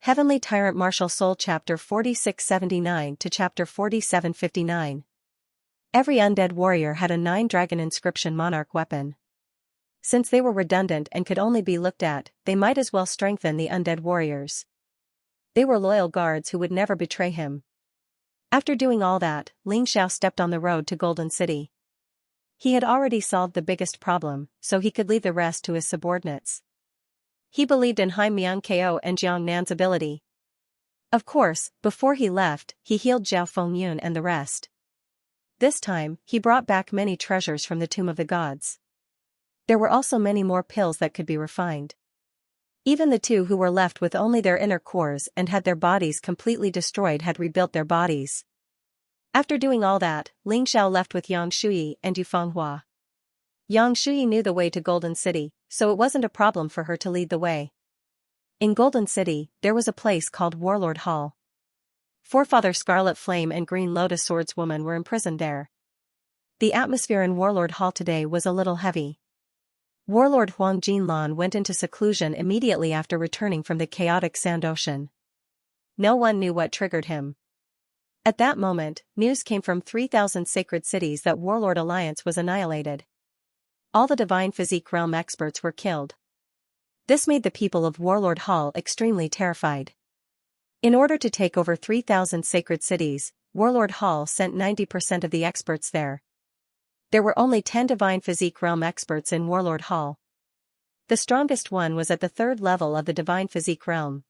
Heavenly Tyrant Martial Soul Chapter 4679 to Chapter 4759. Every undead warrior had a 9-dragon inscription monarch weapon. Since they were redundant and could only be looked at, they might as well strengthen the undead warriors. They were loyal guards who would never betray him. After doing all that, Xianxia stepped on the road to Golden City. He had already solved the biggest problem, so he could leave the rest to his subordinates. He believed in Hai Miang-ko and Jiang Nan's ability. Of course, before he left, he healed Zhao Fengyun and the rest. This time, he brought back many treasures from the Tomb of the Gods. There were also many more pills that could be refined. Even the two who were left with only their inner cores and had their bodies completely destroyed had rebuilt their bodies. After doing all that, Xianxia left with Yang Shuyi and Yu Fenghua. Yang Shuyi knew the way to Golden City, so it wasn't a problem for her to lead the way. In Golden City, there was a place called Warlord Hall. Forefather Scarlet Flame and Green Lotus Swordswoman were imprisoned there. The atmosphere in Warlord Hall today was a little heavy. Warlord Huang Jinlan went into seclusion immediately after returning from the chaotic Sand Ocean. No one knew what triggered him. At that moment, news came from 3,000 sacred cities that Warlord Alliance was annihilated. All the Divine Physique Realm experts were killed. This made the people of Warlord Hall extremely terrified. In order to take over 3,000 sacred cities, Warlord Hall sent 90% of the experts there. There were only 10 Divine Physique Realm experts in Warlord Hall. The strongest one was at the 3rd level of the Divine Physique Realm.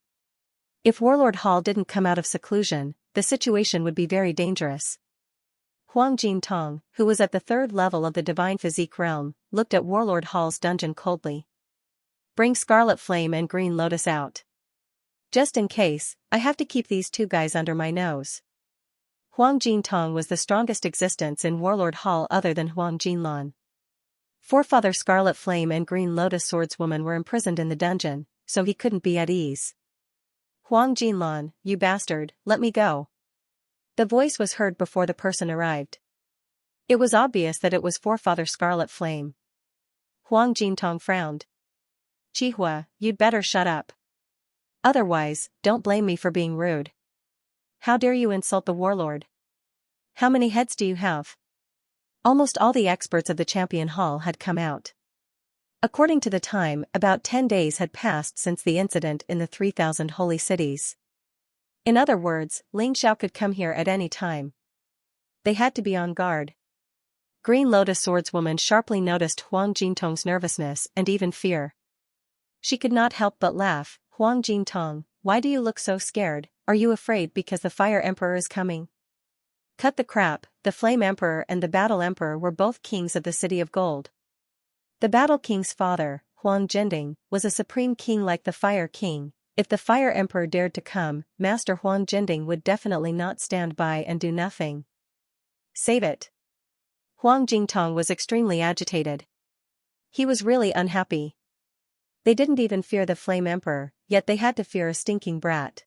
If Warlord Hall didn't come out of seclusion, the situation would be very dangerous. Huang Jintong, who was at the 3rd level of the Divine Physique Realm, looked at Warlord Hall's dungeon coldly. Bring Scarlet Flame and Green Lotus out. Just in case, I have to keep these two guys under my nose. Huang Jintong was the strongest existence in Warlord Hall other than Huang Jinlan. Forefather Scarlet Flame and Green Lotus Swordswoman were imprisoned in the dungeon, so he couldn't be at ease. Huang Jinlan, you bastard, let me go. The voice was heard before the person arrived. It was obvious that it was Forefather Scarlet Flame. Huang Jintong frowned. Chihua, you'd better shut up. Otherwise, don't blame me for being rude. How dare you insult the warlord? How many heads do you have? Almost all the experts of the Champion Hall had come out. According to the time, about 10 days had passed since the incident in the 3,000 holy cities. In other words, Xianxia could come here at any time. They had to be on guard. Green Lotus Swordswoman sharply noticed Huang Jintong's nervousness and even fear. She could not help but laugh. Huang Jintong, why do you look so scared? Are you afraid because the Fire Emperor is coming? Cut the crap, the Flame Emperor and the Battle Emperor were both kings of the City of Gold. The Battle King's father, Huang Jinding, was a supreme king like the Fire King. If the Fire Emperor dared to come, Master Huang Jinding would definitely not stand by and do nothing. Save it. Huang Jintong was extremely agitated. He was really unhappy. They didn't even fear the Flame Emperor, yet they had to fear a stinking brat.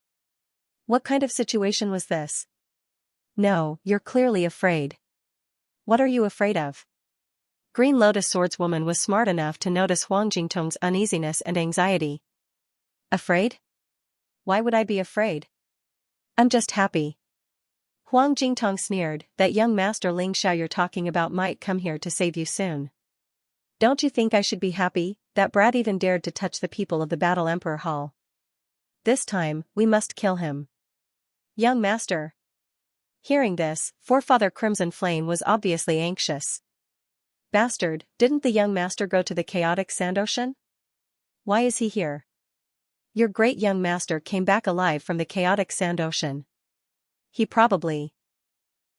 What kind of situation was this? No, you're clearly afraid. What are you afraid of? Green Lotus Swordswoman was smart enough to notice Huang Jintong's uneasiness and anxiety. Afraid? Why would I be afraid? I'm just happy. Huang Jintong sneered, that young Master Xianxia you're talking about might come here to save you soon. Don't you think I should be happy? That brat even dared to touch the people of the Battle Emperor Hall. This time, we must kill him. Young Master. Hearing this, Forefather Crimson Flame was obviously anxious. Bastard, didn't the young master go to the chaotic Sand Ocean? Why is he here? Your great young master came back alive from the chaotic Sand Ocean. He probably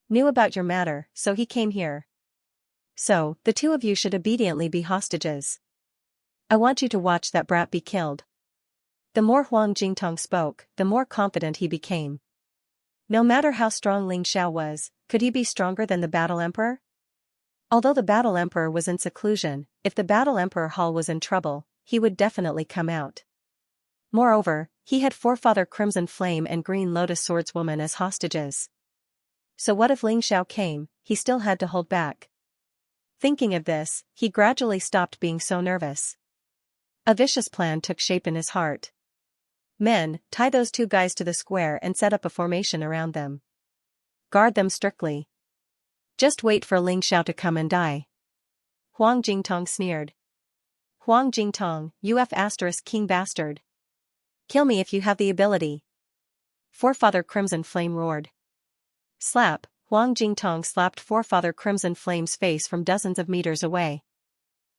knew about your matter, so he came here. So, the two of you should obediently be hostages. I want you to watch that brat be killed. The more Huang Jintong spoke, the more confident he became. No matter how strong Xianxia was, could he be stronger than the Battle Emperor? Although the Battle Emperor was in seclusion, if the Battle Emperor Hall was in trouble, he would definitely come out. Moreover, he had Forefather Crimson Flame and Green Lotus Swordswoman as hostages. So what if Xianxia came? He still had to hold back. Thinking of this, he gradually stopped being so nervous. A vicious plan took shape in his heart. Men, tie those two guys to the square and set up a formation around them. Guard them strictly. Just wait for Ling Xiao to come and die. Huang Jingtong sneered. Huang Jingtong, you king bastard. Kill me if you have the ability. Forefather Crimson Flame roared. Slap, Huang Jingtong slapped Forefather Crimson Flame's face from dozens of meters away.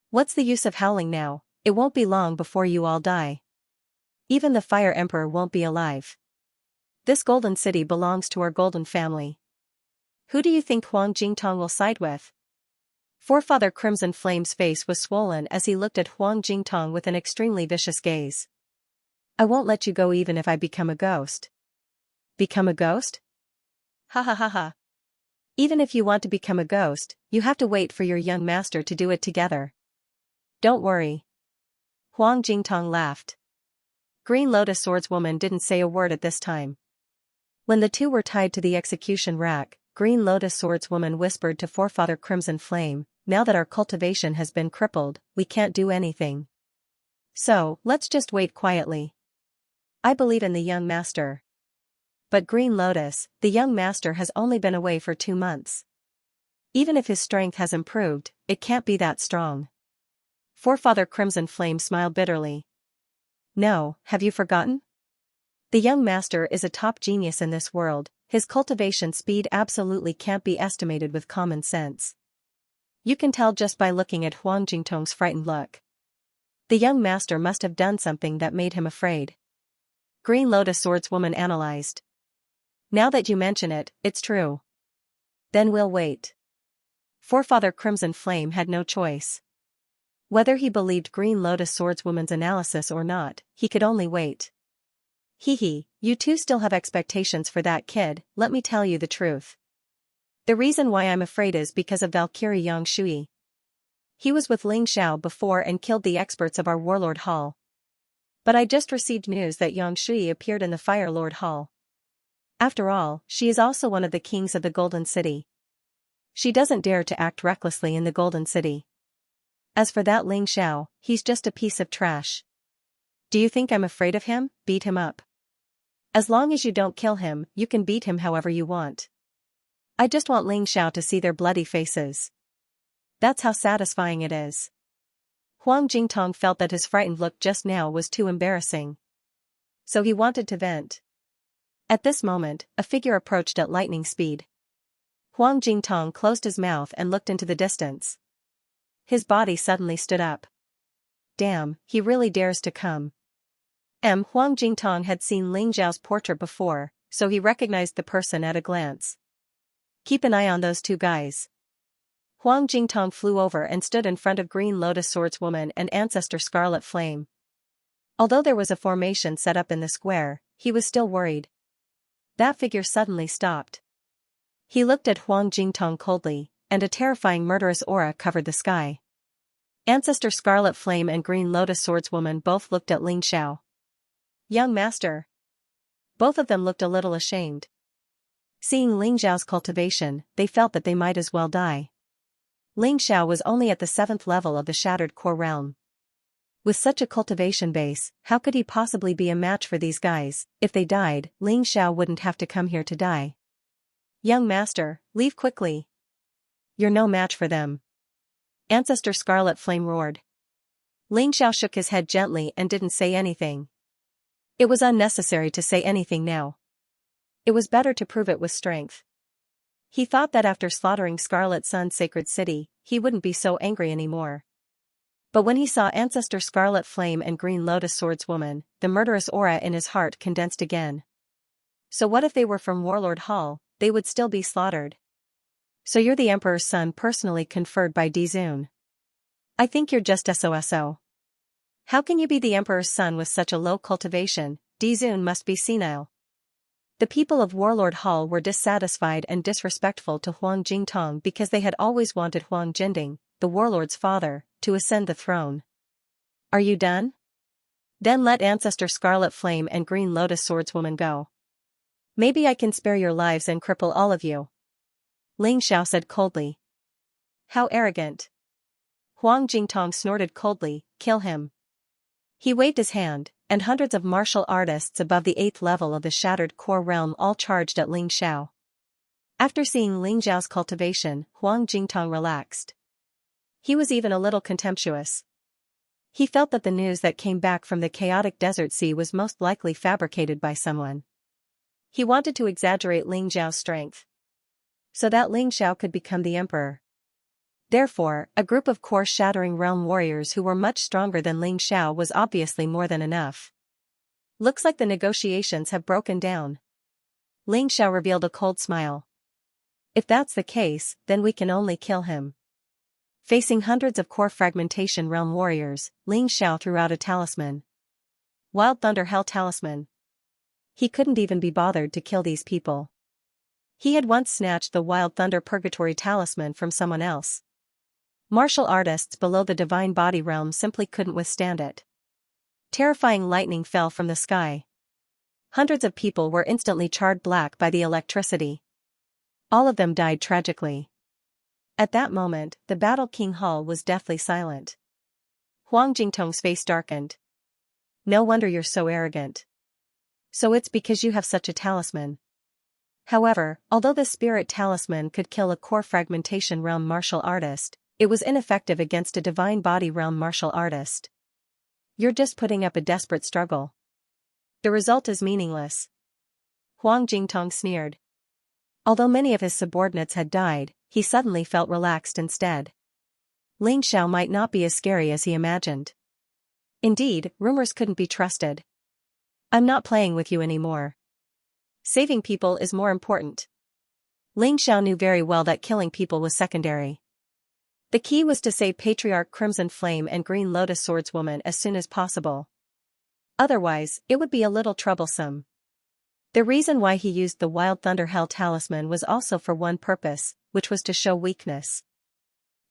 What's the use of howling now? It won't be long before you all die. Even the Fire Emperor won't be alive. This golden city belongs to our golden family. Who do you think Huang Jingtong will side with? Forefather Crimson Flame's face was swollen as he looked at Huang Jingtong with an extremely vicious gaze. I won't let you go even if I become a ghost. Become a ghost? Ha ha ha ha. Even if you want to become a ghost, you have to wait for your young master to do it together. Don't worry. Huang Jingtong laughed. Green Lotus Swordswoman didn't say a word at this time. When the two were tied to the execution rack, Green Lotus Swordswoman whispered to Forefather Crimson Flame, now that our cultivation has been crippled, we can't do anything. So, let's just wait quietly. I believe in the young master. But Green Lotus, the young master has only been away for 2 months. Even if his strength has improved, it can't be that strong. Forefather Crimson Flame smiled bitterly. No, have you forgotten? The young master is a top genius in this world, his cultivation speed absolutely can't be estimated with common sense. You can tell just by looking at Huang Jingtong's frightened look. The young master must have done something that made him afraid. Green Lotus Swordswoman analyzed. Now that you mention it, it's true. Then we'll wait. Forefather Crimson Flame had no choice. Whether he believed Green Lotus Swordswoman's analysis or not, he could only wait. Hee, you two still have expectations for that kid, let me tell you the truth. The reason why I'm afraid is because of Valkyrie Yangshui. He was with Ling Xiao before and killed the experts of our Warlord Hall. But I just received news that Yangshui appeared in the Fire Lord Hall. After all, she is also one of the kings of the Golden City. She doesn't dare to act recklessly in the Golden City. As for that Ling Xiao, he's just a piece of trash. Do you think I'm afraid of him? Beat him up. As long as you don't kill him, you can beat him however you want. I just want Ling Xiao to see their bloody faces. That's how satisfying it is. Huang Jingtong felt that his frightened look just now was too embarrassing. So he wanted to vent. At this moment, a figure approached at lightning speed. Huang Jingtong closed his mouth and looked into the distance. His body suddenly stood up. Damn, he really dares to come. Huang Jingtong had seen Ling Xiao's portrait before, so he recognized the person at a glance. Keep an eye on those two guys. Huang Jingtong flew over and stood in front of Green Lotus Swordswoman and Ancestor Scarlet Flame. Although there was a formation set up in the square, he was still worried. That figure suddenly stopped. He looked at Huang Jingtong coldly, and a terrifying murderous aura covered the sky. Ancestor Scarlet Flame and Green Lotus Swordswoman both looked at Ling Xiao. Young master. Both of them looked a little ashamed. Seeing Ling Xiao's cultivation, they felt that they might as well die. Ling Xiao was only at the 7th level of the Shattered Core Realm. With such a cultivation base, how could he possibly be a match for these guys? If they died, Ling Xiao wouldn't have to come here to die. Young master, leave quickly. You're no match for them. Ancestor Scarlet Flame roared. Ling Xiao shook his head gently and didn't say anything. It was unnecessary to say anything now. It was better to prove it with strength. He thought that after slaughtering Scarlet Sun's sacred city, he wouldn't be so angry anymore. But when he saw Ancestor Scarlet Flame and Green Lotus Swordswoman, the murderous aura in his heart condensed again. So what if they were from Warlord Hall? They would still be slaughtered. So you're the Emperor's son personally conferred by Dizun. I think you're just SOSO. How can you be the Emperor's son with such a low cultivation? Dizun must be senile. The people of Warlord Hall were dissatisfied and disrespectful to Huang Jingtong because they had always wanted Huang Jinding, the warlord's father, to ascend the throne. Are you done? Then let Ancestor Scarlet Flame and Green Lotus Swordswoman go. Maybe I can spare your lives and cripple all of you. Ling Xiao said coldly. How arrogant. Huang Jingtong snorted coldly, kill him. He waved his hand, and hundreds of martial artists above the 8th level of the Shattered Core Realm all charged at Ling Xiao. After seeing Ling Xiao's cultivation, Huang Jingtong relaxed. He was even a little contemptuous. He felt that the news that came back from the chaotic desert sea was most likely fabricated by someone. He wanted to exaggerate Ling Xiao's strength, so that Ling Xiao could become the emperor. Therefore, a group of core-shattering realm warriors who were much stronger than Ling Xiao was obviously more than enough. Looks like the negotiations have broken down. Ling Xiao revealed a cold smile. If that's the case, then we can only kill him. Facing hundreds of core fragmentation realm warriors, Ling Xiao threw out a talisman. Wild Thunder Hell Talisman. He couldn't even be bothered to kill these people. He had once snatched the Wild Thunder Purgatory Talisman from someone else. Martial artists below the Divine Body Realm simply couldn't withstand it. Terrifying lightning fell from the sky. Hundreds of people were instantly charred black by the electricity. All of them died tragically. At that moment, the Battle King Hall was deathly silent. Huang Jingtong's face darkened. No wonder you're so arrogant. So it's because you have such a talisman. However, although the Spirit Talisman could kill a core fragmentation realm martial artist, it was ineffective against a Divine Body Realm martial artist. You're just putting up a desperate struggle. The result is meaningless. Huang Jingtong sneered. Although many of his subordinates had died, he suddenly felt relaxed instead. Ling Xiao might not be as scary as he imagined. Indeed, rumors couldn't be trusted. I'm not playing with you anymore. Saving people is more important. Ling Xiao knew very well that killing people was secondary. The key was to save Patriarch Crimson Flame and Green Lotus Swordswoman as soon as possible. Otherwise, it would be a little troublesome. The reason why he used the Wild Thunder Hell Talisman was also for one purpose, which was to show weakness.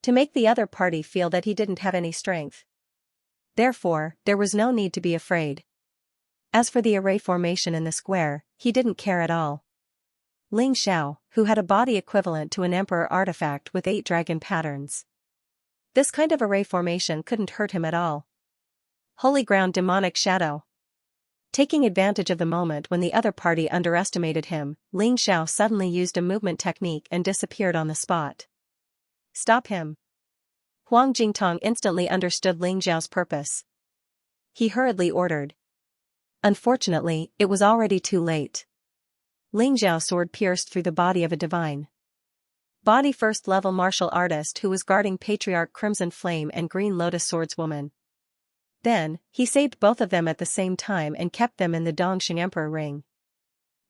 To make the other party feel that he didn't have any strength. Therefore, there was no need to be afraid. As for the array formation in the square, he didn't care at all. Ling Xiao, who had a body equivalent to an emperor artifact with 8 dragon patterns. This kind of array formation couldn't hurt him at all. Holy Ground Demonic Shadow. Taking advantage of the moment when the other party underestimated him, Ling Xiao suddenly used a movement technique and disappeared on the spot. Stop him. Huang Jingtong instantly understood Ling Xiao's purpose. He hurriedly ordered. Unfortunately, it was already too late. Ling Xiao's sword pierced through the body of a divine body first-level martial artist who was guarding Patriarch Crimson Flame and Green Lotus Swordswoman. Then, he saved both of them at the same time and kept them in the Dongxing Emperor ring.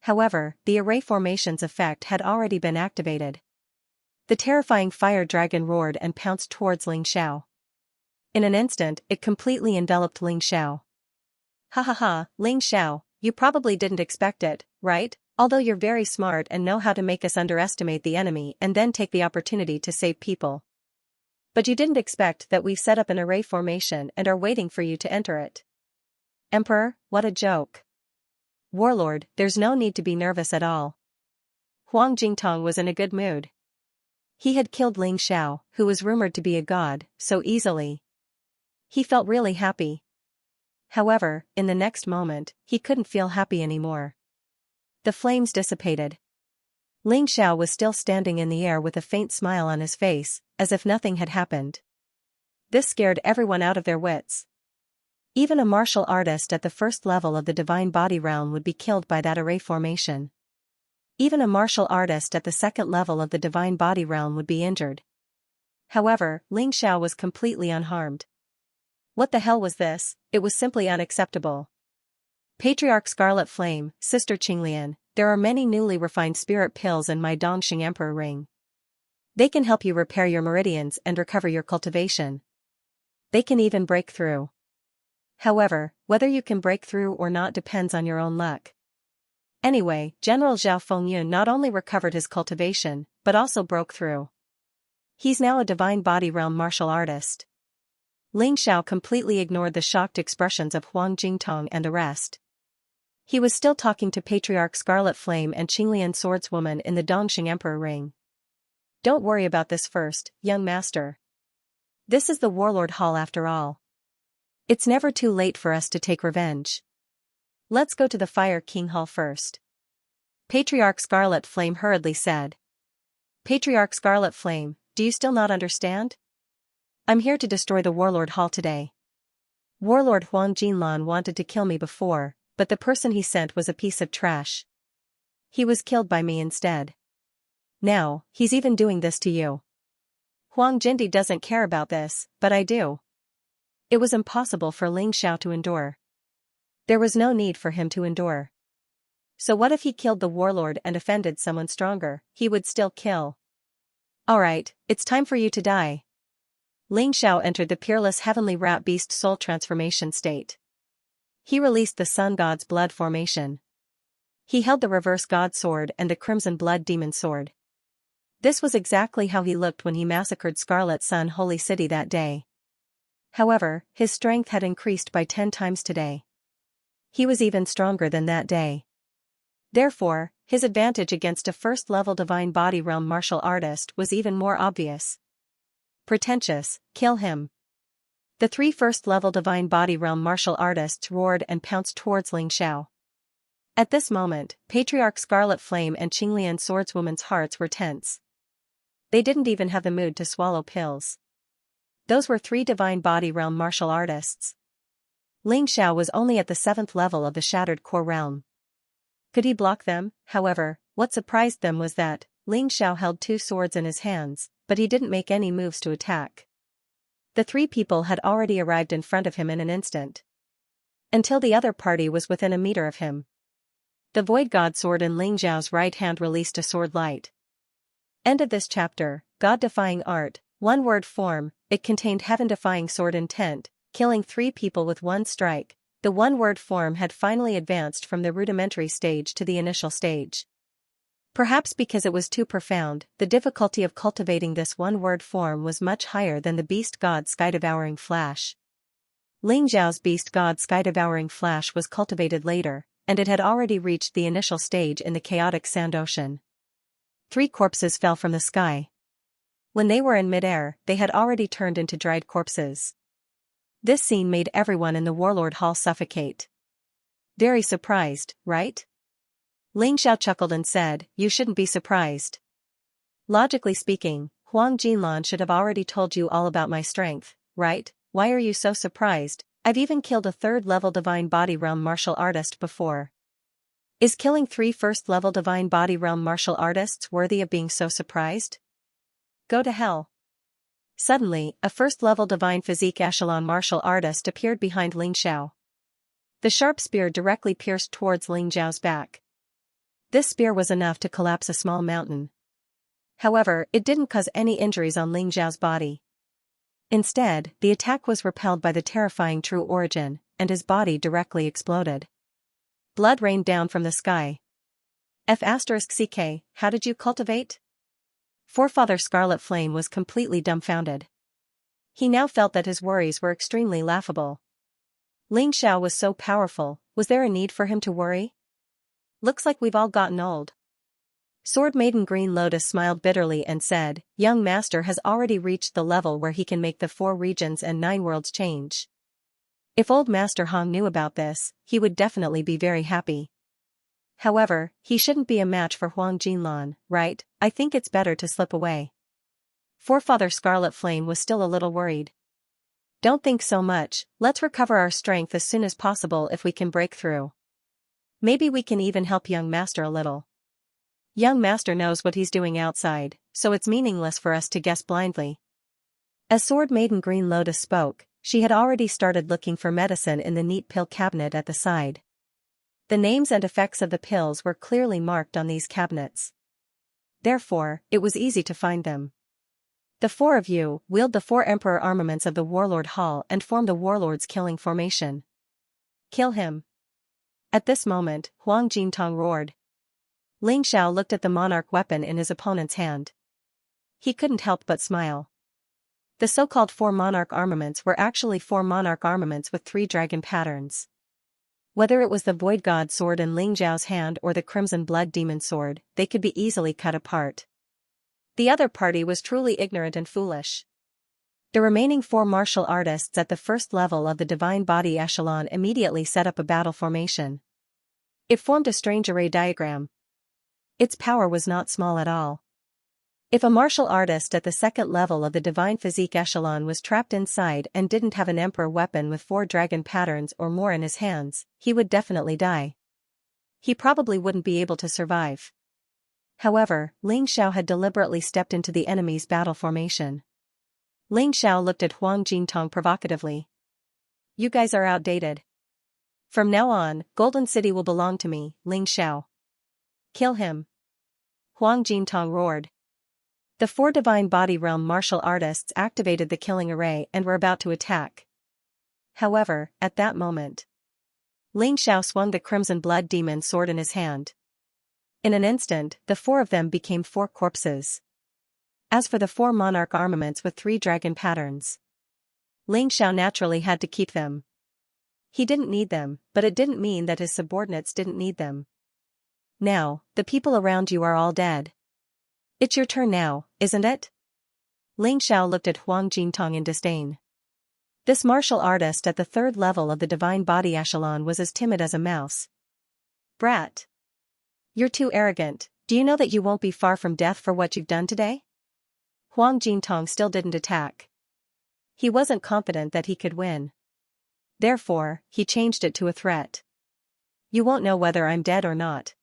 However, the array formation's effect had already been activated. The terrifying fire dragon roared and pounced towards Ling Xiao. In an instant, it completely enveloped Ling Xiao. Ha ha ha, Ling Xiao, you probably didn't expect it, right? Although you're very smart and know how to make us underestimate the enemy and then take the opportunity to save people. But you didn't expect that we've set up an array formation and are waiting for you to enter it. Emperor, what a joke. Warlord, there's no need to be nervous at all. Huang Jingtong was in a good mood. He had killed Ling Xiao, who was rumored to be a god, so easily. He felt really happy. However, in the next moment, he couldn't feel happy anymore. The flames dissipated. Ling Xiao was still standing in the air with a faint smile on his face, as if nothing had happened. This scared everyone out of their wits. Even a martial artist at the first level of the Divine Body Realm would be killed by that array formation. Even a martial artist at the second level of the Divine Body Realm would be injured. However, Ling Xiao was completely unharmed. What the hell was this? It was simply unacceptable. Patriarch Scarlet Flame, Sister Qinglian, there are many newly refined spirit pills in my Dongxing Emperor ring. They can help you repair your meridians and recover your cultivation. They can even break through. However, whether you can break through or not depends on your own luck. Anyway, General Zhao Fengyun not only recovered his cultivation, but also broke through. He's now a Divine Body Realm martial artist. Ling Xiao completely ignored the shocked expressions of Huang Jingtong and the rest. He was still talking to Patriarch Scarlet Flame and Qinglian Swordswoman in the Dongxing Emperor ring. Don't worry about this first, young master. This is the Warlord Hall after all. It's never too late for us to take revenge. Let's go to the Fire King Hall first. Patriarch Scarlet Flame hurriedly said. Patriarch Scarlet Flame, do you still not understand? I'm here to destroy the Warlord Hall today. Warlord Huang Jinlan wanted to kill me before, but the person he sent was a piece of trash. He was killed by me instead. Now, he's even doing this to you. Huang Jindi doesn't care about this, but I do. It was impossible for Ling Xiao to endure. There was no need for him to endure. So what if he killed the warlord and offended someone stronger? He would still kill. Alright, it's time for you to die. Ling Xiao entered the peerless heavenly rat beast soul transformation state. He released the sun god's blood formation. He held the reverse god sword and the crimson blood demon sword. This was exactly how he looked when he massacred Scarlet Sun Holy City that day. However, his strength had increased by 10 times today. He was even stronger than that day. Therefore, his advantage against a first-level divine body realm martial artist was even more obvious. Pretentious, kill him. The 3 first-level divine body realm martial artists roared and pounced towards Ling Xiao. At this moment, Patriarch Scarlet Flame and Qinglian Swordswoman's hearts were tense. They didn't even have the mood to swallow pills. Those were 3 divine body realm martial artists. Ling Xiao was only at the 7th level of the Shattered Core Realm. Could he block them? However, what surprised them was that Ling Xiao held 2 swords in his hands, but he didn't make any moves to attack. The 3 people had already arrived in front of him in an instant. Until the other party was within a meter of him. The Void God sword in Ling Xiao's right hand released a sword light. End of this chapter. God-defying art, one-word form, it contained heaven-defying sword intent, killing 3 people with 1 strike. The one-word form had finally advanced from the rudimentary stage to the initial stage. Perhaps because it was too profound, the difficulty of cultivating this one-word form was much higher than the Beast God Sky-Devouring Flash. Ling Xiao's Beast God Sky-Devouring Flash was cultivated later, and it had already reached the initial stage in the chaotic sand ocean. 3 corpses fell from the sky. When they were in midair, they had already turned into dried corpses. This scene made everyone in the Warlord Hall suffocate. Very surprised, right? Ling Xiao chuckled and said, you shouldn't be surprised. Logically speaking, Huang Jinlan should have already told you all about my strength, right? Why are you so surprised? I've even killed a 3rd-level divine body realm martial artist before. Is killing 3 first-level divine body realm martial artists worthy of being so surprised? Go to hell. Suddenly, a first-level divine physique echelon martial artist appeared behind Ling Xiao. The sharp spear directly pierced towards Ling Xiao's back. This spear was enough to collapse a small mountain. However, it didn't cause any injuries on Ling Xiao's body. Instead, the attack was repelled by the terrifying True Origin, and his body directly exploded. Blood rained down from the sky. F***CK, how did you cultivate? Forefather Scarlet Flame was completely dumbfounded. He now felt that his worries were extremely laughable. Ling Xiao was so powerful, was there a need for him to worry? Looks like we've all gotten old. Sword Maiden Green Lotus smiled bitterly and said, Young Master has already reached the level where he can make the 4 regions and 9 worlds change. If old Master Hong knew about this, he would definitely be very happy. However, he shouldn't be a match for Huang Jinlan, right? I think it's better to slip away. Forefather Scarlet Flame was still a little worried. Don't think so much, let's recover our strength as soon as possible if we can break through. Maybe we can even help Young Master a little. Young Master knows what he's doing outside, so it's meaningless for us to guess blindly. As Sword Maiden Green Lotus spoke, she had already started looking for medicine in the neat pill cabinet at the side. The names and effects of the pills were clearly marked on these cabinets. Therefore, it was easy to find them. The 4 of you wield the 4 Emperor armaments of the Warlord Hall and form the Warlord's killing formation. Kill him. At this moment, Huang Jintong roared. Ling Xiao looked at the monarch weapon in his opponent's hand. He couldn't help but smile. The so-called 4 monarch armaments were actually 4 monarch armaments with 3 dragon patterns. Whether it was the Void God sword in Ling Xiao's hand or the Crimson Blood Demon sword, they could be easily cut apart. The other party was truly ignorant and foolish. The remaining 4 martial artists at the first level of the divine body echelon immediately set up a battle formation. It formed a strange array diagram. Its power was not small at all. If a martial artist at the second level of the divine physique echelon was trapped inside and didn't have an emperor weapon with 4 dragon patterns or more in his hands, he would definitely die. He probably wouldn't be able to survive. However, Ling Xiao had deliberately stepped into the enemy's battle formation. Ling Xiao looked at Huang Jintong provocatively. You guys are outdated. From now on, Golden City will belong to me, Ling Xiao. Kill him. Huang Jintong roared. The 4 divine body realm martial artists activated the killing array and were about to attack. However, at that moment, Ling Xiao swung the crimson blood demon sword in his hand. In an instant, the 4 of them became 4 corpses. As for the 4 monarch armaments with 3 dragon patterns, Ling Xiao naturally had to keep them. He didn't need them, but it didn't mean that his subordinates didn't need them. Now, the people around you are all dead. It's your turn now, isn't it? Ling Xiao looked at Huang Jintong in disdain. This martial artist at the third level of the divine body echelon was as timid as a mouse. Brat. You're too arrogant. Do you know that you won't be far from death for what you've done today? Huang Jintong still didn't attack. He wasn't confident that he could win. Therefore, he changed it to a threat. You won't know whether I'm dead or not.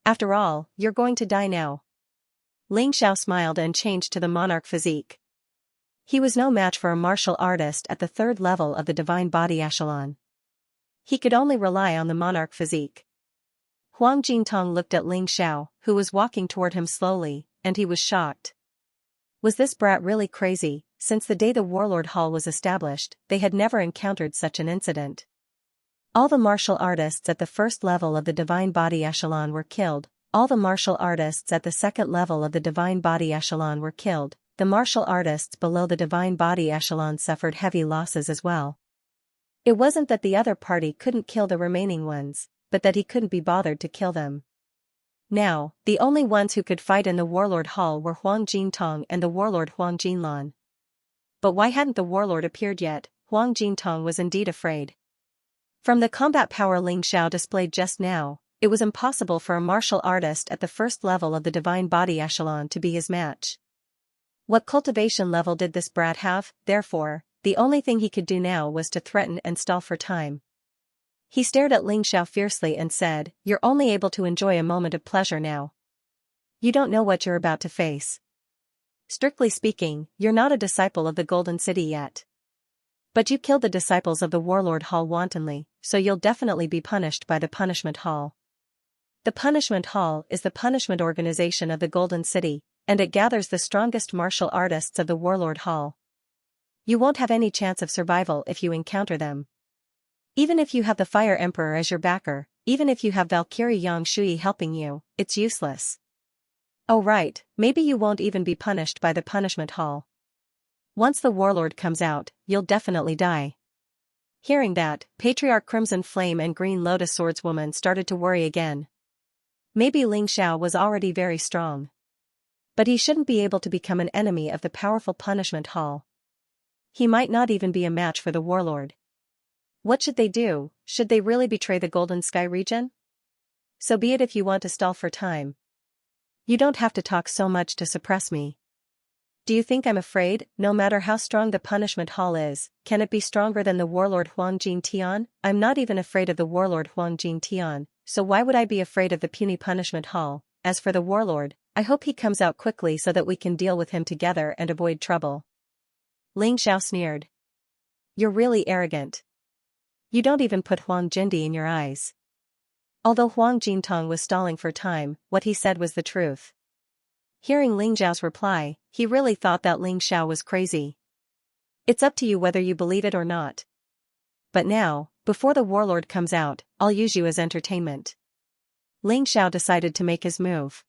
After all, you're going to die now. Ling Xiao smiled and changed to the monarch physique. He was no match for a martial artist at the third level of the divine body echelon. He could only rely on the monarch physique. Huang Jintong looked at Ling Xiao, who was walking toward him slowly, and he was shocked. Was this brat really crazy? Since the day the Warlord Hall was established, they had never encountered such an incident. All the martial artists at the first level of the divine body echelon were killed. All the martial artists at the second level of the divine body echelon were killed. The martial artists below the divine body echelon suffered heavy losses as well. It wasn't that the other party couldn't kill the remaining ones, but that he couldn't be bothered to kill them. Now, the only ones who could fight in the Warlord Hall were Huang Jintong and the Warlord Huang Jinlan. But why hadn't the Warlord appeared yet? Huang Jintong was indeed afraid. From the combat power Ling Xiao displayed just now, it was impossible for a martial artist at the first level of the divine body echelon to be his match. What cultivation level did this brat have? Therefore, the only thing he could do now was to threaten and stall for time. He stared at Ling Xiao fiercely and said, "You're only able to enjoy a moment of pleasure now. You don't know what you're about to face. Strictly speaking, you're not a disciple of the Golden City yet. But you killed the disciples of the Warlord Hall wantonly, so you'll definitely be punished by the Punishment Hall. The Punishment Hall is the punishment organization of the Golden City, and it gathers the strongest martial artists of the Warlord Hall. You won't have any chance of survival if you encounter them. Even if you have the Fire Emperor as your backer, even if you have Valkyrie Yang Shui helping you, it's useless. Oh right, maybe you won't even be punished by the Punishment Hall. Once the Warlord comes out, you'll definitely die." Hearing that, Patriarch Crimson Flame and Green Lotus Swordswoman started to worry again. Maybe Ling Xiao was already very strong. But he shouldn't be able to become an enemy of the powerful Punishment Hall. He might not even be a match for the Warlord. What should they do? Should they really betray the Golden Sky region? So be it if you want to stall for time. You don't have to talk so much to suppress me. Do you think I'm afraid? No matter how strong the Punishment Hall is, can it be stronger than the Warlord Huang Jin Tian? I'm not even afraid of the Warlord Huang Jin Tian, so why would I be afraid of the puny Punishment Hall? As for the Warlord, I hope he comes out quickly so that we can deal with him together and avoid trouble. Ling Xiao sneered. You're really arrogant. You don't even put Huang Jindi in your eyes. Although Huang Jintong was stalling for time, what he said was the truth. Hearing Ling Xiao's reply, he really thought that Ling Xiao was crazy. It's up to you whether you believe it or not. But now, before the Warlord comes out, I'll use you as entertainment. Ling Xiao decided to make his move.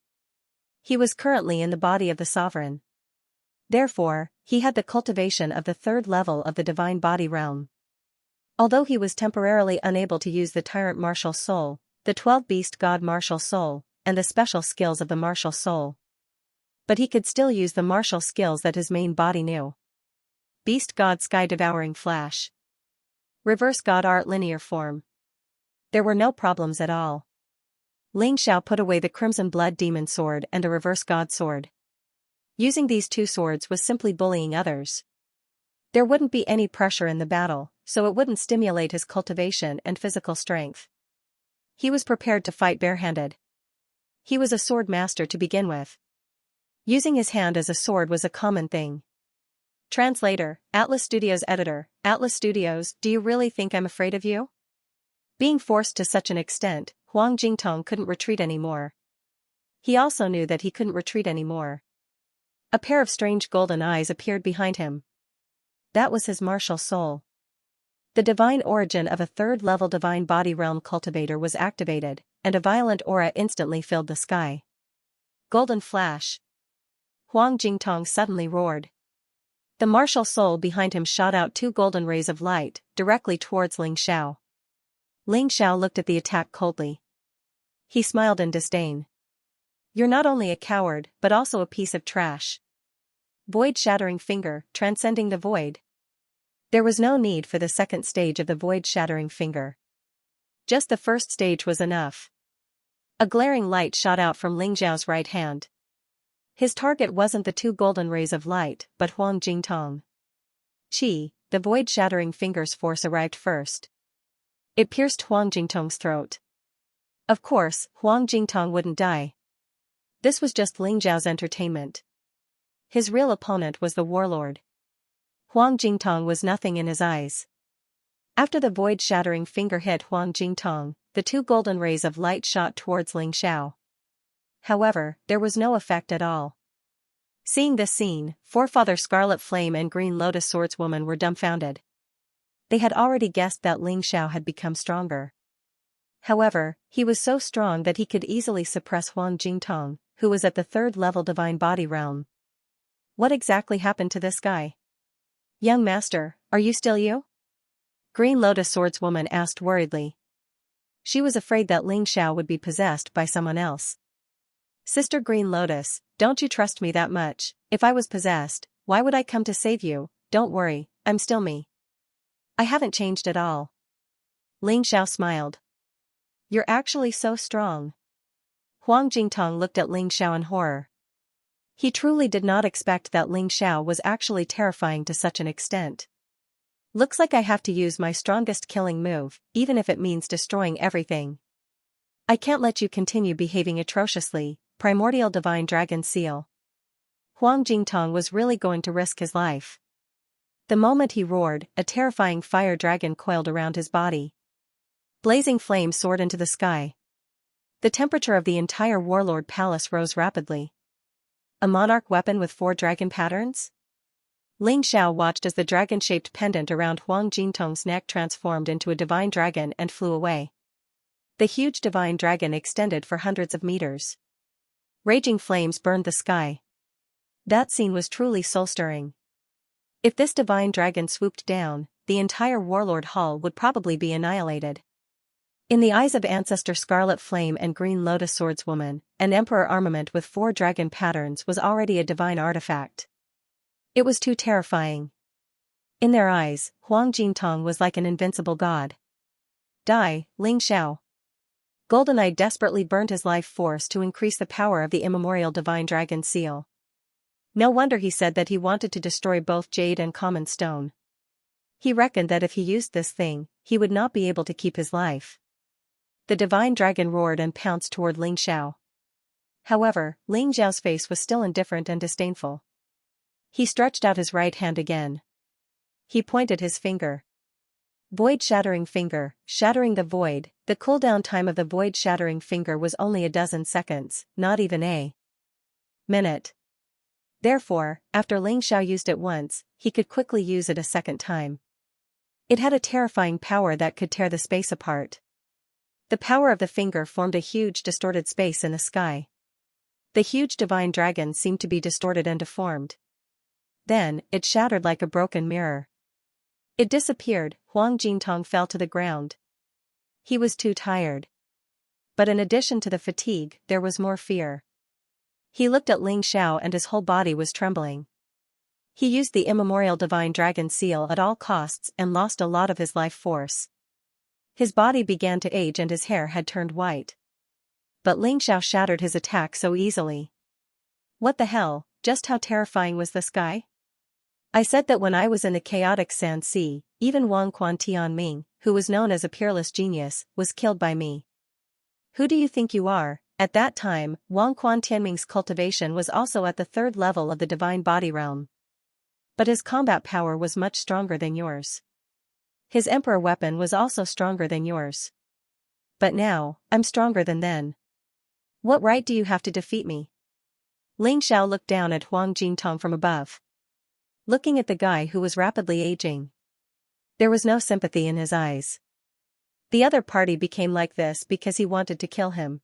He was currently in the body of the Sovereign. Therefore, he had the cultivation of the third level of the divine body realm. Although he was temporarily unable to use the Tyrant Martial Soul, the 12-Beast God Martial Soul, and the special skills of the Martial Soul. But he could still use the martial skills that his main body knew. Beast God Sky Devouring Flash. Reverse God Art Linear Form. There were no problems at all. Ling Xiao put away the Crimson Blood Demon Sword and a Reverse God Sword. Using these two swords was simply bullying others. There wouldn't be any pressure in the battle, so it wouldn't stimulate his cultivation and physical strength. He was prepared to fight barehanded. He was a sword master to begin with. Using his hand as a sword was a common thing. Translator, Atlas Studios editor, Atlas Studios, do you really think I'm afraid of you? Being forced to such an extent, Huang Jingtong couldn't retreat anymore. He also knew that he couldn't retreat anymore. A pair of strange golden eyes appeared behind him. That was his martial soul. The divine origin of a third-level divine body realm cultivator was activated, and a violent aura instantly filled the sky. Golden flash. Huang Jingtong suddenly roared. The martial soul behind him shot out two golden rays of light, directly towards Ling Xiao. Ling Xiao looked at the attack coldly. He smiled in disdain. You're not only a coward, but also a piece of trash. Void-shattering finger, transcending the void. There was no need for the second stage of the void-shattering finger. Just the first stage was enough. A glaring light shot out from Ling Xiao's right hand. His target wasn't the two golden rays of light, but Huang Jingtong. Qi, the void-shattering finger's force arrived first. It pierced Huang Jingtong's throat. Of course, Huang Jingtong wouldn't die. This was just Ling Xiao's entertainment. His real opponent was the warlord. Huang Jingtong was nothing in his eyes. After the void-shattering finger hit Huang Jingtong, the two golden rays of light shot towards Ling Xiao. However, there was no effect at all. Seeing this scene, Forefather Scarlet Flame and Green Lotus Swordswoman were dumbfounded. They had already guessed that Ling Xiao had become stronger. However, he was so strong that he could easily suppress Huang Jingtong, who was at the third-level divine body realm. What exactly happened to this guy? Young master, are you still you? Green Lotus Swordswoman asked worriedly. She was afraid that Ling Xiao would be possessed by someone else. Sister Green Lotus, don't you trust me that much? If I was possessed, why would I come to save you? Don't worry, I'm still me. I haven't changed at all. Ling Xiao smiled. You're actually so strong. Huang Jingtong looked at Ling Xiao in horror. He truly did not expect that Ling Xiao was actually terrifying to such an extent. Looks like I have to use my strongest killing move, even if it means destroying everything. I can't let you continue behaving atrociously. Primordial Divine Dragon Seal. Huang Jingtong was really going to risk his life. The moment he roared, a terrifying fire dragon coiled around his body. Blazing flames soared into the sky. The temperature of the entire warlord palace rose rapidly. A monarch weapon with 4 dragon patterns? Ling Xiao watched as the dragon-shaped pendant around Huang Jingtong's neck transformed into a divine dragon and flew away. The huge divine dragon extended for hundreds of meters. Raging flames burned the sky. That scene was truly soul-stirring. If this divine dragon swooped down, the entire warlord hall would probably be annihilated. In the eyes of Ancestor Scarlet Flame and Green Lotus Swordswoman, an emperor armament with 4 dragon patterns was already a divine artifact. It was too terrifying. In their eyes, Huang Jingtong was like an invincible god. Die, Ling Xiao. Goldeneye desperately burned his life force to increase the power of the immemorial divine dragon seal. No wonder he said that he wanted to destroy both jade and common stone. He reckoned that if he used this thing, he would not be able to keep his life. The divine dragon roared and pounced toward Ling Xiao. However, Ling Xiao's face was still indifferent and disdainful. He stretched out his right hand again. He pointed his finger. Void-shattering finger, shattering the void. The cooldown time of the void-shattering finger was only a dozen seconds, not even a minute. Therefore, after Ling Xiao used it once, he could quickly use it a second time. It had a terrifying power that could tear the space apart. The power of the finger formed a huge distorted space in the sky. The huge divine dragon seemed to be distorted and deformed. Then, it shattered like a broken mirror. It disappeared. Huang Jingtong fell to the ground. He was too tired. But in addition to the fatigue, there was more fear. He looked at Ling Xiao and his whole body was trembling. He used the immemorial divine dragon seal at all costs and lost a lot of his life force. His body began to age and his hair had turned white. But Ling Xiao shattered his attack so easily. What the hell, just how terrifying was this guy? I said that when I was in the chaotic Xianxia, even Wang Quan Tianming, who was known as a peerless genius, was killed by me. Who do you think you are? At that time, Wang Quan Tianming's cultivation was also at the 3rd level of the divine body realm. But his combat power was much stronger than yours. His emperor weapon was also stronger than yours. But now, I'm stronger than then. What right do you have to defeat me? Ling Xiao looked down at Huang Jintong from above. Looking at the guy who was rapidly aging. There was no sympathy in his eyes. The other party became like this because he wanted to kill him.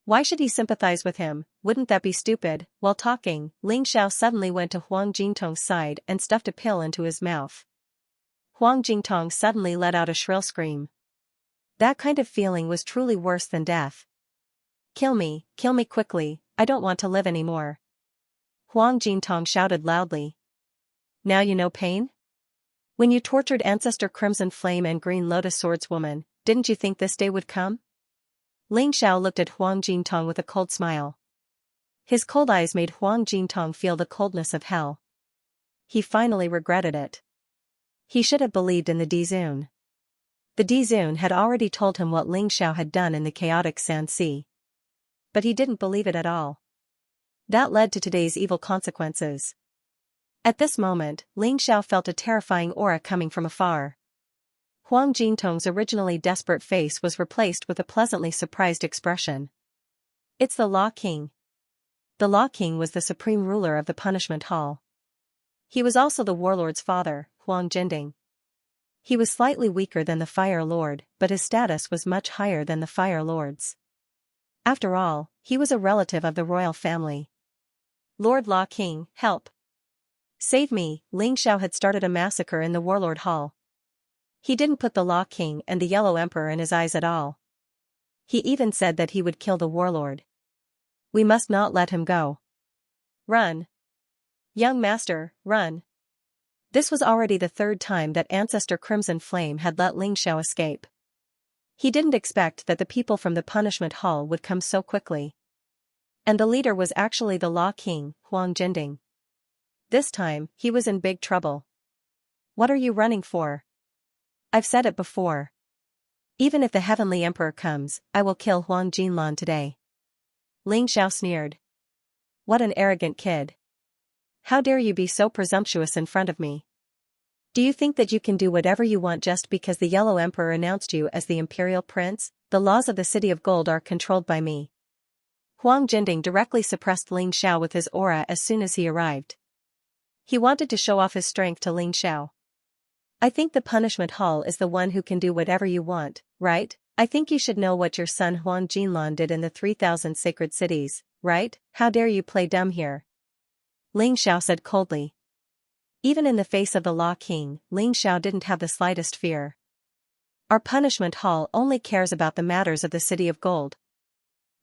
Why should he sympathize with him? Wouldn't that be stupid? While talking, Ling Xiao suddenly went to Huang Jintong's side and stuffed a pill into his mouth. Huang Jintong suddenly let out a shrill scream. That kind of feeling was truly worse than death. Kill me quickly, I don't want to live anymore. Huang Jintong shouted loudly. Now you know pain? When you tortured Ancestor Crimson Flame and Green Lotus Swordswoman, didn't you think this day would come? Ling Xiao looked at Huang Jintong with a cold smile. His cold eyes made Huang Jintong feel the coldness of hell. He finally regretted it. He should have believed in the Dizun. The Dizun had already told him what Ling Xiao had done in the chaotic Xianxia. But he didn't believe it at all. That led to today's evil consequences. At this moment, Ling Xiao felt a terrifying aura coming from afar. Huang Jintong's originally desperate face was replaced with a pleasantly surprised expression. It's the Law King. The Law King was the supreme ruler of the punishment hall. He was also the warlord's father, Huang Jinding. He was slightly weaker than the Fire Lord, but his status was much higher than the Fire Lord's. After all, he was a relative of the royal family. Lord Law King, help! Save me! Ling Xiao had started a massacre in the warlord hall. He didn't put the Law King and the Yellow Emperor in his eyes at all. He even said that he would kill the warlord. We must not let him go. Run! Young master, run! This was already the 3rd time that Ancestor Crimson Flame had let Ling Xiao escape. He didn't expect that the people from the punishment hall would come so quickly. And the leader was actually the Law King, Huang Jinding. This time, he was in big trouble. What are you running for? I've said it before. Even if the Heavenly Emperor comes, I will kill Huang Jinlan today. Ling Xiao sneered. What an arrogant kid. How dare you be so presumptuous in front of me? Do you think that you can do whatever you want just because the Yellow Emperor announced you as the Imperial Prince? The laws of the City of Gold are controlled by me. Huang Jinding directly suppressed Ling Xiao with his aura as soon as he arrived. He wanted to show off his strength to Ling Xiao. I think the punishment hall is the one who can do whatever you want, right? I think you should know what your son Huang Jinlan did in the 3,000 sacred cities, right? How dare you play dumb here? Ling Xiao said coldly. Even in the face of the Law King, Ling Xiao didn't have the slightest fear. Our punishment hall only cares about the matters of the City of Gold.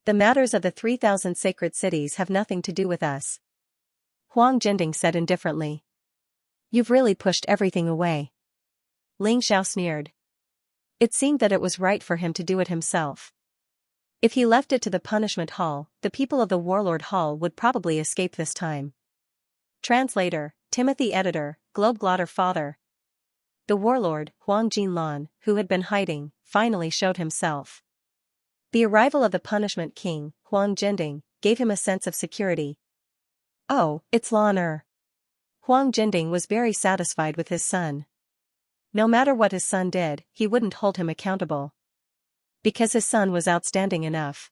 The matters of the 3,000 sacred cities have nothing to do with us. Huang Jinding said indifferently. You've really pushed everything away. Ling Xiao sneered. It seemed that it was right for him to do it himself. If he left it to the punishment hall, the people of the Warlord Hall would probably escape this time. Translator, Timothy Editor, Globeglotter Father. The warlord, Huang Jinlan, who had been hiding, finally showed himself. The arrival of the punishment king, Huang Jinding, gave him a sense of security. Oh, it's Lan Er. Huang Jinding was very satisfied with his son. No matter what his son did, he wouldn't hold him accountable. Because his son was outstanding enough.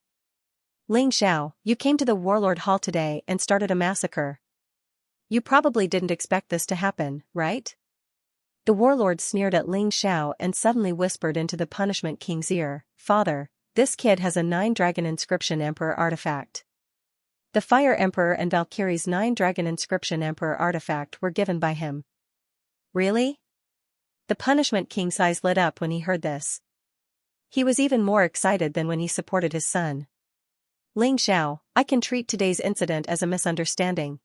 Ling Xiao, you came to the Warlord Hall today and started a massacre. You probably didn't expect this to happen, right? The warlord sneered at Ling Xiao and suddenly whispered into the punishment king's ear, Father, this kid has a 9-dragon inscription emperor artifact. The Fire Emperor and Valkyrie's 9-dragon inscription emperor artifact were given by him. Really? The punishment king's eyes lit up when he heard this. He was even more excited than when he supported his son. Ling Xiao, I can treat today's incident as a misunderstanding.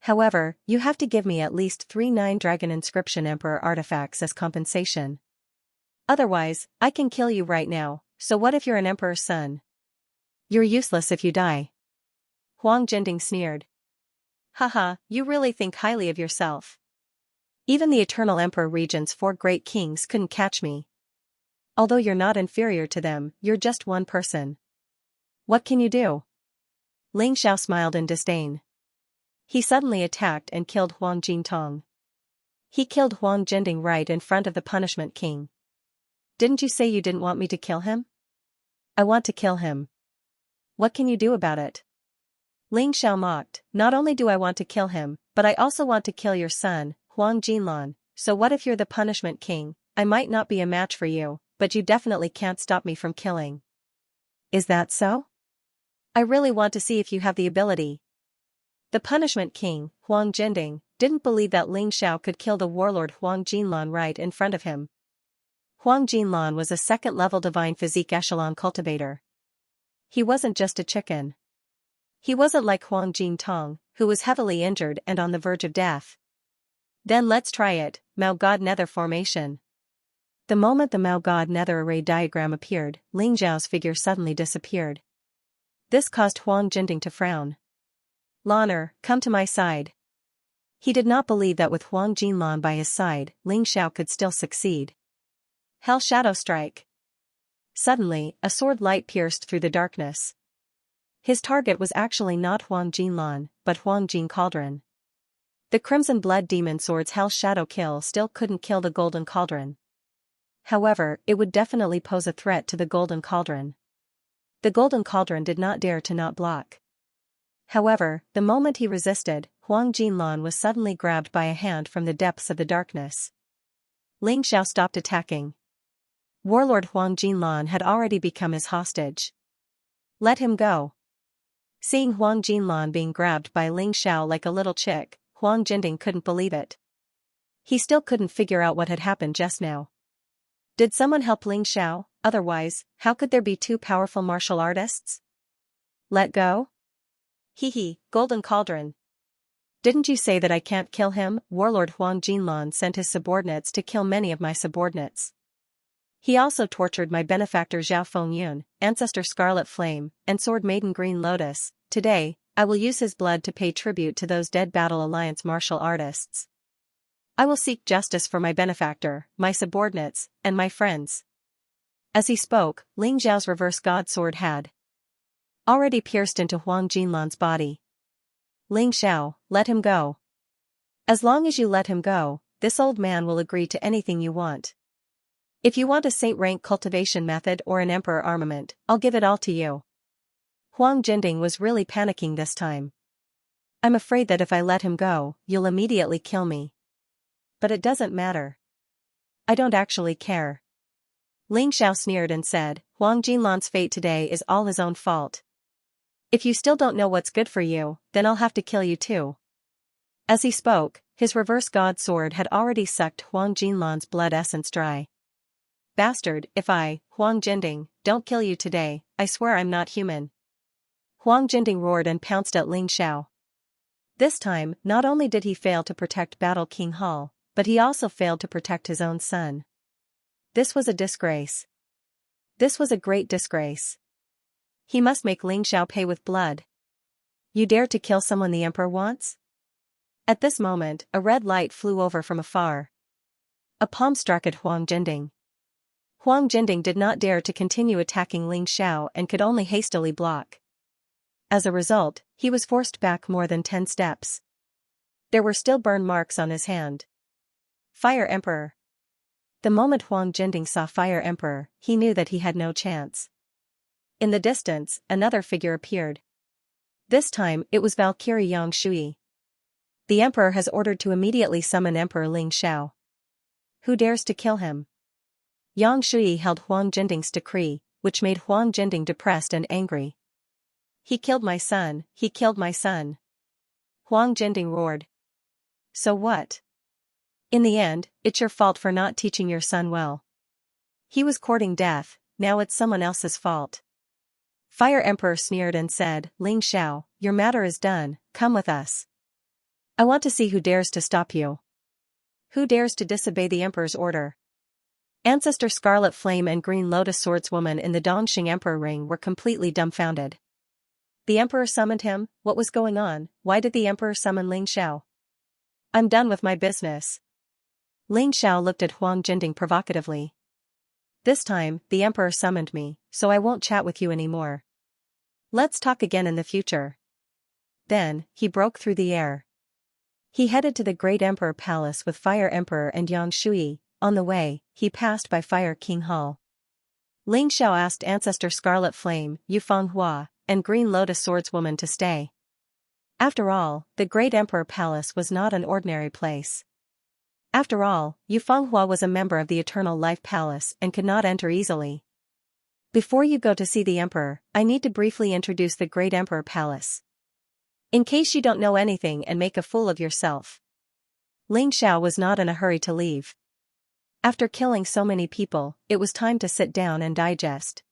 However, you have to give me at least 3 9-dragon inscription emperor artifacts as compensation. Otherwise, I can kill you right now, so what if you're an emperor's son? You're useless if you die. Huang Jinding sneered. Haha, you really think highly of yourself. Even the Eternal Emperor region's 4 great kings couldn't catch me. Although you're not inferior to them, you're just one person. What can you do? Ling Xiao smiled in disdain. He suddenly attacked and killed Huang Jintong. He killed Huang Jinding right in front of the Punishment King. Didn't you say you didn't want me to kill him? I want to kill him. What can you do about it? Ling Xiao mocked. Not only do I want to kill him, but I also want to kill your son, Huang Jinlan, so what if you're the Punishment King? I might not be a match for you, but you definitely can't stop me from killing. Is that so? I really want to see if you have the ability. The Punishment King, Huang Jinding, didn't believe that Ling Xiao could kill the warlord Huang Jinlan right in front of him. Huang Jinlan was a second-level divine physique echelon cultivator. He wasn't just a chicken. He wasn't like Huang Jintong, who was heavily injured and on the verge of death. Then let's try it, Mao God Nether formation. The moment the Mao God Nether array diagram appeared, Ling Xiao's figure suddenly disappeared. This caused Huang Jinding to frown. Lanner, come to my side. He did not believe that with Huang Jinlan by his side, Ling Xiao could still succeed. Hell Shadow Strike. Suddenly, a sword light pierced through the darkness. His target was actually not Huang Jinlan, but Huang Jin Cauldron. The Crimson Blood Demon Sword's Hell Shadow kill still couldn't kill the Golden Cauldron. However, it would definitely pose a threat to the Golden Cauldron. The Golden Cauldron did not dare to not block. However, the moment he resisted, Huang Jinlan was suddenly grabbed by a hand from the depths of the darkness. Ling Xiao stopped attacking. Warlord Huang Jinlan had already become his hostage. Let him go. Seeing Huang Jinlan being grabbed by Ling Xiao like a little chick, Huang Jinding couldn't believe it. He still couldn't figure out what had happened just now. Did someone help Ling Xiao? Otherwise, how could there be 2 powerful martial artists? Let go? Hee, Golden Cauldron. Didn't you say that I can't kill him? Warlord Huang Jinlan sent his subordinates to kill many of my subordinates. He also tortured my benefactor Zhao Fengyun, Ancestor Scarlet Flame, and Sword Maiden Green Lotus. Today, I will use his blood to pay tribute to those dead Battle Alliance martial artists. I will seek justice for my benefactor, my subordinates, and my friends. As he spoke, Ling Xiao's reverse god sword had already pierced into Huang Jinlan's body. Ling Xiao, let him go. As long as you let him go, this old man will agree to anything you want. If you want a saint-rank cultivation method or an emperor armament, I'll give it all to you. Huang Jinding was really panicking this time. I'm afraid that if I let him go, you'll immediately kill me. But it doesn't matter. I don't actually care. Ling Xiao sneered and said, Huang Jinlan's fate today is all his own fault. If you still don't know what's good for you, then I'll have to kill you too. As he spoke, his reverse god sword had already sucked Huang Jinlan's blood essence dry. Bastard, if I, Huang Jinding, don't kill you today, I swear I'm not human. Huang Jinding roared and pounced at Ling Xiao. This time, not only did he fail to protect Battle King Hall, but he also failed to protect his own son. This was a disgrace. This was a great disgrace. He must make Ling Xiao pay with blood. You dare to kill someone the emperor wants? At this moment, a red light flew over from afar. A palm struck at Huang Jinding. Huang Jinding did not dare to continue attacking Ling Xiao and could only hastily block. As a result, he was forced back more than 10 steps. There were still burn marks on his hand. Fire Emperor. The moment Huang Jinding saw Fire Emperor, he knew that he had no chance. In the distance, another figure appeared. This time, it was Valkyrie Yang Shui. The Emperor has ordered to immediately summon Emperor Ling Xiao. Who dares to kill him? Yang Shui held Huang Jinding's decree, which made Huang Jinding depressed and angry. He killed my son, he killed my son. Huang Jinding roared. So what? In the end, it's your fault for not teaching your son well. He was courting death, now it's someone else's fault. Fire Emperor sneered and said, Ling Xiao, your matter is done, come with us. I want to see who dares to stop you. Who dares to disobey the Emperor's order? Ancestor Scarlet Flame and Green Lotus Swordswoman in the Dongxing Emperor ring were completely dumbfounded. The Emperor summoned him? What was going on? Why did the Emperor summon Ling Xiao? I'm done with my business. Ling Xiao looked at Huang Jinding provocatively. This time, the Emperor summoned me, so I won't chat with you anymore. Let's talk again in the future. Then, he broke through the air. He headed to the Great Emperor Palace with Fire Emperor and Yang Shui. On the way, he passed by Fire King Hall. Ling Xiao asked Ancestor Scarlet Flame, Yufeng Hua, and Green Lotus Swordswoman to stay. After all, the Great Emperor Palace was not an ordinary place. After all, Yufeng Hua was a member of the Eternal Life Palace and could not enter easily. Before you go to see the Emperor, I need to briefly introduce the Great Emperor Palace. In case you don't know anything and make a fool of yourself. Ling Xiao was not in a hurry to leave. After killing so many people, it was time to sit down and digest.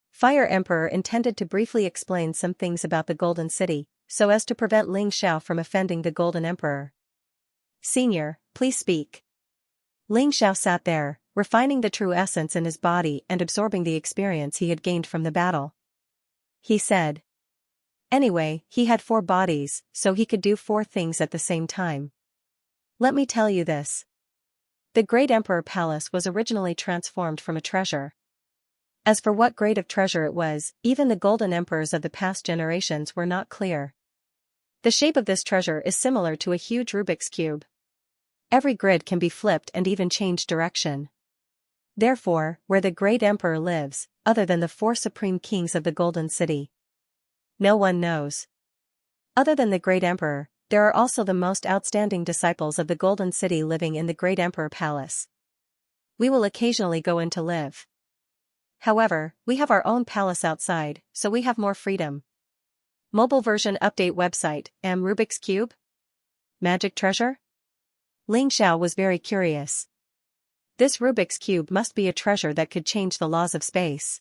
Fire Emperor intended to briefly explain some things about the Golden City, so as to prevent Ling Xiao from offending the Golden Emperor. Senior, please speak. Ling Xiao sat there, refining the true essence in his body and absorbing the experience he had gained from the battle. He said. Anyway, he had 4 bodies, so he could do 4 things at the same time. Let me tell you this. The Great Emperor Palace was originally transformed from a treasure. As for what grade of treasure it was, even the golden emperors of the past generations were not clear. The shape of this treasure is similar to a huge Rubik's Cube. Every grid can be flipped and even change direction. Therefore, where the Great Emperor lives, other than the 4 supreme kings of the Golden City, no one knows. Other than the Great Emperor, there are also the most outstanding disciples of the Golden City living in the Great Emperor Palace. We will occasionally go in to live. However, we have our own palace outside, so we have more freedom. Mobile version update website, Rubik's Cube? Magic treasure? Ling Xiao was very curious. This Rubik's Cube must be a treasure that could change the laws of space.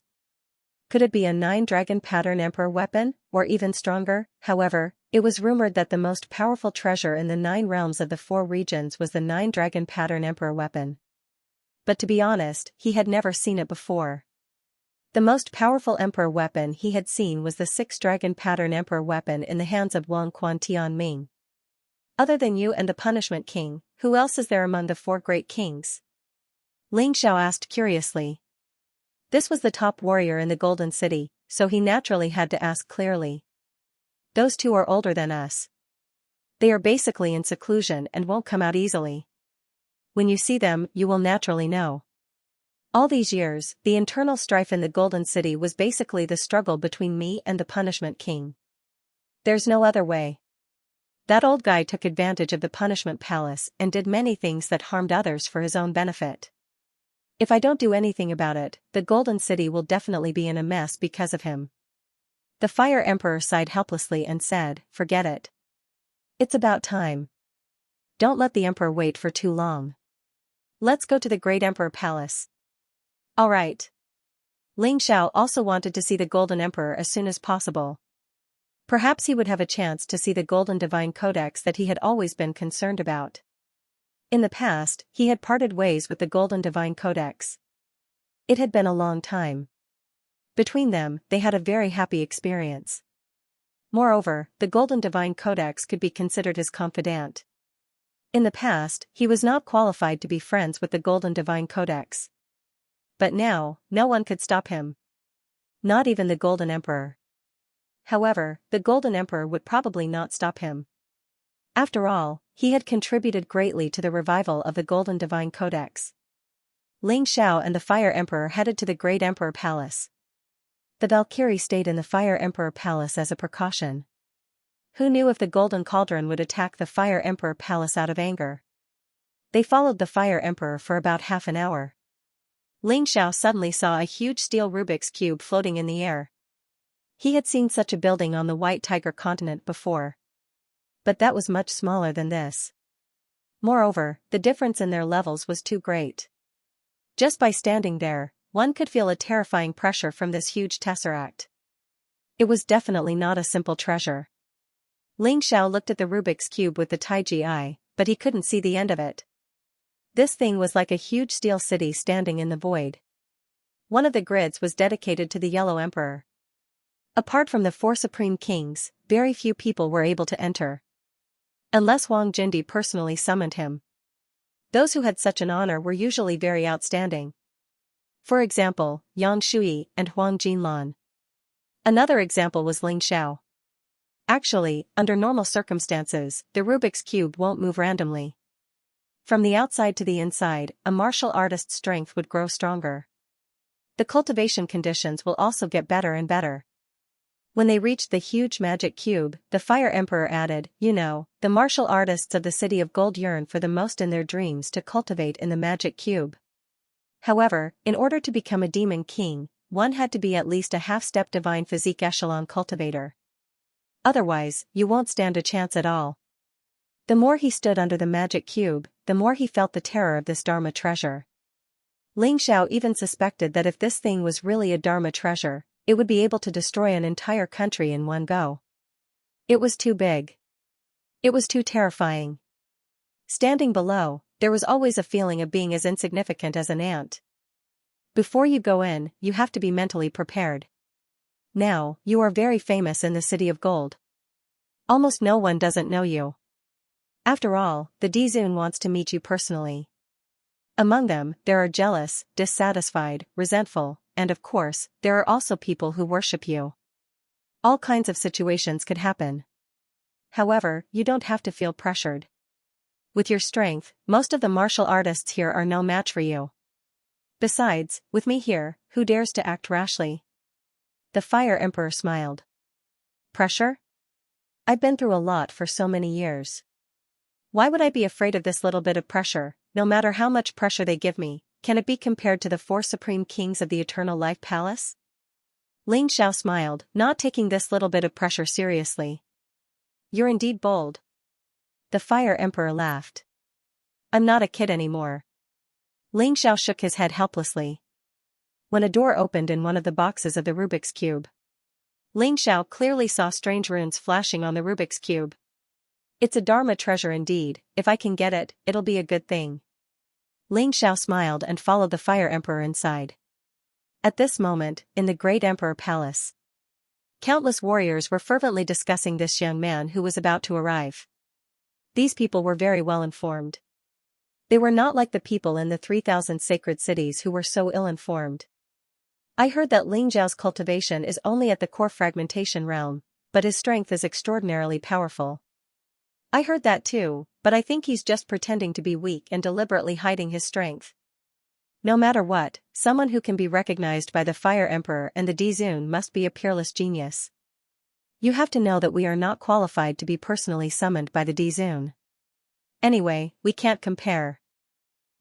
Could it be a 9-dragon pattern emperor weapon, or even stronger? However, it was rumored that the most powerful treasure in the 9 realms of the 4 regions was the 9-dragon pattern emperor weapon. But to be honest, he had never seen it before. The most powerful emperor weapon he had seen was the 6-dragon pattern emperor weapon in the hands of Wang Quan Tianming. Other than you and the Punishment King, who else is there among the 4 great kings? Ling Xiao asked curiously. This was the top warrior in the Golden City, so he naturally had to ask clearly. Those 2 are older than us. They are basically in seclusion and won't come out easily. When you see them, you will naturally know. All these years, the internal strife in the Golden City was basically the struggle between me and the Punishment King. There's no other way. That old guy took advantage of the Punishment Palace and did many things that harmed others for his own benefit. If I don't do anything about it, the Golden City will definitely be in a mess because of him. The Fire Emperor sighed helplessly and said, forget it. It's about time. Don't let the Emperor wait for too long. Let's go to the Great Emperor Palace. All right. Ling Xiao also wanted to see the Golden Emperor as soon as possible. Perhaps he would have a chance to see the Golden Divine Codex that he had always been concerned about. In the past, he had parted ways with the Golden Divine Codex. It had been a long time. Between them, they had a very happy experience. Moreover, the Golden Divine Codex could be considered his confidant. In the past, he was not qualified to be friends with the Golden Divine Codex. But now, no one could stop him. Not even the Golden Emperor. However, the Golden Emperor would probably not stop him. After all, he had contributed greatly to the revival of the Golden Divine Codex. Ling Xiao and the Fire Emperor headed to the Great Emperor Palace. The Valkyrie stayed in the Fire Emperor Palace as a precaution. Who knew if the Golden Cauldron would attack the Fire Emperor Palace out of anger? They followed the Fire Emperor for about half an hour. Ling Xiao suddenly saw a huge steel Rubik's Cube floating in the air. He had seen such a building on the White Tiger continent before. But that was much smaller than this. Moreover, the difference in their levels was too great. Just by standing there, one could feel a terrifying pressure from this huge tesseract. It was definitely not a simple treasure. Ling Xiao looked at the Rubik's Cube with the Taiji eye, but he couldn't see the end of it. This thing was like a huge steel city standing in the void. One of the grids was dedicated to the Yellow Emperor. Apart from the 4 supreme kings, very few people were able to enter. Unless Wang Jindi personally summoned him. Those who had such an honor were usually very outstanding. For example, Yang Shui and Huang Jinlan. Another example was Ling Xiao. Actually, under normal circumstances, the Rubik's Cube won't move randomly. From the outside to the inside, a martial artist's strength would grow stronger. The cultivation conditions will also get better and better. When they reached the huge magic cube, the Fire Emperor added, the martial artists of the City of Gold yearn for the most in their dreams to cultivate in the magic cube. However, in order to become a demon king, one had to be at least a half-step divine physique echelon cultivator. Otherwise, you won't stand a chance at all. The more he stood under the magic cube, the more he felt the terror of this Dharma treasure. Ling Xiao even suspected that if this thing was really a Dharma treasure, it would be able to destroy an entire country in one go. It was too big. It was too terrifying. Standing below, there was always a feeling of being as insignificant as an ant. Before you go in, you have to be mentally prepared. Now, you are very famous in the City of Gold. Almost no one doesn't know you. After all, the Dizun wants to meet you personally. Among them, there are jealous, dissatisfied, resentful, and of course, there are also people who worship you. All kinds of situations could happen. However, you don't have to feel pressured. With your strength, most of the martial artists here are no match for you. Besides, with me here, who dares to act rashly? The Fire Emperor smiled. Pressure? I've been through a lot for so many years. Why would I be afraid of this little bit of pressure? No matter how much pressure they give me, can it be compared to the 4 supreme kings of the Eternal Life Palace? Ling Xiao smiled, not taking this little bit of pressure seriously. You're indeed bold. The Fire Emperor laughed. I'm not a kid anymore. Ling Xiao shook his head helplessly. When a door opened in one of the boxes of the Rubik's Cube, Ling Xiao clearly saw strange runes flashing on the Rubik's Cube. It's a Dharma treasure indeed. If I can get it, it'll be a good thing. Ling Xiao smiled and followed the Fire Emperor inside. At this moment, in the Great Emperor Palace, countless warriors were fervently discussing this young man who was about to arrive. These people were very well informed. They were not like the people in the 3,000 sacred cities who were so ill-informed. I heard that Ling Xiao's cultivation is only at the core fragmentation realm, but his strength is extraordinarily powerful. I heard that too, but I think he's just pretending to be weak and deliberately hiding his strength. No matter what, someone who can be recognized by the Fire Emperor and the Dizun must be a peerless genius. You have to know that we are not qualified to be personally summoned by the Dizun. Anyway, we can't compare.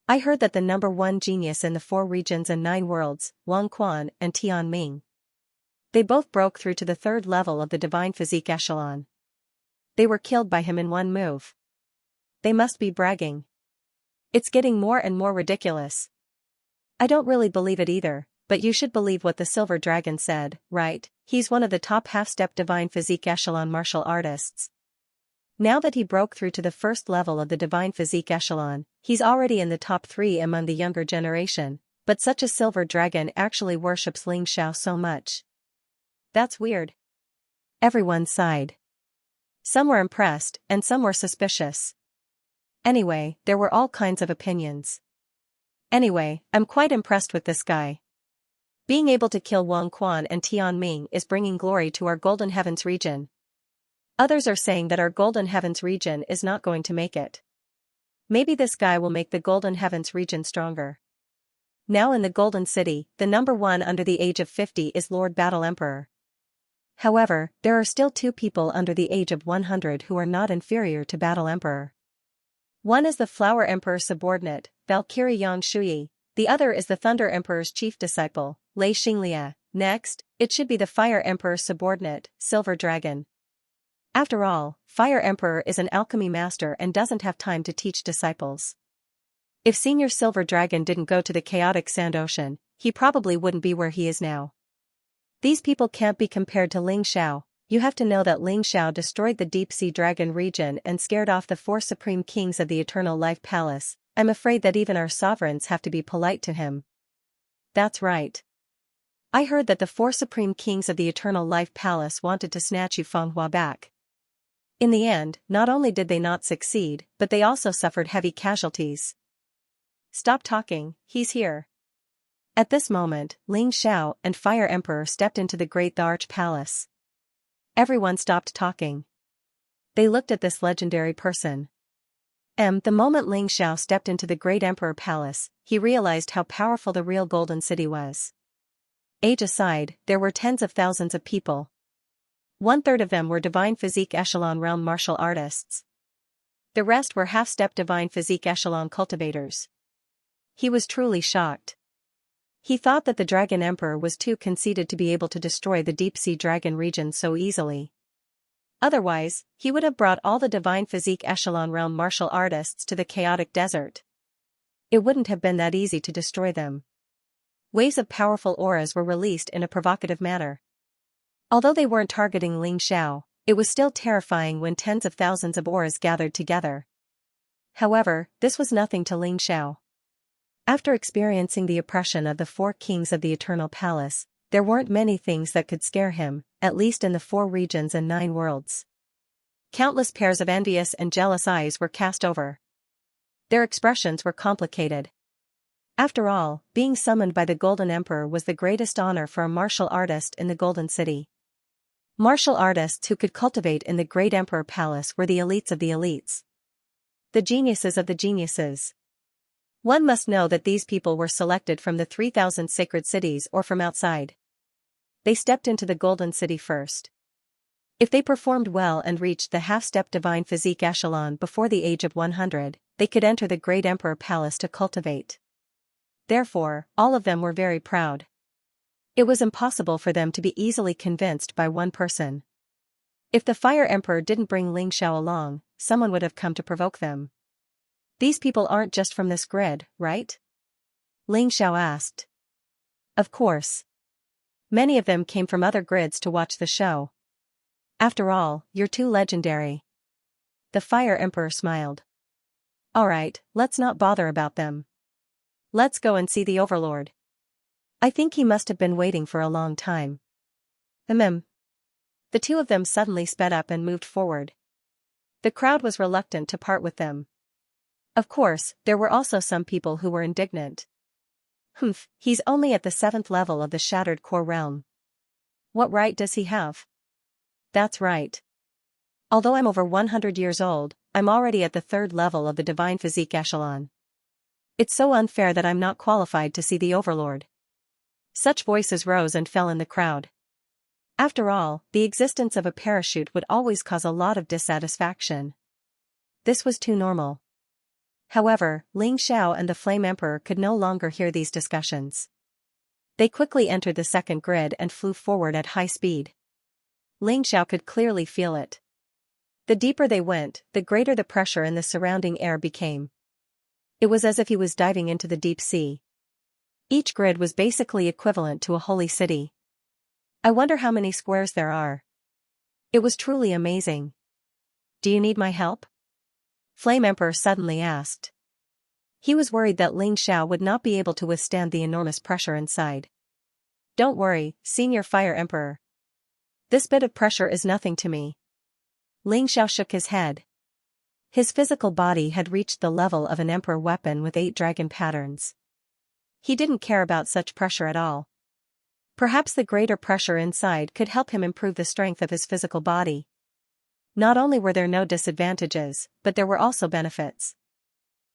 I heard that the number 1 genius in the 4 regions and 9 worlds, Wang Quan and Tian Ming. They both broke through to the 3rd level of the divine physique echelon. They were killed by him in one move. They must be bragging. It's getting more and more ridiculous. I don't really believe it either, but you should believe what the Silver Dragon said, right? He's one of the top half-step divine physique echelon martial artists. Now that he broke through to the 1st level of the divine physique echelon, he's already in the top 3 among the younger generation, but such a Silver Dragon actually worships Ling Xiao so much. That's weird. Everyone sighed. Some were impressed, and some were suspicious. Anyway, there were all kinds of opinions. Anyway, I'm quite impressed with this guy. Being able to kill Wang Quan and Tian Ming is bringing glory to our Golden Heavens region. Others are saying that our Golden Heavens region is not going to make it. Maybe this guy will make the Golden Heavens region stronger. Now in the Golden City, the number 1 under the age of 50 is Lord Battle Emperor. However, there are still 2 people under the age of 100 who are not inferior to Battle Emperor. One is the Flower Emperor's subordinate, Valkyrie Yang Shui, the other is the Thunder Emperor's chief disciple, Lei Xinglia. Next, it should be the Fire Emperor's subordinate, Silver Dragon. After all, Fire Emperor is an alchemy master and doesn't have time to teach disciples. If Senior Silver Dragon didn't go to the chaotic Sand Ocean, he probably wouldn't be where he is now. These people can't be compared to Ling Xiao, You have to know that Ling Xiao destroyed the deep-sea dragon region and scared off the 4 supreme kings of the Eternal Life Palace. I'm afraid that even our sovereigns have to be polite to him. That's right. I heard that the 4 supreme kings of the Eternal Life Palace wanted to snatch Yu Fenghua back. In the end, not only did they not succeed, but they also suffered heavy casualties. Stop talking, he's here. At this moment, Ling Xiao and Fire Emperor stepped into the Great Arch Palace. Everyone stopped talking. They looked at this legendary person. The moment Ling Xiao stepped into the Great Emperor Palace, he realized how powerful the real Golden City was. Age aside, there were tens of thousands of people. 1/3 of them were Divine Physique Echelon Realm martial artists. The rest were half-step Divine Physique Echelon cultivators. He was truly shocked. He thought that the Dragon Emperor was too conceited to be able to destroy the deep-sea dragon region so easily. Otherwise, he would have brought all the Divine Physique Echelon Realm martial artists to the chaotic desert. It wouldn't have been that easy to destroy them. Waves of powerful auras were released in a provocative manner. Although they weren't targeting Ling Xiao, it was still terrifying when tens of thousands of auras gathered together. However, this was nothing to Ling Xiao. After experiencing the oppression of the 4 kings of the Eternal Palace, there weren't many things that could scare him, at least in the 4 regions and 9 worlds. Countless pairs of envious and jealous eyes were cast over. Their expressions were complicated. After all, being summoned by the Golden Emperor was the greatest honor for a martial artist in the Golden City. Martial artists who could cultivate in the Great Emperor Palace were the elites of the elites. The geniuses of the geniuses. One must know that these people were selected from the 3,000 sacred cities or from outside. They stepped into the Golden City first. If they performed well and reached the half-step Divine Physique Echelon before the age of 100, they could enter the Great Emperor Palace to cultivate. Therefore, all of them were very proud. It was impossible for them to be easily convinced by one person. If the Fire Emperor didn't bring Ling Xiao along, someone would have come to provoke them. These people aren't just from this grid, right? Ling Xiao asked. Of course. Many of them came from other grids to watch the show. After all, you're too legendary. The Fire Emperor smiled. Alright, let's not bother about them. Let's go and see the Overlord. I think he must have been waiting for a long time. The 2 of them suddenly sped up and moved forward. The crowd was reluctant to part with them. Of course, there were also some people who were indignant. He's only at the 7th level of the Shattered Core Realm. What right does he have? That's right. Although I'm over 100 years old, I'm already at the 3rd level of the Divine Physique Echelon. It's so unfair that I'm not qualified to see the Overlord. Such voices rose and fell in the crowd. After all, the existence of a parachute would always cause a lot of dissatisfaction. This was too normal. However, Ling Xiao and the Flame Emperor could no longer hear these discussions. They quickly entered the 2nd grid and flew forward at high speed. Ling Xiao could clearly feel it. The deeper they went, the greater the pressure in the surrounding air became. It was as if he was diving into the deep sea. Each grid was basically equivalent to a holy city. I wonder how many squares there are. It was truly amazing. Do you need my help? Flame Emperor suddenly asked. He was worried that Ling Xiao would not be able to withstand the enormous pressure inside. Don't worry, Senior Fire Emperor. This bit of pressure is nothing to me. Ling Xiao shook his head. His physical body had reached the level of an emperor weapon with 8 dragon patterns. He didn't care about such pressure at all. Perhaps the greater pressure inside could help him improve the strength of his physical body. Not only were there no disadvantages, but there were also benefits.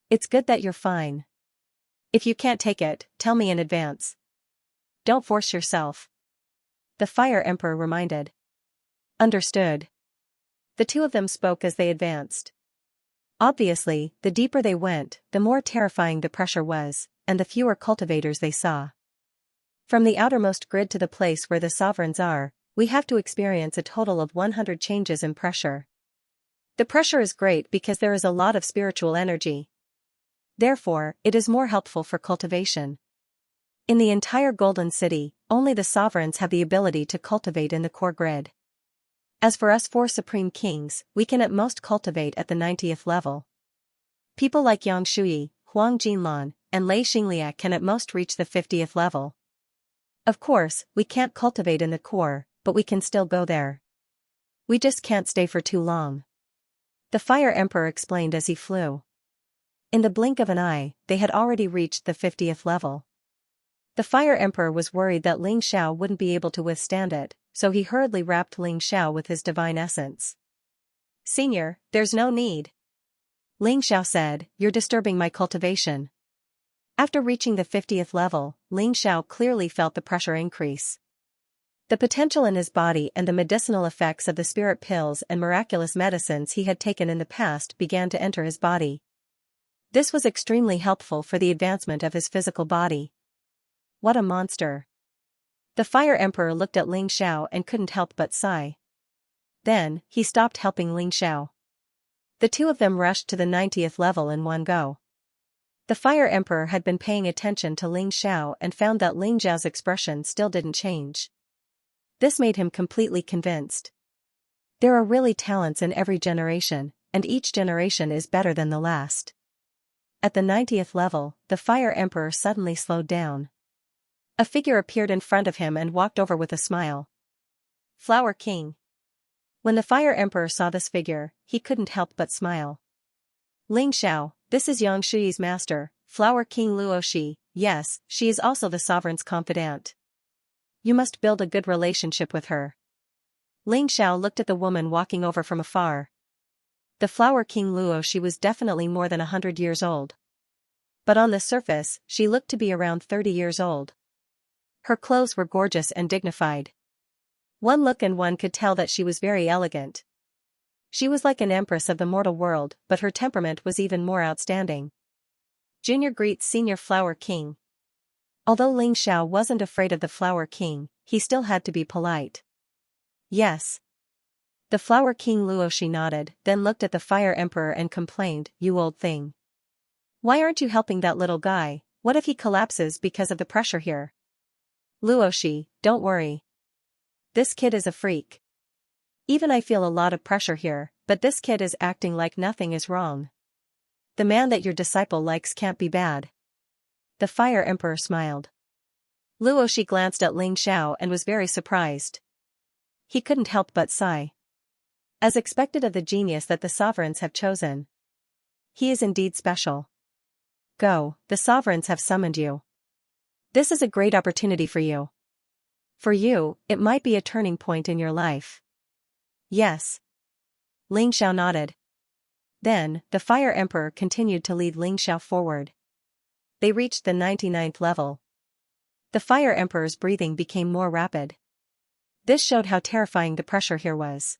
It's good that you're fine. If you can't take it, tell me in advance. Don't force yourself. The Fire Emperor reminded. Understood. The 2 of them spoke as they advanced. Obviously, the deeper they went, the more terrifying the pressure was, and the fewer cultivators they saw. From the outermost grid to the place where the sovereigns are, we have to experience a total of 100 changes in pressure. The pressure is great because there is a lot of spiritual energy. Therefore, it is more helpful for cultivation. In the entire Golden City, only the sovereigns have the ability to cultivate in the core grid. As for us four supreme kings, we can at most cultivate at the 90th level. People like Yang Shuyi, Huang Jinlan, and Lei Xinglia can at most reach the 50th level. Of course, we can't cultivate in the core, but we can still go there. We just can't stay for too long. The Fire Emperor explained as he flew. In the blink of an eye, they had already reached the 50th level. The Fire Emperor was worried that Ling Xiao wouldn't be able to withstand it, so he hurriedly wrapped Ling Xiao with his divine essence. "Senior, there's no need," Ling Xiao said, "you're disturbing my cultivation." After reaching the 50th level, Ling Xiao clearly felt the pressure increase. The potential in his body and the medicinal effects of the spirit pills and miraculous medicines he had taken in the past began to enter his body. This was extremely helpful for the advancement of his physical body. What a monster! The Fire Emperor looked at Ling Xiao and couldn't help but sigh. Then, he stopped helping Ling Xiao. The two of them rushed to the 90th level in one go. The Fire Emperor had been paying attention to Ling Xiao and found that Ling Xiao's expression still didn't change. This made him completely convinced. There are really talents in every generation, and each generation is better than the last. At the 90th level, the Fire Emperor suddenly slowed down. A figure appeared in front of him and walked over with a smile. Flower King. When the Fire Emperor saw this figure, he couldn't help but smile. Ling Xiao, this is Yang Shuyi's master, Flower King Luoxi. Yes, she is also the sovereign's confidant. You must build a good relationship with her. Ling Xiao looked at the woman walking over from afar. The Flower King Luoxi was definitely more than 100 years old. But on the surface, she looked to be around 30 years old. Her clothes were gorgeous and dignified. One look and one could tell that she was very elegant. She was like an empress of the mortal world, but her temperament was even more outstanding. Junior greets Senior Flower King. Although Ling Xiao wasn't afraid of the Flower King, he still had to be polite. Yes. The Flower King Luoxi nodded, then looked at the Fire Emperor and complained, "You old thing. Why aren't you helping that little guy? What if he collapses because of the pressure here?" Luoxi, don't worry. This kid is a freak. Even I feel a lot of pressure here, but this kid is acting like nothing is wrong. The man that your disciple likes can't be bad. The Fire Emperor smiled. Luoxi glanced at Ling Xiao and was very surprised. He couldn't help but sigh. As expected of the genius that the sovereigns have chosen. He is indeed special. Go, the sovereigns have summoned you. This is a great opportunity for you. For you, it might be a turning point in your life. Yes. Ling Xiao nodded. Then, the Fire Emperor continued to lead Ling Xiao forward. They reached the 99th level. The Fire Emperor's breathing became more rapid. This showed how terrifying the pressure here was.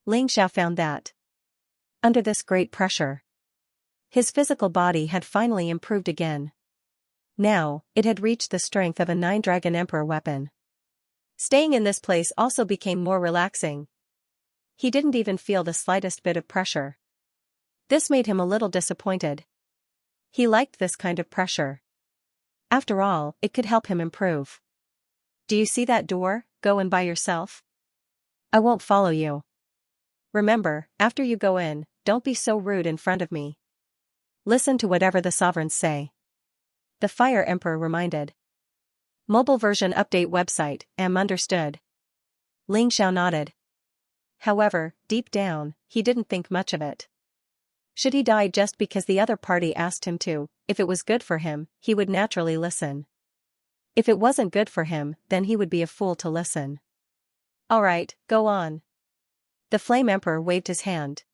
Ling Xiao found that, under this great pressure, his physical body had finally improved again. Now, it had reached the strength of a 9-Dragon Emperor weapon. Staying in this place also became more relaxing. He didn't even feel the slightest bit of pressure. This made him a little disappointed. He liked this kind of pressure. After all, it could help him improve. Do you see that door? Go in by yourself. I won't follow you. Remember, after you go in, don't be so rude in front of me. Listen to whatever the sovereigns say. The Fire Emperor reminded. Mobile version update website, understood. Ling Xiao nodded. However, deep down, he didn't think much of it. Should he die just because the other party asked him to? If it was good for him, he would naturally listen. If it wasn't good for him, then he would be a fool to listen. All right, go on. The Flame Emperor waved his hand.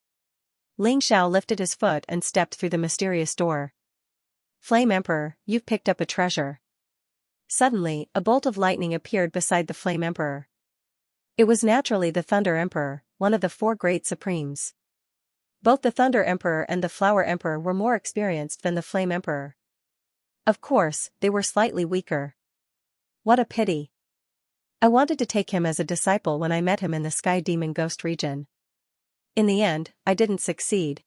Ling Xiao lifted his foot and stepped through the mysterious door. Flame Emperor, you've picked up a treasure. Suddenly, a bolt of lightning appeared beside the Flame Emperor. It was naturally the Thunder Emperor, one of the 4 great supremes. Both the Thunder Emperor and the Flower Emperor were more experienced than the Flame Emperor. Of course, they were slightly weaker. What a pity. I wanted to take him as a disciple when I met him in the Sky Demon Ghost region. In the end, I didn't succeed.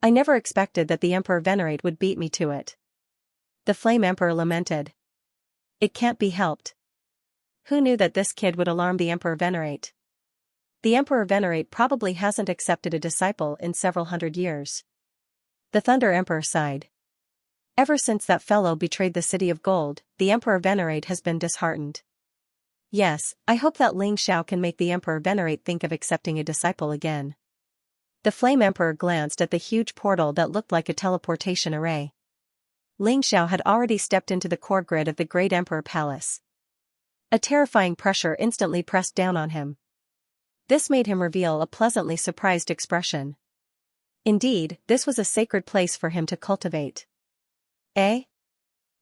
I never expected that the Emperor Venerate would beat me to it. The Flame Emperor lamented. It can't be helped. Who knew that this kid would alarm the Emperor Venerate? The Emperor Venerate probably hasn't accepted a disciple in several hundred years. The Thunder Emperor sighed. Ever since that fellow betrayed the City of Gold, the Emperor Venerate has been disheartened. Yes, I hope that Xianxia can make the Emperor Venerate think of accepting a disciple again. The Flame Emperor glanced at the huge portal that looked like a teleportation array. Xianxia had already stepped into the core grid of the Great Emperor Palace. A terrifying pressure instantly pressed down on him. This made him reveal a pleasantly surprised expression. Indeed, this was a sacred place for him to cultivate. Eh?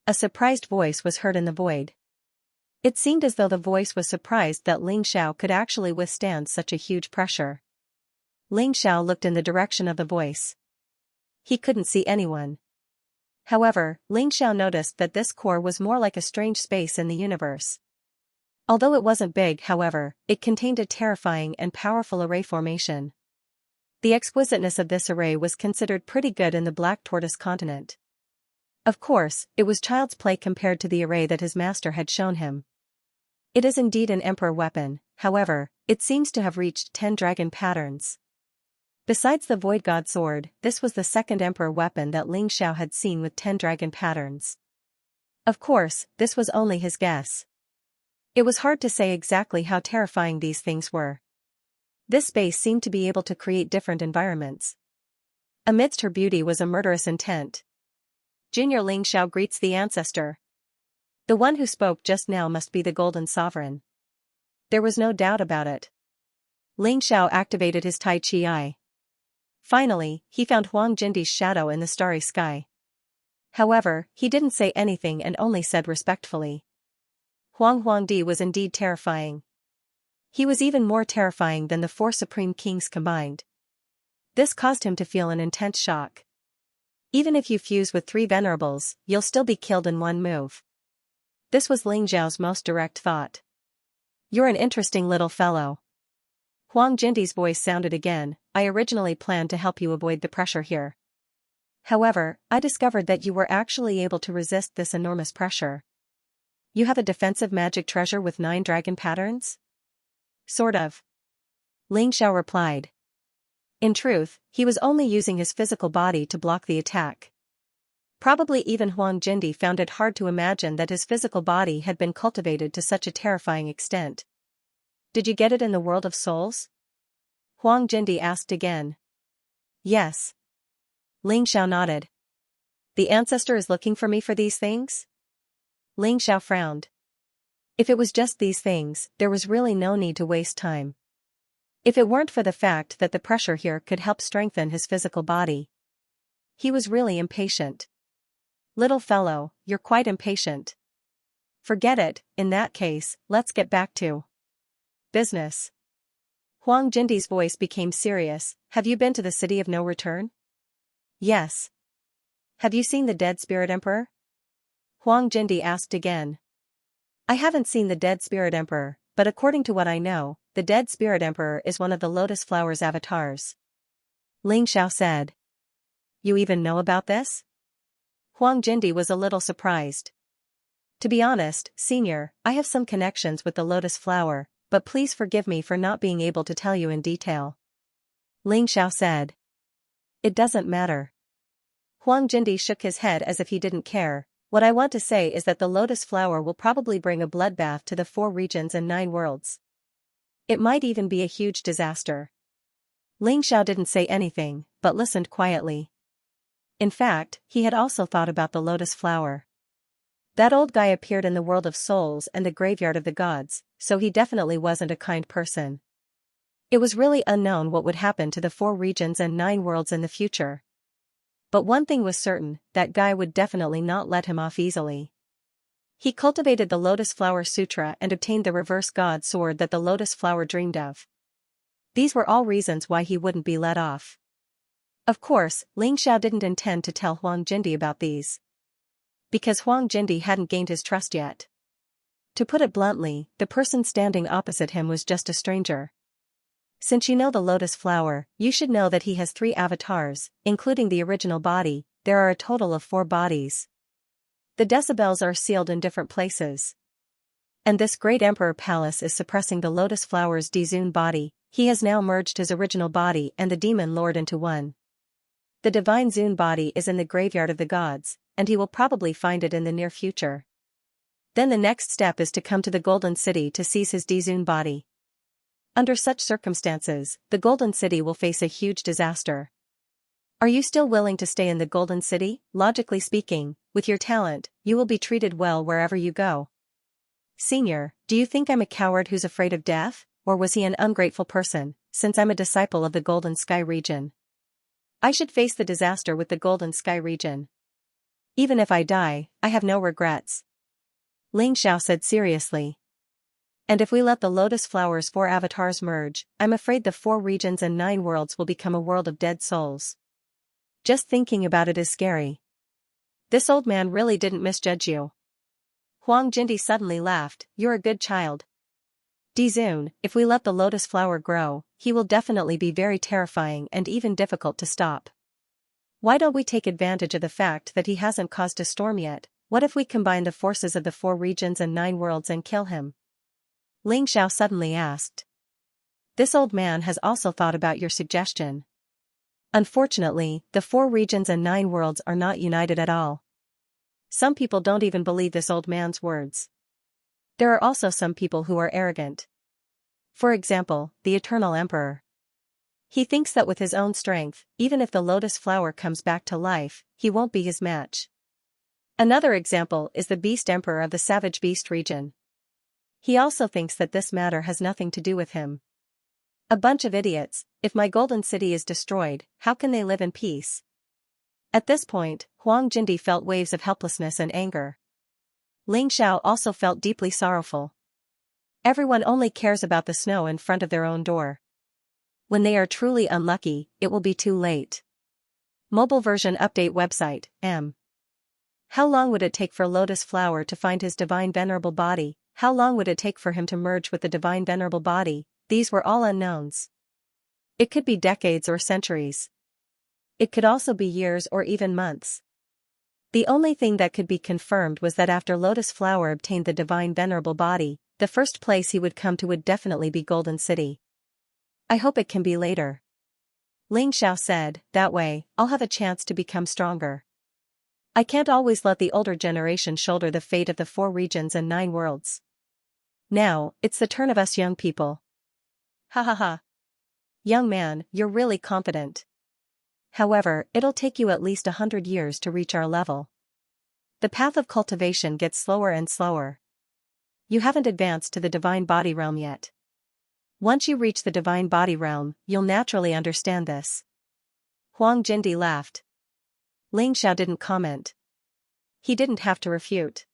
A surprised voice was heard in the void. It seemed as though the voice was surprised that Xianxia could actually withstand such a huge pressure. Xianxia looked in the direction of the voice. He couldn't see anyone. However, Xianxia noticed that this core was more like a strange space in the universe. Although it wasn't big, however, it contained a terrifying and powerful array formation. The exquisiteness of this array was considered pretty good in the Black Tortoise continent. Of course, it was child's play compared to the array that his master had shown him. It is indeed an emperor weapon, however, it seems to have reached 10 dragon patterns. Besides the Void God sword, this was the second emperor weapon that Xianxia had seen with 10 dragon patterns. Of course, this was only his guess. It was hard to say exactly how terrifying these things were. This space seemed to be able to create different environments. Amidst her beauty was a murderous intent. Junior Xianxia greets the ancestor. The one who spoke just now must be the Golden Sovereign. There was no doubt about it. Xianxia activated his Tai Chi eye. Finally, he found Huang Jindi's shadow in the starry sky. However, he didn't say anything and only said respectfully. Huangdi was indeed terrifying. He was even more terrifying than the 4 Supreme Kings combined. This caused him to feel an intense shock. Even if you fuse with 3 venerables, you'll still be killed in one move. This was Xiao's most direct thought. You're an interesting little fellow. Huang Jindi's voice sounded again. I originally planned to help you avoid the pressure here. However, I discovered that you were actually able to resist this enormous pressure. You have a defensive magic treasure with 9 dragon patterns? Sort of. Xiao replied. In truth, he was only using his physical body to block the attack. Probably even Huang Jindi found it hard to imagine that his physical body had been cultivated to such a terrifying extent. Did you get it in the world of souls? Huang Jindi asked again. Yes. Xiao nodded. The ancestor is looking for me for these things? Xiao frowned. If it was just these things, there was really no need to waste time. If it weren't for the fact that the pressure here could help strengthen his physical body. He was really impatient. Little fellow, you're quite impatient. Forget it, in that case, let's get back to business. Huang Jindi's voice became serious. Have you been to the City of No Return? Yes. Have you seen the dead Spirit Emperor? Huang Jindi asked again. I haven't seen the dead Spirit Emperor, but according to what I know, the dead Spirit Emperor is one of the Lotus Flower's avatars. Xiao said. You even know about this? Huang Jindi was a little surprised. To be honest, Senior, I have some connections with the Lotus Flower, but please forgive me for not being able to tell you in detail. Xiao said. It doesn't matter. Huang Jindi shook his head as if he didn't care. What I want to say is that the Lotus Flower will probably bring a bloodbath to the 4 regions and 9 worlds. It might even be a huge disaster. Xiao didn't say anything, but listened quietly. In fact, he had also thought about the Lotus Flower. That old guy appeared in the world of souls and the graveyard of the gods, so he definitely wasn't a kind person. It was really unknown what would happen to the 4 regions and 9 worlds in the future. But one thing was certain, that guy would definitely not let him off easily. He cultivated the Lotus Flower Sutra and obtained the reverse god sword that the Lotus Flower dreamed of. These were all reasons why he wouldn't be let off. Of course, Xiao didn't intend to tell Huang Jindi about these. Because Huang Jindi hadn't gained his trust yet. To put it bluntly, the person standing opposite him was just a stranger. Since you know the Lotus Flower, you should know that he has 3 avatars, including the original body. There are a total of 4 bodies. The decibels are sealed in different places. And this great Emperor Palace is suppressing the Lotus Flower's Dizun body. He has now merged his original body and the demon lord into one. The divine Zun body is in the graveyard of the gods, and he will probably find it in the near future. Then the next step is to come to the Golden City to seize his Zun body. Under such circumstances, the Golden City will face a huge disaster. Are you still willing to stay in the Golden City? Logically speaking, with your talent, you will be treated well wherever you go. Senior, do you think I'm a coward who's afraid of death, or was he an ungrateful person, since I'm a disciple of the Golden Sky region? I should face the disaster with the Golden Sky region. Even if I die, I have no regrets. Ling Xiao said seriously. And if we let the Lotus Flower's 4 avatars merge, I'm afraid the 4 regions and 9 worlds will become a world of dead souls. Just thinking about it is scary. This old man really didn't misjudge you. Huang Jinti suddenly laughed. You're a good child. Dizun, if we let the Lotus Flower grow, he will definitely be very terrifying and even difficult to stop. Why don't we take advantage of the fact that he hasn't caused a storm yet? What if we combine the forces of the 4 regions and 9 worlds and kill him? Ling Xiao suddenly asked. This old man has also thought about your suggestion. Unfortunately, the 4 regions and 9 worlds are not united at all. Some people don't even believe this old man's words. There are also some people who are arrogant. For example, the Eternal Emperor. He thinks that with his own strength, even if the Lotus Flower comes back to life, he won't be his match. Another example is the Beast Emperor of the Savage Beast region. He also thinks that this matter has nothing to do with him. A bunch of idiots. If my Golden City is destroyed, how can they live in peace? At this point, Huang Jinti felt waves of helplessness and anger. Ling Xiao also felt deeply sorrowful. Everyone only cares about the snow in front of their own door. When they are truly unlucky, it will be too late. Mobile version update website, M. How long would it take for Lotus Flower to find his divine venerable body? How long would it take for him to merge with the divine venerable body? These were all unknowns. It could be decades or centuries. It could also be years or even months. The only thing that could be confirmed was that after Lotus Flower obtained the divine venerable body, the first place he would come to would definitely be Golden City. I hope it can be later. Ling Xiao said, that way, I'll have a chance to become stronger. I can't always let the older generation shoulder the fate of the 4 regions and 9 worlds. Now, it's the turn of us young people. Ha ha ha. Young man, you're really confident. However, it'll take you at least 100 years to reach our level. The path of cultivation gets slower and slower. You haven't advanced to the divine body realm yet. Once you reach the divine body realm, you'll naturally understand this. Huang Jinti laughed. Ling Xiao didn't comment. He didn't have to refute.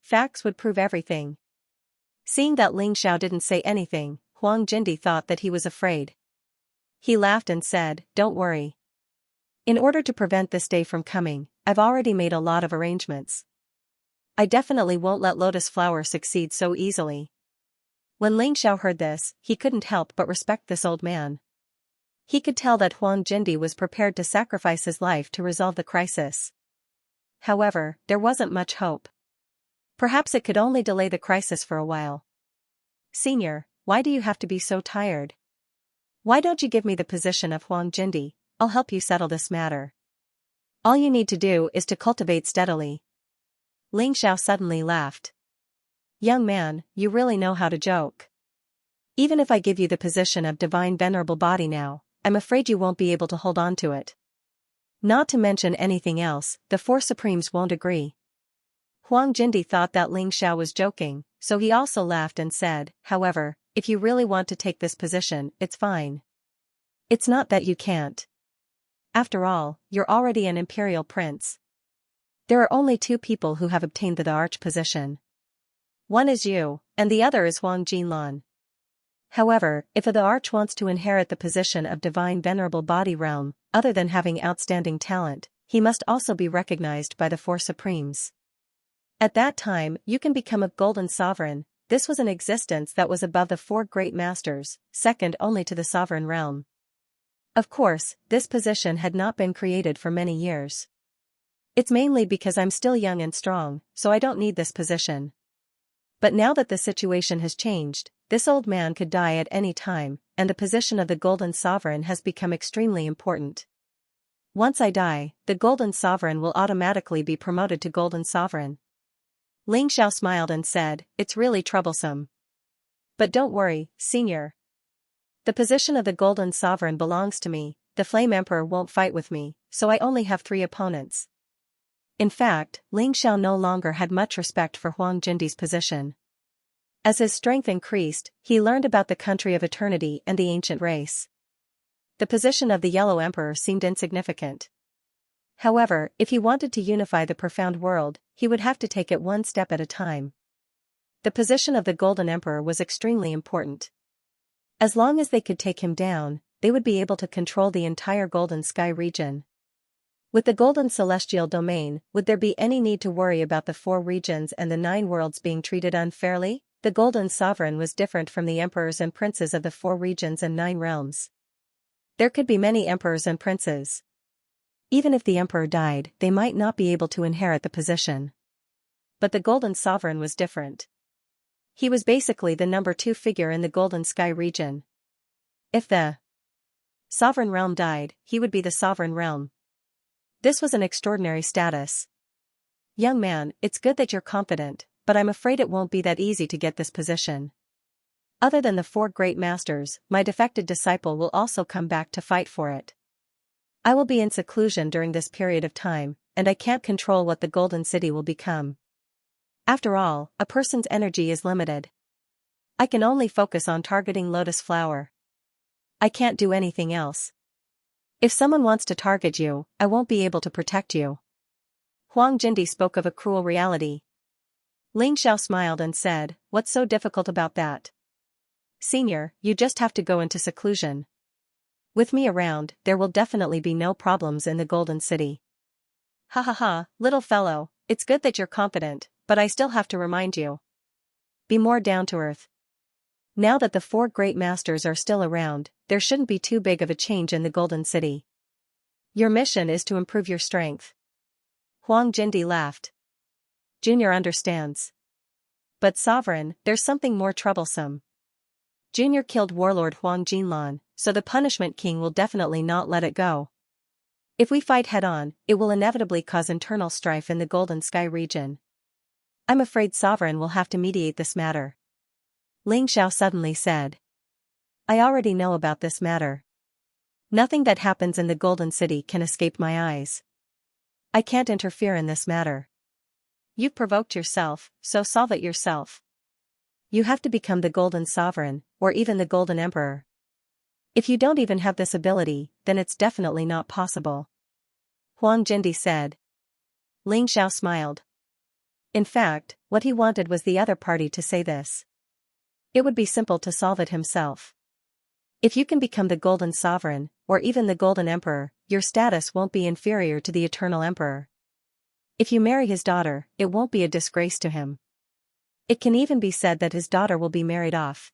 Facts would prove everything. Seeing that Ling Xiao didn't say anything, Huang Jinti thought that he was afraid. He laughed and said, don't worry. In order to prevent this day from coming, I've already made a lot of arrangements. I definitely won't let Lotus Flower succeed so easily. When Ling Xiao heard this, he couldn't help but respect this old man. He could tell that Huang Jinti was prepared to sacrifice his life to resolve the crisis. However, there wasn't much hope. Perhaps it could only delay the crisis for a while. Senior, why do you have to be so tired? Why don't you give me the position of Huang Jinti? I'll help you settle this matter. All you need to do is to cultivate steadily. Ling Xiao suddenly laughed. Young man, you really know how to joke. Even if I give you the position of divine venerable body now, I'm afraid you won't be able to hold on to it. Not to mention anything else, the 4 Supremes won't agree. Huang Jinti thought that Ling Xiao was joking, so he also laughed and said, however, if you really want to take this position, it's fine. It's not that you can't. After all, you're already an imperial prince. There are only 2 people who have obtained the arch position. One is you, and the other is Huang Jinlan. However, if the arch wants to inherit the position of divine venerable body realm, other than having outstanding talent, he must also be recognized by the 4 Supremes. At that time, you can become a golden sovereign. This was an existence that was above the 4 great masters, second only to the sovereign realm. Of course, this position had not been created for many years. It's mainly because I'm still young and strong, so I don't need this position. But now that the situation has changed, this old man could die at any time, and the position of the Golden Sovereign has become extremely important. Once I die, the Golden Sovereign will automatically be promoted to Golden Sovereign. Ling Xiao smiled and said, "It's really troublesome. But don't worry, Senior. The position of the Golden Sovereign belongs to me, the Flame Emperor won't fight with me, so I only have 3 opponents." In fact, Ling Xiao no longer had much respect for Huang Jindi's position. As his strength increased, he learned about the country of eternity and the ancient race. The position of the Yellow Emperor seemed insignificant. However, if he wanted to unify the profound world, he would have to take it one step at a time. The position of the Golden Emperor was extremely important. As long as they could take him down, they would be able to control the entire Golden Sky region. With the Golden Celestial Domain, would there be any need to worry about the 4 regions and the 9 worlds being treated unfairly? The Golden Sovereign was different from the emperors and princes of the 4 regions and 9 realms. There could be many emperors and princes. Even if the emperor died, they might not be able to inherit the position. But the Golden Sovereign was different. He was basically the number 2 figure in the Golden Sky region. If the Sovereign Realm died, he would be the Sovereign Realm. This was an extraordinary status. "Young man, it's good that you're confident, but I'm afraid it won't be that easy to get this position. Other than the 4 great masters, my defected disciple will also come back to fight for it. I will be in seclusion during this period of time, and I can't control what the Golden City will become. After all, a person's energy is limited. I can only focus on targeting Lotus Flower. I can't do anything else. If someone wants to target you, I won't be able to protect you." Huang Jindi spoke of a cruel reality. Ling Xiao smiled and said, "What's so difficult about that? Senior, you just have to go into seclusion. With me around, there will definitely be no problems in the Golden City." "Ha ha ha, little fellow, it's good that you're confident, but I still have to remind you. Be more down to earth. Now that the 4 great masters are still around, there shouldn't be too big of a change in the Golden City. Your mission is to improve your strength." Huang Jindi laughed. "Junior understands. But Sovereign, there's something more troublesome. Junior killed Warlord Huang Jinlan, so the Punishment King will definitely not let it go. If we fight head-on, it will inevitably cause internal strife in the Golden Sky region. I'm afraid Sovereign will have to mediate this matter." Ling Xiao suddenly said. "I already know about this matter. Nothing that happens in the Golden City can escape my eyes. I can't interfere in this matter. You've provoked yourself, so solve it yourself. You have to become the Golden Sovereign, or even the Golden Emperor. If you don't even have this ability, then it's definitely not possible." Huang Jindi said. Ling Xiao smiled. In fact, what he wanted was the other party to say this. It would be simple to solve it himself. If you can become the Golden Sovereign, or even the Golden Emperor, your status won't be inferior to the Eternal Emperor. If you marry his daughter, it won't be a disgrace to him. It can even be said that his daughter will be married off.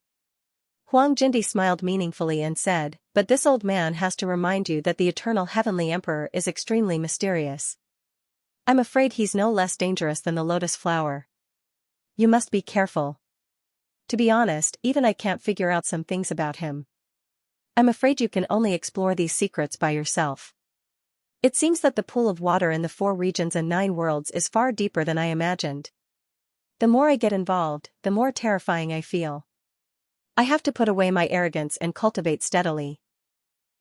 Huang Jindi smiled meaningfully and said, "But this old man has to remind you that the Eternal Heavenly Emperor is extremely mysterious. I'm afraid he's no less dangerous than the Lotus Flower. You must be careful. To be honest, even I can't figure out some things about him. I'm afraid you can only explore these secrets by yourself. It seems that the pool of water in the 4 regions and 9 worlds is far deeper than I imagined. The more I get involved, the more terrifying I feel. I have to put away my arrogance and cultivate steadily."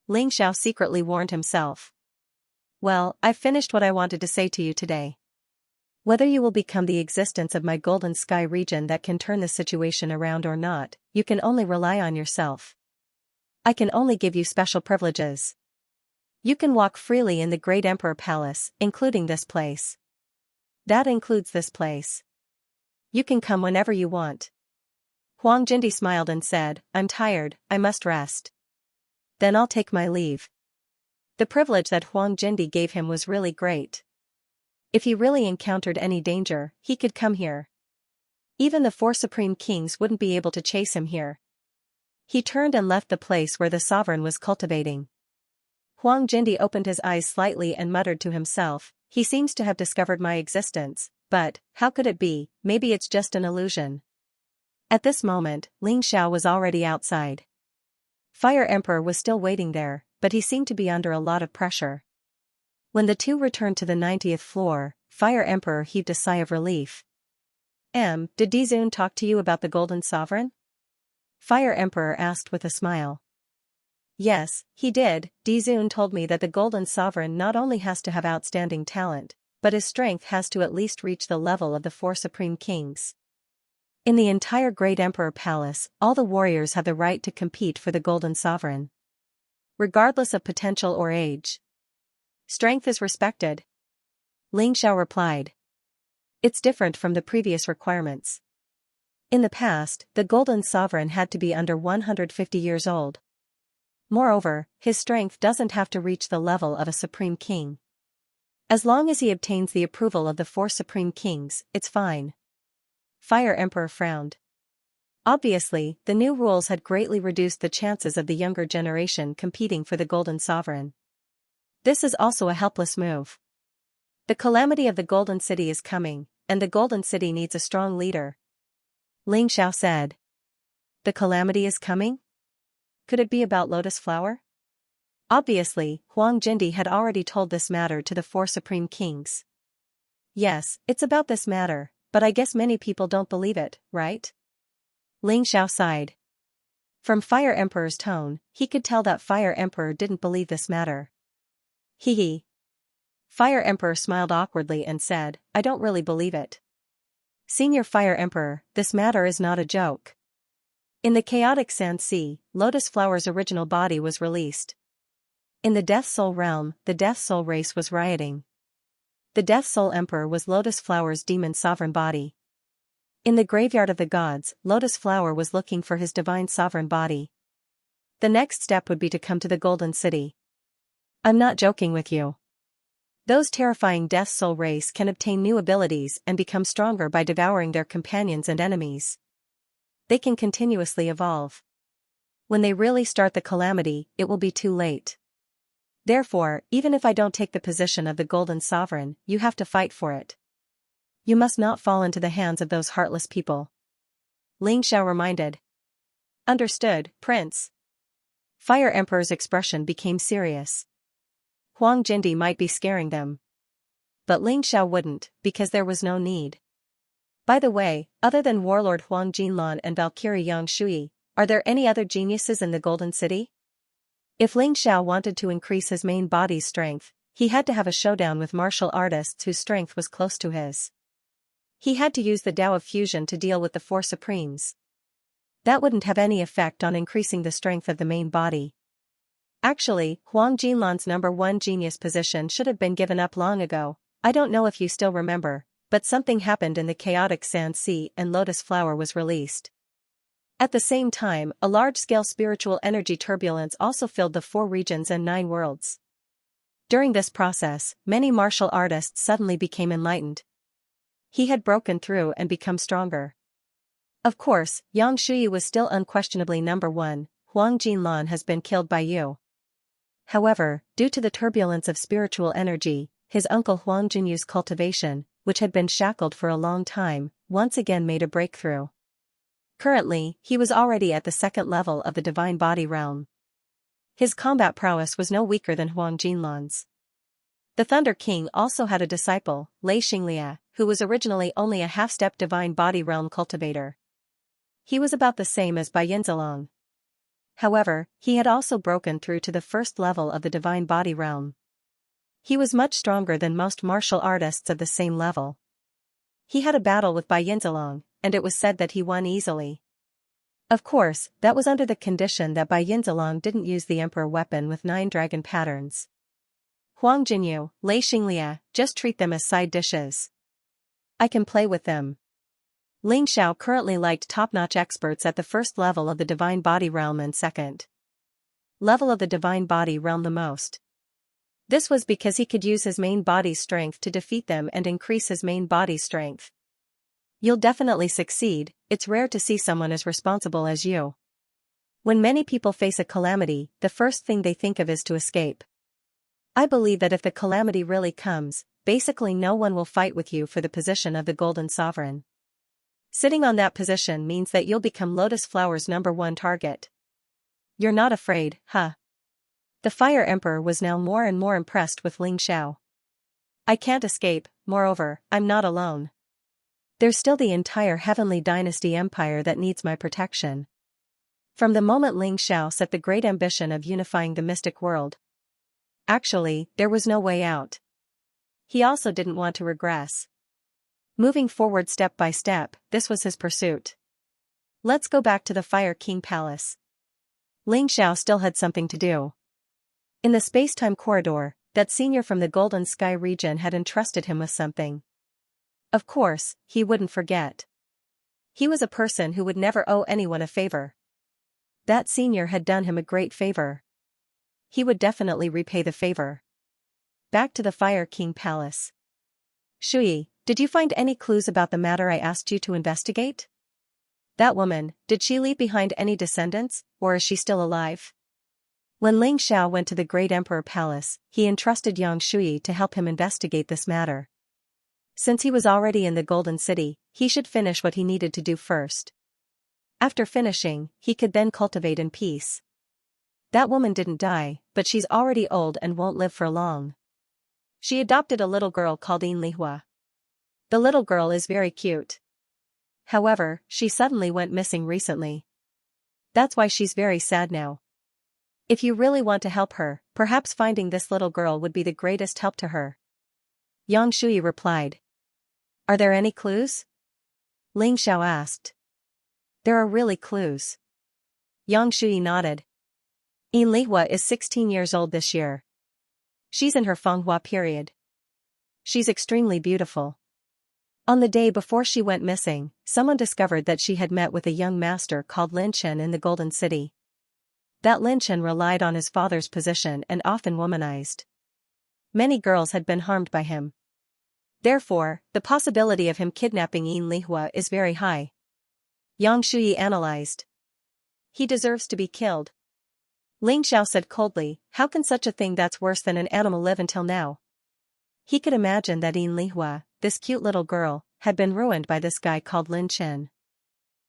Ling Xiao secretly warned himself. "Well, I've finished what I wanted to say to you today. Whether you will become the existence of my Golden Sky region that can turn the situation around or not, you can only rely on yourself. I can only give you special privileges. You can walk freely in the Great Emperor Palace, including this place. That includes this place. You can come whenever you want." Huang Jindi smiled and said, "I'm tired, I must rest. Then I'll take my leave." The privilege that Huang Jindi gave him was really great. If he really encountered any danger, he could come here. Even the 4 Supreme Kings wouldn't be able to chase him here. He turned and left the place where the sovereign was cultivating. Huang Jindi opened his eyes slightly and muttered to himself, "He seems to have discovered my existence, but, how could it be, maybe it's just an illusion." At this moment, Ling Xiao was already outside. Fire Emperor was still waiting there, but he seemed to be under a lot of pressure. When the two returned to the 90th floor, Fire Emperor heaved a sigh of relief. Did Dizun talk to you about the Golden Sovereign? Fire Emperor asked with a smile. Yes, he did. Dizun told me that the Golden Sovereign not only has to have outstanding talent, but his strength has to at least reach the level of the 4 Supreme Kings. In the entire Great Emperor Palace, all the warriors have the right to compete for the Golden Sovereign, regardless of potential or age. Strength is respected. Ling Xiao replied. It's different from the previous requirements. In the past, the Golden Sovereign had to be under 150 years old. Moreover, his strength doesn't have to reach the level of a Supreme King. As long as he obtains the approval of the 4 Supreme Kings, it's fine. Fire Emperor frowned. Obviously, the new rules had greatly reduced the chances of the younger generation competing for the Golden Sovereign. This is also a helpless move. The calamity of the Golden City is coming, and the Golden City needs a strong leader. Ling Xiao said. The calamity is coming? Could it be about Lotus Flower? Obviously, Huang Jindi had already told this matter to the 4 Supreme Kings. Yes, it's about this matter, but I guess many people don't believe it, right? Ling Xiao sighed. From Fire Emperor's tone, he could tell that Fire Emperor didn't believe this matter. Hee. Fire Emperor smiled awkwardly and said, I don't really believe it. Senior Fire Emperor, this matter is not a joke. In the chaotic Sand Sea, Lotus Flower's original body was released. In the Death Soul realm, the Death Soul race was rioting. The Death Soul Emperor was Lotus Flower's demon sovereign body. In the graveyard of the gods, Lotus Flower was looking for his divine sovereign body. The next step would be to come to the Golden City. I'm not joking with you. Those terrifying Death Soul race can obtain new abilities and become stronger by devouring their companions and enemies. They can continuously evolve. When they really start the calamity, it will be too late. Therefore, even if I don't take the position of the Golden Sovereign, you have to fight for it. You must not fall into the hands of those heartless people. Ling Xiao reminded. Understood, Prince. Fire Emperor's expression became serious. Huang Jindi might be scaring them. But Ling Xiao wouldn't, because there was no need. By the way, other than Warlord Huang Jinlan and Valkyrie Yang Shui, are there any other geniuses in the Golden City? If Ling Xiao wanted to increase his main body's strength, he had to have a showdown with martial artists whose strength was close to his. He had to use the Tao of Fusion to deal with the 4 Supremes. That wouldn't have any effect on increasing the strength of the main body. Actually, Huang Jinlan's #1 genius position should have been given up long ago. I don't know if you still remember, but something happened in the chaotic Sand Sea and Lotus Flower was released. At the same time, a large-scale spiritual energy turbulence also filled the 4 regions and 9 worlds. During this process, many martial artists suddenly became enlightened. He had broken through and become stronger. Of course, Yang Shui was still unquestionably #1, Huang Jinlan has been killed by you. However, due to the turbulence of spiritual energy, his uncle Huang Jinyu's cultivation, which had been shackled for a long time, once again made a breakthrough. Currently, he was already at the 2nd level of the Divine Body realm. His combat prowess was no weaker than Huang Jinlan's. The Thunder King also had a disciple, Xianxia, who was originally only a half-step Divine Body realm cultivator. He was about the same as Bai Yinzilong. However, he had also broken through to the 1st level of the Divine Body realm. He was much stronger than most martial artists of the same level. He had a battle with Bai Yinzilong, and it was said that he won easily. Of course, that was under the condition that Bai Yinzilong didn't use the Emperor weapon with 9 dragon patterns. Huang Jinyu, Xianxia, just treat them as side dishes. I can play with them. Ling Xiao currently liked top-notch experts at the 1st level of the Divine Body realm and 2nd level of the Divine Body realm the most. This was because he could use his main body's strength to defeat them and increase his main body's strength. You'll definitely succeed. It's rare to see someone as responsible as you. When many people face a calamity, the first thing they think of is to escape. I believe that if the calamity really comes, basically no one will fight with you for the position of the Golden Sovereign. Sitting on that position means that you'll become Lotus Flower's #1 target. You're not afraid, huh? The Fire Emperor was now more and more impressed with Ling Xiao. I can't escape, moreover, I'm not alone. There's still the entire Heavenly Dynasty Empire that needs my protection. From the moment Ling Xiao set the great ambition of unifying the mystic world. Actually, there was no way out. He also didn't want to regress. Moving forward step by step, this was his pursuit. Let's go back to the Fire King Palace. Ling Xiao still had something to do. In the space-time corridor, that senior from the Golden Sky region had entrusted him with something. Of course, he wouldn't forget. He was a person who would never owe anyone a favor. That senior had done him a great favor. He would definitely repay the favor. Back to the Fire King Palace. Shui, did you find any clues about the matter I asked you to investigate? That woman, did she leave behind any descendants, or is she still alive? When Ling Xiao went to the Great Emperor Palace, he entrusted Yang Shui to help him investigate this matter. Since he was already in the Golden City, he should finish what he needed to do first. After finishing, he could then cultivate in peace. That woman didn't die, but she's already old and won't live for long. She adopted a little girl called Yin Lihua. The little girl is very cute. However, she suddenly went missing recently. That's why she's very sad now. If you really want to help her, perhaps finding this little girl would be the greatest help to her. Yang Shui replied. Are there any clues? Ling Xiao asked. There are really clues. Yang Shui nodded. Yin Lihua is 16 years old this year. She's in her Fenghua period. She's extremely beautiful. On the day before she went missing, someone discovered that she had met with a young master called Lin Chen in the Golden City. That Lin Chen relied on his father's position and often womanized. Many girls had been harmed by him. Therefore, the possibility of him kidnapping Yin Lihua is very high. Yang Shui analyzed. He deserves to be killed. Ling Xiao said coldly, how can such a thing that's worse than an animal live until now? He could imagine that Yin Lihua, this cute little girl, had been ruined by this guy called Lin Chen.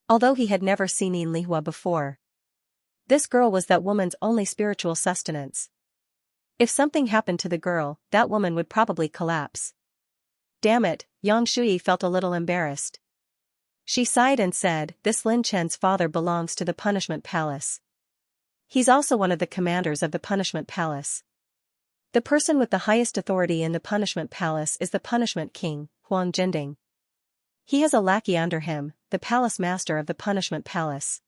Although he had never seen Yin Lihua before. This girl was that woman's only spiritual sustenance. If something happened to the girl, that woman would probably collapse. Damn it, Yang Shui felt a little embarrassed. She sighed and said, this Lin Chen's father belongs to the Punishment Palace. He's also one of the commanders of the Punishment Palace. The person with the highest authority in the Punishment Palace is the Punishment King, Huang Jinding. He has a lackey under him, the Palace Master of the Punishment Palace.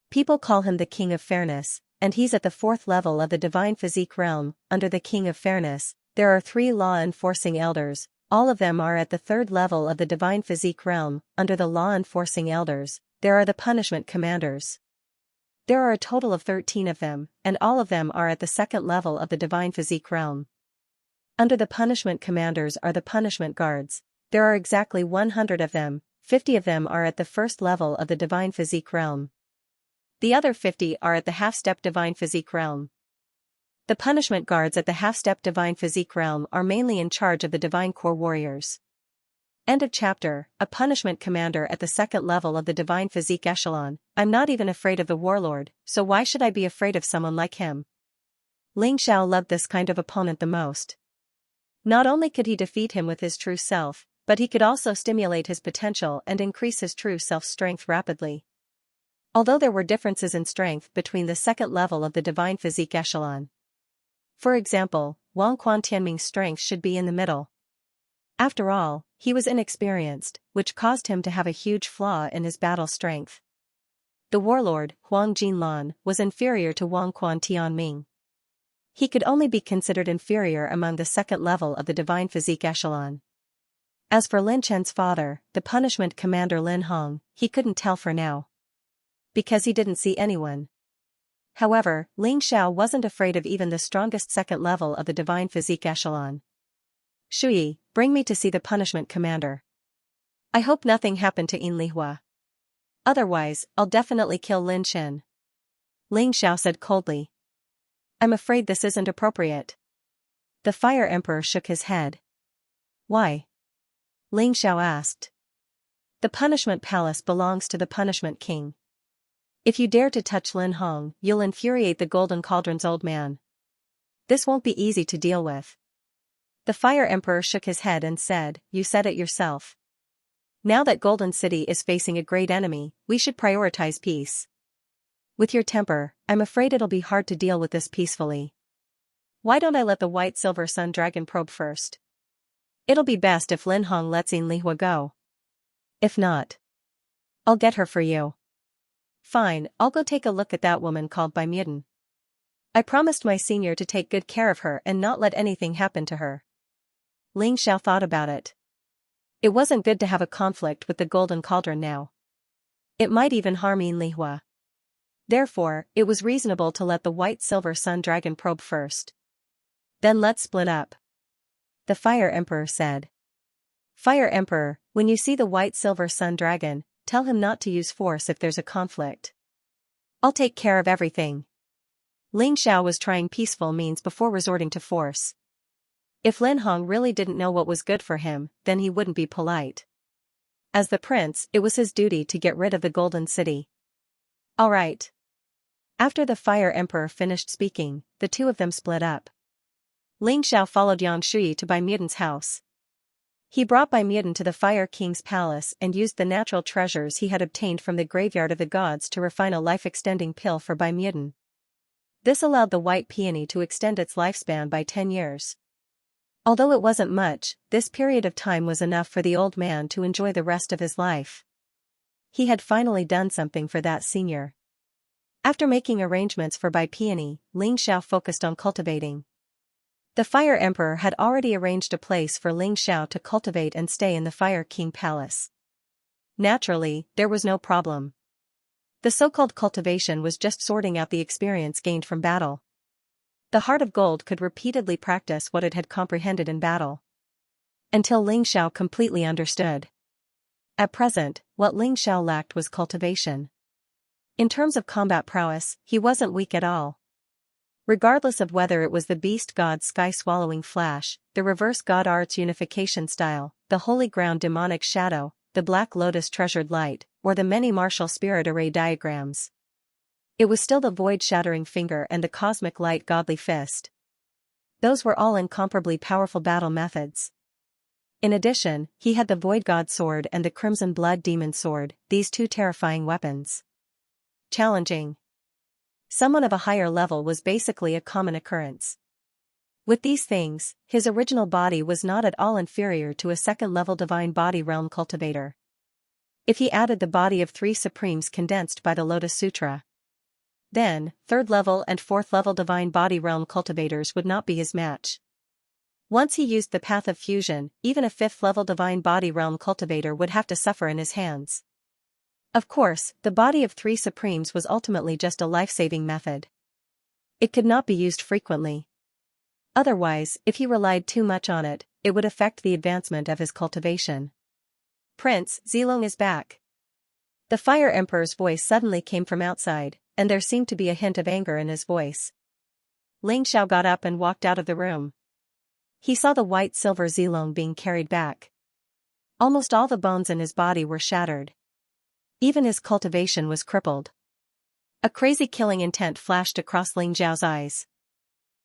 People call him the King of Fairness, and he's at the 4th level of the Divine Physique realm. Under the King of Fairness, there are 3 law-enforcing elders. All of them are at the 3rd level of the Divine Physique realm. Under the law-enforcing elders, there are the punishment commanders. There are a total of 13 of them, and all of them are at the 2nd level of the Divine Physique realm. Under the punishment commanders are the punishment guards. There are exactly 100 of them, 50 of them are at the 1st level of the Divine Physique realm. The other 50 are at the half-step Divine Physique realm. The punishment guards at the half-step Divine Physique realm are mainly in charge of the Divine Core Warriors. End of chapter. A punishment commander at the 2nd level of the Divine Physique echelon. I'm not even afraid of the warlord, so why should I be afraid of someone like him? Ling Xiao loved this kind of opponent the most. Not only could he defeat him with his true self, but he could also stimulate his potential and increase his true self's strength rapidly. Although there were differences in strength between the 2nd level of the Divine Physique echelon. For example, Wang Quan Tianming's strength should be in the middle. After all, he was inexperienced, which caused him to have a huge flaw in his battle strength. The warlord, Huang Jinlan, was inferior to Wang Quan Tianming. He could only be considered inferior among the 2nd level of the Divine Physique echelon. As for Lin Chen's father, the punishment commander Lin Hong, he couldn't tell for now. Because he didn't see anyone. However, Ling Xiao wasn't afraid of even the strongest 2nd level of the Divine Physique echelon. Shui, bring me to see the punishment commander. I hope nothing happened to Yin Lihua. Otherwise, I'll definitely kill Lin Chen. Ling Xiao said coldly. I'm afraid this isn't appropriate. The Fire Emperor shook his head. Why? Ling Xiao asked. The Punishment Palace belongs to the Punishment King. If you dare to touch Lin Hong, you'll infuriate the Golden Cauldron's old man. This won't be easy to deal with. The Fire Emperor shook his head and said, "You said it yourself. Now that Golden City is facing a great enemy, we should prioritize peace. With your temper, I'm afraid it'll be hard to deal with this peacefully. Why don't I let the White Silver Sun Dragon probe first? It'll be best if Lin Hong lets Yin Lihua go. If not, I'll get her for you." "Fine, I'll go take a look at that woman called Bai Muden. I promised my senior to take good care of her and not let anything happen to her." Ling Xiao thought about it. It wasn't good to have a conflict with the Golden Cauldron now. It might even harm Yin Lihua. Therefore, it was reasonable to let the White Silver Sun Dragon probe first. "Then let's split up," the Fire Emperor said. "Fire Emperor, when you see the White Silver Sun Dragon, tell him not to use force if there's a conflict. I'll take care of everything." Ling Xiao was trying peaceful means before resorting to force. If Lin Hong really didn't know what was good for him, then he wouldn't be polite. As the prince, it was his duty to get rid of the Golden City. "All right." After the Fire Emperor finished speaking, the two of them split up. Ling Xiao followed Yang Shui to Bai Muden's house. He brought Bai Muden to the Fire King's palace and used the natural treasures he had obtained from the graveyard of the gods to refine a life-extending pill for Bai Muden. This allowed the white peony to extend its lifespan by 10 years. Although it wasn't much, this period of time was enough for the old man to enjoy the rest of his life. He had finally done something for that senior. After making arrangements for Bai Peony, Ling Xiao focused on cultivating. The Fire Emperor had already arranged a place for Ling Xiao to cultivate and stay in the Fire King Palace. Naturally, there was no problem. The so-called cultivation was just sorting out the experience gained from battle. The Heart of Gold could repeatedly practice what it had comprehended in battle. Until Ling Xiao completely understood. At present, what Ling Xiao lacked was cultivation. In terms of combat prowess, he wasn't weak at all. Regardless of whether it was the Beast God Sky-Swallowing Flash, the Reverse God Arts Unification Style, the Holy Ground Demonic Shadow, the Black Lotus Treasured Light, or the many martial spirit array diagrams. It was still the Void-Shattering Finger and the Cosmic Light Godly Fist. Those were all incomparably powerful battle methods. In addition, he had the Void God Sword and the Crimson Blood Demon Sword, these two terrifying weapons. Challenging. Someone of a higher level was basically a common occurrence. With these things, his original body was not at all inferior to a second-level Divine Body Realm cultivator. If he added the body of 3 Supremes condensed by the Lotus Sutra, then, 3rd level and 4th level Divine Body Realm cultivators would not be his match. Once he used the Path of Fusion, even a 5th level Divine Body Realm cultivator would have to suffer in his hands. Of course, the body of 3 Supremes was ultimately just a life-saving method. It could not be used frequently. Otherwise, if he relied too much on it, it would affect the advancement of his cultivation. "Prince, Zilong is back." The Fire Emperor's voice suddenly came from outside, and there seemed to be a hint of anger in his voice. Ling Xiao got up and walked out of the room. He saw the white silver Zilong being carried back. Almost all the bones in his body were shattered. Even his cultivation was crippled. A crazy killing intent flashed across Ling Xiao's eyes.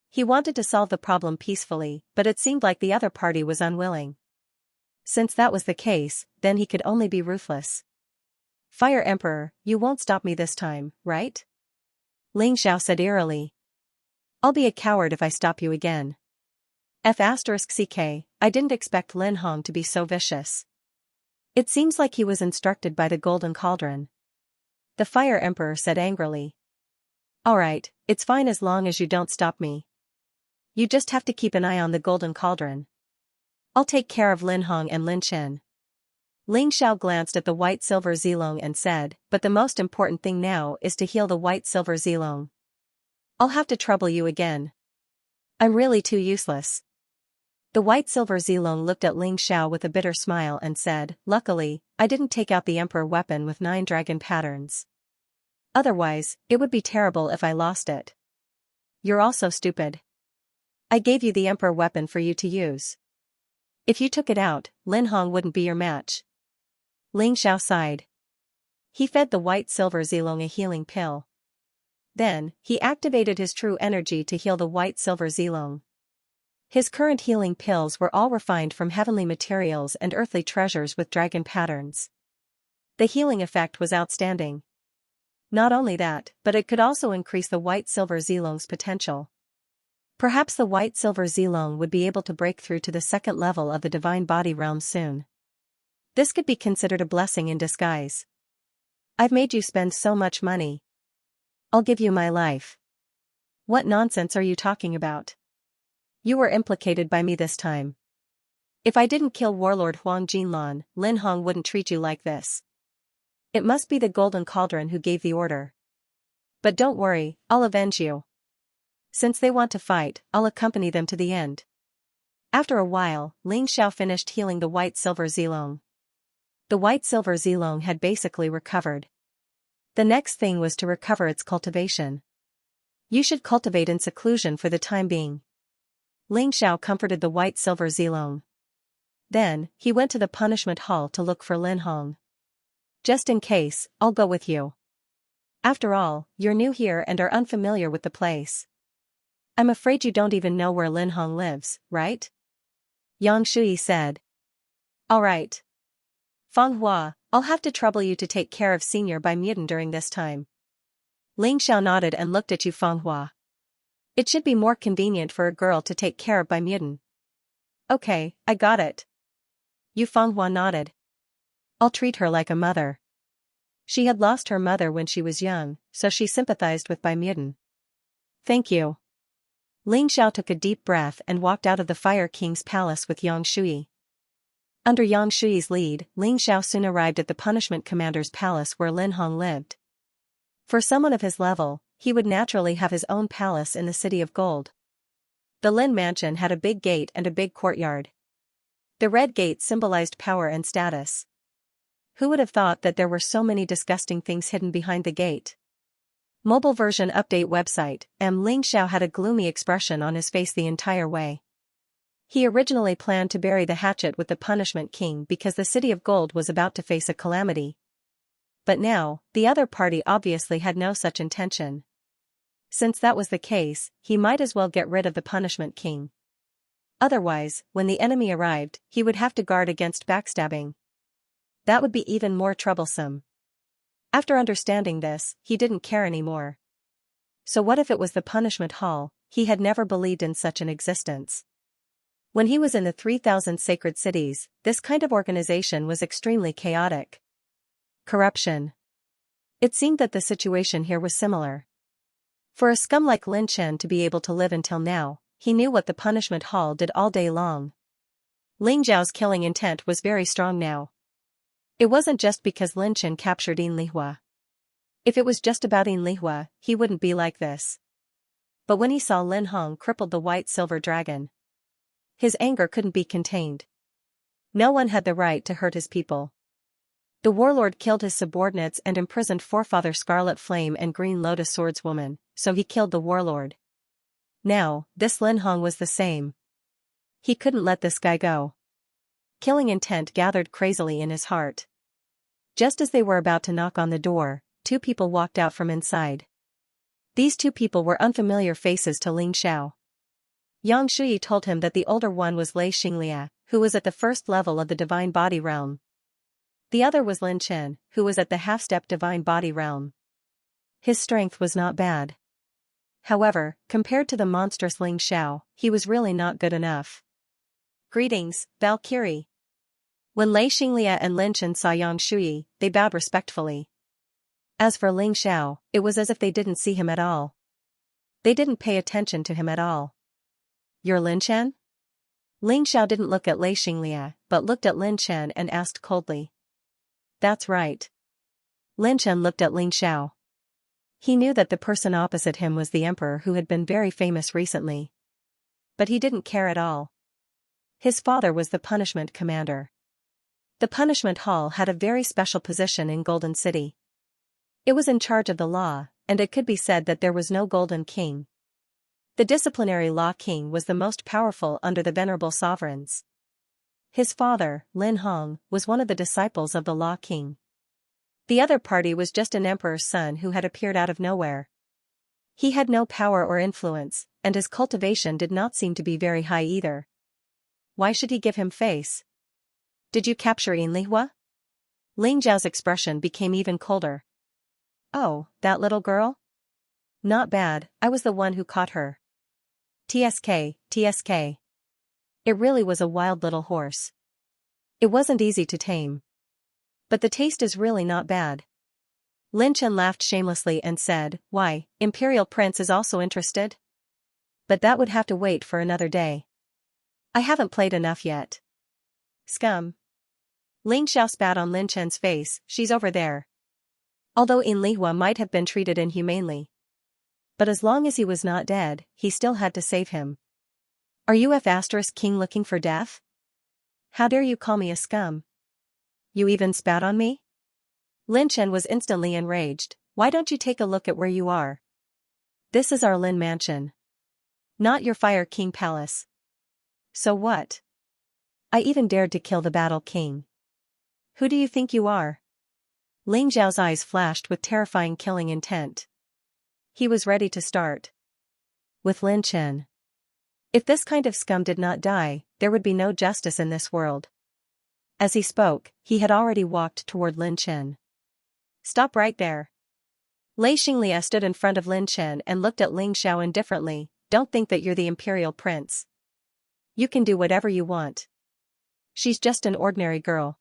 He wanted to solve the problem peacefully, but it seemed like the other party was unwilling. Since that was the case, then he could only be ruthless. "Fire Emperor, you won't stop me this time, right?" Ling Xiao said eerily. "I'll be a coward if I stop you again." *CK, I didn't expect Lin Hong to be so vicious. It seems like he was instructed by the Golden Cauldron. The Fire Emperor said angrily. "Alright, it's fine as long as you don't stop me. You just have to keep an eye on the Golden Cauldron. I'll take care of Lin Hong and Lin Chen." Ling Xiao glanced at the white silver Zilong and said, "But the most important thing now is to heal the white silver Zilong. I'll have to trouble you again. I'm really too useless." The white silver Zilong looked at Ling Xiao with a bitter smile and said, "Luckily, I didn't take out the Emperor weapon with 9 dragon patterns. Otherwise, it would be terrible if I lost it. You're also stupid. I gave you the Emperor weapon for you to use. If you took it out, Lin Hong wouldn't be your match." Ling Xiao sighed. he fed the white silver Zilong a healing pill. Then, he activated his true energy to heal the white silver Zilong. His current healing pills were all refined from heavenly materials and earthly treasures with dragon patterns. The healing effect was outstanding. Not only that, but it could also increase the white silver Zilong's potential. Perhaps the white silver Zilong would be able to break through to the second level of the divine body realm soon. This could be considered a blessing in disguise. I've made you spend so much money. I'll give you my life. What nonsense are you talking about? You were implicated by me this time. If I didn't kill Warlord Huang Jinlan, Lin Hong wouldn't treat you like this. It must be the Golden Cauldron who gave the order. But don't worry, I'll avenge you. Since they want to fight, I'll accompany them to the end. After a while, Ling Xiao finished healing the white silver Zilong. The white silver Zilong had basically recovered. The next thing was to recover its cultivation. You should cultivate in seclusion for the time being. Ling Xiao comforted the white silver Zilong. Then, he went to the punishment hall to look for Lin Hong. Just in case, I'll go with you. After all, you're new here and are unfamiliar with the place. I'm afraid you don't even know where Lin Hong lives, right? Yang Shui said. All right. Feng Hua, I'll have to trouble you to take care of Senior Bai Mutant during this time. Ling Xiao nodded and looked at you, Feng Hua. It should be more convenient for a girl to take care of Bai Mutant. Okay, I got it. Yu Fenghua nodded. I'll treat her like a mother. She had lost her mother when she was young, so she sympathized with Bai Mutant. Thank you. Ling Xiao took a deep breath and walked out of the Fire King's palace with Yang Shui. Under Yang Shui's lead, Ling Xiao soon arrived at the Punishment Commander's palace where Lin Hong lived. For someone of his level, he would naturally have his own palace in the City of Gold. The Lin Mansion had a big gate and a big courtyard. The red gate symbolized power and status. Who would have thought that there were so many disgusting things hidden behind the gate? Mobile version update website. Ling Xiao had a gloomy expression on his face the entire way. He originally planned to bury the hatchet with the Punishment King because the City of Gold was about to face a calamity. But now, the other party obviously had no such intention. Since that was the case, he might as well get rid of the Punishment King. Otherwise, when the enemy arrived, he would have to guard against backstabbing. That would be even more troublesome. After understanding this, he didn't care anymore. So what if it was the Punishment Hall? He had never believed in such an existence. When he was in the 3,000 sacred cities, this kind of organization was extremely chaotic. Corruption. It seemed that the situation here was similar. For a scum like Lin Chen to be able to live until now, he knew what the Punishment Hall did all day long. Ling Zhao's killing intent was very strong now. It wasn't just because Lin Chen captured Yin Lihua. If it was just about Yin Lihua, he wouldn't be like this. But when he saw Lin Hong crippled the white silver dragon, his anger couldn't be contained. No one had the right to hurt his people. The warlord killed his subordinates and imprisoned Forefather Scarlet Flame and Green Lotus Swordswoman, so he killed the warlord. Now, this Lin Hong was the same. He couldn't let this guy go. Killing intent gathered crazily in his heart. Just as they were about to knock on the door, two people walked out from inside. These two people were unfamiliar faces to Ling Xiao. Yang Shui told him that the older one was Lei Xinglia, who was at the first level of the Divine Body Realm. The other was Lin Chen, who was at the half-step Divine Body Realm. His strength was not bad. However, compared to the monstrous Ling Xiao, he was really not good enough. Greetings, Valkyrie. When Lei Xinglia and Lin Chen saw Yang Shui, they bowed respectfully. As for Ling Xiao, it was as if they didn't see him at all. They didn't pay attention to him at all. You're Lin Chen? Ling Xiao didn't look at Lei Xinglia, but looked at Lin Chen and asked coldly. That's right. Lin Chen looked at Ling Xiao. He knew that the person opposite him was the emperor who had been very famous recently. But he didn't care at all. His father was the Punishment Commander. The Punishment Hall had a very special position in Golden City. It was in charge of the law, and it could be said that there was no Golden King. The disciplinary Law King was the most powerful under the venerable sovereigns. His father, Lin Hong, was one of the disciples of the Law King. The other party was just an emperor's son who had appeared out of nowhere. He had no power or influence, and his cultivation did not seem to be very high either. Why should he give him face? Did you capture Yinlihua? Ling Zhao's expression became even colder. Oh, that little girl? Not bad, I was the one who caught her. TSK, TSK. It really was a wild little horse. It wasn't easy to tame. But the taste is really not bad. Lin Chen laughed shamelessly and said, why, Imperial Prince is also interested? But that would have to wait for another day. I haven't played enough yet. Scum. Ling Xiao spat on Lin Chen's face, she's over there. Although Yinlihua might have been treated inhumanely. But as long as he was not dead, he still had to save him. Are you F***king looking for death? How dare you call me a scum? You even spat on me? Lin Chen was instantly enraged. Why don't you take a look at where you are? This is our Lin Mansion. Not your Fire King Palace. So what? I even dared to kill the Battle King. Who do you think you are? Ling Zhao's eyes flashed with terrifying killing intent. He was ready to start. With Lin Chen. If this kind of scum did not die, there would be no justice in this world. As he spoke, he had already walked toward Lin Chen. Stop right there. Lei Xinglia stood in front of Lin Chen and looked at Ling Xiao indifferently. Don't think that you're the Imperial Prince. You can do whatever you want. She's just an ordinary girl.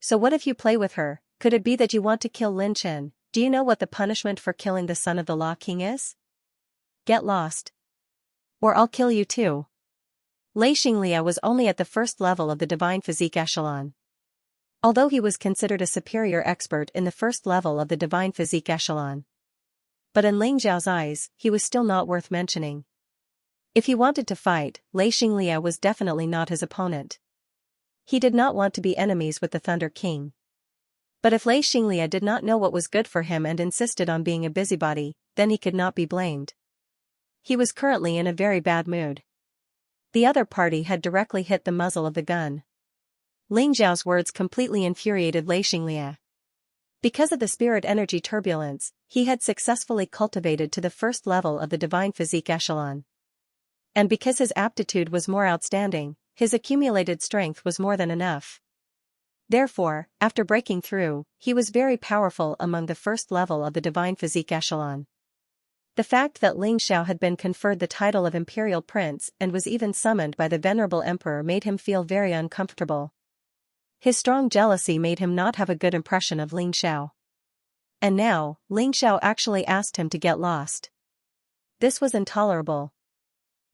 So what if you play with her? Could it be that you want to kill Lin Chen? Do you know what the punishment for killing the son of the Law King is? Get lost. Or I'll kill you too. Lei Xinglia was only at the first level of the divine physique echelon. Although he was considered a superior expert in the first level of the divine physique echelon. But in Ling Zhao's eyes, he was still not worth mentioning. If he wanted to fight, Lei Xinglia was definitely not his opponent. He did not want to be enemies with the Thunder King. But if Lei Xinglia did not know what was good for him and insisted on being a busybody, then he could not be blamed. He was currently in a very bad mood. The other party had directly hit the muzzle of the gun. Ling Zhao's words completely infuriated Lei Xinglia. Because of the spirit energy turbulence, he had successfully cultivated to the first level of the divine physique echelon. And because his aptitude was more outstanding, his accumulated strength was more than enough. Therefore, after breaking through, he was very powerful among the first level of the divine physique echelon. The fact that Ling Xiao had been conferred the title of Imperial Prince and was even summoned by the venerable emperor made him feel very uncomfortable. His strong jealousy made him not have a good impression of Ling Xiao. And now, Ling Xiao actually asked him to get lost. This was intolerable.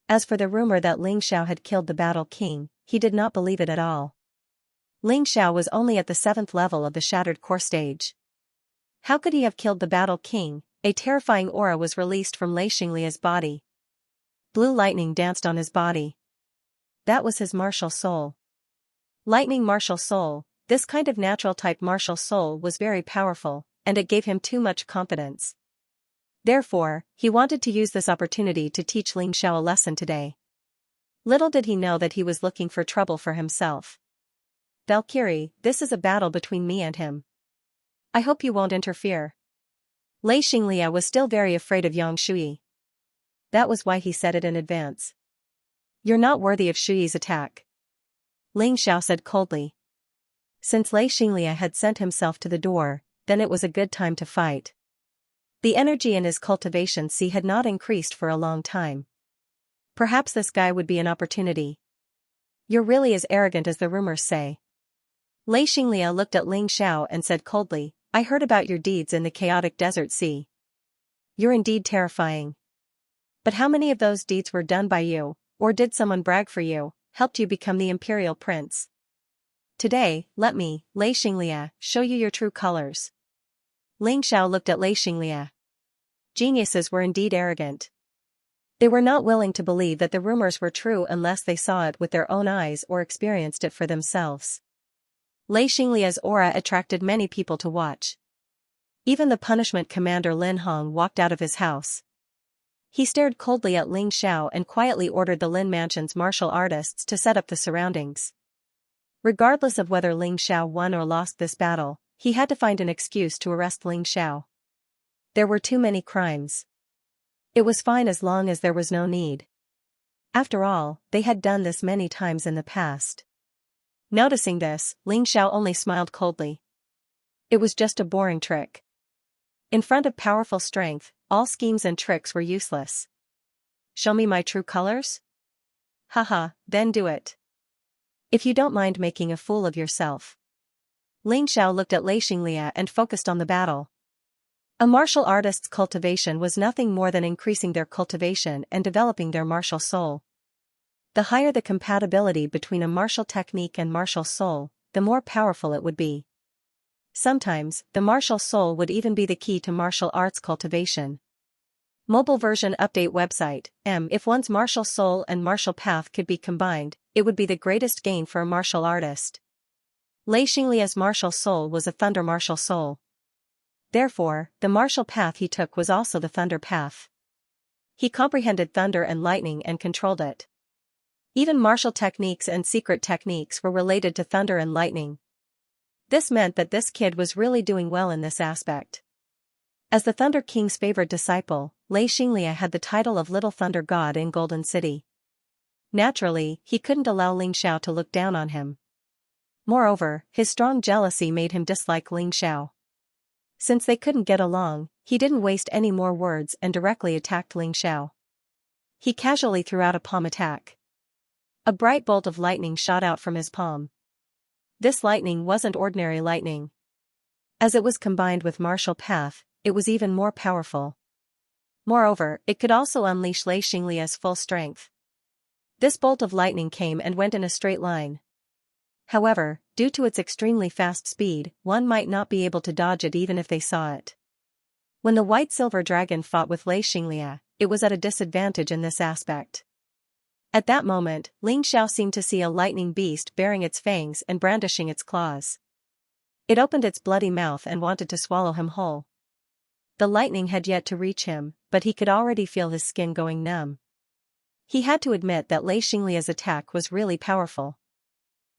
As for the rumor that Ling Xiao had killed the Battle King, he did not believe it at all. Ling Xiao was only at the 7th level of the Shattered Core stage. How could he have killed the Battle King? A terrifying aura was released from Lei Xinglia's body. Blue lightning danced on his body. That was his martial soul. Lightning martial soul, this kind of natural type martial soul was very powerful, and it gave him too much confidence. Therefore, he wanted to use this opportunity to teach Ling Xiao a lesson today. Little did he know that he was looking for trouble for himself. Valkyrie, this is a battle between me and him. I hope you won't interfere. Lei Xinglia was still very afraid of Yang Shui. That was why he said it in advance. You're not worthy of Shui's attack. Ling Xiao said coldly. Since Lei Xinglia had sent himself to the door, then it was a good time to fight. The energy in his cultivation sea had not increased for a long time. Perhaps this guy would be an opportunity. You're really as arrogant as the rumors say. Lei Xinglia looked at Ling Xiao and said coldly, I heard about your deeds in the chaotic desert sea. You're indeed terrifying. But how many of those deeds were done by you, or did someone brag for you, helped you become the Imperial Prince? Today, let me, Lei Xinglia, show you your true colors. Ling Xiao looked at Lei Xinglia. Geniuses were indeed arrogant. They were not willing to believe that the rumors were true unless they saw it with their own eyes or experienced it for themselves. Lei Xinglia's aura attracted many people to watch. Even the punishment commander Lin Hong walked out of his house. He stared coldly at Ling Xiao and quietly ordered the Lin Mansion's martial artists to set up the surroundings. Regardless of whether Ling Xiao won or lost this battle, He had to find an excuse to arrest Ling Xiao. There were too many crimes. It was fine as long as there was no need. After all, they had done this many times in the past. Noticing this, Ling Xiao only smiled coldly. It was just a boring trick. In front of powerful strength, all schemes and tricks were useless. Show me my true colors? Haha, then do it. If you don't mind making a fool of yourself. Ling Xiao looked at Xianxia and focused on the battle. A martial artist's cultivation was nothing more than increasing their cultivation and developing their martial soul. The higher the compatibility between a martial technique and martial soul, the more powerful it would be. Sometimes, the martial soul would even be the key to martial arts cultivation. Mobile version update website. If one's martial soul and martial path could be combined, it would be the greatest gain for a martial artist. Xianxia's martial soul was a thunder martial soul. Therefore, the martial path he took was also the thunder path. He comprehended thunder and lightning and controlled it. Even martial techniques and secret techniques were related to thunder and lightning. This meant that this kid was really doing well in this aspect. As the Thunder King's favored disciple, Xianxia had the title of Little Thunder God in Golden City. Naturally, he couldn't allow Ling Xiao to look down on him. Moreover, his strong jealousy made him dislike Ling Xiao. Since they couldn't get along, he didn't waste any more words and directly attacked Ling Xiao. He casually threw out a palm attack. A bright bolt of lightning shot out from his palm. This lightning wasn't ordinary lightning. As it was combined with martial path, it was even more powerful. Moreover, it could also unleash Xianxia's full strength. This bolt of lightning came and went in a straight line. However, due to its extremely fast speed, one might not be able to dodge it even if they saw it. When the white silver dragon fought with Xianxia, it was at a disadvantage in this aspect. At that moment, Ling Xiao seemed to see a lightning beast baring its fangs and brandishing its claws. It opened its bloody mouth and wanted to swallow him whole. The lightning had yet to reach him, but he could already feel his skin going numb. He had to admit that Xianxia's attack was really powerful.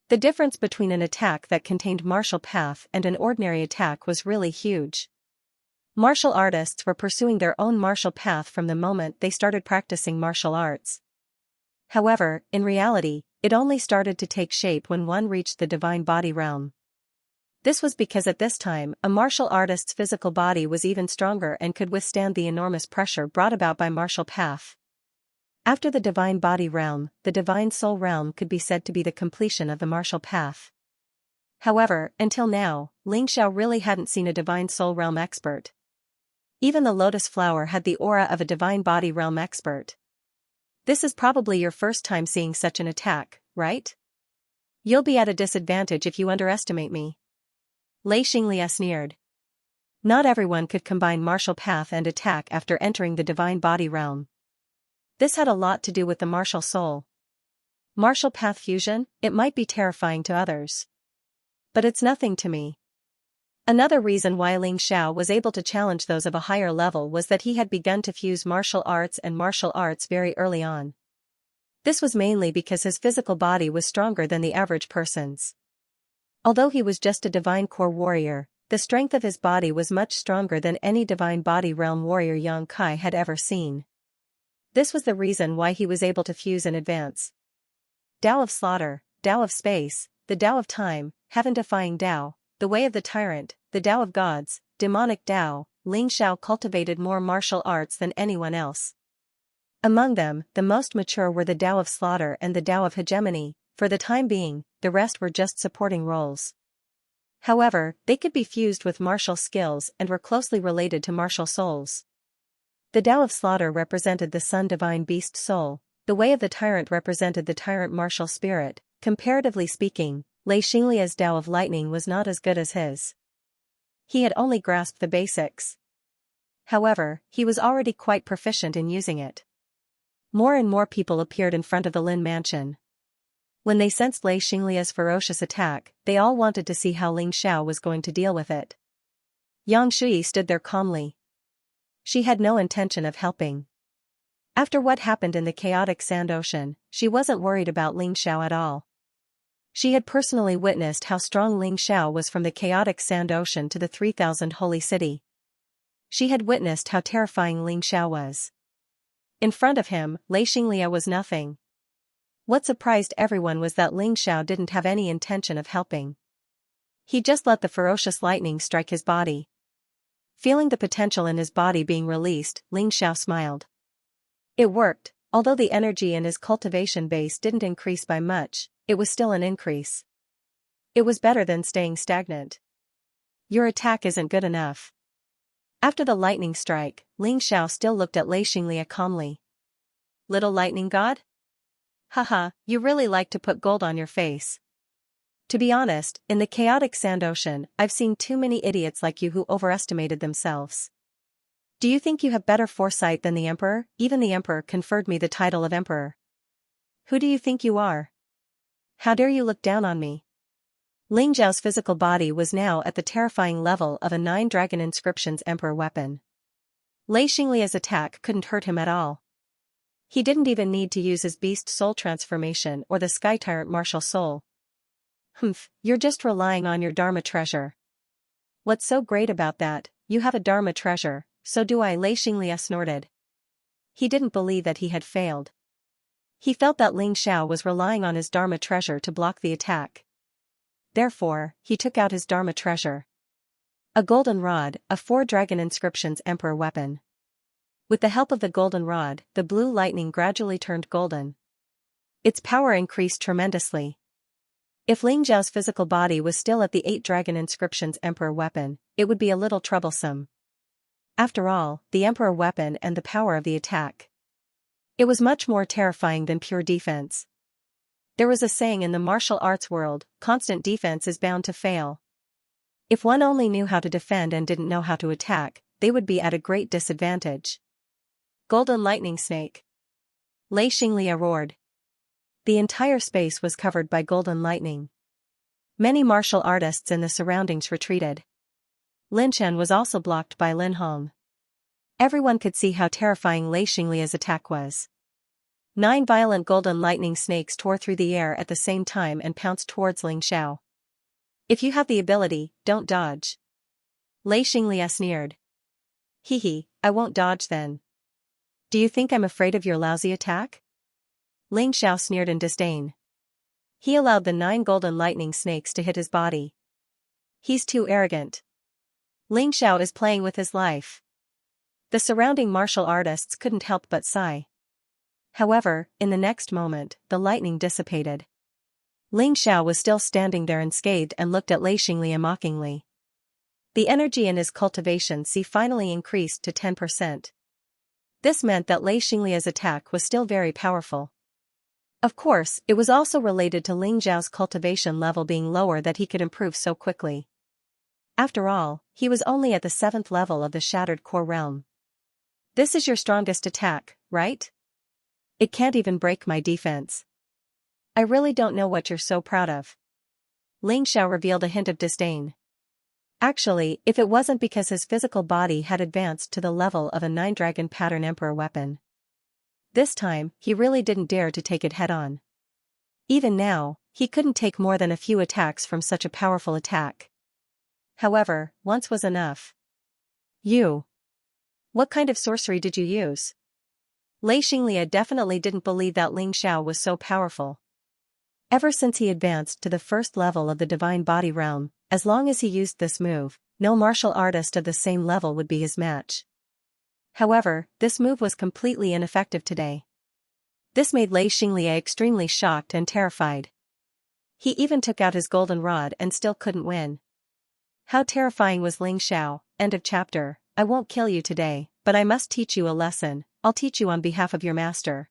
The difference between an attack that contained martial path and an ordinary attack was really huge. Martial artists were pursuing their own martial path from the moment they started practicing martial arts. However, in reality, it only started to take shape when one reached the divine body realm. This was because at this time, a martial artist's physical body was even stronger and could withstand the enormous pressure brought about by martial path. After the divine body realm, the divine soul realm could be said to be the completion of the martial path. However, until now, Ling Xiao really hadn't seen a divine soul realm expert. Even the lotus flower had the aura of a divine body realm expert. This is probably your first time seeing such an attack, right? You'll be at a disadvantage if you underestimate me. Xianxia sneered. Not everyone could combine martial path and attack after entering the divine body realm. This had a lot to do with the martial soul. Martial path fusion, it might be terrifying to others. But it's nothing to me. Another reason why Ling Xiao was able to challenge those of a higher level was that he had begun to fuse martial arts and martial arts very early on. This was mainly because his physical body was stronger than the average person's. Although he was just a divine core warrior, the strength of his body was much stronger than any divine body realm warrior Yang Kai had ever seen. This was the reason why he was able to fuse in advance. Tao of slaughter, Tao of space, the Tao of time, heaven-defying Tao, the way of the tyrant, the Tao of gods, demonic Tao. Ling Xiao cultivated more martial arts than anyone else. Among them, the most mature were the Tao of slaughter and the Tao of hegemony. For the time being, the rest were just supporting roles. However, they could be fused with martial skills and were closely related to martial souls. The Tao of slaughter represented the sun divine beast soul, the way of the tyrant represented the tyrant martial spirit. Comparatively speaking, Xianxia's Tao of lightning was not as good as his. He had only grasped the basics. However, he was already quite proficient in using it. More and more people appeared in front of the Lin mansion. When they sensed Xianxia's ferocious attack, they all wanted to see how Ling Xiao was going to deal with it. Yang Shui stood there calmly. She had no intention of helping. After what happened in the chaotic sand ocean, she wasn't worried about Ling Xiao at all. She had personally witnessed how strong Ling Xiao was from the chaotic sand ocean to the 3,000 holy city. She had witnessed how terrifying Ling Xiao was. In front of him, Xianxia was nothing. What surprised everyone was that Ling Xiao didn't have any intention of helping. He just let the ferocious lightning strike his body. Feeling the potential in his body being released, Ling Xiao smiled. It worked. Although the energy in his cultivation base didn't increase by much, it was still an increase. It was better than staying stagnant. Your attack isn't good enough. After the lightning strike, Ling Xiao still looked at Xianxia calmly. Little lightning god? Haha, you really like to put gold on your face. To be honest, in the chaotic sand ocean, I've seen too many idiots like you who overestimated themselves. Do you think you have better foresight than the emperor? Even the emperor conferred me the title of emperor. Who do you think you are? How dare you look down on me? Ling Xiao's physical body was now at the terrifying level of a 9-dragon inscriptions emperor weapon. Xianxia's attack couldn't hurt him at all. He didn't even need to use his beast soul transformation or the sky tyrant martial soul. You're just relying on your Dharma treasure. What's so great about that? You have a Dharma treasure. So do I, Xianxia snorted. He didn't believe that he had failed. He felt that Ling Xiao was relying on his Dharma treasure to block the attack. Therefore, he took out his Dharma treasure. A golden rod, a 4-dragon inscriptions emperor weapon. With the help of the golden rod, the blue lightning gradually turned golden. Its power increased tremendously. If Ling Xiao's physical body was still at the 8-dragon inscriptions emperor weapon, it would be a little troublesome. After all, the emperor weapon and the power of the attack. It was much more terrifying than pure defense. There was a saying in the martial arts world, constant defense is bound to fail. If one only knew how to defend and didn't know how to attack, they would be at a great disadvantage. Golden lightning snake. Xianxia roared. The entire space was covered by golden lightning. Many martial artists in the surroundings retreated. Lin Chen was also blocked by Lin Hong. Everyone could see how terrifying Xianxia's attack was. 9 violent golden lightning snakes tore through the air at the same time and pounced towards Ling Xiao. If you have the ability, don't dodge. Xianxia sneered. Hee, I won't dodge then. Do you think I'm afraid of your lousy attack? Ling Xiao sneered in disdain. He allowed the 9 golden lightning snakes to hit his body. He's too arrogant. Ling Xiao is playing with his life. The surrounding martial artists couldn't help but sigh. However, in the next moment, the lightning dissipated. Ling Xiao was still standing there unscathed and looked at Xianxia mockingly. The energy in his cultivation finally increased to 10%. This meant that Xianxia's attack was still very powerful. Of course, it was also related to Ling Xiao's cultivation level being lower that he could improve so quickly. After all, he was only at the 7th level of the Shattered Core Realm. This is your strongest attack, right? It can't even break my defense. I really don't know what you're so proud of. Ling Xiao revealed a hint of disdain. Actually, if it wasn't because his physical body had advanced to the level of a 9-dragon pattern emperor weapon. This time, he really didn't dare to take it head-on. Even now, he couldn't take more than a few attacks from such a powerful attack. However, once was enough. You. What kind of sorcery did you use? Xianxia definitely didn't believe that Ling Xiao was so powerful. Ever since he advanced to the 1st level of the divine body realm, as long as he used this move, no martial artist of the same level would be his match. However, this move was completely ineffective today. This made Xianxia extremely shocked and terrified. He even took out his golden rod and still couldn't win. How terrifying was Ling Xiao? End of chapter. I won't kill you today, but I must teach you a lesson. I'll teach you on behalf of your master.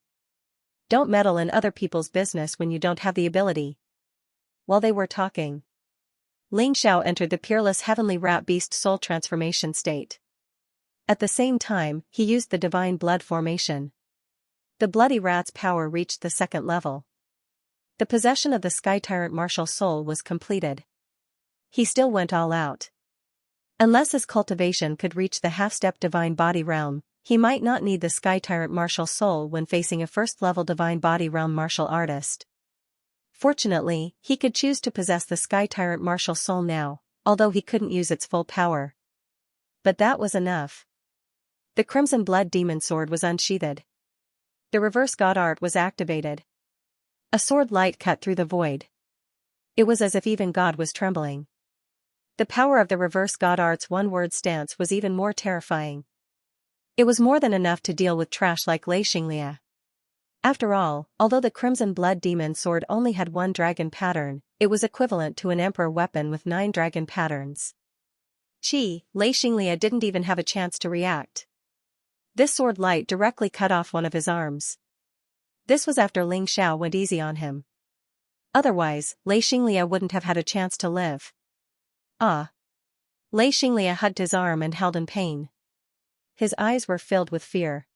Don't meddle in other people's business when you don't have the ability. While they were talking, Ling Xiao entered the peerless heavenly rat beast soul transformation state. At the same time, he used the divine blood formation. The bloody rat's power reached the 2nd level. The possession of the sky tyrant martial soul was completed. He still went all out. Unless his cultivation could reach the half-step divine body realm, he might not need the sky tyrant martial soul when facing a 1st-level divine body realm martial artist. Fortunately, he could choose to possess the Sky Tyrant martial soul now, although he couldn't use its full power. But that was enough. The Crimson Blood Demon Sword was unsheathed. The reverse god art was activated. A sword light cut through the void. It was as if even God was trembling. The power of the reverse god art's one-word stance was even more terrifying. It was more than enough to deal with trash like Xianxia. After all, although the Crimson Blood Demon Sword only had one dragon pattern, it was equivalent to an emperor weapon with 9 dragon patterns. Xianxia didn't even have a chance to react. This sword light directly cut off one of his arms. This was after Ling Xiao went easy on him. Otherwise, Xianxia wouldn't have had a chance to live. Xianxia hugged his arm and held in pain. His eyes were filled with fear.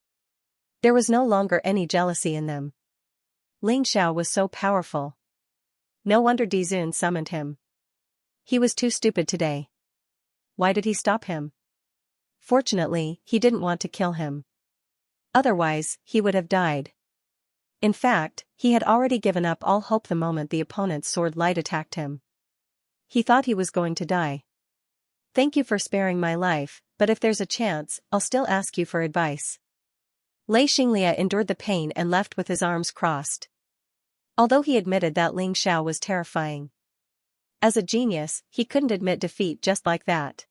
There was no longer any jealousy in them. Ling Xiao was so powerful. No wonder Dizun summoned him. He was too stupid today. Why did he stop him? Fortunately, he didn't want to kill him. Otherwise, he would have died. In fact, he had already given up all hope the moment the opponent's sword light attacked him. He thought he was going to die. Thank you for sparing my life, but if there's a chance, I'll still ask you for advice. Xianxia endured the pain and left with his arms crossed. Although he admitted that Ling Xiao was terrifying. As a genius, he couldn't admit defeat just like that.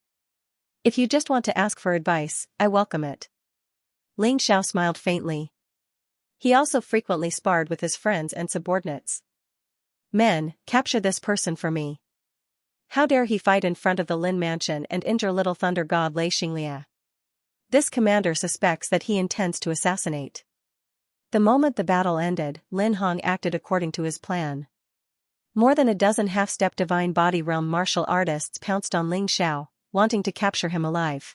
If you just want to ask for advice, I welcome it. Ling Xiao smiled faintly. He also frequently sparred with his friends and subordinates. Men, capture this person for me. How dare he fight in front of the Lin Mansion and injure little thunder god Xianxia? This commander suspects that he intends to assassinate. The moment the battle ended, Lin Hong acted according to his plan. More than a dozen half-step divine body realm martial artists pounced on Ling Xiao, wanting to capture him alive.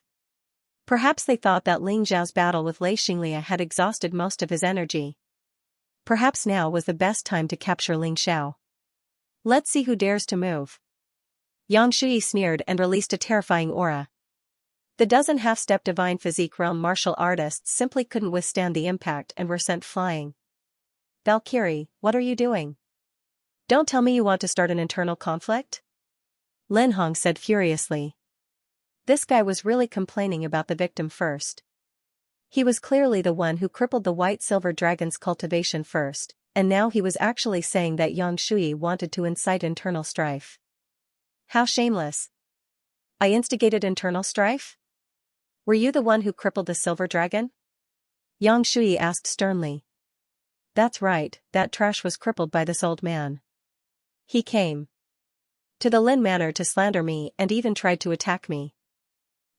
Perhaps they thought that Ling Xiao's battle with Xianxia had exhausted most of his energy. Perhaps now was the best time to capture Ling Xiao. Let's see who dares to move. Xianxia sneered and released a terrifying aura. The dozen half-step divine physique realm martial artists simply couldn't withstand the impact and were sent flying. Valkyrie, what are you doing? Don't tell me you want to start an internal conflict? Lin Hong said furiously. This guy was really complaining about the victim first. He was clearly the one who crippled the white-silver dragon's cultivation first, and now he was actually saying that Xianxia wanted to incite internal strife. How shameless. I instigated internal strife? Were you the one who crippled the silver dragon? Xianxia asked sternly. That's right, that trash was crippled by this old man. He came to the Lin Manor to slander me and even tried to attack me.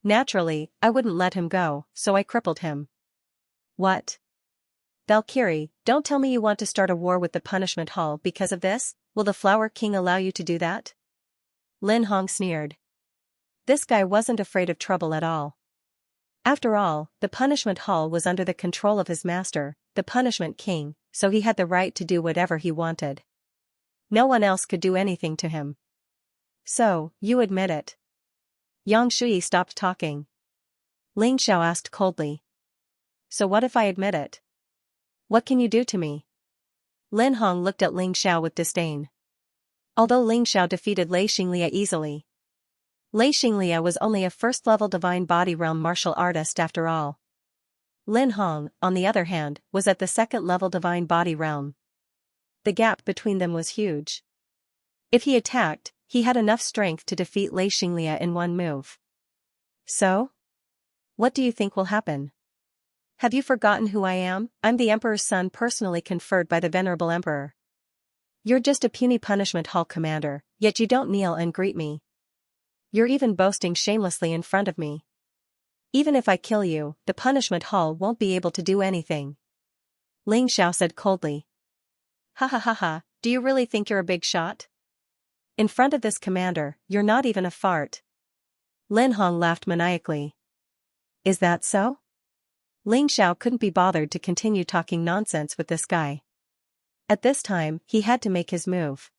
Naturally, I wouldn't let him go, so I crippled him. What? Valkyrie, don't tell me you want to start a war with the Punishment Hall because of this. Will the Flower King allow you to do that? Lin Hong sneered. This guy wasn't afraid of trouble at all. After all, the Punishment Hall was under the control of his master, the Punishment King, so he had the right to do whatever he wanted. No one else could do anything to him. So, you admit it. Xianxia stopped talking. Ling Xiao asked coldly. So what if I admit it? What can you do to me? Lin Hong looked at Ling Xiao with disdain. Although Ling Xiao defeated Xianxia easily, Xianxia was only a first-level divine body realm martial artist after all. Lin Hong, on the other hand, was at the second-level divine body realm. The gap between them was huge. If he attacked, he had enough strength to defeat Xianxia in one move. So? What do you think will happen? Have you forgotten who I am? I'm the Emperor's son personally conferred by the Venerable Emperor. You're just a puny Punishment Hall commander, yet you don't kneel and greet me. You're even boasting shamelessly in front of me. Even if I kill you, the Punishment Hall won't be able to do anything. Ling Xiao said coldly. Ha ha ha ha, do you really think you're a big shot? In front of this commander, you're not even a fart. Lin Hong laughed maniacally. Is that so? Ling Xiao couldn't be bothered to continue talking nonsense with this guy. At this time, he had to make his move.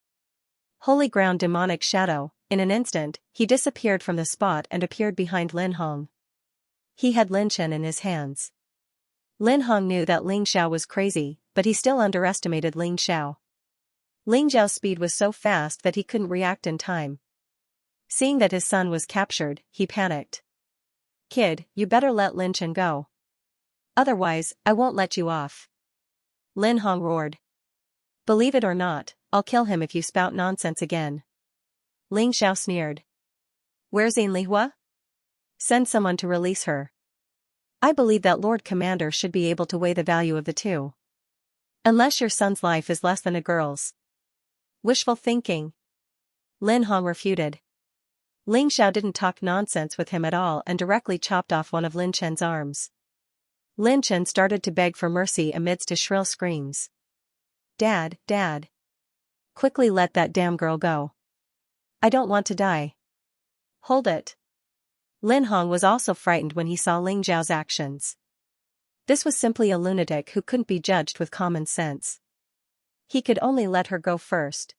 Holy ground demonic shadow, in an instant, he disappeared from the spot and appeared behind Lin Hong. He had Lin Chen in his hands. Lin Hong knew that Ling Xiao was crazy, but he still underestimated Ling Xiao. Ling Xiao's speed was so fast that he couldn't react in time. Seeing that his son was captured, he panicked. "Kid, you better let Lin Chen go. Otherwise, I won't let you off." Lin Hong roared. "Believe it or not, I'll kill him if you spout nonsense again." Ling Xiao sneered. "Where's Yin Lihua? Send someone to release her. I believe that Lord Commander should be able to weigh the value of the two. Unless your son's life is less than a girl's." "Wishful thinking," Lin Hong refuted. Ling Xiao didn't talk nonsense with him at all and directly chopped off one of Lin Chen's arms. Lin Chen started to beg for mercy amidst his shrill screams. "Dad, Dad. Quickly let that damn girl go. I don't want to die." "Hold it." Lin Hong was also frightened when he saw Ling Xiao's actions. This was simply a lunatic who couldn't be judged with common sense. He could only let her go first.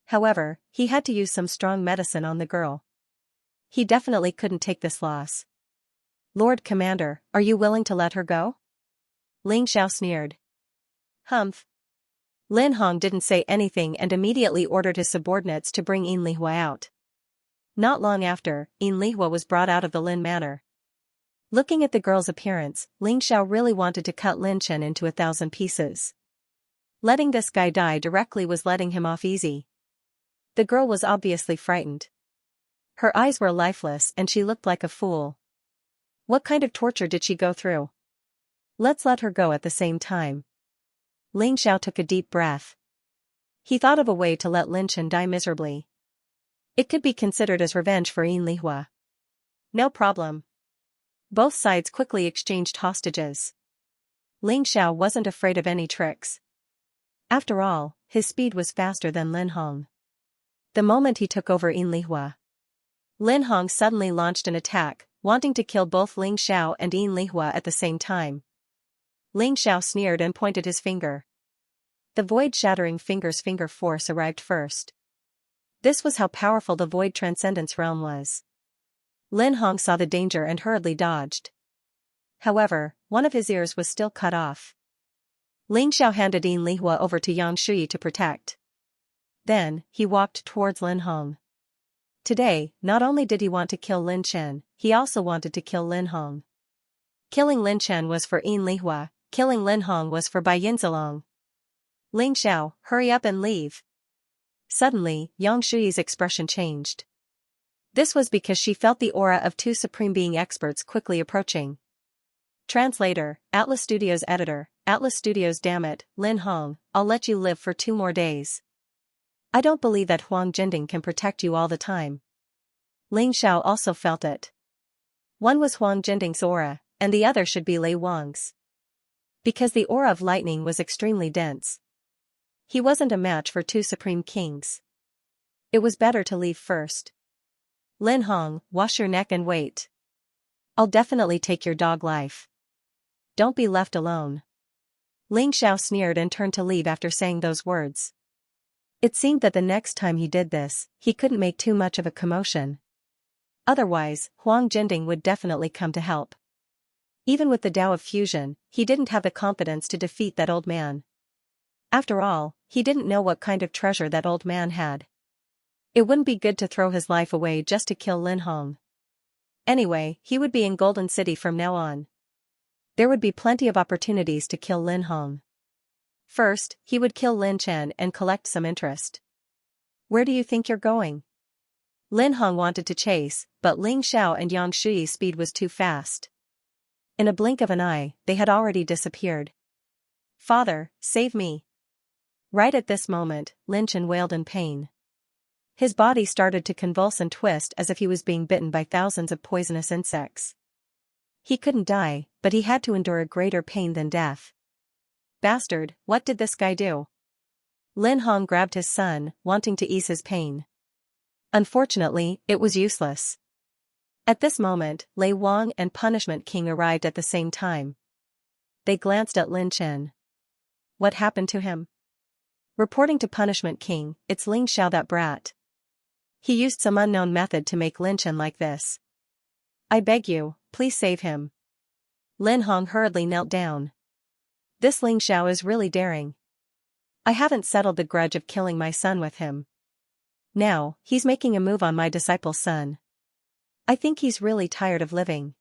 However, he had to use some strong medicine on the girl. He definitely couldn't take this loss. "Lord Commander, are you willing to let her go?" Ling Xiao sneered. "Humph." Lin Hong didn't say anything and immediately ordered his subordinates to bring Yin Lihua out. Not long after, Yin Lihua was brought out of the Lin manor. Looking at the girl's appearance, Ling Xiao really wanted to cut Lin Chen into 1,000 pieces. Letting this guy die directly was letting him off easy. The girl was obviously frightened. Her eyes were lifeless and she looked like a fool. What kind of torture did she go through? Let's let her go at the same time. Ling Xiao took a deep breath. He thought of a way to let Lin Chen die miserably. It could be considered as revenge for Yin Lihua. No problem. Both sides quickly exchanged hostages. Ling Xiao wasn't afraid of any tricks. After all, his speed was faster than Lin Hong. The moment he took over Yin Lihua, Lin Hong suddenly launched an attack, wanting to kill both Ling Xiao and Yin Lihua at the same time. Ling Xiao sneered and pointed his finger. The void-shattering finger's finger force arrived first. This was how powerful the void transcendence realm was. Lin Hong saw the danger and hurriedly dodged. However, one of his ears was still cut off. Ling Xiao handed Yin Lihua over to Xianxia to protect. Then, he walked towards Lin Hong. Today, not only did he want to kill Lin Chen, he also wanted to kill Lin Hong. Killing Lin Chen was for Yin Lihua, killing Lin Hong was for Bai Yinzilong. "Ling Xiao, hurry up and leave." Suddenly, Xiangshui's expression changed. This was because she felt the aura of two Supreme Being experts quickly approaching. Translator, Atlas Studios editor, Atlas Studios. "Damn it, Lin Hong, I'll let you live for 2 more days. I don't believe that Huang Jinding can protect you all the time." Ling Xiao also felt it. One was Huang Jinding's aura, and the other should be Lei Wang's. Because the aura of lightning was extremely dense. He wasn't a match for 2 supreme kings. It was better to leave first. "Lin Hong, wash your neck and wait. I'll definitely take your dog life. Don't be left alone." Ling Xiao sneered and turned to leave after saying those words. It seemed that the next time he did this, he couldn't make too much of a commotion. Otherwise, Huang Jinding would definitely come to help. Even with the Tao of Fusion, he didn't have the confidence to defeat that old man. After all, he didn't know what kind of treasure that old man had. It wouldn't be good to throw his life away just to kill Lin Hong. Anyway, he would be in Golden City from now on. There would be plenty of opportunities to kill Lin Hong. First, he would kill Lin Chen and collect some interest. "Where do you think you're going?" Lin Hong wanted to chase, but Ling Xiao and Yang Shui's speed was too fast. In a blink of an eye, they had already disappeared. "Father, save me." Right at this moment, Lin Chen wailed in pain. His body started to convulse and twist as if he was being bitten by thousands of poisonous insects. He couldn't die, but he had to endure a greater pain than death. "Bastard, what did this guy do?" Lin Hong grabbed his son, wanting to ease his pain. Unfortunately, it was useless. At this moment, Lei Wang and Punishment King arrived at the same time. They glanced at Lin Chen. "What happened to him?" Reporting to Punishment King, "It's Ling Xiao, that brat. He used some unknown method to make Lin Chen like this. I beg you, please save him." Lin Hong hurriedly knelt down. This Ling Xiao is really daring. I haven't settled the grudge of killing my son with him. Now, he's making a move on my disciple's son. I think he's really tired of living.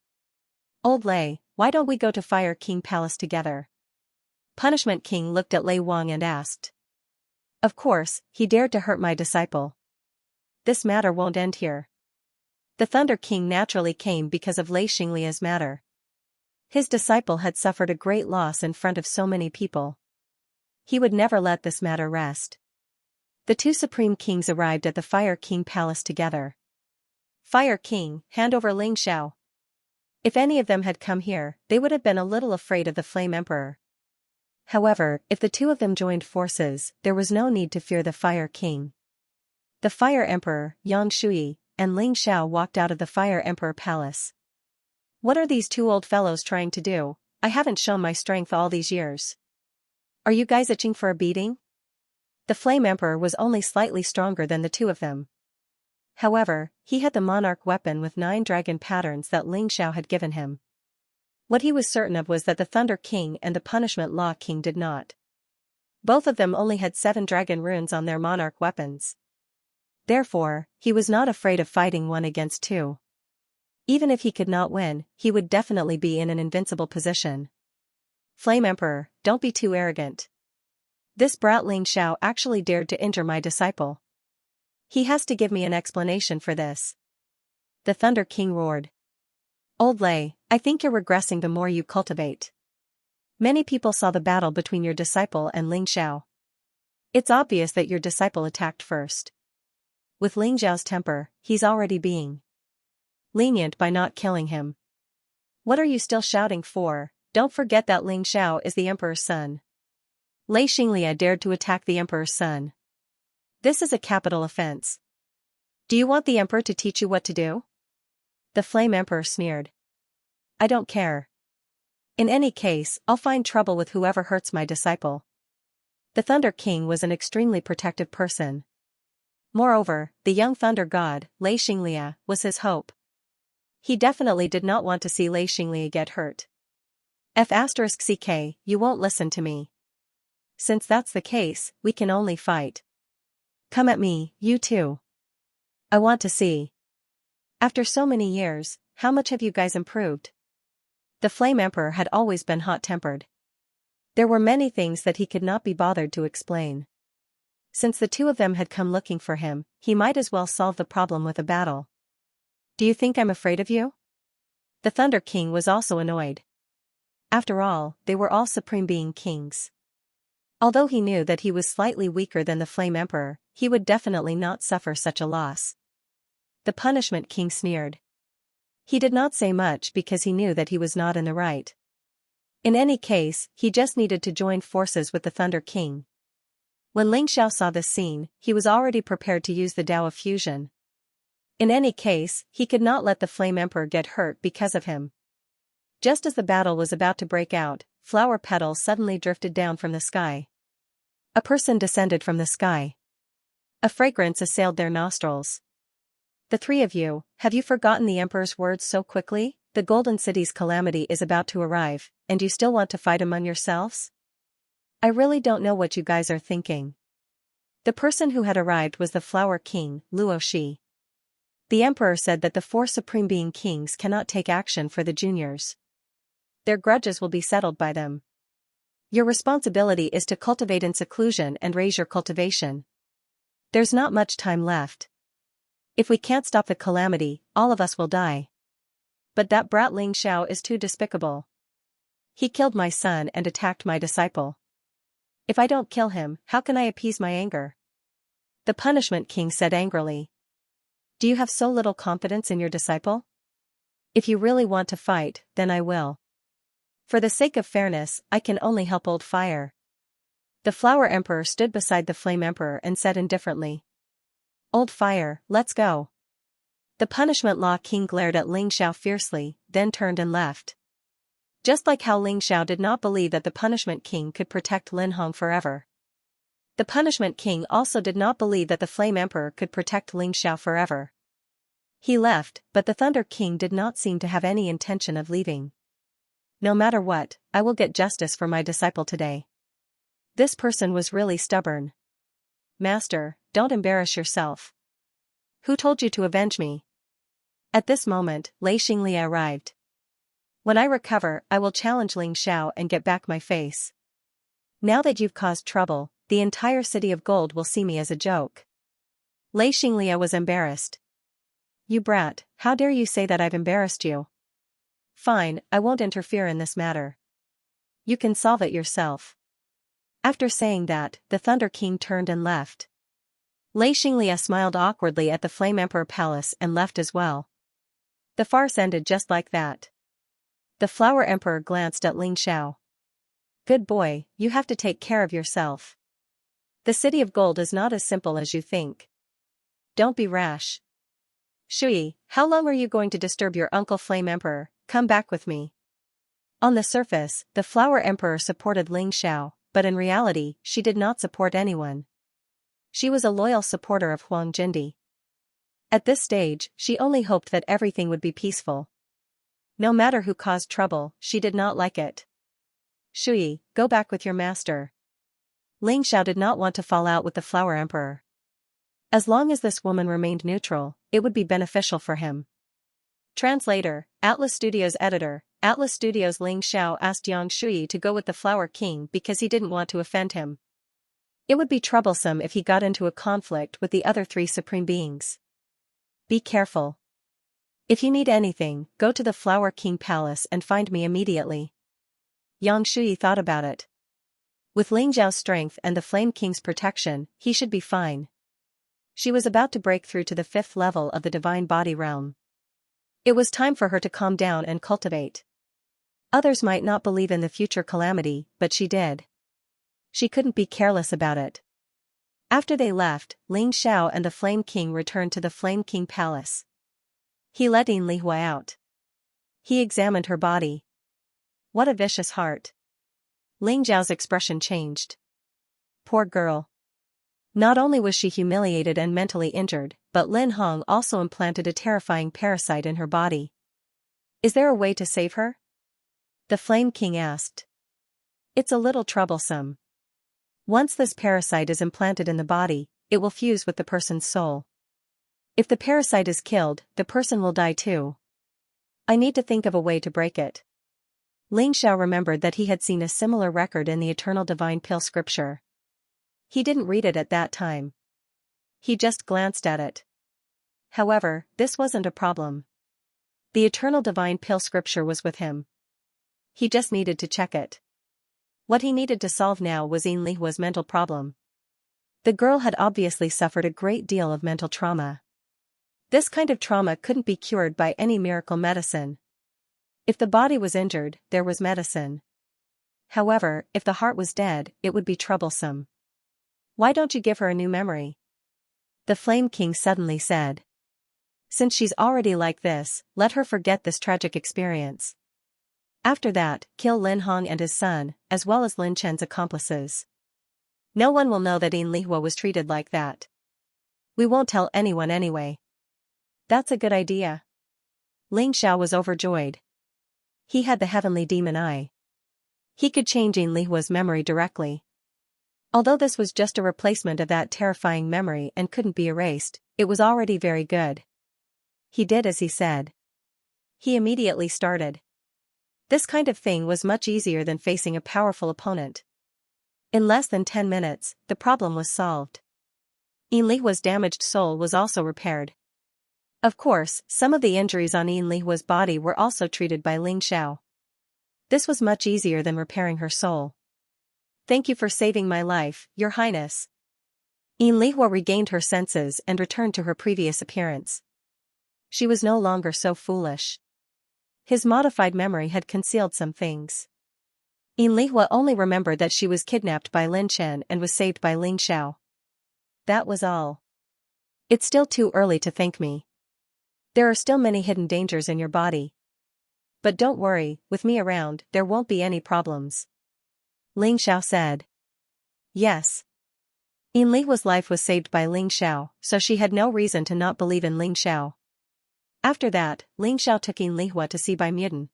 Old Lei, why don't we go to Fire King Palace together? Punishment King looked at Lei Wang and asked. Of course, he dared to hurt my disciple. This matter won't end here. The Thunder King naturally came because of Lei Xinglia's matter. His disciple had suffered a great loss in front of so many people. He would never let this matter rest. The two Supreme Kings arrived at the Fire King Palace together. Fire King, hand over Ling Xiao. If any of them had come here, they would have been a little afraid of the Flame Emperor. However, if the two of them joined forces, there was no need to fear the Fire King. The Fire Emperor, Yang Shui, and Ling Xiao walked out of the Fire Emperor Palace. What are these two old fellows trying to do? I haven't shown my strength all these years. Are you guys itching for a beating? The Flame Emperor was only slightly stronger than the two of them. However, he had the monarch weapon with 9 dragon patterns that Ling Xiao had given him. What he was certain of was that the Thunder King and the Punishment Law King did not. Both of them only had 7 dragon runes on their monarch weapons. Therefore, he was not afraid of fighting 1 against 2. Even if he could not win, he would definitely be in an invincible position. Flame Emperor, don't be too arrogant. This brat Ling Xiao actually dared to injure my disciple. He has to give me an explanation for this. The Thunder King roared. Old Lei, I think you're regressing the more you cultivate. Many people saw the battle between your disciple and Ling Xiao. It's obvious that your disciple attacked first. With Ling Xiao's temper, he's already being lenient by not killing him. What are you still shouting for? Don't forget that Ling Xiao is the Emperor's son. Lei Xinglia dared to attack the Emperor's son. This is a capital offense. Do you want the Emperor to teach you what to do? The Flame Emperor sneered. I don't care. In any case, I'll find trouble with whoever hurts my disciple. The Thunder King was an extremely protective person. Moreover, the young Thunder God, Lei Xinglia, was his hope. He definitely did not want to see Lei Xinglia get hurt. F***ck, you won't listen to me. Since that's the case, we can only fight. Come at me, you two. I want to see. After so many years, how much have you guys improved? The Flame Emperor had always been hot-tempered. There were many things that he could not be bothered to explain. Since the two of them had come looking for him, he might as well solve the problem with a battle. Do you think I'm afraid of you? The Thunder King was also annoyed. After all, they were all Supreme Being Kings. Although he knew that he was slightly weaker than the Flame Emperor, he would definitely not suffer such a loss. The Punishment King sneered. He did not say much because he knew that he was not in the right. In any case, he just needed to join forces with the Thunder King. When Ling Xiao saw this scene, he was already prepared to use the Tao of Fusion. In any case, he could not let the Flame Emperor get hurt because of him. Just as the battle was about to break out, flower petals suddenly drifted down from the sky. A person descended from the sky. A fragrance assailed their nostrils. The three of you, have you forgotten the Emperor's words so quickly? The Golden City's calamity is about to arrive, and you still want to fight among yourselves? I really don't know what you guys are thinking. The person who had arrived was the Flower King, Luo Shi. The Emperor said that the 4 Supreme Being Kings cannot take action for the juniors. Their grudges will be settled by them. Your responsibility is to cultivate in seclusion and raise your cultivation. There's not much time left. If we can't stop the calamity, all of us will die. But that brat Ling Xiao is too despicable. He killed my son and attacked my disciple. If I don't kill him, how can I appease my anger? The Punishment King said angrily. Do you have so little confidence in your disciple? If you really want to fight, then I will. For the sake of fairness, I can only help Old Fire. The Flower Emperor stood beside the Flame Emperor and said indifferently. Old Fire, let's go. The Punishment Law King glared at Ling Xiao fiercely, then turned and left. Just like how Ling Xiao did not believe that the Punishment King could protect Lin Hong forever. The Punishment King also did not believe that the Flame Emperor could protect Ling Xiao forever. He left, but the Thunder King did not seem to have any intention of leaving. No matter what, I will get justice for my disciple today. This person was really stubborn. Master, don't embarrass yourself. Who told you to avenge me? At this moment, Xianxia arrived. When I recover, I will challenge Ling Xiao and get back my face. Now that you've caused trouble, the entire city of gold will see me as a joke. Xianxia was embarrassed. You brat, how dare you say that I've embarrassed you? Fine, I won't interfere in this matter. You can solve it yourself. After saying that, the Thunder King turned and left. Xianxia smiled awkwardly at the Flame Emperor Palace and left as well. The farce ended just like that. The Flower Emperor glanced at Ling Xiao. Good boy, you have to take care of yourself. The City of Gold is not as simple as you think. Don't be rash. Shui, how long are you going to disturb your uncle Flame Emperor? Come back with me. On the surface, the Flower Emperor supported Ling Xiao, but in reality, she did not support anyone. She was a loyal supporter of Huang Jindi. At this stage, she only hoped that everything would be peaceful. No matter who caused trouble, she did not like it. Shui, go back with your master. Ling Xiao did not want to fall out with the Flower Emperor. As long as this woman remained neutral, it would be beneficial for him. Translator, Atlas Studios editor, Atlas Studios. Ling Xiao asked Yang Shui to go with the Flower King because he didn't want to offend him. It would be troublesome if he got into a conflict with the other three supreme beings. Be careful. If you need anything, go to the Flower King Palace and find me immediately. Yang Shui thought about it. With Ling Xiao's strength and the Flame King's protection, he should be fine. She was about to break through to the 5th level of the Divine Body realm. It was time for her to calm down and cultivate. Others might not believe in the future calamity, but she did. She couldn't be careless about it. After they left, Ling Xiao and the Flame King returned to the Flame King Palace. He let Lihua out. He examined her body. What a vicious heart. Ling Xiao's expression changed. Poor girl. Not only was she humiliated and mentally injured, but Lin Hong also implanted a terrifying parasite in her body. Is there a way to save her? The Flame King asked. It's a little troublesome. Once this parasite is implanted in the body, it will fuse with the person's soul. If the parasite is killed, the person will die too. I need to think of a way to break it. Ling Xiao remembered that he had seen a similar record in the Eternal Divine Pill scripture. He didn't read it at that time. He just glanced at it. However, this wasn't a problem. The Eternal Divine Pill scripture was with him. He just needed to check it. What he needed to solve now was Lihua's mental problem. The girl had obviously suffered a great deal of mental trauma. This kind of trauma couldn't be cured by any miracle medicine. If the body was injured, there was medicine. However, if the heart was dead, it would be troublesome. Why don't you give her a new memory? The Flame King suddenly said. Since she's already like this, let her forget this tragic experience. After that, kill Lin Hong and his son, as well as Lin Chen's accomplices. No one will know that Lihua was treated like that. We won't tell anyone anyway. That's a good idea. Ling Xiao was overjoyed. He had the heavenly demon eye. He could change Lihua's memory directly. Although this was just a replacement of that terrifying memory and couldn't be erased, it was already very good. He did as he said. He immediately started. This kind of thing was much easier than facing a powerful opponent. In less than 10 minutes, the problem was solved. Lihua's damaged soul was also repaired. Of course, some of the injuries on Lihua's body were also treated by Ling Xiao. This was much easier than repairing her soul. Thank you for saving my life, Your Highness. Lihua regained her senses and returned to her previous appearance. She was no longer so foolish. His modified memory had concealed some things. Lihua only remembered that she was kidnapped by Lin Chen and was saved by Ling Xiao. That was all. It's still too early to thank me. There are still many hidden dangers in your body. But don't worry, with me around, there won't be any problems. Ling Xiao said. Yes. Lihua's life was saved by Ling Xiao, so she had no reason to not believe in Ling Xiao. After that, Ling Xiao took Lihua to see Bai Muden.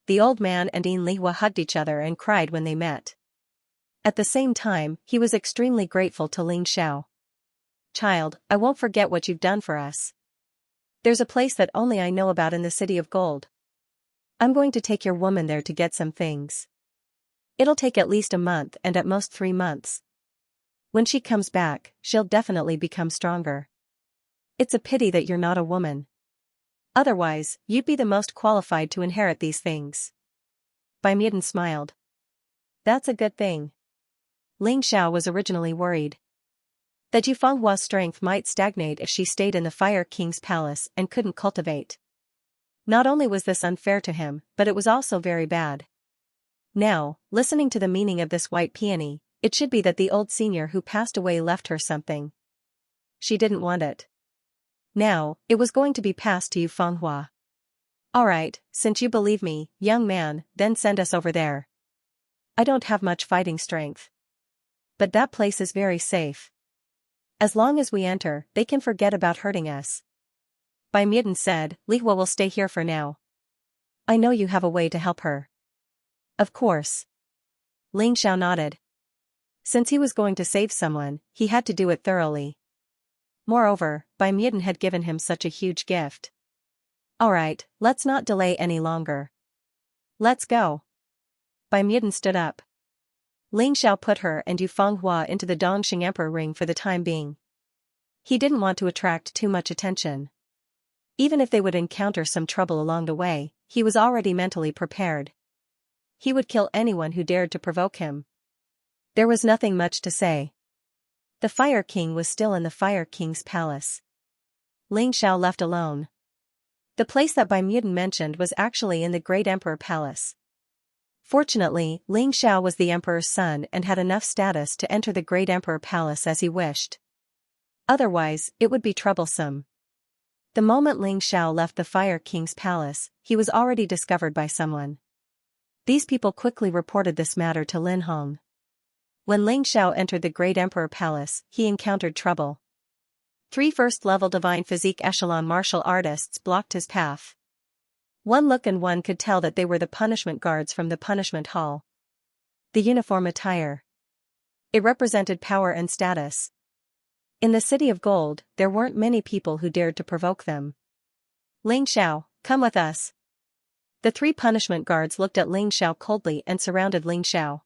The old man and Lihua hugged each other and cried when they met. At the same time, he was extremely grateful to Ling Xiao. "Child, I won't forget what you've done for us. There's a place that only I know about in the City of Gold. I'm going to take your woman there to get some things. It'll take at least a month and at most 3 months. When she comes back, she'll definitely become stronger. It's a pity that you're not a woman. Otherwise, you'd be the most qualified to inherit these things." Bai Midan smiled. "That's a good thing." Ling Xiao was originally worried that Yufenghua's strength might stagnate if she stayed in the Fire King's palace and couldn't cultivate. Not only was this unfair to him, but it was also very bad. Now, listening to the meaning of this white peony, it should be that the old senior who passed away left her something. She didn't want it. Now, it was going to be passed to Yufenghua. "Alright, since you believe me, young man, then send us over there. I don't have much fighting strength. But that place is very safe. As long as we enter, they can forget about hurting us." Bai Midan said, "Li Hua will stay here for now. I know you have a way to help her." "Of course." Ling Xiao nodded. Since he was going to save someone, he had to do it thoroughly. Moreover, Bai Midan had given him such a huge gift. "Alright, let's not delay any longer. Let's go." Bai Midan stood up. Ling Xiao put her and Yufenghua into the Dongxing Emperor ring for the time being. He didn't want to attract too much attention. Even if they would encounter some trouble along the way, he was already mentally prepared. He would kill anyone who dared to provoke him. There was nothing much to say. The Fire King was still in the Fire King's palace. Ling Xiao left alone. The place that Bai Midan mentioned was actually in the Great Emperor Palace. Fortunately, Ling Xiao was the Emperor's son and had enough status to enter the Great Emperor Palace as he wished. Otherwise, it would be troublesome. The moment Ling Xiao left the Fire King's palace, he was already discovered by someone. These people quickly reported this matter to Lin Hong. When Ling Xiao entered the Great Emperor Palace, he encountered trouble. 3 first-level Divine Physique Echelon martial artists blocked his path. One look and one could tell that they were the punishment guards from the punishment hall. The uniform attire. It represented power and status. In the City of Gold, there weren't many people who dared to provoke them. "Ling Xiao, come with us." The 3 punishment guards looked at Ling Xiao coldly and surrounded Ling Xiao.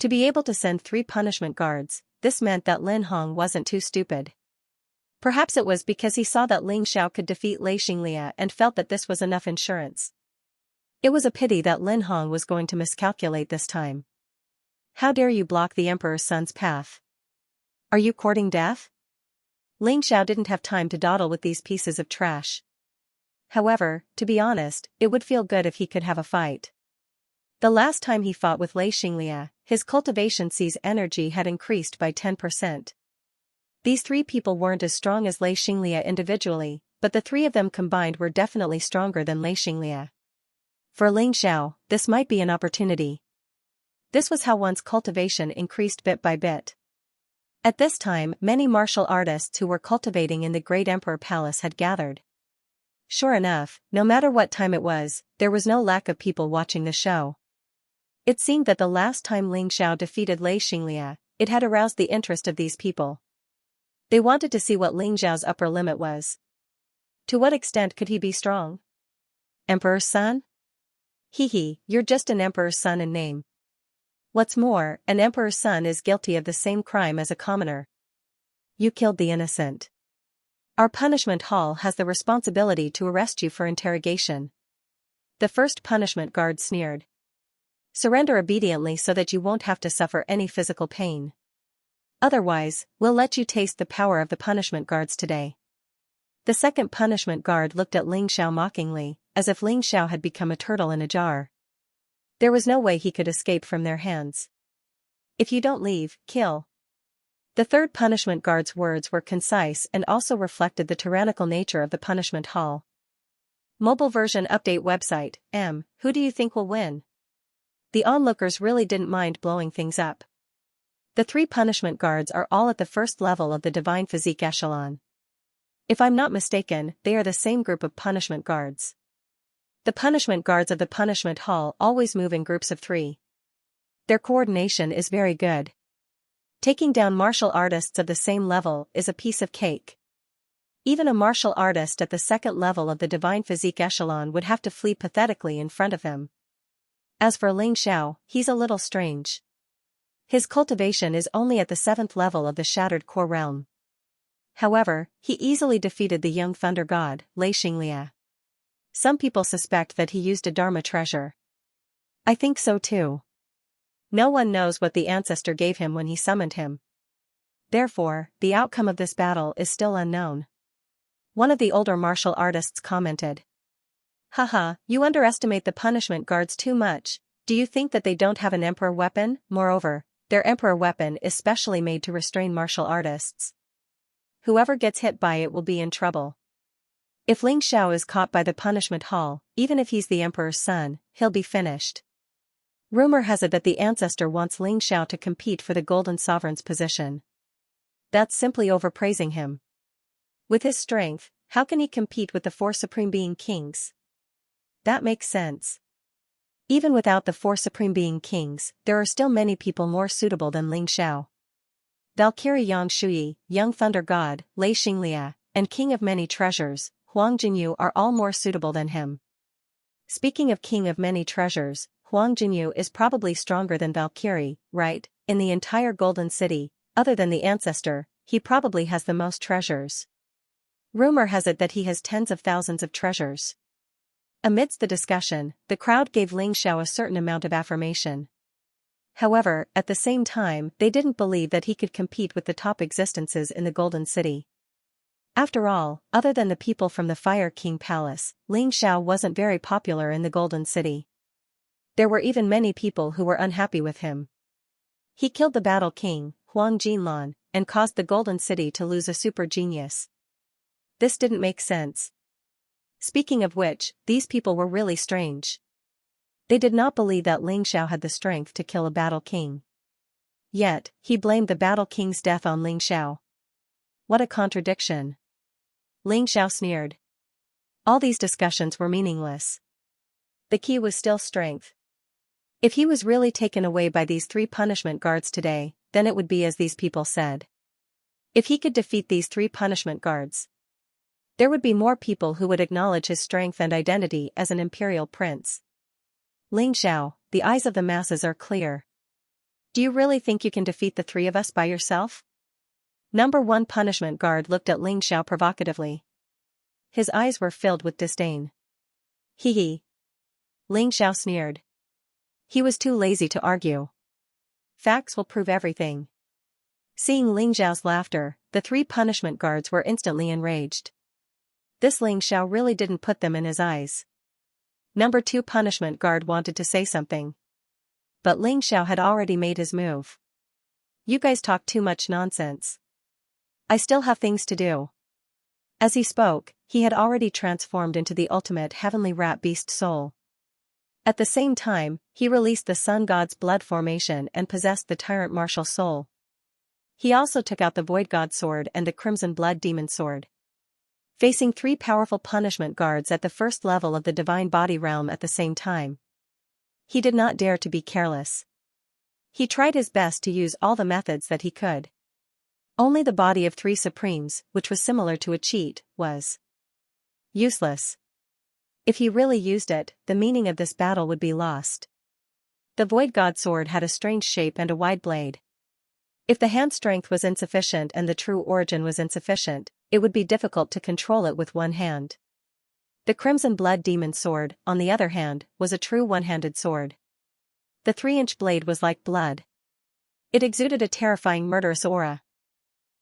To be able to send 3 punishment guards, this meant that Lin Hong wasn't too stupid. Perhaps it was because he saw that Ling Xiao could defeat Xianxia and felt that this was enough insurance. It was a pity that Lin Hong was going to miscalculate this time. "How dare you block the Emperor's son's path? Are you courting death?" Ling Xiao didn't have time to dawdle with these pieces of trash. However, to be honest, it would feel good if he could have a fight. The last time he fought with Xianxia, his cultivation C's energy had increased by 10%. These 3 people weren't as strong as Xianxia individually, but the 3 of them combined were definitely stronger than Xianxia. For Ling Xiao, this might be an opportunity. This was how one's cultivation increased bit by bit. At this time, many martial artists who were cultivating in the Great Emperor Palace had gathered. Sure enough, no matter what time it was, there was no lack of people watching the show. It seemed that the last time Ling Xiao defeated Xianxia, it had aroused the interest of these people. They wanted to see what Ling Xiao's upper limit was. To what extent could he be strong? Emperor's son? Hee, you're just an emperor's son in name. What's more, an emperor's son is guilty of the same crime as a commoner. You killed the innocent. Our punishment hall has the responsibility to arrest you for interrogation. The first punishment guard sneered. Surrender obediently so that you won't have to suffer any physical pain. Otherwise, we'll let you taste the power of the punishment guards today. The second punishment guard looked at Ling Xiao mockingly, as if Ling Xiao had become a turtle in a jar. There was no way he could escape from their hands. If you don't leave, kill. The third punishment guard's words were concise and also reflected the tyrannical nature of the punishment hall. Mobile version update website, who do you think will win? The onlookers really didn't mind blowing things up. The 3 punishment guards are all at the first level of the Divine Physique Echelon. If I'm not mistaken, they are the same group of punishment guards. The punishment guards of the punishment hall always move in groups of 3. Their coordination is very good. Taking down martial artists of the same level is a piece of cake. Even a martial artist at the second level of the divine physique echelon would have to flee pathetically in front of him. As for Ling Xiao, he's a little strange. His cultivation is only at the 7th level of the Shattered Core realm. However, he easily defeated the young thunder god, Xianxia. Some people suspect that he used a Dharma treasure. I think so too. No one knows what the ancestor gave him when he summoned him. Therefore, the outcome of this battle is still unknown. One of the older martial artists commented. Haha, you underestimate the punishment guards too much. Do you think that they don't have an emperor weapon? Moreover, their emperor weapon is specially made to restrain martial artists. Whoever gets hit by it will be in trouble. If Ling Xiao is caught by the punishment hall, even if he's the emperor's son, he'll be finished. Rumor has it that the ancestor wants Ling Xiao to compete for the Golden Sovereign's position. That's simply overpraising him. With his strength, how can he compete with the 4 Supreme Being Kings? That makes sense. Even without the 4 Supreme Being Kings, there are still many people more suitable than Ling Xiao. Valkyrie Yang Shuyi, Young Thunder God, Xianxia, and King of Many Treasures, Huang Jinyu are all more suitable than him. Speaking of King of Many Treasures, Huang Jinyu is probably stronger than Valkyrie, right? In the entire Golden City, other than the ancestor, he probably has the most treasures. Rumor has it that he has tens of thousands of treasures. Amidst the discussion, the crowd gave Ling Xiao a certain amount of affirmation. However, at the same time, they didn't believe that he could compete with the top existences in the Golden City. After all, other than the people from the Fire King Palace, Ling Xiao wasn't very popular in the Golden City. There were even many people who were unhappy with him. He killed the Battle King, Huang Jinlan, and caused the Golden City to lose a super genius. This didn't make sense. Speaking of which, these people were really strange. They did not believe that Ling Xiao had the strength to kill a Battle King. Yet, he blamed the Battle King's death on Ling Xiao. What a contradiction. Ling Xiao sneered. All these discussions were meaningless. The key was still strength. If he was really taken away by these 3 punishment guards today, then it would be as these people said. If he could defeat these 3 punishment guards, there would be more people who would acknowledge his strength and identity as an imperial prince. Ling Xiao, the eyes of the masses are clear. Do you really think you can defeat the 3 of us by yourself? Number 1 punishment guard looked at Ling Xiao provocatively. His eyes were filled with disdain. Hee hee. Ling Xiao sneered. He was too lazy to argue. Facts will prove everything. Seeing Ling Xiao's laughter, the 3 punishment guards were instantly enraged. This Ling Xiao really didn't put them in his eyes. Number 2 punishment guard wanted to say something. But Ling Xiao had already made his move. You guys talk too much nonsense. I still have things to do. As he spoke, he had already transformed into the ultimate heavenly rat beast soul. At the same time, he released the Sun God's blood formation and possessed the Tyrant martial soul. He also took out the Void God sword and the Crimson Blood Demon sword. Facing 3 powerful punishment guards at the first level of the Divine Body realm at the same time, he did not dare to be careless. He tried his best to use all the methods that he could. Only the body of 3 Supremes, which was similar to a cheat, was useless. If he really used it, the meaning of this battle would be lost. The Void God sword had a strange shape and a wide blade. If the hand strength was insufficient and the true origin was insufficient, it would be difficult to control it with one hand. The Crimson Blood Demon sword, on the other hand, was a true one-handed sword. The 3-inch blade was like blood. It exuded a terrifying murderous aura.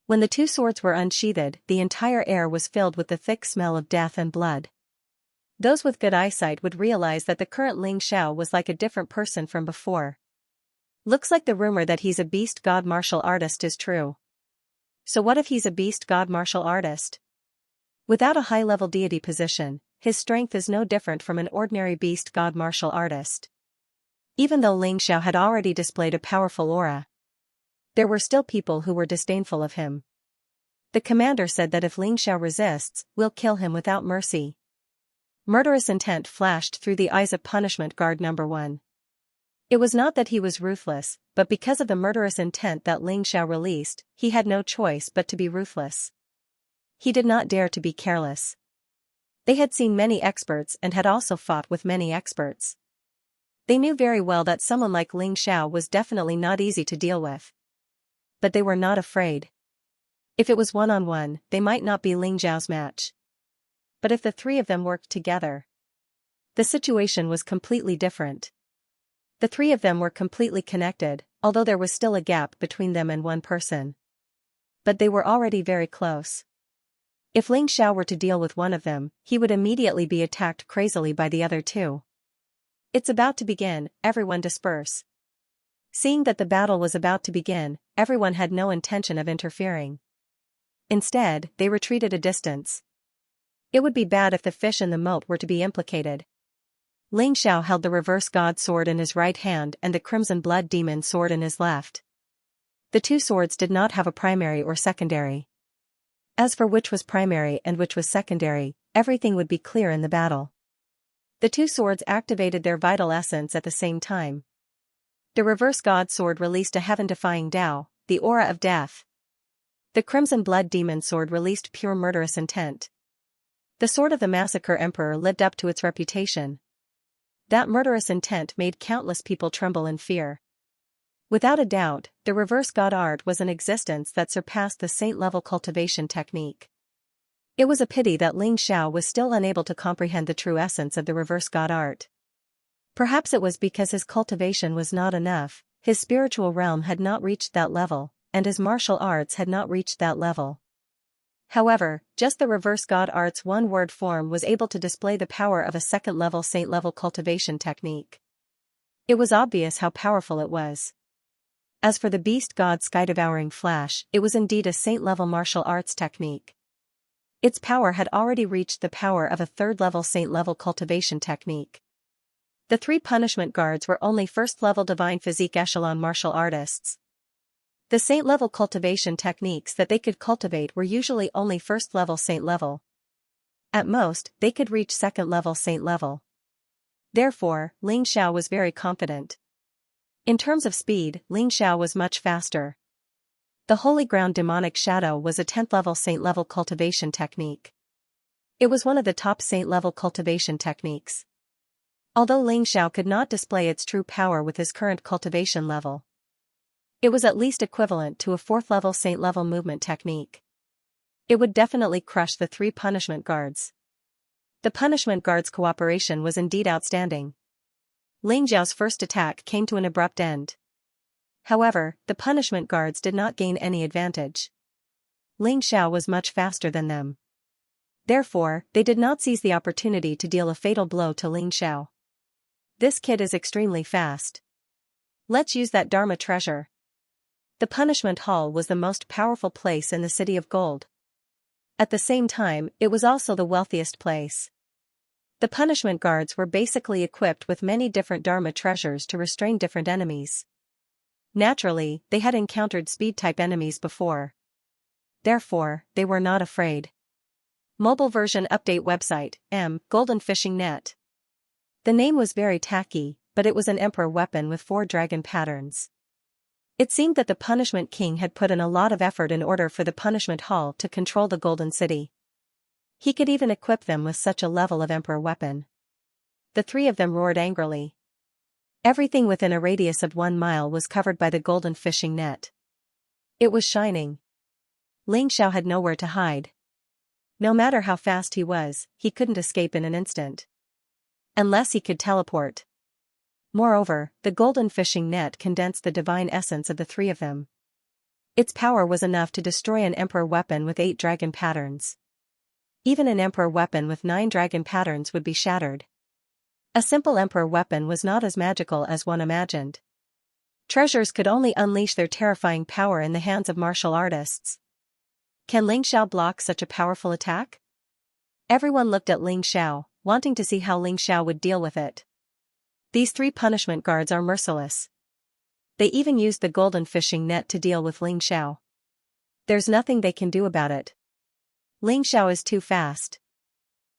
When the 2 swords were unsheathed, the entire air was filled with the thick smell of death and blood. Those with good eyesight would realize that the current Ling Xiao was like a different person from before. Looks like the rumor that he's a beast god martial artist is true. So what if he's a beast god martial artist? Without a high-level deity position, his strength is no different from an ordinary beast god martial artist. Even though Ling Xiao had already displayed a powerful aura, there were still people who were disdainful of him. The commander said that if Ling Xiao resists, we'll kill him without mercy. Murderous intent flashed through the eyes of punishment guard number 1. It was not that he was ruthless, but because of the murderous intent that Xianxia released, he had no choice but to be ruthless. He did not dare to be careless. They had seen many experts and had also fought with many experts. They knew very well that someone like Xianxia was definitely not easy to deal with. But they were not afraid. If it was one-on-one, they might not be Xiao's match. But if the three of them worked together, the situation was completely different. The three of them were completely connected, although there was still a gap between them and one person. But they were already very close. If Xiao were to deal with one of them, he would immediately be attacked crazily by the other two. It's about to begin, everyone disperse. Seeing that the battle was about to begin, everyone had no intention of interfering. Instead, they retreated a distance. It would be bad if the fish in the moat were to be implicated. Xiao held the reverse god sword in his right hand and the crimson blood demon sword in his left. The two swords did not have a primary or secondary. As for which was primary and which was secondary, everything would be clear in the battle. The two swords activated their vital essence at the same time. The reverse god sword released a heaven-defying Tao, the aura of death. The crimson blood demon sword released pure murderous intent. The sword of the massacre emperor lived up to its reputation. That murderous intent made countless people tremble in fear. Without a doubt, the reverse god art was an existence that surpassed the saint-level cultivation technique. It was a pity that Xiao was still unable to comprehend the true essence of the reverse god art. Perhaps it was because his cultivation was not enough, his spiritual realm had not reached that level, and his martial arts had not reached that level. However, just the reverse god art's one-word form was able to display the power of a second-level saint-level cultivation technique. It was obvious how powerful it was. As for the beast god sky-devouring flash, it was indeed a saint-level martial arts technique. Its power had already reached the power of a third-level saint-level cultivation technique. The three punishment guards were only first-level divine physique echelon martial artists. The saint-level cultivation techniques that they could cultivate were usually only first-level saint-level. At most, they could reach second-level saint-level. Therefore, Xiao was very confident. In terms of speed, Xiao was much faster. The Holy Ground Demonic Shadow was a 10th-level saint-level cultivation technique. It was one of the top saint-level cultivation techniques. Although Xiao could not display its true power with his current cultivation level, it was at least equivalent to a 4th-level saint-level movement technique. It would definitely crush the three punishment guards. The punishment guards' cooperation was indeed outstanding. Xiao's first attack came to an abrupt end. However, the punishment guards did not gain any advantage. Xiao was much faster than them. Therefore, they did not seize the opportunity to deal a fatal blow to Xiao. This kid is extremely fast. Let's use that Dharma treasure. The punishment hall was the most powerful place in the City of Gold. At the same time, it was also the wealthiest place. The punishment guards were basically equipped with many different Dharma treasures to restrain different enemies. Naturally, they had encountered speed-type enemies before. Therefore, they were not afraid. Mobile version update website, Golden Fishing Net. The name was very tacky, but it was an emperor weapon with 4 dragon patterns. It seemed that the Punishment King had put in a lot of effort in order for the Punishment Hall to control the Golden City. He could even equip them with such a level of emperor weapon. The three of them roared angrily. Everything within a radius of 1 mile was covered by the golden fishing net. It was shining. Xiao had nowhere to hide. No matter how fast he was, he couldn't escape in an instant. Unless he could teleport. Moreover, the golden fishing net condensed the divine essence of the three of them. Its power was enough to destroy an emperor weapon with 8 dragon patterns. Even an emperor weapon with 9 dragon patterns would be shattered. A simple emperor weapon was not as magical as one imagined. Treasures could only unleash their terrifying power in the hands of martial artists. Can Xiao block such a powerful attack? Everyone looked at Xiao, wanting to see how Xiao would deal with it. These 3 punishment guards are merciless. They even used the golden fishing net to deal with Xiao. There's nothing they can do about it. Xiao is too fast.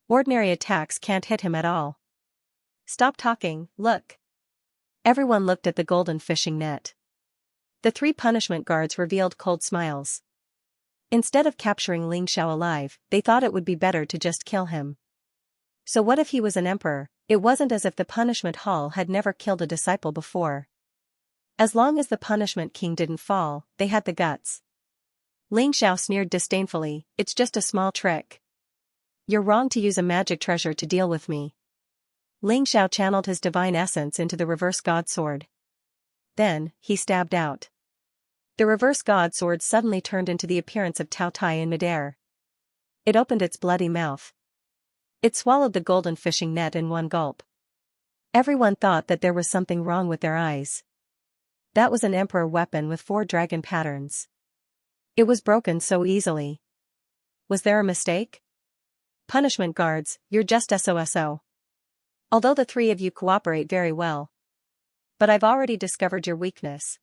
Ordinary attacks can't hit him at all. Stop talking, look. Everyone looked at the golden fishing net. The 3 punishment guards revealed cold smiles. Instead of capturing Xianxia alive, they thought it would be better to just kill him. So what if he was an emperor? It wasn't as if the punishment hall had never killed a disciple before. As long as the punishment king didn't fall, they had the guts. Xianxia sneered disdainfully, "It's just a small trick. You're wrong to use a magic treasure to deal with me." Xianxia channeled his divine essence into the reverse god sword. Then, he stabbed out. The reverse god sword suddenly turned into the appearance of Tao Tai in midair. It opened its bloody mouth. It swallowed the golden fishing net in one gulp. Everyone thought that there was something wrong with their eyes. That was an emperor weapon with 4 dragon patterns. It was broken so easily. Was there a mistake? Punishment guards, you're just SOSO. Although the 3 of you cooperate very well. But I've already discovered your weakness.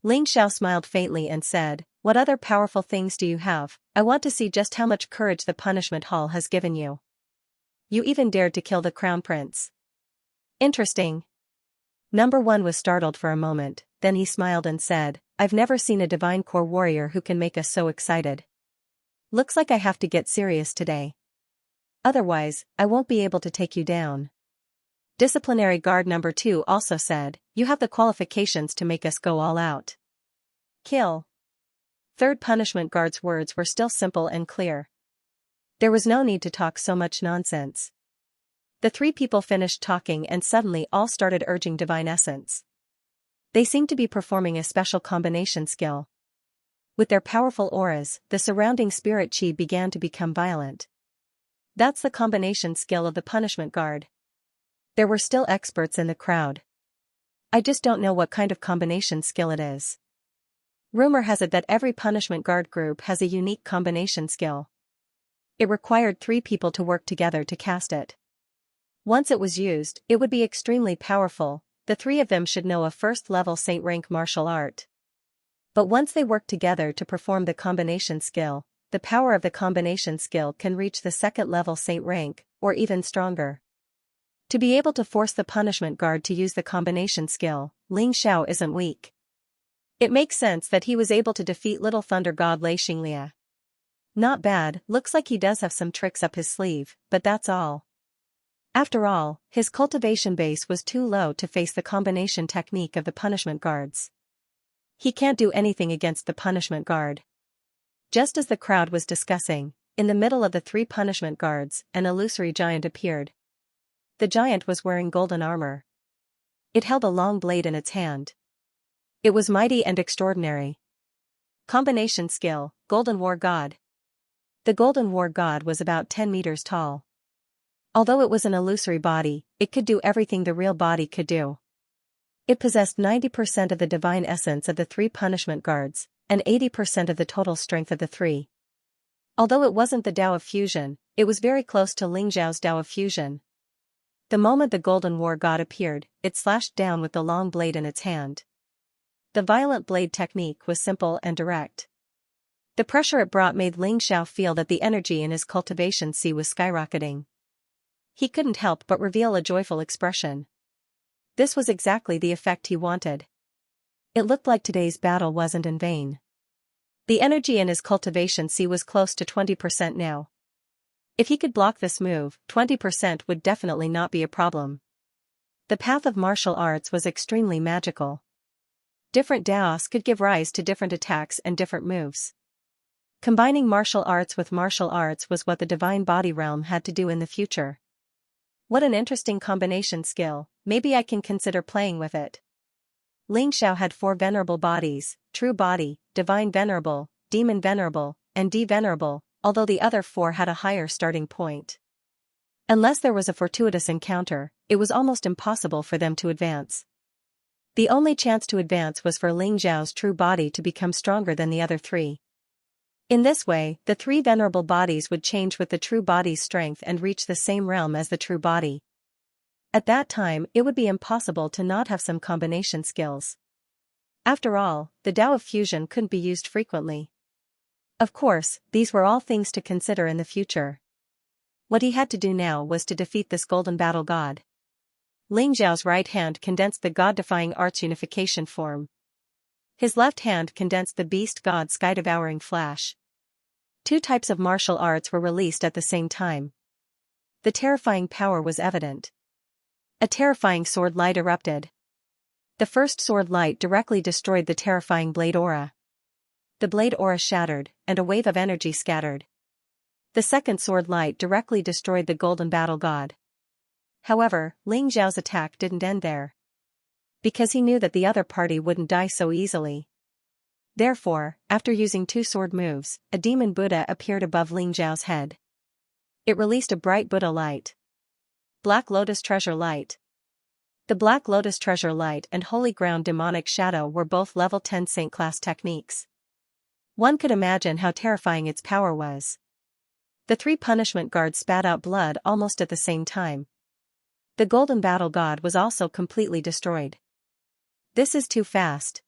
Xianxia smiled faintly and said, "What other powerful things do you have? I want to see just how much courage the punishment hall has given you. You even dared to kill the crown prince. Interesting." Number 1 was startled for a moment, then he smiled and said, "I've never seen a divine core warrior who can make us so excited. Looks like I have to get serious today. Otherwise, I won't be able to take you down." Disciplinary guard number 2 also said, "You have the qualifications to make us go all out. Kill." Third punishment guard's words were still simple and clear. There was no need to talk so much nonsense. The 3 people finished talking and suddenly all started urging divine essence. They seemed to be performing a special combination skill. With their powerful auras, the surrounding spirit chi began to become violent. That's the combination skill of the punishment guard. There were still experts in the crowd. "I just don't know what kind of combination skill it is. Rumor has it that every punishment guard group has a unique combination skill. It required 3 people to work together to cast it. Once it was used, it would be extremely powerful. The 3 of them should know a first-level saint rank martial art. But once they work together to perform the combination skill, the power of the combination skill can reach the 2nd-level saint rank, or even stronger. To be able to force the punishment guard to use the combination skill, Xianxia isn't weak. It makes sense that he was able to defeat Little Thunder God Lei Xinglia. Not bad, looks like he does have some tricks up his sleeve, but that's all. After all, his cultivation base was too low to face the combination technique of the punishment guards. He can't do anything against the punishment guard." Just as the crowd was discussing, in the middle of the 3 punishment guards, an illusory giant appeared. The giant was wearing golden armor. It held a long blade in its hand. It was mighty and extraordinary. Combination skill, Golden War God. The Golden War God was about 10 meters tall. Although it was an illusory body, it could do everything the real body could do. It possessed 90% of the divine essence of the 3 punishment guards, and 80% of the total strength of the 3. Although it wasn't the Tao of Fusion, it was very close to Xiao's Tao of Fusion. The moment the Golden War God appeared, it slashed down with the long blade in its hand. The violent blade technique was simple and direct. The pressure it brought made Xiao feel that the energy in his cultivation sea was skyrocketing. He couldn't help but reveal a joyful expression. This was exactly the effect he wanted. It looked like today's battle wasn't in vain. The energy in his cultivation sea was close to 20% now. If he could block this move, 20% would definitely not be a problem. The path of martial arts was extremely magical. Different Daos could give rise to different attacks and different moves. Combining martial arts with martial arts was what the divine body realm had to do in the future. What an interesting combination skill, maybe I can consider playing with it. Xiao had 4 venerable bodies: True Body, Divine Venerable, Demon Venerable, and D-Venerable, although the other 4 had a higher starting point. Unless there was a fortuitous encounter, it was almost impossible for them to advance. The only chance to advance was for Xiao's true body to become stronger than the other 3. In this way, the 3 venerable bodies would change with the true body's strength and reach the same realm as the true body. At that time, it would be impossible to not have some combination skills. After all, the Tao of Fusion couldn't be used frequently. Of course, these were all things to consider in the future. What he had to do now was to defeat this golden battle god. Ling Xiao's right hand condensed the god-defying arts unification form. His left hand condensed the beast god sky-devouring flash. Two types of martial arts were released at the same time. The terrifying power was evident. A terrifying sword light erupted. The first sword light directly destroyed the terrifying blade aura. The blade aura shattered, and a wave of energy scattered. The second sword light directly destroyed the golden battle god. However, Ling Xiao's attack didn't end there. Because he knew that the other party wouldn't die so easily. Therefore, after using two sword moves, a demon Buddha appeared above Ling Xiao's head. It released a bright Buddha light. Black Lotus Treasure Light. The Black Lotus Treasure Light and Holy Ground Demonic Shadow were both level 10 Saint class techniques. One could imagine how terrifying its power was. The three punishment guards spat out blood almost at the same time. The golden battle god was also completely destroyed. This is too fast.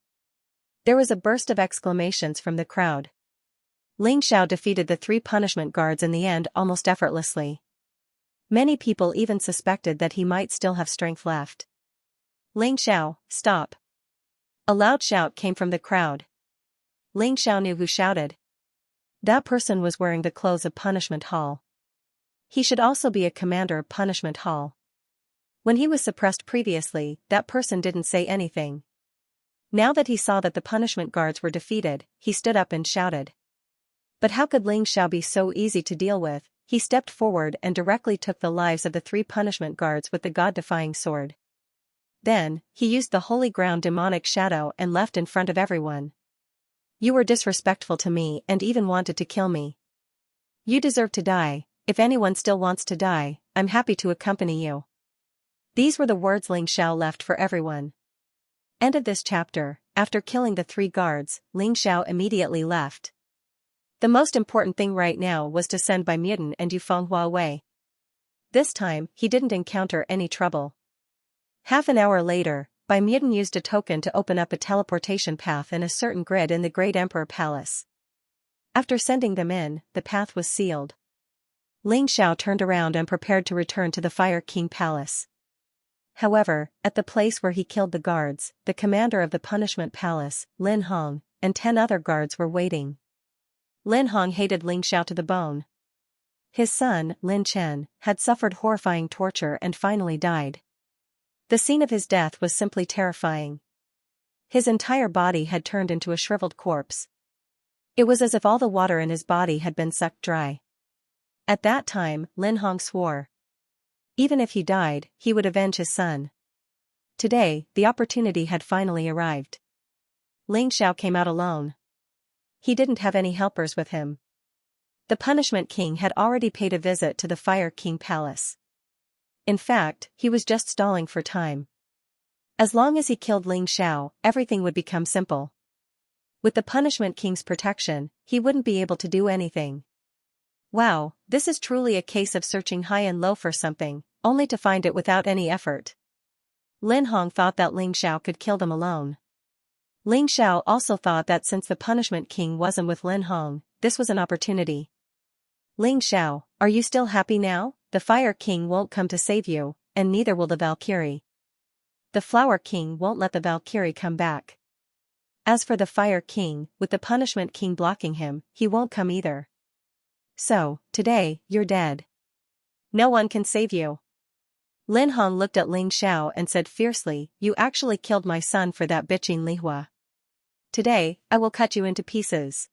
There was a burst of exclamations from the crowd. Ling Xiao defeated the three punishment guards in the end almost effortlessly. Many people even suspected that he might still have strength left. Ling Xiao, stop. A loud shout came from the crowd. Ling Xiao knew who shouted. That person was wearing the clothes of Punishment Hall. He should also be a commander of Punishment Hall. When he was suppressed previously, that person didn't say anything. Now that he saw that the punishment guards were defeated, he stood up and shouted. But how could Ling Xiao be so easy to deal with? He stepped forward and directly took the lives of the three punishment guards with the god-defying sword. Then, he used the holy ground demonic shadow and left in front of everyone. You were disrespectful to me and even wanted to kill me. You deserve to die. If anyone still wants to die, I'm happy to accompany you. These were the words Ling Xiao left for everyone. End of this chapter. After killing the three guards, Ling Xiao immediately left. The most important thing right now was to send Bai Mudan and Yufeng away. This time, he didn't encounter any trouble. Half an hour later, Bai Mudan used a token to open up a teleportation path in a certain grid in the Great Emperor Palace. After sending them in, the path was sealed. Ling Xiao turned around and prepared to return to the Fire King Palace. However, at the place where he killed the guards, the commander of the Punishment Palace, Lin Hong, and 10 other guards were waiting. Lin Hong hated Ling Xiao to the bone. His son, Lin Chen, had suffered horrifying torture and finally died. The scene of his death was simply terrifying. His entire body had turned into a shriveled corpse. It was as if all the water in his body had been sucked dry. At that time, Lin Hong swore. Even if he died, he would avenge his son. Today, the opportunity had finally arrived. Ling Xiao came out alone. He didn't have any helpers with him. The Punishment King had already paid a visit to the Fire King Palace. In fact, he was just stalling for time. As long as he killed Ling Xiao, everything would become simple. With the Punishment King's protection, he wouldn't be able to do anything. Wow, this is truly a case of searching high and low for something, only to find it without any effort. Lin Hong thought that Ling Xiao could kill them alone. Ling Xiao also thought that since the Punishment King wasn't with Lin Hong, this was an opportunity. Ling Xiao, are you still happy now? The Fire King won't come to save you, and neither will the Valkyrie. The Flower King won't let the Valkyrie come back. As for the Fire King, with the Punishment King blocking him, he won't come either. So, today, you're dead. No one can save you. Lin Hong looked at Ling Xiao and said fiercely, you actually killed my son for that bitching Lihua. Today, I will cut you into pieces.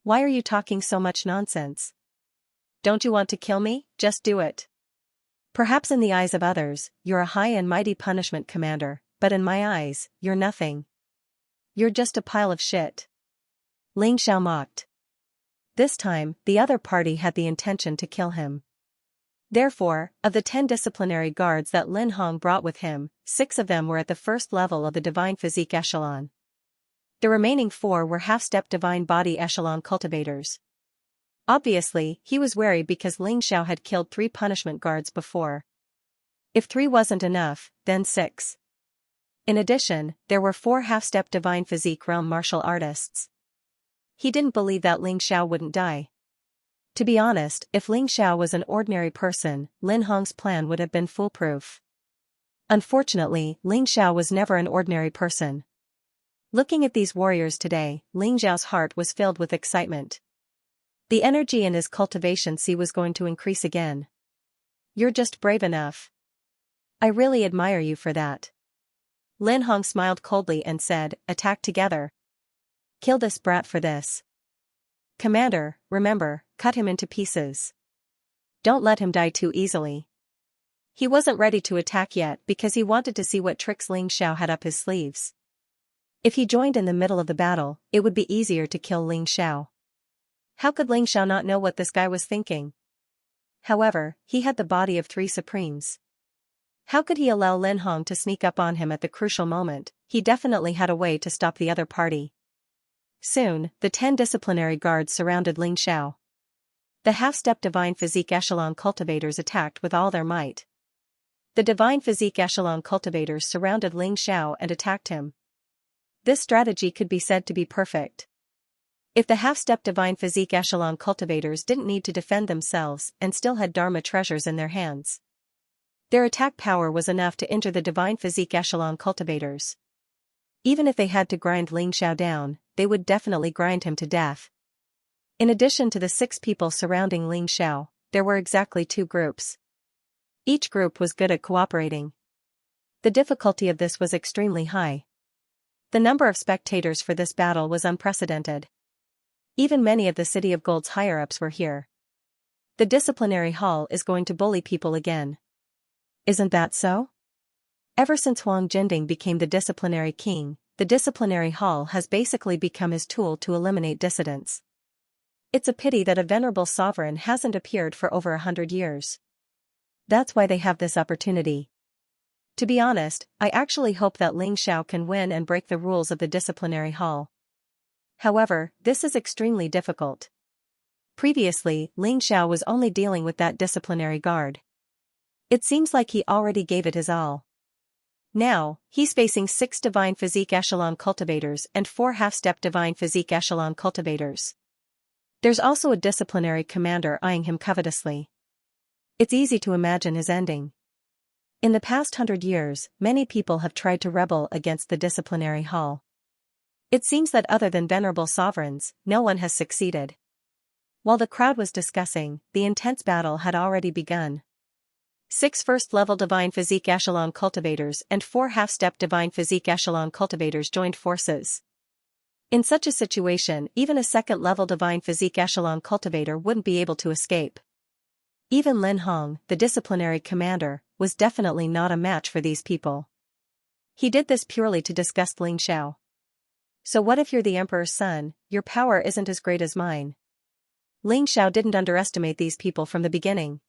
Why are you talking so much nonsense? Don't you want to kill me? Just do it. Perhaps in the eyes of others, you're a high and mighty punishment commander, but in my eyes, you're nothing. You're just a pile of shit. Ling Xiao mocked. This time, the other party had the intention to kill him. Therefore, of the 10 disciplinary guards that Lin Hong brought with him, 6 of them were at the first level of the Divine Physique Echelon. The remaining 4 were half-step Divine Body Echelon cultivators. Obviously, he was wary because Ling Xiao had killed 3 punishment guards before. If 3 wasn't enough, then 6. In addition, there were 4 half-step Divine Physique Realm martial artists. He didn't believe that Ling Xiao wouldn't die. To be honest, if Ling Xiao was an ordinary person, Lin Hong's plan would have been foolproof. Unfortunately, Ling Xiao was never an ordinary person. Looking at these warriors today, Ling Xiao's heart was filled with excitement. The energy in his cultivation sea was going to increase again. You're just brave enough. I really admire you for that. Lin Hong smiled coldly and said, attack together. Kill this brat for this. Commander, remember, cut him into pieces. Don't let him die too easily. He wasn't ready to attack yet because he wanted to see what tricks Ling Xiao had up his sleeves. If he joined in the middle of the battle, it would be easier to kill Ling Xiao. How could Ling Xiao not know what this guy was thinking? However, he had the body of 3 supremes. How could he allow Lin Hong to sneak up on him at the crucial moment? He definitely had a way to stop the other party. Soon, the 10 disciplinary guards surrounded Ling Xiao. The half-step Divine Physique Echelon cultivators attacked with all their might. The Divine Physique Echelon cultivators surrounded Ling Xiao and attacked him. This strategy could be said to be perfect. If the half-step Divine Physique Echelon cultivators didn't need to defend themselves and still had Dharma treasures in their hands, their attack power was enough to injure the Divine Physique Echelon cultivators. Even if they had to grind Ling Xiao down, they would definitely grind him to death. In addition to the 6 people surrounding Ling Xiao, there were exactly 2 groups. Each group was good at cooperating. The difficulty of this was extremely high. The number of spectators for this battle was unprecedented. Even many of the City of Gold's higher-ups were here. The disciplinary hall is going to bully people again. Isn't that so? Ever since Huang Jinding became the disciplinary king, the disciplinary hall has basically become his tool to eliminate dissidents. It's a pity that a venerable sovereign hasn't appeared for over 100 years. That's why they have this opportunity. To be honest, I actually hope that Ling Xiao can win and break the rules of the disciplinary hall. However, this is extremely difficult. Previously, Ling Xiao was only dealing with that disciplinary guard. It seems like he already gave it his all. Now, he's facing 6 Divine Physique Echelon cultivators and 4 half-step Divine Physique Echelon cultivators. There's also a disciplinary commander eyeing him covetously. It's easy to imagine his ending. In the past 100 years, many people have tried to rebel against the disciplinary hall. It seems that other than venerable sovereigns, no one has succeeded. While the crowd was discussing, the intense battle had already begun. 6 first-level Divine Physique Echelon cultivators and 4 half-step Divine Physique Echelon cultivators joined forces. In such a situation, even a second-level Divine Physique Echelon cultivator wouldn't be able to escape. Even Lin Hong, the disciplinary commander, was definitely not a match for these people. He did this purely to disgust Ling Xiao. So what if you're the emperor's son? Your power isn't as great as mine. Ling Xiao didn't underestimate these people from the beginning.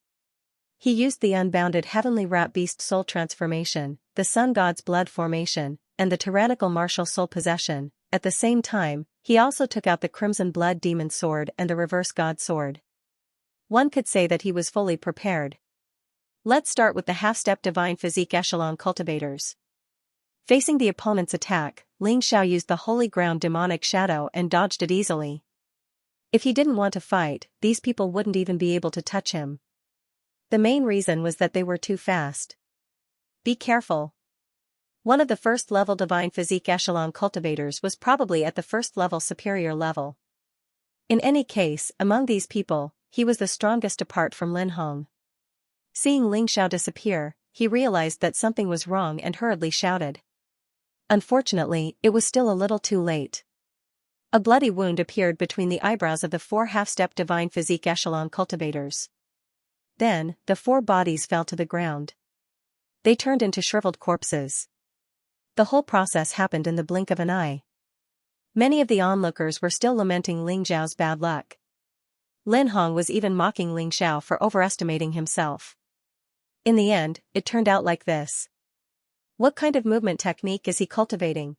He used the unbounded heavenly rat beast soul transformation, the sun god's blood formation, and the tyrannical martial soul possession. At the same time, he also took out the crimson blood demon sword and the reverse god sword. One could say that he was fully prepared. Let's start with the half-step Divine Physique Echelon cultivators. Facing the opponent's attack, Ling Xiao used the Holy Ground demonic shadow and dodged it easily. If he didn't want to fight, these people wouldn't even be able to touch him. The main reason was that they were too fast. Be careful. One of the first-level Divine Physique Echelon cultivators was probably at the first-level superior level. In any case, among these people, he was the strongest apart from Lin Hong. Seeing Ling Xiao disappear, he realized that something was wrong and hurriedly shouted. Unfortunately, it was still a little too late. A bloody wound appeared between the eyebrows of the 4 half-step Divine Physique Echelon cultivators. Then, the 4 bodies fell to the ground. They turned into shriveled corpses. The whole process happened in the blink of an eye. Many of the onlookers were still lamenting Ling Xiao's bad luck. Lin Hong was even mocking Ling Xiao for overestimating himself. In the end, it turned out like this. What kind of movement technique is he cultivating?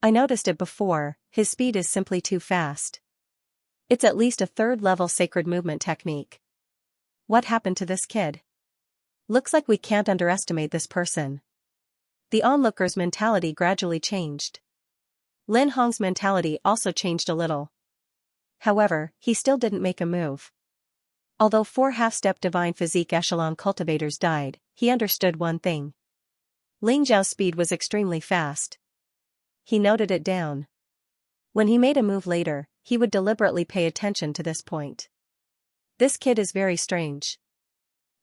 I noticed it before, his speed is simply too fast. It's at least a 3rd-level sacred movement technique. What happened to this kid? Looks like we can't underestimate this person. The onlookers' mentality gradually changed. Lin Hong's mentality also changed a little. However, he still didn't make a move. Although 4 half-step Divine Physique Echelon cultivators died, he understood one thing. Ling Xiao's speed was extremely fast. He noted it down. When he made a move later, he would deliberately pay attention to this point. This kid is very strange.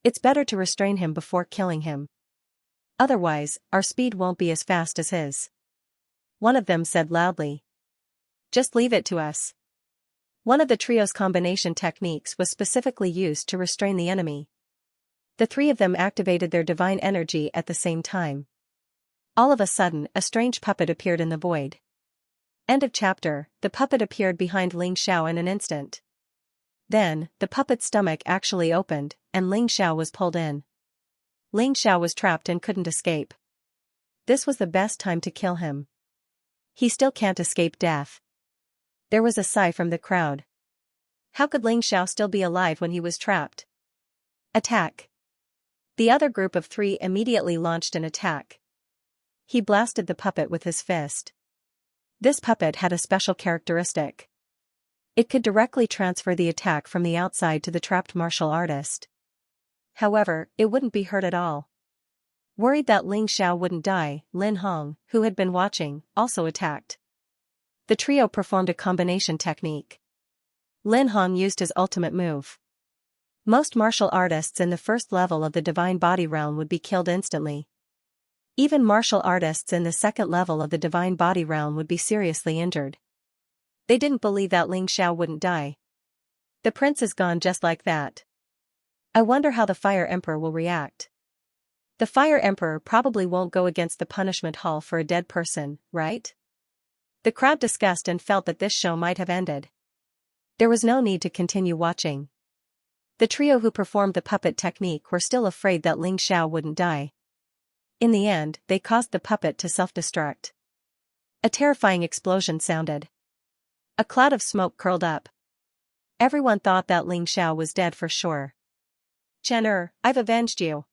It's better to restrain him before killing him. Otherwise, our speed won't be as fast as his. One of them said loudly. Just leave it to us. One of the trio's combination techniques was specifically used to restrain the enemy. The three of them activated their divine energy at the same time. All of a sudden, a strange puppet appeared in the void. End of chapter. The puppet appeared behind Ling Xiao in an instant. Then, the puppet's stomach actually opened, and Ling Xiao was pulled in. Ling Xiao was trapped and couldn't escape. This was the best time to kill him. He still can't escape death. There was a sigh from the crowd. How could Ling Xiao still be alive when he was trapped? Attack! The other group of three immediately launched an attack. He blasted the puppet with his fist. This puppet had a special characteristic. It could directly transfer the attack from the outside to the trapped martial artist. However, it wouldn't be hurt at all. Worried that Ling Xiao wouldn't die, Lin Hong, who had been watching, also attacked. The trio performed a combination technique. Lin Hong used his ultimate move. Most martial artists in the first level of the divine body realm would be killed instantly. Even martial artists in the second level of the divine body realm would be seriously injured. They didn't believe that Ling Xiao wouldn't die. The prince is gone just like that. I wonder how the Fire Emperor will react. The Fire Emperor probably won't go against the punishment hall for a dead person, right? The crowd discussed and felt that this show might have ended. There was no need to continue watching. The trio who performed the puppet technique were still afraid that Ling Xiao wouldn't die. In the end, they caused the puppet to self-destruct. A terrifying explosion sounded. A cloud of smoke curled up. Everyone thought that Ling Xiao was dead for sure. Chen I've avenged you.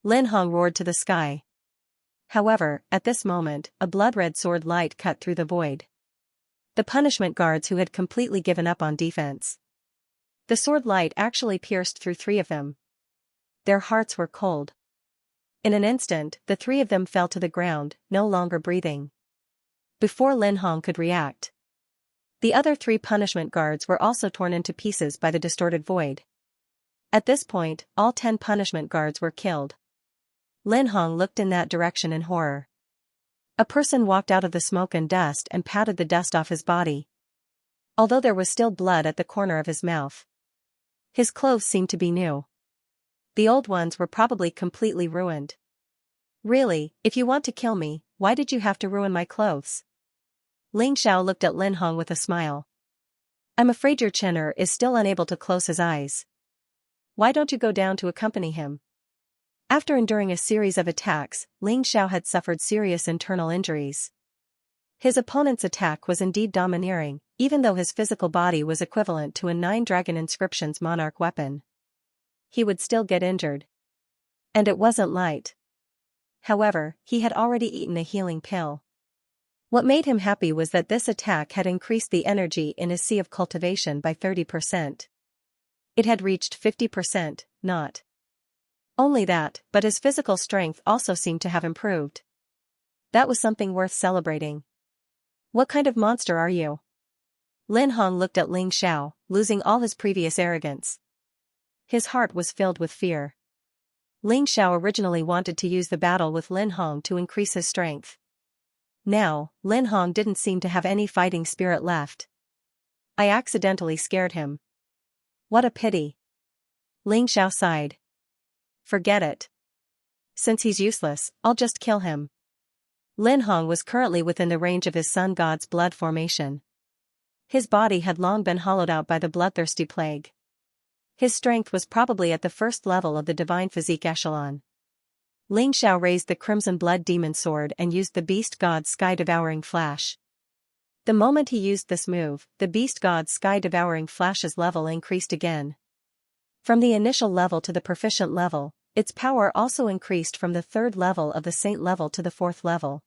Lin Hong roared to the sky. However, at this moment, a blood-red sword light cut through the void. The punishment guards who had completely given up on defense. The sword light actually pierced through three of them. Their hearts were cold. In an instant, the three of them fell to the ground, no longer breathing. Before Lin Hong could react, the other three punishment guards were also torn into pieces by the distorted void. At this point, all 10 punishment guards were killed. Lin Hong looked in that direction in horror. A person walked out of the smoke and dust and patted the dust off his body. Although there was still blood at the corner of his mouth. His clothes seemed to be new. The old ones were probably completely ruined. Really, if you want to kill me, why did you have to ruin my clothes? Ling Xiao looked at Lin Hong with a smile. I'm afraid your Chen is still unable to close his eyes. Why don't you go down to accompany him? After enduring a series of attacks, Ling Xiao had suffered serious internal injuries. His opponent's attack was indeed domineering, even though his physical body was equivalent to a 9-dragon inscriptions monarch weapon. He would still get injured. And it wasn't light. However, he had already eaten a healing pill. What made him happy was that this attack had increased the energy in his Sea of Cultivation by 30%. It had reached 50%, not only that, but his physical strength also seemed to have improved. That was something worth celebrating. What kind of monster are you? Lin Hong looked at Ling Xiao, losing all his previous arrogance. His heart was filled with fear. Ling Xiao originally wanted to use the battle with Lin Hong to increase his strength. Now, Lin Hong didn't seem to have any fighting spirit left. I accidentally scared him. What a pity. Ling Xiao sighed. Forget it. Since he's useless, I'll just kill him. Lin Hong was currently within the range of his sun god's blood formation. His body had long been hollowed out by the bloodthirsty plague. His strength was probably at the first level of the divine physique echelon. Ling Xiao raised the crimson blood demon sword and used the beast god's sky-devouring flash. The moment he used this move, the beast god's sky-devouring flash's level increased again. From the initial level to the proficient level, its power also increased from the 3rd level of the saint level to the 4th level.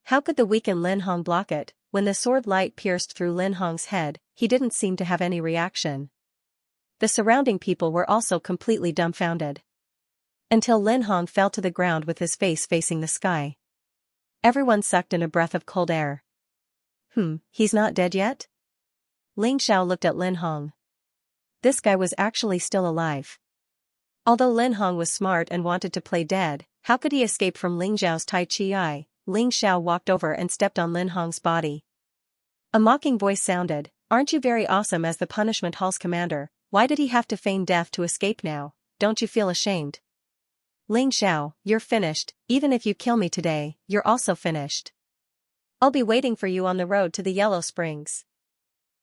How could the weakened Lin Hong block it? When the sword light pierced through Lin Hong's head, he didn't seem to have any reaction. The surrounding people were also completely dumbfounded. until Lin Hong fell to the ground with his face facing the sky. Everyone sucked in a breath of cold air. He's not dead yet? Ling Xiao looked at Lin Hong. This guy was actually still alive. Although Lin Hong was smart and wanted to play dead, how could he escape from Ling Xiao's Tai Chi eye? Ling Xiao walked over and stepped on Lin Hong's body. A mocking voice sounded, "Aren't you very awesome as the punishment hall's commander? Why did he have to feign death to escape now? Don't you feel ashamed?" Ling Xiao, you're finished. Even if you kill me today, you're also finished. I'll be waiting for you on the road to the Yellow Springs.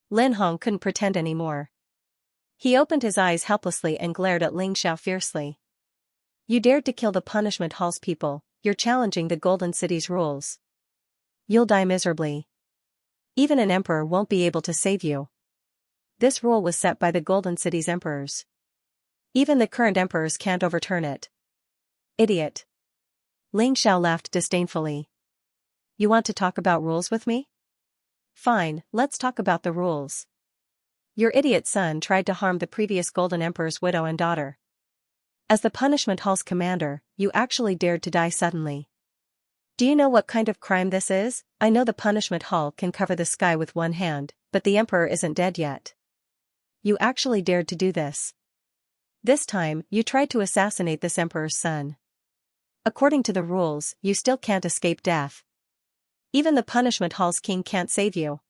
Lin Hong couldn't pretend anymore. He opened his eyes helplessly and glared at Ling Xiao fiercely. You dared to kill the punishment hall's people, you're challenging the Golden City's rules. You'll die miserably. Even an emperor won't be able to save you. This rule was set by the Golden City's emperors. Even the current emperors can't overturn it. Idiot. Ling Xiao laughed disdainfully. You want to talk about rules with me? Fine, let's talk about the rules. Your idiot son tried to harm the previous Golden Emperor's widow and daughter. As the punishment hall's commander, you actually dared to die suddenly. Do you know what kind of crime this is? I know the punishment hall can cover the sky with one hand, but the emperor isn't dead yet. You actually dared to do this. This time, you tried to assassinate this emperor's son. According to the rules, you still can't escape death. Even the punishment hall's king can't save you.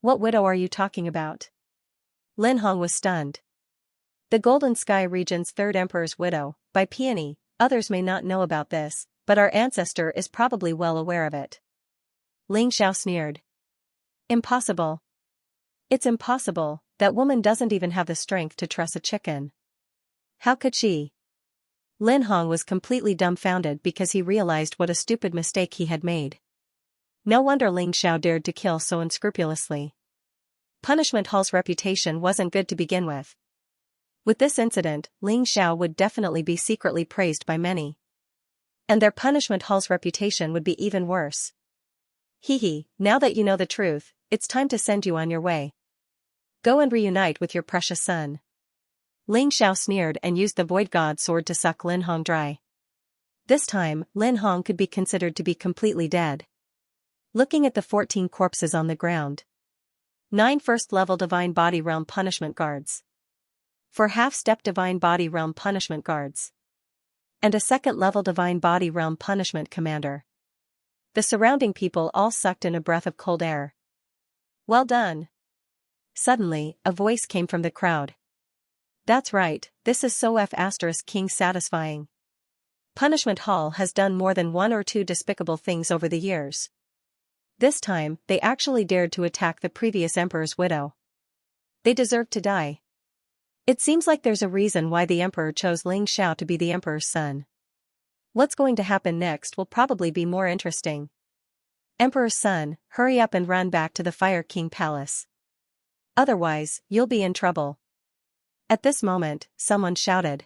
What widow are you talking about? Lin Hong was stunned. The Golden Sky region's third emperor's widow, by Peony. Others may not know about this, but our ancestor is probably well aware of it. Ling Xiao sneered. Impossible. It's impossible, that woman doesn't even have the strength to truss a chicken. How could she? Lin Hong was completely dumbfounded because he realized what a stupid mistake he had made. No wonder Ling Xiao dared to kill so unscrupulously. Punishment Hall's reputation wasn't good to begin with. With this incident, Ling Xiao would definitely be secretly praised by many. And their Punishment Hall's reputation would be even worse. Now that you know the truth, it's time to send you on your way. Go and reunite with your precious son. Ling Xiao sneered and used the Void God sword to suck Lin Hong dry. This time, Lin Hong could be considered to be completely dead. Looking at the 14 corpses on the ground. 9 first-level Divine Body Realm Punishment Guards. 4 half-step Divine Body Realm Punishment Guards. And a second-level Divine Body Realm Punishment Commander. The surrounding people all sucked in a breath of cold air. Well done. Suddenly, a voice came from the crowd. That's right, this is so King satisfying. Punishment Hall has done more than 1 or 2 despicable things over the years. This time, they actually dared to attack the previous emperor's widow. They deserved to die. It seems like there's a reason why the emperor chose Ling Xiao to be the emperor's son. What's going to happen next will probably be more interesting. Emperor's son, hurry up and run back to the Fire King Palace. Otherwise, you'll be in trouble. At this moment, someone shouted.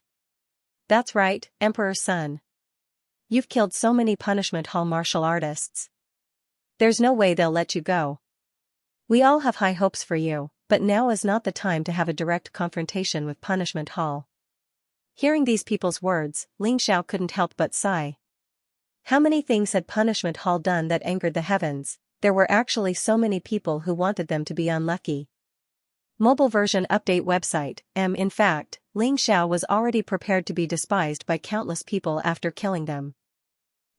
That's right, Emperor's son. You've killed so many Punishment Hall martial artists. There's no way they'll let you go. We all have high hopes for you, but now is not the time to have a direct confrontation with Punishment Hall. Hearing these people's words, Ling Xiao couldn't help but sigh. How many things had Punishment Hall done that angered the heavens? There were actually so many people who wanted them to be unlucky. Mobile version update website. In fact, Ling Xiao was already prepared to be despised by countless people after killing them.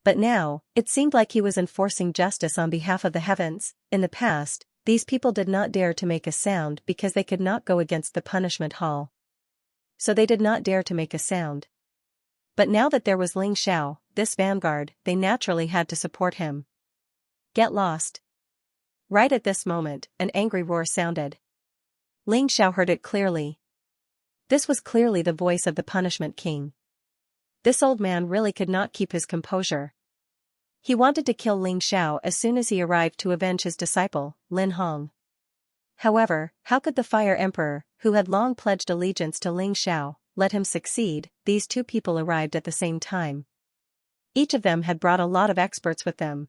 But now, it seemed like he was enforcing justice on behalf of the heavens. In the past, these people did not dare to make a sound because they could not go against the Punishment Hall. So they did not dare to make a sound. But now that there was Ling Xiao, this vanguard, they naturally had to support him. Get lost. Right at this moment, an angry roar sounded. Ling Xiao heard it clearly. This was clearly the voice of the Punishment King. This old man really could not keep his composure. He wanted to kill Ling Xiao as soon as he arrived to avenge his disciple, Lin Hong. However, how could the Fire Emperor, who had long pledged allegiance to Ling Xiao, let him succeed? These two people arrived at the same time. Each of them had brought a lot of experts with them.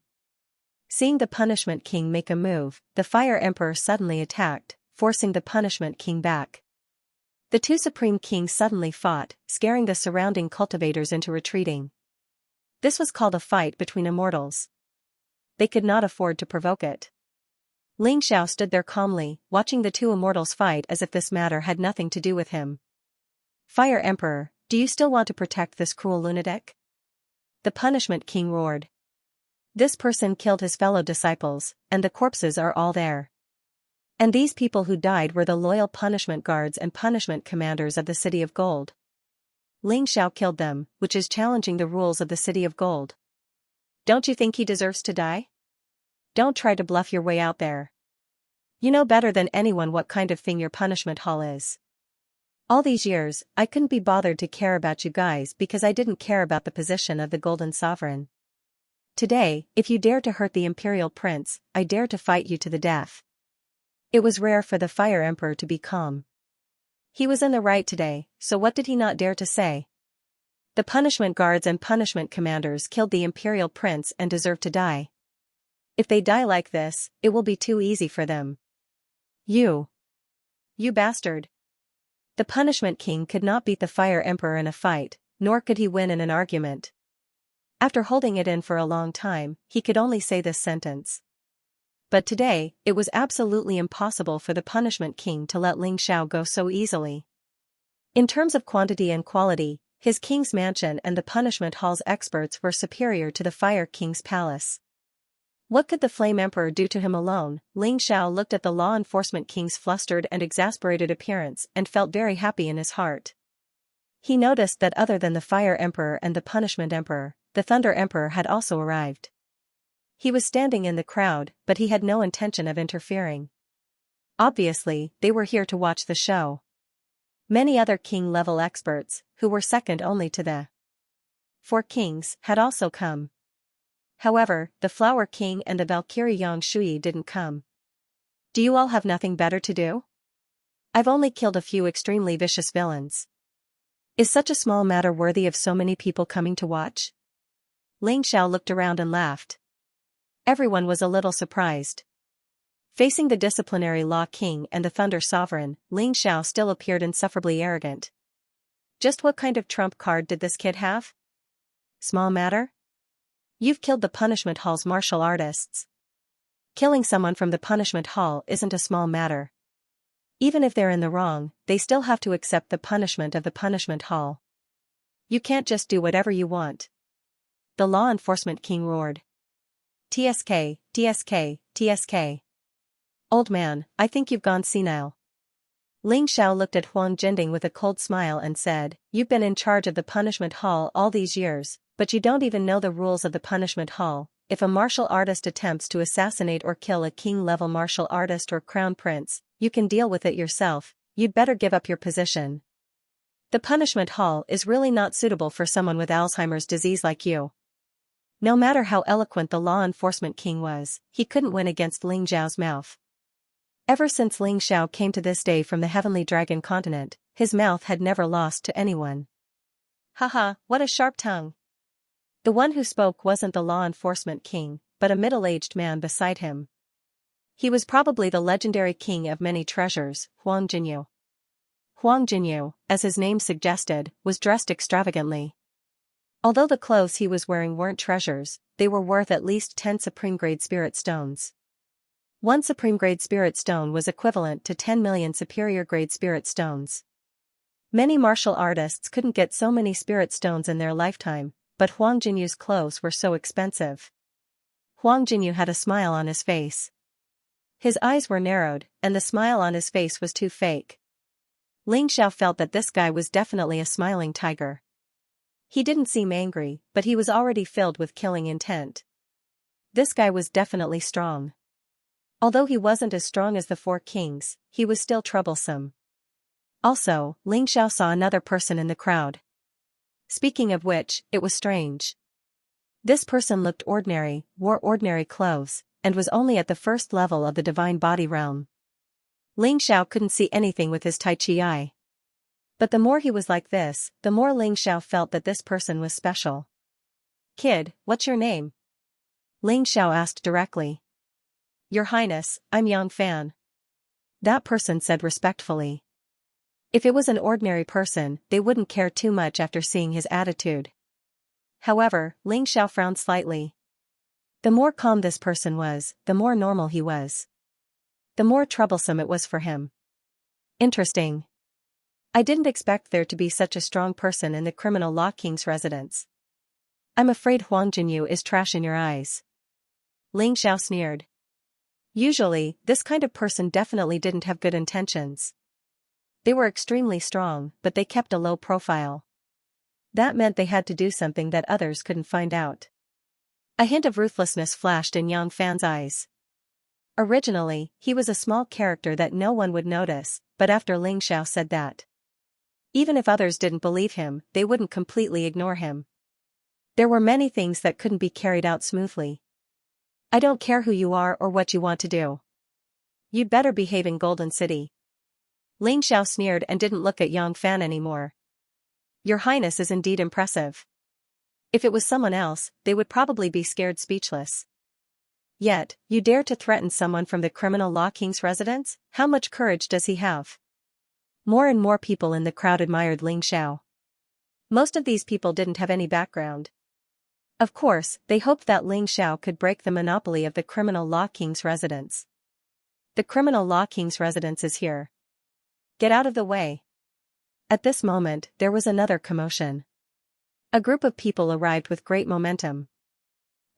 Seeing the Punishment King make a move, the Fire Emperor suddenly attacked, forcing the Punishment King back. The two supreme kings suddenly fought, scaring the surrounding cultivators into retreating. This was called a fight between immortals. They could not afford to provoke it. Ling Xiao stood there calmly, watching the two immortals fight as if this matter had nothing to do with him. Fire Emperor, do you still want to protect this cruel lunatic? The Punishment King roared. This person killed his fellow disciples, and the corpses are all there. And these people who died were the loyal punishment guards and punishment commanders of the City of Gold. Ling Xiao killed them, which is challenging the rules of the City of Gold. Don't you think he deserves to die? Don't try to bluff your way out there. You know better than anyone what kind of thing your punishment hall is. All these years, I couldn't be bothered to care about you guys because I didn't care about the position of the Golden Sovereign. Today, if you dare to hurt the Imperial Prince, I dare to fight you to the death. It was rare for the Fire Emperor to be calm. He was in the right today, so what did he not dare to say? The punishment guards and punishment commanders killed the Imperial Prince and deserve to die. If they die like this, it will be too easy for them. You bastard. The Punishment King could not beat the Fire Emperor in a fight, nor could he win in an argument. After holding it in for a long time, he could only say this sentence. But today, it was absolutely impossible for the Punishment King to let Ling Xiao go so easily. In terms of quantity and quality, his king's mansion and the Punishment Hall's experts were superior to the Fire King's palace. What could the Flame Emperor do to him alone? Ling Xiao looked at the Law Enforcement King's flustered and exasperated appearance and felt very happy in his heart. He noticed that other than the Fire Emperor and the Punishment Emperor, the Thunder Emperor had also arrived. He was standing in the crowd, but he had no intention of interfering. Obviously, they were here to watch the show. Many other king-level experts, who were second only to the four kings, had also come. However, the Flower King and the Valkyrie Yang Shui didn't come. Do you all have nothing better to do? I've only killed a few extremely vicious villains. Is such a small matter worthy of so many people coming to watch? Ling Xiao looked around and laughed. Everyone was a little surprised. Facing the Disciplinary Law King and the Thunder Sovereign, Ling Xiao still appeared insufferably arrogant. Just what kind of trump card did this kid have? Small matter? You've killed the Punishment Hall's martial artists. Killing someone from the Punishment Hall isn't a small matter. Even if they're in the wrong, they still have to accept the punishment of the Punishment Hall. You can't just do whatever you want. The Law Enforcement King roared. TSK, TSK, TSK. Old man, I think you've gone senile. Ling Xiao looked at Huang Jinding with a cold smile and said, You've been in charge of the Punishment Hall all these years, but you don't even know the rules of the Punishment Hall. If a martial artist attempts to assassinate or kill a king-level martial artist or crown prince, you can deal with it yourself. You'd better give up your position. The Punishment Hall is really not suitable for someone with Alzheimer's disease like you. No matter how eloquent the Law Enforcement King was, he couldn't win against Ling Xiao's mouth. Ever since Ling Xiao came to this day from the Heavenly Dragon continent, his mouth had never lost to anyone. Haha, what a sharp tongue. The one who spoke wasn't the Law Enforcement King, but a middle-aged man beside him. He was probably the legendary king of many treasures, Huang Jinyu. Huang Jinyu, as his name suggested, was dressed extravagantly. Although the clothes he was wearing weren't treasures, they were worth at least 10 supreme-grade spirit stones. One supreme-grade spirit stone was equivalent to 10 million superior-grade spirit stones. Many martial artists couldn't get so many spirit stones in their lifetime, but Huang Jinyu's clothes were so expensive. Huang Jinyu had a smile on his face. His eyes were narrowed, and the smile on his face was too fake. Ling Xiao felt that this guy was definitely a smiling tiger. He didn't seem angry, but he was already filled with killing intent. This guy was definitely strong. Although he wasn't as strong as the four kings, he was still troublesome. Also, Ling Xiao saw another person in the crowd. Speaking of which, it was strange. This person looked ordinary, wore ordinary clothes, and was only at the first level of the divine body realm. Ling Xiao couldn't see anything with his Tai Chi eye. But the more he was like this, the more Ling Xiao felt that this person was special. Kid, what's your name? Ling Xiao asked directly. Your Highness, I'm Yang Fan. That person said respectfully. If it was an ordinary person, they wouldn't care too much after seeing his attitude. However, Ling Xiao frowned slightly. The more calm this person was, the more normal he was. The more troublesome it was for him. Interesting. I didn't expect there to be such a strong person in the criminal law king's residence. I'm afraid Huang Jinyu is trash in your eyes. Ling Xiao sneered. Usually, this kind of person definitely didn't have good intentions. They were extremely strong, but they kept a low profile. That meant they had to do something that others couldn't find out. A hint of ruthlessness flashed in Yang Fan's eyes. Originally, he was a small character that no one would notice, but after Ling Xiao said that, even if others didn't believe him, they wouldn't completely ignore him. There were many things that couldn't be carried out smoothly. I don't care who you are or what you want to do. You'd better behave in Golden City. Ling Xiao sneered and didn't look at Yang Fan anymore. Your Highness is indeed impressive. If it was someone else, they would probably be scared speechless. Yet, you dare to threaten someone from the criminal law king's residence? How much courage does he have? More and more people in the crowd admired Ling Xiao. Most of these people didn't have any background. Of course, they hoped that Ling Xiao could break the monopoly of the criminal law king's residence. The criminal law king's residence is here. Get out of the way. At this moment, there was another commotion. A group of people arrived with great momentum.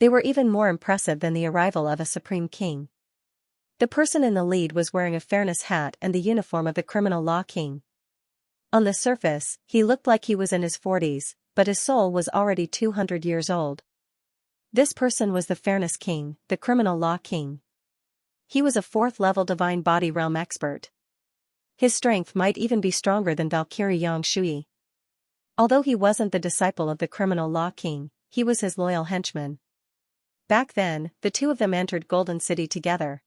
They were even more impressive than the arrival of a supreme king. The person in the lead was wearing a fairness hat and the uniform of the criminal law king. On the surface, he looked like he was in his 40s, but his soul was already 200 years old. This person was the fairness king, the criminal law king. He was a 4th-level divine body realm expert. His strength might even be stronger than Valkyrie Yang Shui. Although he wasn't the disciple of the criminal law king, he was his loyal henchman. Back then, the two of them entered Golden City together.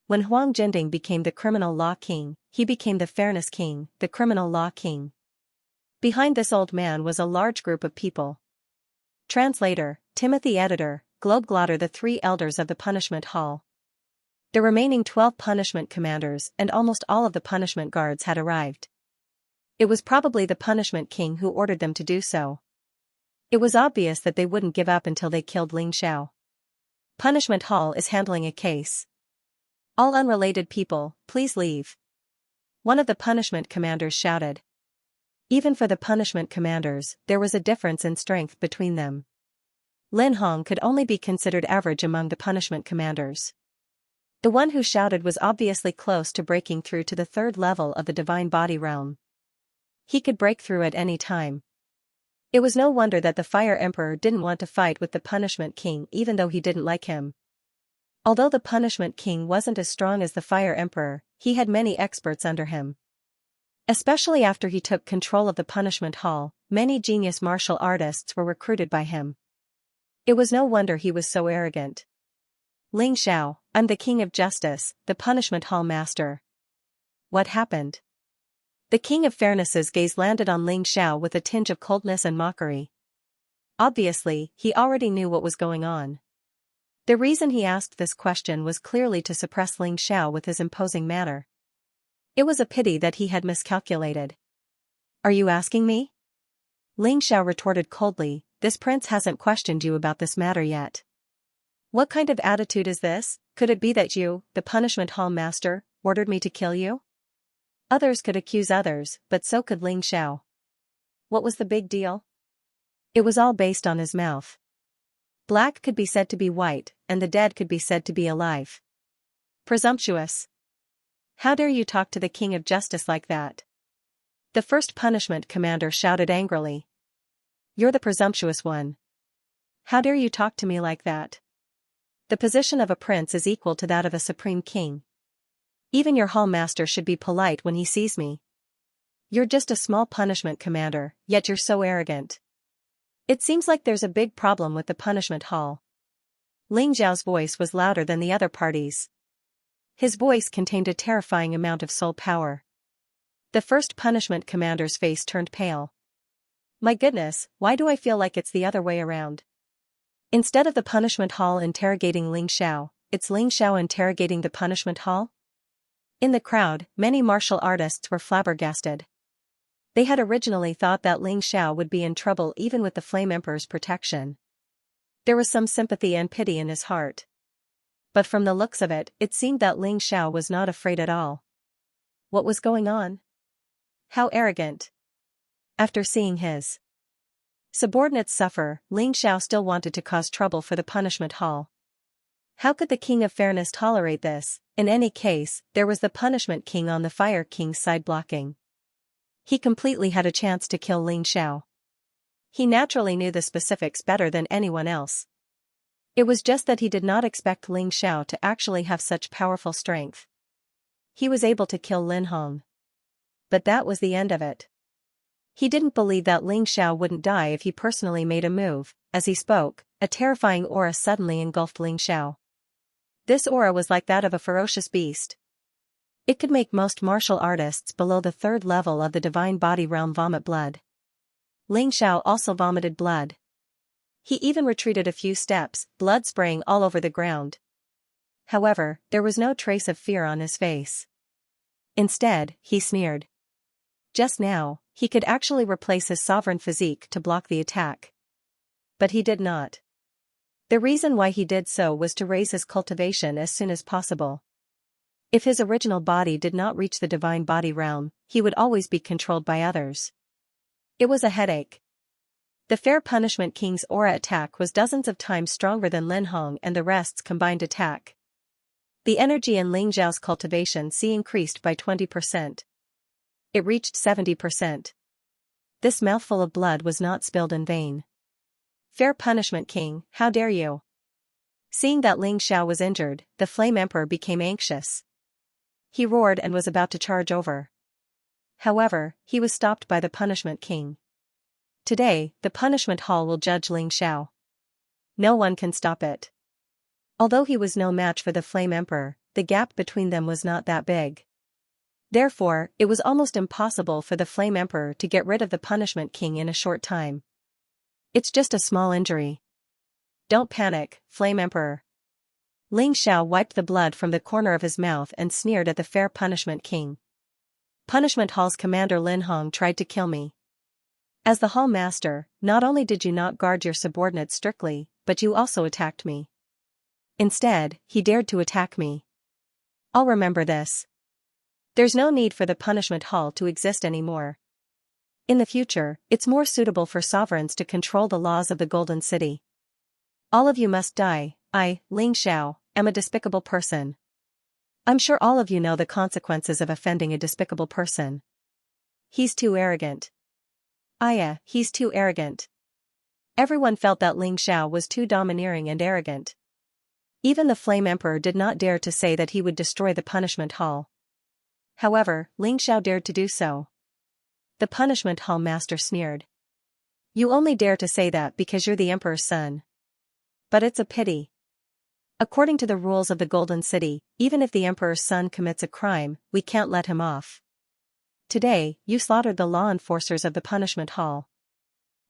When Huang Jinding became the criminal law king, he became the fairness king, the criminal law king. Behind this old man was a large group of people. Translator, Timothy Editor, Globeglotter, the 3 elders of the punishment hall. The remaining 12 punishment commanders and almost all of the punishment guards had arrived. It was probably the punishment king who ordered them to do so. It was obvious that they wouldn't give up until they killed Ling Xiao. Punishment hall is handling a case. All unrelated people, please leave. One of the punishment commanders shouted. Even for the punishment commanders, there was a difference in strength between them. Lin Hong could only be considered average among the punishment commanders. The one who shouted was obviously close to breaking through to the 3rd level of the divine body realm. He could break through at any time. It was no wonder that the Fire Emperor didn't want to fight with the Punishment King even though he didn't like him. Although the Punishment King wasn't as strong as the Fire Emperor, he had many experts under him. Especially after he took control of the Punishment Hall, many genius martial artists were recruited by him. It was no wonder he was so arrogant. Ling Xiao, I'm the King of Justice, the Punishment Hall Master. What happened? The King of Fairness's gaze landed on Ling Xiao with a tinge of coldness and mockery. Obviously, he already knew what was going on. The reason he asked this question was clearly to suppress Ling Xiao with his imposing manner. It was a pity that he had miscalculated. Are you asking me? Ling Xiao retorted coldly, this prince hasn't questioned you about this matter yet. What kind of attitude is this? Could it be that you, the Punishment Hall Master, ordered me to kill you? Others could accuse others, but so could Ling Xiao. What was the big deal? It was all based on his mouth. Black could be said to be white, and the dead could be said to be alive. Presumptuous. How dare you talk to the King of Justice like that? The first punishment commander shouted angrily. You're the presumptuous one. How dare you talk to me like that? The position of a prince is equal to that of a supreme king. Even your hall master should be polite when he sees me. You're just a small punishment commander, yet you're so arrogant. It seems like there's a big problem with the punishment hall. Ling Zhao's voice was louder than the other parties. His voice contained a terrifying amount of soul power. The first punishment commander's face turned pale. My goodness, why do I feel like it's the other way around? Instead of the punishment hall interrogating Ling Xiao, it's Ling Xiao interrogating the punishment hall? In the crowd, many martial artists were flabbergasted. They had originally thought that Xianxia would be in trouble even with the Flame Emperor's protection. There was some sympathy and pity in his heart. But from the looks of it, it seemed that Xianxia was not afraid at all. What was going on? How arrogant. After seeing his subordinates suffer, Xianxia still wanted to cause trouble for the punishment hall. How could the King of Fairness tolerate this? In any case, there was the Punishment King on the Fire King's side blocking. He completely had a chance to kill Xianxia. He naturally knew the specifics better than anyone else. It was just that he did not expect Xianxia to actually have such powerful strength. He was able to kill Lin Hong. But that was the end of it. He didn't believe that Xianxia wouldn't die if he personally made a move. As he spoke, a terrifying aura suddenly engulfed Xianxia. This aura was like that of a ferocious beast. It could make most martial artists below the 3rd level of the divine body realm vomit blood. Xianxia also vomited blood. He even retreated a few steps, blood spraying all over the ground. However, there was no trace of fear on his face. Instead, he sneered. Just now, he could actually replace his sovereign physique to block the attack. But he did not. The reason why he did so was to raise his cultivation as soon as possible. If his original body did not reach the divine body realm, he would always be controlled by others. It was a headache. The Fair Punishment King's aura attack was dozens of times stronger than Lin Hong and the rest's combined attack. The energy in Xiao's cultivation increased by 20%. It reached 70%. This mouthful of blood was not spilled in vain. Fair Punishment King, how dare you? Seeing that Xianxia was injured, the Flame Emperor became anxious. He roared and was about to charge over. However, he was stopped by the Punishment King. Today, the Punishment Hall will judge Xianxia. No one can stop it. Although he was no match for the Flame Emperor, the gap between them was not that big. Therefore, it was almost impossible for the Flame Emperor to get rid of the Punishment King in a short time. It's just a small injury. Don't panic, Flame Emperor. Xianxia wiped the blood from the corner of his mouth and sneered at the Fair Punishment King. Punishment Hall's commander Lin Hong tried to kill me. As the Hall Master, not only did you not guard your subordinates strictly, but you also attacked me. Instead, he dared to attack me. I'll remember this. There's no need for the Punishment Hall to exist anymore. In the future, it's more suitable for sovereigns to control the laws of the Golden City. All of you must die. I, Xianxia, am a despicable person. I'm sure all of you know the consequences of offending a despicable person. He's too arrogant. He's too arrogant. Everyone felt that Xianxia was too domineering and arrogant. Even the Flame Emperor did not dare to say that he would destroy the Punishment Hall. However, Xianxia dared to do so. The Punishment Hall Master sneered. You only dare to say that because you're the Emperor's son. But it's a pity. According to the rules of the Golden City, even if the Emperor's son commits a crime, we can't let him off. Today, you slaughtered the law enforcers of the Punishment Hall.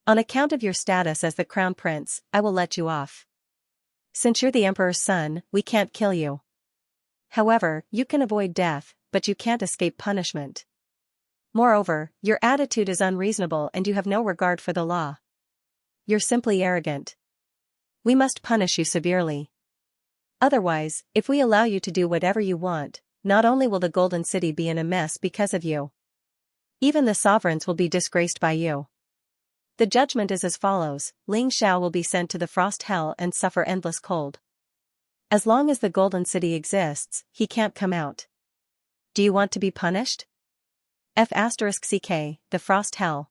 On account of your status as the Crown Prince, I will let you off. Since you're the Emperor's son, we can't kill you. However, you can avoid death, but you can't escape punishment. Moreover, your attitude is unreasonable and you have no regard for the law. You're simply arrogant. We must punish you severely. Otherwise, if we allow you to do whatever you want, not only will the Golden City be in a mess because of you, even the sovereigns will be disgraced by you. The judgment is as follows: Xianxia will be sent to the Frost Hell and suffer endless cold. As long as the Golden City exists, he can't come out. Do you want to be punished? *CK, the Frost Hell.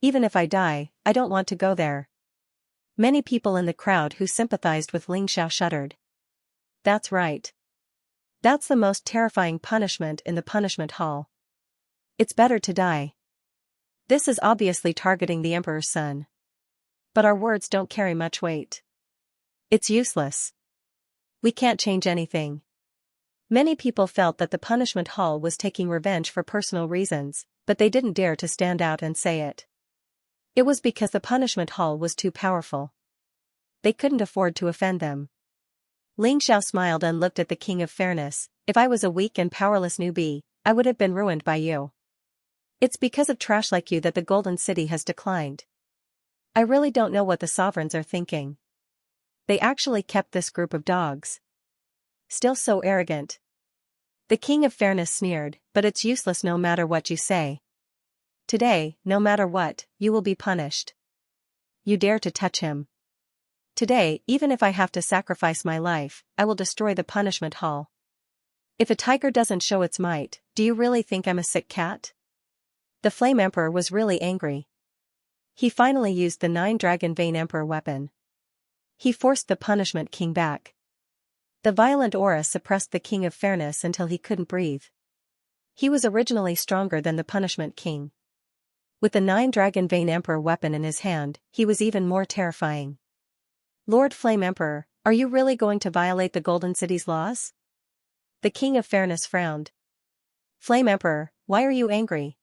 Even if I die, I don't want to go there. Many people in the crowd who sympathized with Xianxia shuddered. That's right. That's the most terrifying punishment in the Punishment Hall. It's better to die. This is obviously targeting the Emperor's son. But our words don't carry much weight. It's useless. We can't change anything. Many people felt that the Punishment Hall was taking revenge for personal reasons, but they didn't dare to stand out and say it. It was because the Punishment Hall was too powerful. They couldn't afford to offend them. Ling Xiao smiled and looked at the King of Fairness. If I was a weak and powerless newbie, I would have been ruined by you. It's because of trash like you that the Golden City has declined. I really don't know what the sovereigns are thinking. They actually kept this group of dogs. Still so arrogant. The King of Fairness sneered, but it's useless no matter what you say. Today, no matter what, you will be punished. You dare to touch him. Today, even if I have to sacrifice my life, I will destroy the punishment hall. If a tiger doesn't show its might, do you really think I'm a sick cat? The Flame Emperor was really angry. He finally used the 9-dragon Vein Emperor weapon. He forced the Punishment King back. The violent aura suppressed the King of Fairness until he couldn't breathe. He was originally stronger than the Punishment King. With the 9-dragon Vein Emperor weapon in his hand, he was even more terrifying. Lord Flame Emperor, are you really going to violate the Golden City's laws? The King of Fairness frowned. Flame Emperor, why are you angry?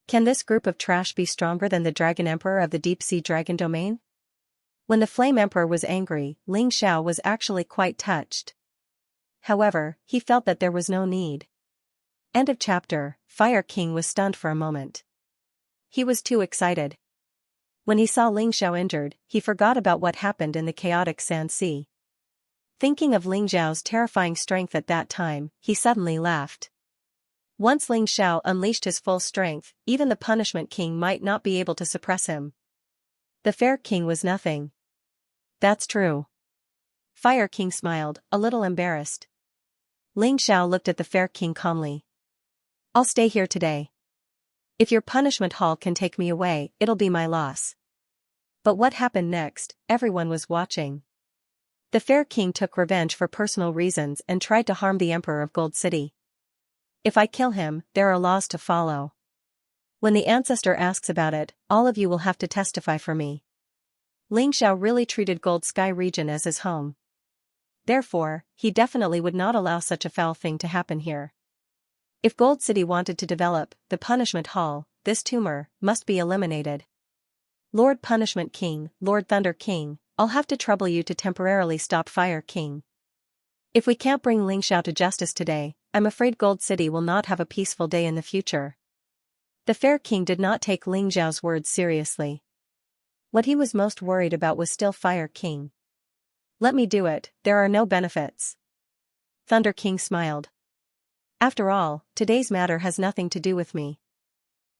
Can this group of trash be stronger than the Dragon Emperor of the Deep Sea Dragon Domain? When the Flame Emperor was angry, Ling Xiao was actually quite touched. However, he felt that there was no need. End of chapter. Fire King was stunned for a moment. He was too excited. When he saw Ling Xiao injured, he forgot about what happened in the chaotic Sand Sea. Thinking of Ling Xiao's terrifying strength at that time, he suddenly laughed. Once Ling Xiao unleashed his full strength, even the Punishment King might not be able to suppress him. The Fair King was nothing. That's true. Fire King smiled, a little embarrassed. Ling Xiao looked at the Fair King calmly. I'll stay here today. If your punishment hall can take me away, it'll be my loss. But what happened next, everyone was watching. The Fair King took revenge for personal reasons and tried to harm the Emperor of Gold City. If I kill him, there are laws to follow. When the ancestor asks about it, all of you will have to testify for me. Ling Xiao really treated Gold Sky region as his home. Therefore, he definitely would not allow such a foul thing to happen here. If Gold City wanted to develop the Punishment Hall, this tumor must be eliminated. Lord Punishment King, Lord Thunder King, I'll have to trouble you to temporarily stop Fire King. If we can't bring Ling Xiao to justice today, I'm afraid Gold City will not have a peaceful day in the future. The Fair King did not take Ling Xiao's words seriously. What he was most worried about was still Fire King. Let me do it, there are no benefits. Thunder King smiled. After all, today's matter has nothing to do with me.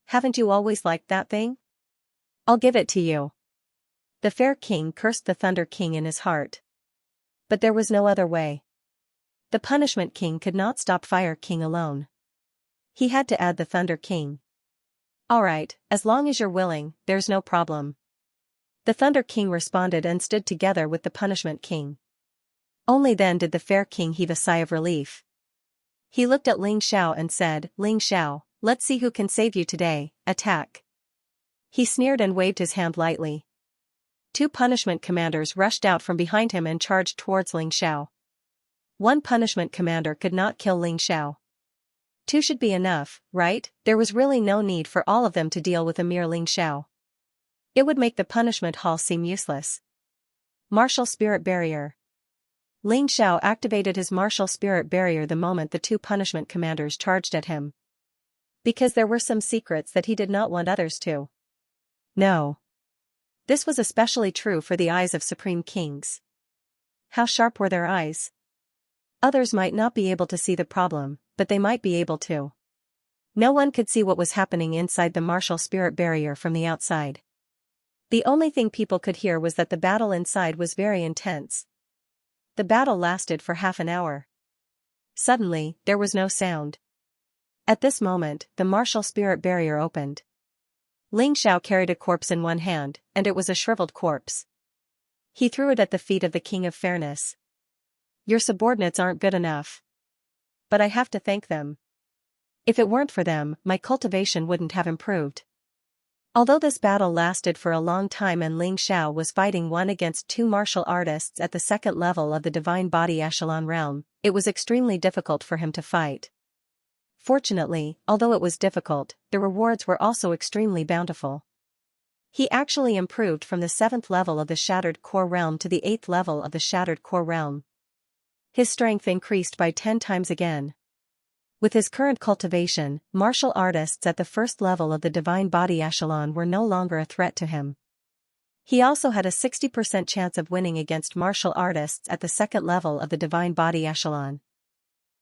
Haven't you always liked that thing? I'll give it to you. The Fair King cursed the Thunder King in his heart. But there was no other way. The Punishment King could not stop Fire King alone. He had to add the Thunder King. Alright, as long as you're willing, there's no problem. The Thunder King responded and stood together with the Punishment King. Only then did the Fair King heave a sigh of relief. He looked at Ling Xiao and said, Ling Xiao, let's see who can save you today, attack. He sneered and waved his hand lightly. 2 punishment commanders rushed out from behind him and charged towards Ling Xiao. 1 punishment commander could not kill Ling Xiao. 2 should be enough, right? There was really no need for all of them to deal with a mere Ling Xiao. It would make the punishment hall seem useless. Martial Spirit Barrier. Ling Xiao activated his martial spirit barrier the moment the 2 punishment commanders charged at him. Because there were some secrets that he did not want others to know. This was especially true for the eyes of Supreme Kings. How sharp were their eyes? Others might not be able to see the problem, but they might be able to. No one could see what was happening inside the martial spirit barrier from the outside. The only thing people could hear was that the battle inside was very intense. The battle lasted for half an hour. Suddenly, there was no sound. At this moment, the martial spirit barrier opened. Ling Xiao carried a corpse in one hand, and it was a shriveled corpse. He threw it at the feet of the King of Fairness. Your subordinates aren't good enough. But I have to thank them. If it weren't for them, my cultivation wouldn't have improved. Although this battle lasted for a long time and Ling Xiao was fighting 1 against 2 martial artists at the 2nd level of the Divine Body Echelon realm, it was extremely difficult for him to fight. Fortunately, although it was difficult, the rewards were also extremely bountiful. He actually improved from the 7th level of the Shattered Core realm to the 8th level of the Shattered Core realm. His strength increased by 10 times again. With his current cultivation, martial artists at the first level of the divine body echelon were no longer a threat to him. He also had a 60% chance of winning against martial artists at the second level of the divine body echelon.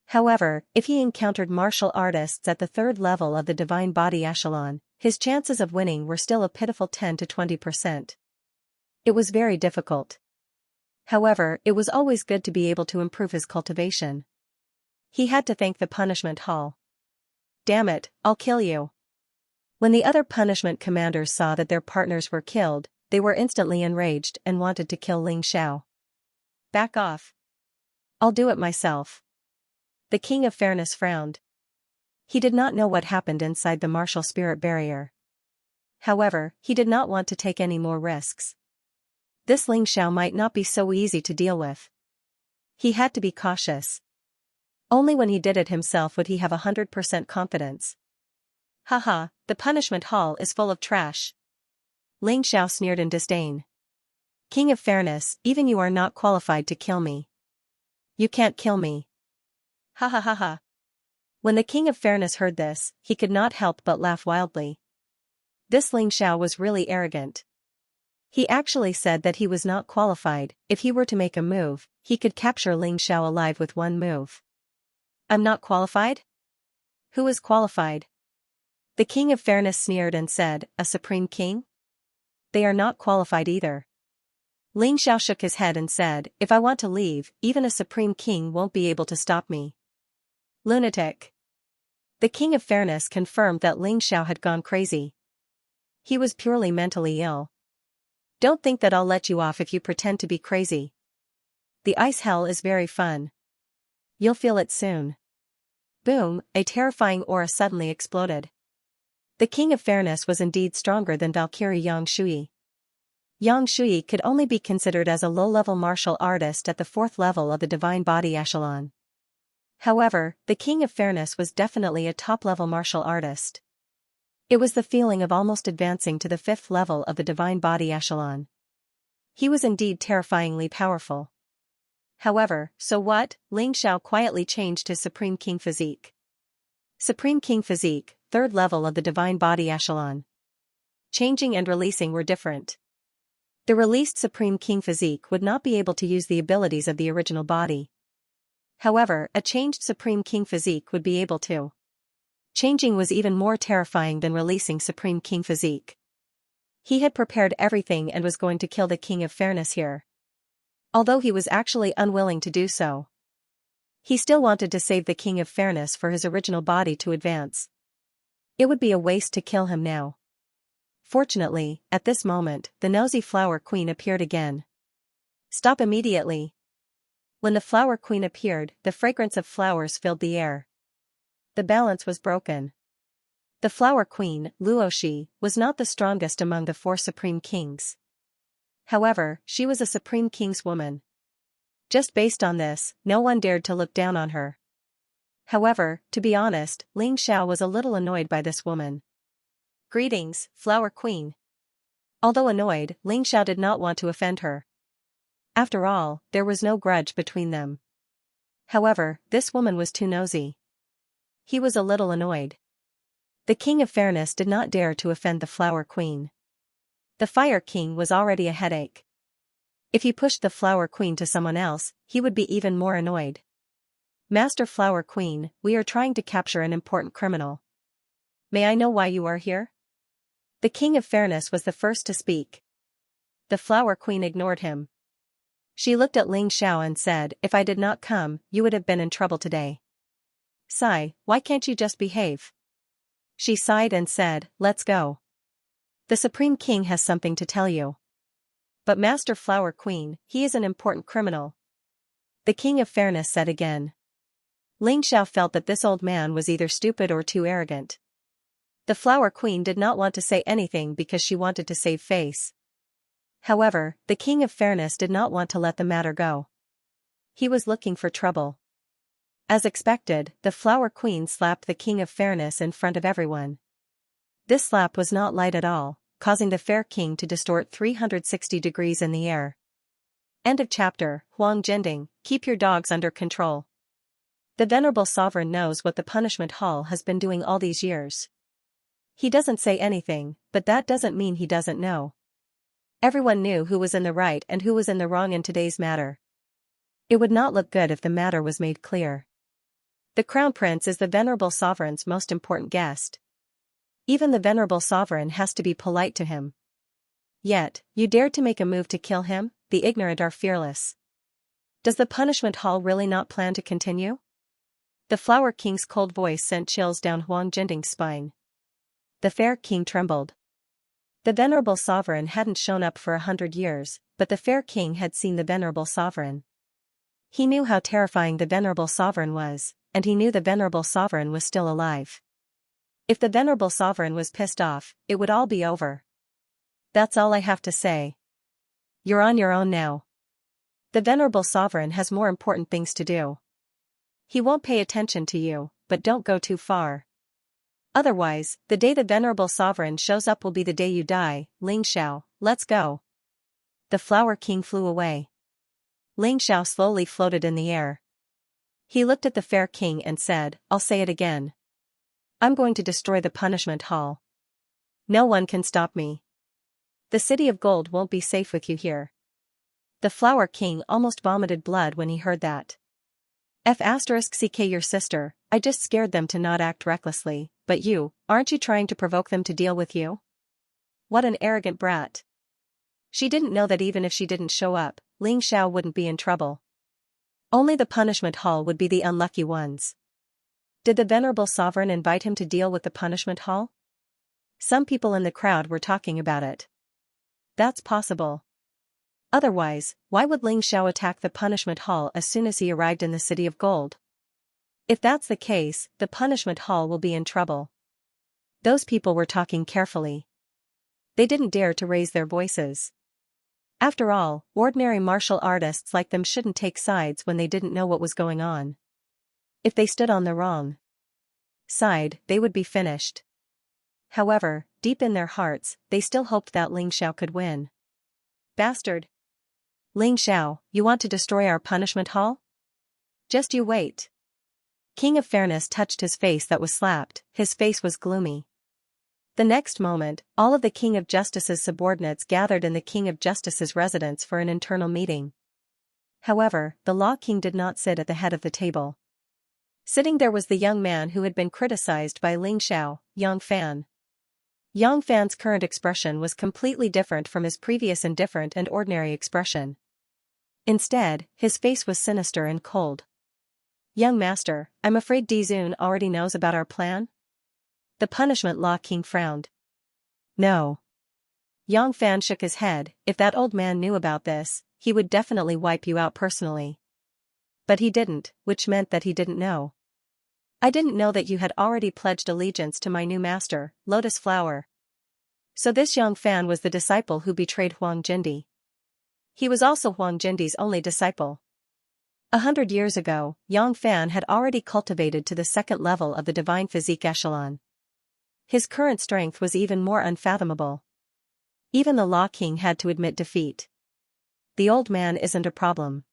However, if he encountered martial artists at the third level of the divine body echelon, his chances of winning were still a pitiful 10 to 20%. It was very difficult. However, it was always good to be able to improve his cultivation. He had to thank the punishment hall. Damn it, I'll kill you. When the other punishment commanders saw that their partners were killed, they were instantly enraged and wanted to kill Ling Xiao. Back off. I'll do it myself. The King of Fairness frowned. He did not know what happened inside the martial spirit barrier. However, he did not want to take any more risks. This Ling Xiao might not be so easy to deal with. He had to be cautious. Only when he did it himself would he have 100% confidence. Haha, the punishment hall is full of trash. Ling Xiao sneered in disdain. King of Fairness, even you are not qualified to kill me. You can't kill me. Ha ha ha ha. When the King of Fairness heard this, he could not help but laugh wildly. This Ling Xiao was really arrogant. He actually said that he was not qualified. If he were to make a move, he could capture Ling Xiao alive with one move. I'm not qualified? Who is qualified? The King of Fairness sneered and said, a Supreme King? They are not qualified either. Ling Xiao shook his head and said, if I want to leave, even a Supreme King won't be able to stop me. Lunatic. The King of Fairness confirmed that Ling Xiao had gone crazy. He was purely mentally ill. Don't think that I'll let you off if you pretend to be crazy. The ice hell is very fun. You'll feel it soon. Boom, a terrifying aura suddenly exploded. The King of Fairness was indeed stronger than Valkyrie Yang Shui. Yang Shui could only be considered as a low-level martial artist at the fourth level of the divine body echelon. However, the King of Fairness was definitely a top-level martial artist. It was the feeling of almost advancing to the fifth level of the divine body echelon. He was indeed terrifyingly powerful. However, so what? Ling Xiao quietly changed his Supreme King physique. Supreme King physique, third level of the divine body echelon. Changing and releasing were different. The released Supreme King physique would not be able to use the abilities of the original body. However, a changed Supreme King physique would be able to. Changing was even more terrifying than releasing Supreme King physique. He had prepared everything and was going to kill the King of Fairness here. Although he was actually unwilling to do so. He still wanted to save the King of Fairness for his original body to advance. It would be a waste to kill him now. Fortunately, at this moment, the nosy Flower Queen appeared again. Stop immediately. When the Flower Queen appeared, the fragrance of flowers filled the air. The balance was broken. The Flower Queen, Luoshi, was not the strongest among the four Supreme Kings. However, she was a Supreme King's woman. Just based on this, no one dared to look down on her. However, to be honest, Ling Xiao was a little annoyed by this woman. Greetings, Flower Queen. Although annoyed, Ling Xiao did not want to offend her. After all, there was no grudge between them. However, this woman was too nosy. He was a little annoyed. The King of Fairness did not dare to offend the Flower Queen. The Fire King was already a headache. If he pushed the Flower Queen to someone else, he would be even more annoyed. Master Flower Queen, we are trying to capture an important criminal. May I know why you are here? The King of Fairness was the first to speak. The Flower Queen ignored him. She looked at Ling Xiao and said, if I did not come, you would have been in trouble today. Sigh, why can't you just behave? She sighed and said, let's go. The Supreme King has something to tell you. But Master Flower Queen, he is an important criminal. The King of Fairness said again. Ling Xiao felt that this old man was either stupid or too arrogant. The Flower Queen did not want to say anything because she wanted to save face. However, the King of Fairness did not want to let the matter go. He was looking for trouble. As expected, the Flower Queen slapped the King of Fairness in front of everyone. This slap was not light at all, causing the Fair King to distort 360 degrees in the air. End of chapter. Huang Jinding, keep your dogs under control. The venerable sovereign knows what the punishment hall has been doing all these years. He doesn't say anything, but that doesn't mean he doesn't know. Everyone knew who was in the right and who was in the wrong in today's matter. It would not look good if the matter was made clear. The crown prince is the venerable sovereign's most important guest. Even the venerable sovereign has to be polite to him. Yet, you dare to make a move to kill him? The ignorant are fearless. Does the punishment hall really not plan to continue? The Flower King's cold voice sent chills down Huang Jinding's spine. The fair king trembled. The venerable sovereign hadn't shown up for 100 years, but the fair king had seen the venerable sovereign. He knew how terrifying the venerable sovereign was, and he knew the venerable sovereign was still alive. If the venerable sovereign was pissed off, it would all be over. That's all I have to say. You're on your own now. The venerable sovereign has more important things to do. He won't pay attention to you, but don't go too far. Otherwise, the day the venerable sovereign shows up will be the day you die. Ling Xiao, let's go. The Flower King flew away. Ling Xiao slowly floated in the air. He looked at the fair king and said, I'll say it again. I'm going to destroy the punishment hall. No one can stop me. The city of gold won't be safe with you here. The Flower King almost vomited blood when he heard that. *CK your sister, I just scared them to not act recklessly, but you, aren't you trying to provoke them to deal with you? What an arrogant brat. She didn't know that even if she didn't show up, Ling Xiao wouldn't be in trouble. Only the punishment hall would be the unlucky ones. Did the venerable sovereign invite him to deal with the punishment hall? Some people in the crowd were talking about it. That's possible. Otherwise, why would Ling Xiao attack the punishment hall as soon as he arrived in the city of gold? If that's the case, the punishment hall will be in trouble. Those people were talking carefully. They didn't dare to raise their voices. After all, ordinary martial artists like them shouldn't take sides when they didn't know what was going on. If they stood on the wrong side, they would be finished. However, deep in their hearts, they still hoped that Ling Xiao could win. Bastard! Ling Xiao, you want to destroy our punishment hall? Just you wait. King of Fairness touched his face that was slapped. His face was gloomy. The next moment, all of the King of Justice's subordinates gathered in the King of Justice's residence for an internal meeting. However, the Law King did not sit at the head of the table. Sitting there was the young man who had been criticized by Ling Xiao, Yang Fan. Yang Fan's current expression was completely different from his previous indifferent and ordinary expression. Instead, his face was sinister and cold. Young master, I'm afraid Dizun already knows about our plan? The punishment Law King frowned. No. Yang Fan shook his head. If that old man knew about this, he would definitely wipe you out personally. But he didn't, which meant that he didn't know. I didn't know that you had already pledged allegiance to my new master, Lotus Flower. So this Yang Fan was the disciple who betrayed Huang Jindi. He was also Huang Jindi's only disciple. 100 years ago, Yang Fan had already cultivated to the second level of the divine physique echelon. His current strength was even more unfathomable. Even the Law King had to admit defeat. The old man isn't a problem.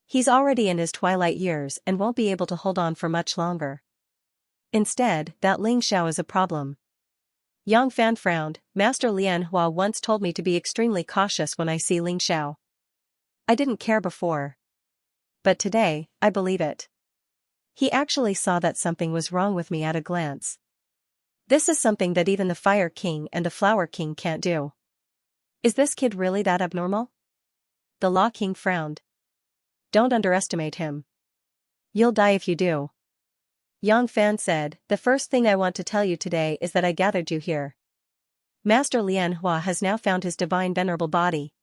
He's already in his twilight years and won't be able to hold on for much longer. Instead, that Ling Xiao is a problem. Yang Fan frowned. Master Lian Hua once told me to be extremely cautious when I see Ling Xiao. I didn't care before. But today, I believe it. He actually saw that something was wrong with me at a glance. This is something that even the Fire King and the Flower King can't do. Is this kid really that abnormal? The Law King frowned. Don't underestimate him. You'll die if you do. Yang Fan said, the first thing I want to tell you today is that I gathered you here. Master Lian Hua has now found his divine venerable body.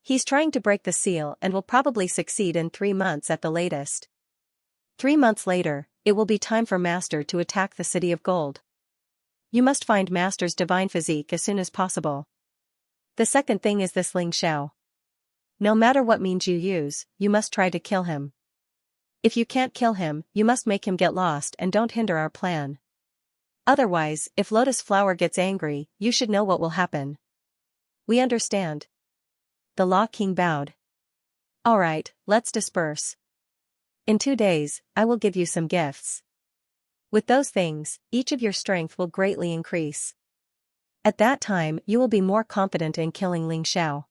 He's trying to break the seal and will probably succeed in 3 months at the latest. 3 months later, it will be time for Master to attack the City of Gold. You must find Master's divine physique as soon as possible. The second thing is this Ling Xiao. No matter what means you use, you must try to kill him. If you can't kill him, you must make him get lost and don't hinder our plan. Otherwise, if Lotus Flower gets angry, you should know what will happen. We understand. The Law King bowed. Alright, let's disperse. In 2 days, I will give you some gifts. With those things, each of your strength will greatly increase. At that time you will be more confident in killing Ling Xiao.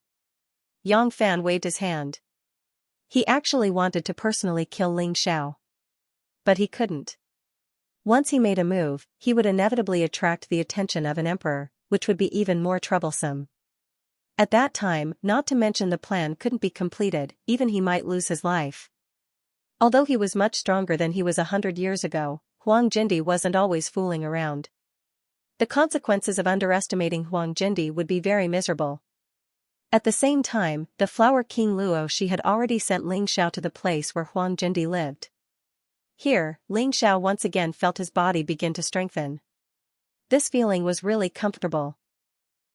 Yang Fan waved his hand. He actually wanted to personally kill Ling Xiao. But he couldn't. Once he made a move, he would inevitably attract the attention of an emperor, which would be even more troublesome. At that time, not to mention the plan couldn't be completed, even he might lose his life. Although he was much stronger than he was 100 years ago, Huang Jindi wasn't always fooling around. The consequences of underestimating Huang Jindi would be very miserable. At the same time, the Flower King Luo Shi had already sent Ling Xiao to the place where Huang Jindi lived. Here, Ling Xiao once again felt his body begin to strengthen. This feeling was really comfortable.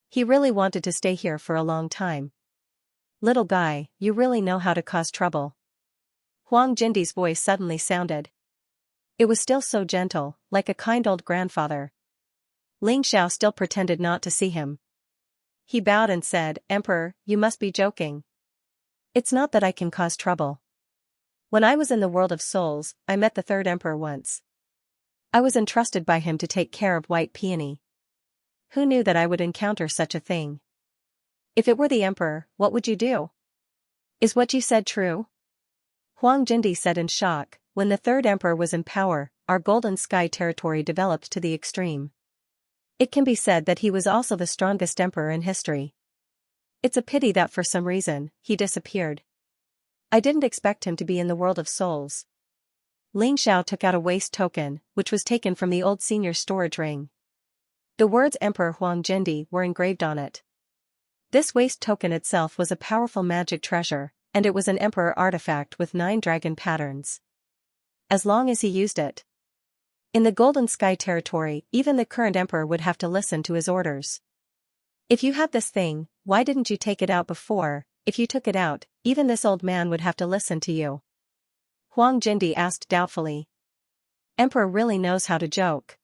He really wanted to stay here for a long time. Little guy, you really know how to cause trouble. Huang Jindi's voice suddenly sounded. It was still so gentle, like a kind old grandfather. Ling Xiao still pretended not to see him. He bowed and said, Emperor, you must be joking. It's not that I can cause trouble. When I was in the world of souls, I met the third emperor once. I was entrusted by him to take care of White Peony. Who knew that I would encounter such a thing? If it were the emperor, what would you do? Is what you said true? Huang Jindi said in shock, when the third emperor was in power, our Golden Sky territory developed to the extreme. It can be said that he was also the strongest emperor in history. It's a pity that for some reason, he disappeared. I didn't expect him to be in the world of souls. Ling Xiao took out a waist token, which was taken from the old senior storage ring. The words Emperor Huang Jindi were engraved on it. This waist token itself was a powerful magic treasure, and it was an emperor artifact with 9 dragon patterns. As long as he used it. In the Golden Sky territory, even the current emperor would have to listen to his orders. If you have this thing, why didn't you take it out before? If you took it out, even this old man would have to listen to you. Huang Jindi asked doubtfully. Emperor really knows how to joke.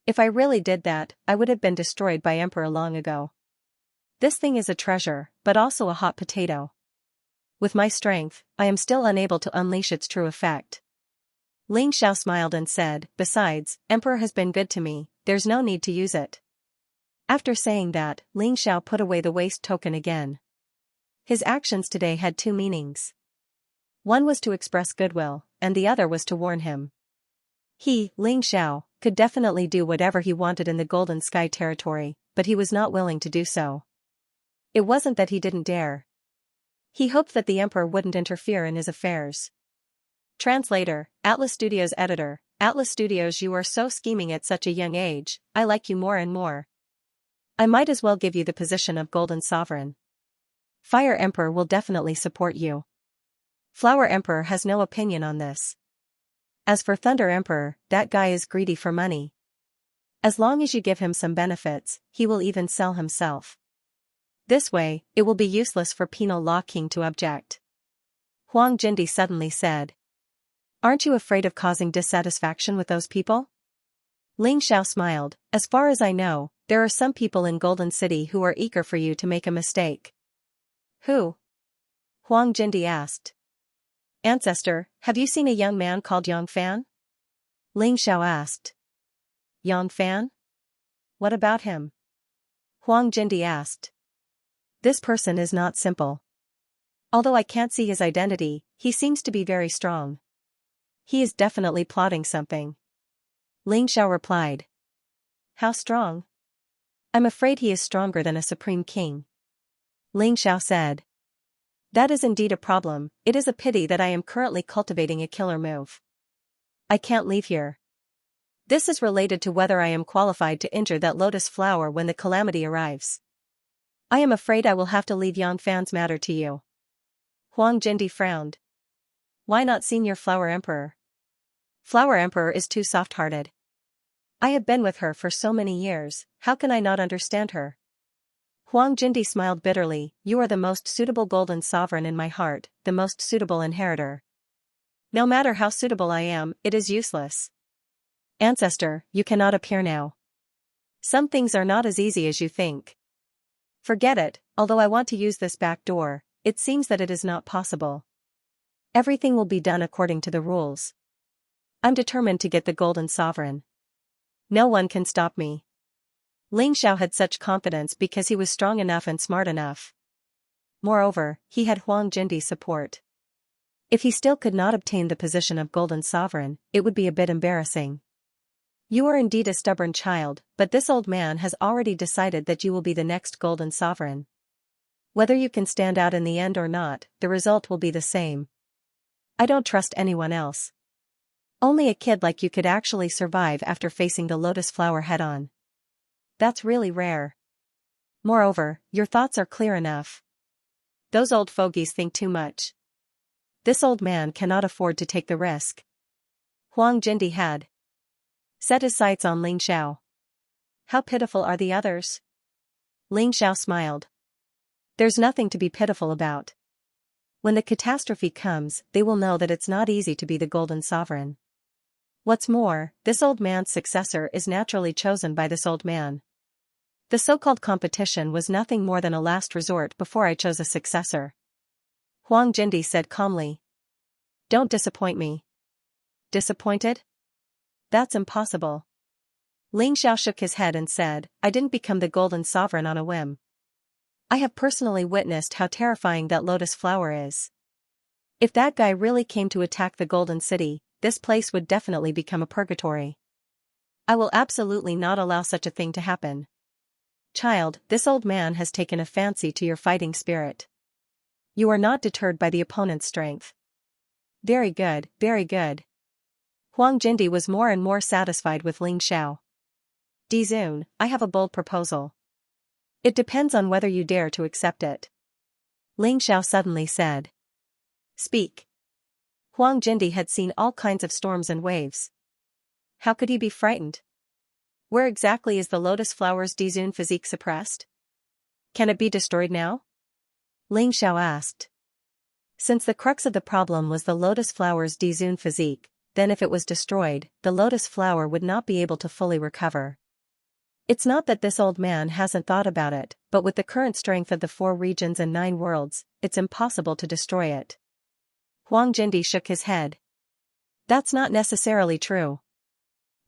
If I really did that, I would have been destroyed by Emperor long ago. This thing is a treasure, but also a hot potato. With my strength, I am still unable to unleash its true effect. Ling Xiao smiled and said, besides, Emperor has been good to me, there's no need to use it. After saying that, Ling Xiao put away the waist token again. His actions today had 2 meanings. One was to express goodwill, and the other was to warn him. He, Ling Xiao, could definitely do whatever he wanted in the Golden Sky territory, but he was not willing to do so. It wasn't that he didn't dare. He hoped that the emperor wouldn't interfere in his affairs. Translator, Atlas Studios editor, Atlas Studios, you are so scheming at such a young age, I like you more and more. I might as well give you the position of Golden Sovereign. Fire Emperor will definitely support you. Flower Emperor has no opinion on this. As for Thunder Emperor, that guy is greedy for money. As long as you give him some benefits, he will even sell himself. This way, it will be useless for Penal Law King to object. Huang Jindi suddenly said. Aren't you afraid of causing dissatisfaction with those people? Ling Xiao smiled. As far as I know, there are some people in Golden City who are eager for you to make a mistake. Who? Huang Jindi asked. Ancestor, have you seen a young man called Yang Fan? Ling Xiao asked. Yang Fan? What about him? Huang Jindi asked. This person is not simple. Although I can't see his identity, he seems to be very strong. He is definitely plotting something. Ling Xiao replied. How strong? I'm afraid he is stronger than a supreme king. Ling Xiao said. That is indeed a problem. It is a pity that I am currently cultivating a killer move. I can't leave here. This is related to whether I am qualified to injure that lotus flower when the calamity arrives. I am afraid I will have to leave Yang Fan's matter to you. Huang Jindi frowned. Why not Senior Flower Emperor? Flower Emperor is too soft-hearted. I have been with her for so many years, how can I not understand her? Huang Jindi smiled bitterly. You are the most suitable Golden Sovereign in my heart, the most suitable inheritor. No matter how suitable I am, it is useless. Ancestor, you cannot appear now. Some things are not as easy as you think. Forget it, although I want to use this back door, it seems that it is not possible. Everything will be done according to the rules. I'm determined to get the golden sovereign. No one can stop me. Ling Xiao had such confidence because he was strong enough and smart enough. Moreover, he had Huang Jindi's support. If he still could not obtain the position of golden sovereign, it would be a bit embarrassing. You are indeed a stubborn child, but this old man has already decided that you will be the next golden sovereign. Whether you can stand out in the end or not, the result will be the same. I don't trust anyone else. Only a kid like you could actually survive after facing the lotus flower head-on. That's really rare. Moreover, your thoughts are clear enough. Those old fogies think too much. This old man cannot afford to take the risk. Huang Jindi had set his sights on Ling Xiao. How pitiful are the others? Ling Xiao smiled. There's nothing to be pitiful about. When the catastrophe comes, they will know that it's not easy to be the golden sovereign. What's more, this old man's successor is naturally chosen by this old man. The so-called competition was nothing more than a last resort before I chose a successor. Huang Jindi said calmly. Don't disappoint me. Disappointed? That's impossible. Ling Xiao shook his head and said, I didn't become the golden sovereign on a whim. I have personally witnessed how terrifying that lotus flower is. If that guy really came to attack the golden city, this place would definitely become a purgatory. I will absolutely not allow such a thing to happen. Child, this old man has taken a fancy to your fighting spirit. You are not deterred by the opponent's strength. Very good, very good. Huang Jindi was more and more satisfied with Ling Xiao. Dizun, I have a bold proposal. It depends on whether you dare to accept it. Ling Xiao suddenly said. Speak. Huang Jindi had seen all kinds of storms and waves. How could he be frightened? Where exactly is the lotus flower's Dizun physique suppressed? Can it be destroyed now? Ling Xiao asked. Since the crux of the problem was the lotus flower's Dizun physique, then if it was destroyed, the lotus flower would not be able to fully recover. It's not that this old man hasn't thought about it, but with the current strength of the 4 regions and 9 worlds, it's impossible to destroy it. Huang Jindi shook his head. That's not necessarily true.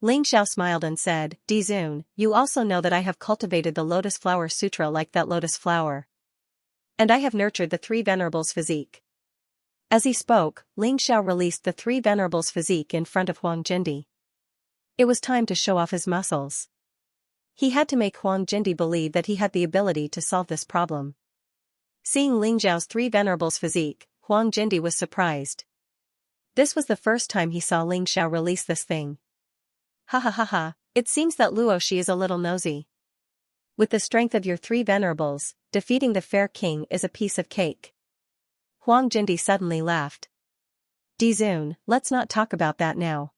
Ling Xiao smiled and said, Dizun, you also know that I have cultivated the Lotus Flower Sutra like that lotus flower. And I have nurtured the 3 venerables physique. As he spoke, Ling Xiao released the 3 venerables physique in front of Huang Jindi. It was time to show off his muscles. He had to make Huang Jindi believe that he had the ability to solve this problem. Seeing Ling Xiao's 3 venerables physique, Huang Jindi was surprised. This was the first time he saw Ling Xiao release this thing. Ha ha ha ha, it seems that Luoshi is a little nosy. With the strength of your 3 venerables, defeating the fair king is a piece of cake. Huang Jindi suddenly laughed. Dizun, let's not talk about that now.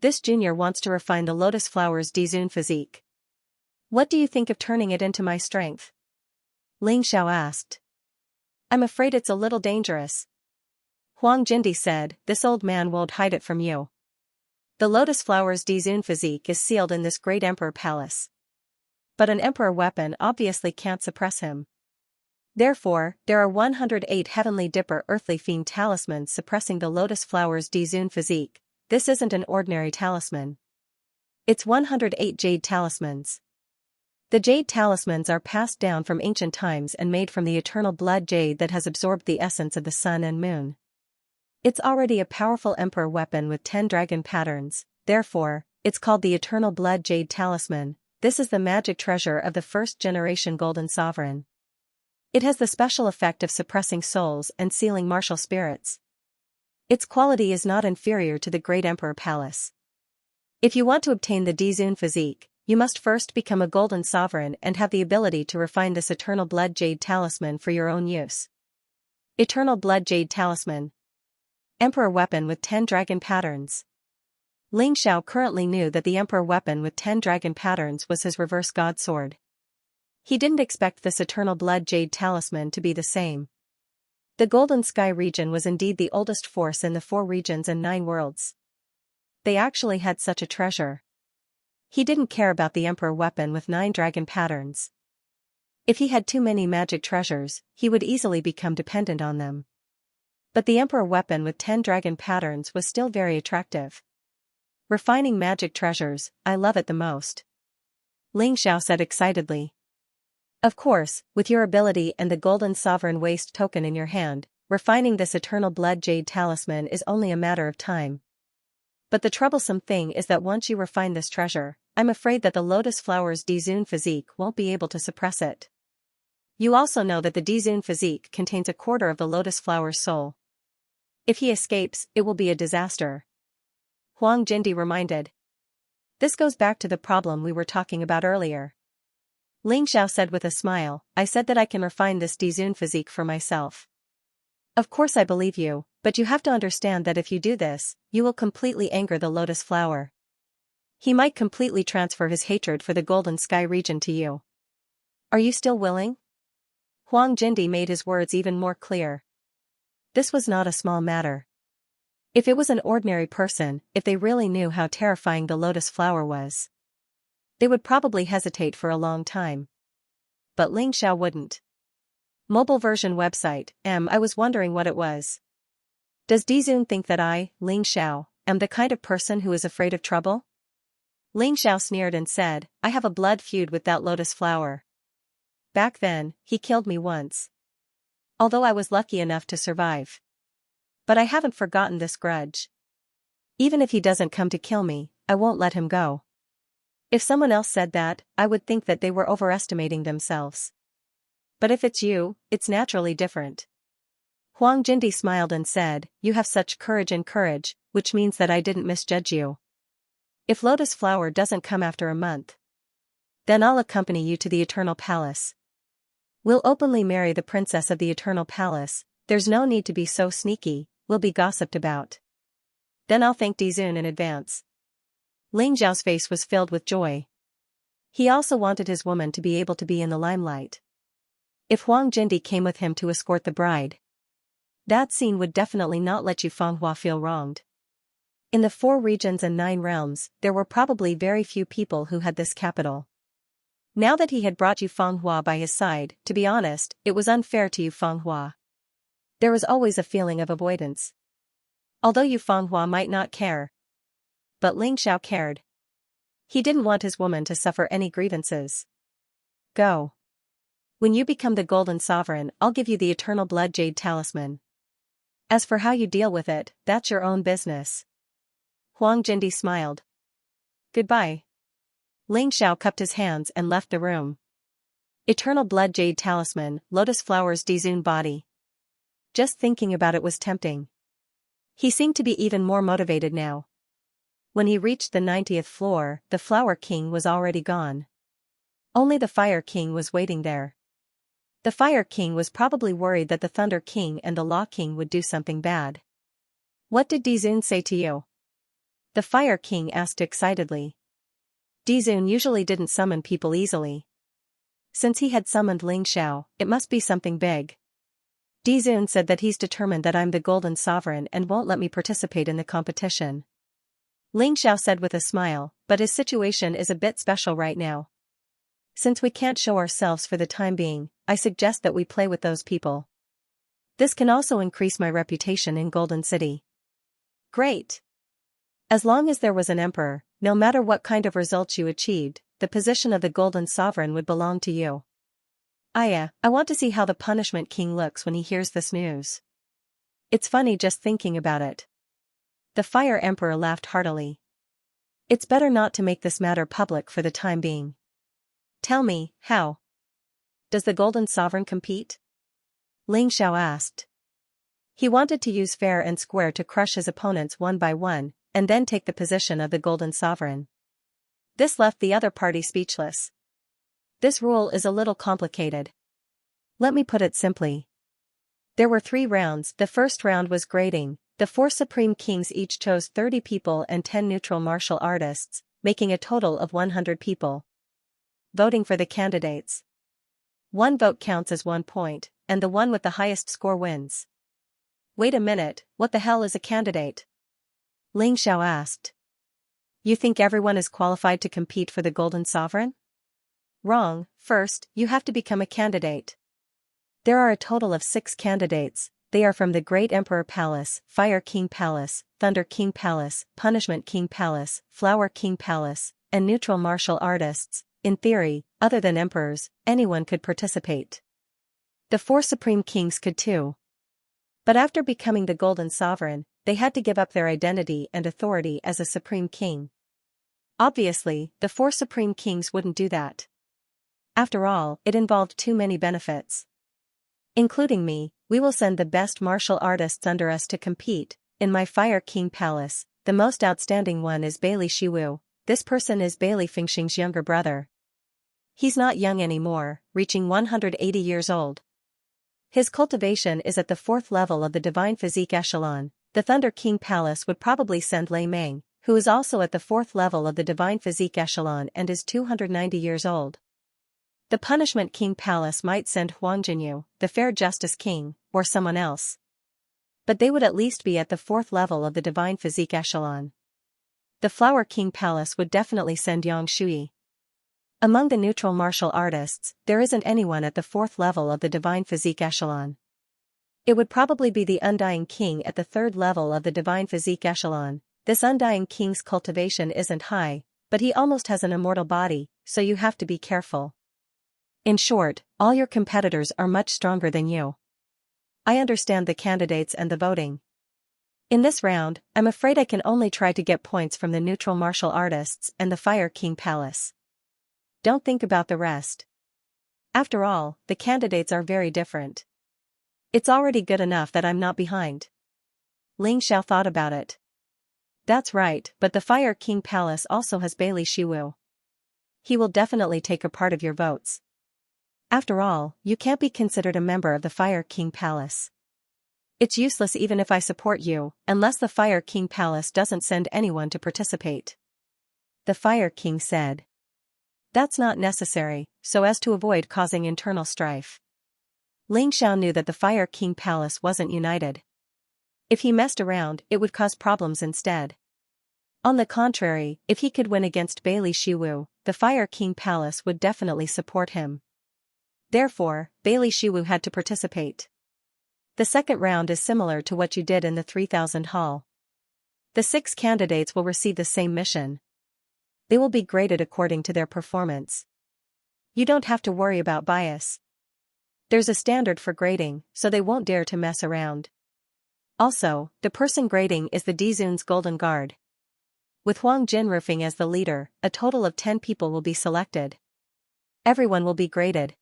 This junior wants to refine the lotus flower's Dizun physique. What do you think of turning it into my strength? Ling Xiao asked. I'm afraid it's a little dangerous. Huang Jindi said, this old man won't hide it from you. The lotus flower's Dizun physique is sealed in this great emperor palace. But an emperor weapon obviously can't suppress him. Therefore, there are 108 heavenly dipper earthly fiend talismans suppressing the lotus flower's Dizun physique. This isn't an ordinary talisman. It's 108 jade talismans. The jade talismans are passed down from ancient times and made from the eternal blood jade that has absorbed the essence of the sun and moon. It's already a powerful emperor weapon with 10 dragon patterns, therefore, it's called the eternal blood jade talisman. This is the magic treasure of the first generation golden sovereign. It has the special effect of suppressing souls and sealing martial spirits. Its quality is not inferior to the great emperor palace. If you want to obtain the Dizun physique, you must first become a golden sovereign and have the ability to refine this eternal blood jade talisman for your own use. Eternal blood jade talisman. Emperor weapon with 10 dragon patterns. Ling Xiao currently knew that the emperor weapon with 10 dragon patterns was his reverse god sword. He didn't expect this eternal blood jade talisman to be the same. The Golden Sky region was indeed the oldest force in the 4 regions and 9 worlds. They actually had such a treasure. He didn't care about the emperor weapon with 9 dragon patterns. If he had too many magic treasures, he would easily become dependent on them. But the emperor weapon with 10 dragon patterns was still very attractive. Refining magic treasures, I love it the most. Xianxia said excitedly. Of course, with your ability and the golden sovereign waist token in your hand, refining this eternal blood jade talisman is only a matter of time. But the troublesome thing is that once you refine this treasure, I'm afraid that the lotus flower's Dizun physique won't be able to suppress it. You also know that the Dizun physique contains a quarter of the lotus flower's soul. If he escapes, it will be a disaster. Huang Jindi reminded. This goes back to the problem we were talking about earlier. Xianxia said with a smile, I said that I can refine this Dizun physique for myself. Of course I believe you, but you have to understand that if you do this, you will completely anger the lotus flower. He might completely transfer his hatred for the Golden Sky region to you. Are you still willing? Huang Jindi made his words even more clear. This was not a small matter. If it was an ordinary person, if they really knew how terrifying the lotus flower was, they would probably hesitate for a long time. But Xianxia wouldn't. Mobile version website, I was wondering what it was. Does Dizun think that I, Xianxia, am the kind of person who is afraid of trouble? Xianxia sneered and said, I have a blood feud with that lotus flower. Back then, he killed me once. Although I was lucky enough to survive. But I haven't forgotten this grudge. Even if he doesn't come to kill me, I won't let him go. If someone else said that, I would think that they were overestimating themselves. But if it's you, it's naturally different. Huang Jindi smiled and said, you have such courage, which means that I didn't misjudge you. If Lotus Flower doesn't come after a month, then I'll accompany you to the Eternal Palace. We'll openly marry the princess of the Eternal Palace, there's no need to be so sneaky, we'll be gossiped about. Then I'll thank Dizun in advance. Xiao's face was filled with joy. He also wanted his woman to be able to be in the limelight. If Huang Jindi came with him to escort the bride, that scene would definitely not let Yufanghua feel wronged. In the 4 regions and 9 realms, there were probably very few people who had this capital. Now that he had brought Yufanghua by his side, to be honest, it was unfair to Yufanghua. There was always a feeling of avoidance. Although Yufanghua might not care. But Xianxia cared. He didn't want his woman to suffer any grievances. Go. When you become the Golden Sovereign, I'll give you the Eternal Blood Jade Talisman. As for how you deal with it, that's your own business. Huang Jindi smiled. Goodbye. Xianxia cupped his hands and left the room. Eternal Blood Jade Talisman, Lotus Flower's Dizun body. Just thinking about it was tempting. He seemed to be even more motivated now. When he reached the 90th floor, the Flower King was already gone. Only the Fire King was waiting there. The Fire King was probably worried that the Thunder King and the Law King would do something bad. What did Dizun say to you? The Fire King asked excitedly. Dizun usually didn't summon people easily. Since he had summoned Xianxia, it must be something big. Dizun said that he's determined that I'm the Golden Sovereign and won't let me participate in the competition. Xianxia said with a smile, but his situation is a bit special right now. Since we can't show ourselves for the time being, I suggest that we play with those people. This can also increase my reputation in Golden City. Great. As long as there was an emperor, no matter what kind of results you achieved, the position of the Golden Sovereign would belong to you. I want to see how the Punishment King looks when he hears this news. It's funny just thinking about it. The Fire Emperor laughed heartily. It's better not to make this matter public for the time being. Tell me, how? Does the Golden Sovereign compete? Xianxia asked. He wanted to use fair and square to crush his opponents one by one, and then take the position of the Golden Sovereign. This left the other party speechless. This rule is a little complicated. Let me put it simply. There were 3 rounds. The first round was grading. The 4 Supreme Kings each chose 30 people and 10 neutral martial artists, making a total of 100 people. Voting for the candidates. 1 vote counts as 1 point, and the one with the highest score wins. Wait a minute, what the hell is a candidate? Xianxia asked. You think everyone is qualified to compete for the Golden Sovereign? Wrong. First, you have to become a candidate. There are a total of 6 candidates. They are from the Great Emperor Palace, Fire King Palace, Thunder King Palace, Punishment King Palace, Flower King Palace, and neutral martial artists. In theory, other than emperors, anyone could participate. The 4 supreme kings could too. But after becoming the Golden Sovereign, they had to give up their identity and authority as a supreme king. Obviously, the 4 supreme kings wouldn't do that. After all, it involved too many benefits. Including me, we will send the best martial artists under us to compete. In my Fire King Palace, the most outstanding one is Bailey Shiwu. This person is Bailey Fengxing's younger brother. He's not young anymore, reaching 180 years old. His cultivation is at the 4th level of the Divine Physique Echelon. The Thunder King Palace would probably send Lei Meng, who is also at the 4th level of the Divine Physique Echelon and is 290 years old. The Punishment King Palace might send Huang Jinyu, the Fair Justice King, or someone else. But they would at least be at the 4th level of the Divine Physique Echelon. The Flower King Palace would definitely send Yang Shui. Among the neutral martial artists, there isn't anyone at the 4th level of the Divine Physique Echelon. It would probably be the Undying King at the 3rd level of the Divine Physique Echelon. This Undying King's cultivation isn't high, but he almost has an immortal body, so you have to be careful. In short, all your competitors are much stronger than you. I understand the candidates and the voting. In this round, I'm afraid I can only try to get points from the neutral martial artists and the Fire King Palace. Don't think about the rest. After all, the candidates are very different. It's already good enough that I'm not behind. Ling Xiao thought about it. That's right, but the Fire King Palace also has Bailey Shiwu. He will definitely take a part of your votes. After all, you can't be considered a member of the Fire King Palace. It's useless even if I support you, unless the Fire King Palace doesn't send anyone to participate. The Fire King said. That's not necessary, so as to avoid causing internal strife. Ling Xiao knew that the Fire King Palace wasn't united. If he messed around, it would cause problems instead. On the contrary, if he could win against Bailey Shiwu, the Fire King Palace would definitely support him. Therefore, Bailey Shiwu had to participate. The second round is similar to what you did in the 3000 Hall. The 6 candidates will receive the same mission. They will be graded according to their performance. You don't have to worry about bias. There's a standard for grading, so they won't dare to mess around. Also, the person grading is the Dizun's Golden Guard. With Huang Jinrufeng as the leader, a total of 10 people will be selected. Everyone will be graded.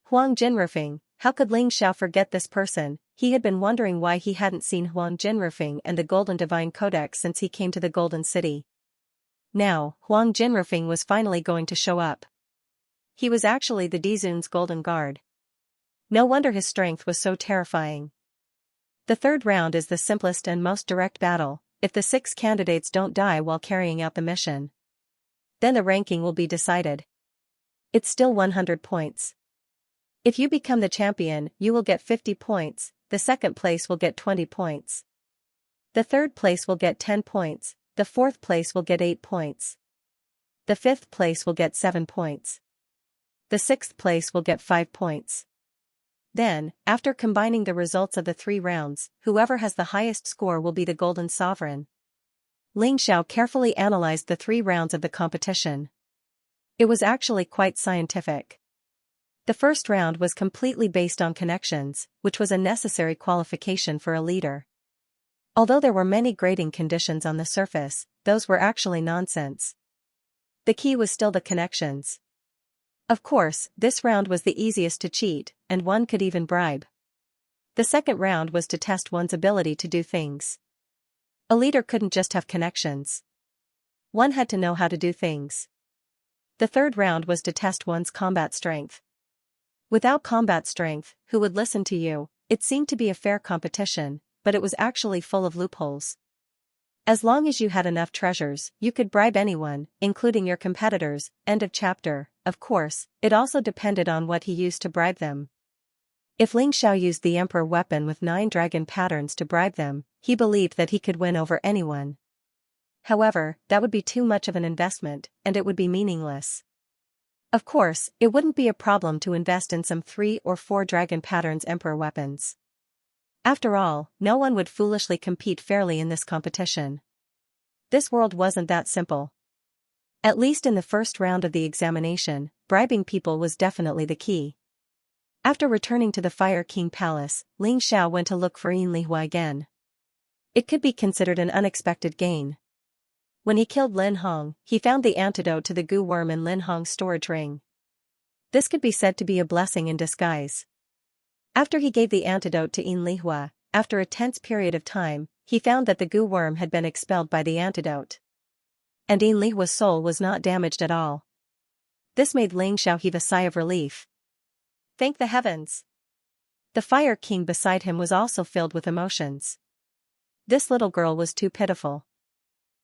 Huang Jinrufeng, how could Ling Xiao forget this person? He had been wondering why he hadn't seen Huang Jinrufeng and the Golden Divine Codex since he came to the Golden City. Now, Huang Jinrufeng was finally going to show up. He was actually the Dizun's Golden Guard. No wonder his strength was so terrifying. The third round is the simplest and most direct battle. If the 6 candidates don't die while carrying out the mission, then the ranking will be decided. It's still 100 points. If you become the champion, you will get 50 points, the second place will get 20 points. The third place will get 10 points, the fourth place will get 8 points. The fifth place will get 7 points. The sixth place will get 5 points. Then, after combining the results of the 3 rounds, whoever has the highest score will be the Golden Sovereign. Ling Xiao carefully analyzed the 3 rounds of the competition. It was actually quite scientific. The first round was completely based on connections, which was a necessary qualification for a leader. Although there were many grading conditions on the surface, those were actually nonsense. The key was still the connections. Of course, this round was the easiest to cheat, and one could even bribe. The second round was to test one's ability to do things. A leader couldn't just have connections. One had to know how to do things. The third round was to test one's combat strength. Without combat strength, who would listen to you? It seemed to be a fair competition, but it was actually full of loopholes. As long as you had enough treasures, you could bribe anyone, including your competitors. End of chapter. Of course, it also depended on what he used to bribe them. If Ling Xiao used the Emperor weapon with 9 dragon patterns to bribe them, he believed that he could win over anyone. However, that would be too much of an investment, and it would be meaningless. Of course, it wouldn't be a problem to invest in some 3 or 4 dragon patterns emperor weapons. After all, no one would foolishly compete fairly in this competition. This world wasn't that simple. At least in the first round of the examination, bribing people was definitely the key. After returning to the Fire King Palace, Ling Xiao went to look for Yin Lihua again. It could be considered an unexpected gain. When he killed Lin Hong, he found the antidote to the goo worm in Lin Hong's storage ring. This could be said to be a blessing in disguise. After he gave the antidote to Yin Lihua, after a tense period of time, he found that the goo worm had been expelled by the antidote. And Yin Lihua's soul was not damaged at all. This made Ling Xiao heave a sigh of relief. Thank the heavens! The Fire King beside him was also filled with emotions. This little girl was too pitiful.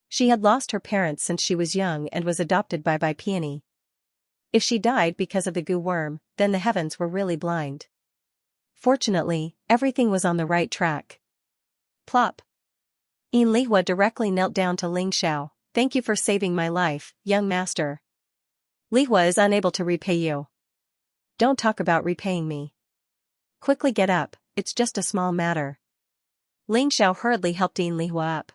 She had lost her parents since she was young and was adopted by Peony. If she died because of the goo worm, then the heavens were really blind. Fortunately, everything was on the right track. Plop! Yin Lihua directly knelt down to Ling Xiao. Thank you for saving my life, young master. Lihua is unable to repay you. Don't talk about repaying me. Quickly get up, it's just a small matter. Ling Xiao hurriedly helped Yin Lihua up.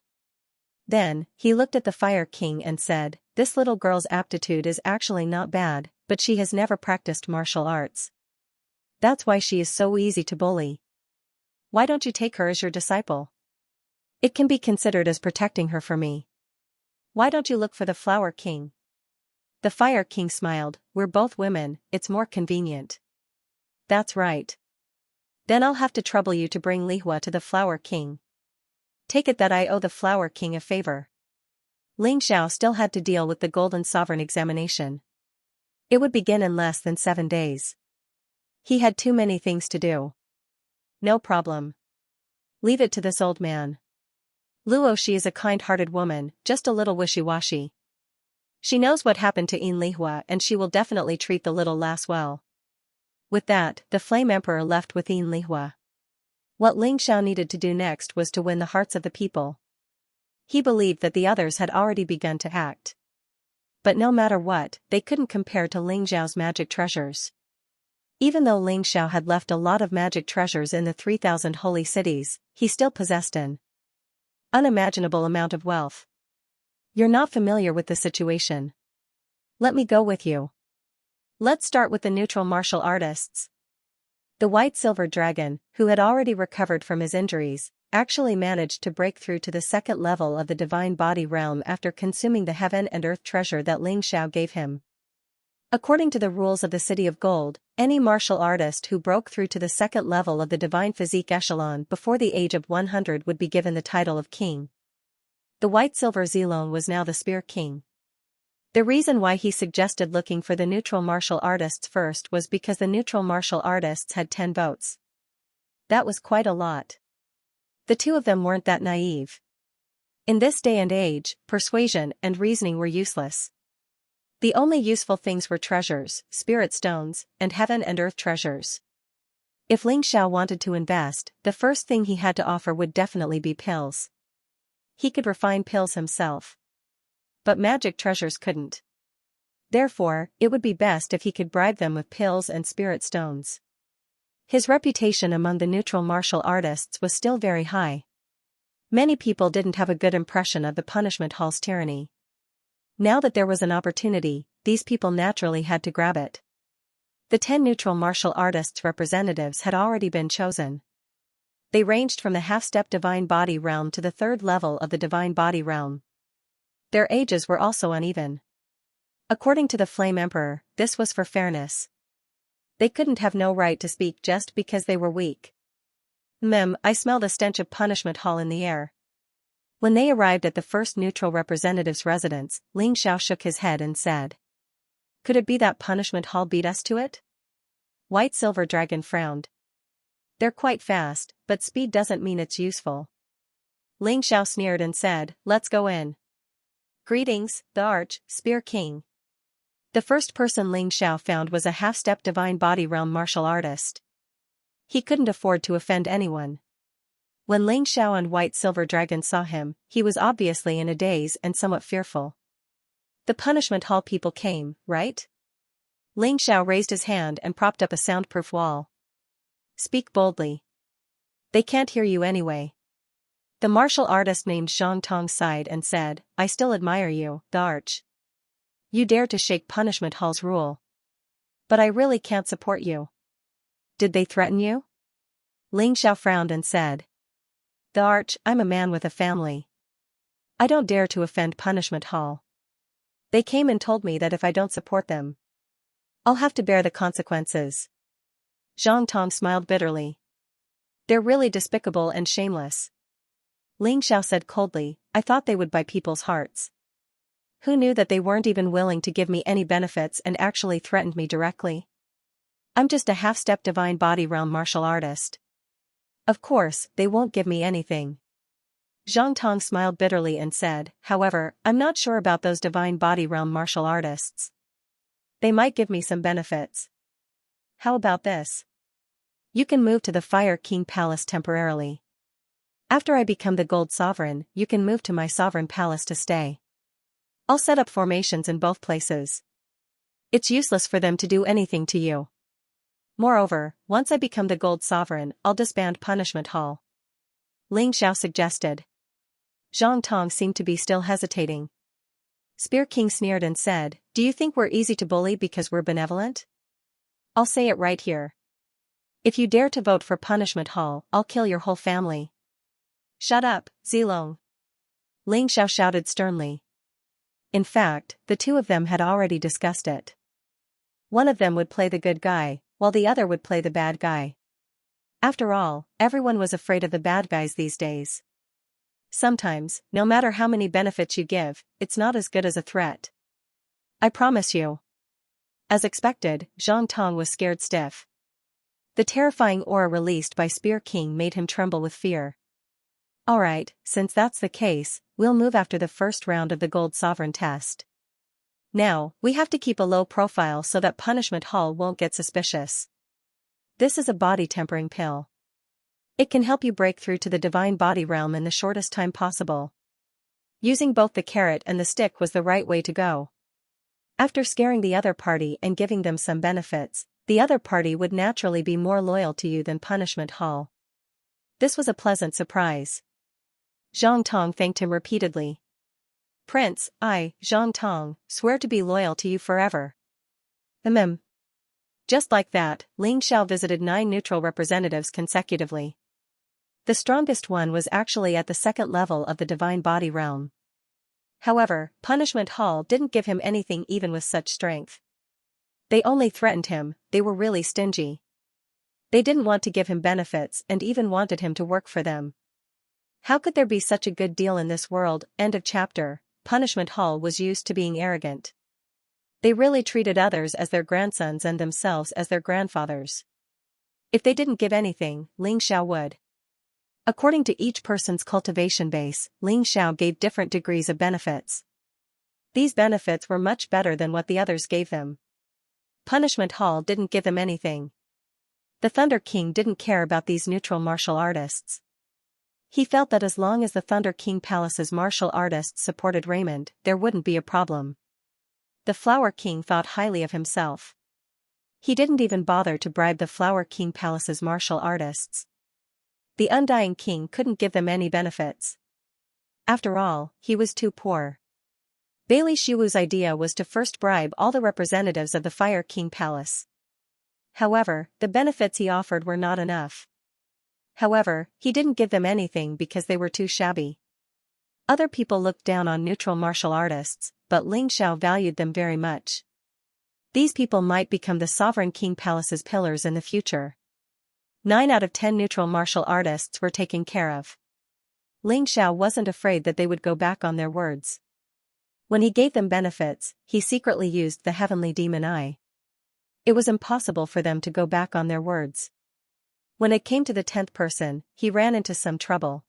Then, he looked at the Fire King and said, this little girl's aptitude is actually not bad, but she has never practiced martial arts. That's why she is so easy to bully. Why don't you take her as your disciple? It can be considered as protecting her for me. Why don't you look for the Flower King? The Fire King smiled, we're both women, it's more convenient. That's right. Then I'll have to trouble you to bring Lihua to the Flower King. Take it that I owe the Flower King a favor. Ling Xiao still had to deal with the Golden Sovereign examination. It would begin in less than 7 days. He had too many things to do. No problem. Leave it to this old man. Luo, she is a kind-hearted woman, just a little wishy-washy. She knows what happened to Yin Lihua and she will definitely treat the little lass well. With that, the Flame Emperor left with Yin Lihua. What Ling Xiao needed to do next was to win the hearts of the people. He believed that the others had already begun to act. But no matter what, they couldn't compare to Ling Xiao's magic treasures. Even though Ling Xiao had left a lot of magic treasures in the 3,000 holy cities, he still possessed an unimaginable amount of wealth. You're not familiar with the situation. Let me go with you. Let's start with the neutral martial artists. The White Silver Dragon, who had already recovered from his injuries, actually managed to break through to the second level of the Divine Body realm after consuming the heaven and earth treasure that Ling Xiao gave him. According to the rules of the City of Gold, any martial artist who broke through to the second level of the Divine Physique Echelon before the age of 100 would be given the title of King. The White Silver Zilong was now the Spear King. The reason why he suggested looking for the neutral martial artists first was because the neutral martial artists had 10 votes. That was quite a lot. The two of them weren't that naive. In this day and age, persuasion and reasoning were useless. The only useful things were treasures, spirit stones, and heaven and earth treasures. If Ling Xiao wanted to invest, the first thing he had to offer would definitely be pills. He could refine pills himself. But magic treasures couldn't. Therefore, it would be best if he could bribe them with pills and spirit stones. His reputation among the neutral martial artists was still very high. Many people didn't have a good impression of the punishment hall's tyranny. Now that there was an opportunity, these people naturally had to grab it. The 10 neutral martial artists' representatives had already been chosen. They ranged from the half-step Divine Body realm to the third level of the Divine Body realm. Their ages were also uneven. According to the Flame Emperor, this was for fairness. They couldn't have no right to speak just because they were weak. I smell the stench of punishment hall in the air. When they arrived at the first neutral representative's residence, Ling Xiao shook his head and said, could it be that punishment hall beat us to it? White Silver Dragon frowned. They're quite fast, but speed doesn't mean it's useful. Ling Xiao sneered and said, let's go in. Greetings, the Spear King. The first person Ling Xiao found was a half-step Divine Body realm martial artist. He couldn't afford to offend anyone. When Ling Xiao and White Silver Dragon saw him, he was obviously in a daze and somewhat fearful. The punishment hall people came, right? Ling Xiao raised his hand and propped up a soundproof wall. Speak boldly. They can't hear you anyway. The martial artist named Zhang Tong sighed and said, I still admire you, the arch. You dare to shake Punishment Hall's rule. But I really can't support you. Did they threaten you? Ling Xiao frowned and said. The arch, I'm a man with a family. I don't dare to offend Punishment Hall. They came and told me that if I don't support them, I'll have to bear the consequences. Zhang Tong smiled bitterly. They're really despicable and shameless. Ling Xiao said coldly, I thought they would buy people's hearts. Who knew that they weren't even willing to give me any benefits and actually threatened me directly? I'm just a half-step divine body realm martial artist. Of course, they won't give me anything. Zhang Tong smiled bitterly and said, however, I'm not sure about those divine body realm martial artists. They might give me some benefits. How about this? You can move to the Fire King Palace temporarily. After I become the Gold Sovereign, you can move to my Sovereign Palace to stay. I'll set up formations in both places. It's useless for them to do anything to you. Moreover, once I become the Gold Sovereign, I'll disband Punishment Hall. Ling Xiao suggested. Zhang Tong seemed to be still hesitating. Spear King sneered and said, do you think we're easy to bully because we're benevolent? I'll say it right here. If you dare to vote for Punishment Hall, I'll kill your whole family. Shut up, Zilong. Ling Xiao shouted sternly. In fact, the two of them had already discussed it. One of them would play the good guy, while the other would play the bad guy. After all, everyone was afraid of the bad guys these days. Sometimes, no matter how many benefits you give, it's not as good as a threat. I promise you. As expected, Zhang Tong was scared stiff. The terrifying aura released by Spear King made him tremble with fear. Alright, since that's the case, we'll move after the first round of the Gold Sovereign test. Now, we have to keep a low profile so that Punishment Hall won't get suspicious. This is a body tempering pill. It can help you break through to the divine body realm in the shortest time possible. Using both the carrot and the stick was the right way to go. After scaring the other party and giving them some benefits, the other party would naturally be more loyal to you than Punishment Hall. This was a pleasant surprise. Zhang Tong thanked him repeatedly. Prince, I, Zhang Tong, swear to be loyal to you forever. Just like that, Ling Xiao visited 9 neutral representatives consecutively. The strongest one was actually at the second level of the divine body realm. However, Punishment Hall didn't give him anything even with such strength. They only threatened him, they were really stingy. They didn't want to give him benefits and even wanted him to work for them. How could there be such a good deal in this world? End of chapter. Punishment Hall was used to being arrogant. They really treated others as their grandsons and themselves as their grandfathers. If they didn't give anything, Ling Xiao would. According to each person's cultivation base, Ling Xiao gave different degrees of benefits. These benefits were much better than what the others gave them. Punishment Hall didn't give them anything. The Thunder King didn't care about these neutral martial artists. He felt that as long as the Thunder King Palace's martial artists supported Raymond, there wouldn't be a problem. The Flower King thought highly of himself. He didn't even bother to bribe the Flower King Palace's martial artists. The Undying King couldn't give them any benefits. After all, he was too poor. Bailey Shiwu's idea was to first bribe all the representatives of the Fire King Palace. However, the benefits he offered were not enough. However, he didn't give them anything because they were too shabby. Other people looked down on neutral martial artists, but Ling Xiao valued them very much. These people might become the Sovereign King Palace's pillars in the future. 9 out of 10 neutral martial artists were taken care of. Ling Xiao wasn't afraid that they would go back on their words. When he gave them benefits, he secretly used the Heavenly Demon Eye. It was impossible for them to go back on their words. When it came to the 10th person, he ran into some trouble.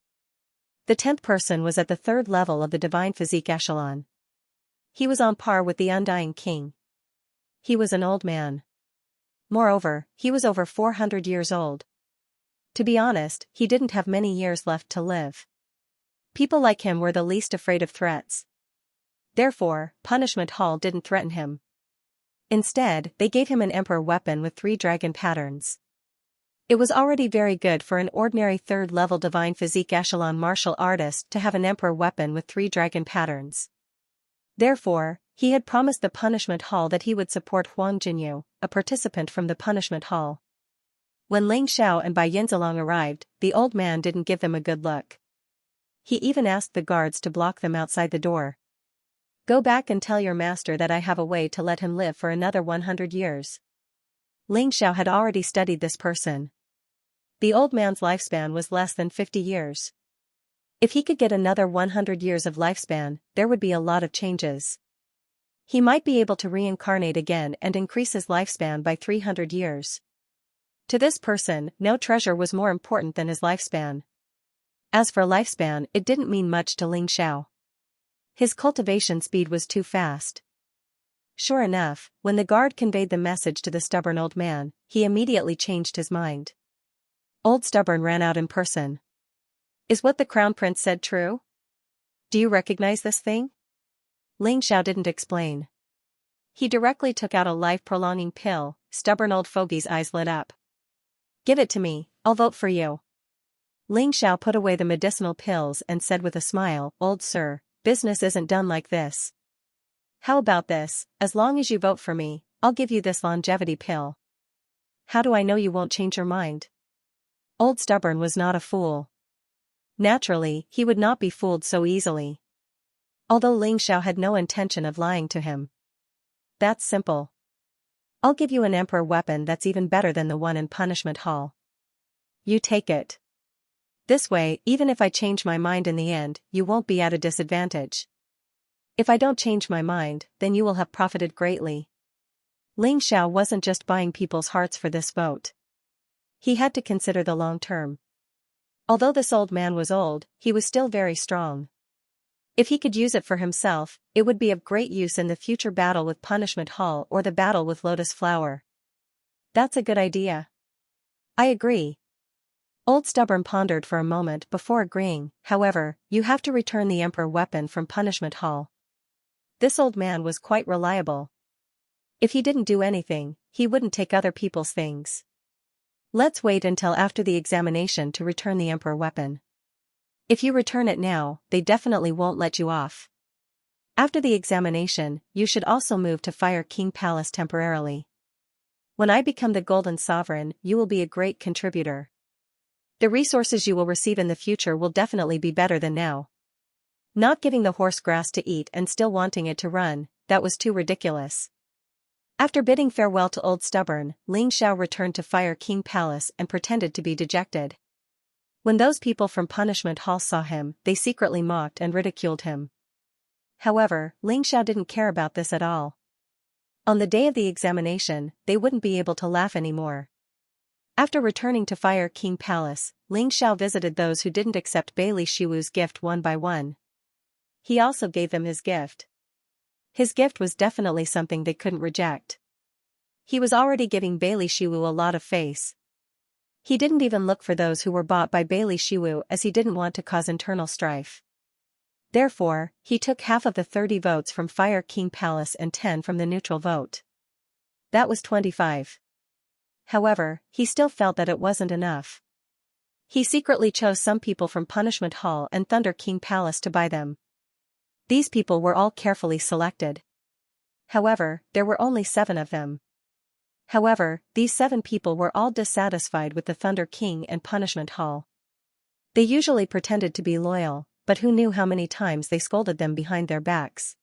The 10th person was at the 3rd level of the Divine Physique Echelon. He was on par with the Undying King. He was an old man. Moreover, he was over 400 years old. To be honest, he didn't have many years left to live. People like him were the least afraid of threats. Therefore, Punishment Hall didn't threaten him. Instead, they gave him an emperor weapon with 3 dragon patterns. It was already very good for an ordinary 3rd-level divine physique echelon martial artist to have an emperor weapon with 3 dragon patterns. Therefore, he had promised the punishment hall that he would support Huang Jinyu, a participant from the punishment hall. When Ling Xiao and Bai Yinzilong arrived, the old man didn't give them a good look. He even asked the guards to block them outside the door. "Go back and tell your master that I have a way to let him live for another 100 years. Ling Xiao had already studied this person. The old man's lifespan was less than 50 years. If he could get another 100 years of lifespan, there would be a lot of changes. He might be able to reincarnate again and increase his lifespan by 300 years. To this person, no treasure was more important than his lifespan. As for lifespan, it didn't mean much to Ling Xiao. His cultivation speed was too fast. Sure enough, when the guard conveyed the message to the stubborn old man, he immediately changed his mind. Old Stubborn ran out in person. "Is what the crown prince said true? Do you recognize this thing?" Ling Xiao didn't explain. He directly took out a life-prolonging pill. Stubborn old fogey's eyes lit up. "Give it to me, I'll vote for you." Ling Xiao put away the medicinal pills and said with a smile, "Old sir, business isn't done like this. How about this, as long as you vote for me, I'll give you this longevity pill." "How do I know you won't change your mind?" Old Stubborn was not a fool. Naturally, he would not be fooled so easily. Although Ling Xiao had no intention of lying to him. "That's simple. I'll give you an emperor weapon that's even better than the one in punishment hall. You take it. This way, even if I change my mind in the end, you won't be at a disadvantage. If I don't change my mind, then you will have profited greatly." Ling Xiao wasn't just buying people's hearts for this vote. He had to consider the long term. Although this old man was old, he was still very strong. If he could use it for himself, it would be of great use in the future battle with Punishment Hall or the battle with Lotus Flower. "That's a good idea. I agree." Old Stubborn pondered for a moment before agreeing. "However, you have to return the emperor weapon from Punishment Hall." This old man was quite reliable. If he didn't do anything, he wouldn't take other people's things. "Let's wait until after the examination to return the emperor weapon. If you return it now, they definitely won't let you off. After the examination, you should also move to Fire King Palace temporarily. When I become the Golden Sovereign, you will be a great contributor. The resources you will receive in the future will definitely be better than now." Not giving the horse grass to eat and still wanting it to run, that was too ridiculous. After bidding farewell to Old Stubborn, Ling Xiao returned to Fire King Palace and pretended to be dejected. When those people from Punishment Hall saw him, they secretly mocked and ridiculed him. However, Ling Xiao didn't care about this at all. On the day of the examination, they wouldn't be able to laugh anymore. After returning to Fire King Palace, Ling Xiao visited those who didn't accept Bailey Shiwu's gift one by one. He also gave them his gift. His gift was definitely something they couldn't reject. He was already giving Bailey Shiwu a lot of face. He didn't even look for those who were bought by Bailey Shiwu as he didn't want to cause internal strife. Therefore, he took half of the 30 votes from Fire King Palace and 10 from the neutral vote. That was 25. However, he still felt that it wasn't enough. He secretly chose some people from Punishment Hall and Thunder King Palace to buy them. These people were all carefully selected. However, there were only 7 of them. However, these 7 people were all dissatisfied with the Thunder King and Punishment Hall. They usually pretended to be loyal, but who knew how many times they scolded them behind their backs.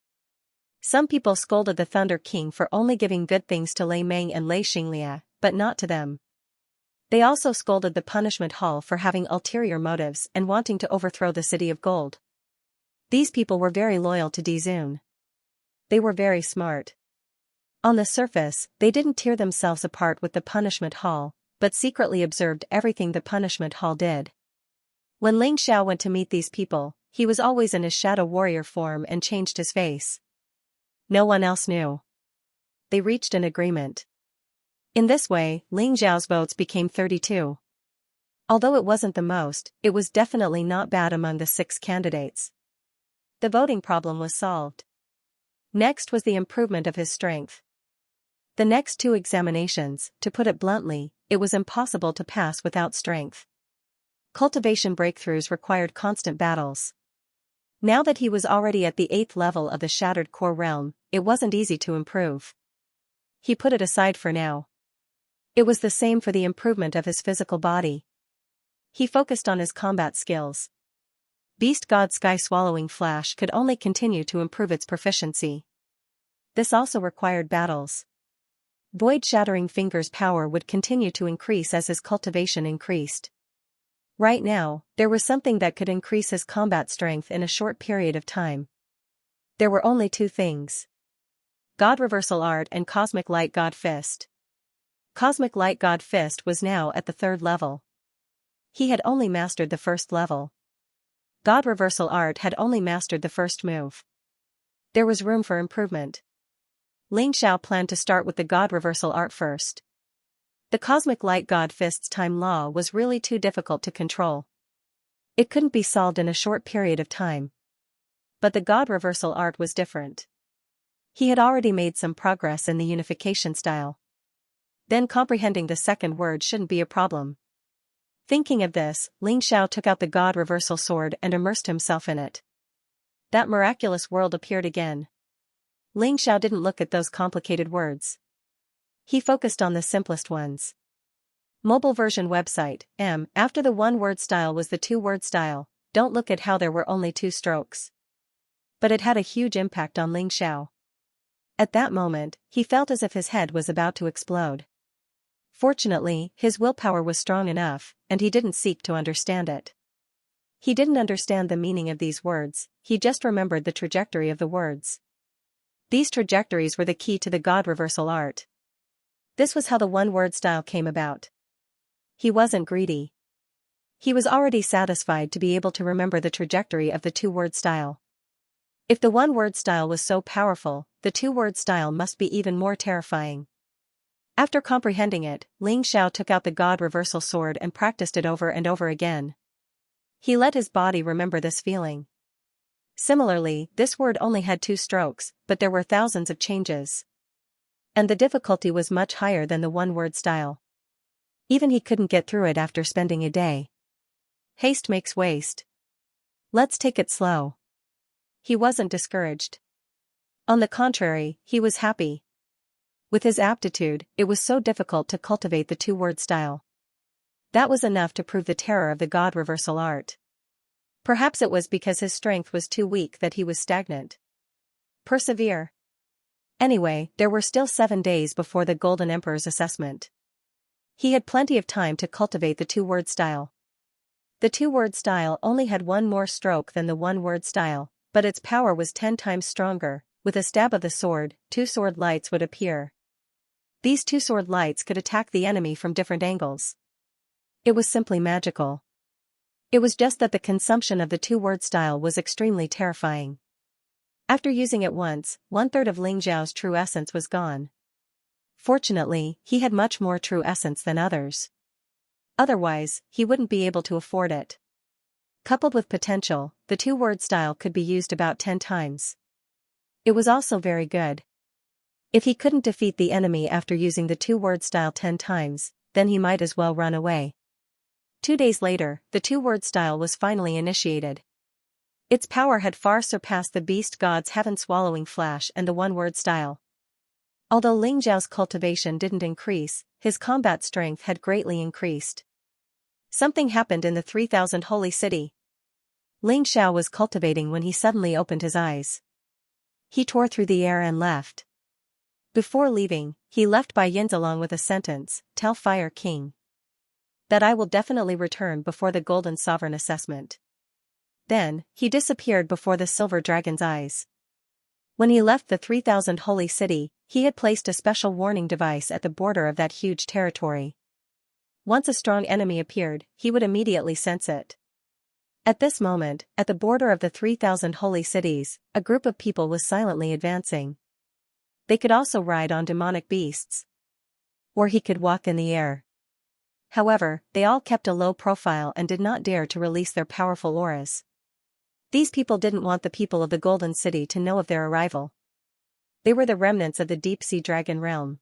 Some people scolded the Thunder King for only giving good things to Lei Meng and Lei Xianxia, but not to them. They also scolded the Punishment Hall for having ulterior motives and wanting to overthrow the City of Gold. These people were very loyal to Dizun. They were very smart. On the surface, they didn't tear themselves apart with the Punishment Hall, but secretly observed everything the Punishment Hall did. When Ling Xiao went to meet these people, he was always in his shadow warrior form and changed his face. No one else knew. They reached an agreement. In this way, Ling Xiao's votes became 32. Although it wasn't the most, it was definitely not bad among the 6 candidates. The voting problem was solved. Next was the improvement of his strength. The next 2 examinations, to put it bluntly, it was impossible to pass without strength. Cultivation breakthroughs required constant battles. Now that he was already at the 8th level of the Shattered Core realm, it wasn't easy to improve. He put it aside for now. It was the same for the improvement of his physical body. He focused on his combat skills. Beast God Sky Swallowing Flash could only continue to improve its proficiency. This also required battles. Void Shattering Finger's power would continue to increase as his cultivation increased. Right now, there was something that could increase his combat strength in a short period of time. There were only 2 things: God Reversal Art and Cosmic Light God Fist. Cosmic Light God Fist was now at the 3rd level. He had only mastered the 1st level. God Reversal Art had only mastered the 1st move. There was room for improvement. Ling Xiao planned to start with the God Reversal Art first. The Cosmic Light God Fist's time law was really too difficult to control. It couldn't be solved in a short period of time. But the God Reversal Art was different. He had already made some progress in the unification style. Then comprehending the 2nd word shouldn't be a problem. Thinking of this, Ling Xiao took out the God Reversal Sword and immersed himself in it. That miraculous world appeared again. Ling Xiao didn't look at those complicated words. He focused on the simplest ones. Mobile version website, after the 1-word style was the 2-word style. Don't look at how there were only 2 strokes. But it had a huge impact on Ling Xiao. At that moment, he felt as if his head was about to explode. Fortunately, his willpower was strong enough, and he didn't seek to understand it. He didn't understand the meaning of these words, he just remembered the trajectory of the words. These trajectories were the key to the God Reversal Art. This was how the 1-word style came about. He wasn't greedy. He was already satisfied to be able to remember the trajectory of the 2-word style. If the 1-word style was so powerful, the 2-word style must be even more terrifying. After comprehending it, Ling Xiao took out the God Reversal Sword and practiced it over and over again. He let his body remember this feeling. Similarly, this word only had 2 strokes, but there were thousands of changes. And the difficulty was much higher than the 1-word style. Even he couldn't get through it after spending a day. Haste makes waste. Let's take it slow. He wasn't discouraged. On the contrary, he was happy. With his aptitude, it was so difficult to cultivate the 2-word style. That was enough to prove the terror of the God Reversal Art. Perhaps it was because his strength was too weak that he was stagnant. Persevere. Anyway, there were still 7 days before the Golden Emperor's assessment. He had plenty of time to cultivate the 2-word style. The 2-word style only had 1 more stroke than the 1-word style, but its power was 10 times stronger. With a stab of the sword, 2 sword lights would appear. These 2 sword lights could attack the enemy from different angles. It was simply magical. It was just that the consumption of the 2-word style was extremely terrifying. After using it once, 1/3 of Ling Xiao's true essence was gone. Fortunately, he had much more true essence than others. Otherwise, he wouldn't be able to afford it. Coupled with potential, the 2-word style could be used about 10 times. It was also very good. If he couldn't defeat the enemy after using the 2-word style 10 times, then he might as well run away. 2 days later, the 2-word style was finally initiated. Its power had far surpassed the Beast God's Heaven-Swallowing Flash and the 1-word style. Although Ling Xiao's cultivation didn't increase, his combat strength had greatly increased. Something happened in the 3000 Holy City. Ling Xiao was cultivating when he suddenly opened his eyes. He tore through the air and left. Before leaving, he left Bai Yin's along with a sentence, "Tell Fire King that I will definitely return before the Golden Sovereign assessment." Then, he disappeared before the Silver Dragon's eyes. When he left the 3000 Holy City, he had placed a special warning device at the border of that huge territory. Once a strong enemy appeared, he would immediately sense it. At this moment, at the border of the 3000 Holy Cities, a group of people was silently advancing. They could also ride on demonic beasts. Or he could walk in the air. However, they all kept a low profile and did not dare to release their powerful auras. These people didn't want the people of the Golden City to know of their arrival. They were the remnants of the deep-sea dragon realm.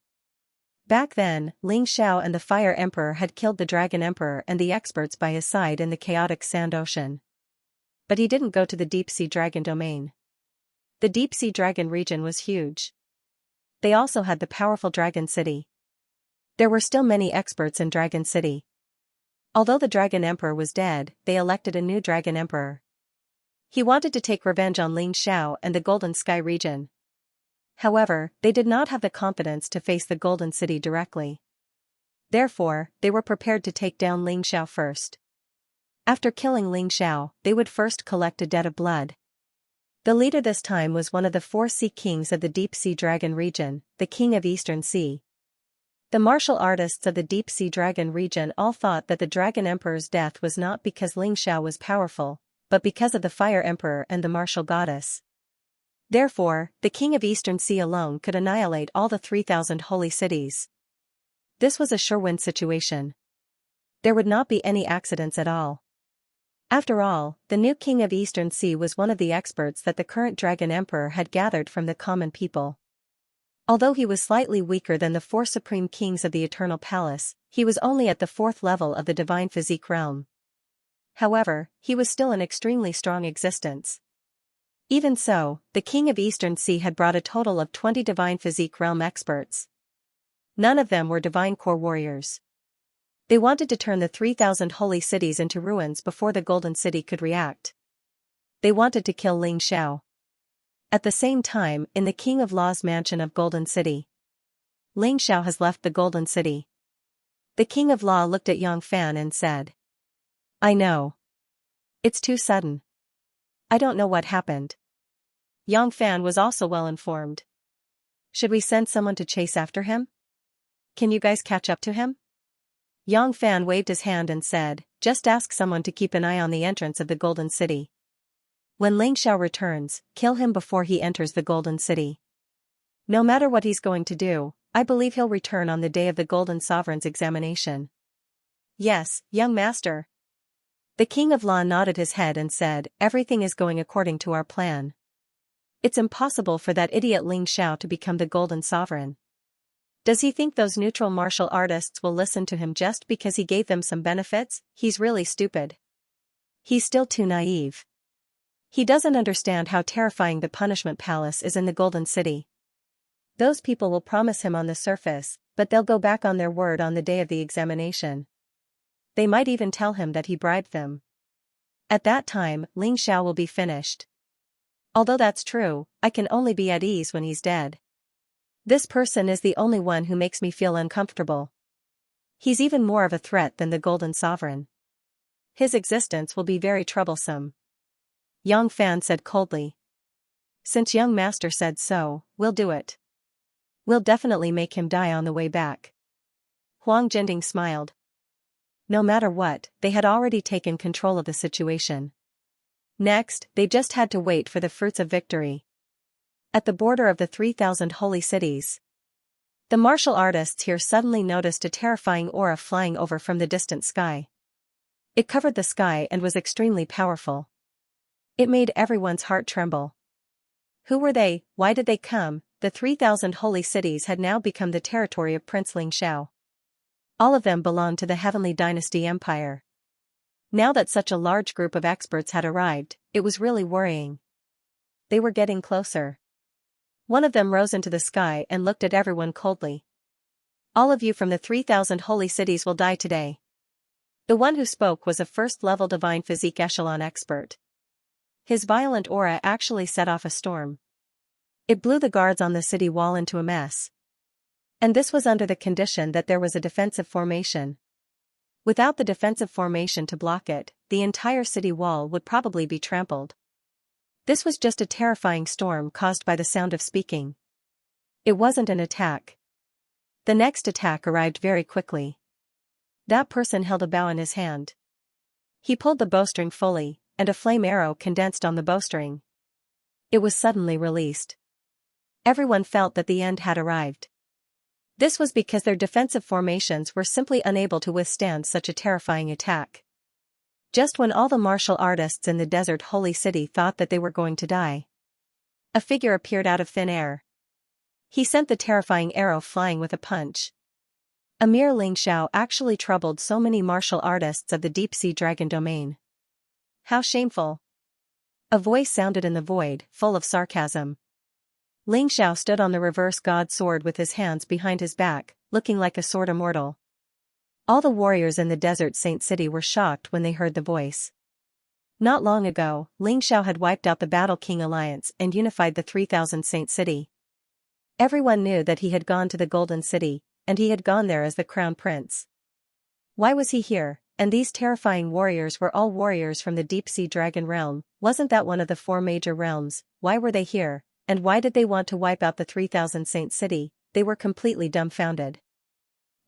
Back then, Ling Xiao and the Fire Emperor had killed the Dragon Emperor and the experts by his side in the chaotic Sand Ocean. But he didn't go to the Deep-Sea Dragon domain. The Deep-Sea Dragon region was huge. They also had the powerful Dragon City. There were still many experts in Dragon City. Although the Dragon Emperor was dead, they elected a new Dragon Emperor. He wanted to take revenge on Ling Xiao and the Golden Sky region. However, they did not have the confidence to face the Golden City directly. Therefore, they were prepared to take down Ling Xiao first. After killing Ling Xiao, they would first collect a debt of blood. The leader this time was one of the 4 sea kings of the Deep-Sea Dragon region, the King of Eastern Sea. The martial artists of the Deep-Sea Dragon region all thought that the Dragon Emperor's death was not because Ling Xiao was powerful, but because of the Fire Emperor and the martial goddess. Therefore, the King of Eastern Sea alone could annihilate all the 3,000 holy cities. This was a sure-win situation. There would not be any accidents at all. After all, the new King of Eastern Sea was one of the experts that the current Dragon Emperor had gathered from the common people. Although he was slightly weaker than the 4 supreme kings of the Eternal Palace, he was only at the 4th level of the Divine Physique realm. However, he was still an extremely strong existence. Even so, the King of Eastern Sea had brought a total of 20 Divine Physique realm experts. None of them were Divine Core warriors. They wanted to turn the 3,000 holy cities into ruins before the Golden City could react. They wanted to kill Ling Xiao. At the same time, in the King of Law's mansion of Golden City, Ling Xiao has left the Golden City. The King of Law looked at Yang Fan and said, "I know. It's too sudden. I don't know what happened." Yang Fan was also well informed. "Should we send someone to chase after him? Can you guys catch up to him?" Yang Fan waved his hand and said, "Just ask someone to keep an eye on the entrance of the Golden City. When Ling Xiao returns, kill him before he enters the Golden City. No matter what he's going to do, I believe he'll return on the day of the Golden Sovereign's examination." "Yes, young master." The King of Law nodded his head and said, "Everything is going according to our plan. It's impossible for that idiot Ling Xiao to become the Golden Sovereign. Does he think those neutral martial artists will listen to him just because he gave them some benefits? He's really stupid. He's still too naive. He doesn't understand how terrifying the Punishment Palace is in the Golden City. Those people will promise him on the surface, but they'll go back on their word on the day of the examination. They might even tell him that he bribed them. At that time, Ling Xiao will be finished. Although that's true, I can only be at ease when he's dead. This person is the only one who makes me feel uncomfortable. He's even more of a threat than the Golden Sovereign. His existence will be very troublesome." Yang Fan said coldly. "Since young master said so, we'll do it. We'll definitely make him die on the way back." Huang Jinding smiled. No matter what, they had already taken control of the situation. Next, they just had to wait for the fruits of victory. At the border of the 3,000 holy cities, the martial artists here suddenly noticed a terrifying aura flying over from the distant sky. It covered the sky and was extremely powerful. It made everyone's heart tremble. Who were they? Why did they come? The 3,000 holy cities had now become the territory of Prince Ling Xiao. All of them belonged to the Heavenly Dynasty Empire. Now that such a large group of experts had arrived, it was really worrying. They were getting closer. One of them rose into the sky and looked at everyone coldly. "All of you from the 3,000 holy cities will die today." The one who spoke was a first-level Divine Physique Echelon expert. His violent aura actually set off a storm. It blew the guards on the city wall into a mess. And this was under the condition that there was a defensive formation. Without the defensive formation to block it, the entire city wall would probably be trampled. This was just a terrifying storm caused by the sound of speaking. It wasn't an attack. The next attack arrived very quickly. That person held a bow in his hand. He pulled the bowstring fully, and a flame arrow condensed on the bowstring. It was suddenly released. Everyone felt that the end had arrived. This was because their defensive formations were simply unable to withstand such a terrifying attack. Just when all the martial artists in the desert holy city thought that they were going to die, a figure appeared out of thin air. He sent the terrifying arrow flying with a punch. A mere Ling Xiao actually troubled so many martial artists of the deep-sea dragon domain. How shameful. A voice sounded in the void, full of sarcasm. Ling Xiao stood on the reverse god sword with his hands behind his back, looking like a sword immortal. All the warriors in the desert saint city were shocked when they heard the voice. Not long ago, Ling Xiao had wiped out the Battle King Alliance and unified the 3,000 saint city. Everyone knew that he had gone to the Golden City, and he had gone there as the crown prince. Why was he here? And these terrifying warriors were all warriors from the deep-sea dragon realm. Wasn't that one of the 4 major realms? Why were they here? And why did they want to wipe out the 3,000 saint city? They were completely dumbfounded.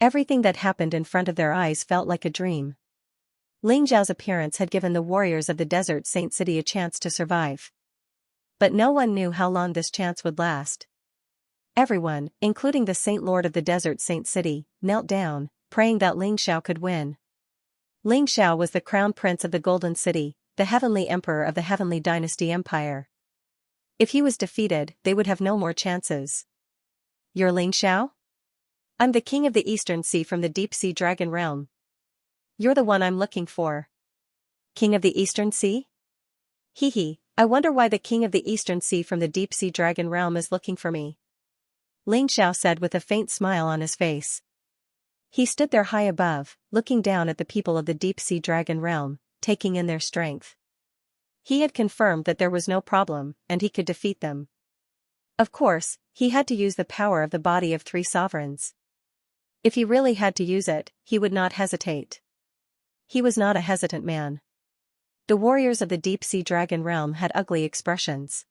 Everything that happened in front of their eyes felt like a dream. Ling Xiao's appearance had given the warriors of the desert saint city a chance to survive. But no one knew how long this chance would last. Everyone, including the Saint Lord of the desert saint city, knelt down, praying that Ling Xiao could win. Ling Xiao was the crown prince of the Golden City, the heavenly emperor of the Heavenly Dynasty Empire. If he was defeated, they would have no more chances. You're Ling Xiao? I'm the king of the Eastern Sea from the deep-sea dragon realm. You're the one I'm looking for. King of the Eastern Sea? Hee, I wonder why the king of the Eastern Sea from the deep-sea dragon realm is looking for me. Ling Xiao said with a faint smile on his face. He stood there high above, looking down at the people of the deep-sea dragon realm, taking in their strength. He had confirmed that there was no problem, and he could defeat them. Of course, he had to use the power of the body of 3 sovereigns. If he really had to use it, he would not hesitate. He was not a hesitant man. The warriors of the deep-sea dragon realm had ugly expressions.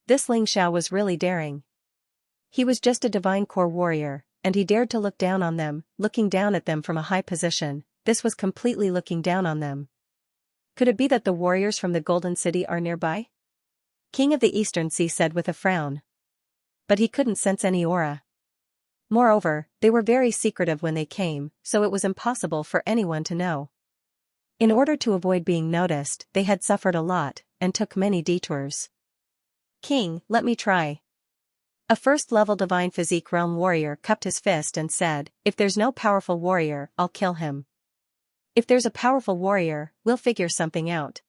This Ling Xiao was really daring. He was just a divine core warrior, and he dared to look down on them, looking down at them from a high position. This was completely looking down on them. Could it be that the warriors from the Golden City are nearby? King of the Eastern Sea said with a frown. But he couldn't sense any aura. Moreover, they were very secretive when they came, so it was impossible for anyone to know. In order to avoid being noticed, they had suffered a lot, and took many detours. King, let me try. A first-level divine physique realm warrior cupped his fist and said, if there's no powerful warrior, I'll kill him. If there's a powerful warrior, we'll figure something out.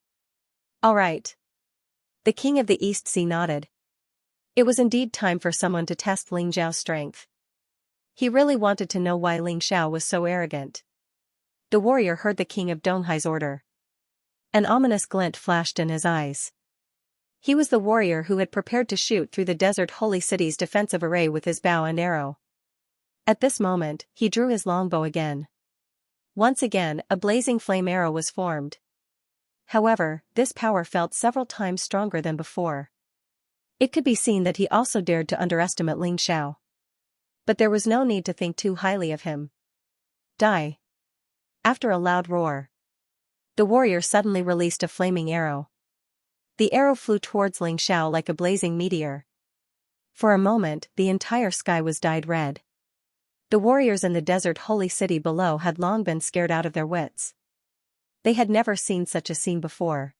All right. The king of the East Sea nodded. It was indeed time for someone to test Ling Xiao's strength. He really wanted to know why Ling Xiao was so arrogant. The warrior heard the king of Donghai's order. An ominous glint flashed in his eyes. He was the warrior who had prepared to shoot through the desert holy city's defensive array with his bow and arrow. At this moment, he drew his longbow again. Once again, a blazing flame arrow was formed. However, this power felt several times stronger than before. It could be seen that he also dared to underestimate Ling Xiao. But there was no need to think too highly of him. Die. After a loud roar, the warrior suddenly released a flaming arrow. The arrow flew towards Ling Xiao like a blazing meteor. For a moment, the entire sky was dyed red. The warriors in the desert holy city below had long been scared out of their wits. They had never seen such a scene before.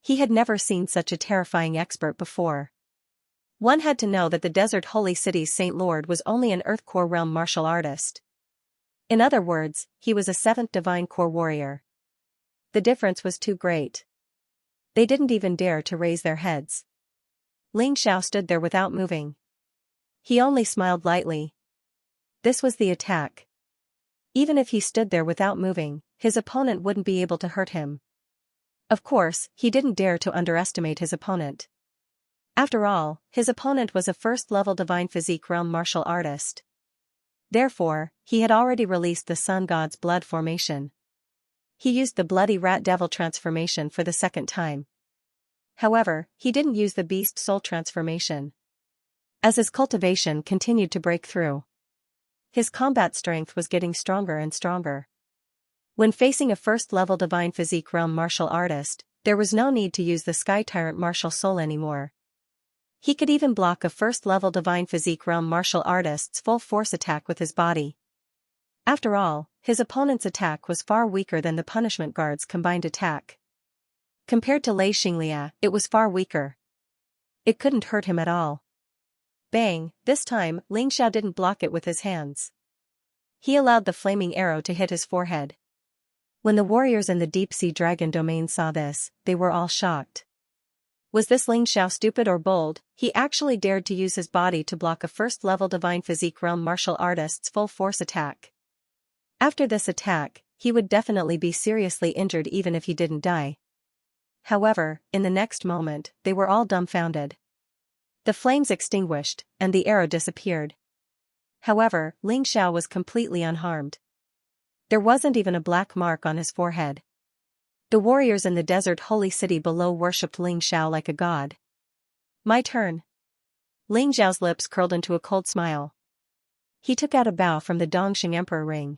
He had never seen such a terrifying expert before. One had to know that the desert holy city's Saint Lord was only an Earth Core realm martial artist. In other words, he was a 7th divine core warrior. The difference was too great. They didn't even dare to raise their heads. Ling Xiao stood there without moving. He only smiled lightly. This was the attack. Even if he stood there without moving, his opponent wouldn't be able to hurt him. Of course, he didn't dare to underestimate his opponent. After all, his opponent was a first-level divine physique realm martial artist. Therefore, he had already released the sun god's blood formation. He used the bloody rat devil transformation for the 2nd time. However, he didn't use the beast soul transformation. As his cultivation continued to break through, his combat strength was getting stronger and stronger. When facing a first-level divine physique realm martial artist, there was no need to use the Sky Tyrant martial soul anymore. He could even block a first-level divine physique realm martial artist's full-force attack with his body. After all, his opponent's attack was far weaker than the punishment guard's combined attack. Compared to Xianxia, it was far weaker. It couldn't hurt him at all. Bang, this time, Ling Xiao didn't block it with his hands. He allowed the flaming arrow to hit his forehead. When the warriors in the deep-sea dragon domain saw this, they were all shocked. Was this Ling Xiao stupid or bold? He actually dared to use his body to block a first-level divine physique realm martial artist's full-force attack. After this attack, he would definitely be seriously injured even if he didn't die. However, in the next moment, they were all dumbfounded. The flames extinguished, and the arrow disappeared. However, Ling Xiao was completely unharmed. There wasn't even a black mark on his forehead. The warriors in the desert holy city below worshipped Ling Xiao like a god. My turn. Ling Xiao's lips curled into a cold smile. He took out a bow from the Dongxing Emperor ring.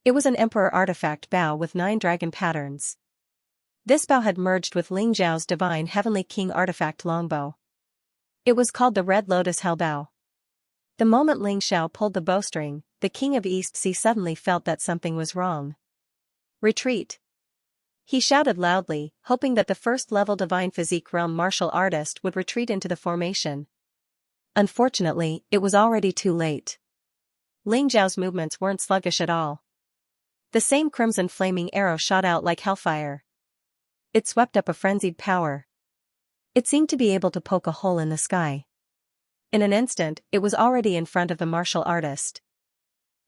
It was an emperor artifact bow with 9 dragon patterns. This bow had merged with Ling Xiao's divine heavenly king artifact longbow. It was called the Red Lotus Hell Bow. The moment Ling Xiao pulled the bowstring, the king of East Sea suddenly felt that something was wrong. Retreat! He shouted loudly, hoping that the first-level divine physique realm martial artist would retreat into the formation. Unfortunately, it was already too late. Ling Xiao's movements weren't sluggish at all. The same crimson flaming arrow shot out like hellfire. It swept up a frenzied power. It seemed to be able to poke a hole in the sky. In an instant, it was already in front of the martial artist.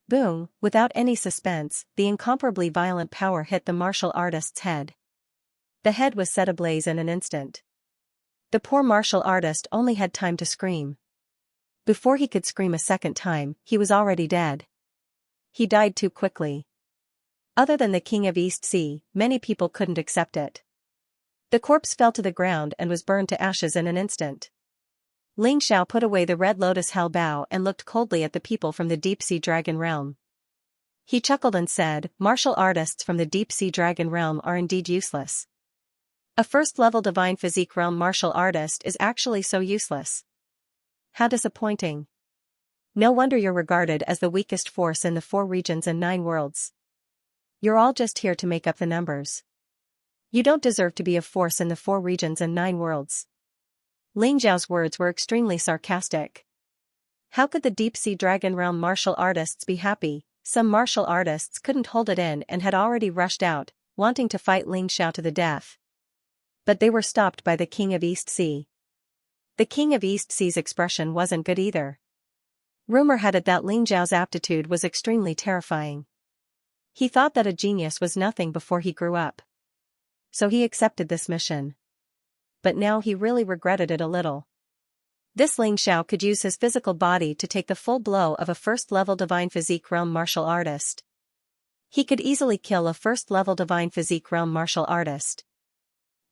Boom! Without any suspense, the incomparably violent power hit the martial artist's head. The head was set ablaze in an instant. The poor martial artist only had time to scream. Before he could scream a second time, he was already dead. He died too quickly. Other than the king of East Sea, many people couldn't accept it. The corpse fell to the ground and was burned to ashes in an instant. Ling Xiao put away the Red Lotus Hell Bow and looked coldly at the people from the deep-sea dragon realm. He chuckled and said, "Martial artists from the deep-sea dragon realm are indeed useless. A first-level divine physique realm martial artist is actually so useless. How disappointing. No wonder you're regarded as the weakest force in the 4 regions and 9 worlds. You're all just here to make up the numbers. You don't deserve to be a force in the 4 regions and 9 worlds." Ling Xiao's words were extremely sarcastic. How could the deep-sea dragon realm martial artists be happy? Some martial artists couldn't hold it in and had already rushed out, wanting to fight Ling Xiao to the death. But they were stopped by the king of East Sea. The king of East Sea's expression wasn't good either. Rumor had it that Ling Xiao's aptitude was extremely terrifying. He thought that a genius was nothing before he grew up. So he accepted this mission. But now he really regretted it a little. This Ling Xiao could use his physical body to take the full blow of a first-level divine physique realm martial artist. He could easily kill a first-level divine physique realm martial artist.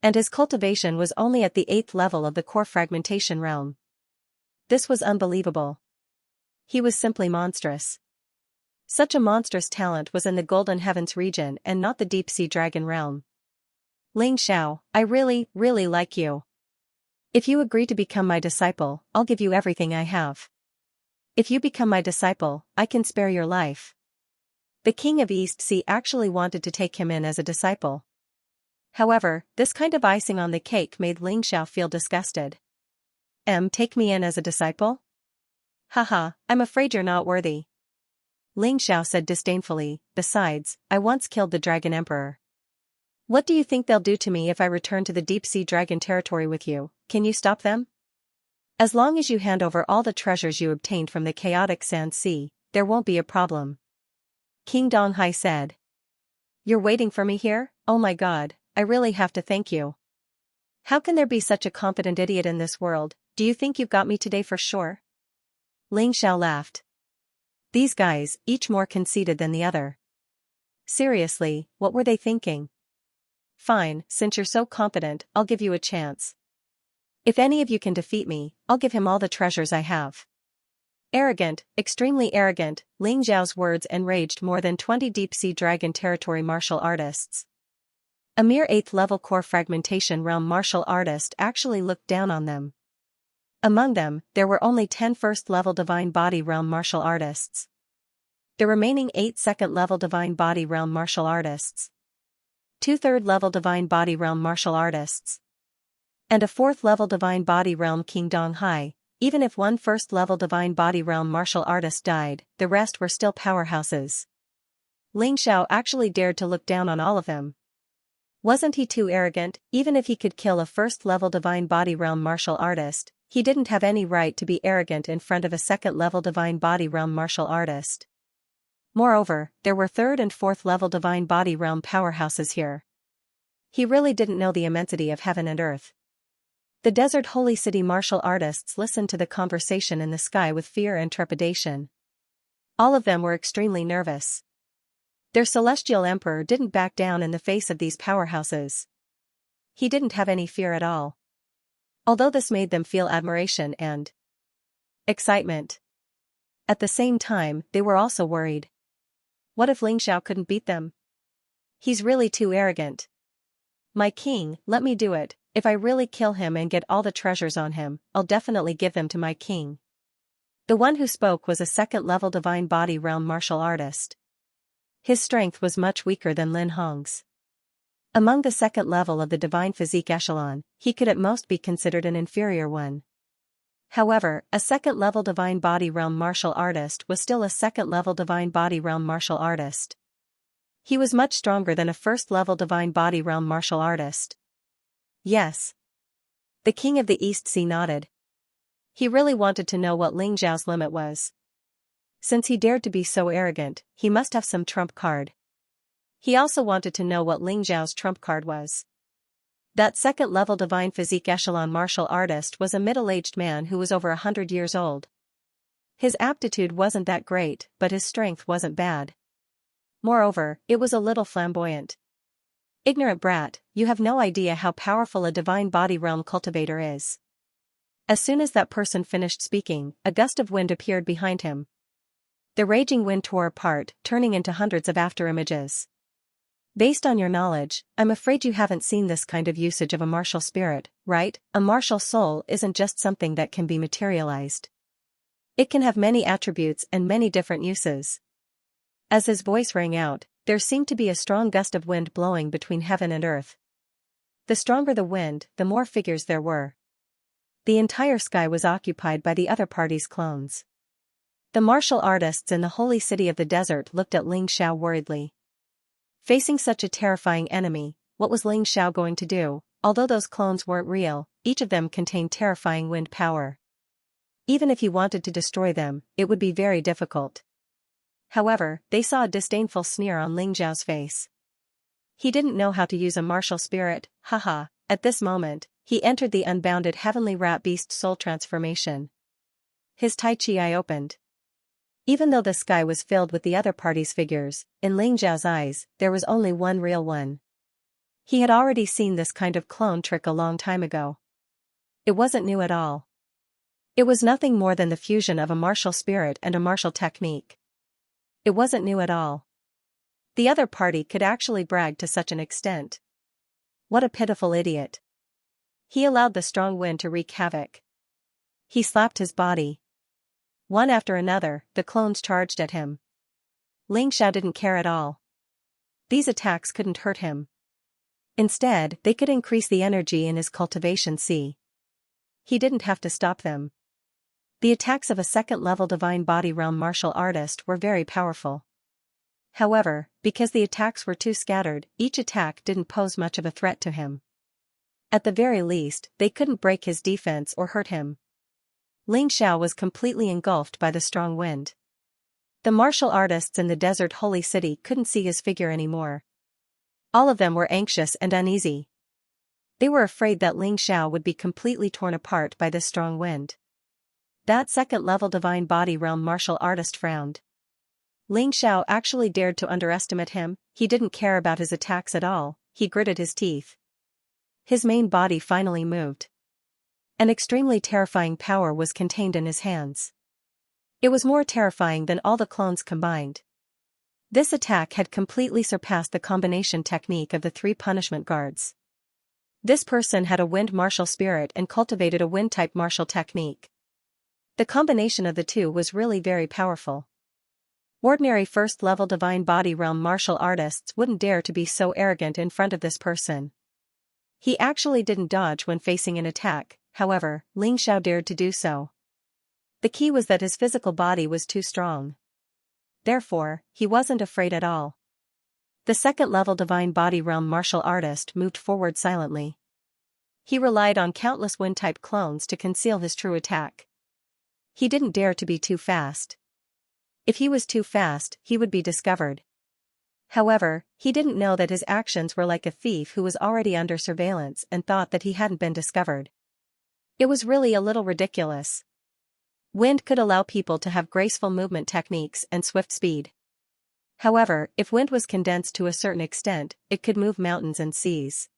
And his cultivation was only at the 8th level of the core fragmentation realm. This was unbelievable. He was simply monstrous. Such a monstrous talent was in the Golden Heavens region and not the deep-sea dragon realm. Ling Xiao, I really, really like you. If you agree to become my disciple, I'll give you everything I have. If you become my disciple, I can spare your life. The king of East Sea actually wanted to take him in as a disciple. However, this kind of icing on the cake made Ling Xiao feel disgusted. Take me in as a disciple? Haha, I'm afraid you're not worthy. Ling Xiao said disdainfully, besides, I once killed the Dragon Emperor. What do you think they'll do to me if I return to the deep-sea dragon territory with you? Can you stop them? As long as you hand over all the treasures you obtained from the chaotic Sand Sea, there won't be a problem. King Donghai said. You're waiting for me here? Oh my god, I really have to thank you. How can there be such a confident idiot in this world? Do you think you've got me today for sure? Ling Xiao laughed. These guys, each more conceited than the other. Seriously, what were they thinking? Fine, since you're so confident, I'll give you a chance. If any of you can defeat me, I'll give him all the treasures I have. Arrogant, extremely arrogant, Ling Xiao's words enraged more than 20 deep-sea dragon territory martial artists. A mere 8th level core fragmentation realm martial artist actually looked down on them. Among them, there were only 10 first-level divine body realm martial artists. The remaining 8 second-level divine body realm martial artists. 2 third-level divine body realm martial artists. And a 4th-level divine body realm King Donghai, even if one first-level Divine Body Realm martial artist died, the rest were still powerhouses. Ling Xiao actually dared to look down on all of them. Wasn't he too arrogant? Even if he could kill a first-level Divine Body Realm martial artist, he didn't have any right to be arrogant in front of a second-level Divine Body Realm martial artist. Moreover, there were third and fourth-level Divine Body Realm powerhouses here. He really didn't know the immensity of heaven and earth. The Desert Holy City martial artists listened to the conversation in the sky with fear and trepidation. All of them were extremely nervous. Their celestial emperor didn't back down in the face of these powerhouses. He didn't have any fear at all. Although this made them feel admiration and excitement. At the same time, they were also worried. What if Ling Xiao couldn't beat them? He's really too arrogant. My king, let me do it. If I really kill him and get all the treasures on him, I'll definitely give them to my king. The one who spoke was a second-level Divine Body Realm martial artist. His strength was much weaker than Lin Hong's. Among the second level of the Divine Physique echelon, he could at most be considered an inferior one. However, a second-level Divine Body Realm martial artist was still a second-level Divine Body Realm martial artist. He was much stronger than a first-level Divine Body Realm martial artist. Yes. The King of the East Sea nodded. He really wanted to know what Ling Xiao's limit was. Since he dared to be so arrogant, he must have some trump card. He also wanted to know what Ling Xiao's trump card was. That second-level Divine Physique echelon martial artist was a middle-aged man who was over 100 years old. His aptitude wasn't that great, but his strength wasn't bad. Moreover, it was a little flamboyant. Ignorant brat, you have no idea how powerful a Divine Body Realm cultivator is. As soon as that person finished speaking, a gust of wind appeared behind him. The raging wind tore apart, turning into hundreds of afterimages. Based on your knowledge, I'm afraid you haven't seen this kind of usage of a martial spirit, right? A martial soul isn't just something that can be materialized. It can have many attributes and many different uses. As his voice rang out, there seemed to be a strong gust of wind blowing between heaven and earth. The stronger the wind, the more figures there were. The entire sky was occupied by the other party's clones. The martial artists in the holy city of the desert looked at Ling Xiao worriedly. Facing such a terrifying enemy, what was Ling Xiao going to do? Although those clones weren't real, each of them contained terrifying wind power. Even if he wanted to destroy them, it would be very difficult. However, they saw a disdainful sneer on Ling Xiao's face. He didn't know how to use a martial spirit, haha. At this moment, he entered the unbounded heavenly rat beast soul transformation. His Tai Chi eye opened. Even though the sky was filled with the other party's figures, in Ling Xiao's eyes, there was only one real one. He had already seen this kind of clone trick a long time ago. It wasn't new at all. It was nothing more than the fusion of a martial spirit and a martial technique. It wasn't new at all. The other party could actually brag to such an extent. What a pitiful idiot. He allowed the strong wind to wreak havoc. He slapped his body. One after another, the clones charged at him. Ling Xiao didn't care at all. These attacks couldn't hurt him. Instead, they could increase the energy in his cultivation sea. He didn't have to stop them. The attacks of a second-level Divine Body Realm martial artist were very powerful. However, because the attacks were too scattered, each attack didn't pose much of a threat to him. At the very least, they couldn't break his defense or hurt him. Ling Xiao was completely engulfed by the strong wind. The martial artists in the desert holy city couldn't see his figure anymore. All of them were anxious and uneasy. They were afraid that Ling Xiao would be completely torn apart by this strong wind. That second-level Divine Body Realm martial artist frowned. Ling Xiao actually dared to underestimate him. He didn't care about his attacks at all. He gritted his teeth. His main body finally moved. An extremely terrifying power was contained in his hands. It was more terrifying than all the clones combined. This attack had completely surpassed the combination technique of the 3 punishment guards. This person had a wind martial spirit and cultivated a wind-type martial technique. The combination of the two was really very powerful. Ordinary first-level Divine Body Realm martial artists wouldn't dare to be so arrogant in front of this person. He actually didn't dodge when facing an attack, however, Ling Xiao dared to do so. The key was that his physical body was too strong. Therefore, he wasn't afraid at all. The second-level divine body realm martial artist moved forward silently. He relied on countless wind-type clones to conceal his true attack. He didn't dare to be too fast. If he was too fast, he would be discovered. However, he didn't know that his actions were like a thief who was already under surveillance and thought that he hadn't been discovered. It was really a little ridiculous. Wind could allow people to have graceful movement techniques and swift speed. However, if wind was condensed to a certain extent, it could move mountains and seas.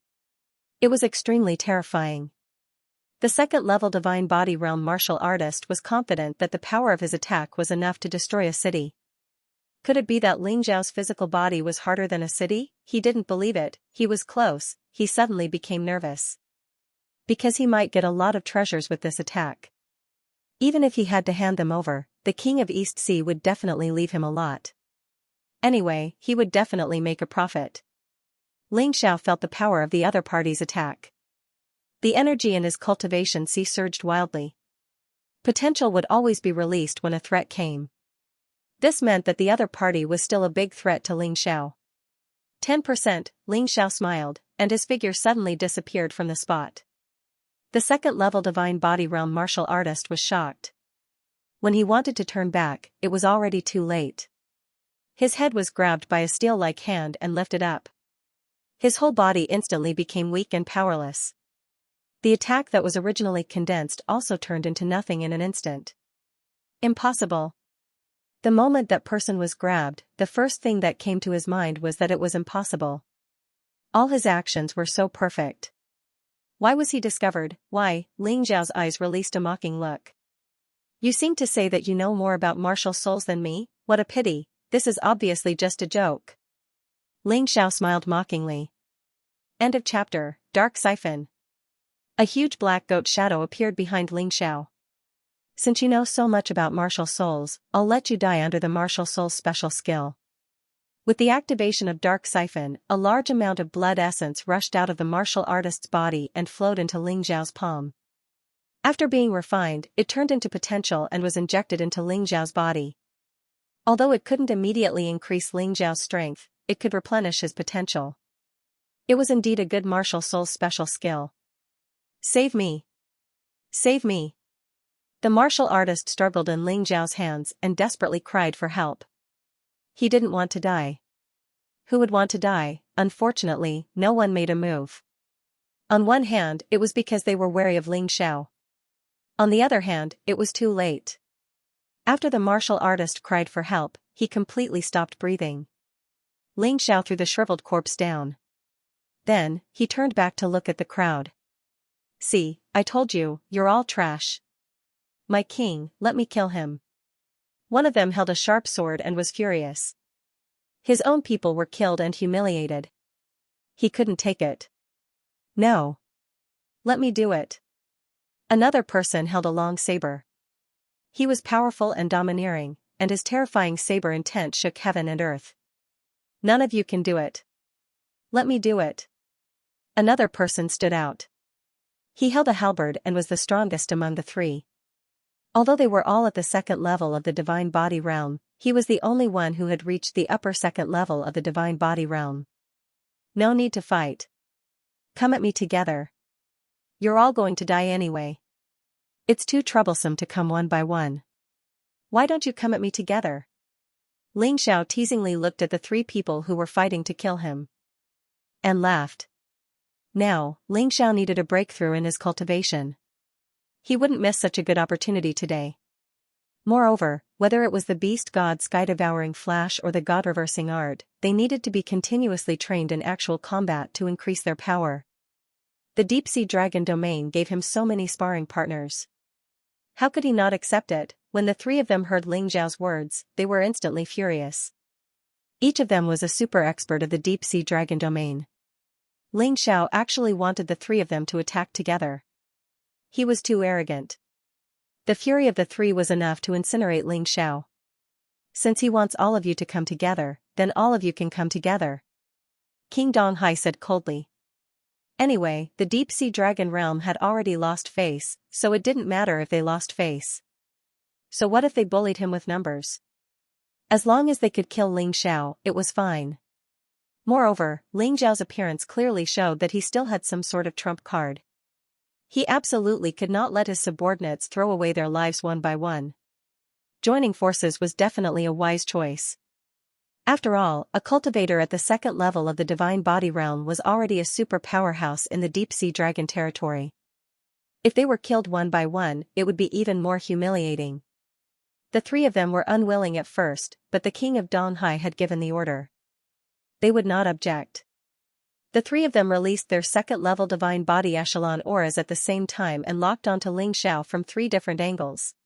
It was extremely terrifying. The second-level divine body realm martial artist was confident that the power of his attack was enough to destroy a city. Could it be that Ling Xiao's physical body was harder than a city? He didn't believe it. He was close. He suddenly became nervous. Because he might get a lot of treasures with this attack. Even if he had to hand them over, the King of East Sea would definitely leave him a lot. Anyway, he would definitely make a profit. Ling Xiao felt the power of the other party's attack. The energy in his cultivation sea surged wildly. Potential would always be released when a threat came. This meant that the other party was still a big threat to Ling Xiao. 10%, Ling Xiao smiled, and his figure suddenly disappeared from the spot. The second-level divine body realm martial artist was shocked. When he wanted to turn back, it was already too late. His head was grabbed by a steel-like hand and lifted up. His whole body instantly became weak and powerless. The attack that was originally condensed also turned into nothing in an instant. Impossible. The moment that person was grabbed, the first thing that came to his mind was that it was impossible. All his actions were so perfect. Why was he discovered? Why? Ling Xiao's eyes released a mocking look. You seem to say that you know more about martial souls than me? What a pity, this is obviously just a joke. Ling Xiao smiled mockingly. End of chapter. Dark Siphon. A huge black goat shadow appeared behind Ling Xiao. Since you know so much about martial souls, I'll let you die under the martial soul's special skill. With the activation of Dark Siphon, a large amount of blood essence rushed out of the martial artist's body and flowed into Ling Xiao's palm. After being refined, it turned into potential and was injected into Ling Xiao's body. Although it couldn't immediately increase Ling Xiao's strength, it could replenish his potential. It was indeed a good martial soul's special skill. Save me! Save me! The martial artist struggled in Ling Xiao's hands and desperately cried for help. He didn't want to die. Who would want to die? Unfortunately, no one made a move. On one hand, it was because they were wary of Ling Xiao. On the other hand, it was too late. After the martial artist cried for help, he completely stopped breathing. Ling Xiao threw the shriveled corpse down. Then, he turned back to look at the crowd. See, I told you, you're all trash. My king, let me kill him. One of them held a sharp sword and was furious. His own people were killed and humiliated. He couldn't take it. No. Let me do it. Another person held a long saber. He was powerful and domineering, and his terrifying saber intent shook heaven and earth. None of you can do it. Let me do it. Another person stood out. He held a halberd and was the strongest among the three. Although they were all at the second level of the divine body realm, he was the only one who had reached the upper second level of the divine body realm. No need to fight. Come at me together. You're all going to die anyway. It's too troublesome to come one by one. Why don't you come at me together? Ling Xiao teasingly looked at the three people who were fighting to kill him. And laughed. Now, Ling Xiao needed a breakthrough in his cultivation. He wouldn't miss such a good opportunity today. Moreover, whether it was the beast god sky-devouring flash or the god-reversing art, they needed to be continuously trained in actual combat to increase their power. The deep-sea dragon domain gave him so many sparring partners. How could he not accept it? When the three of them heard Ling Xiao's words, they were instantly furious. Each of them was a super expert of the deep-sea dragon domain. Ling Xiao actually wanted the three of them to attack together. He was too arrogant. The fury of the three was enough to incinerate Ling Xiao. Since he wants all of you to come together, then all of you can come together. King Donghai said coldly. Anyway, the deep-sea dragon realm had already lost face, so it didn't matter if they lost face. so what if they bullied him with numbers? As long as they could kill Ling Xiao, it was fine. Moreover, Ling Xiao's appearance clearly showed that he still had some sort of trump card. He absolutely could not let his subordinates throw away their lives one by one. Joining forces was definitely a wise choice. After all, a cultivator at the second level of the divine body realm was already a super powerhouse in the deep-sea dragon territory. If they were killed one by one, it would be even more humiliating. The three of them were unwilling at first, but the king of Donghai had given the order. They would not object. The three of them released their second-level divine body echelon auras at the same time and locked onto Ling Xiao from 3 different angles.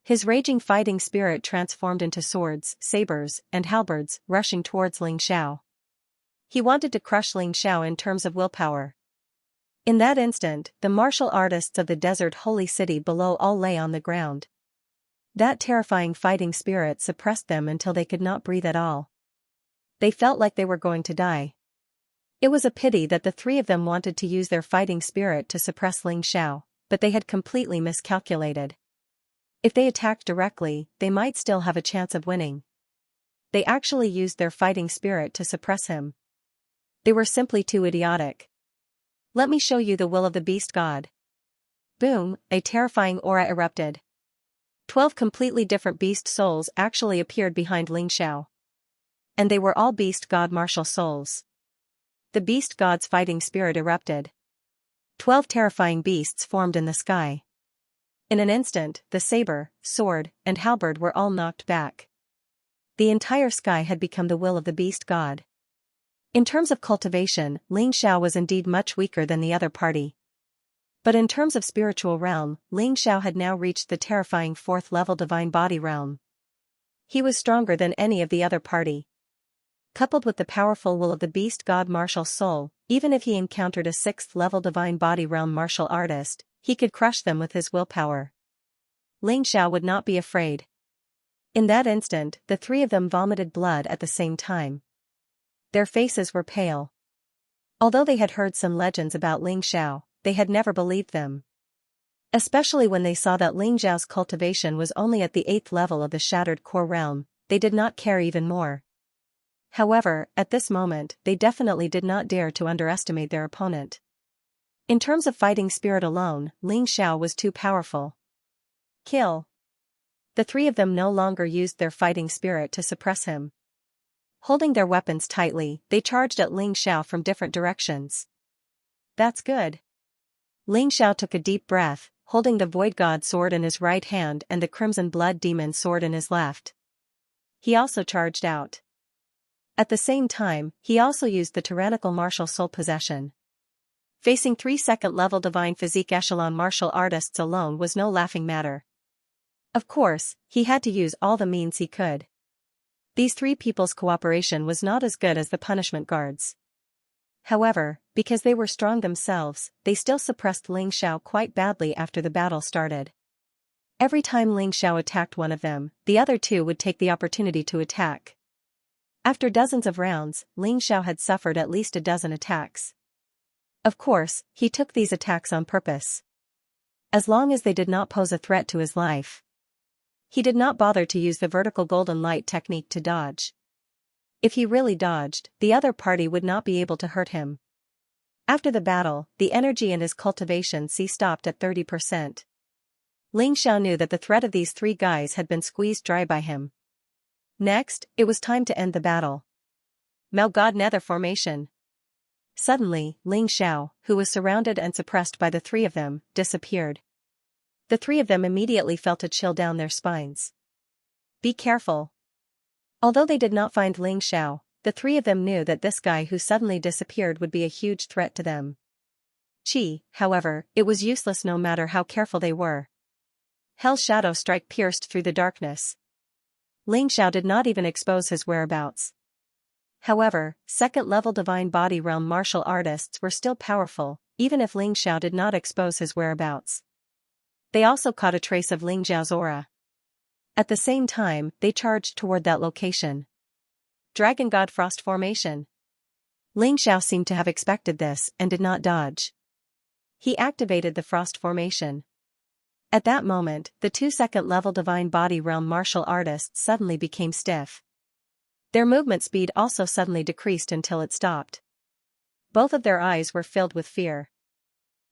His raging fighting spirit transformed into swords, sabers, and halberds, rushing towards Ling Xiao. He wanted to crush Ling Xiao in terms of willpower. In that instant, the martial artists of the desert holy city below all lay on the ground. That terrifying fighting spirit suppressed them until they could not breathe at all. They felt like they were going to die. It was a pity that the three of them wanted to use their fighting spirit to suppress Ling Xiao, but they had completely miscalculated. If they attacked directly, they might still have a chance of winning. They actually used their fighting spirit to suppress him. They were simply too idiotic. Let me show you the will of the beast god. Boom, a terrifying aura erupted. 12 completely different beast souls actually appeared behind Ling Xiao. And they were all beast god martial souls. The beast god's fighting spirit erupted. 12 terrifying beasts formed in the sky. In an instant, the saber, sword, and halberd were all knocked back. The entire sky had become the will of the beast god. In terms of cultivation, Ling Xiao was indeed much weaker than the other party. But in terms of spiritual realm, Ling Xiao had now reached the terrifying 4th level divine body realm. He was stronger than any of the other party. Coupled with the powerful will of the beast god martial soul, even if he encountered a 6th level divine body realm martial artist, he could crush them with his willpower. Ling Xiao would not be afraid. In that instant, the three of them vomited blood at the same time. Their faces were pale. Although they had heard some legends about Ling Xiao, they had never believed them. Especially when they saw that Ling Xiao's cultivation was only at the 8th level of the shattered core realm, they did not care even more. However, at this moment, they definitely did not dare to underestimate their opponent. In terms of fighting spirit alone, Ling Xiao was too powerful. Kill. The three of them no longer used their fighting spirit to suppress him. Holding their weapons tightly, they charged at Ling Xiao from different directions. That's good. Ling Xiao took a deep breath, holding the Void God sword in his right hand and the Crimson Blood Demon sword in his left. He also charged out. At the same time, he also used the tyrannical martial soul possession. Facing 3 second-level divine physique echelon martial artists alone was no laughing matter. Of course, he had to use all the means he could. These three people's cooperation was not as good as the punishment guards. However, because they were strong themselves, they still suppressed Ling Xiao quite badly after the battle started. Every time Ling Xiao attacked one of them, the other two would take the opportunity to attack. After dozens of rounds, Ling Xiao had suffered at least a dozen attacks. Of course, he took these attacks on purpose. As long as they did not pose a threat to his life. He did not bother to use the vertical golden light technique to dodge. If he really dodged, the other party would not be able to hurt him. After the battle, the energy in his cultivation stopped at 30%. Ling Xiao knew that the threat of these three guys had been squeezed dry by him. Next, it was time to end the battle. Mao God Nether formation. Suddenly, Ling Xiao, who was surrounded and suppressed by the three of them, disappeared. The three of them immediately felt a chill down their spines. Be careful. Although they did not find Ling Xiao, the three of them knew that this guy who suddenly disappeared would be a huge threat to them. However, it was useless no matter how careful they were. Hell's shadow strike pierced through the darkness. Ling Xiao did not even expose his whereabouts. However, second-level divine body realm martial artists were still powerful, even if Ling Xiao did not expose his whereabouts. They also caught a trace of Ling Xiao's aura. At the same time, they charged toward that location. Dragon God Frost formation. Ling Xiao seemed to have expected this and did not dodge. He activated the Frost formation. At that moment, the two second-level Divine Body Realm martial artists suddenly became stiff. Their movement speed also suddenly decreased until it stopped. Both of their eyes were filled with fear.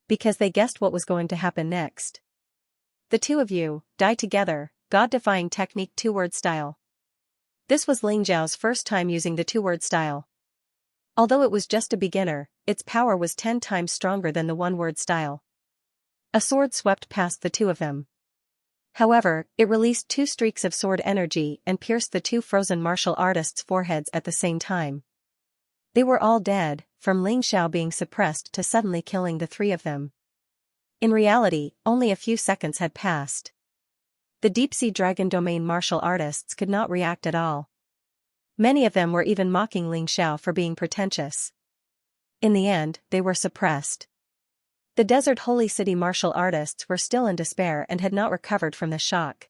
Because they guessed what was going to happen next. The two of you, die together, God-defying technique two-word style. This was Ling Zhao's first time using the two-word style. Although it was just a beginner, its power was 10 times stronger than the one-word style. A sword swept past the two of them. However, it released 2 streaks of sword energy and pierced the 2 frozen martial artists' foreheads at the same time. They were all dead, from Ling Xiao being suppressed to suddenly killing the 3 of them. In reality, only a few seconds had passed. The deep-sea dragon domain martial artists could not react at all. Many of them were even mocking Ling Xiao for being pretentious. In the end, they were suppressed. The Desert Holy City martial artists were still in despair and had not recovered from the shock.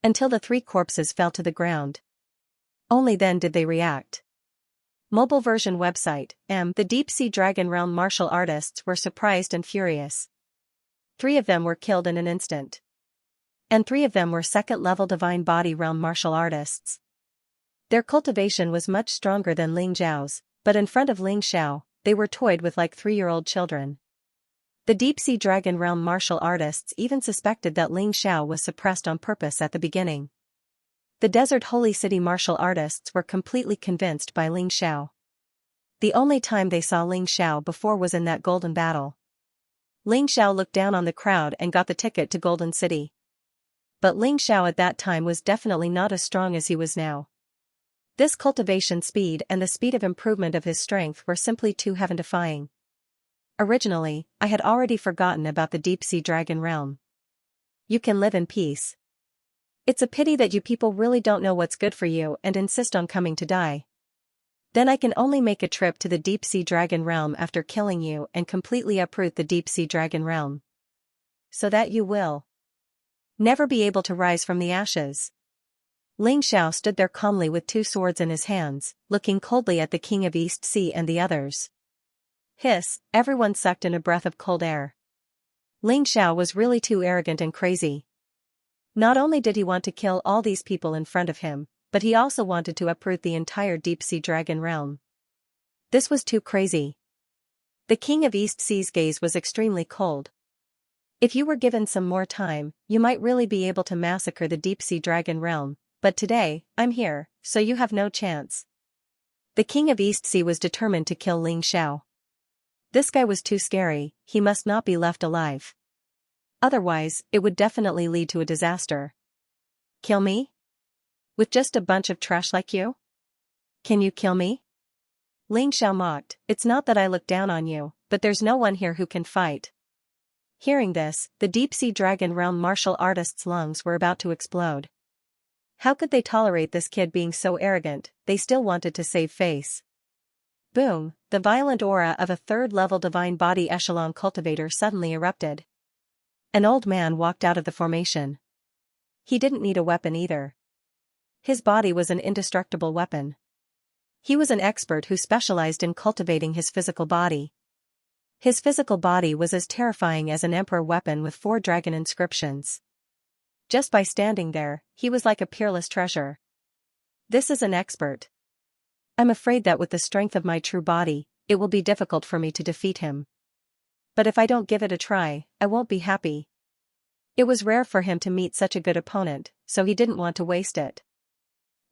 Until the 3 corpses fell to the ground. Only then did they react. Mobile version website, The Deep-Sea Dragon Realm martial artists were surprised and furious. 3 of them were killed in an instant. And 3 of them were second-level Divine Body Realm martial artists. Their cultivation was much stronger than Ling Zhao's, but in front of Ling Xiao, they were toyed with like 3-year-old children. The Deep-Sea Dragon Realm martial artists even suspected that Ling Xiao was suppressed on purpose at the beginning. The Desert Holy City martial artists were completely convinced by Ling Xiao. The only time they saw Ling Xiao before was in that golden battle. Ling Xiao looked down on the crowd and got the ticket to Golden City. But Ling Xiao at that time was definitely not as strong as he was now. This cultivation speed and the speed of improvement of his strength were simply too heaven-defying. Originally, I had already forgotten about the deep-sea dragon realm. You can live in peace. It's a pity that you people really don't know what's good for you and insist on coming to die. Then I can only make a trip to the deep-sea dragon realm after killing you and completely uproot the deep-sea dragon realm. So that you will never be able to rise from the ashes. Ling Xiao stood there calmly with 2 swords in his hands, looking coldly at the King of East Sea and the others. Hiss, everyone sucked in a breath of cold air. Ling Xiao was really too arrogant and crazy. Not only did he want to kill all these people in front of him, but he also wanted to uproot the entire deep-sea dragon realm. This was too crazy. The King of East Sea's gaze was extremely cold. If you were given some more time, you might really be able to massacre the deep-sea dragon realm, but today, I'm here, so you have no chance. The King of East Sea was determined to kill Ling Xiao. This guy was too scary, he must not be left alive. Otherwise, it would definitely lead to a disaster. Kill me? With just a bunch of trash like you? Can you kill me? Ling Xiao mocked, it's not that I look down on you, but there's no one here who can fight. Hearing this, the deep-sea dragon realm martial artists' lungs were about to explode. How could they tolerate this kid being so arrogant? They still wanted to save face. Boom, the violent aura of a 3rd-level divine body echelon cultivator suddenly erupted. An old man walked out of the formation. He didn't need a weapon either. His body was an indestructible weapon. He was an expert who specialized in cultivating his physical body. His physical body was as terrifying as an emperor weapon with 4 dragon inscriptions. Just by standing there, he was like a peerless treasure. This is an expert. I'm afraid that with the strength of my true body, it will be difficult for me to defeat him. But if I don't give it a try, I won't be happy. It was rare for him to meet such a good opponent, so he didn't want to waste it.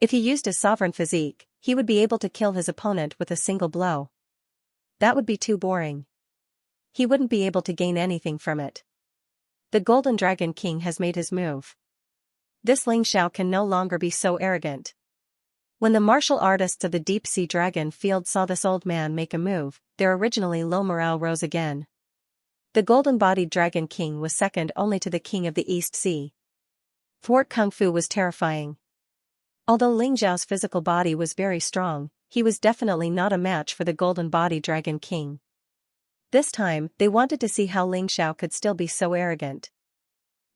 If he used his sovereign physique, he would be able to kill his opponent with a single blow. That would be too boring. He wouldn't be able to gain anything from it. The Golden Dragon King has made his move. This Ling Xiao can no longer be so arrogant. When the martial artists of the deep-sea dragon field saw this old man make a move, their originally low morale rose again. The golden-bodied Dragon King was second only to the King of the East Sea. Thwart Kung Fu was terrifying. Although Ling Zhao's physical body was very strong, he was definitely not a match for the golden-bodied Dragon King. This time, they wanted to see how Ling Xiao could still be so arrogant.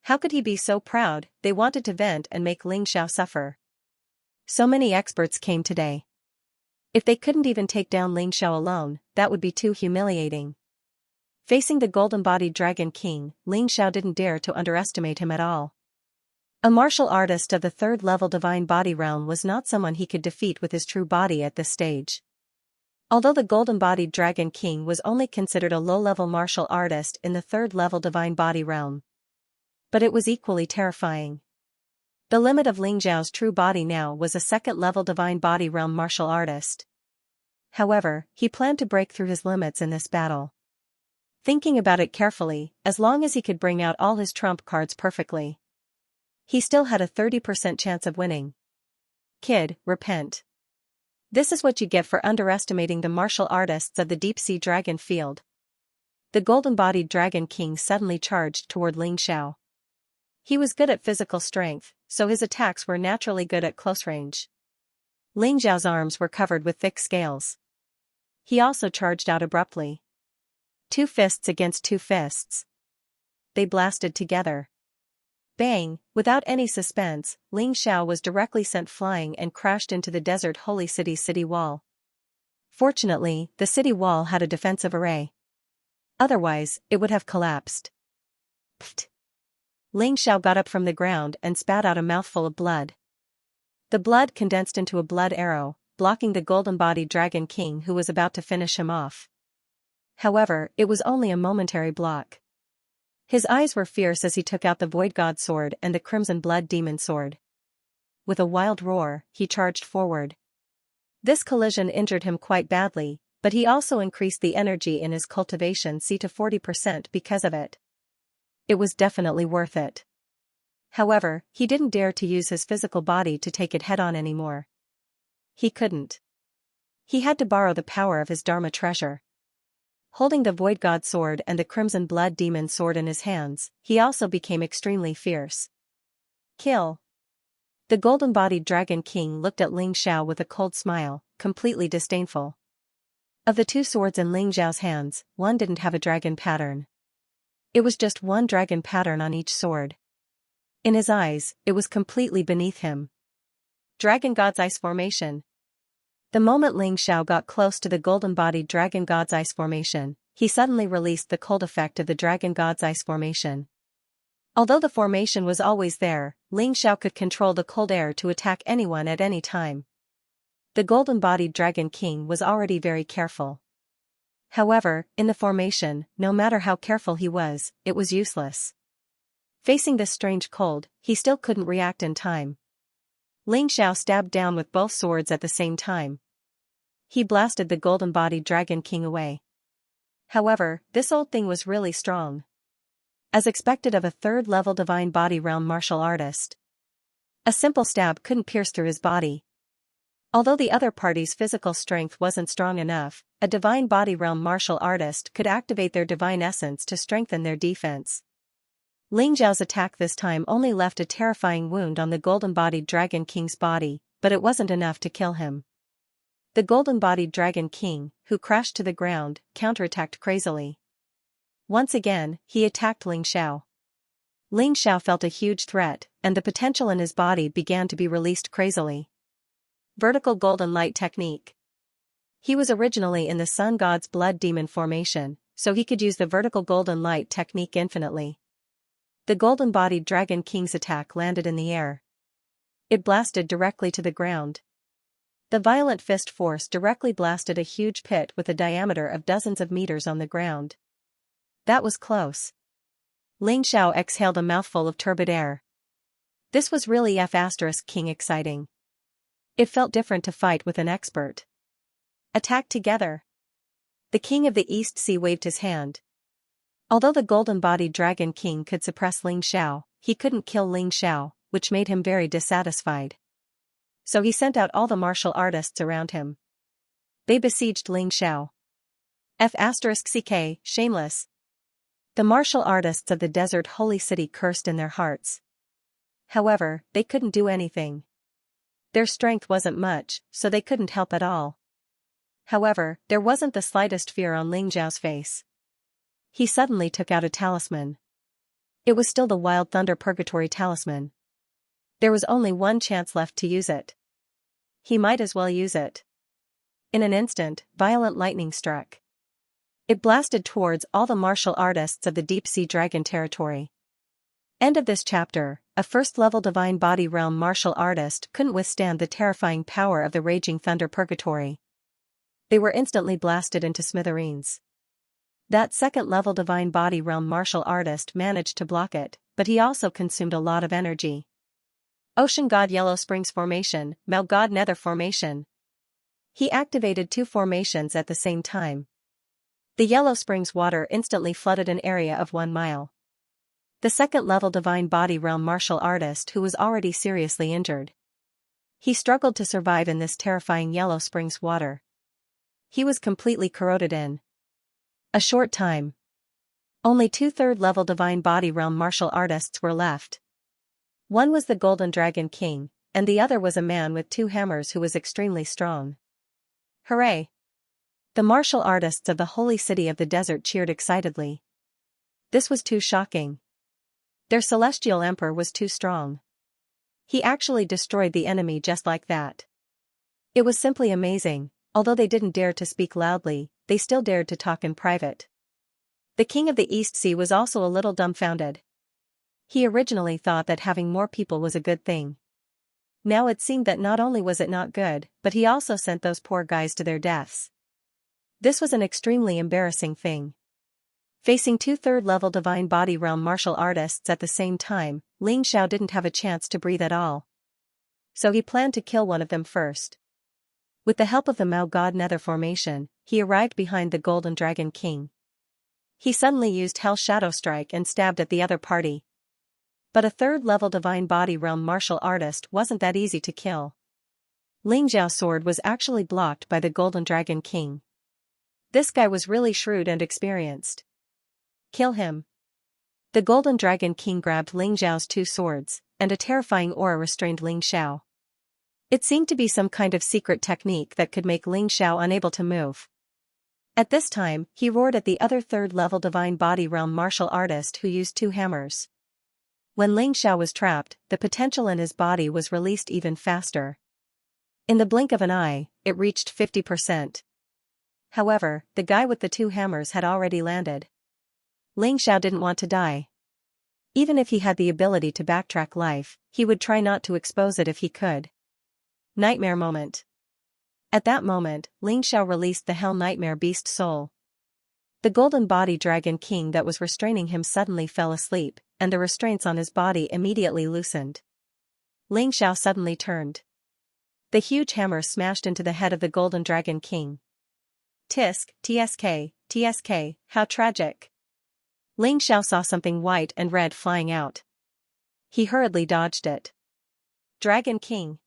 How could he be so proud? They wanted to vent and make Ling Xiao suffer. So many experts came today. If they couldn't even take down Ling Xiao alone, that would be too humiliating. Facing the golden-bodied dragon king, Ling Xiao didn't dare to underestimate him at all. A martial artist of the third-level divine body realm was not someone he could defeat with his true body at this stage. Although the golden-bodied dragon king was only considered a low-level martial artist in the third-level divine body realm. But it was equally terrifying. The limit of Ling Xiao's true body now was a second-level divine body realm martial artist. However, he planned to break through his limits in this battle. Thinking about it carefully, as long as he could bring out all his trump cards perfectly, he still had a 30% chance of winning. Kid, repent. This is what you get for underestimating the martial artists of the deep-sea dragon field. The golden-bodied dragon king suddenly charged toward Ling Xiao. He was good at physical strength, so his attacks were naturally good at close range. Ling Xiao's arms were covered with thick scales. He also charged out abruptly. 2 fists against 2 fists. They blasted together. Bang! Without any suspense, Ling Xiao was directly sent flying and crashed into the desert holy city's city wall. Fortunately, the city wall had a defensive array. Otherwise, it would have collapsed. Pfft! Ling Xiao got up from the ground and spat out a mouthful of blood. The blood condensed into a blood arrow, blocking the golden-bodied dragon king who was about to finish him off. However, it was only a momentary block. His eyes were fierce as he took out the Void God sword and the Crimson Blood Demon sword. With a wild roar, he charged forward. This collision injured him quite badly, but he also increased the energy in his cultivation to 40% because of it. It was definitely worth it. However, he didn't dare to use his physical body to take it head-on anymore. He couldn't. He had to borrow the power of his Dharma treasure. Holding the Void God sword and the Crimson Blood Demon sword in his hands, he also became extremely fierce. Kill. The golden-bodied dragon king looked at Ling Xiao with a cold smile, completely disdainful. Of the 2 swords in Ling Xiao's hands, one didn't have a dragon pattern. It was just one dragon pattern on each sword. In his eyes, it was completely beneath him. Dragon God's Ice Formation. The moment Ling Xiao got close to the golden-bodied Dragon God's Ice Formation, he suddenly released the cold effect of the Dragon God's Ice Formation. Although the formation was always there, Ling Xiao could control the cold air to attack anyone at any time. The golden-bodied Dragon King was already very careful. However, in the formation, no matter how careful he was, it was useless. Facing this strange cold, he still couldn't react in time. Ling Xiao stabbed down with both swords at the same time. He blasted the golden-bodied dragon king away. However, this old thing was really strong. As expected of a third-level divine body realm martial artist. A simple stab couldn't pierce through his body. Although the other party's physical strength wasn't strong enough, a divine body realm martial artist could activate their divine essence to strengthen their defense. Ling Xiao's attack this time only left a terrifying wound on the golden-bodied dragon king's body, but it wasn't enough to kill him. The golden-bodied dragon king, who crashed to the ground, counterattacked crazily. Once again, he attacked Ling Xiao. Ling Xiao felt a huge threat, and the potential in his body began to be released crazily. Vertical Golden Light Technique. He was originally in the Sun God's Blood Demon formation, so he could use the Vertical Golden Light Technique infinitely. The golden-bodied dragon king's attack landed in the air. It blasted directly to the ground. The violent fist force directly blasted a huge pit with a diameter of dozens of meters on the ground. That was close. Ling Xiao exhaled a mouthful of turbid air. This was really F***king exciting. It felt different to fight with an expert. Attack together. The king of the East Sea waved his hand. Although the golden-bodied dragon king could suppress Ling Xiao, he couldn't kill Ling Xiao, which made him very dissatisfied. So he sent out all the martial artists around him. They besieged Ling Xiao. F***ck, shameless. The martial artists of the desert holy city cursed in their hearts. However, they couldn't do anything. Their strength wasn't much, so they couldn't help at all. However, there wasn't the slightest fear on Ling Xiao's face. He suddenly took out a talisman. It was still the Wild Thunder Purgatory Talisman. There was only one chance left to use it. He might as well use it. In an instant, violent lightning struck. It blasted towards all the martial artists of the deep-sea dragon territory. End of this chapter. A first-level divine body realm martial artist couldn't withstand the terrifying power of the raging thunder purgatory. They were instantly blasted into smithereens. That second-level divine body realm martial artist managed to block it, but he also consumed a lot of energy. Ocean God Yellow Springs Formation, Mao God Nether Formation. He activated two formations at the same time. The Yellow Springs water instantly flooded an area of 1 mile. The second-level divine body realm martial artist who was already seriously injured. He struggled to survive in this terrifying Yellow Springs water. He was completely corroded in a short time. Only 2 third-level divine body realm martial artists were left. One was the Golden Dragon King, and the other was a man with 2 hammers who was extremely strong. Hooray! The martial artists of the holy city of the desert cheered excitedly. This was too shocking. Their celestial emperor was too strong. He actually destroyed the enemy just like that. It was simply amazing. Although they didn't dare to speak loudly, they still dared to talk in private. The king of the East Sea was also a little dumbfounded. He originally thought that having more people was a good thing. Now it seemed that not only was it not good, but he also sent those poor guys to their deaths. This was an extremely embarrassing thing. Facing 2 third-level divine body realm martial artists at the same time, Ling Xiao didn't have a chance to breathe at all. So he planned to kill one of them first. With the help of the Mao God Nether Formation, he arrived behind the Golden Dragon King. He suddenly used Hell Shadow Strike and stabbed at the other party. But a third-level divine body realm martial artist wasn't that easy to kill. Ling Xiao's sword was actually blocked by the Golden Dragon King. This guy was really shrewd and experienced. Kill him. The Golden Dragon King grabbed Ling Xiao's 2 swords, and a terrifying aura restrained Ling Xiao. It seemed to be some kind of secret technique that could make Ling Xiao unable to move. At this time, he roared at the other third-level divine body realm martial artist who used 2 hammers. When Ling Xiao was trapped, the potential in his body was released even faster. In the blink of an eye, it reached 50%. However, the guy with the 2 hammers had already landed. Ling Xiao didn't want to die. Even if he had the ability to backtrack life, he would try not to expose it if he could. Nightmare moment. At that moment, Ling Xiao released the Hell Nightmare Beast Soul. The Golden Body Dragon King that was restraining him suddenly fell asleep, and the restraints on his body immediately loosened. Ling Xiao suddenly turned. The huge hammer smashed into the head of the Golden Dragon King. Tisk, TSK, TSK, how tragic. Ling Xiao saw something white and red flying out. He hurriedly dodged it. Dragon King.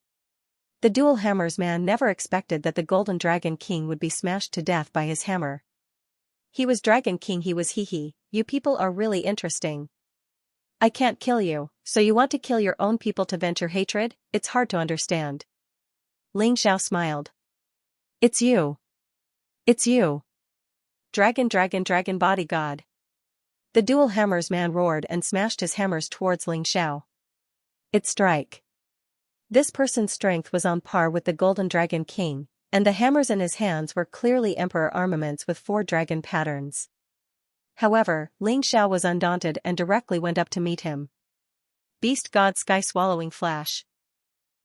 The dual hammers man never expected that the Golden Dragon King would be smashed to death by his hammer. He was Dragon King, he was hee. You people are really interesting. I can't kill you, so you want to kill your own people to vent your hatred? It's hard to understand. Ling Xiao smiled. It's you. It's you. Dragon body god. The dual hammers man roared and smashed his hammers towards Ling Xiao. It strike. This person's strength was on par with the Golden Dragon King, and the hammers in his hands were clearly Emperor armaments with 4 dragon patterns. However, Ling Xiao was undaunted and directly went up to meet him. Beast God Sky Swallowing Flash.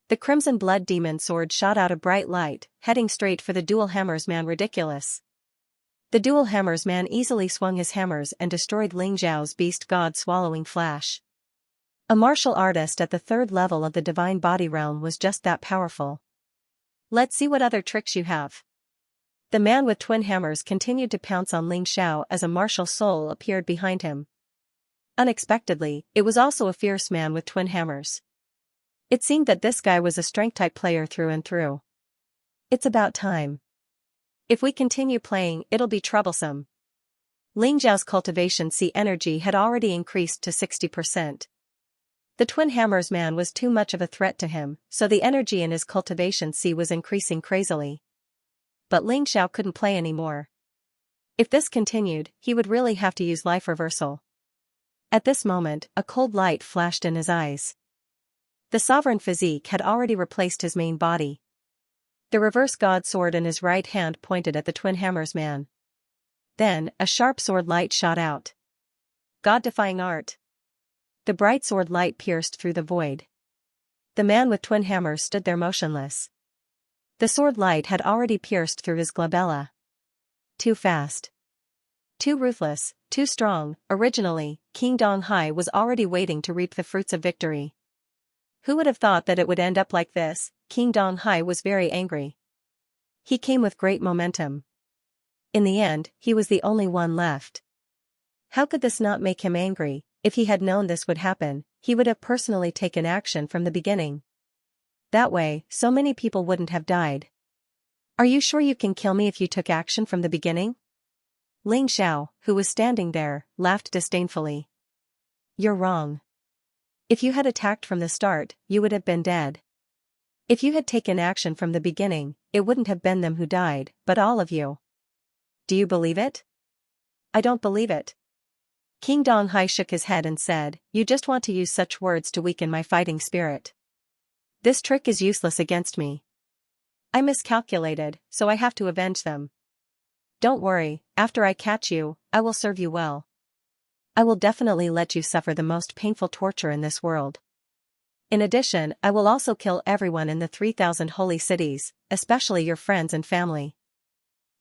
The Crimson Blood Demon sword shot out a bright light, heading straight for the dual hammers man. Ridiculous. The dual hammers man easily swung his hammers and destroyed Ling Xiao's Beast God Swallowing Flash. A martial artist at the 3rd level of the divine body realm was just that powerful. Let's see what other tricks you have. The man with twin hammers continued to pounce on Ling Xiao as a martial soul appeared behind him. Unexpectedly, it was also a fierce man with twin hammers. It seemed that this guy was a strength-type player through and through. It's about time. If we continue playing, it'll be troublesome. Ling Xiao's cultivation C energy had already increased to 60%. The twin hammers man was too much of a threat to him, so the energy in his cultivation C was increasing crazily. But Ling Xiao couldn't play anymore. If this continued, he would really have to use life reversal. At this moment, a cold light flashed in his eyes. The sovereign physique had already replaced his main body. The reverse god sword in his right hand pointed at the twin hammers man. Then, a sharp sword light shot out. God-defying art. The bright sword light pierced through the void. The man with twin hammers stood there motionless. The sword light had already pierced through his glabella. Too fast. Too ruthless, too strong. Originally, King Donghai was already waiting to reap the fruits of victory. Who would have thought that it would end up like this? King Donghai was very angry. He came with great momentum. In the end, he was the only one left. How could this not make him angry? If he had known this would happen, he would have personally taken action from the beginning. That way, so many people wouldn't have died. Are you sure you can kill me if you took action from the beginning? Ling Xiao, who was standing there, laughed disdainfully. You're wrong. If you had attacked from the start, you would have been dead. If you had taken action from the beginning, it wouldn't have been them who died, but all of you. Do you believe it? I don't believe it. King Donghai shook his head and said, You just want to use such words to weaken my fighting spirit. This trick is useless against me. I miscalculated, so I have to avenge them. Don't worry, after I catch you, I will serve you well. I will definitely let you suffer the most painful torture in this world. In addition, I will also kill everyone in the 3,000 holy cities, especially your friends and family.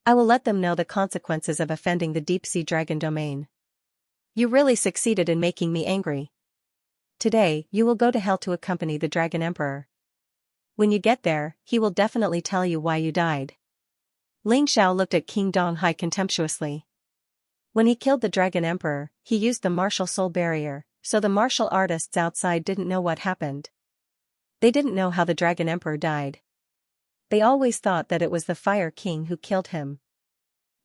I will let them know the consequences of offending the deep-sea dragon domain. You really succeeded in making me angry. Today, you will go to hell to accompany the Dragon Emperor. When you get there, he will definitely tell you why you died. Ling Xiao looked at King Donghai contemptuously. When he killed the Dragon Emperor, he used the martial soul barrier, so the martial artists outside didn't know what happened. They didn't know how the Dragon Emperor died. They always thought that it was the Fire King who killed him.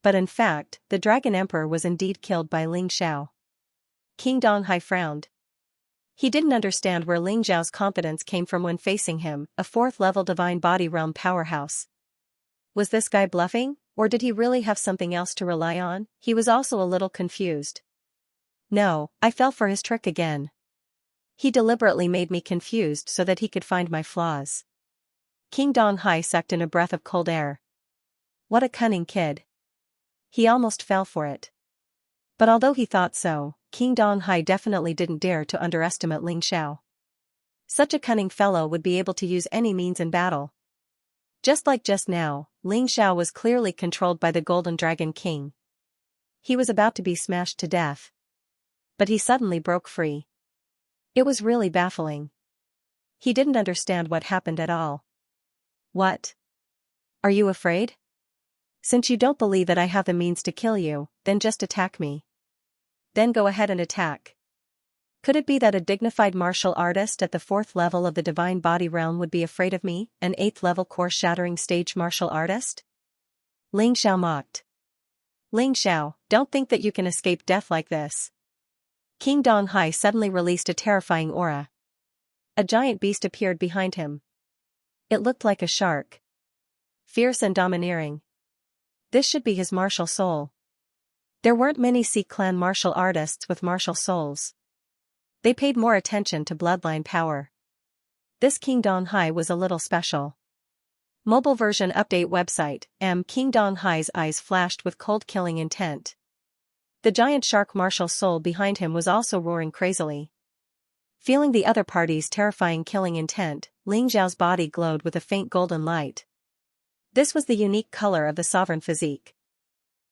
But in fact, the Dragon Emperor was indeed killed by Ling Xiao. King Donghai frowned. He didn't understand where Ling Xiao's confidence came from when facing him, a 4th-level Divine Body Realm powerhouse. Was this guy bluffing, or did he really have something else to rely on? He was also a little confused. No, I fell for his trick again. He deliberately made me confused so that he could find my flaws. King Donghai sucked in a breath of cold air. What a cunning kid. He almost fell for it. But although he thought so, King Donghai definitely didn't dare to underestimate Ling Xiao. Such a cunning fellow would be able to use any means in battle. Just like just now, Ling Xiao was clearly controlled by the Golden Dragon King. He was about to be smashed to death. But he suddenly broke free. It was really baffling. He didn't understand what happened at all. What? Are you afraid? Since you don't believe that I have the means to kill you, then just attack me. Then go ahead and attack. Could it be that a dignified martial artist at the 4th level of the Divine Body Realm would be afraid of me, an 8th-level core-shattering stage martial artist? Ling Xiao mocked. Ling Xiao, don't think that you can escape death like this. King Donghai suddenly released a terrifying aura. A giant beast appeared behind him. It looked like a shark. Fierce and domineering. This should be his martial soul. There weren't many Sea Clan martial artists with martial souls. They paid more attention to bloodline power. This King Donghai was a little special. Mobile version update website. King Donghai's eyes flashed with cold killing intent. The giant shark martial soul behind him was also roaring crazily. Feeling the other party's terrifying killing intent, Ling Xiao's body glowed with a faint golden light. This was the unique color of the sovereign physique.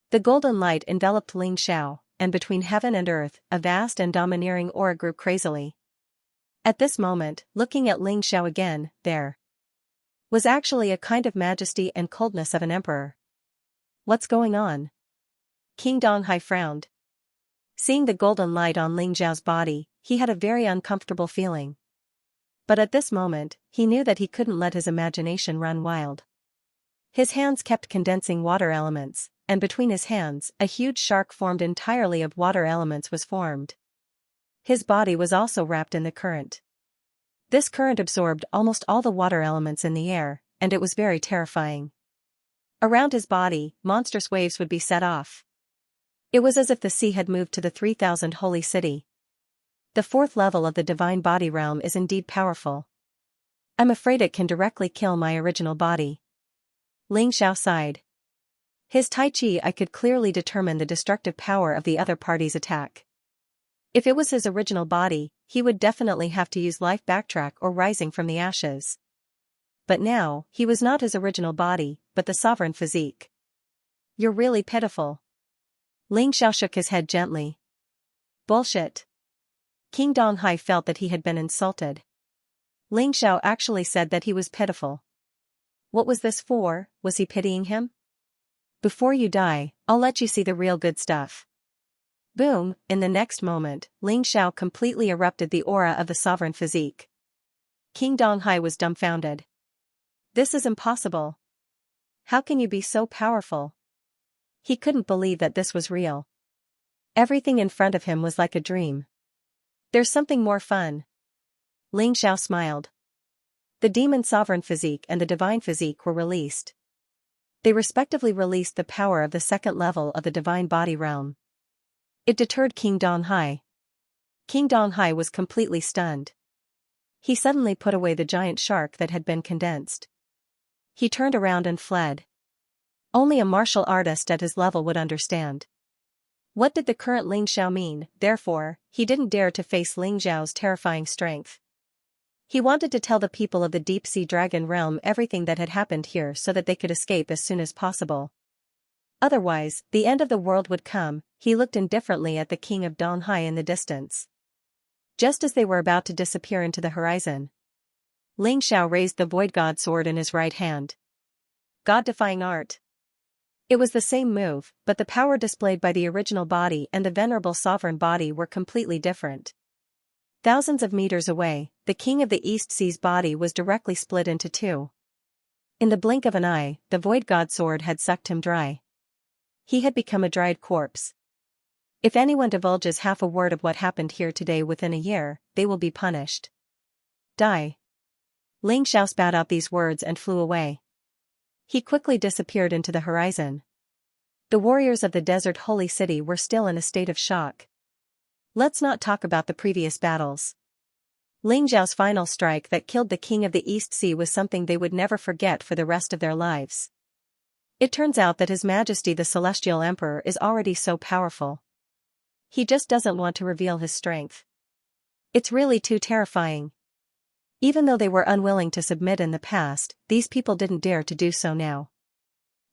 The golden light enveloped Ling Xiao, and between heaven and earth, a vast and domineering aura grew crazily. At this moment, looking at Ling Xiao again, there was actually a kind of majesty and coldness of an emperor. What's going on? King Donghai frowned. Seeing the golden light on Ling Xiao's body, he had a very uncomfortable feeling. But at this moment, he knew that he couldn't let his imagination run wild. His hands kept condensing water elements, and between his hands, a huge shark formed entirely of water elements was formed. His body was also wrapped in the current. This current absorbed almost all the water elements in the air, and it was very terrifying. Around his body, monstrous waves would be set off. It was as if the sea had moved to the 3,000 holy city. The 4th level of the Divine Body Realm is indeed powerful. I'm afraid it can directly kill my original body. Ling Xiao sighed. His Tai Chi I could clearly determine the destructive power of the other party's attack. If it was his original body, he would definitely have to use life backtrack or rising from the ashes. But now, he was not his original body, but the sovereign physique. You're really pitiful. Ling Xiao shook his head gently. Bullshit. King Donghai felt that he had been insulted. Ling Xiao actually said that he was pitiful. What was this for? Was he pitying him? Before you die, I'll let you see the real good stuff. Boom, in the next moment, Ling Xiao completely erupted the aura of the sovereign physique. King Donghai was dumbfounded. This is impossible. How can you be so powerful? He couldn't believe that this was real. Everything in front of him was like a dream. There's something more fun. Ling Xiao smiled. The demon sovereign physique and the divine physique were released. They respectively released the power of the second level of the divine body realm. It deterred King Donghai. King Donghai was completely stunned. He suddenly put away the giant shark that had been condensed. He turned around and fled. Only a martial artist at his level would understand. What did the current Ling Xiao mean? Therefore, he didn't dare to face Ling Xiao's terrifying strength. He wanted to tell the people of the deep-sea dragon realm everything that had happened here so that they could escape as soon as possible. Otherwise, the end of the world would come. He looked indifferently at the king of Donghai in the distance. Just as they were about to disappear into the horizon, Ling Xiao raised the Void God sword in his right hand. God-defying art. It was the same move, but the power displayed by the original body and the venerable sovereign body were completely different. Thousands of meters away, the king of the East Sea's body was directly split into two. In the blink of an eye, the Void God sword had sucked him dry. He had become a dried corpse. If anyone divulges half a word of what happened here today within a year, they will be punished. Die. Ling Xiao spat out these words and flew away. He quickly disappeared into the horizon. The warriors of the desert holy city were still in a state of shock. Let's not talk about the previous battles. Ling Xiao's final strike that killed the king of the East Sea was something they would never forget for the rest of their lives. It turns out that His Majesty the Celestial Emperor is already so powerful. He just doesn't want to reveal his strength. It's really too terrifying. Even though they were unwilling to submit in the past, these people didn't dare to do so now.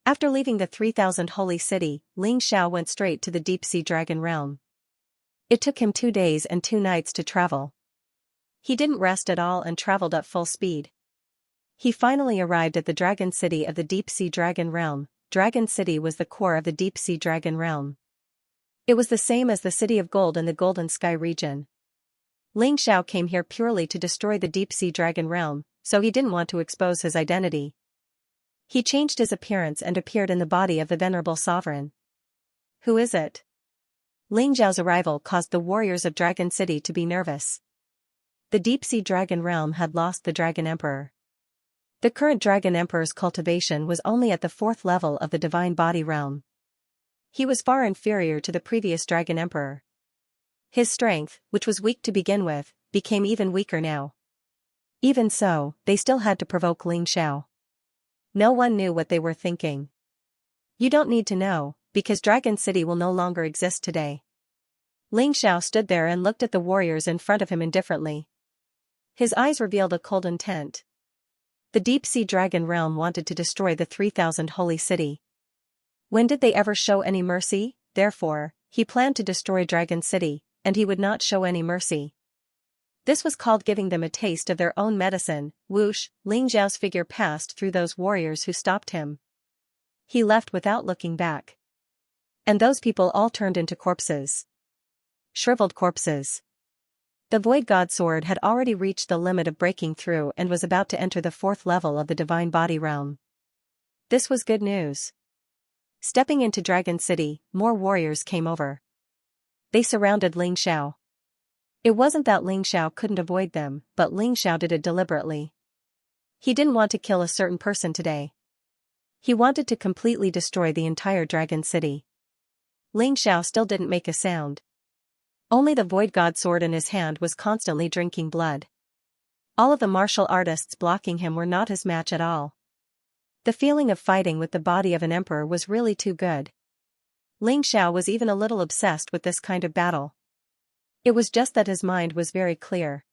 After leaving the 3,000 holy city, Ling Xiao went straight to the deep-sea dragon realm. It took him 2 days and 2 nights to travel. He didn't rest at all and traveled at full speed. He finally arrived at the dragon city of the deep-sea dragon realm. Dragon City was the core of the deep-sea dragon realm. It was the same as the City of Gold in the Golden Sky region. Ling Xiao came here purely to destroy the deep-sea dragon realm, so he didn't want to expose his identity. He changed his appearance and appeared in the body of the venerable sovereign. Who is it? Ling Xiao's arrival caused the warriors of Dragon City to be nervous. The deep-sea dragon realm had lost the Dragon Emperor. The current Dragon Emperor's cultivation was only at the 4th level of the divine body realm. He was far inferior to the previous Dragon Emperor. His strength, which was weak to begin with, became even weaker now. Even so, they still had to provoke Ling Xiao. No one knew what they were thinking. You don't need to know, because Dragon City will no longer exist today. Ling Xiao stood there and looked at the warriors in front of him indifferently. His eyes revealed a cold intent. The deep-sea dragon realm wanted to destroy the 3,000 holy city. When did they ever show any mercy? Therefore, he planned to destroy Dragon City, and he would not show any mercy. This was called giving them a taste of their own medicine. Whoosh, Ling Xiao's figure passed through those warriors who stopped him. He left without looking back. And those people all turned into corpses. Shriveled corpses. The Void God sword had already reached the limit of breaking through and was about to enter the 4th level of the divine body realm. This was good news. Stepping into Dragon City, more warriors came over. They surrounded Ling Xiao. It wasn't that Ling Xiao couldn't avoid them, but Ling Xiao did it deliberately. He didn't want to kill a certain person today. He wanted to completely destroy the entire Dragon City. Ling Xiao still didn't make a sound. Only the Void God sword in his hand was constantly drinking blood. All of the martial artists blocking him were not his match at all. The feeling of fighting with the body of an emperor was really too good. Ling Xiao was even a little obsessed with this kind of battle. It was just that his mind was very clear.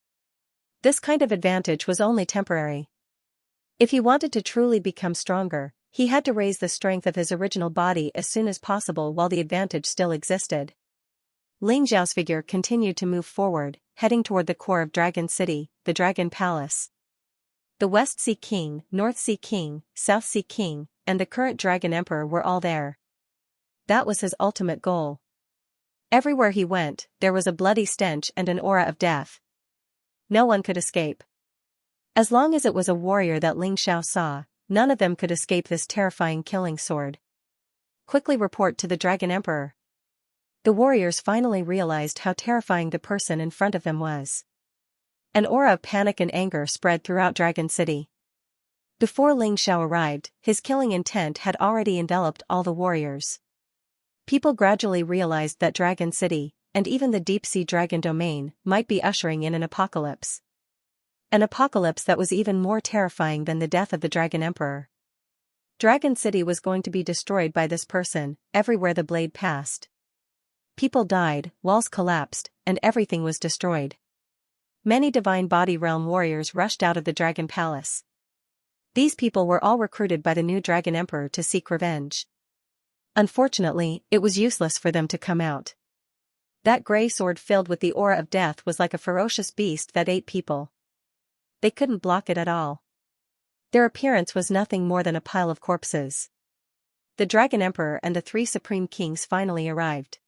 This kind of advantage was only temporary. If he wanted to truly become stronger, he had to raise the strength of his original body as soon as possible while the advantage still existed. Ling Xiao's figure continued to move forward, heading toward the core of Dragon City, the Dragon Palace. The West Sea King, North Sea King, South Sea King, and the current Dragon Emperor were all there. That was his ultimate goal. Everywhere he went, there was a bloody stench and an aura of death. No one could escape. As long as it was a warrior that Ling Xiao saw, none of them could escape this terrifying killing sword. Quickly report to the Dragon Emperor. The warriors finally realized how terrifying the person in front of them was. An aura of panic and anger spread throughout Dragon City. Before Ling Xiao arrived, his killing intent had already enveloped all the warriors. People gradually realized that Dragon City, and even the deep-sea dragon domain, might be ushering in an apocalypse. An apocalypse that was even more terrifying than the death of the Dragon Emperor. Dragon City was going to be destroyed by this person, everywhere the blade passed. People died, walls collapsed, and everything was destroyed. Many Divine Body Realm warriors rushed out of the Dragon Palace. These people were all recruited by the new Dragon Emperor to seek revenge. Unfortunately, it was useless for them to come out. That grey sword filled with the aura of death was like a ferocious beast that ate people. They couldn't block it at all. Their appearance was nothing more than a pile of corpses. The Dragon Emperor and the 3 Supreme Kings finally arrived.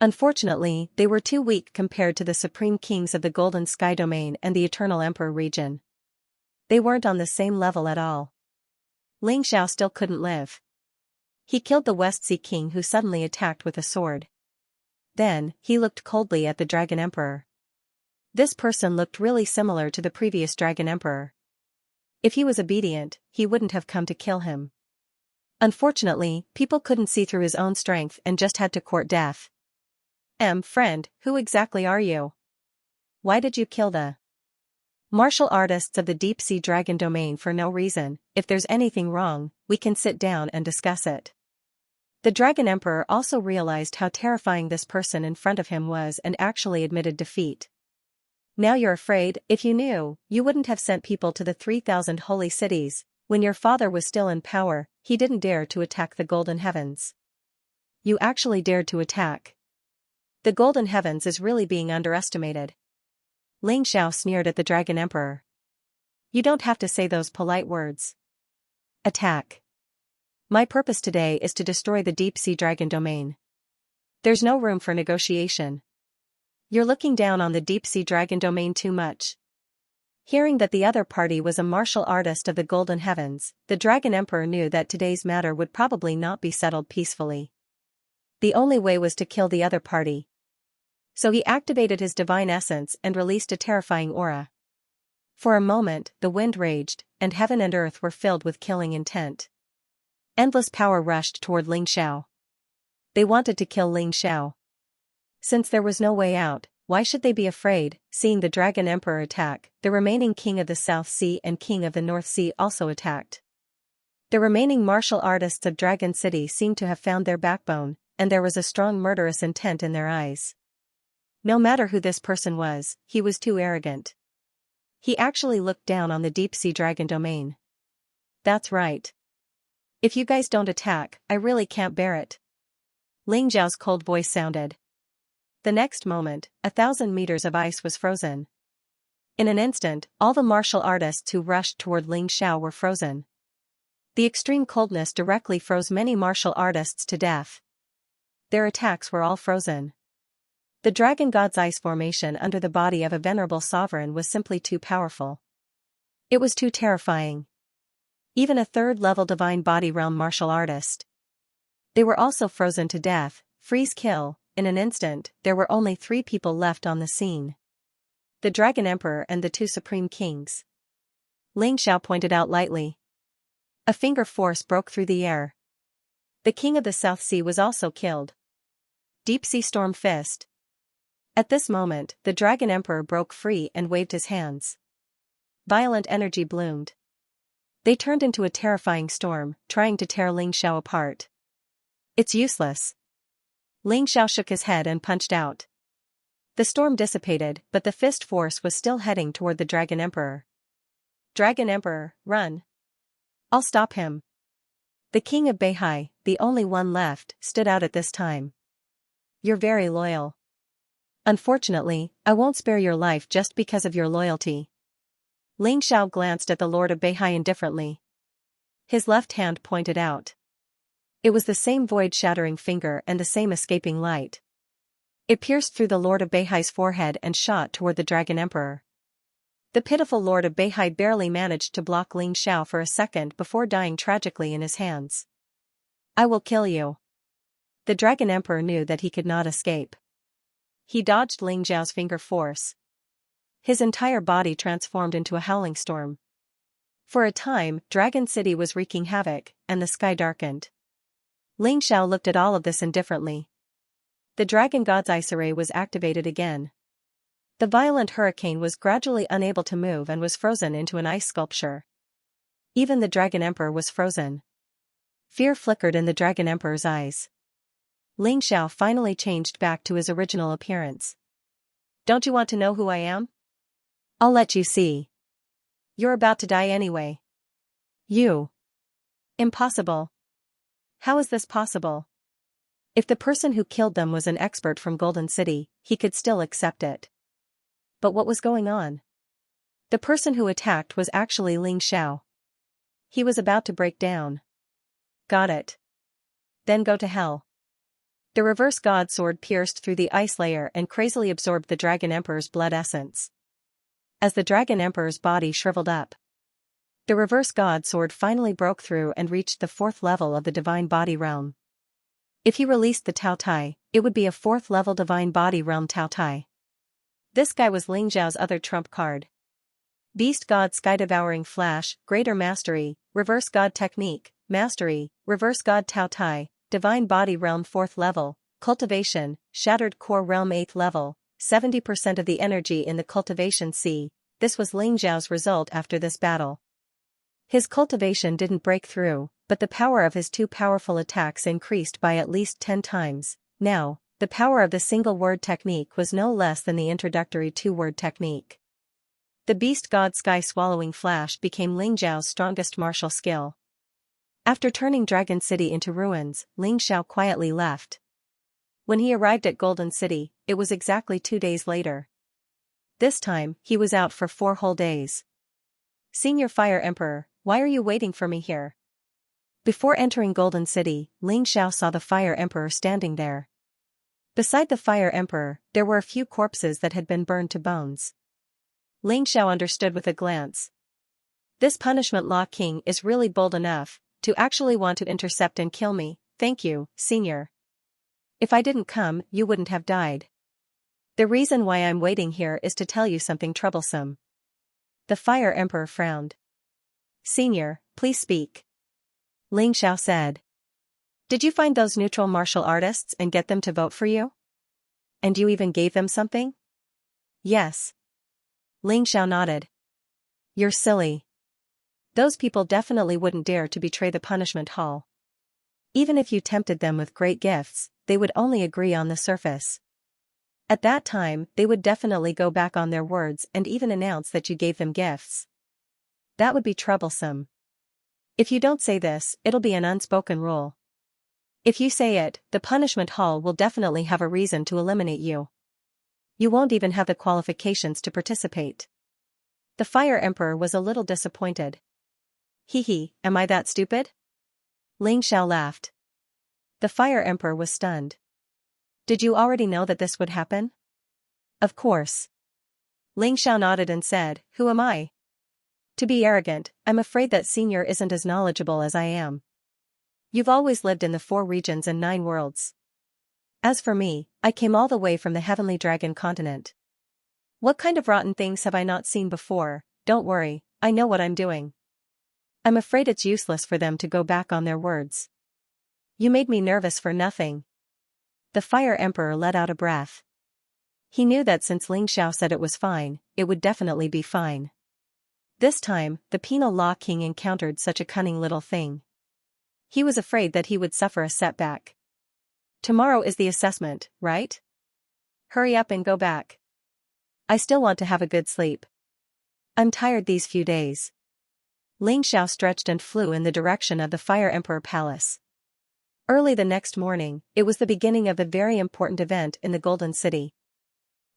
Unfortunately, they were too weak compared to the Supreme Kings of the Golden Sky Domain and the Eternal Emperor region. They weren't on the same level at all. Ling Xiao still couldn't live. He killed the West Sea King who suddenly attacked with a sword. Then, he looked coldly at the Dragon Emperor. This person looked really similar to the previous Dragon Emperor. If he was obedient, he wouldn't have come to kill him. Unfortunately, people couldn't see through his own strength and just had to court death. Friend, who exactly are you? Why did you kill the martial artists of the deep-sea dragon domain for no reason? If there's anything wrong, we can sit down and discuss it. The Dragon Emperor also realized how terrifying this person in front of him was and actually admitted defeat. Now you're afraid. If you knew, you wouldn't have sent people to the 3,000 holy cities. When your father was still in power, he didn't dare to attack the Golden Heavens. You actually dared to attack. The Golden Heavens is really being underestimated. Ling Xiao sneered at the Dragon Emperor. You don't have to say those polite words. Attack. My purpose today is to destroy the deep-sea dragon domain. There's no room for negotiation. You're looking down on the deep-sea dragon domain too much. Hearing that the other party was a martial artist of the Golden Heavens, the Dragon Emperor knew that today's matter would probably not be settled peacefully. The only way was to kill the other party. So he activated his divine essence and released a terrifying aura. For a moment, the wind raged, and heaven and earth were filled with killing intent. Endless power rushed toward Ling Xiao. They wanted to kill Ling Xiao. Since there was no way out, why should they be afraid? Seeing the Dragon Emperor attack, the remaining King of the South Sea and King of the North Sea also attacked. The remaining martial artists of Dragon City seemed to have found their backbone, and there was a strong murderous intent in their eyes. No matter who this person was, he was too arrogant. He actually looked down on the deep-sea dragon domain. That's right. If you guys don't attack, I really can't bear it. Ling Zhao's cold voice sounded. The next moment, 1,000 meters of ice was frozen. In an instant, all the martial artists who rushed toward Ling Xiao were frozen. The extreme coldness directly froze many martial artists to death. Their attacks were all frozen. The Dragon God's ice formation under the body of a venerable sovereign was simply too powerful. It was too terrifying. Even a third-level divine body realm martial artist. They were also frozen to death, freeze kill. In an instant, there were only 3 people left on the scene. The Dragon Emperor and the 2 Supreme Kings. Ling Xiao pointed out lightly. A finger force broke through the air. The King of the South Sea was also killed. Deep Sea Storm Fist. At this moment, the Dragon Emperor broke free and waved his hands. Violent energy bloomed. They turned into a terrifying storm, trying to tear Ling Xiao apart. It's useless. Ling Xiao shook his head and punched out. The storm dissipated, but the fist force was still heading toward the Dragon Emperor. Dragon Emperor, run. I'll stop him. The king of Beihai, the only one left, stood out at this time. You're very loyal. Unfortunately, I won't spare your life just because of your loyalty. Ling Xiao glanced at the Lord of Beihai indifferently. His left hand pointed out. It was the same void-shattering finger and the same escaping light. It pierced through the Lord of Beihai's forehead and shot toward the Dragon Emperor. The pitiful Lord of Beihai barely managed to block Ling Xiao for a second before dying tragically in his hands. I will kill you. The Dragon Emperor knew that he could not escape. He dodged Ling Xiao's finger force. His entire body transformed into a howling storm. For a time, Dragon City was wreaking havoc, and the sky darkened. Ling Xiao looked at all of this indifferently. The Dragon God's Ice Array was activated again. The violent hurricane was gradually unable to move and was frozen into an ice sculpture. Even the Dragon Emperor was frozen. Fear flickered in the Dragon Emperor's eyes. Ling Xiao finally changed back to his original appearance. Don't you want to know who I am? I'll let you see. You're about to die anyway. You. Impossible. How is this possible? If the person who killed them was an expert from Golden City, he could still accept it. But what was going on? The person who attacked was actually Ling Xiao. He was about to break down. Got it. Then go to hell. The reverse god sword pierced through the ice layer and crazily absorbed the Dragon Emperor's blood essence. As the Dragon Emperor's body shriveled up, the reverse god sword finally broke through and reached the 4th level of the divine body realm. If he released the Tao Tai, it would be a 4th level divine body realm Tao Tai. This guy was Ling Xiao's other trump card. Beast God Sky Devouring Flash, Greater Mastery, Reverse God Technique, Mastery, Reverse God Tao Tai, Divine Body Realm 4th level, Cultivation, Shattered Core Realm 8th level, 70% of the energy in the Cultivation C. This was Ling Xiao's result after this battle. His cultivation didn't break through, but the power of his 2 powerful attacks increased by at least 10 times. Now, the power of the single-word technique was no less than the introductory 2-word technique. The Beast God Sky Swallowing Flash became Ling Xiao's strongest martial skill. After turning Dragon City into ruins, Ling Xiao quietly left. When he arrived at Golden City, it was exactly 2 days later. This time, he was out for 4 whole days. Senior Fire Emperor, why are you waiting for me here? Before entering Golden City, Ling Xiao saw the Fire Emperor standing there. Beside the Fire Emperor, there were a few corpses that had been burned to bones. Ling Xiao understood with a glance. This Punishment Law King is really bold enough to actually want to intercept and kill me. Thank you, Senior. If I didn't come, you wouldn't have died. The reason why I'm waiting here is to tell you something troublesome. The Fire Emperor frowned. Senior, please speak. Ling Xiao said. Did you find those neutral martial artists and get them to vote for you? And you even gave them something? Yes. Ling Xiao nodded. You're silly. Those people definitely wouldn't dare to betray the punishment hall. Even if you tempted them with great gifts, they would only agree on the surface. At that time, they would definitely go back on their words and even announce that you gave them gifts. That would be troublesome. If you don't say this, it'll be an unspoken rule. If you say it, the punishment hall will definitely have a reason to eliminate you. You won't even have the qualifications to participate. The Fire Emperor was a little disappointed. Hee, am I that stupid? Ling Xiao laughed. The Fire Emperor was stunned. Did you already know that this would happen? Of course. Ling Xiao nodded and said, Who am I? To be arrogant, I'm afraid that Senior isn't as knowledgeable as I am. You've always lived in the 4 regions and 9 worlds. As for me, I came all the way from the Heavenly Dragon continent. What kind of rotten things have I not seen before? Don't worry, I know what I'm doing. I'm afraid it's useless for them to go back on their words. You made me nervous for nothing. The Fire Emperor let out a breath. He knew that since Ling Xiao said it was fine, it would definitely be fine. This time, the penal law king encountered such a cunning little thing. He was afraid that he would suffer a setback. Tomorrow is the assessment, right? Hurry up and go back. I still want to have a good sleep. I'm tired these few days. Ling Xiao stretched and flew in the direction of the Fire Emperor Palace. Early the next morning, it was the beginning of a very important event in the Golden City.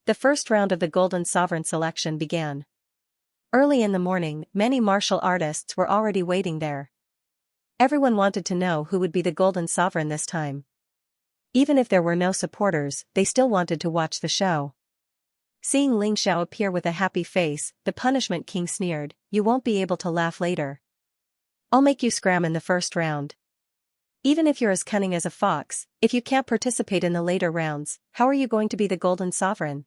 The first round of the Golden Sovereign selection began. Early in the morning, many martial artists were already waiting there. Everyone wanted to know who would be the Golden Sovereign this time. Even if there were no supporters, they still wanted to watch the show. Seeing Ling Xiao appear with a happy face, the Punishment King sneered, "You won't be able to laugh later. I'll make you scram in the first round. Even if you're as cunning as a fox, if you can't participate in the later rounds, how are you going to be the Golden Sovereign?"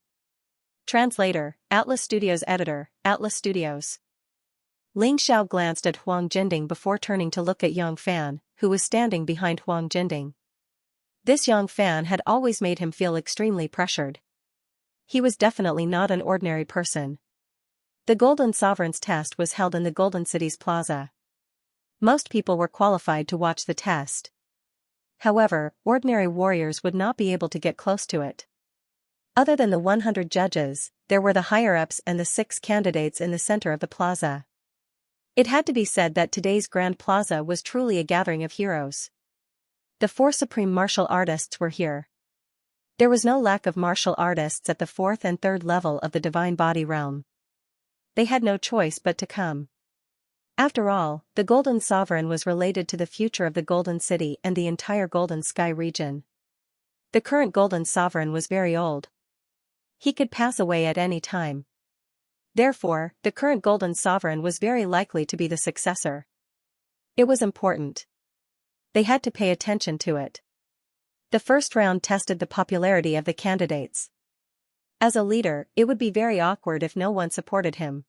Translator, Atlas Studios Editor, Atlas Studios. Ling Xiao glanced at Huang Jinding before turning to look at Yang Fan, who was standing behind Huang Jinding. This Yang Fan had always made him feel extremely pressured. He was definitely not an ordinary person. The Golden Sovereign's test was held in the Golden City's plaza. Most people were qualified to watch the test. However, ordinary warriors would not be able to get close to it. Other than the 100 judges, there were the higher-ups and the 6 candidates in the center of the plaza. It had to be said that today's Grand Plaza was truly a gathering of heroes. The 4 supreme martial artists were here. There was no lack of martial artists at the 4th and 3rd level of the Divine Body realm. They had no choice but to come. After all, the Golden Sovereign was related to the future of the Golden City and the entire Golden Sky region. The current Golden Sovereign was very old. He could pass away at any time. Therefore, the current Golden Sovereign was very likely to be the successor. It was important. They had to pay attention to it. The first round tested the popularity of the candidates. As a leader, it would be very awkward if no one supported him.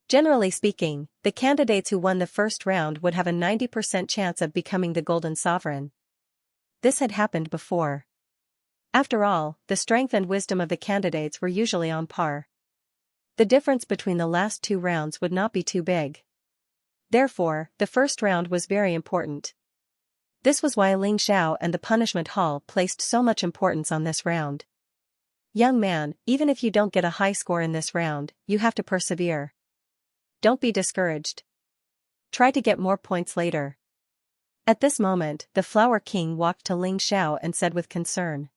Generally speaking, the candidates who won the first round would have a 90% chance of becoming the Golden Sovereign. This had happened before. After all, the strength and wisdom of the candidates were usually on par. The difference between the last 2 rounds would not be too big. Therefore, the first round was very important. This was why Ling Xiao and the Punishment Hall placed so much importance on this round. Young man, even if you don't get a high score in this round, you have to persevere. Don't be discouraged. Try to get more points later. At this moment, the Flower King walked to Ling Xiao and said with concern.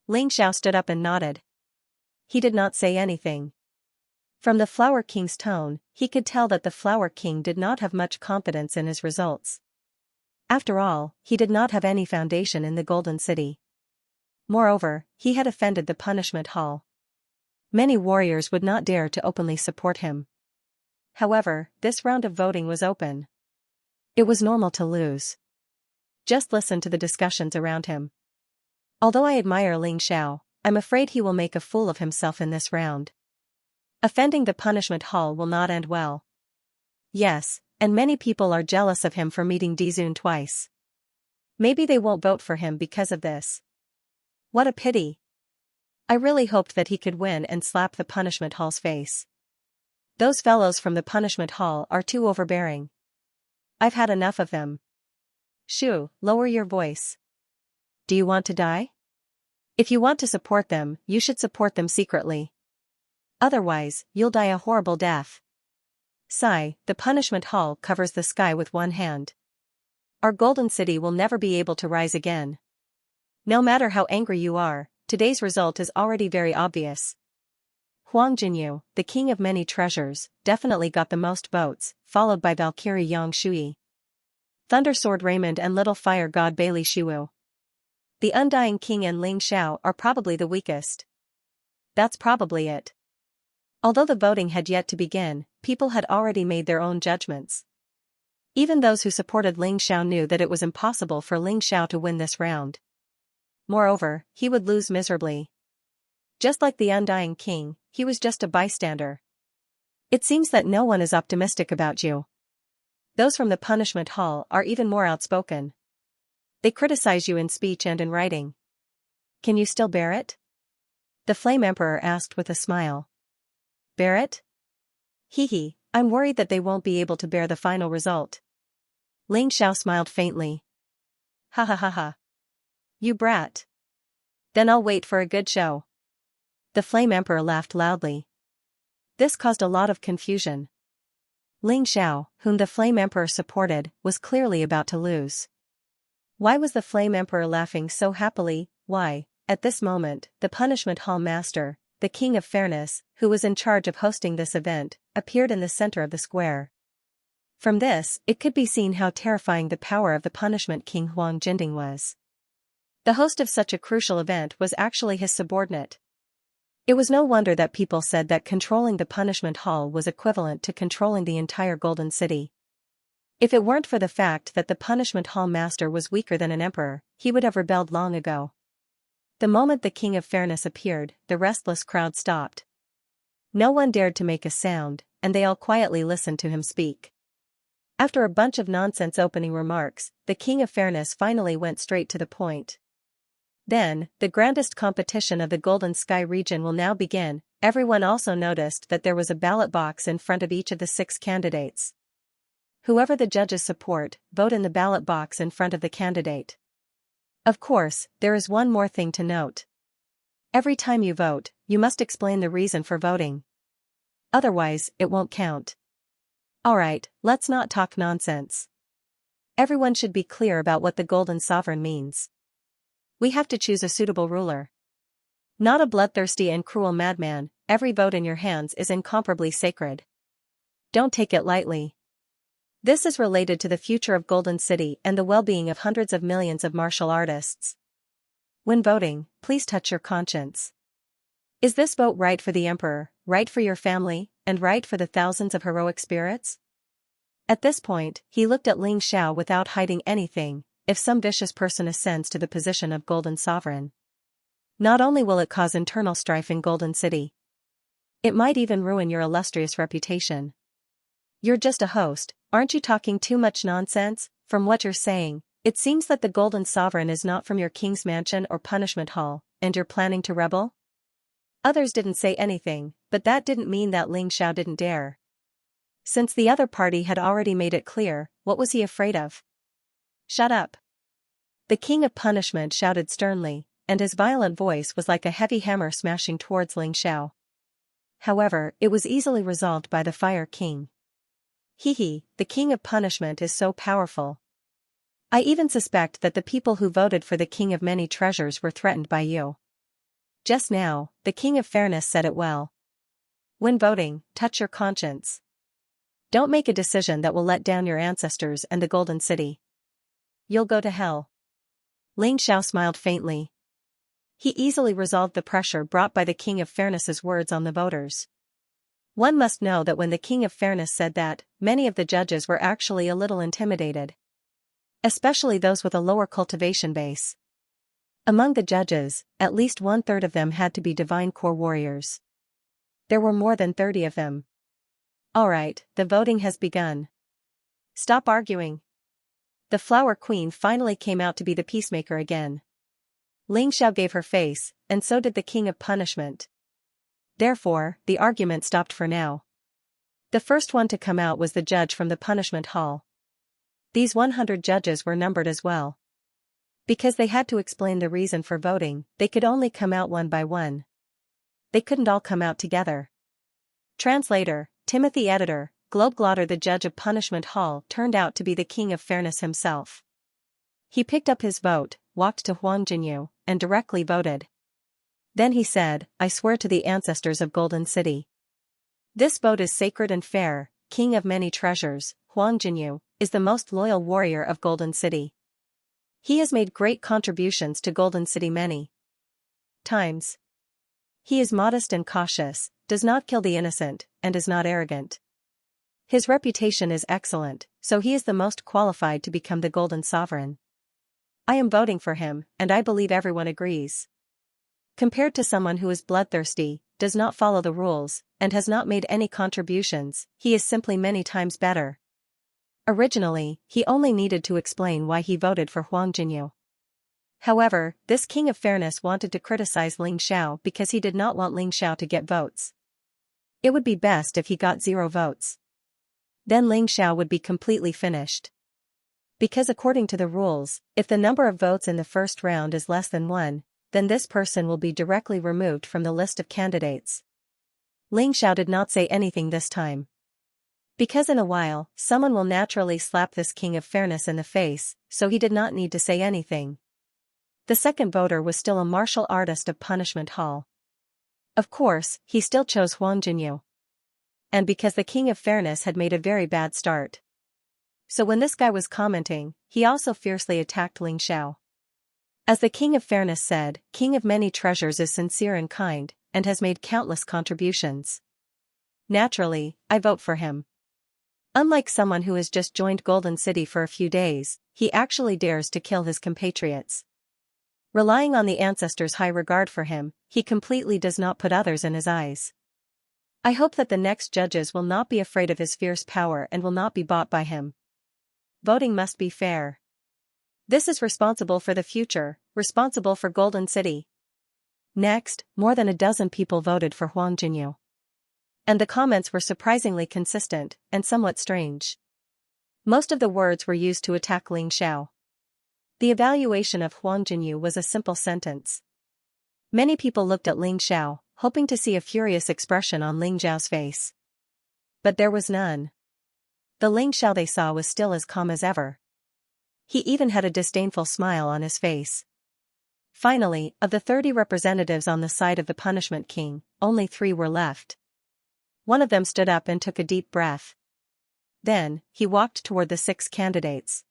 Ling Xiao stood up and nodded. He did not say anything. From the Flower King's tone, he could tell that the Flower King did not have much confidence in his results. After all, he did not have any foundation in the Golden City. Moreover, he had offended the Punishment Hall. Many warriors would not dare to openly support him. However, this round of voting was open. It was normal to lose. Just listen to the discussions around him. Although I admire Ling Xiao, I'm afraid he will make a fool of himself in this round. Offending the Punishment Hall will not end well. Yes, and many people are jealous of him for meeting Dizun twice. Maybe they won't vote for him because of this. What a pity. I really hoped that he could win and slap the Punishment Hall's face. Those fellows from the Punishment Hall are too overbearing. I've had enough of them. Shu, lower your voice. Do you want to die? If you want to support them, you should support them secretly. Otherwise, you'll die a horrible death. Sigh, the Punishment Hall covers the sky with one hand. Our Golden City will never be able to rise again. No matter how angry you are, today's result is already very obvious. Huang Jinyu, the king of many treasures, definitely got the most votes, followed by Valkyrie Yang Shui, Thundersword Raymond and Little Fire God Bailey Shuwu. The Undying King and Ling Xiao are probably the weakest. That's probably it. Although the voting had yet to begin, people had already made their own judgments. Even those who supported Ling Xiao knew that it was impossible for Ling Xiao to win this round. Moreover, he would lose miserably. Just like the Undying King, he was just a bystander. It seems that no one is optimistic about you. Those from the Punishment Hall are even more outspoken. They criticize you in speech and in writing. Can you still bear it? The Flame Emperor asked with a smile. Bear it? Hee hee, I'm worried that they won't be able to bear the final result. Ling Xiao smiled faintly. Ha ha ha ha. You brat. Then I'll wait for a good show. The Flame Emperor laughed loudly. This caused a lot of confusion. Ling Xiao, whom the Flame Emperor supported, was clearly about to lose. Why was the Flame Emperor laughing so happily? Why, at this moment, the Punishment Hall Master, the King of Fairness, who was in charge of hosting this event, appeared in the center of the square. From this, it could be seen how terrifying the power of the Punishment King Huang Jinding was. The host of such a crucial event was actually his subordinate. It was no wonder that people said that controlling the Punishment Hall was equivalent to controlling the entire Golden City. If it weren't for the fact that the Punishment Hall Master was weaker than an emperor, he would have rebelled long ago. The moment the King of Fairness appeared, the restless crowd stopped. No one dared to make a sound, and they all quietly listened to him speak. After a bunch of nonsense opening remarks, the King of Fairness finally went straight to the point. Then, the grandest competition of the Golden Sky region will now begin. Everyone also noticed that there was a ballot box in front of each of the 6 candidates. Whoever the judges support, vote in the ballot box in front of the candidate. Of course, there is one more thing to note. Every time you vote, you must explain the reason for voting. Otherwise, it won't count. Alright, let's not talk nonsense. Everyone should be clear about what the Golden Sovereign means. We have to choose a suitable ruler. Not a bloodthirsty and cruel madman. Every vote in your hands is incomparably sacred. Don't take it lightly. This is related to the future of Golden City and the well-being of hundreds of millions of martial artists. When voting, please touch your conscience. Is this vote right for the Emperor, right for your family, and right for the thousands of heroic spirits? At this point, he looked at Ling Xiao without hiding anything. If some vicious person ascends to the position of Golden Sovereign, not only will it cause internal strife in Golden City, it might even ruin your illustrious reputation. You're just a host, aren't you talking too much nonsense? From what you're saying, it seems that the Golden Sovereign is not from your king's mansion or punishment hall, and you're planning to rebel? Others didn't say anything, but that didn't mean that Ling Xiao didn't dare. Since the other party had already made it clear, what was he afraid of? Shut up. The King of Punishment shouted sternly, and his violent voice was like a heavy hammer smashing towards Ling Xiao. However, it was easily resolved by the Fire King. Hehe, the King of Punishment is so powerful. I even suspect that the people who voted for the King of Many Treasures were threatened by you. Just now, the King of Fairness said it well. When voting, touch your conscience. Don't make a decision that will let down your ancestors and the Golden City. You'll go to hell. Ling Xiao smiled faintly. He easily resolved the pressure brought by the King of Fairness's words on the voters. One must know that when the King of Fairness said that, many of the judges were actually a little intimidated. Especially those with a lower cultivation base. Among the judges, at least 1/3 of them had to be Divine Core warriors. There were more than 30 of them. Alright, the voting has begun. Stop arguing. The Flower Queen finally came out to be the peacemaker again. Ling Xiao gave her face, and so did the King of Punishment. Therefore, the argument stopped for now. The first one to come out was the judge from the Punishment Hall. These 100 judges were numbered as well. Because they had to explain the reason for voting, they could only come out one by one. They couldn't all come out together. Translator, Timothy Editor, Globeglotter. The judge of Punishment Hall turned out to be the King of Fairness himself. He picked up his vote, walked to Huang Jinyu, and directly voted. Then he said, I swear to the ancestors of Golden City. This vote is sacred and fair. King of Many Treasures, Huang Jinyu, is the most loyal warrior of Golden City. He has made great contributions to Golden City many times. He is modest and cautious, does not kill the innocent, and is not arrogant. His reputation is excellent, so he is the most qualified to become the Golden Sovereign. I am voting for him, and I believe everyone agrees. Compared to someone who is bloodthirsty, does not follow the rules, and has not made any contributions, he is simply many times better. Originally, he only needed to explain why he voted for Huang Jinyu. However, this King of Fairness wanted to criticize Ling Xiao because he did not want Ling Xiao to get votes. It would be best if he got 0 votes. Then Ling Xiao would be completely finished. Because according to the rules, if the number of votes in the first round is less than 1, then this person will be directly removed from the list of candidates. Ling Xiao did not say anything this time. Because in a while, someone will naturally slap this king of fairness in the face, so he did not need to say anything. The second voter was still a martial artist of Punishment Hall. Of course, he still chose Huang Jinyu. And because the king of fairness had made a very bad start. So when this guy was commenting, he also fiercely attacked Ling Xiao. As the king of fairness said, King of Many Treasures is sincere and kind, and has made countless contributions. Naturally, I vote for him. Unlike someone who has just joined Golden City for a few days, he actually dares to kill his compatriots. Relying on the ancestors' high regard for him, he completely does not put others in his eyes. I hope that the next judges will not be afraid of his fierce power and will not be bought by him. Voting must be fair. This is responsible for the future, responsible for Golden City. Next, more than a dozen people voted for Huang Jinyu. And the comments were surprisingly consistent and somewhat strange. Most of the words were used to attack Ling Xiao. The evaluation of Huang Jinyu was a simple sentence. Many people looked at Ling Xiao, hoping to see a furious expression on Ling Xiao's face. But there was none. The Ling Xiao they saw was still as calm as ever. He even had a disdainful smile on his face. Finally, of the 30 representatives on the side of the Punishment King, only 3 were left. One of them stood up and took a deep breath. Then, he walked toward the 6 candidates.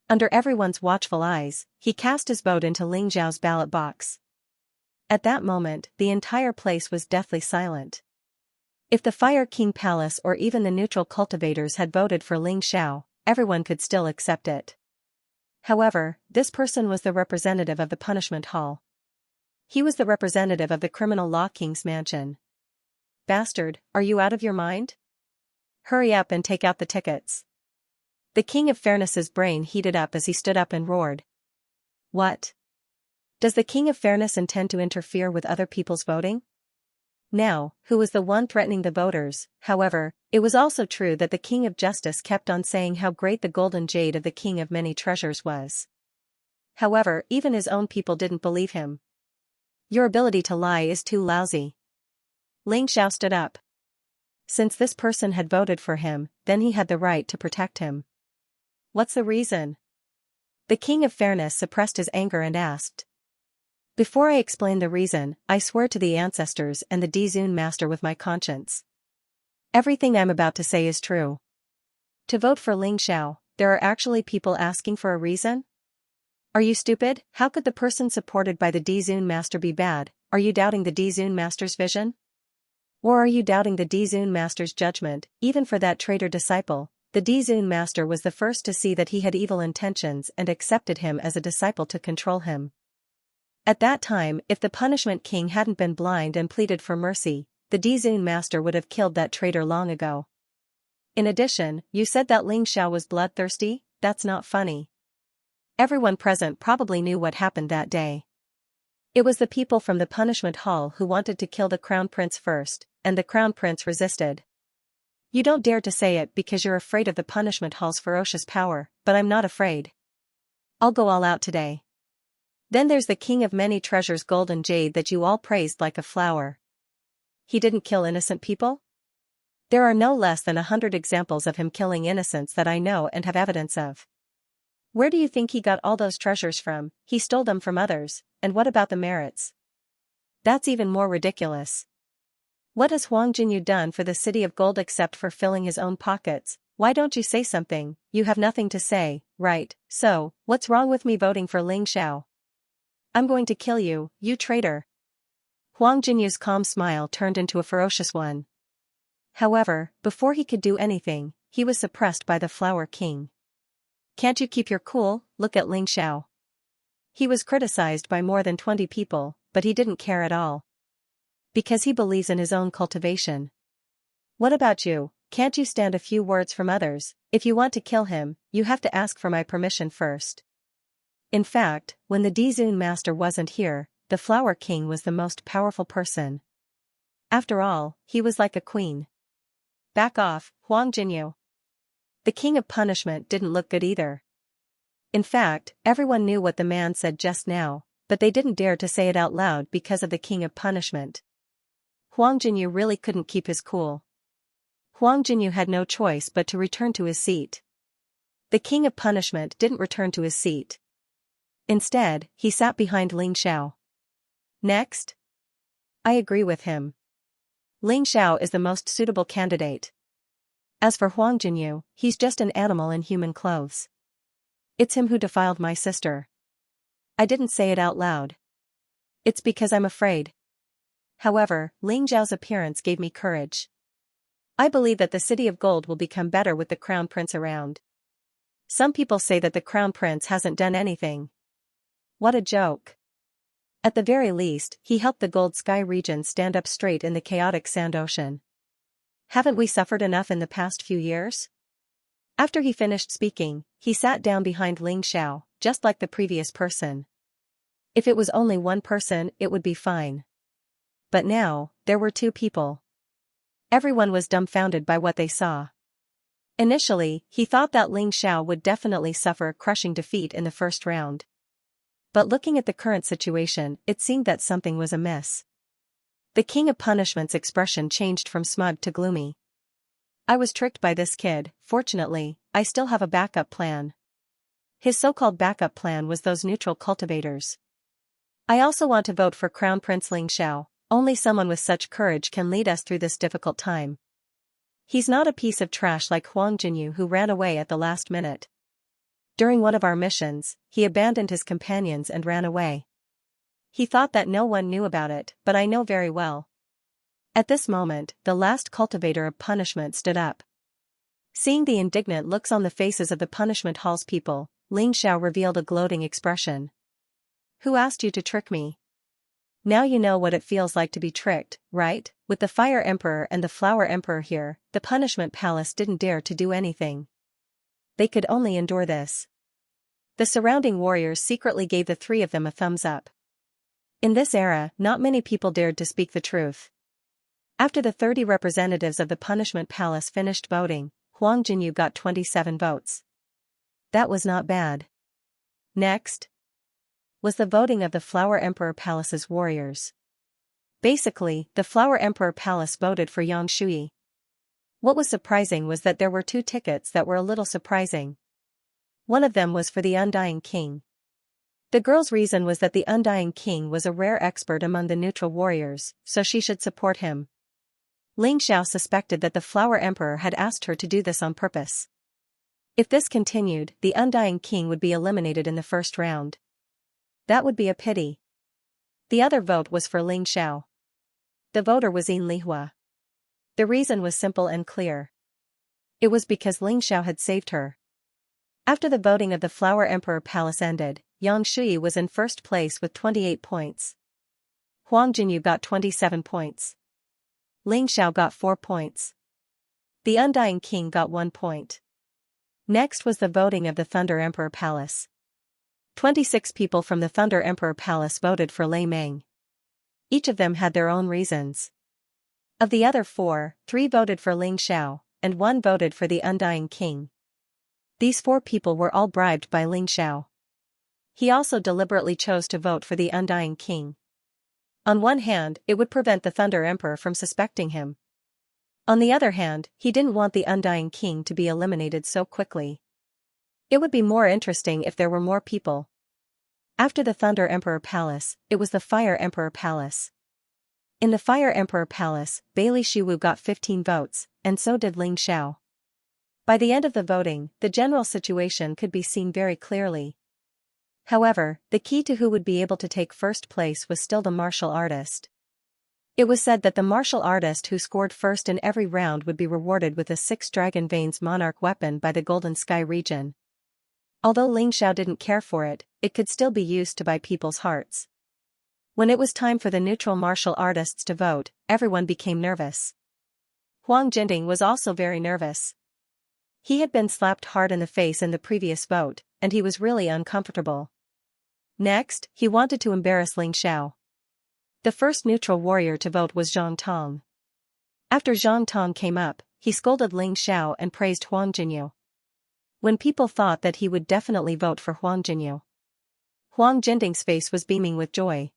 Under everyone's watchful eyes, he cast his vote into Ling Xiao's ballot box. At that moment, the entire place was deathly silent. If the Fire King Palace or even the neutral cultivators had voted for Ling Xiao, everyone could still accept it. However, this person was the representative of the Punishment Hall. He was the representative of the Criminal Law King's mansion. Bastard, are you out of your mind? Hurry up and take out the tickets. The King of Fairness's brain heated up as he stood up and roared. What? Does the King of Fairness intend to interfere with other people's voting? Now, who was the one threatening the voters? However, it was also true that the King of Justice kept on saying how great the golden jade of the King of Many Treasures was. However, even his own people didn't believe him. Your ability to lie is too lousy. Ling Xiao stood up. Since this person had voted for him, then he had the right to protect him. What's the reason? The King of Fairness suppressed his anger and asked. Before I explain the reason, I swear to the ancestors and the Dizun Master with my conscience. Everything I'm about to say is true. To vote for Ling Xiao, there are actually people asking for a reason? Are you stupid? How could the person supported by the Dizun Master be bad? Are you doubting the Dizun Master's vision? Or are you doubting the Dizun Master's judgment? Even for that traitor disciple, the Dizun Master was the first to see that he had evil intentions and accepted him as a disciple to control him. At that time, if the Punishment King hadn't been blind and pleaded for mercy, the Dizun Master would have killed that traitor long ago. In addition, you said that Ling Xiao was bloodthirsty? That's not funny. Everyone present probably knew what happened that day. It was the people from the Punishment Hall who wanted to kill the Crown Prince first, and the Crown Prince resisted. You don't dare to say it because you're afraid of the Punishment Hall's ferocious power, but I'm not afraid. I'll go all out today. Then there's the King of Many Treasures' golden jade that you all praised like a flower. He didn't kill innocent people? There are no less than 100 examples of him killing innocents that I know and have evidence of. Where do you think he got all those treasures from? He stole them from others, and what about the merits? That's even more ridiculous. What has Huang Jinyu done for the City of Gold except for filling his own pockets? Why don't you say something? You have nothing to say, right? So, what's wrong with me voting for Ling Xiao? I'm going to kill you, you traitor. Huang Jinyu's calm smile turned into a ferocious one. However, before he could do anything, he was suppressed by the Flower King. Can't you keep your cool? Look at Ling Xiao. He was criticized by more than 20 people, but he didn't care at all. Because he believes in his own cultivation. What about you? Can't you stand a few words from others? If you want to kill him, you have to ask for my permission first. In fact, when the Dizun Master wasn't here, the Flower King was the most powerful person. After all, he was like a queen. Back off, Huang Jinyu. The king of punishment didn't look good either. In fact, everyone knew what the man said just now, but they didn't dare to say it out loud because of the king of punishment. Huang Jinyu really couldn't keep his cool. Huang Jinyu had no choice but to return to his seat. The king of punishment didn't return to his seat. Instead, he sat behind Ling Xiao. Next? I agree with him. Ling Xiao is the most suitable candidate. As for Huang Jinyu, he's just an animal in human clothes. It's him who defiled my sister. I didn't say it out loud. It's because I'm afraid. However, Ling Xiao's appearance gave me courage. I believe that the city of gold will become better with the crown prince around. Some people say that the crown prince hasn't done anything. What a joke. At the very least, he helped the gold sky region stand up straight in the chaotic sand ocean. Haven't we suffered enough in the past few years? After he finished speaking, he sat down behind Ling Xiao, just like the previous person. If it was only one person, it would be fine. But now, there were two people. Everyone was dumbfounded by what they saw. Initially, he thought that Ling Xiao would definitely suffer a crushing defeat in the first round. But looking at the current situation, it seemed that something was amiss. The king of punishment's expression changed from smug to gloomy. I was tricked by this kid. Fortunately, I still have a backup plan. His so-called backup plan was those neutral cultivators. I also want to vote for Crown Prince Ling Xiao. Only someone with such courage can lead us through this difficult time. He's not a piece of trash like Huang Jinyu who ran away at the last minute. During one of our missions, he abandoned his companions and ran away. He thought that no one knew about it, but I know very well. At this moment, the last cultivator of punishment stood up. Seeing the indignant looks on the faces of the punishment hall's people, Ling Xiao revealed a gloating expression. Who asked you to trick me? Now you know what it feels like to be tricked, right? With the Fire Emperor and the Flower Emperor here, the Punishment Palace didn't dare to do anything. They could only endure this. The surrounding warriors secretly gave the three of them a thumbs up. In this era, not many people dared to speak the truth. After the 30 representatives of the Punishment Palace finished voting, Huang Jinyu got 27 votes. That was not bad. Next was the voting of the Flower Emperor Palace's warriors. Basically, the Flower Emperor Palace voted for Xianxia. What was surprising was that there were two tickets that were a little surprising. One of them was for the Undying King. The girl's reason was that the Undying King was a rare expert among the neutral warriors, so she should support him. Ling Xiao suspected that the Flower Emperor had asked her to do this on purpose. If this continued, the Undying King would be eliminated in the first round. That would be a pity. The other vote was for Ling Xiao. The voter was Yin Lihua. The reason was simple and clear. It was because Ling Xiao had saved her. After the voting of the Flower Emperor Palace ended, Xianxia was in first place with 28 points. Huang Jinyu got 27 points. Ling Xiao got 4 points. The Undying King got 1 point. Next was the voting of the Thunder Emperor Palace. 26 people from the Thunder Emperor Palace voted for Lei Meng. Each of them had their own reasons. Of the other 4, 3 voted for Ling Xiao, and 1 voted for the Undying King. These 4 people were all bribed by Ling Xiao. He also deliberately chose to vote for the Undying King. On one hand, it would prevent the Thunder Emperor from suspecting him. On the other hand, he didn't want the Undying King to be eliminated so quickly. It would be more interesting if there were more people. After the Thunder Emperor Palace, it was the Fire Emperor Palace. In the Fire Emperor Palace, Bailey Shiwu got 15 votes, and so did Ling Xiao. By the end of the voting, the general situation could be seen very clearly. However, the key to who would be able to take first place was still the martial artist. It was said that the martial artist who scored first in every round would be rewarded with a 6 Dragon Veins Monarch weapon by the Golden Sky region. Although Ling Xiao didn't care for it, it could still be used to buy people's hearts. When it was time for the neutral martial artists to vote, everyone became nervous. Huang Jinding was also very nervous. He had been slapped hard in the face in the previous vote, and he was really uncomfortable. Next, he wanted to embarrass Ling Xiao. The first neutral warrior to vote was Zhang Tong. After Zhang Tong came up, he scolded Ling Xiao and praised Huang Jinyu. when people thought that he would definitely vote for Huang Jinyu. Huang Jinding's face was beaming with joy.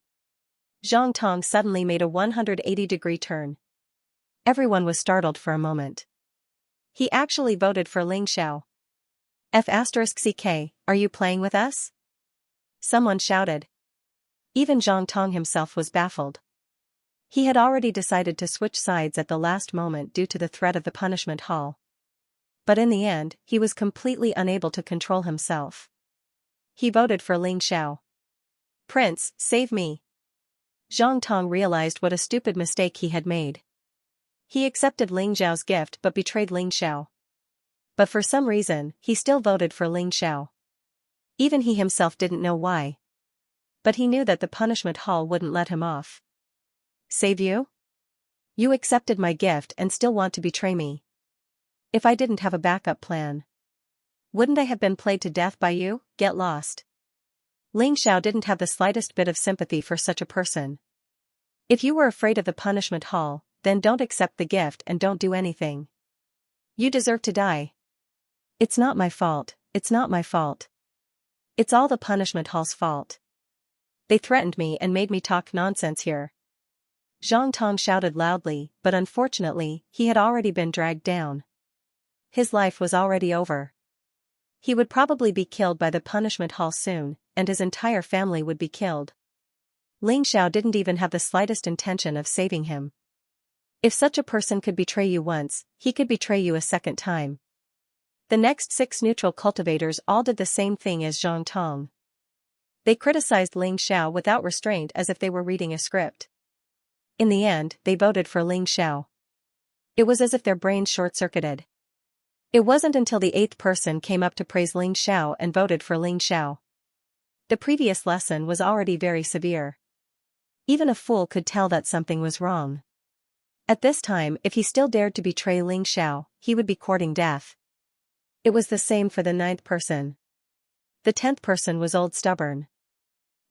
Zhang Tong suddenly made a 180-degree turn. Everyone was startled for a moment. He actually voted for Ling Xiao. F*CK, are you playing with us? Someone shouted. Even Zhang Tong himself was baffled. He had already decided to switch sides at the last moment due to the threat of the punishment hall. But in the end, he was completely unable to control himself. He voted for Ling Xiao. Prince, save me. Zhang Tong realized what a stupid mistake he had made. He accepted Ling Xiao's gift but betrayed Ling Xiao. But for some reason, he still voted for Ling Xiao. Even he himself didn't know why. But he knew that the punishment hall wouldn't let him off. Save you? You accepted my gift and still want to betray me. If I didn't have a backup plan, wouldn't I have been played to death by you? Get lost. Ling Xiao didn't have the slightest bit of sympathy for such a person. If you were afraid of the punishment hall, then don't accept the gift and don't do anything. You deserve to die. It's not my fault, it's not my fault. It's all the punishment hall's fault. They threatened me and made me talk nonsense here. Zhang Tong shouted loudly, but unfortunately, he had already been dragged down. His life was already over. He would probably be killed by the punishment hall soon, and his entire family would be killed. Ling Xiao didn't even have the slightest intention of saving him. If such a person could betray you once, he could betray you a second time. The next 6 neutral cultivators all did the same thing as Zhang Tong. They criticized Ling Xiao without restraint as if they were reading a script. In the end, they voted for Ling Xiao. It was as if their brains short-circuited. It wasn't until the 8th person came up to praise Ling Xiao and voted for Ling Xiao. The previous lesson was already very severe. Even a fool could tell that something was wrong. At this time, if he still dared to betray Ling Xiao, he would be courting death. It was the same for the 9th person. The 10th person was old stubborn.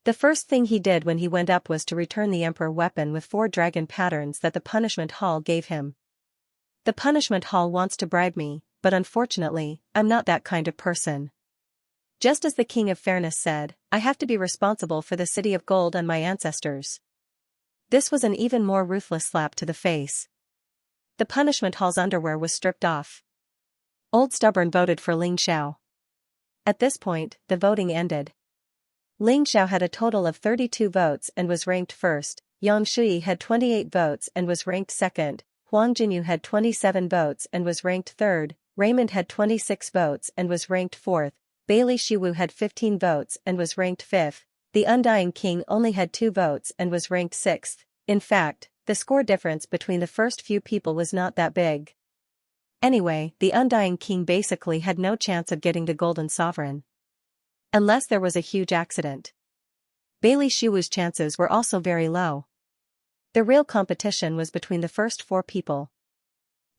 The first thing he did when he went up was to return the emperor weapon with 4 dragon patterns that the punishment hall gave him. The punishment hall wants to bribe me, but unfortunately, I'm not that kind of person. Just as the King of Fairness said, I have to be responsible for the city of gold and my ancestors. This was an even more ruthless slap to the face. The punishment hall's underwear was stripped off. Old Stubborn voted for Ling Xiao. At this point, the voting ended. Ling Xiao had a total of 32 votes and was ranked first, Yang Shui had 28 votes and was ranked second, Huang Jinyu had 27 votes and was ranked third, Raymond had 26 votes and was ranked fourth, Bailey Shiwu had 15 votes and was ranked fifth, the Undying King only had 2 votes and was ranked sixth. In fact, the score difference between the first few people was not that big. Anyway, the Undying King basically had no chance of getting the Golden Sovereign. Unless there was a huge accident. Bailey Shiwu's chances were also very low. The real competition was between the first 4 people.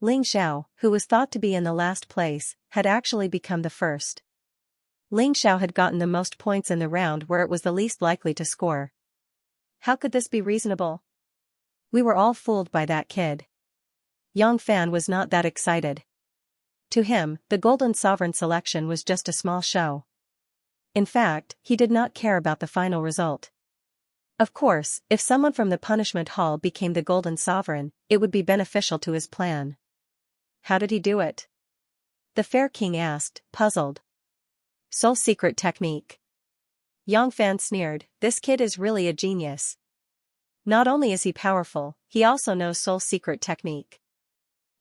Ling Xiao, who was thought to be in the last place, had actually become the first. Ling Xiao had gotten the most points in the round where it was the least likely to score. How could this be reasonable? We were all fooled by that kid. Yang Fan was not that excited. To him, the Golden Sovereign selection was just a small show. In fact, he did not care about the final result. Of course, if someone from the punishment hall became the Golden Sovereign, it would be beneficial to his plan. How did he do it? The Fair King asked, puzzled. Soul Secret Technique. Yang Fan sneered, this kid is really a genius. Not only is he powerful, he also knows Soul Secret Technique.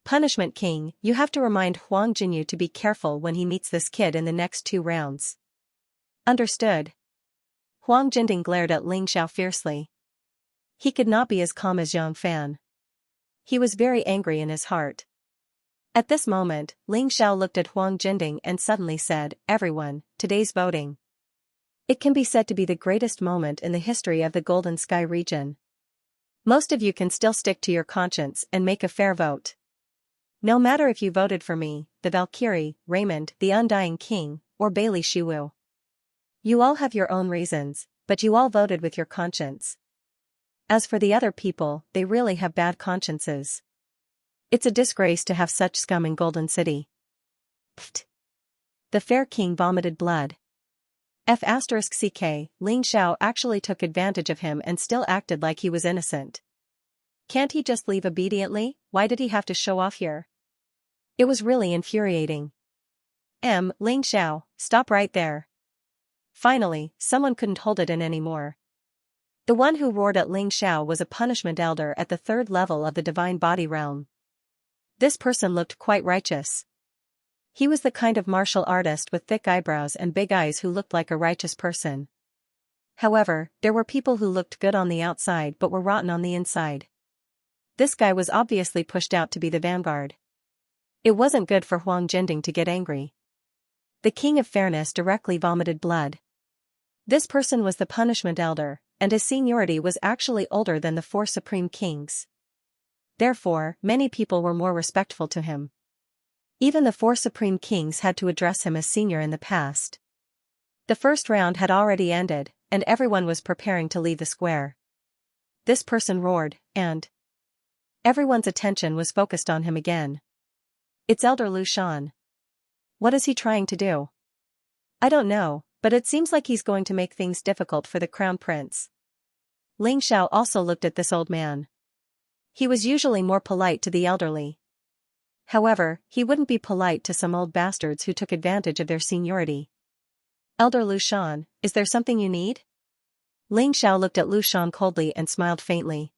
Punishment King, you have to remind Huang Jinyu to be careful when he meets this kid in the next 2 rounds. Understood. Huang Jinding glared at Ling Xiao fiercely. He could not be as calm as Yang Fan. He was very angry in his heart. At this moment, Ling Xiao looked at Huang Jinding and suddenly said, everyone, today's voting. It can be said to be the greatest moment in the history of the Golden Sky region. Most of you can still stick to your conscience and make a fair vote. No matter if you voted for me, the Valkyrie, Raymond, the Undying King, or Bailey Shiwu. You all have your own reasons, but you all voted with your conscience. As for the other people, they really have bad consciences. It's a disgrace to have such scum in Golden City. Pfft. The fair king vomited blood. F***ck, Ling Xiao actually took advantage of him and still acted like he was innocent. Can't he just leave obediently? Why did he have to show off here? It was really infuriating. Ling Xiao, stop right there. Finally, someone couldn't hold it in anymore. The one who roared at Ling Xiao was a punishment elder at the third level of the divine body realm. This person looked quite righteous. He was the kind of martial artist with thick eyebrows and big eyes who looked like a righteous person. However, there were people who looked good on the outside but were rotten on the inside. This guy was obviously pushed out to be the vanguard. It wasn't good for Huang Jinding to get angry. The King of Fairness directly vomited blood. This person was the punishment elder, and his seniority was actually older than the 4 supreme kings. Therefore, many people were more respectful to him. Even the 4 supreme kings had to address him as senior in the past. The first round had already ended, and everyone was preparing to leave the square. This person roared, and everyone's attention was focused on him again. It's Elder Lu Shan. What is he trying to do? I don't know, but it seems like he's going to make things difficult for the crown prince. Ling Xiao also looked at this old man. He was usually more polite to the elderly. However, he wouldn't be polite to some old bastards who took advantage of their seniority. Elder Lu Shan, is there something you need? Ling Xiao looked at Lu Shan coldly and smiled faintly.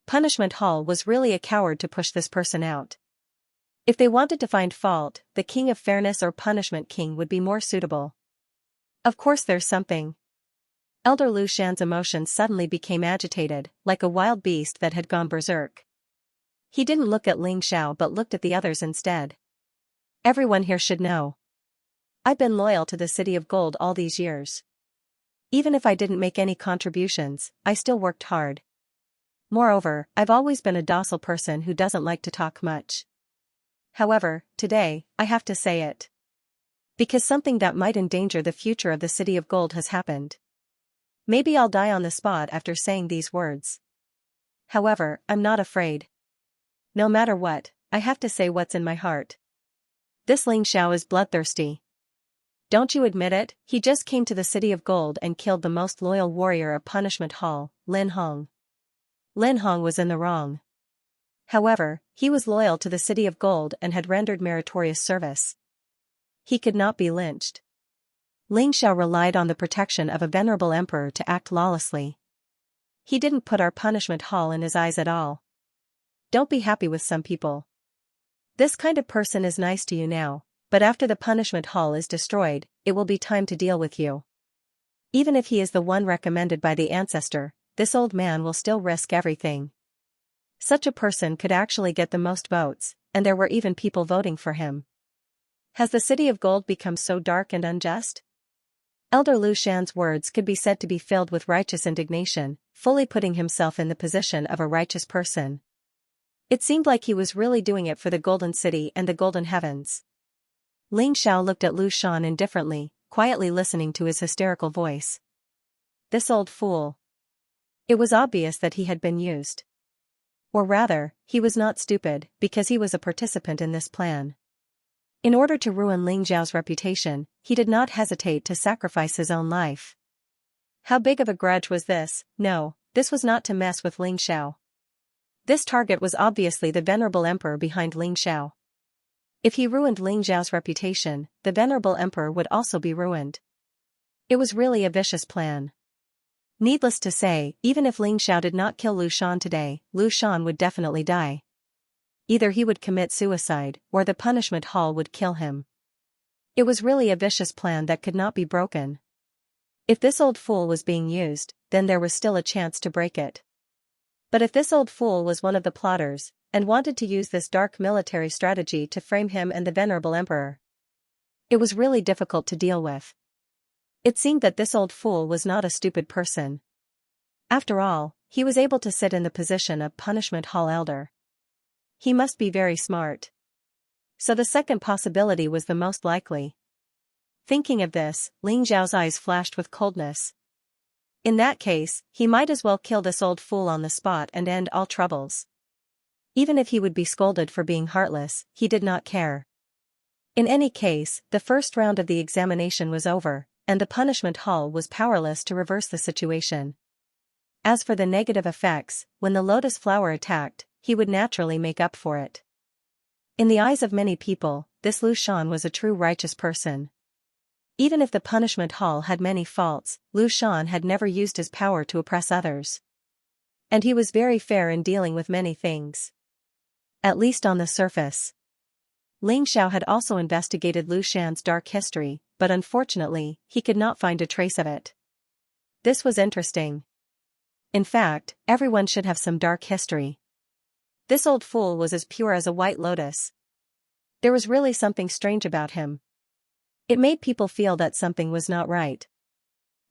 Punishment Hall was really a coward to push this person out. If they wanted to find fault, the King of Fairness or Punishment King would be more suitable. Of course there's something. Elder Lu Shan's emotions suddenly became agitated, like a wild beast that had gone berserk. He didn't look at Ling Xiao but looked at the others instead. Everyone here should know. I've been loyal to the City of Gold all these years. Even if I didn't make any contributions, I still worked hard. Moreover, I've always been a docile person who doesn't like to talk much. However, today, I have to say it. Because something that might endanger the future of the City of Gold has happened. Maybe I'll die on the spot after saying these words. However, I'm not afraid. No matter what, I have to say what's in my heart. This Ling Xiao is bloodthirsty. Don't you admit it? He just came to the City of Gold and killed the most loyal warrior of Punishment Hall, Lin Hong. Lin Hong was in the wrong. However, he was loyal to the City of Gold and had rendered meritorious service. He could not be lynched. Ling Xiao relied on the protection of a venerable emperor to act lawlessly. He didn't put our Punishment Hall in his eyes at all. Don't be happy with some people. This kind of person is nice to you now, but after the Punishment Hall is destroyed, it will be time to deal with you. Even if he is the one recommended by the ancestor, this old man will still risk everything. Such a person could actually get the most votes, and there were even people voting for him. Has the City of Gold become so dark and unjust? Elder Lu Shan's words could be said to be filled with righteous indignation, fully putting himself in the position of a righteous person. It seemed like he was really doing it for the Golden City and the Golden Heavens. Ling Xiao looked at Lu Shan indifferently, quietly listening to his hysterical voice. This old fool. It was obvious that he had been used. Or rather, he was not stupid, because he was a participant in this plan. In order to ruin Ling Xiao's reputation, he did not hesitate to sacrifice his own life. How big of a grudge was this? No, this was not to mess with Ling Xiao. This target was obviously the venerable emperor behind Ling Xiao. If he ruined Ling Xiao's reputation, the venerable emperor would also be ruined. It was really a vicious plan. Needless to say, even if Ling Xiao did not kill Lu Shan today, Lu Shan would definitely die. Either he would commit suicide, or the Punishment Hall would kill him. It was really a vicious plan that could not be broken. If this old fool was being used, then there was still a chance to break it. But if this old fool was one of the plotters, and wanted to use this dark military strategy to frame him and the venerable emperor, it was really difficult to deal with. It seemed that this old fool was not a stupid person. After all, he was able to sit in the position of Punishment Hall Elder. He must be very smart. So the second possibility was the most likely. Thinking of this, Ling Xiao's eyes flashed with coldness. In that case, he might as well kill this old fool on the spot and end all troubles. Even if he would be scolded for being heartless, he did not care. In any case, the first round of the examination was over, and the punishment hall was powerless to reverse the situation. As for the negative effects, when the lotus flower attacked, he would naturally make up for it. In the eyes of many people, this Lu Shan was a true righteous person. Even if the punishment hall had many faults, Lu Shan had never used his power to oppress others. And he was very fair in dealing with many things. At least on the surface. Ling Xiao had also investigated Lu Shan's dark history, but unfortunately, he could not find a trace of it. This was interesting. In fact, everyone should have some dark history. This old fool was as pure as a white lotus. There was really something strange about him. It made people feel that something was not right.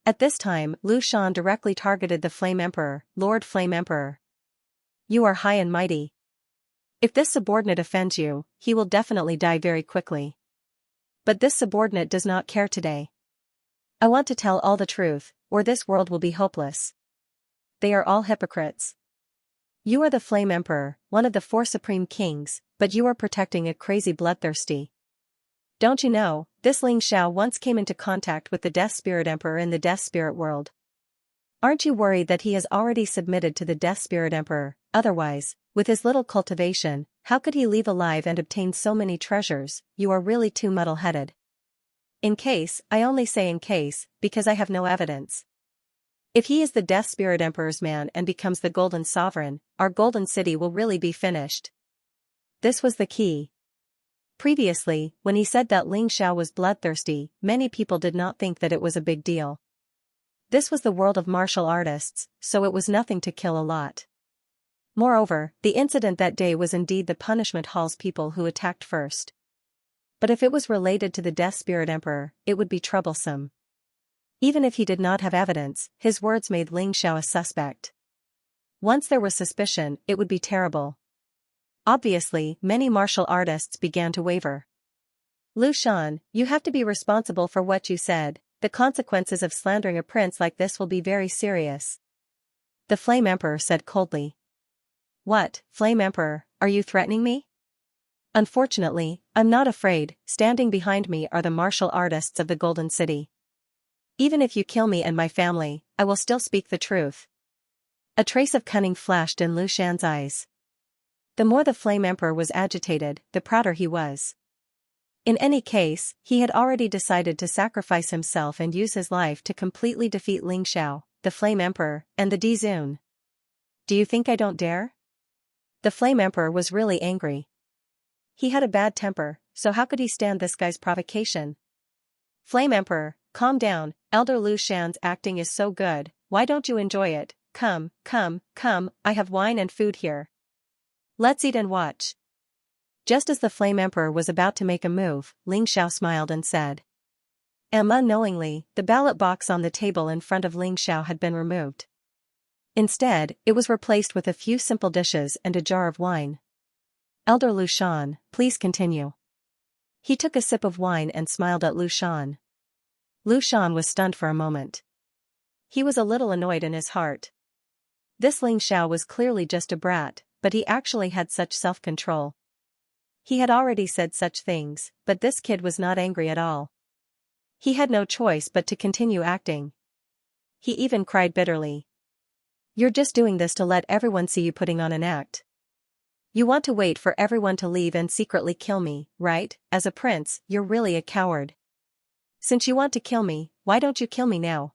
At this time, Lu Shan directly targeted the Flame Emperor, Lord Flame Emperor. You are high and mighty. If this subordinate offends you, he will definitely die very quickly. But this subordinate does not care today. I want to tell all the truth, or this world will be hopeless. They are all hypocrites. You are the Flame Emperor, one of the 4 supreme kings, but you are protecting a crazy bloodthirsty. Don't you know, this Ling Xiao once came into contact with the Death Spirit Emperor in the Death Spirit world. Aren't you worried that he has already submitted to the Death Spirit Emperor? Otherwise, with his little cultivation, how could he leave alive and obtain so many treasures? You are really too muddle-headed. In case, I only say in case, because I have no evidence. If he is the Death Spirit Emperor's man and becomes the Golden Sovereign, our Golden City will really be finished. This was the key. Previously, when he said that Ling Xiao was bloodthirsty, many people did not think that it was a big deal. This was the world of martial artists, so it was nothing to kill a lot. Moreover, the incident that day was indeed the punishment hall's people who attacked first. But if it was related to the Death Spirit Emperor, it would be troublesome. Even if he did not have evidence, his words made Ling Xiao a suspect. Once there was suspicion, it would be terrible. Obviously, many martial artists began to waver. Lu Shan, you have to be responsible for what you said. The consequences of slandering a prince like this will be very serious. The Flame Emperor said coldly. What, Flame Emperor, are you threatening me? Unfortunately, I'm not afraid. Standing behind me are the martial artists of the Golden City. Even if you kill me and my family, I will still speak the truth. A trace of cunning flashed in Lu Shan's eyes. The more the Flame Emperor was agitated, the prouder he was. In any case, he had already decided to sacrifice himself and use his life to completely defeat Ling Xiao, the Flame Emperor, and the Dizun. Do you think I don't dare? The Flame Emperor was really angry. He had a bad temper, so how could he stand this guy's provocation? Flame Emperor, calm down, Elder Lu Shan's acting is so good, why don't you enjoy it? Come, I have wine and food here. Let's eat and watch. Just as the Flame Emperor was about to make a move, Ling Xiao smiled and said. Unknowingly, the ballot box on the table in front of Ling Xiao had been removed. Instead, it was replaced with a few simple dishes and a jar of wine. Elder Lu Shan, please continue. He took a sip of wine and smiled at Lu Shan. Lu Shan was stunned for a moment. He was a little annoyed in his heart. This Ling Xiao was clearly just a brat, but he actually had such self-control. He had already said such things, but this kid was not angry at all. He had no choice but to continue acting. He even cried bitterly. You're just doing this to let everyone see you putting on an act. You want to wait for everyone to leave and secretly kill me, right? As a prince, you're really a coward. Since you want to kill me, why don't you kill me now?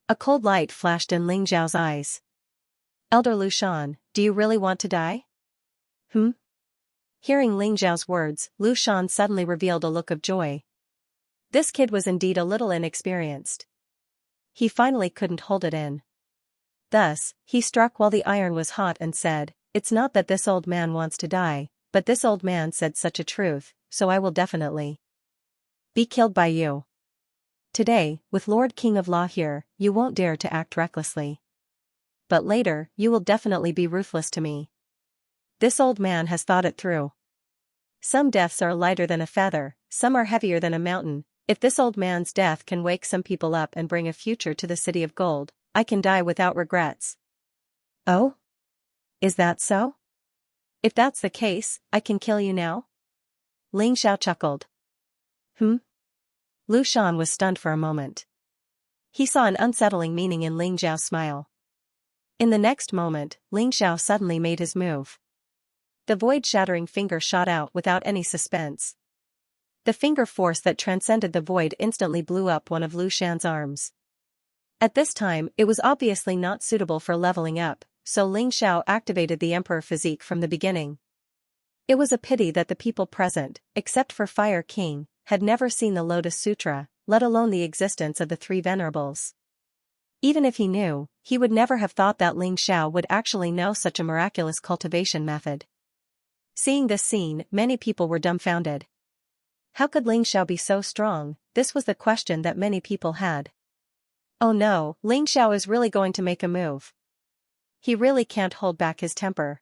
A cold light flashed in Ling Xiao's eyes. Elder Lu Shan, do you really want to die? Hearing Ling Xiao's words, Lu Shan suddenly revealed a look of joy. This kid was indeed a little inexperienced. He finally couldn't hold it in. Thus, he struck while the iron was hot and said, it's not that this old man wants to die, but this old man said such a truth, so I will definitely be killed by you. Today, with Lord King of Law here, you won't dare to act recklessly. But later, you will definitely be ruthless to me. This old man has thought it through. Some deaths are lighter than a feather, some are heavier than a mountain. If this old man's death can wake some people up and bring a future to the City of Gold, I can die without regrets. Oh? Is that so? If that's the case, I can kill you now? Ling Xiao chuckled. Hmm? Lu Shan was stunned for a moment. He saw an unsettling meaning in Ling Xiao's smile. In the next moment, Ling Xiao suddenly made his move. The void-shattering finger shot out without any suspense. The finger force that transcended the void instantly blew up one of Lu Shan's arms. At this time, it was obviously not suitable for leveling up, so Ling Xiao activated the Emperor physique from the beginning. It was a pity that the people present, except for Fire King, had never seen the Lotus Sutra, let alone the existence of the three venerables. Even if he knew, he would never have thought that Ling Xiao would actually know such a miraculous cultivation method. Seeing this scene, many people were dumbfounded. How could Ling Xiao be so strong? This was the question that many people had. Oh no, Ling Xiao is really going to make a move. He really can't hold back his temper.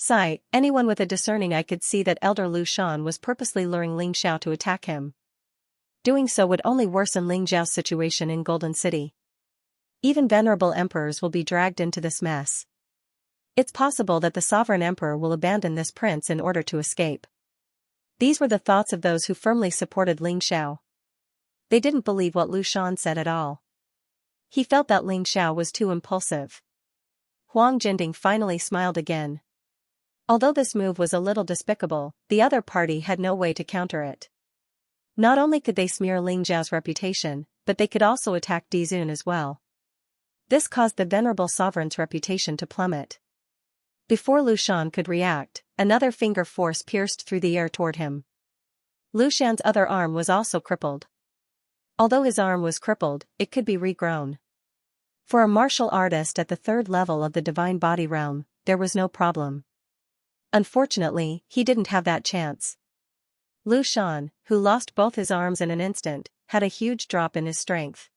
Sigh, anyone with a discerning eye could see that Elder Lu Shan was purposely luring Ling Xiao to attack him. Doing so would only worsen Ling Xiao's situation in Golden City. Even venerable emperors will be dragged into this mess. It's possible that the sovereign emperor will abandon this prince in order to escape. These were the thoughts of those who firmly supported Ling Xiao. They didn't believe what Lu Shan said at all. He felt that Ling Xiao was too impulsive. Huang Jinding finally smiled again. Although this move was a little despicable, the other party had no way to counter it. Not only could they smear Ling Xiao's reputation, but they could also attack Dizun as well. This caused the venerable sovereign's reputation to plummet. Before Lu Shan could react, another finger force pierced through the air toward him. Lu Shan's other arm was also crippled. Although his arm was crippled, it could be regrown. For a martial artist at the third level of the divine body realm, there was no problem. Unfortunately, he didn't have that chance. Lu Shan, who lost both his arms in an instant, had a huge drop in his strength.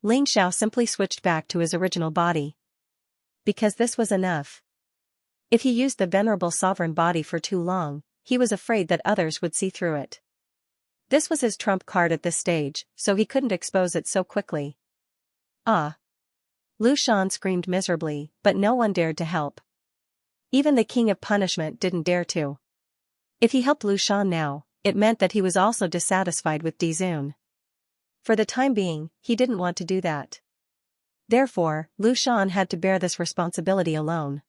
Ling Xiao simply switched back to his original body. Because this was enough. If he used the venerable sovereign body for too long, he was afraid that others would see through it. This was his trump card at this stage, so he couldn't expose it so quickly. Ah! Lu Shan screamed miserably, but no one dared to help. Even the King of Punishment didn't dare to. If he helped Lu Shan now, it meant that he was also dissatisfied with Dizun. For the time being, he didn't want to do that. Therefore, Lu Shan had to bear this responsibility alone.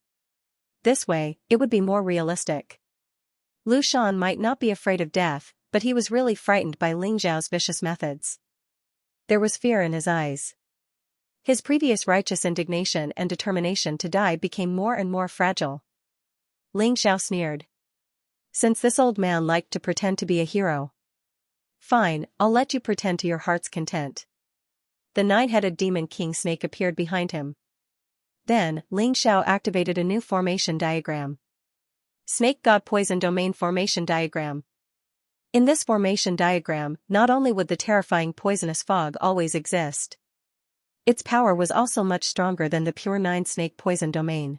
This way, it would be more realistic. Lu Shan might not be afraid of death, but he was really frightened by Ling Xiao's vicious methods. There was fear in his eyes. His previous righteous indignation and determination to die became more and more fragile. Ling Xiao sneered. Since this old man liked to pretend to be a hero. Fine, I'll let you pretend to your heart's content. The nine-headed demon king snake appeared behind him. Then, Ling Xiao activated a new formation diagram. Snake God Poison Domain Formation Diagram. In this formation diagram, not only would the terrifying poisonous fog always exist. Its power was also much stronger than the pure nine-snake poison domain.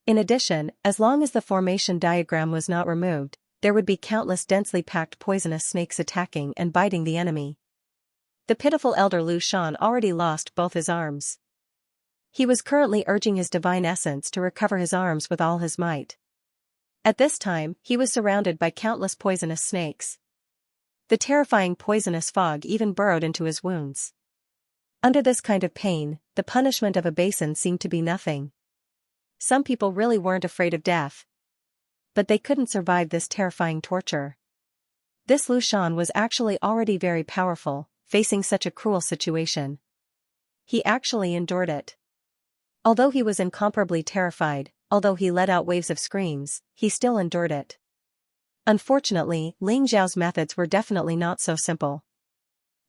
In addition, as long as the formation diagram was not removed, there would be countless densely packed poisonous snakes attacking and biting the enemy. The pitiful elder Lu Shan already lost both his arms. He was currently urging his divine essence to recover his arms with all his might. At this time, he was surrounded by countless poisonous snakes. The terrifying poisonous fog even burrowed into his wounds. Under this kind of pain, the punishment of a basin seemed to be nothing. Some people really weren't afraid of death. But they couldn't survive this terrifying torture. This Lu Shan was actually already very powerful, facing such a cruel situation. He actually endured it. Although he was incomparably terrified, although he let out waves of screams, he still endured it. Unfortunately, Ling Xiao's methods were definitely not so simple.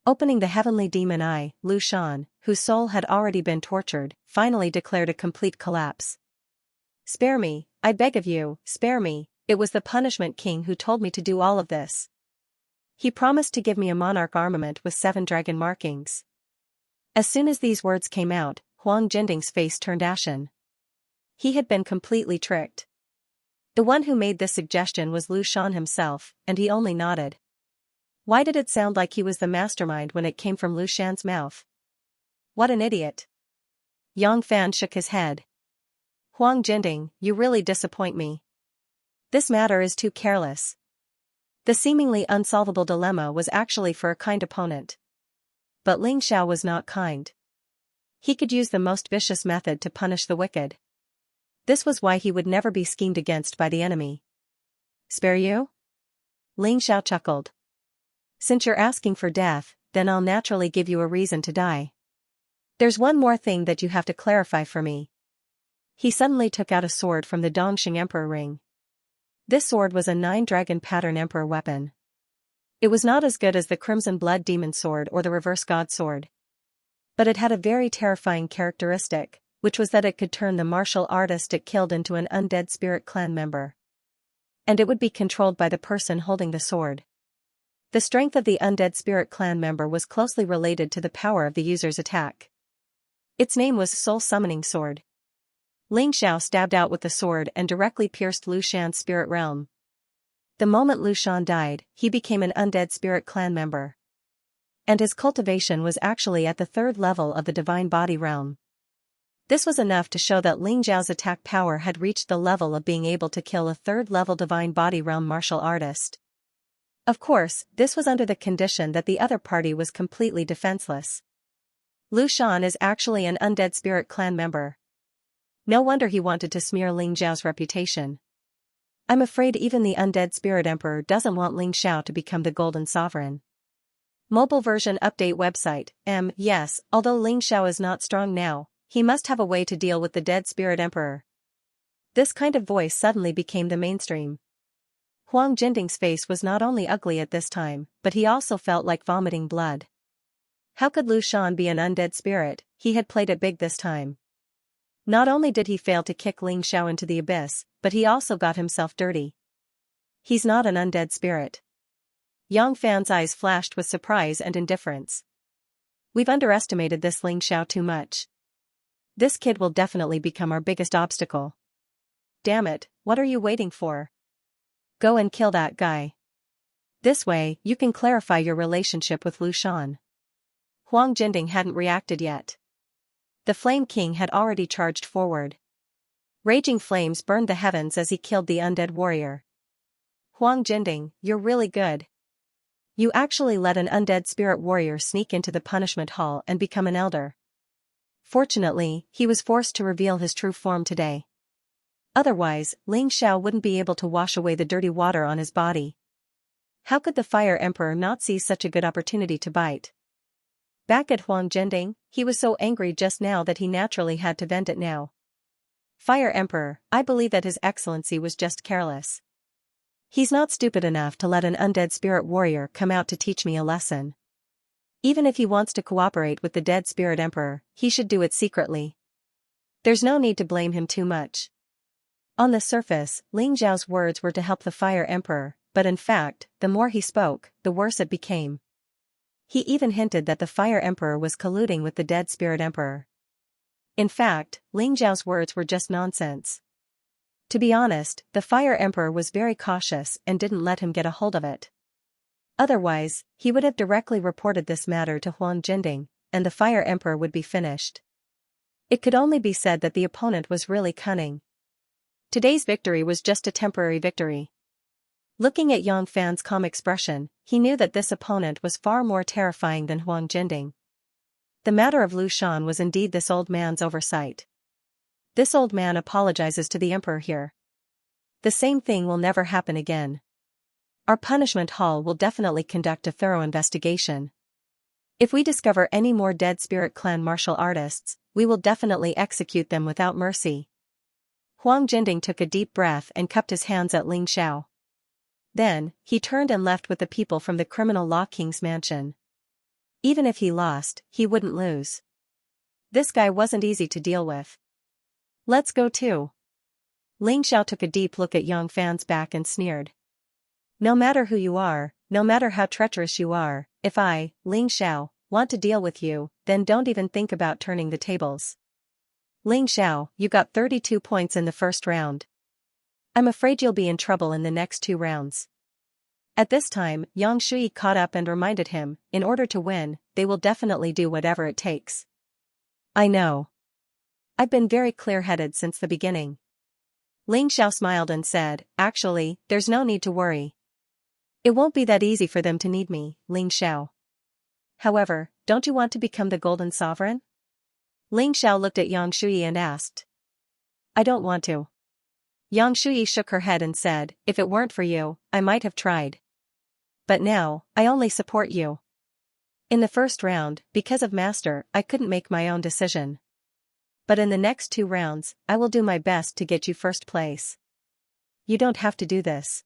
Opening the heavenly demon eye, Lu Shan, whose soul had already been tortured, finally declared a complete collapse. Spare me, I beg of you, spare me, it was the Punishment King who told me to do all of this. He promised to give me a monarch armament with 7 dragon markings. As soon as these words came out, Huang Jinding's face turned ashen. He had been completely tricked. The one who made this suggestion was Lu Shan himself, and he only nodded. Why did it sound like he was the mastermind when it came from Lu Shan's mouth? What an idiot. Yang Fan shook his head. Huang Jinding, you really disappoint me. This matter is too careless. The seemingly unsolvable dilemma was actually for a kind opponent. But Ling Xiao was not kind. He could use the most vicious method to punish the wicked. This was why he would never be schemed against by the enemy. Spare you? Ling Xiao chuckled. Since you're asking for death, then I'll naturally give you a reason to die. There's one more thing that you have to clarify for me. He suddenly took out a sword from the Dongxing Emperor ring. This sword was a 9-dragon pattern Emperor weapon. It was not as good as the Crimson Blood Demon Sword or the Reverse God Sword. But it had a very terrifying characteristic, which was that it could turn the martial artist it killed into an undead spirit clan member. And it would be controlled by the person holding the sword. The strength of the undead spirit clan member was closely related to the power of the user's attack. Its name was Soul Summoning Sword. Ling Xiao stabbed out with the sword and directly pierced Lu Shan's spirit realm. The moment Lu Shan died, he became an undead spirit clan member. And his cultivation was actually at the 3rd level of the divine body realm. This was enough to show that Ling Xiao's attack power had reached the level of being able to kill a 3rd level divine body realm martial artist. Of course, this was under the condition that the other party was completely defenseless. Lu Shan is actually an undead spirit clan member. No wonder he wanted to smear Ling Xiao's reputation. I'm afraid even the undead spirit emperor doesn't want Ling Xiao to become the golden sovereign. Mobile version update website. Yes, although Ling Xiao is not strong now, he must have a way to deal with the dead spirit emperor. This kind of voice suddenly became the mainstream. Huang Jinding's face was not only ugly at this time, but he also felt like vomiting blood. How could Lu Shan be an undead spirit? He had played it big this time. Not only did he fail to kick Ling Xiao into the abyss, but he also got himself dirty. He's not an undead spirit. Yang Fan's eyes flashed with surprise and indifference. We've underestimated this Ling Xiao too much. This kid will definitely become our biggest obstacle. Damn it, what are you waiting for? Go and kill that guy. This way, you can clarify your relationship with Lu Shan. Huang Jinding hadn't reacted yet. The Flame King had already charged forward. Raging flames burned the heavens as he killed the undead warrior. Huang Jinding, you're really good. You actually let an undead spirit warrior sneak into the punishment hall and become an elder. Fortunately, he was forced to reveal his true form today. Otherwise, Ling Xiao wouldn't be able to wash away the dirty water on his body. How could the Fire Emperor not see such a good opportunity to bite? Back at Huang Jinding, he was so angry just now that he naturally had to vent it now. Fire Emperor, I believe that His Excellency was just careless. He's not stupid enough to let an undead spirit warrior come out to teach me a lesson. Even if he wants to cooperate with the dead spirit emperor, he should do it secretly. There's no need to blame him too much. On the surface, Ling Xiao's words were to help the Fire Emperor, but in fact, the more he spoke, the worse it became. He even hinted that the Fire Emperor was colluding with the dead Spirit Emperor. In fact, Ling Xiao's words were just nonsense. To be honest, the Fire Emperor was very cautious and didn't let him get a hold of it. Otherwise, he would have directly reported this matter to Huang Jinding, and the Fire Emperor would be finished. It could only be said that the opponent was really cunning. Today's victory was just a temporary victory. Looking at Yang Fan's calm expression, he knew that this opponent was far more terrifying than Huang Jinding. The matter of Lu Shan was indeed this old man's oversight. This old man apologizes to the emperor here. The same thing will never happen again. Our punishment hall will definitely conduct a thorough investigation. If we discover any more dead spirit clan martial artists, we will definitely execute them without mercy. Huang Jinding took a deep breath and cupped his hands at Ling Xiao. Then, he turned and left with the people from the criminal law king's mansion. Even if he lost, he wouldn't lose. This guy wasn't easy to deal with. Let's go too. Ling Xiao took a deep look at Yang Fan's back and sneered. No matter who you are, no matter how treacherous you are, if I, Ling Xiao, want to deal with you, then don't even think about turning the tables. Ling Xiao, you got 32 points in the first round. I'm afraid you'll be in trouble in the next 2 rounds. At this time, Yang Shui caught up and reminded him, in order to win, they will definitely do whatever it takes. I know. I've been very clear-headed since the beginning. Ling Xiao smiled and said, actually, there's no need to worry. It won't be that easy for them to need me, Ling Xiao. However, don't you want to become the Golden Sovereign? Ling Xiao looked at Yang Shuyi and asked. I don't want to. Yang Shuyi shook her head and said, if it weren't for you, I might have tried. But now, I only support you. In the first round, because of Master, I couldn't make my own decision. But in the next 2 rounds, I will do my best to get you first place. You don't have to do this.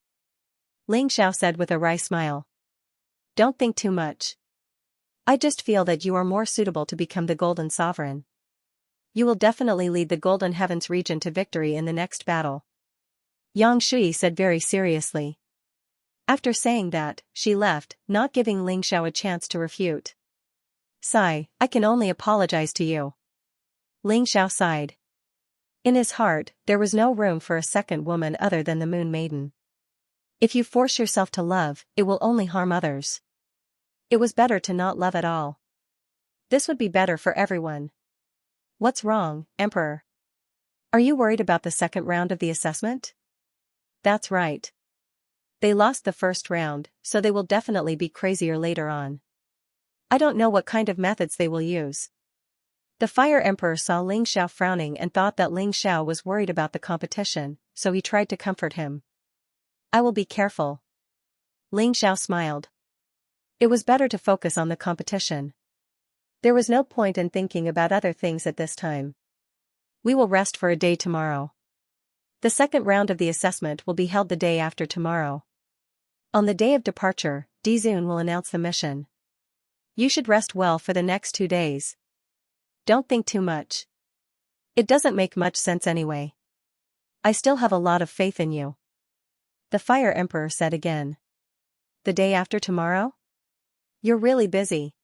Ling Xiao said with a wry smile. Don't think too much. I just feel that you are more suitable to become the Golden Sovereign. You will definitely lead the Golden Heavens region to victory in the next battle. Yang Shui said very seriously. After saying that, she left, not giving Ling Xiao a chance to refute. Sigh, I can only apologize to you. Ling Xiao sighed. In his heart, there was no room for a second woman other than the Moon Maiden. If you force yourself to love, it will only harm others. It was better to not love at all. This would be better for everyone. What's wrong, Emperor? Are you worried about the second round of the assessment? That's right. They lost the first round, so they will definitely be crazier later on. I don't know what kind of methods they will use. The Fire Emperor saw Ling Xiao frowning and thought that Ling Xiao was worried about the competition, so he tried to comfort him. I will be careful. Ling Xiao smiled. It was better to focus on the competition. There was no point in thinking about other things at this time. We will rest for a day tomorrow. The second round of the assessment will be held the day after tomorrow. On the day of departure, Dizun will announce the mission. You should rest well for the next 2 days. Don't think too much. It doesn't make much sense anyway. I still have a lot of faith in you. The Fire Emperor said again. The day after tomorrow? You're really busy.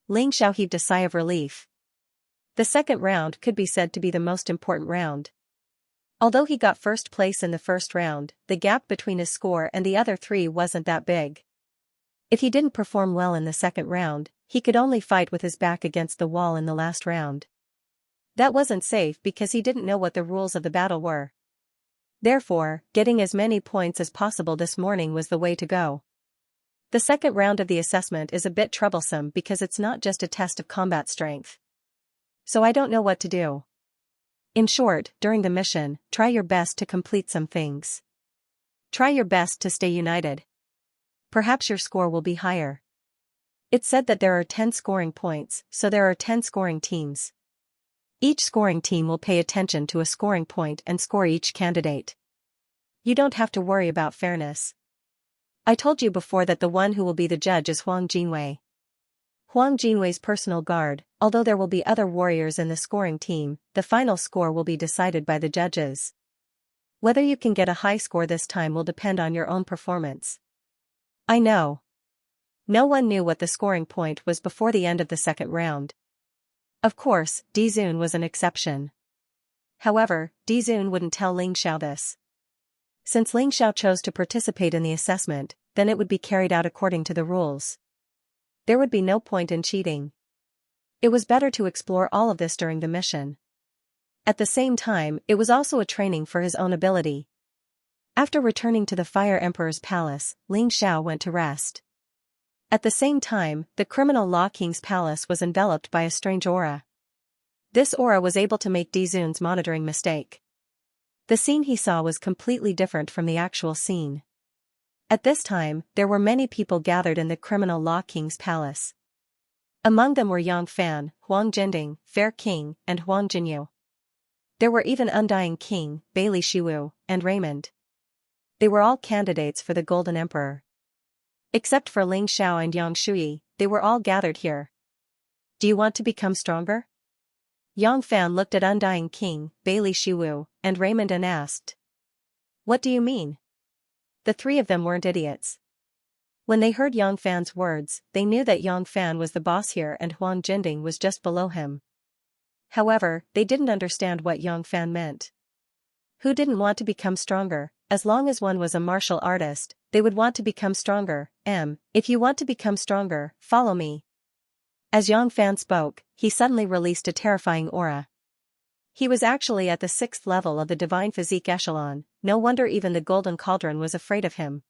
Ling Xiao heaved a sigh of relief. The second round could be said to be the most important round. Although he got first place in the first round, the gap between his score and the other 3 wasn't that big. If he didn't perform well in the second round, he could only fight with his back against the wall in the last round. That wasn't safe because he didn't know what the rules of the battle were. Therefore, getting as many points as possible this morning was the way to go. The second round of the assessment is a bit troublesome because it's not just a test of combat strength. So I don't know what to do. In short, during the mission, try your best to complete some things. Try your best to stay united. Perhaps your score will be higher. It's said that there are 10 scoring points, so there are 10 scoring teams. Each scoring team will pay attention to a scoring point and score each candidate. You don't have to worry about fairness. I told you before that the one who will be the judge is Huang Jinwei. Huang Jinwei's personal guard, although there will be other warriors in the scoring team, the final score will be decided by the judges. Whether you can get a high score this time will depend on your own performance. I know. No one knew what the scoring point was before the end of the second round. Of course, Dizun was an exception. However, Dizun wouldn't tell Ling Xiao this. Since Ling Xiao chose to participate in the assessment, then it would be carried out according to the rules. There would be no point in cheating. It was better to explore all of this during the mission. At the same time, it was also a training for his own ability. After returning to the Fire Emperor's palace, Ling Xiao went to rest. At the same time, the criminal Law King's palace was enveloped by a strange aura. This aura was able to make Dizun's monitoring mistake. The scene he saw was completely different from the actual scene. At this time, there were many people gathered in the criminal Law King's palace. Among them were Yang Fan, Huang Jinding, Fair King, and Huang Jinyu. There were even Undying King, Bailey Shiwu, and Raymond. They were all candidates for the Golden Emperor. Except for Ling Xiao and Yang Shui, they were all gathered here. Do you want to become stronger? Yang Fan looked at Undying King, Bailey Shiwu, and Raymond and asked. What do you mean? The 3 of them weren't idiots. When they heard Yang Fan's words, they knew that Yang Fan was the boss here and Huang Jinding was just below him. However, they didn't understand what Yang Fan meant. Who didn't want to become stronger? As long as one was a martial artist, they would want to become stronger. If you want to become stronger, follow me. As Yang Fan spoke, he suddenly released a terrifying aura. He was actually at the 6th level of the Divine Physique Echelon, no wonder even the Golden Cauldron was afraid of him.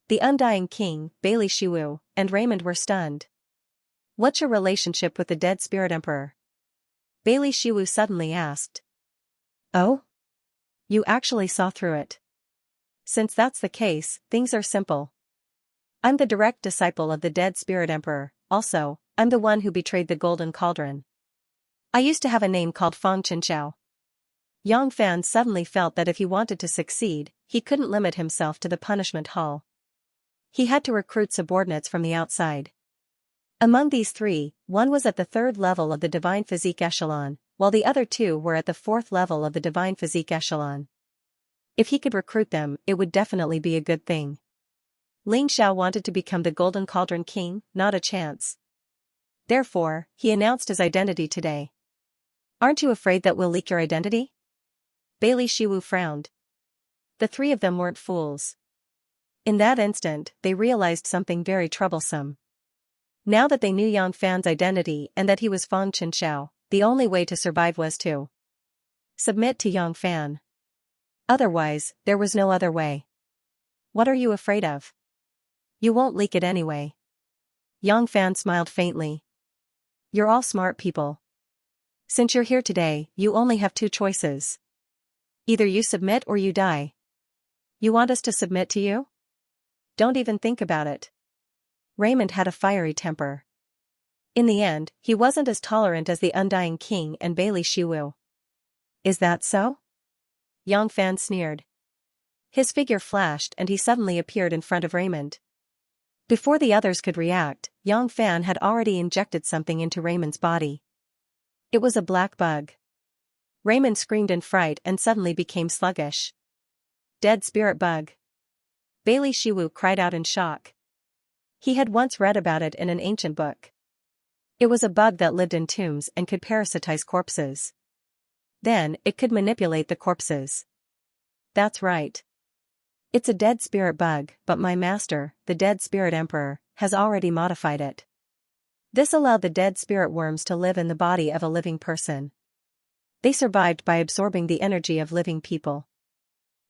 The Undying King, Bailey Shiwu, and Raymond were stunned. What's your relationship with the dead spirit emperor? Bailey Shiwu suddenly asked. Oh? You actually saw through it. Since that's the case, things are simple. I'm the direct disciple of the dead spirit emperor, also, I'm the one who betrayed the golden cauldron. I used to have a name called Feng Qianxiao. Yang Fan suddenly felt that if he wanted to succeed, he couldn't limit himself to the punishment hall. He had to recruit subordinates from the outside. Among these three, one was at the 3rd level of the Divine Physique Echelon, while the other two were at the 4th level of the Divine Physique Echelon. If he could recruit them, it would definitely be a good thing. Ling Xiao wanted to become the Golden Cauldron King, not a chance. Therefore, he announced his identity today. Aren't you afraid that we'll leak your identity? Bailey Shiwu frowned. The three of them weren't fools. In that instant, they realized something very troublesome. Now that they knew Yang Fan's identity and that he was Feng Qianxiao, the only way to survive was to submit to Yang Fan. Otherwise, there was no other way. What are you afraid of? You won't leak it anyway. Yang Fan smiled faintly. You're all smart people. Since you're here today, you only have two choices. Either you submit or you die. You want us to submit to you? Don't even think about it. Raymond had a fiery temper. In the end, he wasn't as tolerant as the Undying King and Bailey Shiwu. Is that so? Yang Fan sneered. His figure flashed and he suddenly appeared in front of Raymond. Before the others could react, Yang Fan had already injected something into Raymond's body. It was a black bug. Raymond screamed in fright and suddenly became sluggish. Dead spirit bug. Bailey Shiwu cried out in shock. He had once read about it in an ancient book. It was a bug that lived in tombs and could parasitize corpses. Then, it could manipulate the corpses. That's right. It's a dead spirit bug, but my master, the dead spirit emperor, has already modified it. This allowed the dead spirit worms to live in the body of a living person. They survived by absorbing the energy of living people.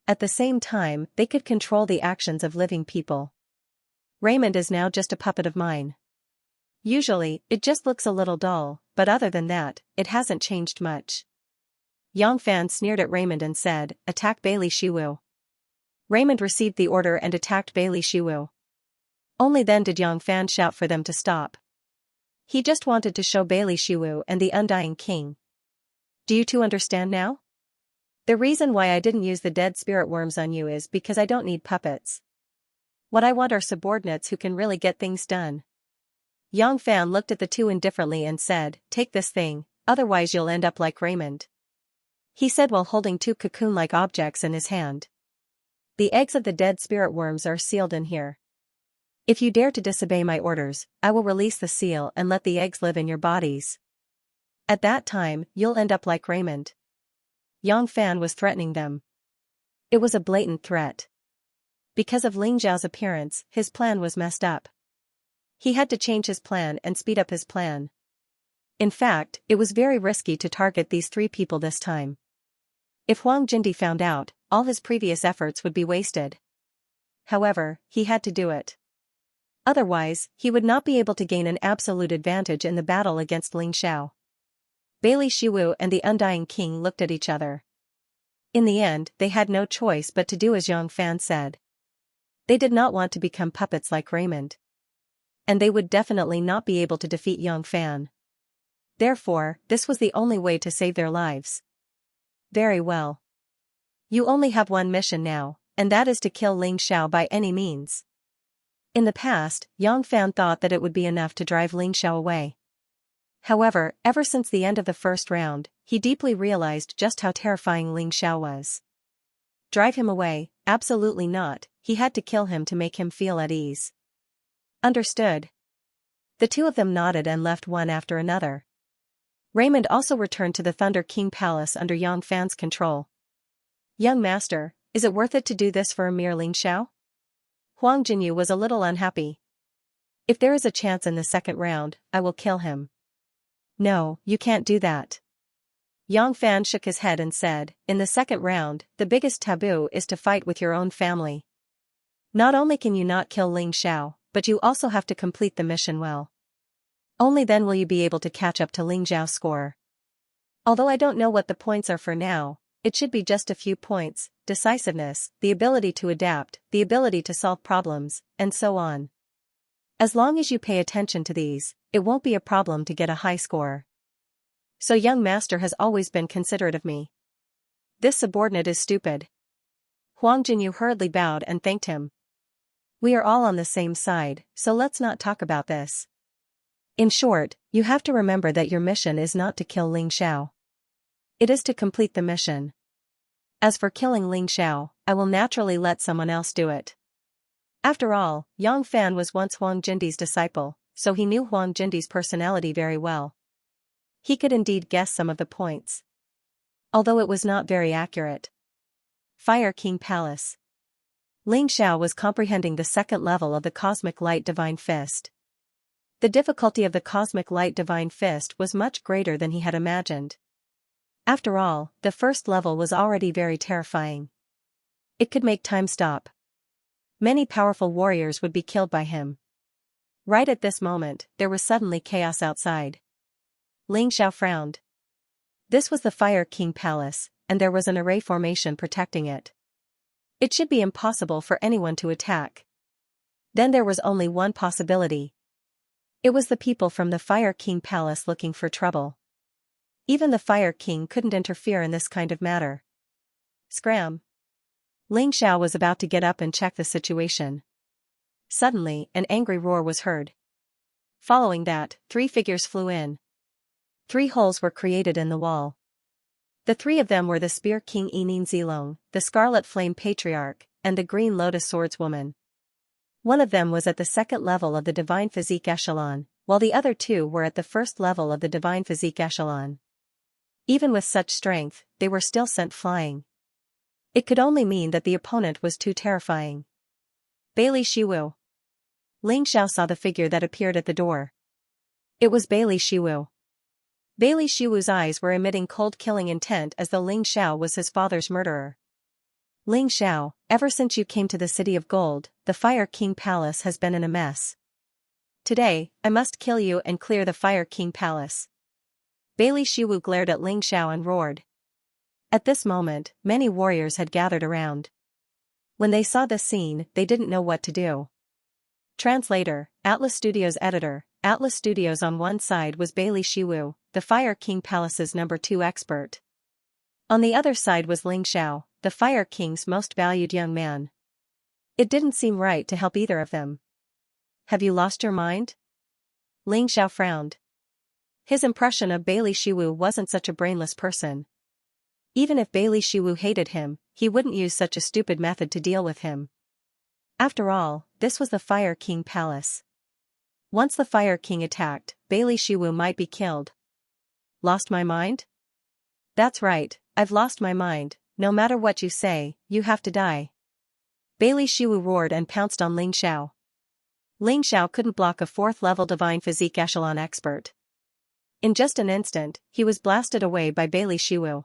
At the same time, they could control the actions of living people. Raymond is now just a puppet of mine. Usually, it just looks a little dull, but other than that, it hasn't changed much. Yang Fan sneered at Raymond and said, "Attack Bailey Shiwu." Raymond received the order and attacked Bailey Shiwu. Only then did Yang Fan shout for them to stop. He just wanted to show Bailey Shiwu and the Undying King. Do you two understand now? The reason why I didn't use the dead spirit worms on you is because I don't need puppets. What I want are subordinates who can really get things done. Yang Fan looked at the two indifferently and said, "Take this thing, otherwise you'll end up like Raymond," he said while holding two cocoon-like objects in his hand. The eggs of the dead spirit worms are sealed in here. If you dare to disobey my orders, I will release the seal and let the eggs live in your bodies. At that time, you'll end up like Raymond. Yang Fan was threatening them. It was a blatant threat. Because of Ling Zhao's appearance, his plan was messed up. He had to change his plan and speed up his plan. In fact, it was very risky to target these three people this time. If Huang Jindi found out, all his previous efforts would be wasted. However, he had to do it. Otherwise, he would not be able to gain an absolute advantage in the battle against Ling Xiao. Bailey Shiwu and the Undying King looked at each other. In the end, they had no choice but to do as Yang Fan said. They did not want to become puppets like Raymond. And they would definitely not be able to defeat Yang Fan. Therefore, this was the only way to save their lives. Very well. You only have one mission now, and that is to kill Ling Xiao by any means. In the past, Yang Fan thought that it would be enough to drive Ling Xiao away. However, ever since the end of the first round, he deeply realized just how terrifying Ling Xiao was. Drive him away? Absolutely not, he had to kill him to make him feel at ease. Understood. The two of them nodded and left one after another. Raymond also returned to the Thunder King Palace under Yang Fan's control. Young master, is it worth it to do this for a mere Ling Xiao? Huang Jinyu was a little unhappy. If there is a chance in the second round, I will kill him. No, you can't do that. Yang Fan shook his head and said, in the second round, the biggest taboo is to fight with your own family. Not only can you not kill Ling Xiao, but you also have to complete the mission well. Only then will you be able to catch up to Ling Xiao's score. Although I don't know what the points are for now, it should be just a few points: decisiveness, the ability to adapt, the ability to solve problems, and so on. As long as you pay attention to these, it won't be a problem to get a high score. So young master has always been considerate of me. This subordinate is stupid. Huang Jinyu hurriedly bowed and thanked him. We are all on the same side, so let's not talk about this. In short, you have to remember that your mission is not to kill Ling Xiao. It is to complete the mission. As for killing Ling Xiao, I will naturally let someone else do it. After all, Yang Fan was once Huang Jindi's disciple, so he knew Huang Jindi's personality very well. He could indeed guess some of the points, although it was not very accurate. Fire King Palace. Ling Xiao was comprehending the second level of the Cosmic Light Divine Fist. The difficulty of the Cosmic Light Divine Fist was much greater than he had imagined. After all, the first level was already very terrifying. It could make time stop. Many powerful warriors would be killed by him. Right at this moment, there was suddenly chaos outside. Ling Xiao frowned. This was the Fire King Palace, and there was an array formation protecting it. It should be impossible for anyone to attack. Then there was only one possibility. It was the people from the Fire King Palace looking for trouble. Even the Fire King couldn't interfere in this kind of matter. Scram! Ling Xiao was about to get up and check the situation. Suddenly, an angry roar was heard. Following that, 3 figures flew in. 3 holes were created in the wall. The 3 of them were the Spear King Enin Zilong, the Scarlet Flame Patriarch, and the Green Lotus Swordswoman. One of them was at the second level of the Divine Physique Echelon, while the other 2 were at the first level of the Divine Physique Echelon. Even with such strength, they were still sent flying. It could only mean that the opponent was too terrifying. Bailey Shiwu. Ling Xiao saw the figure that appeared at the door. It was Bailey Shiwu. Bailey Shiwu's eyes were emitting cold killing intent as though Ling Xiao was his father's murderer. Ling Xiao, ever since you came to the City of Gold, the Fire King Palace has been in a mess. Today, I must kill you and clear the Fire King Palace. Bailey Shiwu glared at Ling Xiao and roared. At this moment, many warriors had gathered around. When they saw this scene, they didn't know what to do. Translator, Atlas Studios editor. Atlas Studios on one side was Bailey Shiwu, the Fire King Palace's number 2 expert. On the other side was Ling Xiao, the Fire King's most valued young man. It didn't seem right to help either of them. Have you lost your mind? Ling Xiao frowned. His impression of Bailey Shiwu wasn't such a brainless person. Even if Bailey Shiwu hated him, he wouldn't use such a stupid method to deal with him. After all, this was the Fire King Palace. Once the Fire King attacked, Bailey Shiwu might be killed. Lost my mind? That's right, I've lost my mind. No matter what you say, you have to die. Bailey Shiwu roared and pounced on Ling Xiao. Ling Xiao couldn't block a 4th-level Divine Physique Echelon expert. In just an instant, he was blasted away by Bailey Shiwu.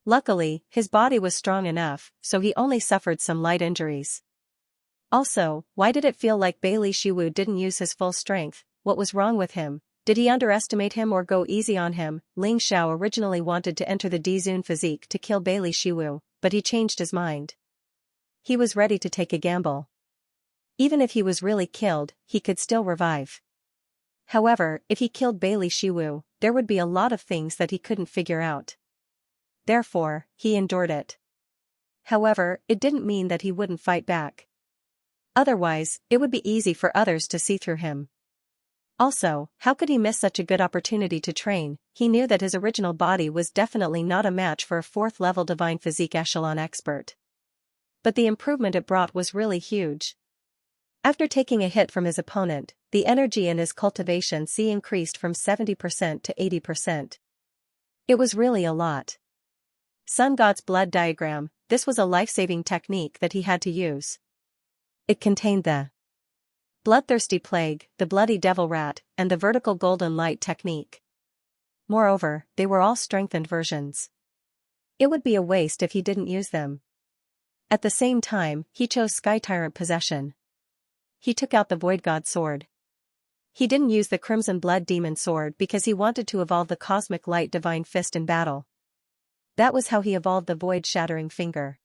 Luckily, his body was strong enough, so he only suffered some light injuries. Also, why did it feel like Bailey Shiwu didn't use his full strength? What was wrong with him? Did he underestimate him or go easy on him? Ling Xiao originally wanted to enter the D-Zune Physique to kill Bailey Shiwu, but he changed his mind. He was ready to take a gamble. Even if he was really killed, he could still revive. However, if he killed Bailey Shiwu, there would be a lot of things that he couldn't figure out. Therefore, he endured it. However, it didn't mean that he wouldn't fight back. Otherwise, it would be easy for others to see through him. Also, how could he miss such a good opportunity to train? He knew that his original body was definitely not a match for a 4th-level Divine Physique Echelon expert. But the improvement it brought was really huge. After taking a hit from his opponent, the energy in his Cultivation C increased from 70% to 80%. It was really a lot. Sun God's Blood Diagram, this was a life-saving technique that he had to use. It contained the Bloodthirsty Plague, the Bloody Devil Rat, and the Vertical Golden Light technique. Moreover, they were all strengthened versions. It would be a waste if he didn't use them. At the same time, he chose Sky Tyrant possession. He took out the Void God sword. He didn't use the Crimson Blood Demon sword because he wanted to evolve the Cosmic Light Divine Fist in battle. That was how he evolved the Void Shattering Finger.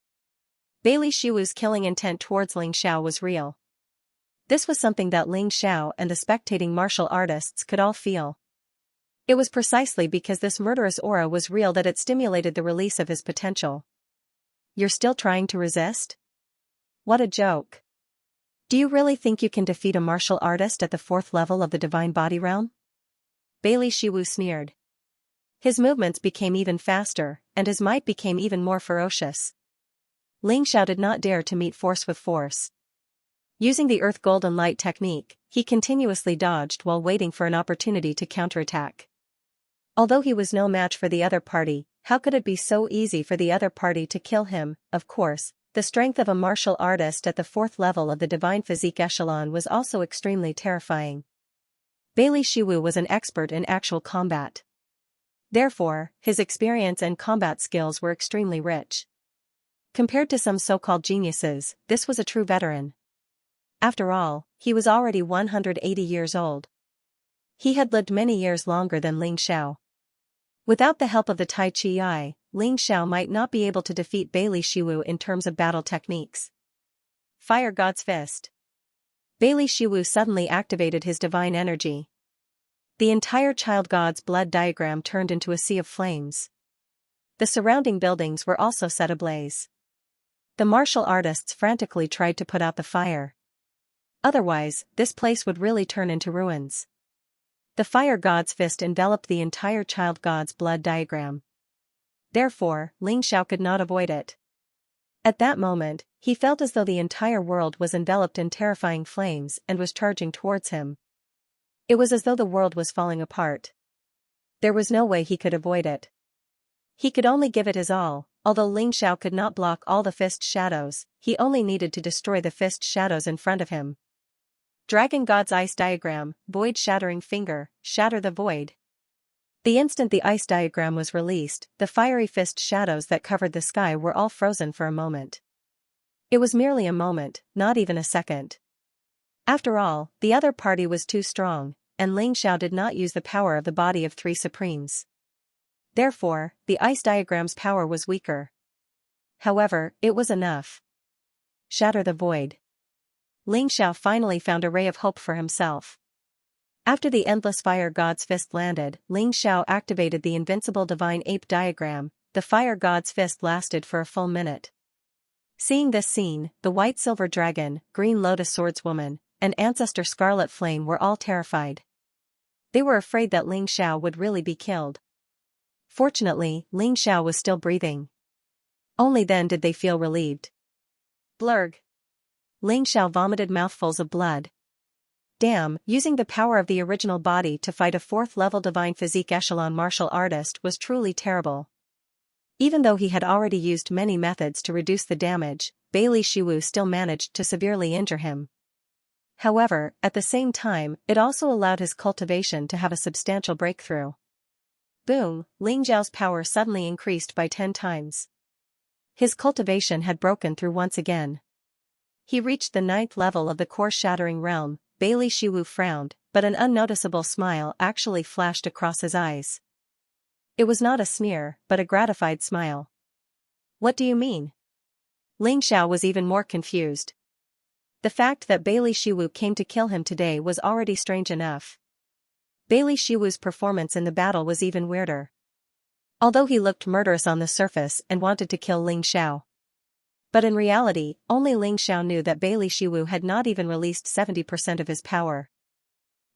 Bailey Shiwu's killing intent towards Ling Xiao was real. This was something that Ling Xiao and the spectating martial artists could all feel. It was precisely because this murderous aura was real that it stimulated the release of his potential. You're still trying to resist? What a joke. Do you really think you can defeat a martial artist at the 4th level of the Divine Body Realm? Bailey Shiwu sneered. His movements became even faster, and his might became even more ferocious. Ling Xiao did not dare to meet force with force. Using the Earth Golden Light technique, he continuously dodged while waiting for an opportunity to counterattack. Although he was no match for the other party, how could it be so easy for the other party to kill him? Of course, the strength of a martial artist at the 4th level of the Divine Physique Echelon was also extremely terrifying. Bailey Shiwu was an expert in actual combat. Therefore, his experience and combat skills were extremely rich. Compared to some so-called geniuses, this was a true veteran. After all, he was already 180 years old. He had lived many years longer than Ling Xiao. Without the help of the Tai Chi Eye, Ling Xiao might not be able to defeat Bailey Shiwu in terms of battle techniques. Fire God's Fist. Bailey Shiwu suddenly activated his divine energy. The entire Child God's blood diagram turned into a sea of flames. The surrounding buildings were also set ablaze. The martial artists frantically tried to put out the fire. Otherwise, this place would really turn into ruins. The Fire God's Fist enveloped the entire Child God's blood diagram. Therefore, Ling Xiao could not avoid it. At that moment, he felt as though the entire world was enveloped in terrifying flames and was charging towards him. It was as though the world was falling apart. There was no way he could avoid it. He could only give it his all. Although Ling Xiao could not block all the fist shadows, he only needed to destroy the fist shadows in front of him. Dragon God's Ice Diagram, Void Shattering Finger, shatter the void. The instant the ice diagram was released, the fiery fist shadows that covered the sky were all frozen for a moment. It was merely a moment, not even a second. After all, the other party was too strong, and Ling Xiao did not use the power of the body of 3 supremes. Therefore, the ice diagram's power was weaker. However, it was enough. Shatter the void. Ling Xiao finally found a ray of hope for himself. After the endless Fire God's Fist landed, Ling Xiao activated the invincible Divine Ape diagram. The Fire God's Fist lasted for a full minute. Seeing this scene, the White Silver Dragon, Green Lotus Swordswoman, and Ancestor Scarlet Flame were all terrified. They were afraid that Ling Xiao would really be killed. Fortunately, Ling Xiao was still breathing. Only then did they feel relieved. Blurg. Ling Xiao vomited mouthfuls of blood. Damn, using the power of the original body to fight a 4th level Divine Physique Echelon martial artist was truly terrible. Even though he had already used many methods to reduce the damage, Bailey Shiwu still managed to severely injure him. However, at the same time, it also allowed his cultivation to have a substantial breakthrough. Boom, Ling Xiao's power suddenly increased by 10 times. His cultivation had broken through once again. He reached the 9th level of the core-shattering realm. Bailey Shiwu frowned, but an unnoticeable smile actually flashed across his eyes. It was not a sneer, but a gratified smile. What do you mean? Ling Xiao was even more confused. The fact that Bailey Shiwu came to kill him today was already strange enough. Bailey Shiwu's performance in the battle was even weirder. Although he looked murderous on the surface and wanted to kill Ling Xiao. But in reality, only Ling Xiao knew that Bailey Shiwu had not even released 70% of his power.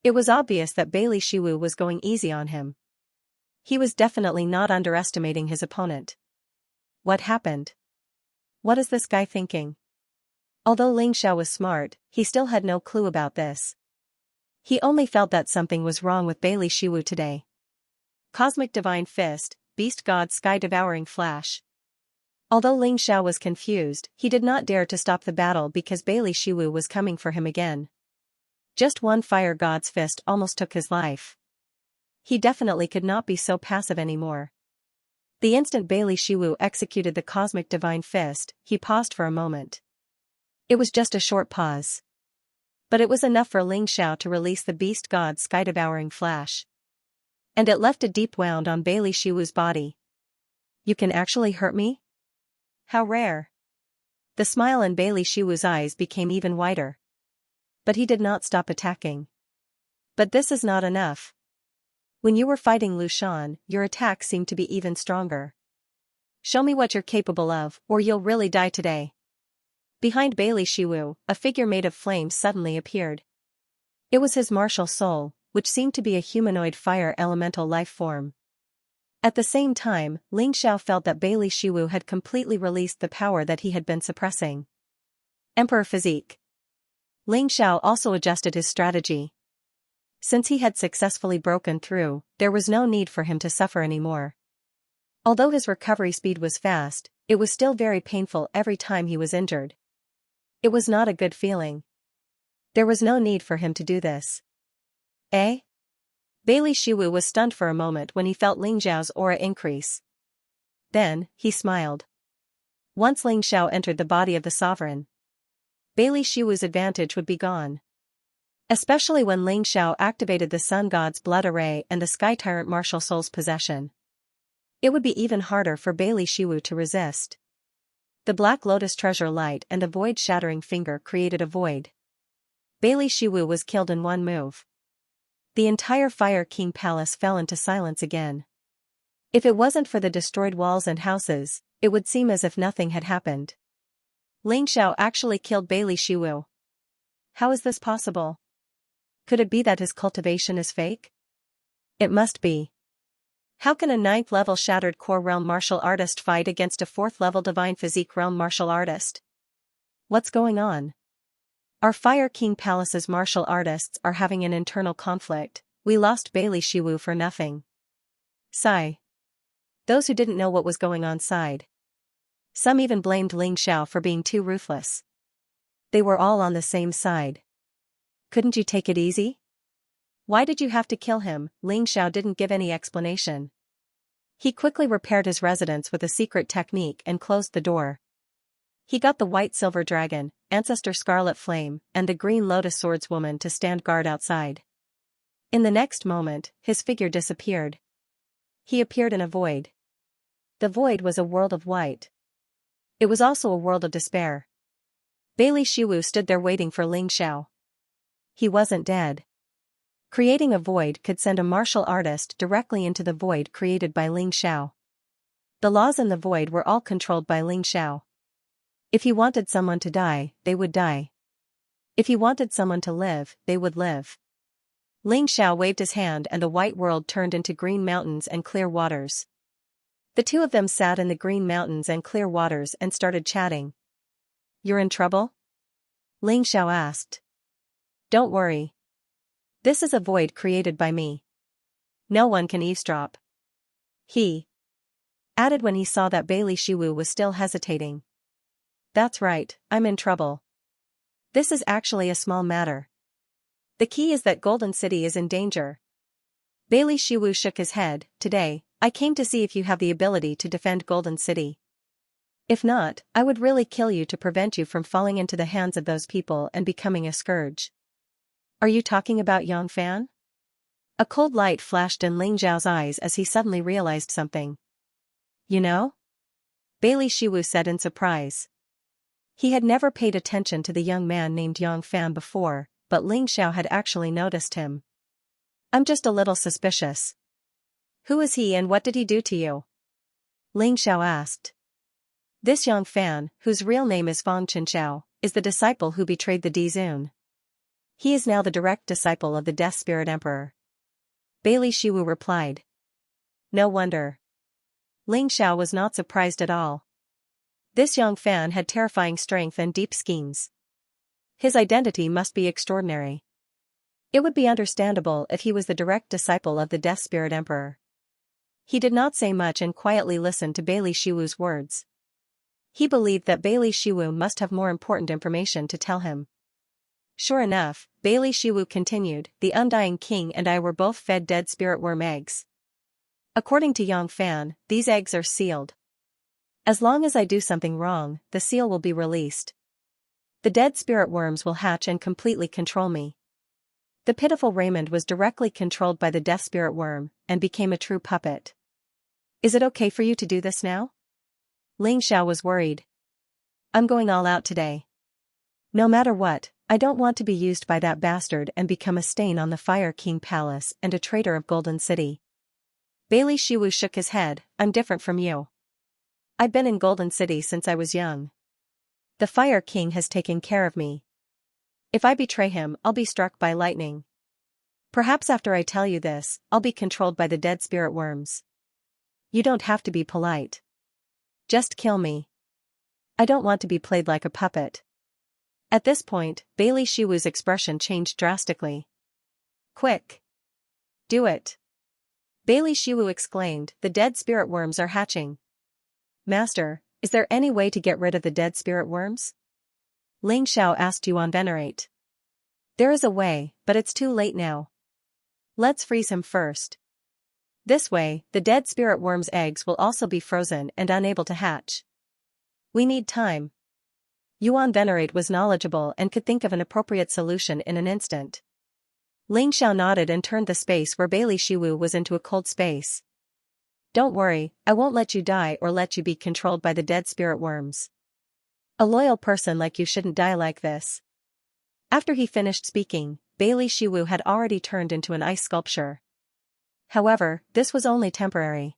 It was obvious that Bailey Shiwu was going easy on him. He was definitely not underestimating his opponent. What happened? What is this guy thinking? Although Ling Xiao was smart, he still had no clue about this. He only felt that something was wrong with Bailey Shiwu today. Cosmic Divine Fist, Beast God Sky Devouring Flash. Although Ling Xiao was confused, he did not dare to stop the battle because Bailey Shiwu was coming for him again. Just one Fire God's Fist almost took his life. He definitely could not be so passive anymore. The instant Bailey Shiwu executed the cosmic divine fist, he paused for a moment. It was just a short pause. But it was enough for Ling Xiao to release the beast god's sky-devouring flash. And it left a deep wound on Bailey Shiwu's body. You can actually hurt me? How rare. The smile in Bailey Shiwu's eyes became even wider. But he did not stop attacking. But this is not enough. When you were fighting Lu Shan, your attack seemed to be even stronger. Show me what you're capable of, or you'll really die today. Behind Bailey Shiwu, a figure made of flames suddenly appeared. It was his martial soul, which seemed to be a humanoid fire elemental life form. At the same time, Ling Xiao felt that Bailey Shiwu had completely released the power that he had been suppressing. Emperor Physique. Ling Xiao also adjusted his strategy. Since he had successfully broken through, there was no need for him to suffer anymore. Although his recovery speed was fast, it was still very painful every time he was injured. It was not a good feeling. There was no need for him to do this. Eh? Bailey Shiwu was stunned for a moment when he felt Ling Xiao's aura increase. Then, he smiled. Once Ling Xiao entered the body of the sovereign, Bailey Shiwu's advantage would be gone. Especially when Ling Xiao activated the Sun God's blood array and the Sky Tyrant martial soul's possession. It would be even harder for Bailey Shiwu to resist. The Black Lotus treasure light and the void-shattering finger created a void. Bailey Shiwu was killed in one move. The entire Fire King Palace fell into silence again. If it wasn't for the destroyed walls and houses, it would seem as if nothing had happened. Ling Xiao actually killed Bailey Shiwu. How is this possible? Could it be that his cultivation is fake? It must be. How can a 9th level Shattered Core Realm martial artist fight against a 4th level Divine Physique Realm martial artist? What's going on? Our Fire King Palace's martial artists are having an internal conflict. We lost Bailey Shiwu for nothing. Sigh. Those who didn't know what was going on sighed. Some even blamed Ling Xiao for being too ruthless. They were all on the same side. Couldn't you take it easy? Why did you have to kill him? Ling Xiao didn't give any explanation. He quickly repaired his residence with a secret technique and closed the door. He got the White Silver Dragon, Ancestor Scarlet Flame, and the Green Lotus Swordswoman to stand guard outside. In the next moment, his figure disappeared. He appeared in a void. The void was a world of white. It was also a world of despair. Bailey Shiwu stood there waiting for Ling Xiao. He wasn't dead. Creating a void could send a martial artist directly into the void created by Ling Xiao. The laws in the void were all controlled by Ling Xiao. If he wanted someone to die, they would die. If he wanted someone to live, they would live. Ling Xiao waved his hand and the white world turned into green mountains and clear waters. The two of them sat in the green mountains and clear waters and started chatting. You're in trouble? Ling Xiao asked. Don't worry. This is a void created by me. No one can eavesdrop. He added when he saw that Bailey Shiwu was still hesitating. That's right, I'm in trouble. This is actually a small matter. The key is that Golden City is in danger. Bailey Shiwu shook his head. Today, I came to see if you have the ability to defend Golden City. If not, I would really kill you to prevent you from falling into the hands of those people and becoming a scourge. Are you talking about Yang Fan? A cold light flashed in Ling Xiao's eyes as he suddenly realized something. You know? Bailey Shiwu said in surprise. He had never paid attention to the young man named Yang Fan before, but Ling Xiao had actually noticed him. I'm just a little suspicious. Who is he and what did he do to you? Ling Xiao asked. This Yang Fan, whose real name is Fang Chenxiao, is the disciple who betrayed the Dizun. He is now the direct disciple of the Death Spirit Emperor. Bailey Shiwu replied. No wonder. Ling Xiao was not surprised at all. This Yang Fan had terrifying strength and deep schemes. His identity must be extraordinary. It would be understandable if he was the direct disciple of the Death Spirit Emperor. He did not say much and quietly listened to Bailey Shiwu's words. He believed that Bailey Shiwu must have more important information to tell him. Sure enough, Bailey Shiwu continued, the Undying King and I were both fed dead spirit worm eggs. According to Yang Fan, these eggs are sealed. As long as I do something wrong, the seal will be released. The dead spirit worms will hatch and completely control me. The pitiful Raymond was directly controlled by the death spirit worm, and became a true puppet. Is it okay for you to do this now? Ling Xiao was worried. I'm going all out today. No matter what, I don't want to be used by that bastard and become a stain on the Fire King Palace and a traitor of Golden City. Bailey Shiwu shook his head. I'm different from you. I've been in Golden City since I was young. The Fire King has taken care of me. If I betray him, I'll be struck by lightning. Perhaps after I tell you this, I'll be controlled by the dead spirit worms. You don't have to be polite. Just kill me. I don't want to be played like a puppet. At this point, Bailey Shiwu's expression changed drastically. Quick! Do it! Bailey Shiwu exclaimed, the dead spirit worms are hatching. Master, is there any way to get rid of the dead spirit worms? Ling Xiao asked Yuan Venerate. There is a way, but it's too late now. Let's freeze him first. This way, the dead spirit worm's eggs will also be frozen and unable to hatch. We need time. Yuan Venerate was knowledgeable and could think of an appropriate solution in an instant. Ling Xiao nodded and turned the space where Bailey Shiwu was into a cold space. Don't worry, I won't let you die or let you be controlled by the dead spirit worms. A loyal person like you shouldn't die like this. After he finished speaking, Bailey Shiwu had already turned into an ice sculpture. However, this was only temporary.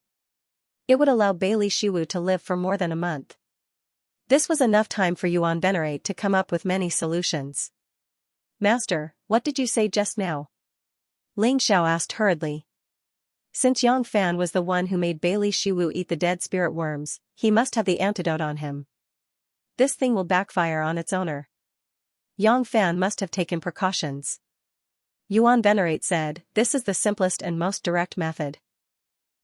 It would allow Bailey Shiwu to live for more than a month. This was enough time for Yuan Venerate to come up with many solutions. Master, what did you say just now? Ling Xiao asked hurriedly. Since Yang Fan was the one who made Bailey Shiwu eat the dead spirit worms, he must have the antidote on him. This thing will backfire on its owner. Yang Fan must have taken precautions. Yuan Venerate said, this is the simplest and most direct method.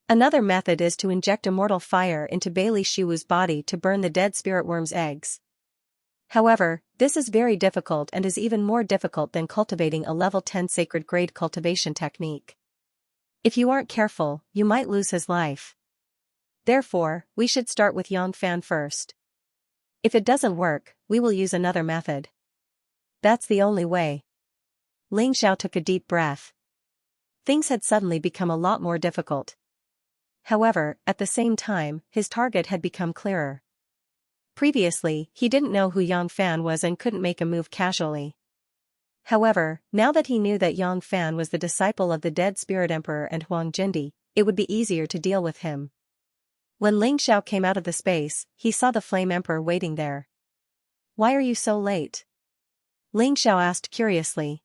Another method is to inject immortal fire into Bailey Shiwu's body to burn the dead spirit worm's eggs. However, this is very difficult and is even more difficult than cultivating a level 10 sacred grade cultivation technique. If you aren't careful, you might lose his life. Therefore, we should start with Yang Fan first. If it doesn't work, we will use another method. That's the only way. Ling Xiao took a deep breath. Things had suddenly become a lot more difficult. However, at the same time, his target had become clearer. Previously, he didn't know who Yang Fan was and couldn't make a move casually. However, now that he knew that Yang Fan was the disciple of the dead spirit emperor and Huang Jindi, it would be easier to deal with him. When Ling Xiao came out of the space, he saw the flame emperor waiting there. Why are you so late? Ling Xiao asked curiously.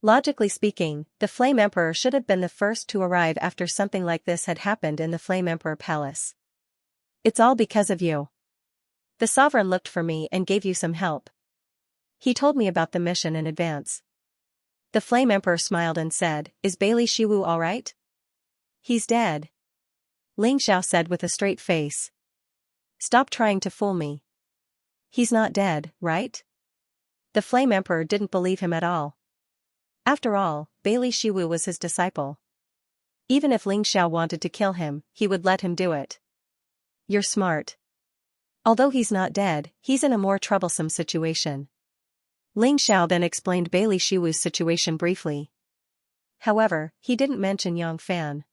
Logically speaking, the Flame Emperor should have been the first to arrive after something like this had happened in the Flame Emperor Palace. It's all because of you. The sovereign looked for me and gave you some help. He told me about the mission in advance. The Flame Emperor smiled and said, is Bailey Shiwu alright? He's dead. Ling Xiao said with a straight face. Stop trying to fool me. He's not dead, right? The Flame Emperor didn't believe him at all. After all, Bailey Shiwu was his disciple. Even if Ling Xiao wanted to kill him, he would let him do it. You're smart. Although he's not dead, he's in a more troublesome situation. Ling Xiao then explained Bailey Shiwu's situation briefly. However, he didn't mention Yang Fan.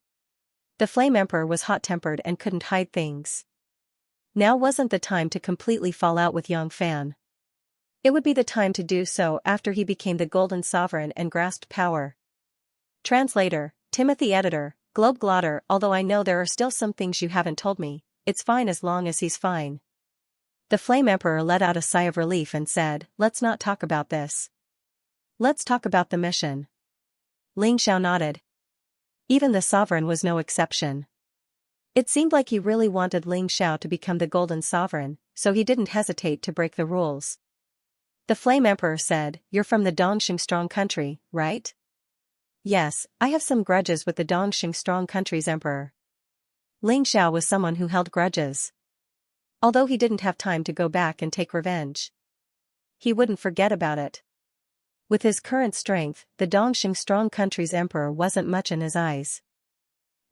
The Flame Emperor was hot-tempered and couldn't hide things. Now wasn't the time to completely fall out with Yang Fan. It would be the time to do so after he became the Golden Sovereign and grasped power. Translator, Timothy Editor, Globe Glotter. Although I know there are still some things you haven't told me, it's fine as long as he's fine. The Flame Emperor let out a sigh of relief and said, let's not talk about this. Let's talk about the mission. Ling Xiao nodded. Even the Sovereign was no exception. It seemed like he really wanted Ling Xiao to become the Golden Sovereign, so he didn't hesitate to break the rules. The Flame Emperor said, you're from the Dongxing Strong Country, right? Yes, I have some grudges with the Dongxing Strong Country's emperor. Ling Xiao was someone who held grudges. Although he didn't have time to go back and take revenge, he wouldn't forget about it. With his current strength, the Dongxing Strong Country's emperor wasn't much in his eyes.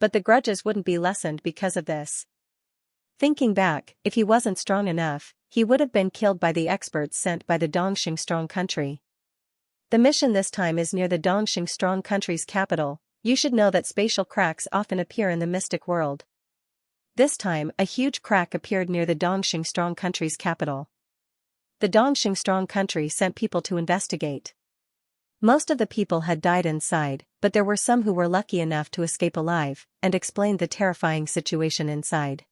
but the grudges wouldn't be lessened because of this. Thinking back, if he wasn't strong enough, he would have been killed by the experts sent by the Dongxing Strong Country. The mission this time is near the Dongxing Strong Country's capital. You should know that spatial cracks often appear in the mystic world. This time, a huge crack appeared near the Dongxing Strong Country's capital. The Dongxing Strong Country sent people to investigate. Most of the people had died inside, but there were some who were lucky enough to escape alive, and explained the terrifying situation inside.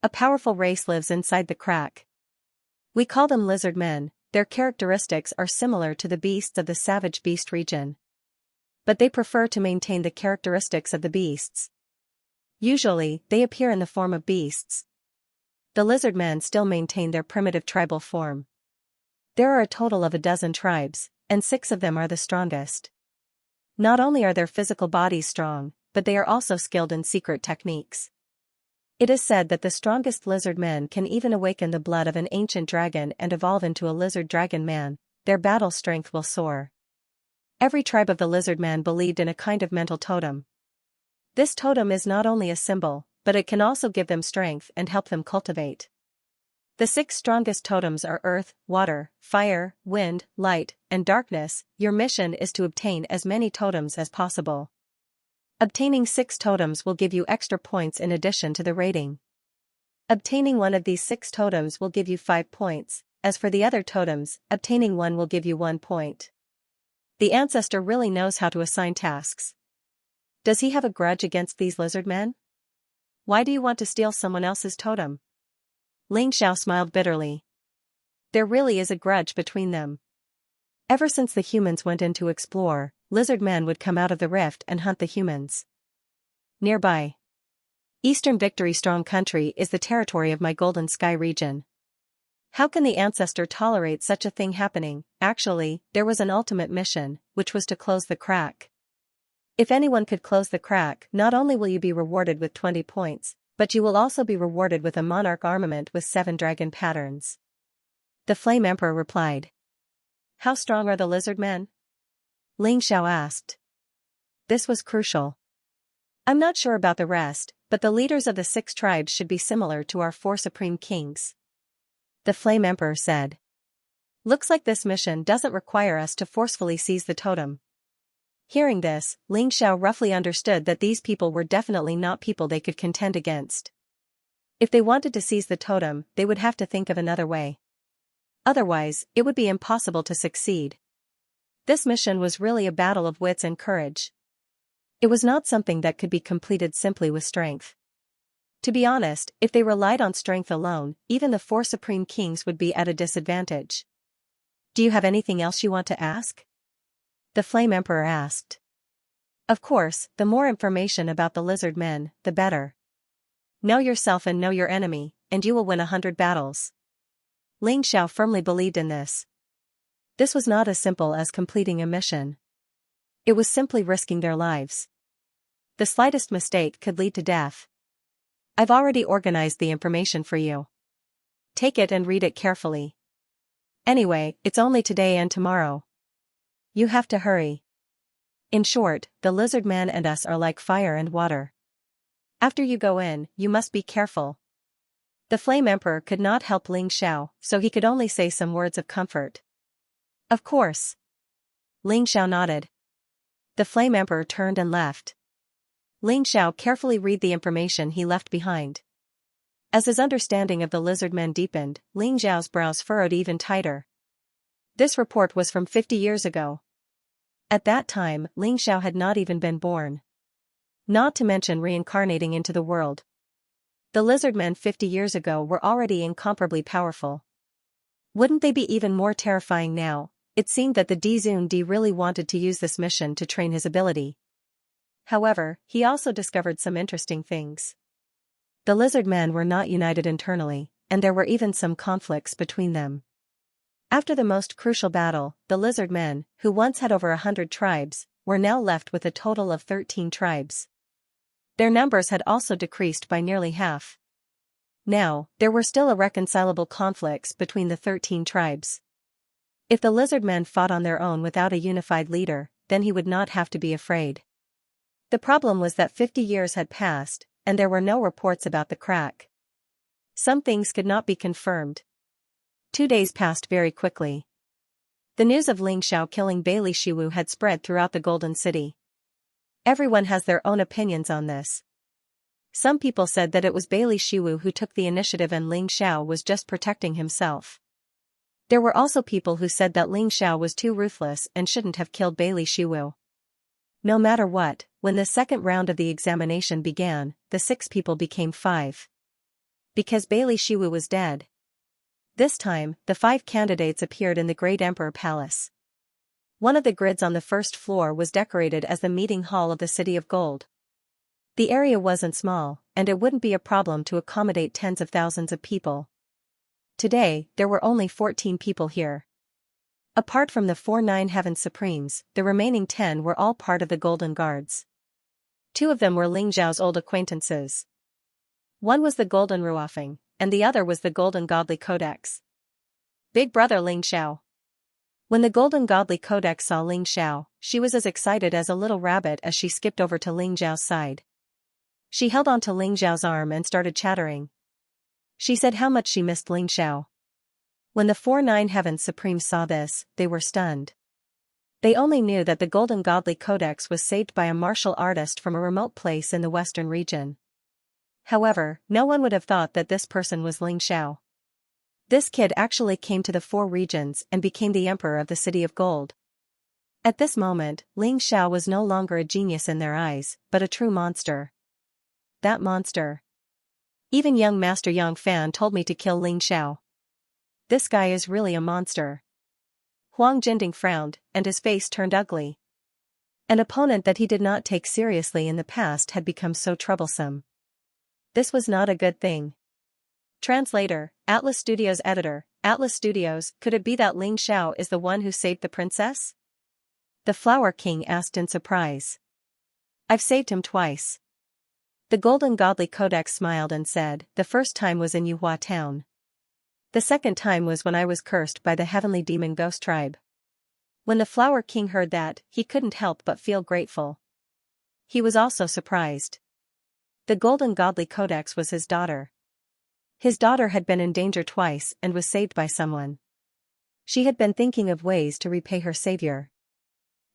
A powerful race lives inside the crack. We call them lizard men. Their characteristics are similar to the beasts of the savage beast region. But they prefer to maintain the characteristics of the beasts. Usually, they appear in the form of beasts. The lizard men still maintain their primitive tribal form. There are a total of 12 tribes, and 6 of them are the strongest. Not only are their physical bodies strong, but they are also skilled in secret techniques. It is said that the strongest lizard men can even awaken the blood of an ancient dragon and evolve into a lizard dragon man. Their battle strength will soar. Every tribe of the lizard man believed in a kind of mental totem. This totem is not only a symbol, but it can also give them strength and help them cultivate. The 6 strongest totems are earth, water, fire, wind, light, and darkness. Your mission is to obtain as many totems as possible. Obtaining 6 totems will give you extra points in addition to the rating. Obtaining one of these 6 totems will give you 5 points, as for the other totems, obtaining one will give you 1 point. The ancestor really knows how to assign tasks. Does he have a grudge against these lizard men? Why do you want to steal someone else's totem? Ling Xiao smiled bitterly. There really is a grudge between them. Ever since the humans went in to explore, lizard men would come out of the rift and hunt the humans. Nearby, Eastern Victory Strong Country is the territory of my Golden Sky region. How can the ancestor tolerate such a thing happening? Actually, there was an ultimate mission, which was to close the crack. If anyone could close the crack, not only will you be rewarded with 20 points, but you will also be rewarded with a monarch armament with 7 dragon patterns. The Flame Emperor replied. How strong are the lizard men? Ling Xiao asked. This was crucial. I'm not sure about the rest, but the leaders of the 6 tribes should be similar to our 4 supreme kings. The Flame Emperor said. Looks like this mission doesn't require us to forcefully seize the totem. Hearing this, Ling Xiao roughly understood that these people were definitely not people they could contend against. If they wanted to seize the totem, they would have to think of another way. Otherwise, it would be impossible to succeed. This mission was really a battle of wits and courage. It was not something that could be completed simply with strength. To be honest, if they relied on strength alone, even the 4 supreme kings would be at a disadvantage. Do you have anything else you want to ask? The Flame Emperor asked. Of course, the more information about the lizard men, the better. Know yourself and know your enemy, and you will win 100 battles. Ling Xiao firmly believed in this. This was not as simple as completing a mission. It was simply risking their lives. The slightest mistake could lead to death. I've already organized the information for you. Take it and read it carefully. Anyway, it's only today and tomorrow. You have to hurry. In short, the lizard man and us are like fire and water. After you go in, you must be careful. The Flame Emperor could not help Ling Xiao, so he could only say some words of comfort. Of course. Ling Xiao nodded. The Flame Emperor turned and left. Ling Xiao carefully read the information he left behind. As his understanding of the lizard men deepened, Ling Xiao's brows furrowed even tighter. This report was from 50 years ago. At that time, Ling Xiao had not even been born. Not to mention reincarnating into the world. The lizard men 50 years ago were already incomparably powerful. Wouldn't they be even more terrifying now? It seemed that the Dizun Di really wanted to use this mission to train his ability. However, he also discovered some interesting things. The lizard men were not united internally, and there were even some conflicts between them. After the most crucial battle, the lizard men, who once had over 100 tribes, were now left with a total of 13 tribes. Their numbers had also decreased by nearly half. Now, there were still irreconcilable conflicts between the 13 tribes. If the lizard men fought on their own without a unified leader, then he would not have to be afraid. The problem was that 50 years had passed, and there were no reports about the crack. Some things could not be confirmed. 2 days passed very quickly. The news of Ling Xiao killing Bailey Shiwu had spread throughout the Golden City. Everyone has their own opinions on this. Some people said that it was Bailey Shiwu who took the initiative and Ling Xiao was just protecting himself. There were also people who said that Ling Xiao was too ruthless and shouldn't have killed Bailey Shiwu. No matter what, when the second round of the examination began, the 6 people became 5. Because Bailey Shiwu was dead. This time, the 5 candidates appeared in the Great Emperor Palace. One of the grids on the first floor was decorated as the meeting hall of the City of Gold. The area wasn't small, and it wouldn't be a problem to accommodate tens of thousands of people. Today, there were only 14 people here. Apart from the 4 Nine Heaven Supremes, the remaining 10 were all part of the Golden Guards. 2 of them were Ling Xiao's old acquaintances. One was the Golden Ruofeng, and the other was the Golden Godly Codex. Big brother Ling Xiao. When the Golden Godly Codex saw Ling Xiao, she was as excited as a little rabbit as she skipped over to Ling Xiao's side. She held onto Ling Xiao's arm and started chattering. She said how much she missed Ling Xiao. When the 4 Nine Heaven Supremes saw this, they were stunned. They only knew that the Golden Godly Codex was saved by a martial artist from a remote place in the western region. However, no one would have thought that this person was Ling Xiao. This kid actually came to the 4 regions and became the Emperor of the City of Gold. At this moment, Ling Xiao was no longer a genius in their eyes, but a true monster. That monster. Even young Master Yang Fan told me to kill Ling Xiao. This guy is really a monster. Huang Jinding frowned, and his face turned ugly. An opponent that he did not take seriously in the past had become so troublesome. This was not a good thing. Translator, Atlas Studios editor, Atlas Studios, could it be that Ling Xiao is the one who saved the princess? The Flower King asked in surprise. I've saved him twice. The Golden Godly Codex smiled and said, the first time was in Yuhua town. The second time was when I was cursed by the heavenly demon ghost tribe. When the Flower King heard that, he couldn't help but feel grateful. He was also surprised. The Golden Godly Codex was his daughter. His daughter had been in danger twice and was saved by someone. She had been thinking of ways to repay her savior.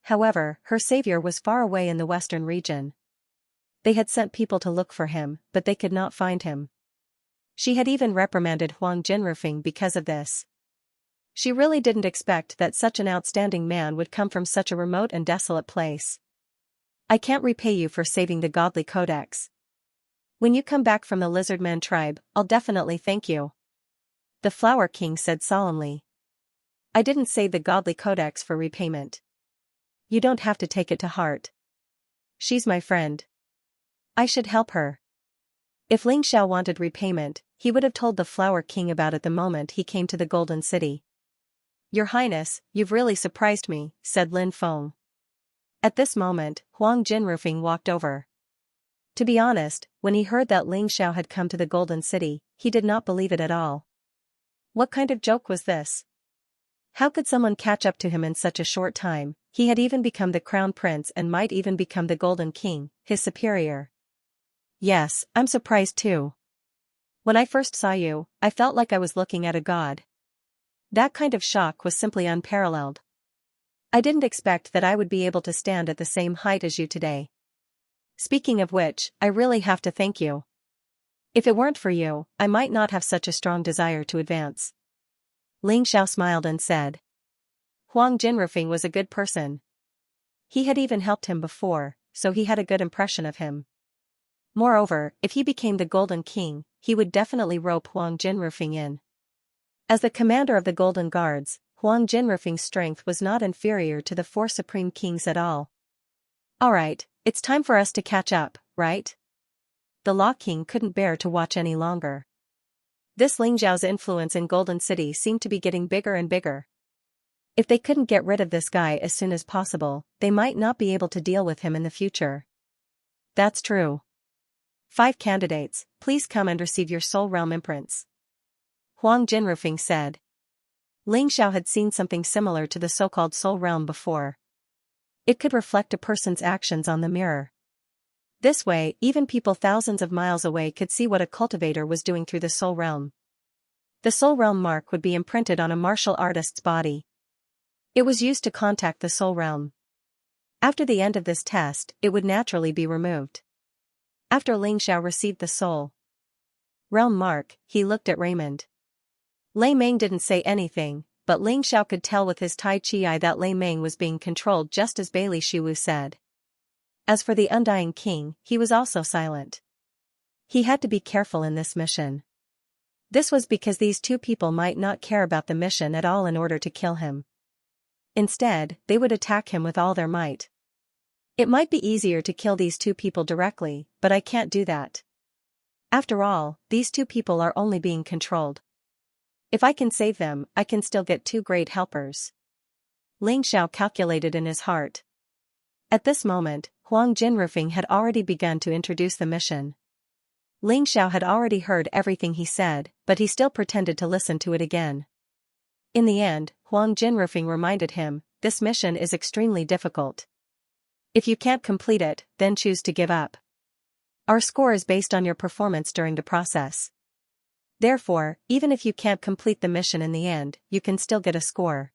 However, her savior was far away in the western region. They had sent people to look for him, but they could not find him. She had even reprimanded Huang Jinrufeng because of this. She really didn't expect that such an outstanding man would come from such a remote and desolate place. I can't repay you for saving the Godly Codex. When you come back from the Lizardman tribe, I'll definitely thank you. The Flower King said solemnly. I didn't save the Godly Codex for repayment. You don't have to take it to heart. She's my friend. I should help her. If Ling Xiao wanted repayment, he would have told the Flower King about it the moment he came to the Golden City. Your Highness, you've really surprised me, said Lin Feng. At this moment, Huang Jinrufeng walked over. To be honest, when he heard that Ling Xiao had come to the Golden City, he did not believe it at all. What kind of joke was this? How could someone catch up to him in such a short time? He had even become the Crown Prince and might even become the Golden King, his superior. Yes, I'm surprised too. When I first saw you, I felt like I was looking at a god. That kind of shock was simply unparalleled. I didn't expect that I would be able to stand at the same height as you today. Speaking of which, I really have to thank you. If it weren't for you, I might not have such a strong desire to advance. Ling Xiao smiled and said. Huang Jinrufeng was a good person. He had even helped him before, so he had a good impression of him. Moreover, if he became the Golden King, he would definitely rope Huang Jinrufeng in. As the commander of the Golden Guards, Huang Jinrufeng's strength was not inferior to the 4 Supreme Kings at all. Alright, it's time for us to catch up, right? The Law King couldn't bear to watch any longer. This Ling Xiao's influence in Golden City seemed to be getting bigger and bigger. If they couldn't get rid of this guy as soon as possible, they might not be able to deal with him in the future. That's true. 5 candidates, please come and receive your Soul Realm imprints. Huang Jinrufeng said. Ling Xiao had seen something similar to the so-called Soul Realm before. It could reflect a person's actions on the mirror. This way, even people thousands of miles away could see what a cultivator was doing through the soul realm. The soul realm mark would be imprinted on a martial artist's body. It was used to contact the soul realm. After the end of this test, it would naturally be removed. After Ling Xiao received the soul realm mark, he looked at Raymond. Lei Meng didn't say anything, but Ling Xiao could tell with his Tai Chi eye that Lei Meng was being controlled just as Bailey Shiwu said. As for the Undying King, he was also silent. He had to be careful in this mission. This was because these two people might not care about the mission at all in order to kill him. Instead, they would attack him with all their might. It might be easier to kill these two people directly, but I can't do that. After all, these two people are only being controlled. If I can save them, I can still get two great helpers. Ling Xiao calculated in his heart. At this moment, Huang Jinrufeng had already begun to introduce the mission. Ling Xiao had already heard everything he said, but he still pretended to listen to it again. In the end, Huang Jinrufeng reminded him, this mission is extremely difficult. If you can't complete it, then choose to give up. Our score is based on your performance during the process. Therefore, even if you can't complete the mission in the end, you can still get a score.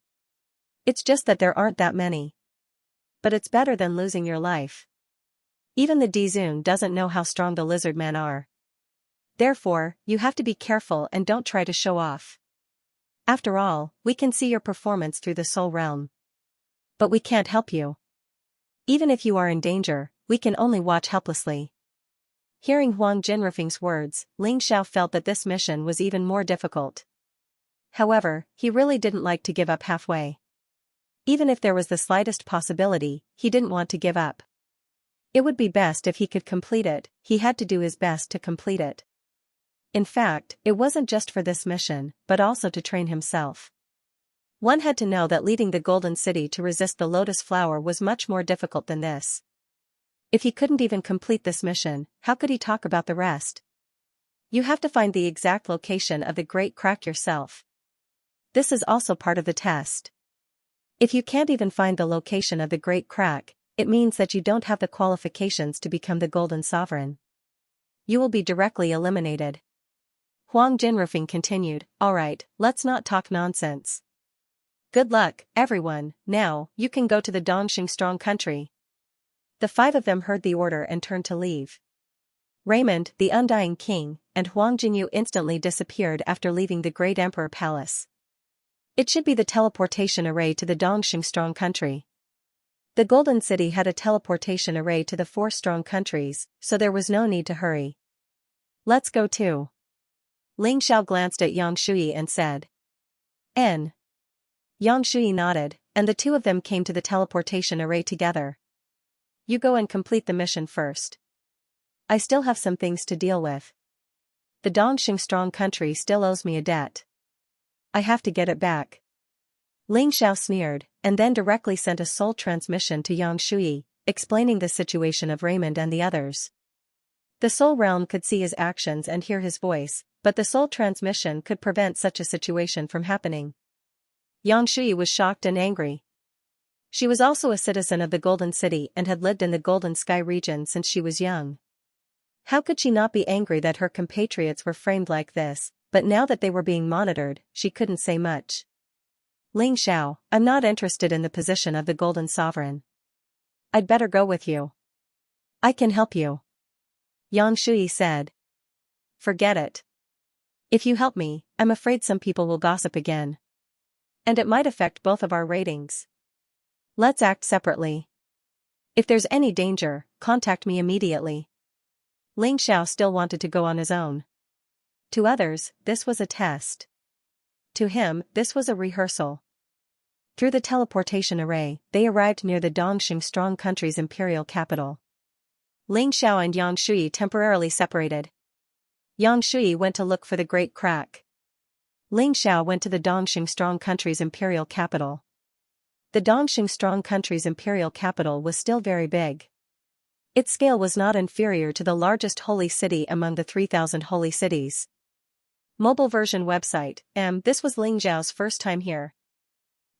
It's just that there aren't that many. But it's better than losing your life. Even the Dizun doesn't know how strong the lizard men are. Therefore, you have to be careful and don't try to show off. After all, we can see your performance through the soul realm. But we can't help you. Even if you are in danger, we can only watch helplessly. Hearing Huang Jinrufeng's words, Ling Xiao felt that this mission was even more difficult. However, he really didn't like to give up halfway. Even if there was the slightest possibility, he didn't want to give up. It would be best if he could complete it, he had to do his best to complete it. In fact, it wasn't just for this mission, but also to train himself. One had to know that leading the Golden City to resist the Lotus Flower was much more difficult than this. If he couldn't even complete this mission, how could he talk about the rest? You have to find the exact location of the Great Crack yourself. This is also part of the test. If you can't even find the location of the Great Crack, it means that you don't have the qualifications to become the Golden Sovereign. You will be directly eliminated. Huang Jinrufeng continued, alright, let's not talk nonsense. Good luck, everyone, now, you can go to the Dongxing Strong Country. The five of them heard the order and turned to leave. Raymond, the Undying King, and Huang Jinyu instantly disappeared after leaving the Great Emperor Palace. It should be the teleportation array to the Dongxing Strong Country. The Golden City had a teleportation array to the 4 strong countries, so there was no need to hurry. Let's go too. Ling Xiao glanced at Yang Shui and said. N. Yang Shui nodded, and the two of them came to the teleportation array together. You go and complete the mission first. I still have some things to deal with. The Dongxing Strong Country still owes me a debt. I have to get it back. Ling Xiao sneered, and then directly sent a soul transmission to Yang Shui, explaining the situation of Raymond and the others. The soul realm could see his actions and hear his voice, but the soul transmission could prevent such a situation from happening. Yang Shui was shocked and angry. She was also a citizen of the Golden City and had lived in the Golden Sky region since she was young. How could she not be angry that her compatriots were framed like this, but now that they were being monitored, she couldn't say much. Ling Xiao, I'm not interested in the position of the Golden Sovereign. I'd better go with you. I can help you. Yang Shui said. Forget it. If you help me, I'm afraid some people will gossip again. And it might affect both of our ratings. Let's act separately. If there's any danger, contact me immediately. Ling Xiao still wanted to go on his own. To others, this was a test. To him, this was a rehearsal. Through the teleportation array, they arrived near the Dongxing Strong Country's imperial capital. Ling Xiao and Yang Shui temporarily separated. Yang Shui went to look for the Great Crack. Ling Xiao went to the Dongxing Strong Country's imperial capital. The Dongxing Strong Country's imperial capital was still very big. Its scale was not inferior to the largest holy city among the 3,000 holy cities. Mobile version website, this was Ling Xiao's first time here.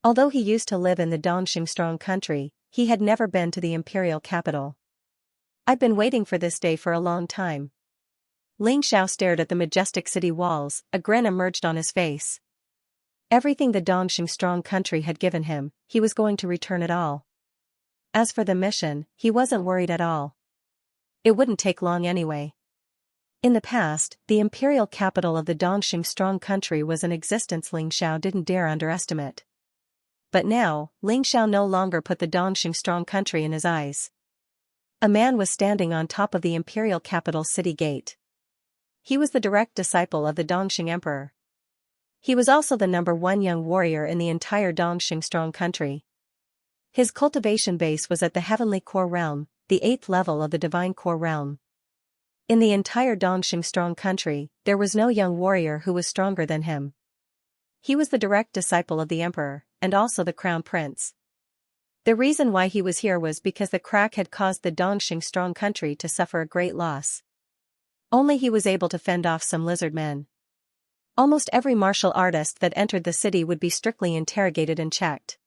Although he used to live in the Dongxing Strong Country, he had never been to the imperial capital. I've been waiting for this day for a long time. Ling Xiao stared at the majestic city walls, a grin emerged on his face. Everything the Dongxing strong country had given him, he was going to return it all. As for the mission, he wasn't worried at all. It wouldn't take long anyway. In the past, the imperial capital of the Dongxing strong country was an existence Ling Xiao didn't dare underestimate. But now, Ling Xiao no longer put the Dongxing strong country in his eyes. A man was standing on top of the imperial capital city gate. He was the direct disciple of the Dongxing emperor. He was also the #1 young warrior in the entire Dongxing strong country. His cultivation base was at the heavenly core realm, the 8th level of the divine core realm. In the entire Dongxing strong country, there was no young warrior who was stronger than him. He was the direct disciple of the emperor, and also the crown prince. The reason why he was here was because the crack had caused the Dongxing strong country to suffer a great loss. Only he was able to fend off some lizard men. Almost every martial artist that entered the city would be strictly interrogated and checked.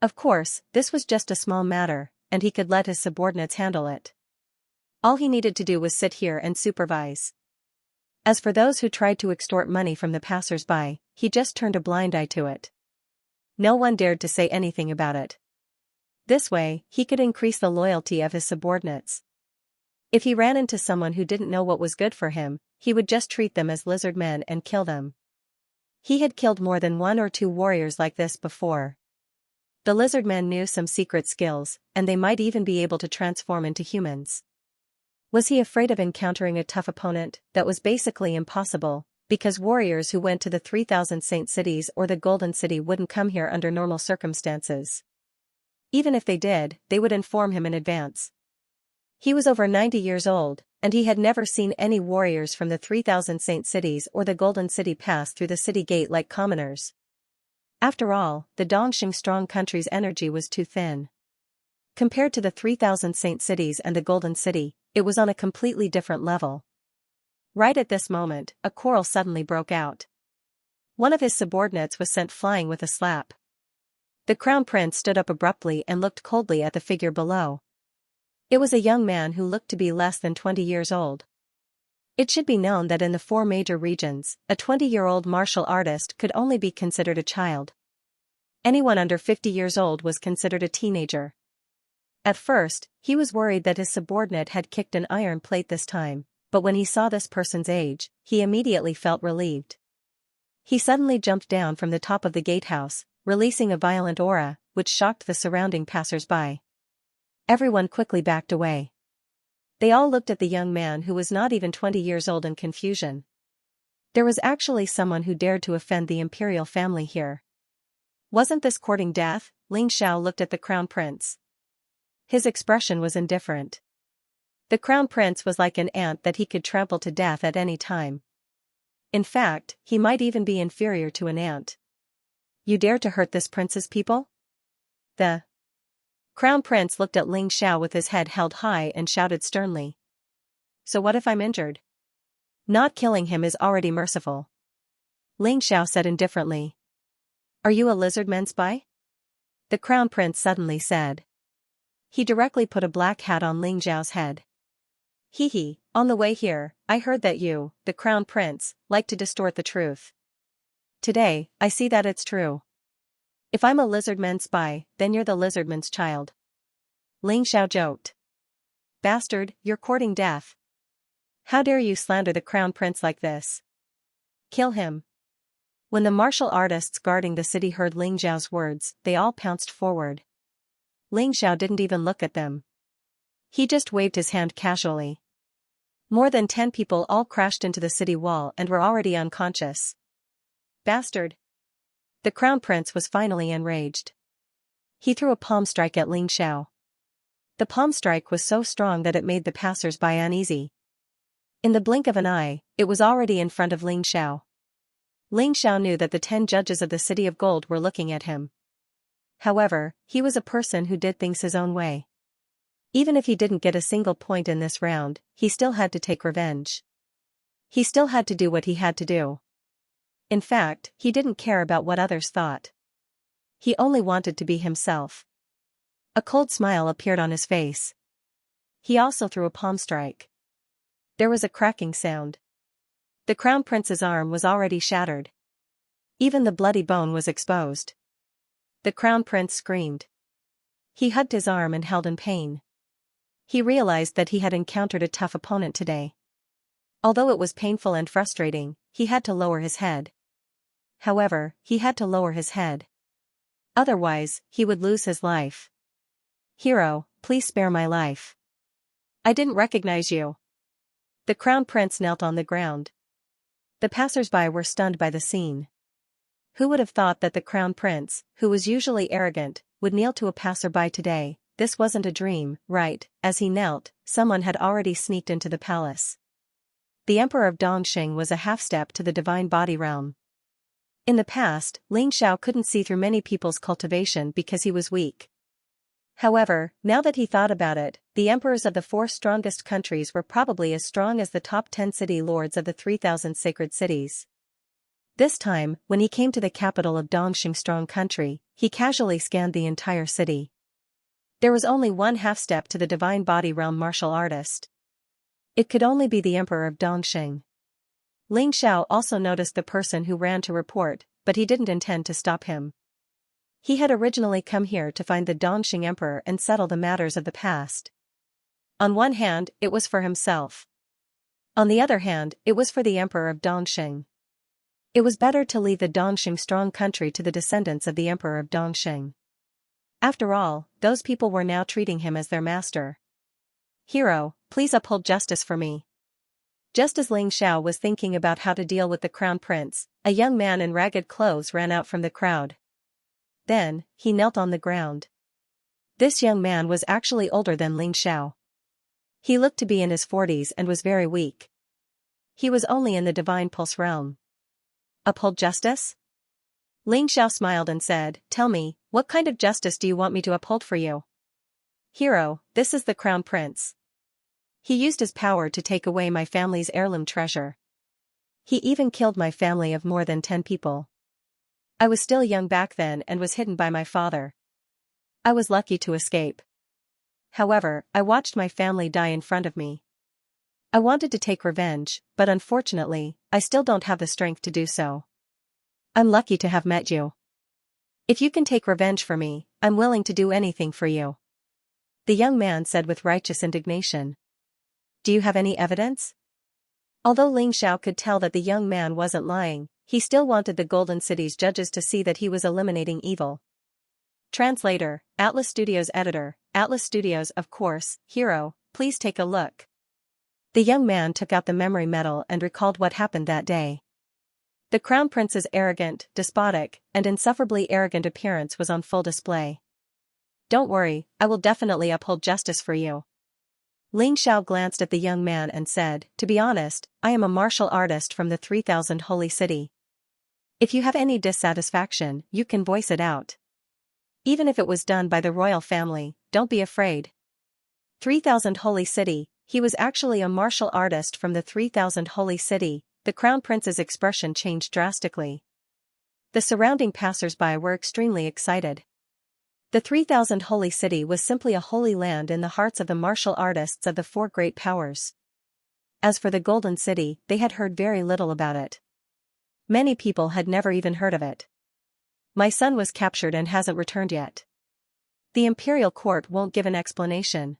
Of course, this was just a small matter, and he could let his subordinates handle it. All he needed to do was sit here and supervise. As for those who tried to extort money from the passers-by, he just turned a blind eye to it. No one dared to say anything about it. This way, he could increase the loyalty of his subordinates. If he ran into someone who didn't know what was good for him, he would just treat them as lizard men and kill them. He had killed more than 1 or 2 warriors like this before. The lizard men knew some secret skills, and they might even be able to transform into humans. Was he afraid of encountering a tough opponent? That was basically impossible, because warriors who went to the 3000 Saint Cities or the Golden City wouldn't come here under normal circumstances. Even if they did, they would inform him in advance. He was over 90 years old, and he had never seen any warriors from the 3000 Saint Cities or the Golden City pass through the city gate like commoners. After all, the Dongxing strong country's energy was too thin. Compared to the 3000 Saint Cities and the Golden City, it was on a completely different level. Right at this moment, a quarrel suddenly broke out. One of his subordinates was sent flying with a slap. The crown prince stood up abruptly and looked coldly at the figure below. It was a young man who looked to be less than 20 years old. It should be known that in the 4 major regions, a 20-year-old martial artist could only be considered a child. Anyone under 50 years old was considered a teenager. At first, he was worried that his subordinate had kicked an iron plate this time, but when he saw this person's age, he immediately felt relieved. He suddenly jumped down from the top of the gatehouse, releasing a violent aura, which shocked the surrounding passers-by. Everyone quickly backed away. They all looked at the young man who was not even 20 years old in confusion. There was actually someone who dared to offend the imperial family here. Wasn't this courting death? Ling Xiao looked at the crown prince. His expression was indifferent. The crown prince was like an ant that he could trample to death at any time. In fact, he might even be inferior to an ant. You dare to hurt this prince's people? The crown prince looked at Ling Xiao with his head held high and shouted sternly. So what if I'm injured? Not killing him is already merciful. Ling Xiao said indifferently. Are you a lizardman spy? The crown prince suddenly said. He directly put a black hat on Ling Xiao's head. Hee, on the way here, I heard that you, the crown prince, like to distort the truth. Today, I see that it's true. If I'm a lizardman spy, then you're the lizardman's child. Ling Xiao joked. Bastard, you're courting death. How dare you slander the crown prince like this? Kill him. When the martial artists guarding the city heard Ling Xiao's words, they all pounced forward. Ling Xiao didn't even look at them. He just waved his hand casually. More than 10 people all crashed into the city wall and were already unconscious. Bastard. The crown prince was finally enraged. He threw a palm strike at Ling Xiao. The palm strike was so strong that it made the passers-by uneasy. In the blink of an eye, it was already in front of Ling Xiao. Ling Xiao knew that the 10 judges of the City of Gold were looking at him. However, he was a person who did things his own way. Even if he didn't get a single point in this round, he still had to take revenge. He still had to do what he had to do. In fact, he didn't care about what others thought. He only wanted to be himself. A cold smile appeared on his face. He also threw a palm strike. There was a cracking sound. The crown prince's arm was already shattered. Even the bloody bone was exposed. The crown prince screamed. He hugged his arm and held in pain. He realized that he had encountered a tough opponent today. Although it was painful and frustrating, he had to lower his head. However, he had to lower his head. Otherwise, he would lose his life. "Hero, please spare my life. I didn't recognize you." The crown prince knelt on the ground. The passers-by were stunned by the scene. Who would have thought that the crown prince, who was usually arrogant, would kneel to a passerby today? This wasn't a dream, right? As he knelt, someone had already sneaked into the palace. The Emperor of Dongxing was a half-step to the divine body realm. In the past, Xianxia couldn't see through many people's cultivation because he was weak. However, now that he thought about it, the emperors of the 4 strongest countries were probably as strong as the top 10 city lords of the 3,000 sacred cities. This time, when he came to the capital of Dongxing strong country, he casually scanned the entire city. There was only one half-step to the divine body realm martial artist. It could only be the Emperor of Dongxing. Xianxia also noticed the person who ran to report, but he didn't intend to stop him. He had originally come here to find the Dongxing Emperor and settle the matters of the past. On one hand, it was for himself. On the other hand, it was for the Emperor of Dongxing. It was better to leave the Dongxing strong country to the descendants of the Emperor of Dongxing. After all, those people were now treating him as their master. "Hero, please uphold justice for me." Just as Xianxia was thinking about how to deal with the crown prince, a young man in ragged clothes ran out from the crowd. Then, he knelt on the ground. This young man was actually older than Xianxia. He looked to be in his 40s and was very weak. He was only in the divine pulse realm. "Uphold justice?" Xianxia smiled and said, "Tell me, what kind of justice do you want me to uphold for you?" "Hero, this is the crown prince. He used his power to take away my family's heirloom treasure. He even killed my family of more than 10 people. I was still young back then and was hidden by my father. I was lucky to escape. However, I watched my family die in front of me. I wanted to take revenge, but unfortunately, I still don't have the strength to do so. I'm lucky to have met you. If you can take revenge for me, I'm willing to do anything for you." The young man said with righteous indignation. "Do you have any evidence?" Although Xianxia could tell that the young man wasn't lying, he still wanted the Golden City's judges to see that he was eliminating evil. Translator, Atlas Studios Editor, Atlas Studios. "Of course, hero, please take a look." The young man took out the memory medal and recalled what happened that day. The crown prince's arrogant, despotic, and insufferably arrogant appearance was on full display. "Don't worry, I will definitely uphold justice for you." Xianxia glanced at the young man and said, "To be honest, I am a martial artist from the 3,000 holy city. If you have any dissatisfaction, you can voice it out. Even if it was done by the royal family, don't be afraid." 3,000 holy city, he was actually a martial artist from the 3,000 holy city. The crown prince's expression changed drastically. The surrounding passers-by were extremely excited. The 3,000 holy city was simply a holy land in the hearts of the martial artists of the 4 great powers. As for the Golden City, they had heard very little about it. Many people had never even heard of it. "My son was captured and hasn't returned yet. The imperial court won't give an explanation.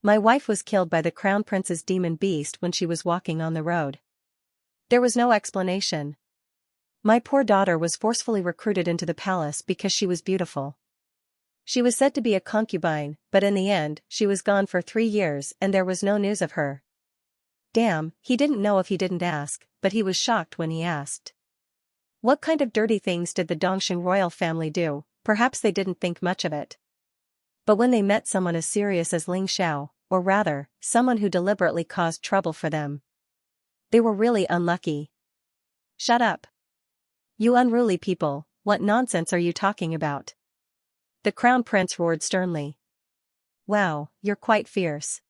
My wife was killed by the crown prince's demon beast when she was walking on the road. There was no explanation. My poor daughter was forcefully recruited into the palace because she was beautiful. She was said to be a concubine, but in the end, she was gone for 3 years and there was no news of her." Damn, he didn't know if he didn't ask, but he was shocked when he asked. What kind of dirty things did the Dongxing royal family do? Perhaps they didn't think much of it. But when they met someone as serious as Xianxia, or rather, someone who deliberately caused trouble for them, they were really unlucky. "Shut up. You unruly people, what nonsense are you talking about?" The crown prince roared sternly. "Wow, you're quite fierce.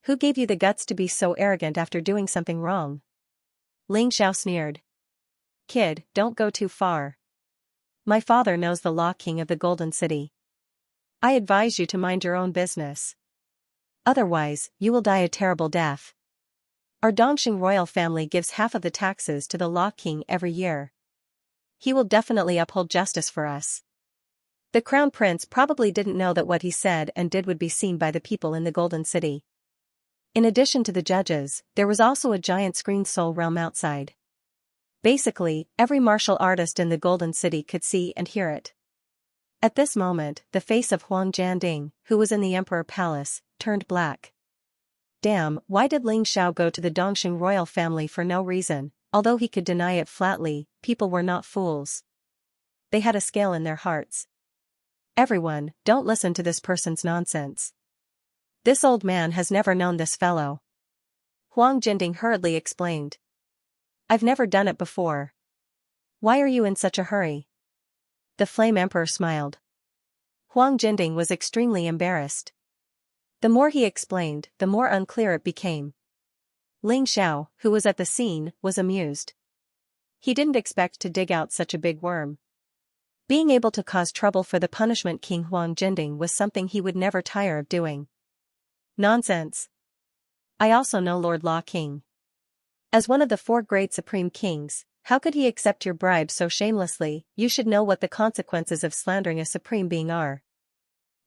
Who gave you the guts to be so arrogant after doing something wrong?" Xianxia sneered. "Kid, don't go too far. My father knows the Law King of the Golden City. I advise you to mind your own business." Otherwise, you will die a terrible death. Our Dongxing royal family gives half of the taxes to the Law King every year. He will definitely uphold justice for us. The crown prince probably didn't know that what he said and did would be seen by the people in the Golden City. In addition to the judges, there was also a giant screen soul realm outside. Basically, every martial artist in the Golden City could see and hear it. At this moment, the face of Huang Jianding, who was in the Emperor Palace, turned black. Damn, why did Ling Xiao go to the Dongxing royal family for no reason? Although he could deny it flatly, people were not fools. They had a scale in their hearts. Everyone, don't listen to this person's nonsense. This old man has never known this fellow. Huang Jinding hurriedly explained. I've never done it before. Why are you in such a hurry? The Flame Emperor smiled. Huang Jinding was extremely embarrassed. The more he explained, the more unclear it became. Ling Xiao, who was at the scene, was amused. He didn't expect to dig out such a big worm. Being able to cause trouble for the Punishment King Huang Jinding was something he would never tire of doing. Nonsense. I also know Lord Law King. As one of the 4 great supreme kings, how could he accept your bribe so shamelessly? You should know what the consequences of slandering a supreme being are.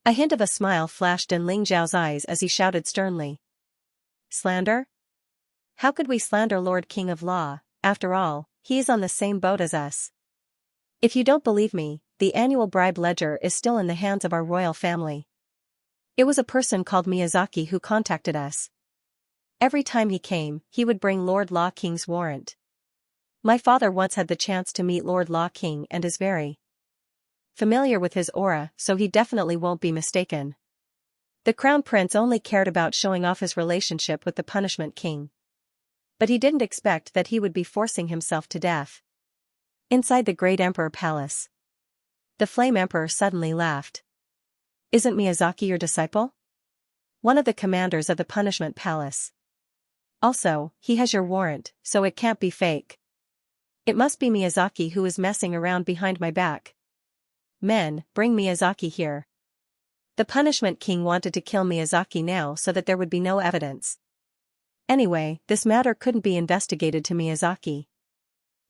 A hint of a smile flashed in Ling Xiao's eyes as he shouted sternly. Slander? How could we slander Lord King of Law? After all, he is on the same boat as us. If you don't believe me, the annual bribe ledger is still in the hands of our royal family. It was a person called Miyazaki who contacted us. Every time he came, he would bring Lord Law King's warrant. My father once had the chance to meet Lord Law King and is very familiar with his aura, so he definitely won't be mistaken. The Crown Prince only cared about showing off his relationship with the Punishment King. But he didn't expect that he would be forcing himself to death. Inside the Great Emperor Palace, the Flame Emperor suddenly laughed. Isn't Miyazaki your disciple? One of the commanders of the Punishment Palace. Also, he has your warrant, so it can't be fake. It must be Miyazaki who is messing around behind my back. Men, bring Miyazaki here. The Punishment King wanted to kill Miyazaki now so that there would be no evidence. Anyway, this matter couldn't be investigated to Miyazaki.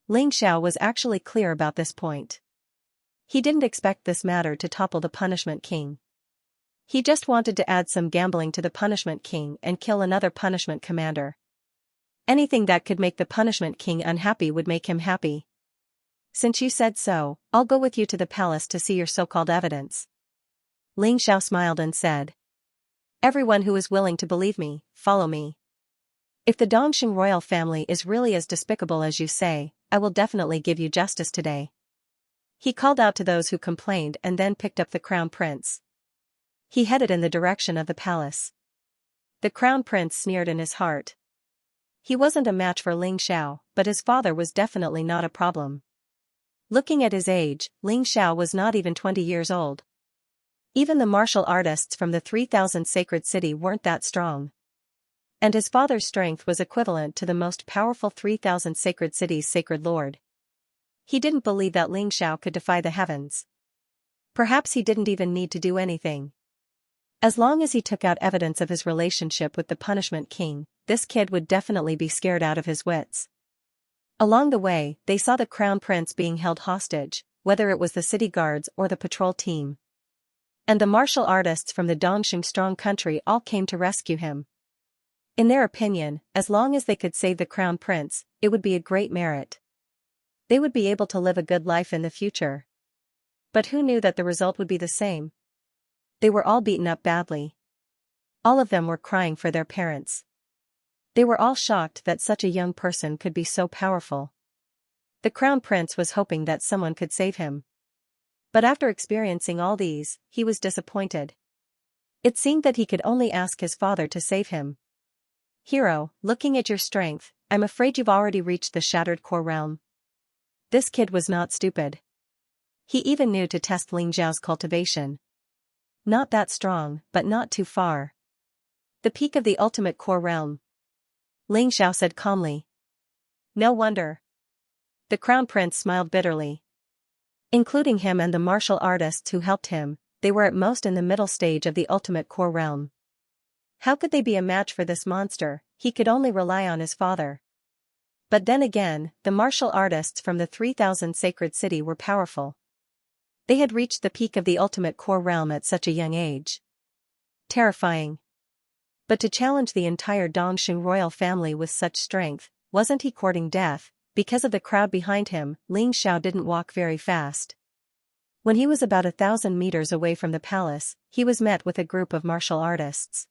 Ling Xiao was actually clear about this point. He didn't expect this matter to topple the Punishment King. He just wanted to add some gambling to the Punishment King and kill another punishment commander. Anything that could make the Punishment King unhappy would make him happy. Since you said so, I'll go with you to the palace to see your so-called evidence. Ling Xiao smiled and said. Everyone who is willing to believe me, follow me. If the Dongxing royal family is really as despicable as you say, I will definitely give you justice today. He called out to those who complained and then picked up the Crown Prince. He headed in the direction of the palace. The Crown Prince sneered in his heart. He wasn't a match for Ling Xiao, but his father was definitely not a problem. Looking at his age, Ling Xiao was not even 20 years old. Even the martial artists from the 3,000 sacred city weren't that strong. And his father's strength was equivalent to the most powerful 3,000 sacred cities' sacred lord. He didn't believe that Ling Xiao could defy the heavens. Perhaps he didn't even need to do anything. As long as he took out evidence of his relationship with the Punishment King, this kid would definitely be scared out of his wits. Along the way, they saw the Crown Prince being held hostage, whether it was the city guards or the patrol team. And the martial artists from the Dongxing strong country all came to rescue him. In their opinion, as long as they could save the Crown Prince, it would be a great merit. They would be able to live a good life in the future. But who knew that the result would be the same? They were all beaten up badly. All of them were crying for their parents. They were all shocked that such a young person could be so powerful. The Crown Prince was hoping that someone could save him. But after experiencing all these, he was disappointed. It seemed that he could only ask his father to save him. Hero, looking at your strength, I'm afraid you've already reached the Shattered Core realm. This kid was not stupid. He even knew to test Ling Xiao's cultivation. Not that strong, but not too far. The peak of the ultimate core realm. Ling Xiao said calmly. No wonder. The Crown Prince smiled bitterly. Including him and the martial artists who helped him, they were at most in the middle stage of the ultimate core realm. How could they be a match for this monster? He could only rely on his father. But then again, the martial artists from the 3000 sacred city were powerful. They had reached the peak of the ultimate core realm at such a young age. Terrifying. But to challenge the entire Dongxing royal family with such strength, wasn't he courting death? Because of the crowd behind him, Ling Xiao didn't walk very fast. When he was about 1,000 meters away from the palace, he was met with a group of martial artists.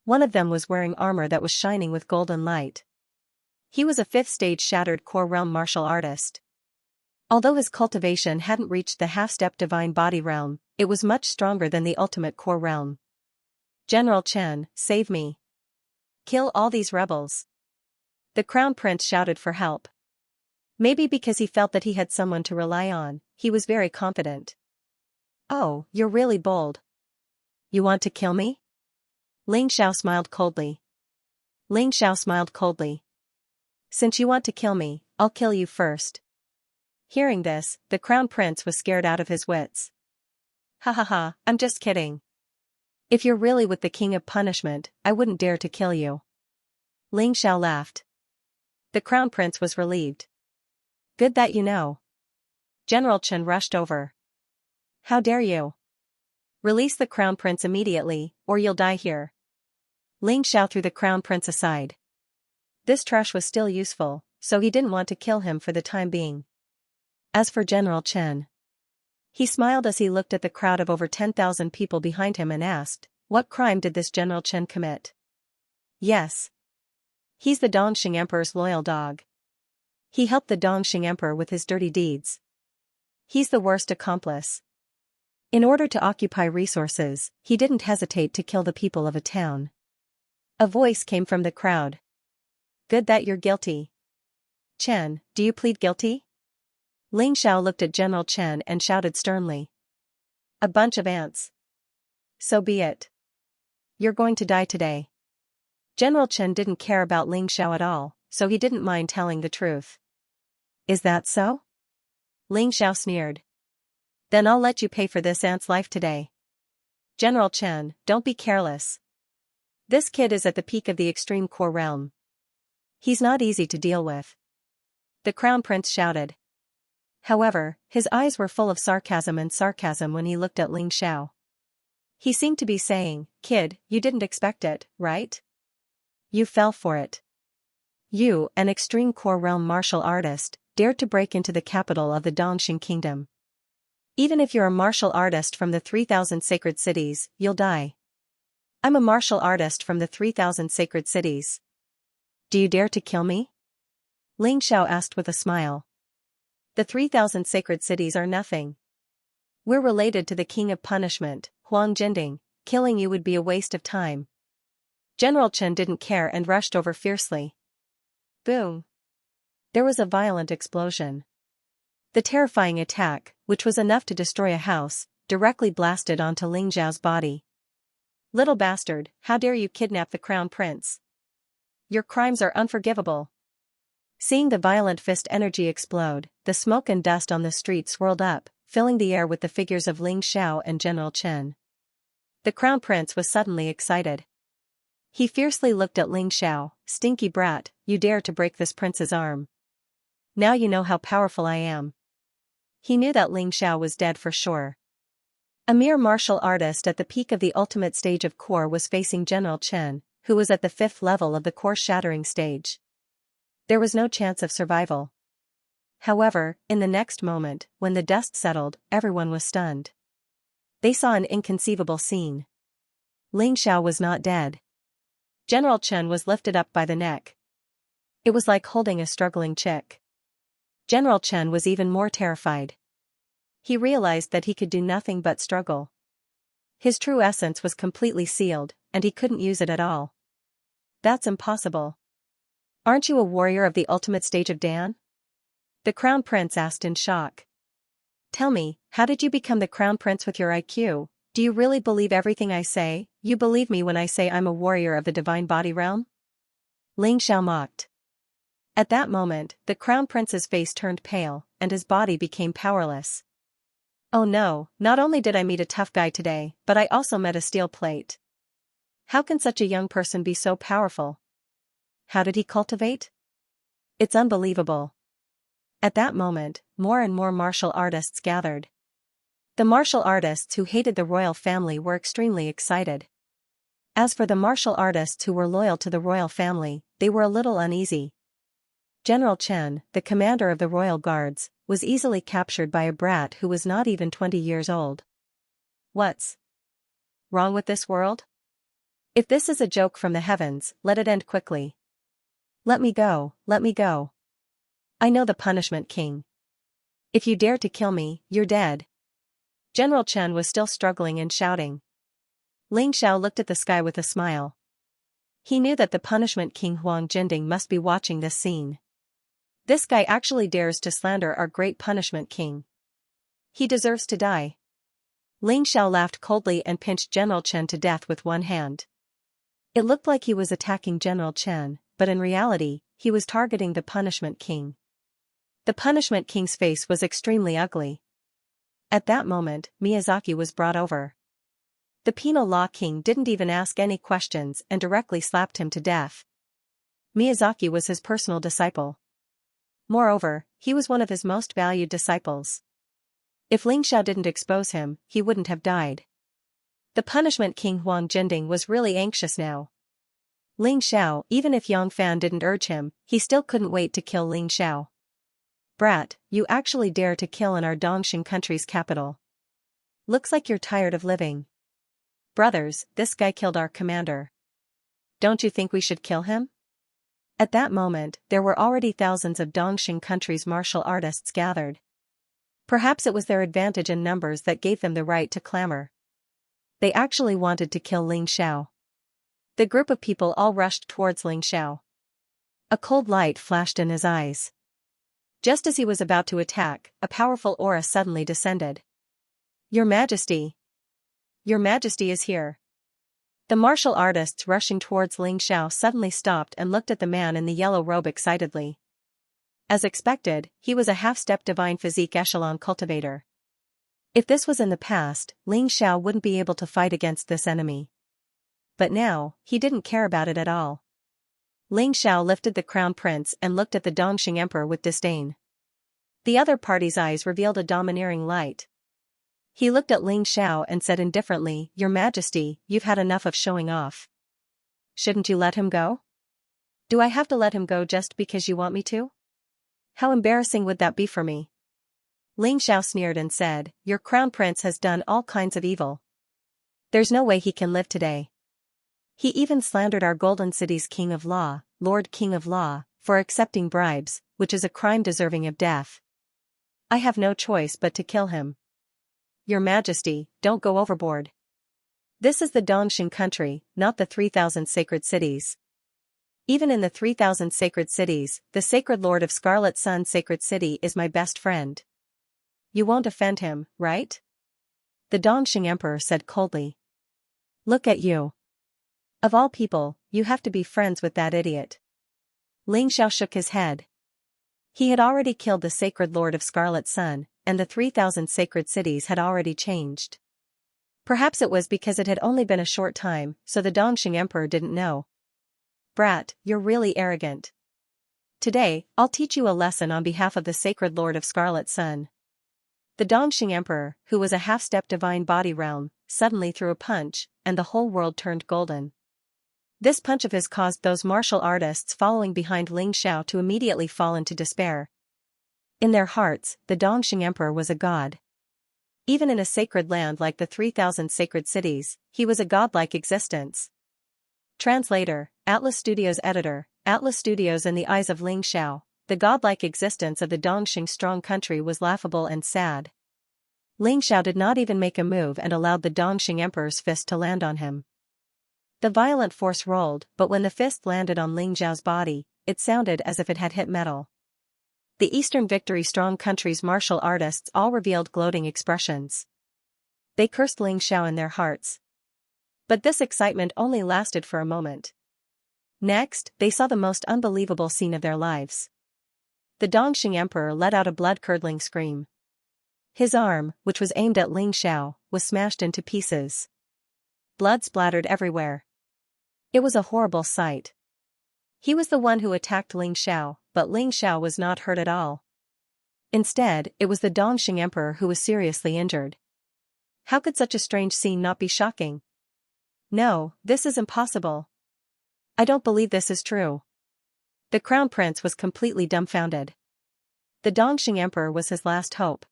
One of them was wearing armor that was shining with golden light. He was a 5th stage shattered core realm martial artist. Although his cultivation hadn't reached the half-step divine body realm, it was much stronger than the ultimate core realm. General Chen, save me. Kill all these rebels. The crown prince shouted for help. Maybe because he felt that he had someone to rely on, he was very confident. Oh, you're really bold. You want to kill me? Ling Xiao smiled coldly. Ling Xiao smiled coldly. Since you want to kill me, I'll kill you first. Hearing this, the crown prince was scared out of his wits. Ha ha ha, I'm just kidding. If you're really with the king of punishment, I wouldn't dare to kill you. Ling Xiao laughed. The crown prince was relieved. Good that you know. General Chen rushed over. How dare you? Release the crown prince immediately, or you'll die here. Ling Xiao threw the crown prince aside. This trash was still useful, so he didn't want to kill him for the time being. As for General Chen, he smiled as he looked at the crowd of over 10,000 people behind him and asked, what crime did this General Chen commit? Yes. He's the Dongxing Emperor's loyal dog. He helped the Dongxing Emperor with his dirty deeds. He's the worst accomplice. In order to occupy resources, he didn't hesitate to kill the people of a town. A voice came from the crowd. Good that you're guilty. Chen, do you plead guilty? Ling Xiao looked at General Chen and shouted sternly. A bunch of ants. So be it. You're going to die today. General Chen didn't care about Ling Xiao at all, so he didn't mind telling the truth. Is that so? Ling Xiao sneered. Then I'll let you pay for this ant's life today. General Chen, don't be careless. This kid is at the peak of the extreme core realm. He's not easy to deal with. The crown prince shouted. However, his eyes were full of sarcasm when he looked at Ling Xiao. He seemed to be saying, kid, you didn't expect it, right? You fell for it. You, an extreme core realm martial artist, dared to break into the capital of the Dongxing kingdom. Even if you're a martial artist from the 3000 sacred cities, you'll die. I'm a martial artist from the 3000 sacred cities. Do you dare to kill me? Ling Xiao asked with a smile. The 3000 sacred cities are nothing. We're related to the king of punishment, Huang Jinding. Killing you would be a waste of time. General Chen didn't care and rushed over fiercely. Boom. There was a violent explosion. The terrifying attack, which was enough to destroy a house, directly blasted onto Ling Xiao's body. Little bastard, how dare you kidnap the crown prince? Your crimes are unforgivable. Seeing the violent fist energy explode, the smoke and dust on the street swirled up, filling the air with the figures of Ling Xiao and General Chen. The crown prince was suddenly excited. He fiercely looked at Ling Xiao. Stinky brat, you dare to break this prince's arm. Now you know how powerful I am. He knew that Ling Xiao was dead for sure. A mere martial artist at the peak of the ultimate stage of core was facing General Chen, who was at the 5th level of the core shattering stage. There was no chance of survival. However, in the next moment, when the dust settled, everyone was stunned. They saw an inconceivable scene. Ling Xiao was not dead. General Chen was lifted up by the neck. It was like holding a struggling chick. General Chen was even more terrified. He realized that he could do nothing but struggle. His true essence was completely sealed, and he couldn't use it at all. That's impossible. Aren't you a warrior of the ultimate stage of Dan? The crown prince asked in shock. Tell me, how did you become the crown prince with your IQ? Do you really believe everything I say? You believe me when I say I'm a warrior of the divine body realm? Ling Xiao mocked. At that moment, the crown prince's face turned pale, and his body became powerless. Oh no, not only did I meet a tough guy today, but I also met a steel plate. How can such a young person be so powerful? How did he cultivate? It's unbelievable. At that moment, more and more martial artists gathered. The martial artists who hated the royal family were extremely excited. As for the martial artists who were loyal to the royal family, they were a little uneasy. General Chen, the commander of the royal guards, was easily captured by a brat who was not even 20 years old. What's wrong with this world? If this is a joke from the heavens, let it end quickly. Let me go, let me go. I know the punishment king. If you dare to kill me, you're dead. General Chen was still struggling and shouting. Ling Xiao looked at the sky with a smile. He knew that the punishment king Huang Jinding must be watching this scene. This guy actually dares to slander our great punishment king. He deserves to die. Ling Xiao laughed coldly and pinched General Chen to death with one hand. It looked like he was attacking General Chen, but in reality, he was targeting the punishment king. The punishment king's face was extremely ugly. At that moment, Miyazaki was brought over. The penal law king didn't even ask any questions and directly slapped him to death. Miyazaki was his personal disciple. Moreover, he was one of his most valued disciples. If Ling Xiao didn't expose him, he wouldn't have died. The punishment king Huang Jinding was really anxious now. Ling Xiao, even if Yang Fan didn't urge him, he still couldn't wait to kill Ling Xiao. Brat, you actually dare to kill in our Dongxing country's capital. Looks like you're tired of living. Brothers, this guy killed our commander. Don't you think we should kill him? At that moment, there were already thousands of Dongxing country's martial artists gathered. Perhaps it was their advantage in numbers that gave them the right to clamor. They actually wanted to kill Ling Xiao. The group of people all rushed towards Ling Xiao. A cold light flashed in his eyes. Just as he was about to attack, a powerful aura suddenly descended. Your Majesty! Your Majesty is here. The martial artists rushing towards Ling Xiao suddenly stopped and looked at the man in the yellow robe excitedly. As expected, he was a half-step divine physique echelon cultivator. If this was in the past, Ling Xiao wouldn't be able to fight against this enemy. But now, he didn't care about it at all. Ling Xiao lifted the crown prince and looked at the Dongxing emperor with disdain. The other party's eyes revealed a domineering light. He looked at Ling Xiao and said indifferently, Your Majesty, you've had enough of showing off. Shouldn't you let him go? Do I have to let him go just because you want me to? How embarrassing would that be for me? Ling Xiao sneered and said, Your crown prince has done all kinds of evil. There's no way he can live today. He even slandered our Golden City's King of Law, Lord King of Law, for accepting bribes, which is a crime deserving of death. I have no choice but to kill him. Your Majesty, don't go overboard. This is the Dongxing country, not the 3,000 sacred cities. Even in the 3,000 sacred cities, the Sacred Lord of Scarlet Sun Sacred City is my best friend. You won't offend him, right? The Dongxing Emperor said coldly. Look at you. Of all people, you have to be friends with that idiot. Ling Xiao shook his head. He had already killed the Sacred Lord of Scarlet Sun, and the 3,000 sacred cities had already changed. Perhaps it was because it had only been a short time, so the Dongxing Emperor didn't know. Brat, you're really arrogant. Today, I'll teach you a lesson on behalf of the Sacred Lord of Scarlet Sun. The Dongxing Emperor, who was a half-step divine body realm, suddenly threw a punch, and the whole world turned golden. This punch of his caused those martial artists following behind Ling Xiao to immediately fall into despair. In their hearts, the Dongxing Emperor was a god. Even in a sacred land like the 3,000 sacred cities, he was a godlike existence. Translator, Atlas Studios Editor, Atlas Studios. In the eyes of Ling Xiao, the godlike existence of the Dongxing strong country was laughable and sad. Ling Xiao did not even make a move and allowed the Dongxing Emperor's fist to land on him. The violent force rolled, but when the fist landed on Ling Xiao's body, it sounded as if it had hit metal. The Eastern Victory strong country's martial artists all revealed gloating expressions. They cursed Ling Xiao in their hearts. But this excitement only lasted for a moment. Next, they saw the most unbelievable scene of their lives. The Dongxing Emperor let out a blood-curdling scream. His arm, which was aimed at Ling Xiao, was smashed into pieces. Blood splattered everywhere. It was a horrible sight. He was the one who attacked Ling Xiao, but Ling Xiao was not hurt at all. Instead, it was the Dongxing Emperor who was seriously injured. How could such a strange scene not be shocking? No, this is impossible. I don't believe this is true. The Crown Prince was completely dumbfounded. The Dongxing Emperor was his last hope.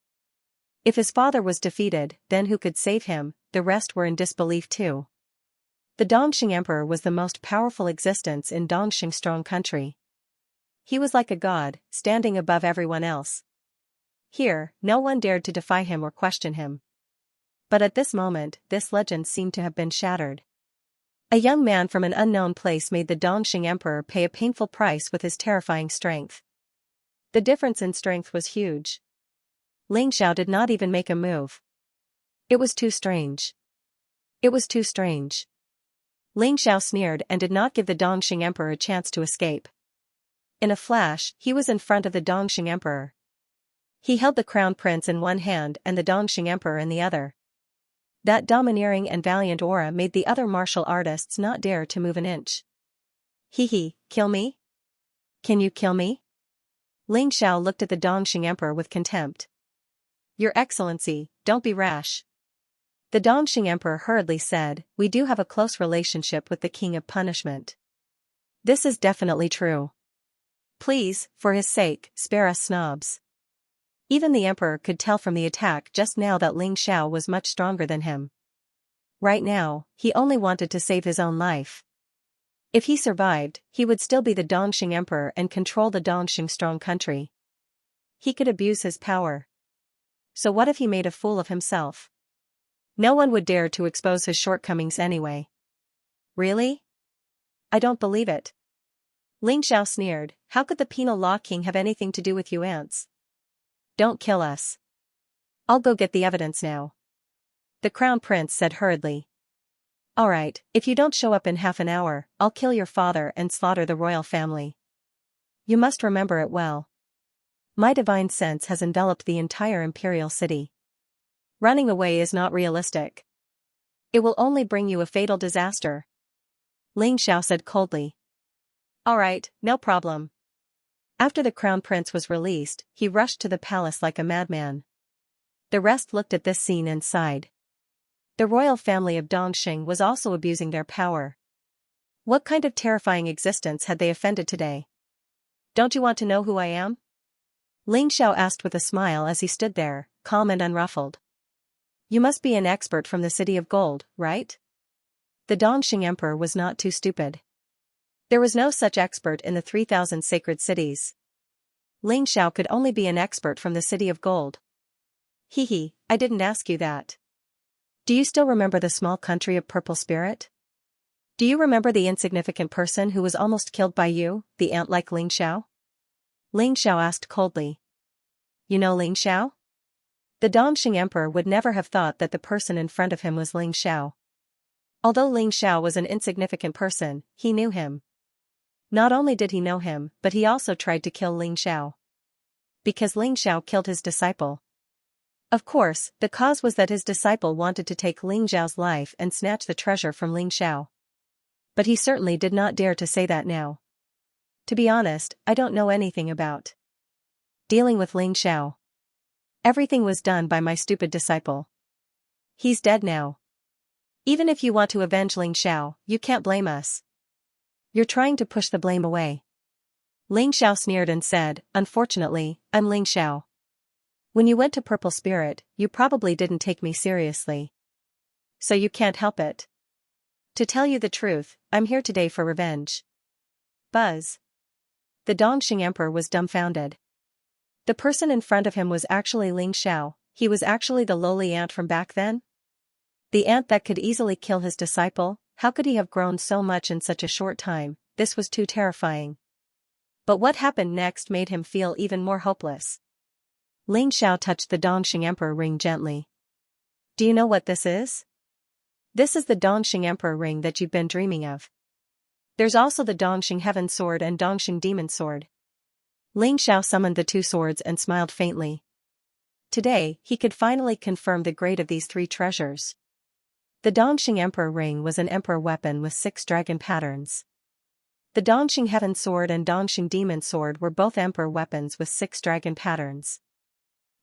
If his father was defeated, then who could save him? The rest were in disbelief too. The Dongxing Emperor was the most powerful existence in Dongxing strong country. He was like a god, standing above everyone else. Here, no one dared to defy him or question him. But at this moment, this legend seemed to have been shattered. A young man from an unknown place made the Dongxing Emperor pay a painful price with his terrifying strength. The difference in strength was huge. Ling Xiao did not even make a move. It was too strange. It was too strange. Ling Xiao sneered and did not give the Dongxing Emperor a chance to escape. In a flash, he was in front of the Dongxing Emperor. He held the Crown Prince in one hand and the Dongxing Emperor in the other. That domineering and valiant aura made the other martial artists not dare to move an inch. Kill me? Can you kill me? Ling Xiao looked at the Dongxing Emperor with contempt. Your Excellency, don't be rash. The Dongxing Emperor hurriedly said, we do have a close relationship with the King of Punishment. This is definitely true. Please, for his sake, spare us snobs. Even the Emperor could tell from the attack just now that Ling Xiao was much stronger than him. Right now, he only wanted to save his own life. If he survived, he would still be the Dongxing Emperor and control the Dongxing strong country. He could abuse his power. So what if he made a fool of himself? No one would dare to expose his shortcomings anyway. Really? I don't believe it. Ling Xiao sneered, how could the penal law king have anything to do with you ants? Don't kill us. I'll go get the evidence now. The Crown Prince said hurriedly. Alright, if you don't show up in half an hour, I'll kill your father and slaughter the royal family. You must remember it well. My divine sense has enveloped the entire imperial city. Running away is not realistic. It will only bring you a fatal disaster. Ling Xiao said coldly. Alright, no problem. After the Crown Prince was released, he rushed to the palace like a madman. The rest looked at this scene and sighed. The royal family of Dongxing was also abusing their power. What kind of terrifying existence had they offended today? Don't you want to know who I am? Ling Xiao asked with a smile as he stood there, calm and unruffled. You must be an expert from the City of Gold, right? The Dongxing Emperor was not too stupid. There was no such expert in the 3,000 sacred cities. Ling Xiao could only be an expert from the City of Gold. I didn't ask you that. Do you still remember the small country of Purple Spirit? Do you remember the insignificant person who was almost killed by you, the ant-like Ling Xiao? Ling Xiao asked coldly. You know Ling Xiao? The Dongxing Emperor would never have thought that the person in front of him was Ling Xiao. Although Ling Xiao was an insignificant person, he knew him. Not only did he know him, but he also tried to kill Ling Xiao. Because Ling Xiao killed his disciple. Of course, the cause was that his disciple wanted to take Ling Xiao's life and snatch the treasure from Ling Xiao. But he certainly did not dare to say that now. To be honest, I don't know anything about dealing with Ling Xiao. Everything was done by my stupid disciple. He's dead now. Even if you want to avenge Ling Xiao, you can't blame us. You're trying to push the blame away. Ling Xiao sneered and said, unfortunately, I'm Ling Xiao. When you went to Purple Spirit, you probably didn't take me seriously. So you can't help it. To tell you the truth, I'm here today for revenge. Buzz. The Dongxing Emperor was dumbfounded. The person in front of him was actually Ling Xiao, he was actually the lowly ant from back then? The ant that could easily kill his disciple, how could he have grown so much in such a short time? This was too terrifying. But what happened next made him feel even more hopeless. Ling Xiao touched the Dongxing Emperor ring gently. Do you know what this is? This is the Dongxing Emperor ring that you've been dreaming of. There's also the Dongxing Heaven Sword and Dongxing Demon Sword. Ling Xiao summoned the two swords and smiled faintly. Today, he could finally confirm the grade of these three treasures. The Dongxing Emperor ring was an emperor weapon with 6 dragon patterns. The Dongxing Heaven Sword and Dongxing Demon Sword were both emperor weapons with 6 dragon patterns.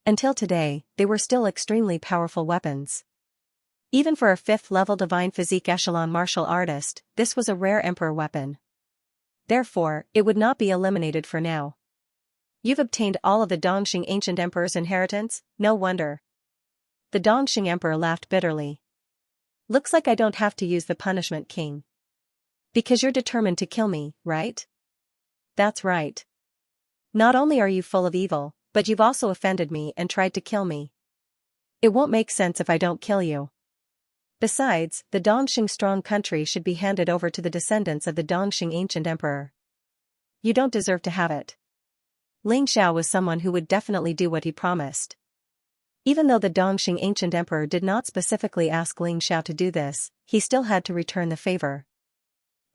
Until today, they were still extremely powerful weapons. Even for a 5th-level divine physique echelon martial artist, this was a rare emperor weapon. Therefore, it would not be eliminated for now. You've obtained all of the Dongxing Ancient Emperor's inheritance? No wonder. The Dongxing Emperor laughed bitterly. Looks like I don't have to use the Punishment King. Because you're determined to kill me, right? That's right. Not only are you full of evil, but you've also offended me and tried to kill me. It won't make sense if I don't kill you. Besides, the Dongxing Strong Country should be handed over to the descendants of the Dongxing Ancient Emperor. You don't deserve to have it. Ling Xiao was someone who would definitely do what he promised. Even though the Dongxing Ancient Emperor did not specifically ask Ling Xiao to do this, he still had to return the favor.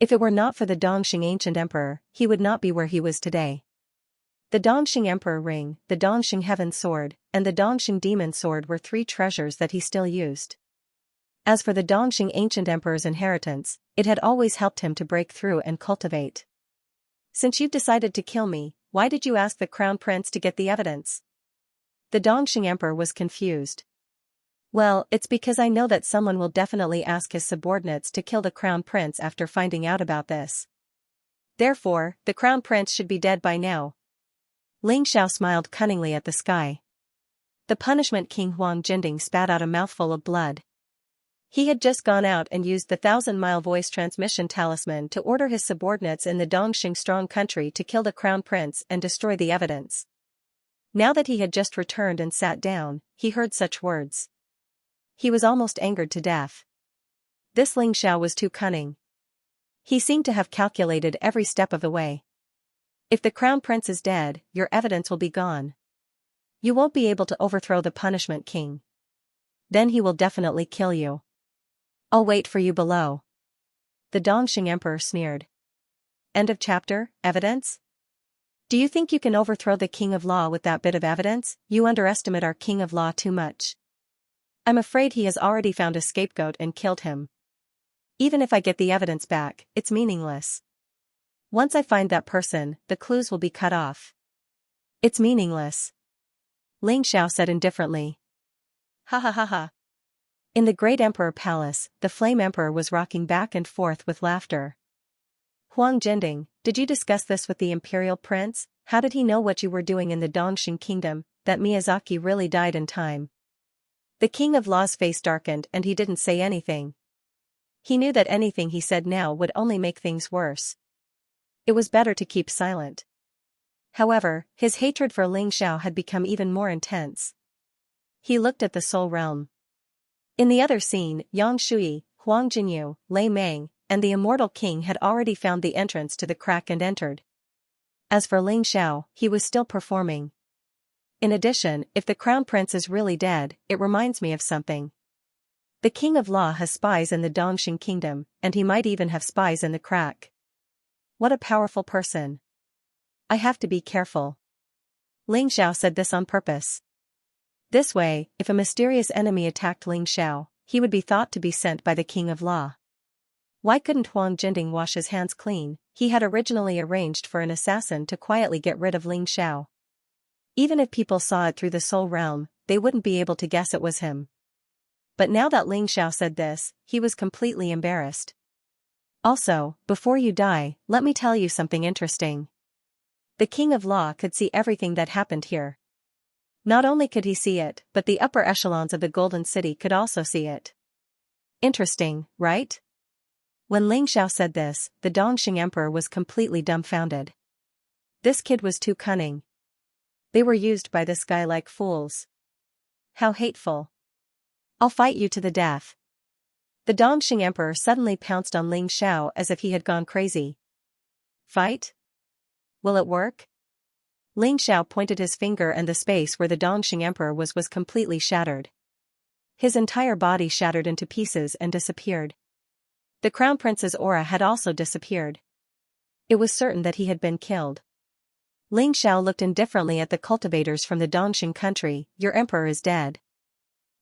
If it were not for the Dongxing Ancient Emperor, he would not be where he was today. The Dongxing Emperor ring, the Dongxing Heaven Sword, and the Dongxing Demon Sword were 3 treasures that he still used. As for the Dongxing Ancient Emperor's inheritance, it had always helped him to break through and cultivate. Since you've decided to kill me, why did you ask the Crown Prince to get the evidence? The Dongxing Emperor was confused. Well, it's because I know that someone will definitely ask his subordinates to kill the Crown Prince after finding out about this. Therefore, the Crown Prince should be dead by now. Ling Xiao smiled cunningly at the sky. The Punishment King Huang Jinding spat out a mouthful of blood. He had just gone out and used the 1,000-mile voice transmission talisman to order his subordinates in the Dongxing Strong Country to kill the Crown Prince and destroy the evidence. Now that he had just returned and sat down, he heard such words. He was almost angered to death. This Ling Xiao was too cunning. He seemed to have calculated every step of the way. If the Crown Prince is dead, your evidence will be gone. You won't be able to overthrow the Punishment King. Then he will definitely kill you. I'll wait for you below. The Dongxing Emperor sneered. End of chapter. Evidence? Do you think you can overthrow the King of Law with that bit of evidence? You underestimate our King of Law too much. I'm afraid he has already found a scapegoat and killed him. Even if I get the evidence back, it's meaningless. Once I find that person, the clues will be cut off. It's meaningless. Ling Xiao said indifferently. Ha ha ha ha. In the Great Emperor Palace, the Flame Emperor was rocking back and forth with laughter. Huang Jinding, did you discuss this with the Imperial Prince? How did he know what you were doing in the Dongxing Kingdom, that Miyazaki really died in time? The King of Law's face darkened and he didn't say anything. He knew that anything he said now would only make things worse. It was better to keep silent. However, his hatred for Ling Xiao had become even more intense. He looked at the Soul Realm. In the other scene, Yang Shui, Huang Jinyu, Lei Meng, and the Immortal King had already found the entrance to the crack and entered. As for Ling Xiao, he was still performing. In addition, if the Crown Prince is really dead, it reminds me of something. The King of Law has spies in the Dongxing Kingdom, and he might even have spies in the crack. What a powerful person. I have to be careful. Ling Xiao said this on purpose. This way, if a mysterious enemy attacked Ling Xiao, he would be thought to be sent by the King of Law. Why couldn't Huang Jinding wash his hands clean? He had originally arranged for an assassin to quietly get rid of Ling Xiao. Even if people saw it through the Soul Realm, they wouldn't be able to guess it was him. But now that Ling Xiao said this, he was completely embarrassed. Also, before you die, let me tell you something interesting. The King of Law could see everything that happened here. Not only could he see it, but the upper echelons of the Golden City could also see it. Interesting, right? When Ling Xiao said this, the Dongxing Emperor was completely dumbfounded. This kid was too cunning. They were used by this guy like fools. How hateful. I'll fight you to the death. The Dongxing Emperor suddenly pounced on Ling Xiao as if he had gone crazy. Fight? Will it work? Ling Xiao pointed his finger and the space where the Dongxing Emperor was completely shattered. His entire body shattered into pieces and disappeared. The Crown Prince's aura had also disappeared. It was certain that he had been killed. Ling Xiao looked indifferently at the cultivators from the Dongxing country. Your emperor is dead.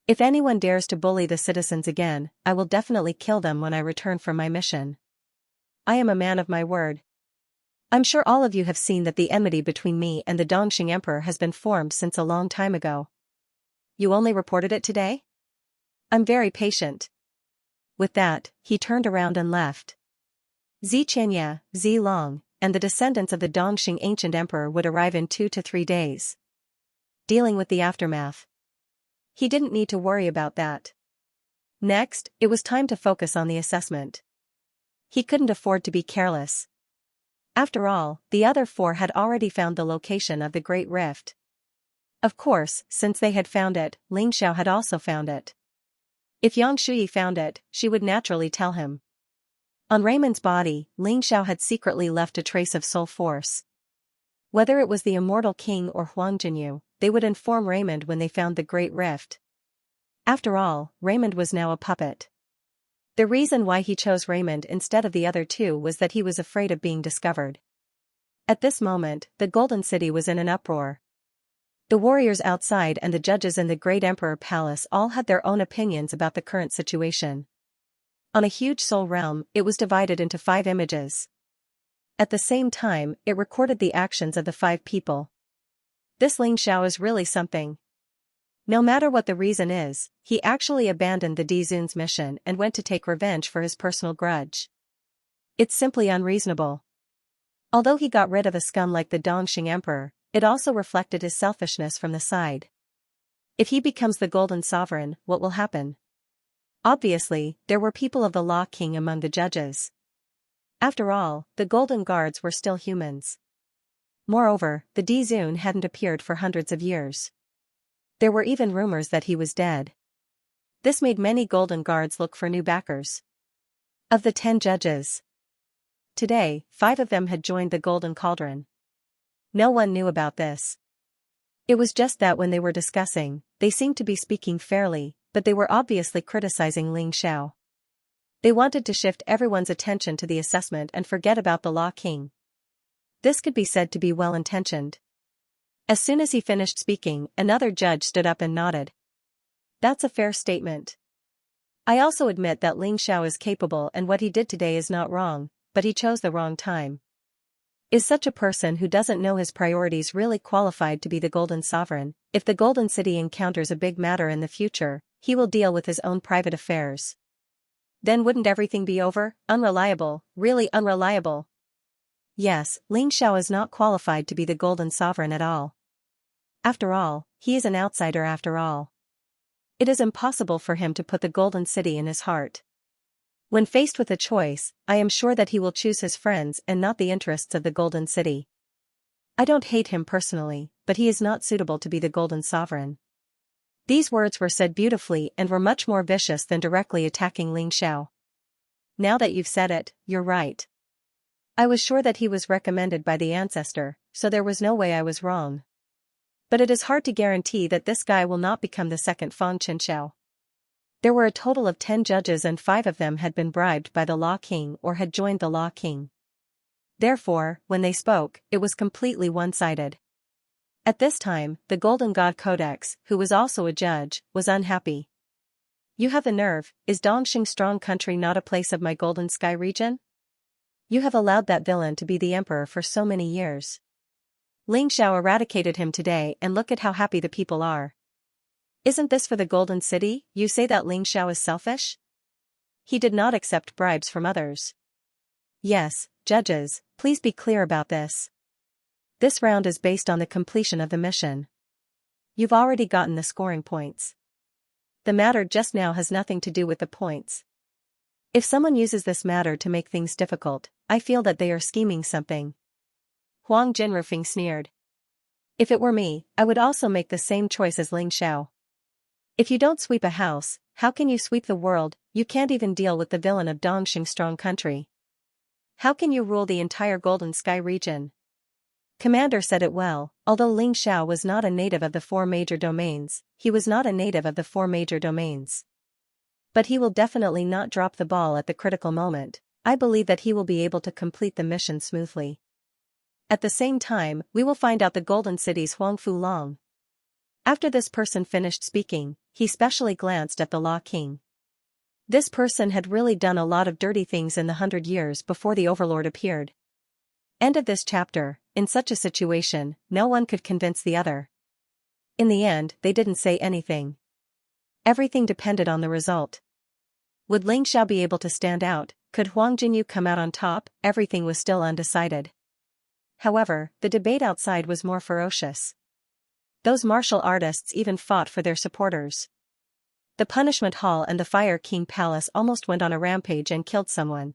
If anyone dares to bully the citizens again, I will definitely kill them when I return from my mission. I am a man of my word. I'm sure all of you have seen that the enmity between me and the Dongxing Emperor has been formed since a long time ago. You only reported it today? I'm very patient. With that, he turned around and left. Xianxia, Long, and the descendants of the Dongxing ancient emperor would arrive in 2 to 3 days. Dealing with the aftermath. He didn't need to worry about that. Next, it was time to focus on the assessment. He couldn't afford to be careless. After all, the other 4 had already found the location of the Great Rift. Of course, since they had found it, Ling Xiao had also found it. If Xianxia found it, she would naturally tell him. On Raymond's body, Ling Xiao had secretly left a trace of soul force. Whether it was the immortal king or Huang Jinyu, they would inform Raymond when they found the Great Rift. After all, Raymond was now a puppet. The reason why he chose Raymond instead of the other 2 was that he was afraid of being discovered. At this moment, the Golden City was in an uproar. The warriors outside and the judges in the Great Emperor Palace all had their own opinions about the current situation. On a huge soul realm, it was divided into 5 images. At the same time, it recorded the actions of the 5 people. This Ling Xiao is really something. No matter what the reason is, he actually abandoned the Dizun's mission and went to take revenge for his personal grudge. It's simply unreasonable. Although he got rid of a scum like the Dongxing Emperor, it also reflected his selfishness from the side. If he becomes the Golden Sovereign, what will happen? Obviously, there were people of the Law King among the judges. After all, the Golden Guards were still humans. Moreover, the Dizun hadn't appeared for hundreds of years. There were even rumors that he was dead. This made many Golden Guards look for new backers. Of the 10 judges, today, 5 of them had joined the Golden Cauldron. No one knew about this. It was just that when they were discussing, they seemed to be speaking fairly, but they were obviously criticizing Ling Xiao. They wanted to shift everyone's attention to the assessment and forget about the Law King. This could be said to be well-intentioned. As soon as he finished speaking, another judge stood up and nodded. That's a fair statement. I also admit that Ling Xiao is capable and what he did today is not wrong, but he chose the wrong time. Is such a person who doesn't know his priorities really qualified to be the Golden Sovereign? If the Golden City encounters a big matter in the future, he will deal with his own private affairs. Then wouldn't everything be over? Unreliable, really unreliable. Yes, Ling Xiao is not qualified to be the Golden Sovereign at all. After all, he is an outsider after all. It is impossible for him to put the Golden City in his heart. When faced with a choice, I am sure that he will choose his friends and not the interests of the Golden City. I don't hate him personally, but he is not suitable to be the Golden Sovereign. These words were said beautifully and were much more vicious than directly attacking Ling Xiao. Now that you've said it, you're right. I was sure that he was recommended by the ancestor, so there was no way I was wrong. But it is hard to guarantee that this guy will not become the second Fang Qinxiao. There were a total of 10 judges and 5 of them had been bribed by the Law King or had joined the Law King. Therefore, when they spoke, it was completely one-sided. At this time, the Golden God Codex, who was also a judge, was unhappy. You have the nerve, is Dongxing Strong Country not a place of my Golden Sky region? You have allowed that villain to be the emperor for so many years. Ling Xiao eradicated him today and look at how happy the people are. Isn't this for the Golden City? You say that Ling Xiao is selfish? He did not accept bribes from others. Yes, judges, please be clear about this. This round is based on the completion of the mission. You've already gotten the scoring points. The matter just now has nothing to do with the points. If someone uses this matter to make things difficult, I feel that they are scheming something. Huang Jinrufeng sneered. If it were me, I would also make the same choice as Ling Xiao. If you don't sweep a house, how can you sweep the world? You can't even deal with the villain of Dongxing Strong Country. How can you rule the entire Golden Sky region? Commander said it well, although Ling Xiao was not a native of the 4 major domains, he was not a native of the 4 major domains. But he will definitely not drop the ball at the critical moment. I believe that he will be able to complete the mission smoothly. At the same time, we will find out the Golden City's Huangfu Long. After this person finished speaking, he specially glanced at the Law King. This person had really done a lot of dirty things in the 100 years before the Overlord appeared. End of this chapter. In such a situation, no one could convince the other. In the end, they didn't say anything. Everything depended on the result. Would Ling Xiao be able to stand out? Could Huang Jinyu come out on top? Everything was still undecided. However, the debate outside was more ferocious. Those martial artists even fought for their supporters. The Punishment Hall and the Fire King Palace almost went on a rampage and killed someone.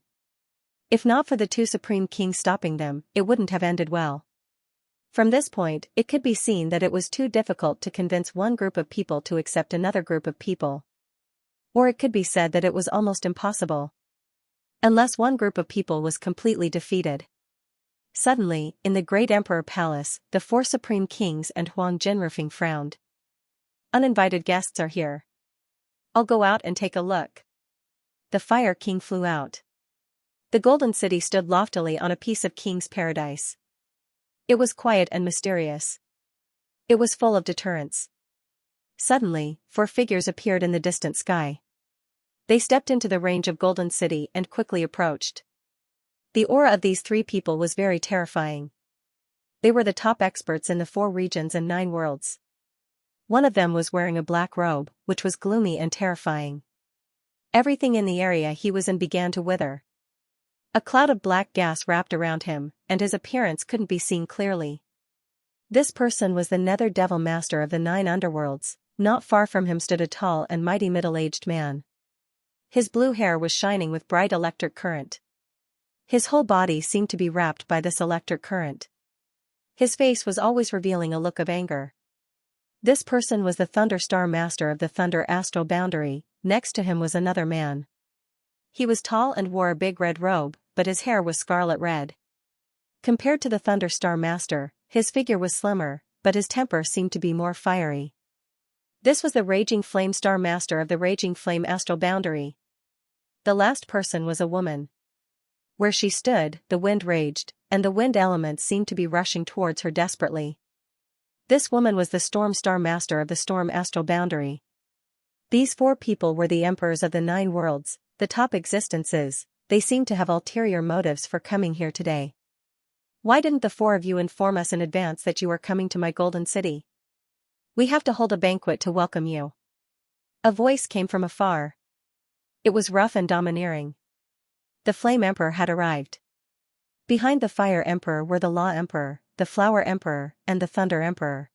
If not for the two Supreme Kings stopping them, it wouldn't have ended well. From this point, it could be seen that it was too difficult to convince one group of people to accept another group of people. Or it could be said that it was almost impossible. Unless one group of people was completely defeated. Suddenly, in the Great Emperor Palace, the four Supreme Kings and Huang Jinrufeng frowned. Uninvited guests are here. I'll go out and take a look. The Fire King flew out. The Golden City stood loftily on a piece of King's paradise. It was quiet and mysterious. It was full of deterrence. Suddenly, four figures appeared in the distant sky. They stepped into the range of Golden City and quickly approached. The aura of these three people was very terrifying. They were the top experts in the 4 regions and 9 worlds. One of them was wearing a black robe, which was gloomy and terrifying. Everything in the area he was in began to wither. A cloud of black gas wrapped around him, and his appearance couldn't be seen clearly. This person was the Nether Devil Master of the 9 underworlds. Not far from him stood a tall and mighty middle-aged man. His blue hair was shining with bright electric current. His whole body seemed to be wrapped by this electric current. His face was always revealing a look of anger. This person was the Thunder Star Master of the Thunder Astral Boundary. Next to him was another man. He was tall and wore a big red robe, but his hair was scarlet red. Compared to the Thunder Star Master, his figure was slimmer, but his temper seemed to be more fiery. This was the Raging Flame Star Master of the Raging Flame Astral Boundary. The last person was a woman. Where she stood, the wind raged, and the wind element seemed to be rushing towards her desperately. This woman was the Storm Star Master of the Storm Astral Boundary. These 4 people were the emperors of the 9 worlds, the top existences. They seemed to have ulterior motives for coming here today. Why didn't the 4 of you inform us in advance that you were coming to my Golden City? We have to hold a banquet to welcome you. A voice came from afar. It was rough and domineering. The Flame Emperor had arrived. Behind the Fire Emperor were the Law Emperor, the Flower Emperor, and the Thunder Emperor.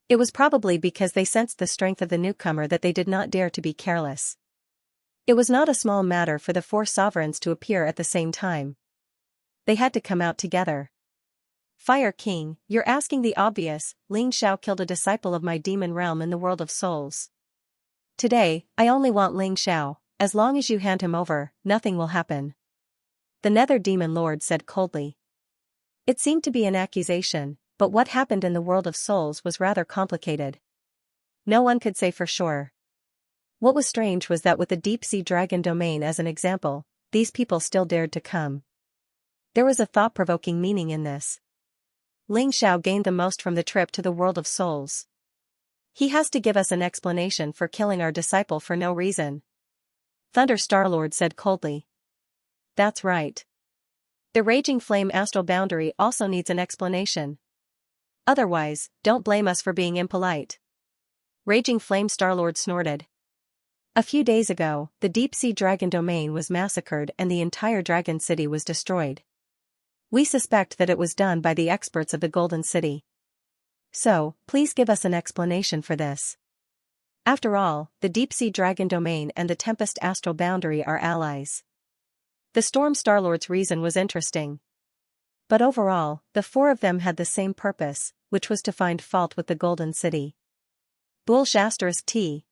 It was probably because they sensed the strength of the newcomer that they did not dare to be careless. It was not a small matter for the 4 sovereigns to appear at the same time. They had to come out together. Fire King, you're asking the obvious. Ling Xiao killed a disciple of my demon realm in the world of souls. Today, I only want Ling Xiao. As long as you hand him over, nothing will happen. The Nether Demon Lord said coldly. It seemed to be an accusation, but what happened in the world of souls was rather complicated. No one could say for sure. What was strange was that with the deep-sea dragon domain as an example, these people still dared to come. There was a thought-provoking meaning in this. Ling Xiao gained the most from the trip to the world of souls. He has to give us an explanation for killing our disciple for no reason. Thunder Starlord said coldly. That's right. The Raging Flame Astral Boundary also needs an explanation. Otherwise, don't blame us for being impolite. Raging Flame Starlord snorted. A few days ago, the deep-sea dragon domain was massacred and the entire dragon city was destroyed. We suspect that it was done by the experts of the Golden City. So, please give us an explanation for this. After all, the deep-sea dragon domain and the Tempest Astral Boundary are allies. The Storm Starlord's reason was interesting. But overall, the 4 of them had the same purpose, which was to find fault with the Golden City. Bullsh *T.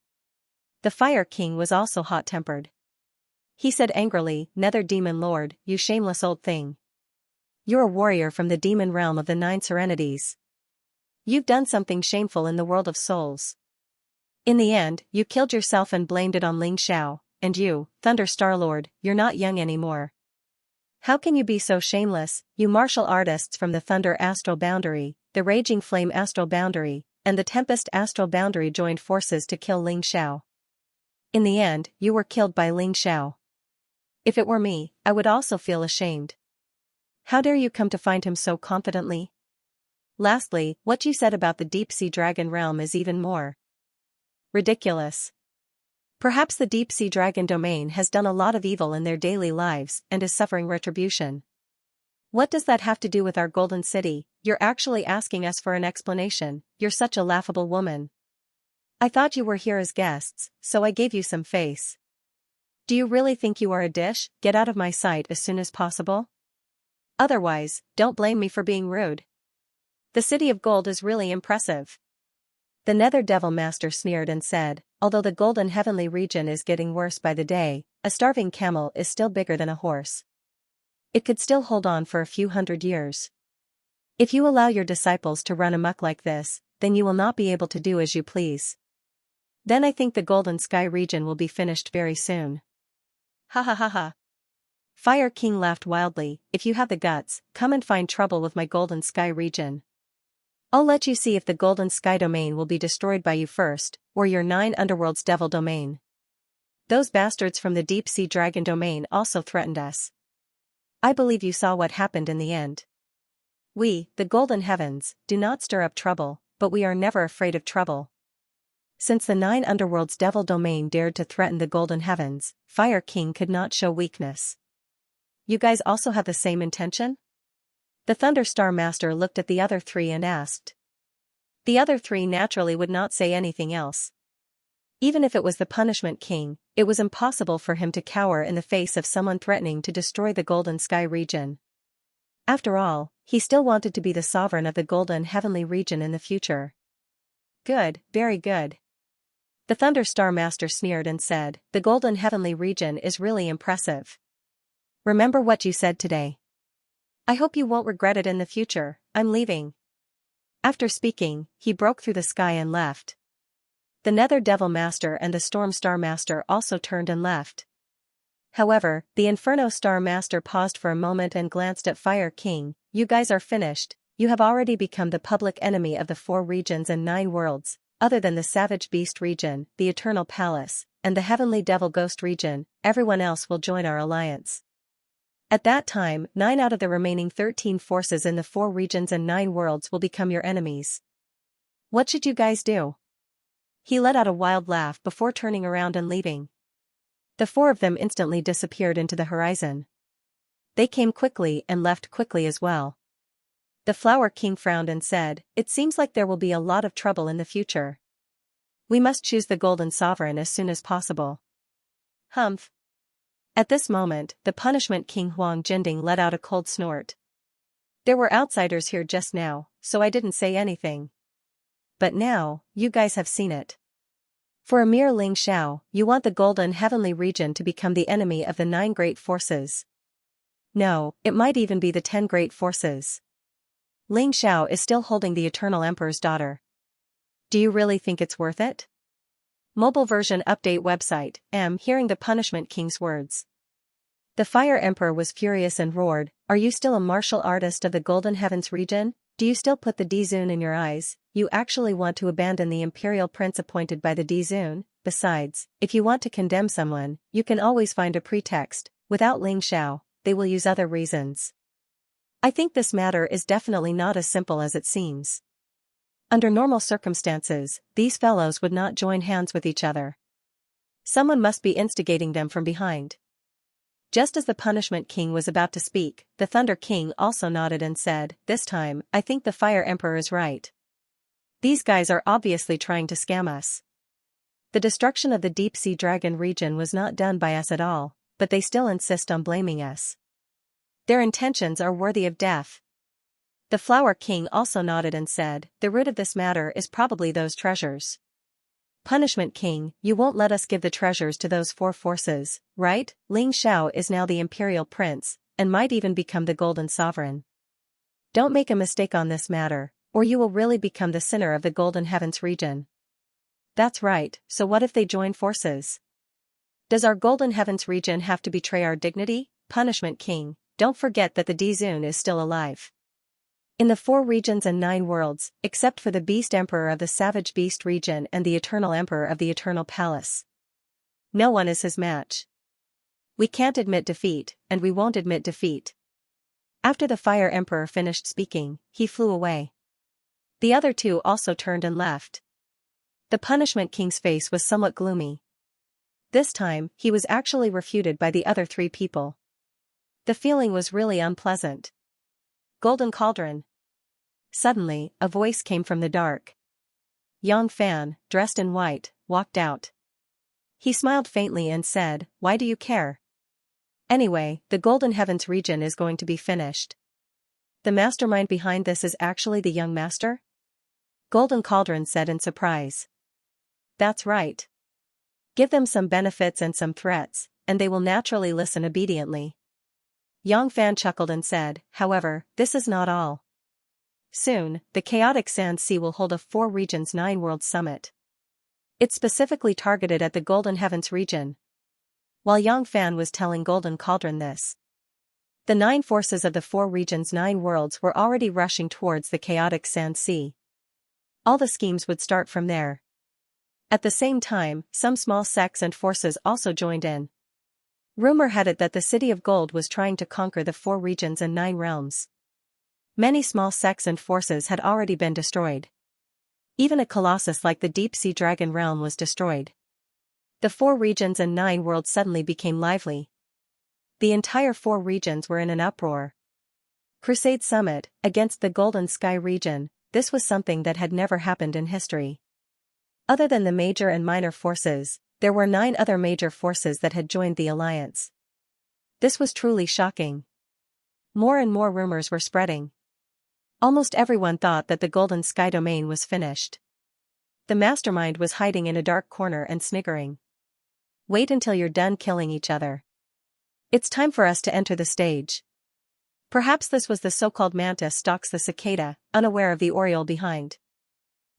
The Fire King was also hot-tempered. He said angrily, Nether Demon Lord, you shameless old thing. You're a warrior from the demon realm of the 9 Serenities. You've done something shameful in the world of souls. In the end, you killed yourself and blamed it on Ling Xiao, and you, Thunder Starlord, you're not young anymore. How can you be so shameless, you martial artists from the Thunder Astral Boundary, the Raging Flame Astral Boundary, and the Tempest Astral Boundary joined forces to kill Ling Xiao. In the end, you were killed by Ling Xiao. If it were me, I would also feel ashamed. How dare you come to find him so confidently? Lastly, what you said about the deep-sea dragon realm is even more ridiculous. Perhaps the deep-sea dragon domain has done a lot of evil in their daily lives and is suffering retribution. What does that have to do with our golden city? You're actually asking us for an explanation. You're such a laughable woman. I thought you were here as guests, so I gave you some face. Do you really think you are a dish? Get out of my sight as soon as possible. Otherwise, don't blame me for being rude. The City of Gold is really impressive. The Nether Devil Master sneered and said, although the golden heavenly region is getting worse by the day, a starving camel is still bigger than a horse. It could still hold on for a few hundred years. If you allow your disciples to run amok like this, then you will not be able to do as you please. Then I think the Golden Sky region will be finished very soon. Ha ha ha ha. Fire King laughed wildly. If you have the guts, come and find trouble with my Golden Sky region. I'll let you see if the Golden Sky domain will be destroyed by you first, or your 9 underworlds devil domain. Those bastards from the Deep Sea Dragon domain also threatened us. I believe you saw what happened in the end. We, the Golden Heavens, do not stir up trouble, but we are never afraid of trouble. Since the 9 underworlds devil domain dared to threaten the Golden Heavens, Fire King could not show weakness. You guys also have the same intention? The Thunder Star Master looked at the other 3 and asked. The other 3 naturally would not say anything else. Even if it was the Punishment King, it was impossible for him to cower in the face of someone threatening to destroy the Golden Sky region. After all, he still wanted to be the sovereign of the Golden Heavenly region in the future. Good, very good. The Thunder Star Master sneered and said, the Golden Heavenly region is really impressive. Remember what you said today. I hope you won't regret it in the future. I'm leaving. After speaking, he broke through the sky and left. The Nether Devil Master and the Storm Star Master also turned and left. However, the Inferno Star Master paused for a moment and glanced at Fire King. You guys are finished. You have already become the public enemy of the 4 regions and 9 worlds, other than the Savage Beast region, the Eternal Palace, and the Heavenly Devil Ghost region. Everyone else will join our alliance. At that time, 9 out of the remaining 13 forces in the 4 regions and 9 worlds will become your enemies. What should you guys do? He let out a wild laugh before turning around and leaving. The 4 of them instantly disappeared into the horizon. They came quickly and left quickly as well. The Flower King frowned and said, it seems like there will be a lot of trouble in the future. We must choose the Golden Sovereign as soon as possible. Humph. At this moment, the Punishment King Huang Jinding let out a cold snort. There were outsiders here just now, so I didn't say anything. But now, you guys have seen it. For a mere Ling Xiao, you want the Golden Heavenly region to become the enemy of the 9 great forces. No, it might even be the 10 great forces. Ling Xiao is still holding the Eternal Emperor's daughter. Do you really think it's worth it? Mobile version update website, hearing the Punishment King's words. The Fire Emperor was furious and roared, are you still a martial artist of the Golden Heavens region? Do you still put the D-Zune in your eyes? You actually want to abandon the Imperial Prince appointed by the D-Zune? Besides, if you want to condemn someone, you can always find a pretext. Without Ling Xiao, they will use other reasons. I think this matter is definitely not as simple as it seems. Under normal circumstances, these fellows would not join hands with each other. Someone must be instigating them from behind. Just as the Punishment King was about to speak, the Thunder King also nodded and said, this time, I think the Fire Emperor is right. These guys are obviously trying to scam us. The destruction of the Deep Sea Dragon region was not done by us at all, but they still insist on blaming us. Their intentions are worthy of death. The Flower King also nodded and said, the root of this matter is probably those treasures. Punishment King, you won't let us give the treasures to those 4 forces, right? Ling Xiao is now the Imperial Prince, and might even become the Golden Sovereign. Don't make a mistake on this matter, or you will really become the sinner of the Golden Heavens region. That's right, so what if they join forces? Does our Golden Heavens region have to betray our dignity? Punishment King, don't forget that the D-Zune is still alive. In the 4 regions and 9 worlds, except for the Beast Emperor of the Savage Beast region and the Eternal Emperor of the Eternal Palace. No one is his match. We can't admit defeat, and we won't admit defeat. After the Fire Emperor finished speaking, he flew away. The other 2 also turned and left. The Punishment King's face was somewhat gloomy. This time, he was actually refuted by the other 3 people. The feeling was really unpleasant. Golden Cauldron. Suddenly, a voice came from the dark. Yang Fan, dressed in white, walked out. He smiled faintly and said, "Why do you care? Anyway, the Golden Heavens region is going to be finished. The mastermind behind this is actually the young master?" Golden Cauldron said in surprise. "That's right. Give them some benefits and some threats, and they will naturally listen obediently." Yang Fan chuckled and said, "However, this is not all. Soon, the Chaotic Xianxia will hold a 4 regions 9 worlds summit. It's specifically targeted at the Golden Heavens region." While Yang Fan was telling Golden Cauldron this, the 9 forces of the 4 regions 9 worlds were already rushing towards the Chaotic Xianxia. All the schemes would start from there. At the same time, some small sects and forces also joined in. Rumor had it that the City of Gold was trying to conquer the 4 regions and 9 realms. Many small sects and forces had already been destroyed. Even a colossus like the Deep Sea Dragon realm was destroyed. The 4 regions and 9 worlds suddenly became lively. The entire 4 regions were in an uproar. Crusade Summit, against the Golden Sky region, this was something that had never happened in history. Other than the major and minor forces, there were 9 other major forces that had joined the alliance. This was truly shocking. More and more rumors were spreading. Almost everyone thought that the Golden Sky domain was finished. The mastermind was hiding in a dark corner and sniggering. "Wait until you're done killing each other. It's time for us to enter the stage." Perhaps this was the so-called mantis stalks the cicada, unaware of the oriole behind.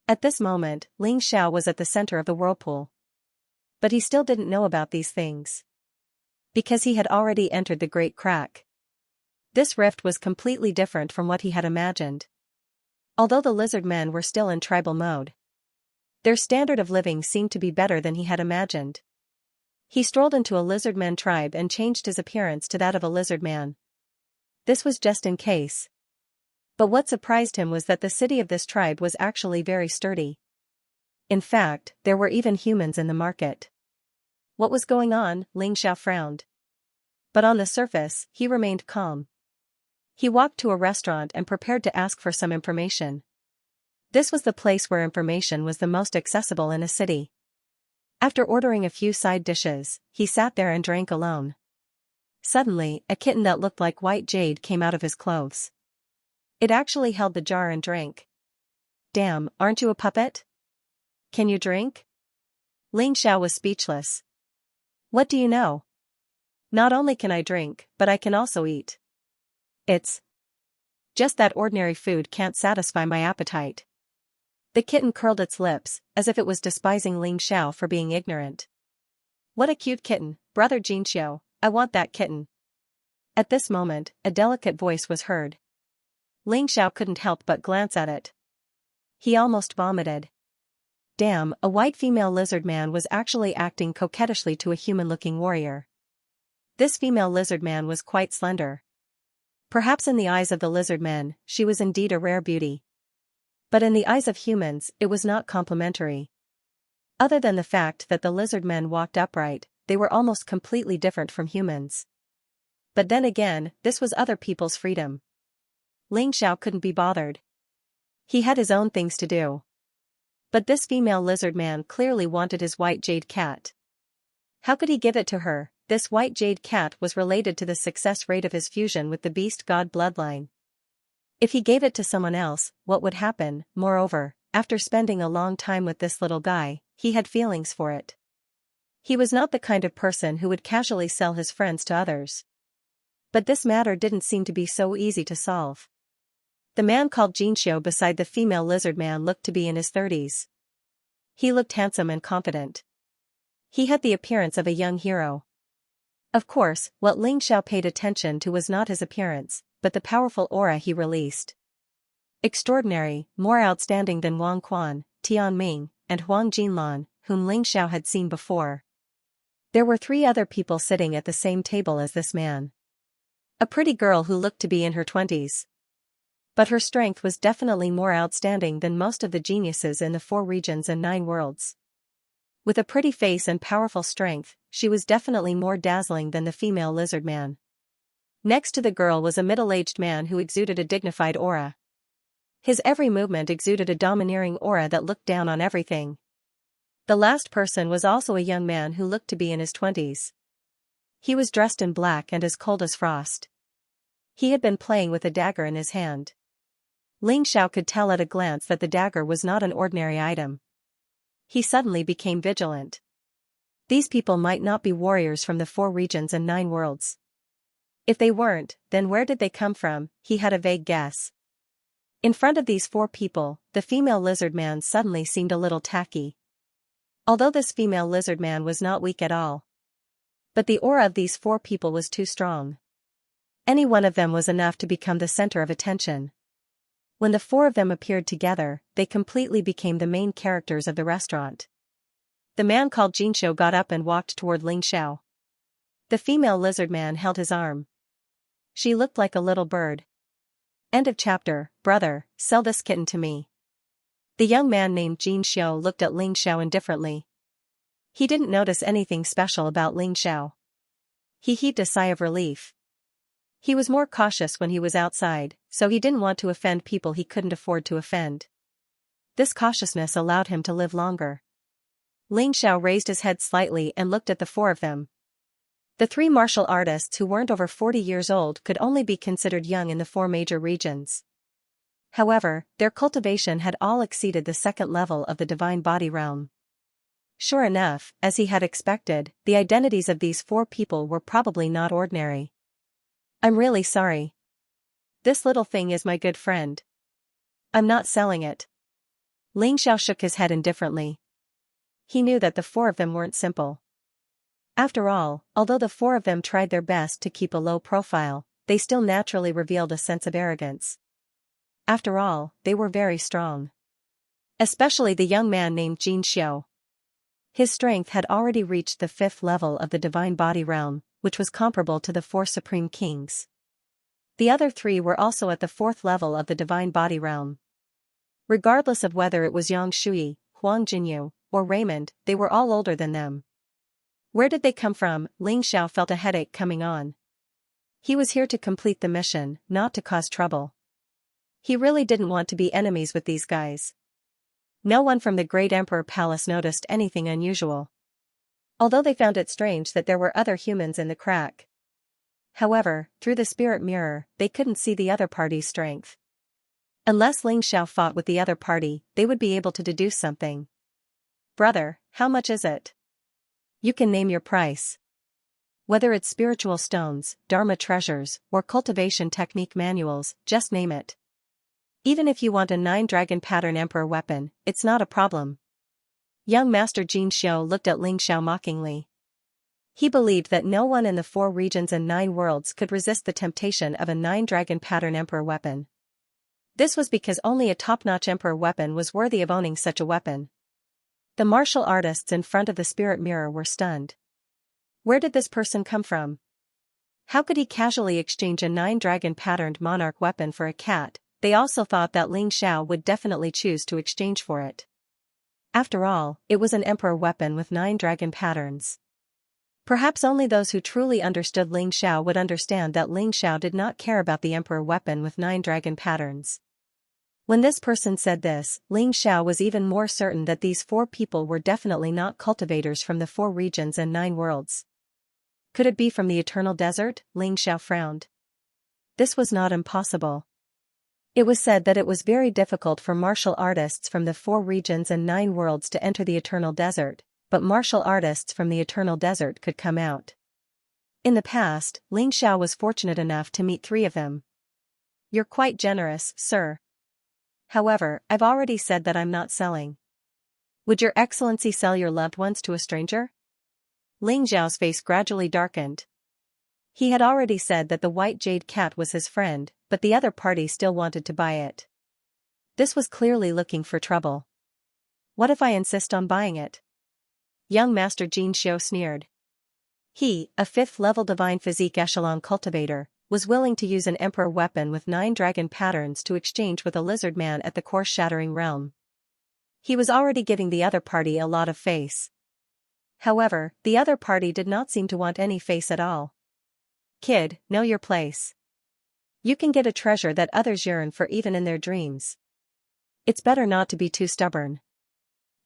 At this moment, Ling Xiao was at the center of the whirlpool. But he still didn't know about these things. Because he had already entered the Great Crack. This rift was completely different from what he had imagined. Although the lizard men were still in tribal mode, their standard of living seemed to be better than he had imagined. He strolled into a lizard man tribe and changed his appearance to that of a lizard man. This was just in case. But what surprised him was that the city of this tribe was actually very sturdy. In fact, there were even humans in the market. What was going on? Ling Xiao frowned. But on the surface, he remained calm. He walked to a restaurant and prepared to ask for some information. This was the place where information was the most accessible in a city. After ordering a few side dishes, he sat there and drank alone. Suddenly, a kitten that looked like white jade came out of his clothes. It actually held the jar and drank. "Damn, aren't you a puppet? Can you drink?" Ling Xiao was speechless. "What do you know? Not only can I drink, but I can also eat. It's just that ordinary food can't satisfy my appetite." The kitten curled its lips, as if it was despising Ling Xiao for being ignorant. "What a cute kitten, Brother Xianxia, I want that kitten." At this moment, a delicate voice was heard. Ling Xiao couldn't help but glance at it. He almost vomited. Damn, a white female lizard man was actually acting coquettishly to a human-looking warrior. This female lizard man was quite slender. Perhaps in the eyes of the lizard men, she was indeed a rare beauty. But in the eyes of humans, it was not complimentary. Other than the fact that the lizard men walked upright, they were almost completely different from humans. But then again, this was other people's freedom. Ling Xiao couldn't be bothered. He had his own things to do. But this female lizard man clearly wanted his white jade cat. How could he give it to her? This white jade cat was related to the success rate of his fusion with the beast god bloodline. If he gave it to someone else, what would happen? Moreover, after spending a long time with this little guy, he had feelings for it. He was not the kind of person who would casually sell his friends to others. But this matter didn't seem to be so easy to solve. The man called Xianxia beside the female lizard man looked to be in his 30s. He looked handsome and confident. He had the appearance of a young hero. Of course, what Ling Xiao paid attention to was not his appearance, but the powerful aura he released. Extraordinary, more outstanding than Wang Quan, Tian Ming, and Huang Jinlan, whom Ling Xiao had seen before. There were 3 other people sitting at the same table as this man. A pretty girl who looked to be in her 20s. But her strength was definitely more outstanding than most of the geniuses in the 4 regions and 9 worlds. With a pretty face and powerful strength, she was definitely more dazzling than the female lizard man. Next to the girl was a middle-aged man who exuded a dignified aura. His every movement exuded a domineering aura that looked down on everything. The last person was also a young man who looked to be in his 20s. He was dressed in black and as cold as frost. He had been playing with a dagger in his hand. Ling Xiao could tell at a glance that the dagger was not an ordinary item. He suddenly became vigilant. These people might not be warriors from the 4 regions and 9 worlds. If they weren't, then where did they come from? He had a vague guess. In front of these 4 people, the female lizard man suddenly seemed a little tacky. Although this female lizard man was not weak at all. But the aura of these 4 people was too strong. Any one of them was enough to become the center of attention. When the 4 of them appeared together, they completely became the main characters of the restaurant. The man called Jinsho got up and walked toward Ling Xiao. The female lizard man held his arm. She looked like a little bird. End of chapter. Brother, sell this kitten to me. The young man named Jinsho looked at Ling Xiao indifferently. He didn't notice anything special about Ling Xiao. He heaved a sigh of relief. He was more cautious when he was outside, so he didn't want to offend people he couldn't afford to offend. This cautiousness allowed him to live longer. Ling Xiao raised his head slightly and looked at the 4 of them. The 3 martial artists who weren't over 40 years old could only be considered young in the 4 major regions. However, their cultivation had all exceeded the 2nd level of the divine body realm. Sure enough, as he had expected, the identities of these 4 people were probably not ordinary. I'm really sorry. This little thing is my good friend. I'm not selling it. Ling Xiao shook his head indifferently. He knew that the 4 of them weren't simple. After all, although the 4 of them tried their best to keep a low profile, they still naturally revealed a sense of arrogance. After all, they were very strong. Especially the young man named Jinsho. His strength had already reached the 5th level of the divine body realm, which was comparable to the 4 supreme kings. The other 3 were also at the 4th level of the divine body realm. Regardless of whether it was Yang Shui, Huang Jinyu, or Raymond, they were all older than them. Where did they come from? Ling Xiao felt a headache coming on. He was here to complete the mission, not to cause trouble. He really didn't want to be enemies with these guys. No one from the Great Emperor Palace noticed anything unusual. Although they found it strange that there were other humans in the crack. However, through the spirit mirror, they couldn't see the other party's strength. Unless Ling Xiao fought with the other party, they would be able to deduce something. Brother, how much is it? You can name your price. Whether it's spiritual stones, dharma treasures, or cultivation technique manuals, just name it. Even if you want a 9-dragon pattern emperor weapon, it's not a problem. Young Master Jinsho looked at Ling Xiao mockingly. He believed that no one in the 4 regions and 9 worlds could resist the temptation of a 9-dragon pattern emperor weapon. This was because only a top-notch emperor weapon was worthy of owning such a weapon. The martial artists in front of the spirit mirror were stunned. Where did this person come from? How could he casually exchange a 9-dragon patterned monarch weapon for a cat? They also thought that Ling Xiao would definitely choose to exchange for it. After all, it was an emperor weapon with 9 dragon patterns. Perhaps only those who truly understood Ling Xiao would understand that Ling Xiao did not care about the emperor weapon with 9 dragon patterns. When this person said this, Ling Xiao was even more certain that these 4 people were definitely not cultivators from the 4 regions and 9 worlds. Could it be from the eternal desert? Ling Xiao frowned. This was not impossible. It was said that it was very difficult for martial artists from the 4 regions and 9 worlds to enter the eternal desert, but martial artists from the eternal desert could come out. In the past, Ling Xiao was fortunate enough to meet 3 of them. You're quite generous, sir. However, I've already said that I'm not selling. Would your excellency sell your loved ones to a stranger? Ling Xiao's face gradually darkened. He had already said that the white jade cat was his friend, but the other party still wanted to buy it. This was clearly looking for trouble. What if I insist on buying it? Young Master Xianxia sneered. He, a 5th-level divine physique echelon cultivator, was willing to use an emperor weapon with 9 dragon patterns to exchange with a lizard man at the course-shattering realm. He was already giving the other party a lot of face. However, the other party did not seem to want any face at all. Kid, know your place. You can get a treasure that others yearn for even in their dreams. It's better not to be too stubborn.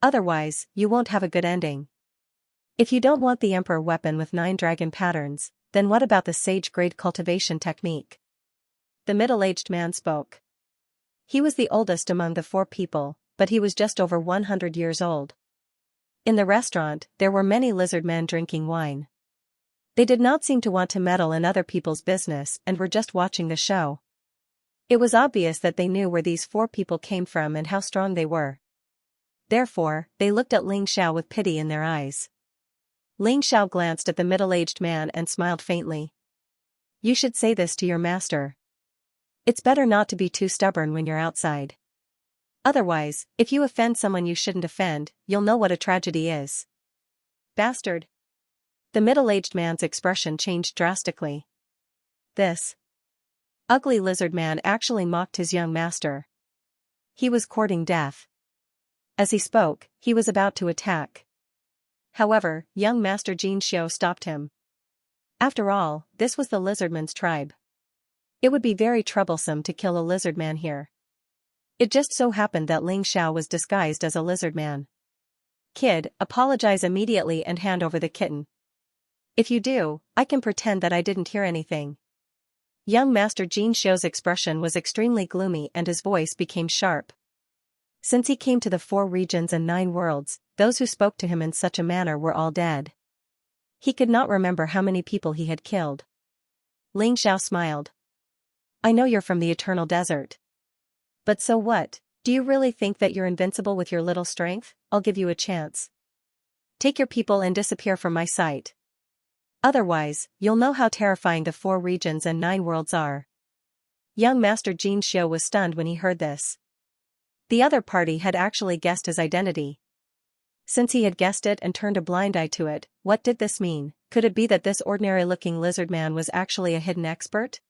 Otherwise, you won't have a good ending. If you don't want the emperor weapon with 9 dragon patterns, then what about the sage-grade cultivation technique? The middle-aged man spoke. He was the oldest among the 4 people, but he was just over 100 years old. In the restaurant, there were many lizard men drinking wine. They did not seem to want to meddle in other people's business and were just watching the show. It was obvious that they knew where these 4 people came from and how strong they were. Therefore, they looked at Ling Xiao with pity in their eyes. Ling Xiao glanced at the middle-aged man and smiled faintly. You should say this to your master. It's better not to be too stubborn when you're outside. Otherwise, if you offend someone you shouldn't offend, you'll know what a tragedy is. Bastard. The middle-aged man's expression changed drastically. This ugly lizard man actually mocked his young master. He was courting death. As he spoke, he was about to attack. However, young Master Xianxia stopped him. After all, this was the lizardman's tribe. It would be very troublesome to kill a lizardman here. It just so happened that Ling Xiao was disguised as a lizardman. Kid, apologize immediately and hand over the kitten. If you do, I can pretend that I didn't hear anything. Young Master Xianxia's expression was extremely gloomy and his voice became sharp. Since he came to the 4 regions and 9 worlds, those who spoke to him in such a manner were all dead. He could not remember how many people he had killed. Ling Xiao smiled. I know you're from the eternal desert. But so what? Do you really think that you're invincible with your little strength? I'll give you a chance. Take your people and disappear from my sight. Otherwise, you'll know how terrifying the 4 regions and 9 worlds are. Young Master Xianxia was stunned when he heard this. The other party had actually guessed his identity. Since he had guessed it and turned a blind eye to it, what did this mean? Could it be that this ordinary-looking lizard man was actually a hidden expert?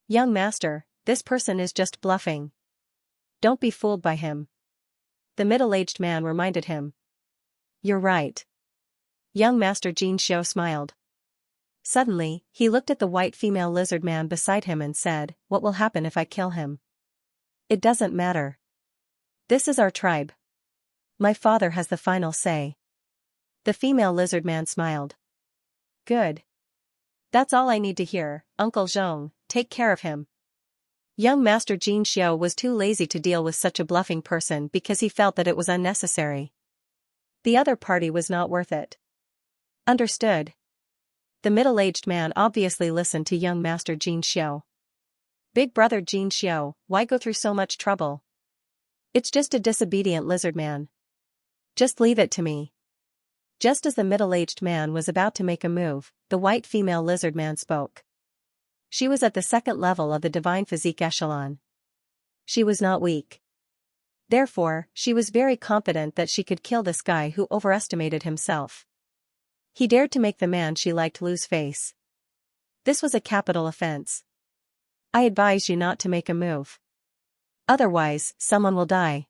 Young Master, this person is just bluffing. Don't be fooled by him. The middle-aged man reminded him. You're right. Young Master Xianxia smiled. Suddenly, he looked at the white female lizard man beside him and said, what will happen if I kill him? It doesn't matter. This is our tribe. My father has the final say. The female lizard man smiled. Good. That's all I need to hear, Uncle Zhong, take care of him. Young Master Xianxia was too lazy to deal with such a bluffing person because he felt that it was unnecessary. The other party was not worth it. Understood. The middle-aged man obviously listened to young Master Xianxia. Big brother Xianxia, why go through so much trouble? It's just a disobedient lizard man. Just leave it to me. Just as the middle-aged man was about to make a move, the white female lizard man spoke. She was at the 2nd level of the divine physique echelon. She was not weak. Therefore, she was very confident that she could kill this guy who overestimated himself. He dared to make the man she liked lose face. This was a capital offense. I advise you not to make a move. Otherwise, someone will die.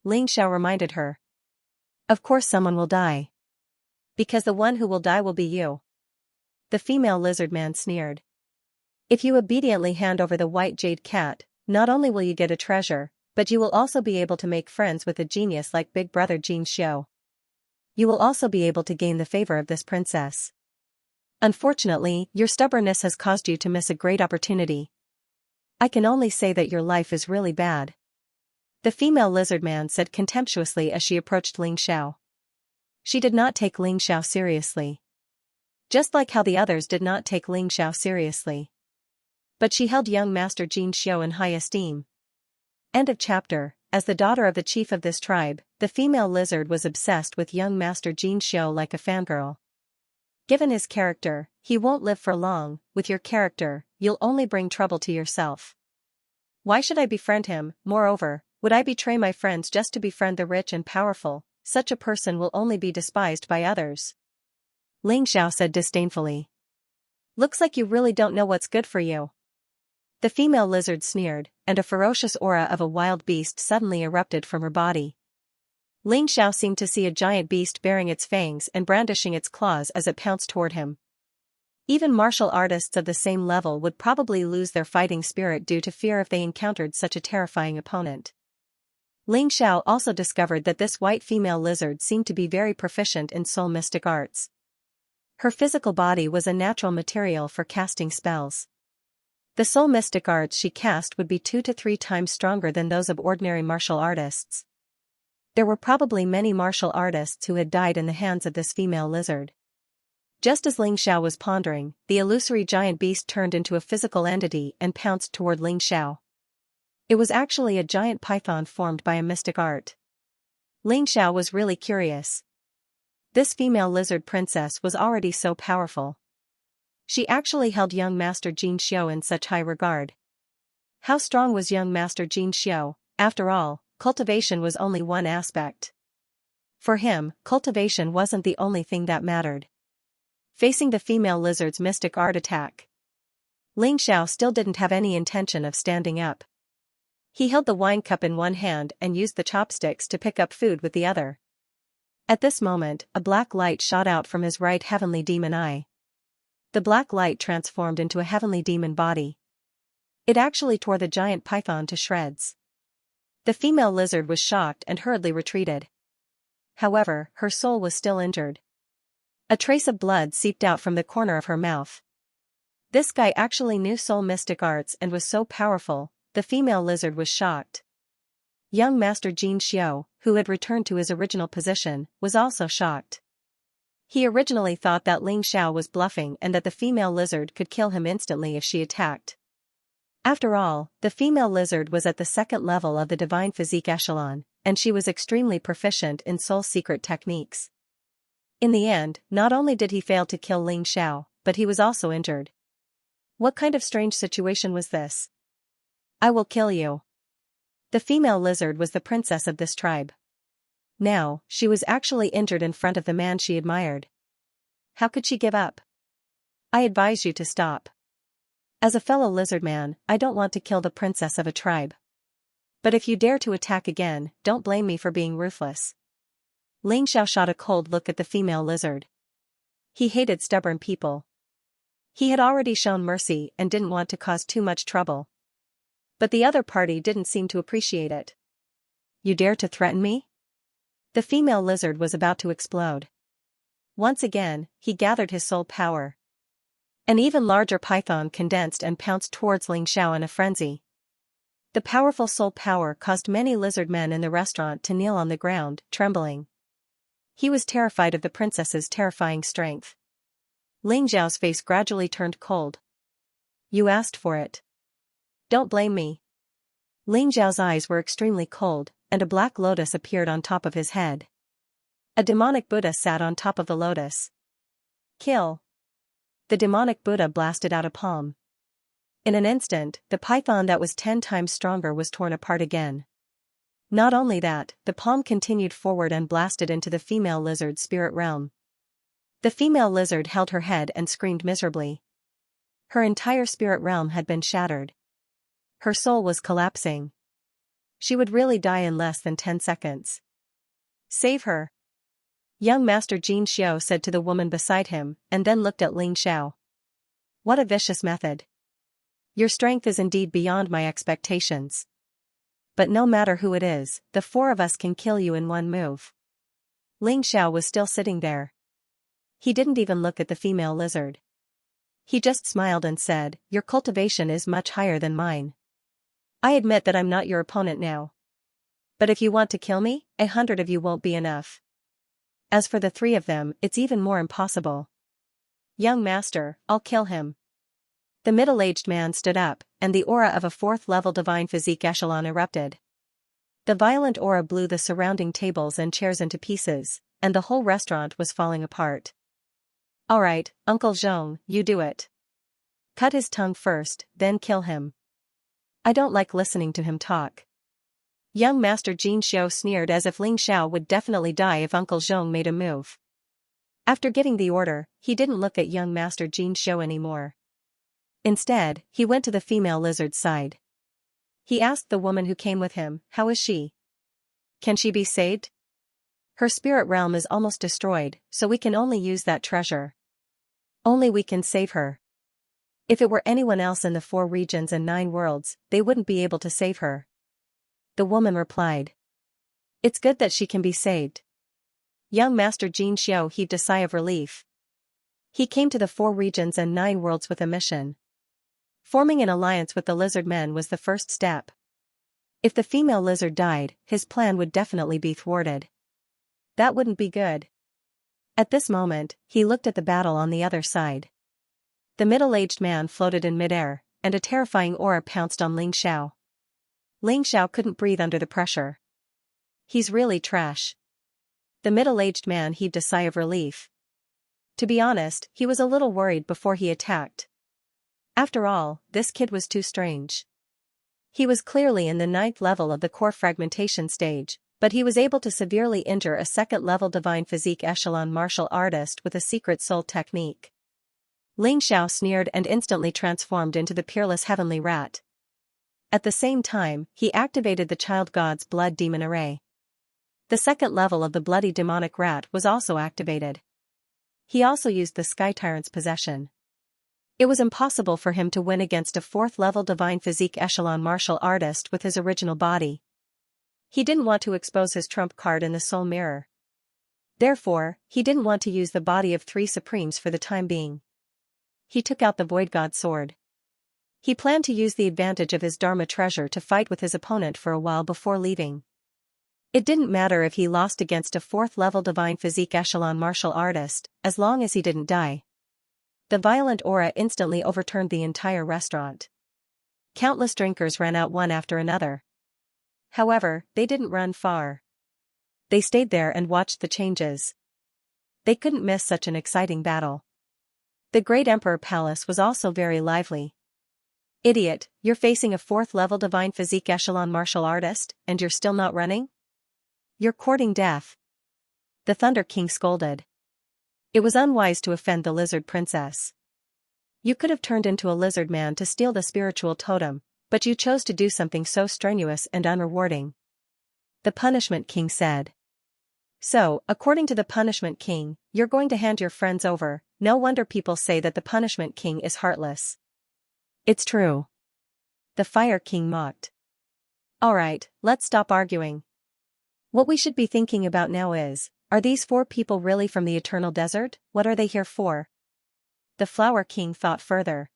Ling Xiao reminded her. Of course someone will die. Because the one who will die will be you. The female lizard man sneered. If you obediently hand over the white jade cat, not only will you get a treasure, but you will also be able to make friends with a genius like Big Brother Xianxia. You will also be able to gain the favor of this princess. Unfortunately, your stubbornness has caused you to miss a great opportunity. I can only say that your life is really bad. The female lizard man said contemptuously as she approached Ling Xiao. She did not take Ling Xiao seriously. Just like how the others did not take Ling Xiao seriously. But she held young Master Xianxia in high esteem. End of chapter. As the daughter of the chief of this tribe, the female lizard was obsessed with young Master Xianxia like a fangirl. Given his character, he won't live for long. With your character, you'll only bring trouble to yourself. Why should I befriend him? Moreover, would I betray my friends just to befriend the rich and powerful? Such a person will only be despised by others. Xianxia said disdainfully. Looks like you really don't know what's good for you. The female lizard sneered, and a ferocious aura of a wild beast suddenly erupted from her body. Xianxia seemed to see a giant beast baring its fangs and brandishing its claws as it pounced toward him. Even martial artists of the same level would probably lose their fighting spirit due to fear if they encountered such a terrifying opponent. Xianxia also discovered that this white female lizard seemed to be very proficient in soul mystic arts. Her physical body was a natural material for casting spells. The soul mystic arts she cast would be 2 to 3 times stronger than those of ordinary martial artists. There were probably many martial artists who had died in the hands of this female lizard. Just as Xianxia was pondering, the illusory giant beast turned into a physical entity and pounced toward Xianxia. It was actually a giant python formed by a mystic art. Xianxia was really curious. This female lizard princess was already so powerful. She actually held young Master Xianxia in such high regard. How strong was young Master Xianxia? After all, cultivation was only one aspect. For him, cultivation wasn't the only thing that mattered. Facing the female lizard's mystic art attack, Xianxia still didn't have any intention of standing up. He held the wine cup in one hand and used the chopsticks to pick up food with the other. At this moment, a black light shot out from his right heavenly demon eye. The black light transformed into a heavenly demon body. It actually tore the giant python to shreds. The female lizard was shocked and hurriedly retreated. However, her soul was still injured. A trace of blood seeped out from the corner of her mouth. This guy actually knew soul mystic arts and was so powerful, the female lizard was shocked. Young Master Xianxia, who had returned to his original position, was also shocked. He originally thought that Xianxia was bluffing and that the female lizard could kill him instantly if she attacked. After all, the female lizard was at the second level of the divine physique echelon, and she was extremely proficient in soul secret techniques. In the end, not only did he fail to kill Xianxia, but he was also injured. What kind of strange situation was this? I will kill you. The female lizard was the princess of this tribe. Now, she was actually injured in front of the man she admired. How could she give up? I advise you to stop. As a fellow lizard man, I don't want to kill the princess of a tribe. But if you dare to attack again, don't blame me for being ruthless. Xianxia shot a cold look at the female lizard. He hated stubborn people. He had already shown mercy and didn't want to cause too much trouble. But the other party didn't seem to appreciate it. You dare to threaten me? The female lizard was about to explode. Once again, he gathered his soul power. An even larger python condensed and pounced towards Xianxia in a frenzy. The powerful soul power caused many lizard men in the restaurant to kneel on the ground, trembling. He was terrified of the princess's terrifying strength. Xianxia's face gradually turned cold. You asked for it. Don't blame me. Xianxia's eyes were extremely cold, and a black lotus appeared on top of his head. A demonic Buddha sat on top of the lotus. Kill. The demonic Buddha blasted out a palm. In an instant, the python that was 10 times stronger was torn apart again. Not only that, the palm continued forward and blasted into the female lizard's spirit realm. The female lizard held her head and screamed miserably. Her entire spirit realm had been shattered. Her soul was collapsing. She would really die in less than 10 seconds. Save her. Young Master Xianxia said to the woman beside him, and then looked at Xianxia. What a vicious method. Your strength is indeed beyond my expectations. But no matter who it is, the 4 of us can kill you in one move. Xianxia was still sitting there. He didn't even look at the female lizard. He just smiled and said, Your cultivation is much higher than mine. I admit that I'm not your opponent now. But if you want to kill me, 100 of you won't be enough. As for the 3 of them, it's even more impossible. Young master, I'll kill him. The middle-aged man stood up, and the aura of a 4th-level divine physique echelon erupted. The violent aura blew the surrounding tables and chairs into pieces, and the whole restaurant was falling apart. All right, Uncle Zhong, you do it. Cut his tongue first, then kill him. I don't like listening to him talk. Young Master Xianxia sneered as if Ling Xiao would definitely die if Uncle Zhong made a move. After getting the order, he didn't look at young Master Xianxia anymore. Instead, he went to the female lizard's side. He asked the woman who came with him, "How is she? Can she be saved? Her spirit realm is almost destroyed, so we can only use that treasure. Only we can save her. If it were anyone else in the 4 regions and 9 worlds, they wouldn't be able to save her." The woman replied. "It's good that she can be saved." Young Master Xianxia heaved a sigh of relief. He came to the 4 regions and 9 worlds with a mission. Forming an alliance with the lizard men was the first step. If the female lizard died, his plan would definitely be thwarted. That wouldn't be good. At this moment, he looked at the battle on the other side. The middle-aged man floated in midair, and a terrifying aura pounced on Ling Xiao. Ling Xiao couldn't breathe under the pressure. He's really trash. The middle-aged man heaved a sigh of relief. To be honest, he was a little worried before he attacked. After all, this kid was too strange. He was clearly in the 9th level of the core fragmentation stage, but he was able to severely injure a 2nd-level divine physique echelon martial artist with a secret soul technique. Ling Xiao sneered and instantly transformed into the peerless heavenly rat. At the same time, he activated the child god's blood demon array. The 2nd level of the bloody demonic rat was also activated. He also used the Sky Tyrant's possession. It was impossible for him to win against a 4th-level divine physique echelon martial artist with his original body. He didn't want to expose his trump card in the soul mirror. Therefore, he didn't want to use the body of 3 supremes for the time being. He took out the Void God sword. He planned to use the advantage of his Dharma treasure to fight with his opponent for a while before leaving. It didn't matter if he lost against a 4th-level divine physique echelon martial artist, as long as he didn't die. The violent aura instantly overturned the entire restaurant. Countless drinkers ran out one after another. However, they didn't run far. They stayed there and watched the changes. They couldn't miss such an exciting battle. The Great Emperor Palace was also very lively. "Idiot, you're facing a 4th-level divine physique echelon martial artist, and you're still not running? You're courting death." The Thunder King scolded. It was unwise to offend the lizard princess. You could have turned into a lizard man to steal the spiritual totem, but you chose to do something so strenuous and unrewarding. The Punishment King said. "So, according to the Punishment King, you're going to hand your friends over. No wonder people say that the Punishment King is heartless." "It's true." The Fire King mocked. "Alright, let's stop arguing. What we should be thinking about now is, are these 4 people really from the Eternal Desert? What are they here for?" The Flower King thought further.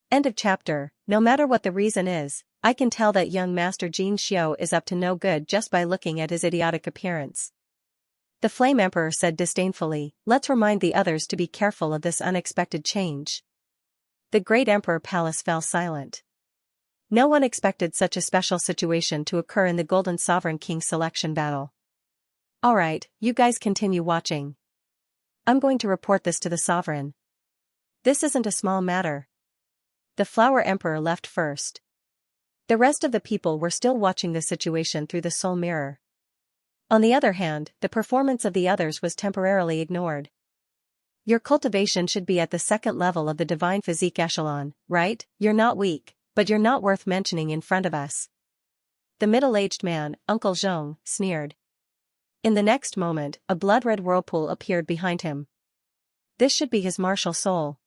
End of chapter. No matter what the reason is, I can tell that young Master Xianxia is up to no good just by looking at his idiotic appearance. The Flame Emperor said disdainfully, "Let's remind the others to be careful of this unexpected change." The Great Emperor Palace fell silent. No one expected such a special situation to occur in the Golden Sovereign King selection battle. Alright, you guys continue watching. I'm going to report this to the Sovereign. This isn't a small matter. The Flower Emperor left first. The rest of the people were still watching the situation through the soul mirror. On the other hand, the performance of the others was temporarily ignored. "Your cultivation should be at the 2nd level of the divine physique echelon, right? You're not weak, but you're not worth mentioning in front of us." The middle-aged man, Uncle Zhong, sneered. In the next moment, a blood-red whirlpool appeared behind him. This should be his martial soul.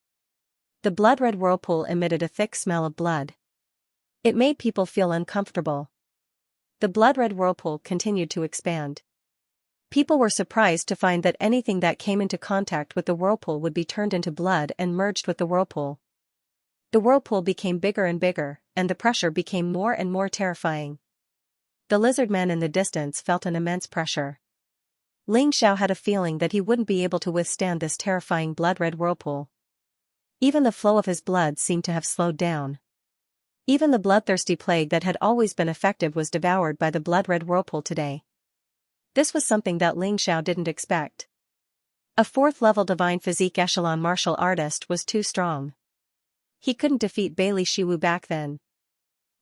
The blood-red whirlpool emitted a thick smell of blood. It made people feel uncomfortable. The blood-red whirlpool continued to expand. People were surprised to find that anything that came into contact with the whirlpool would be turned into blood and merged with the whirlpool. The whirlpool became bigger and bigger, and the pressure became more and more terrifying. The lizard man in the distance felt an immense pressure. Ling Xiao had a feeling that he wouldn't be able to withstand this terrifying blood-red whirlpool. Even the flow of his blood seemed to have slowed down. Even the bloodthirsty plague that had always been effective was devoured by the blood-red whirlpool today. This was something that Ling Xiao didn't expect. A 4th-level divine physique echelon martial artist was too strong. He couldn't defeat Bailey Shiwu back then.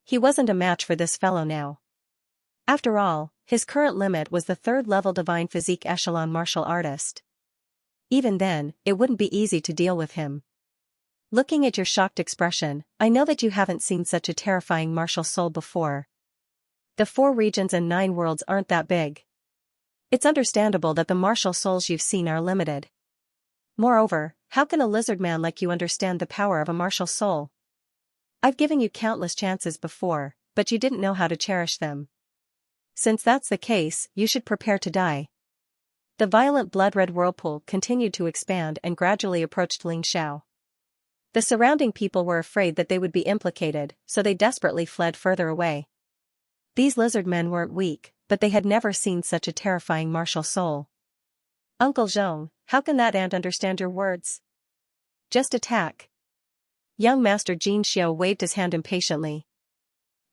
He wasn't a match for this fellow now. After all, his current limit was the third-level divine physique echelon martial artist. Even then, it wouldn't be easy to deal with him. Looking at your shocked expression, I know that you haven't seen such a terrifying martial soul before. The 4 regions and 9 worlds aren't that big. It's understandable that the martial souls you've seen are limited. Moreover, how can a lizard man like you understand the power of a martial soul? I've given you countless chances before, but you didn't know how to cherish them. Since that's the case, you should prepare to die. The violent blood-red whirlpool continued to expand and gradually approached Ling Xiao. The surrounding people were afraid that they would be implicated, so they desperately fled further away. These lizard men weren't weak, but they had never seen such a terrifying martial soul. Uncle Zhong, how can that ant understand your words? Just attack. Young Master Xianxia waved his hand impatiently.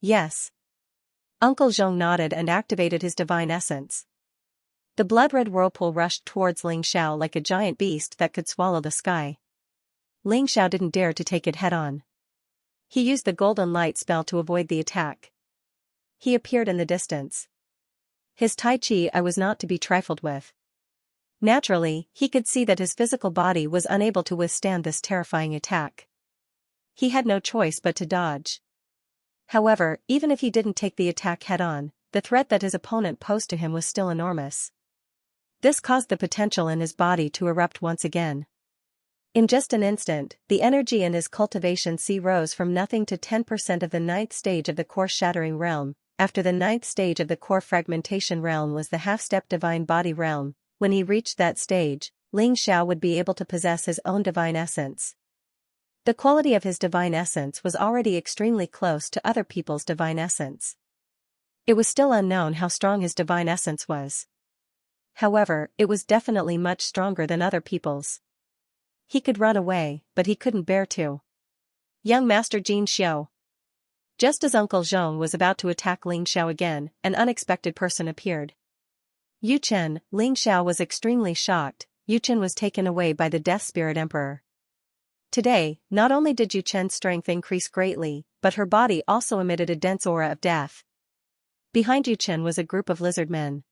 Yes. Uncle Zhong nodded and activated his divine essence. The blood-red whirlpool rushed towards Ling Xiao like a giant beast that could swallow the sky. Ling Xiao didn't dare to take it head-on. He used the golden light spell to avoid the attack. He appeared in the distance. His Tai Chi was not to be trifled with. Naturally, he could see that his physical body was unable to withstand this terrifying attack. He had no choice but to dodge. However, even if he didn't take the attack head-on, the threat that his opponent posed to him was still enormous. This caused the potential in his body to erupt once again. In just an instant, the energy in his cultivation rose from nothing to 10% of the 9th stage of the core shattering realm. After the 9th stage of the core fragmentation realm was the half-step divine body realm. When he reached that stage, Ling Xiao would be able to possess his own divine essence. The quality of his divine essence was already extremely close to other people's divine essence. It was still unknown how strong his divine essence was. However, it was definitely much stronger than other people's. He could run away, but he couldn't bear to. Young Master Xianxia. Just as Uncle Zhong was about to attack Ling Xiao again, an unexpected person appeared. Yu Chen. Ling Xiao was extremely shocked. Yu Chen was taken away by the Death Spirit Emperor. Today, not only did Yu Chen's strength increase greatly, but her body also emitted a dense aura of death. Behind Yu Chen was a group of lizard men.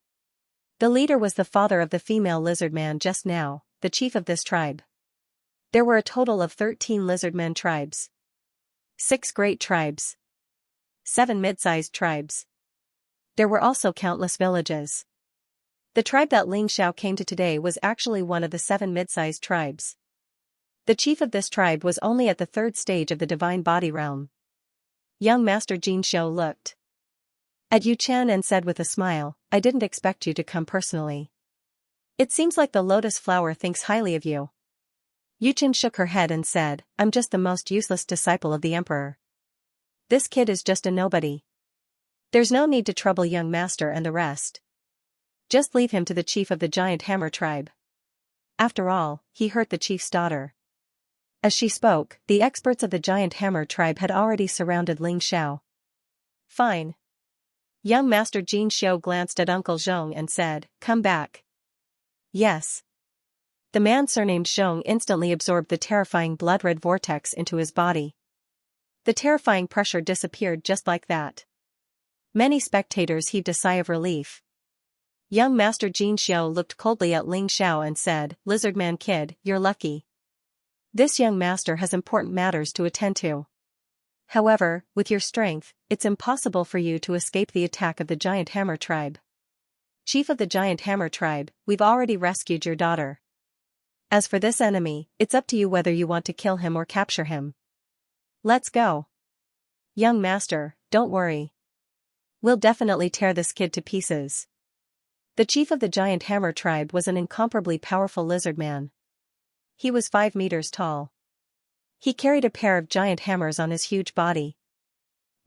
The leader was the father of the female lizard man just now, the chief of this tribe. There were a total of 13 lizard men tribes. 6 great tribes. 7 mid-sized tribes. There were also countless villages. The tribe that Ling Xiao came to today was actually one of the 7 mid-sized tribes. The chief of this tribe was only at the 3rd stage of the divine body realm. Young Master Xianxia looked at Yu Chen and said with a smile, I didn't expect you to come personally. It seems like the lotus flower thinks highly of you. Yu Chen shook her head and said, I'm just the most useless disciple of the emperor. This kid is just a nobody. There's no need to trouble young master and the rest. Just leave him to the chief of the giant hammer tribe. After all, he hurt the chief's daughter. As she spoke, the experts of the giant hammer tribe had already surrounded Ling Xiao. Fine. Young Master Xianxia glanced at Uncle Zhong and said, come back. Yes. The man surnamed Zhong instantly absorbed the terrifying blood-red vortex into his body. The terrifying pressure disappeared just like that. Many spectators heaved a sigh of relief. Young Master Xianxia looked coldly at Ling Xiao and said, Lizard Man Kid, you're lucky. This young master has important matters to attend to. However, with your strength, it's impossible for you to escape the attack of the giant hammer tribe. Chief of the giant hammer tribe, we've already rescued your daughter. As for this enemy, it's up to you whether you want to kill him or capture him. Let's go. Young master, don't worry. We'll definitely tear this kid to pieces. The chief of the giant hammer tribe was an incomparably powerful lizard man. He was 5 meters tall. He carried a pair of giant hammers on his huge body.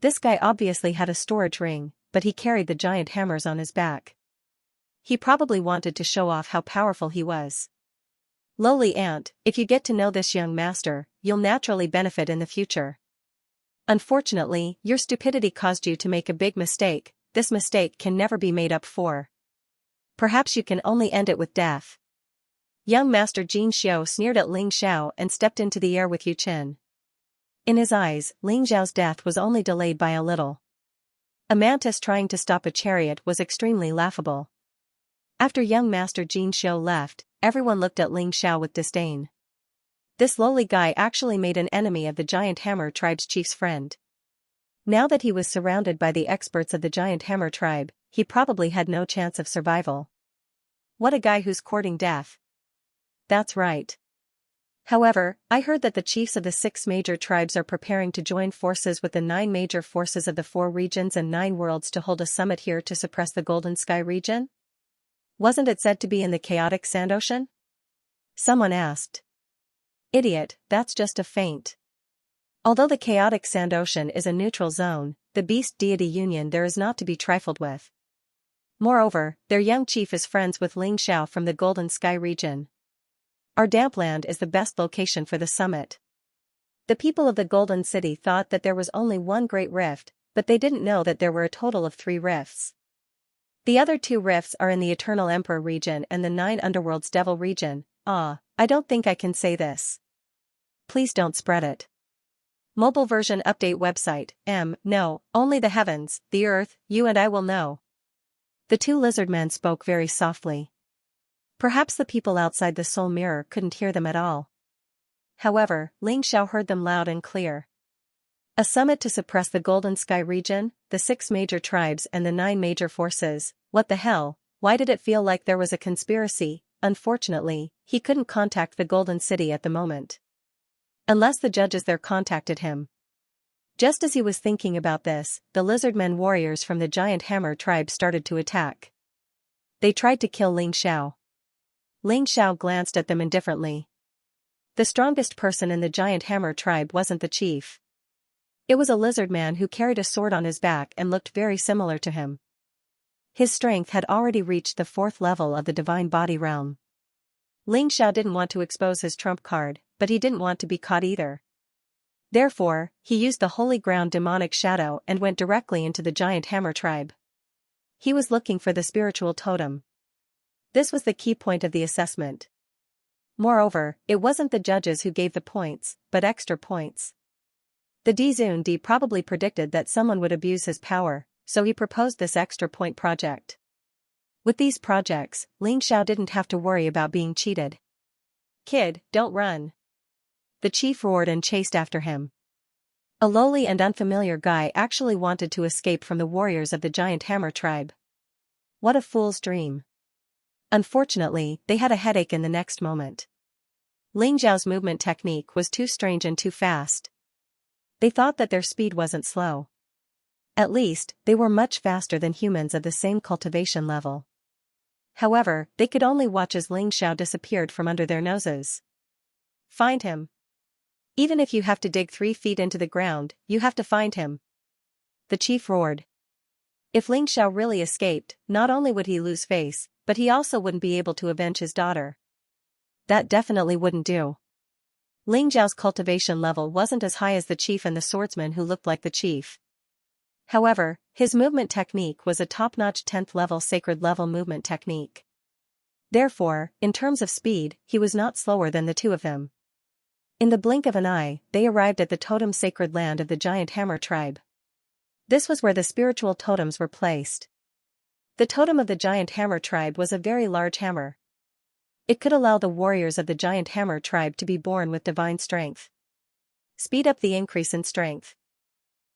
This guy obviously had a storage ring, but he carried the giant hammers on his back. He probably wanted to show off how powerful he was. Lowly ant, if you get to know this young master, you'll naturally benefit in the future. Unfortunately, your stupidity caused you to make a big mistake. This mistake can never be made up for. Perhaps you can only end it with death. Young Master Xianxia sneered at Ling Xiao and stepped into the air with Yu Chen. In his eyes, Ling Xiao's death was only delayed by a little. A mantis trying to stop a chariot was extremely laughable. After young Master Xianxia left, everyone looked at Ling Xiao with disdain. This lowly guy actually made an enemy of the Giant Hammer tribe's chief's friend. Now that he was surrounded by the experts of the Giant Hammer tribe, he probably had no chance of survival. What a guy who's courting death. That's right. However, I heard that the chiefs of the 6 major tribes are preparing to join forces with the 9 major forces of the 4 regions and 9 worlds to hold a summit here to suppress the Golden Sky region? Wasn't it said to be in the chaotic sand ocean? Someone asked. Idiot, that's just a feint. Although the chaotic sand ocean is a neutral zone, the beast-deity union there is not to be trifled with. Moreover, their young chief is friends with Ling Xiao from the Golden Sky region. Our Dampland is the best location for the summit. The people of the Golden City thought that there was only one great rift, but they didn't know that there were a total of 3 rifts. The other 2 rifts are in the Eternal Emperor region and the 9 Underworlds Devil region. I don't think I can say this. Please don't spread it. Mobile version update website, no, only the heavens, the earth, you and I will know. The 2 lizard men spoke very softly. Perhaps the people outside the soul mirror couldn't hear them at all. However, Ling Xiao heard them loud and clear. A summit to suppress the Golden Sky region, the 6 major tribes and the 9 major forces. What the hell, why did it feel like there was a conspiracy? Unfortunately, he couldn't contact the Golden City at the moment. Unless the judges there contacted him. Just as he was thinking about this, the lizardmen warriors from the Giant Hammer tribe started to attack. They tried to kill Ling Xiao. Ling Xiao glanced at them indifferently. The strongest person in the Giant Hammer tribe wasn't the chief. It was a lizard man who carried a sword on his back and looked very similar to him. His strength had already reached the 4th level of the Divine Body realm. Ling Xiao didn't want to expose his trump card, but he didn't want to be caught either. Therefore, he used the Holy Ground Demonic Shadow and went directly into the Giant Hammer tribe. He was looking for the spiritual totem. This was the key point of the assessment. Moreover, it wasn't the judges who gave the points, but extra points. The Dizun D probably predicted that someone would abuse his power, so he proposed this extra point project. With these projects, Ling Xiao didn't have to worry about being cheated. Kid, don't run. The chief roared and chased after him. A lowly and unfamiliar guy actually wanted to escape from the warriors of the Giant Hammer tribe. What a fool's dream. Unfortunately, they had a headache in the next moment. Ling Xiao's movement technique was too strange and too fast. They thought that their speed wasn't slow. At least, they were much faster than humans of the same cultivation level. However, they could only watch as Ling Xiao disappeared from under their noses. Find him. Even if you have to dig 3 feet into the ground, you have to find him. The chief roared. If Ling Xiao really escaped, not only would he lose face, but he also wouldn't be able to avenge his daughter. That definitely wouldn't do. Ling Xiao's cultivation level wasn't as high as the chief and the swordsman who looked like the chief. However, his movement technique was a top-notch 10th level sacred level movement technique. Therefore, in terms of speed, he was not slower than the 2 of them. In the blink of an eye, they arrived at the totem sacred land of the Giant Hammer tribe. This was where the spiritual totems were placed. The totem of the Giant Hammer tribe was a very large hammer. It could allow the warriors of the Giant Hammer tribe to be born with divine strength. Speed up the increase in strength.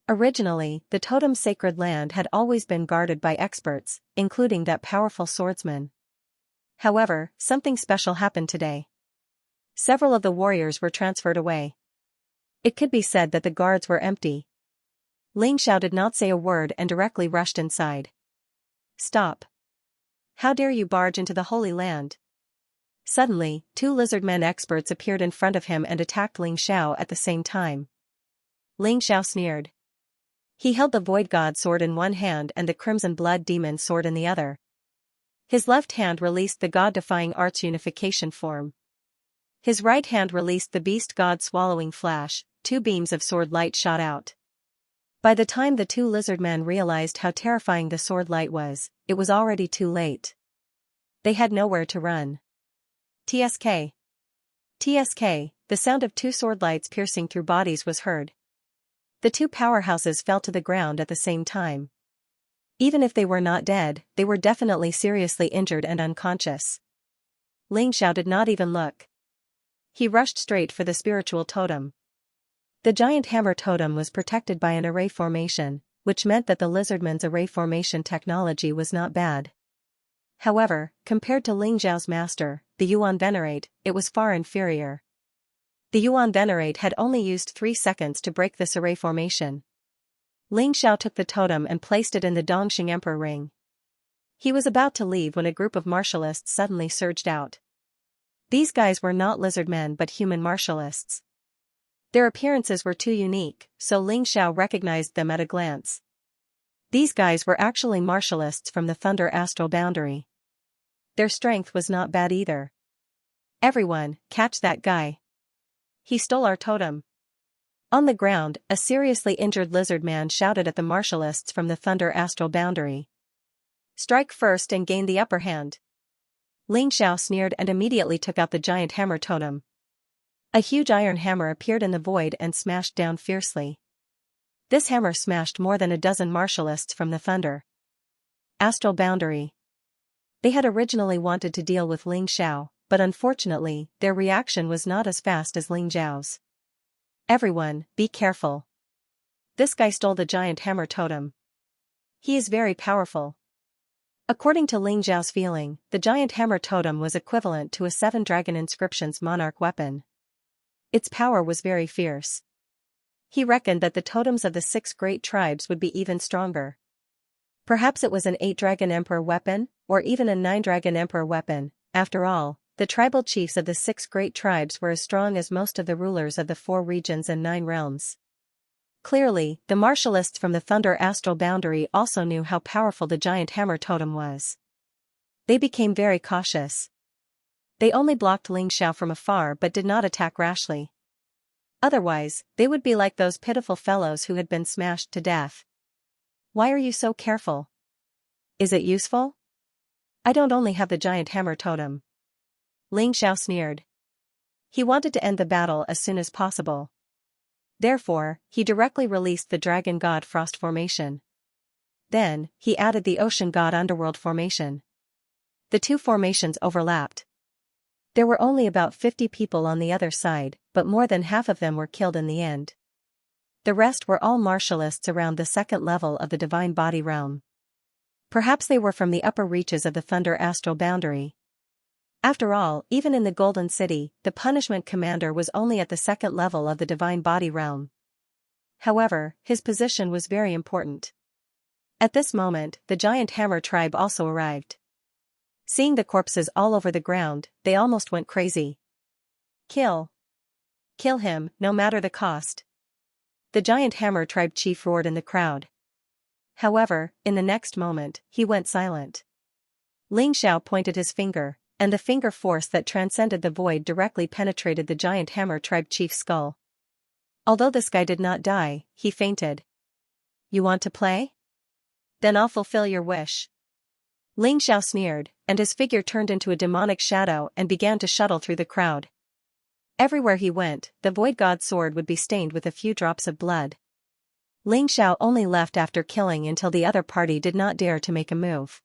Originally, the totem sacred land had always been guarded by experts, including that powerful swordsman. However, something special happened today. Several of the warriors were transferred away. It could be said that the guards were empty. Ling Xiao did not say a word and directly rushed inside. Stop. How dare you barge into the Holy Land? Suddenly, 2 lizardmen experts appeared in front of him and attacked Ling Xiao at the same time. Ling Xiao sneered. He held the Void God sword in one hand and the Crimson Blood Demon sword in the other. His left hand released the God-defying Arts Unification form. His right hand released the Beast God Swallowing Flash. 2 beams of sword light shot out. By the time the 2 lizardmen realized how terrifying the sword light was, it was already too late. They had nowhere to run. TSK. TSK, the sound of 2 sword lights piercing through bodies was heard, The two powerhouses fell to the ground at the same time. Even if they were not dead, they were definitely seriously injured and unconscious. Ling Xiao did not even look. He rushed straight for the spiritual totem. The giant hammer totem was protected by an array formation, which meant that the lizardman's array formation technology was not bad. However, compared to Ling Xiao's master, the Yuan Venerate, it was far inferior. The Yuan Venerate had only used 3 seconds to break this array formation. Ling Xiao took the totem and placed it in the Dongxing Emperor ring. He was about to leave when a group of martialists suddenly surged out. These guys were not lizardmen but human martialists. Their appearances were too unique, so Ling Xiao recognized them at a glance. These guys were actually martialists from the Thunder Astral Boundary. Their strength was not bad either. Everyone, catch that guy. He stole our totem. On the ground, a seriously injured lizard man shouted at the martialists from the Thunder Astral Boundary. Strike first and gain the upper hand. Ling Xiao sneered and immediately took out the giant hammer totem. A huge iron hammer appeared in the void and smashed down fiercely. This hammer smashed more than a dozen martialists from the Thunder Astral Boundary. They had originally wanted to deal with Ling Xiao, but unfortunately, their reaction was not as fast as Ling Xiao's. Everyone, be careful. This guy stole the giant hammer totem. He is very powerful. According to Ling Xiao's feeling, the giant hammer totem was equivalent to a 7 dragon inscriptions monarch weapon. Its power was very fierce. He reckoned that the totems of the 6 great tribes would be even stronger. Perhaps it was an 8 dragon emperor weapon, or even a 9 dragon emperor weapon. After all, the tribal chiefs of the 6 great tribes were as strong as most of the rulers of the 4 regions and 9 realms. Clearly, the martialists from the Thunder Astral Boundary also knew how powerful the giant hammer totem was. They became very cautious. They only blocked Ling Xiao from afar but did not attack rashly. Otherwise, they would be like those pitiful fellows who had been smashed to death. Why are you so careful? Is it useful? I don't only have the giant hammer totem. Ling Xiao sneered. He wanted to end the battle as soon as possible. Therefore, he directly released the Dragon God Frost formation. Then, he added the Ocean God Underworld formation. The two formations overlapped. There were only about 50 people on the other side, but more than half of them were killed in the end. The rest were all martialists around the 2nd level of the Divine Body realm. Perhaps they were from the upper reaches of the Thunder Astral Boundary. After all, even in the Golden City, the Punishment Commander was only at the 2nd level of the Divine Body realm. However, his position was very important. At this moment, the Giant Hammer tribe also arrived. Seeing the corpses all over the ground, they almost went crazy. Kill! Kill him, no matter the cost. The Giant Hammer tribe chief roared in the crowd. However, in the next moment, he went silent. Ling Xiao pointed his finger, and the finger force that transcended the void directly penetrated the Giant Hammer tribe chief's skull. Although this guy did not die, he fainted. You want to play? Then I'll fulfill your wish. Ling Xiao sneered, and his figure turned into a demonic shadow and began to shuttle through the crowd. Everywhere he went, the Void God's sword would be stained with a few drops of blood. Ling Xiao only left after killing until the other party did not dare to make a move.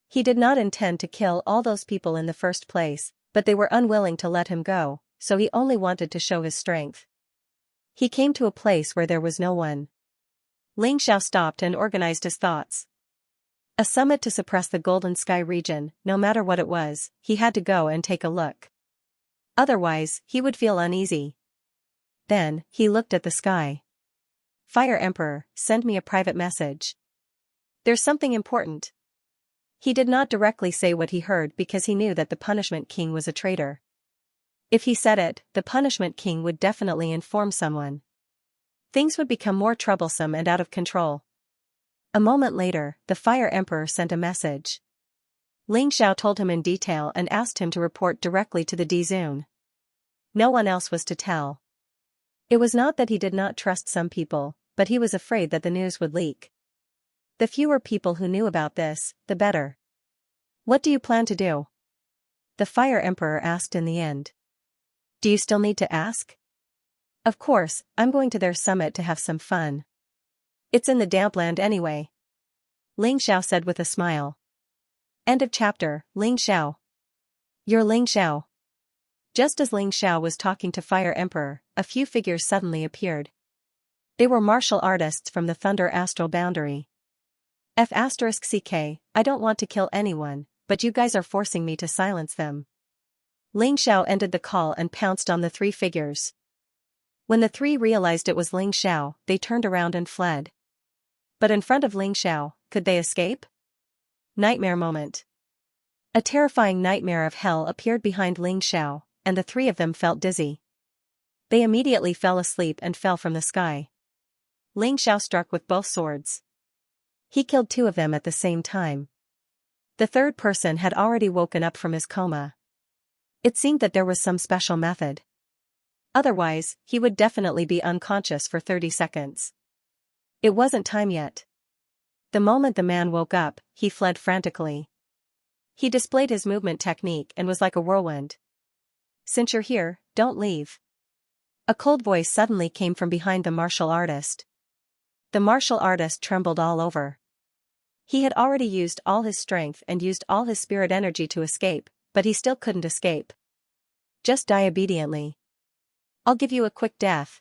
He did not intend to kill all those people in the first place, but they were unwilling to let him go, so he only wanted to show his strength. He came to a place where there was no one. Ling Xiao stopped and organized his thoughts. A summit to suppress the Golden Sky region, no matter what it was, he had to go and take a look. Otherwise, he would feel uneasy. Then, he looked at the sky. Fire Emperor, send me a private message. There's something important. He did not directly say what he heard because he knew that the Punishment King was a traitor. If he said it, the Punishment King would definitely inform someone. Things would become more troublesome and out of control. A moment later, the Fire Emperor sent a message. Ling Xiao told him in detail and asked him to report directly to the D-Zone. No one else was to tell. It was not that he did not trust some people, but he was afraid that the news would leak. The fewer people who knew about this, the better. What do you plan to do? The Fire Emperor asked in the end. Do you still need to ask? Of course, I'm going to their summit to have some fun. It's in the Dampland anyway. Ling Xiao said with a smile. End of chapter. Ling Xiao. You're Ling Xiao. Just as Ling Xiao was talking to Fire Emperor, a few figures suddenly appeared. They were martial artists from the Thunder Astral Boundary. F*CK, I don't want to kill anyone, but you guys are forcing me to silence them. Ling Xiao ended the call and pounced on the three figures. When the three realized it was Ling Xiao, they turned around and fled. But in front of Ling Xiao, could they escape? Nightmare moment. A terrifying nightmare of hell appeared behind Ling Xiao, and the three of them felt dizzy. They immediately fell asleep and fell from the sky. Ling Xiao struck with both swords. He killed two of them at the same time. The third person had already woken up from his coma. It seemed that there was some special method. Otherwise, he would definitely be unconscious for 30 seconds. It wasn't time yet. The moment the man woke up, he fled frantically. He displayed his movement technique and was like a whirlwind. Since you're here, don't leave. A cold voice suddenly came from behind the martial artist. The martial artist trembled all over. He had already used all his strength and used all his spirit energy to escape, but he still couldn't escape. Just die obediently. I'll give you a quick death.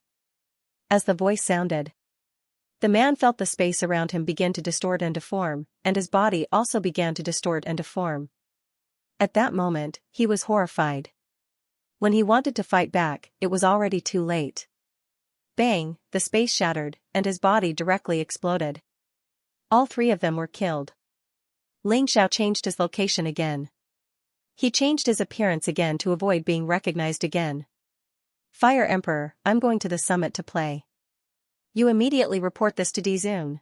As the voice sounded, the man felt the space around him begin to distort and deform, and his body also began to distort and deform. At that moment, he was horrified. When he wanted to fight back, it was already too late. Bang, the space shattered, and his body directly exploded. All three of them were killed. Ling Xiao changed his location again. He changed his appearance again to avoid being recognized again. Fire Emperor, I'm going to the summit to play. You immediately report this to Dizun.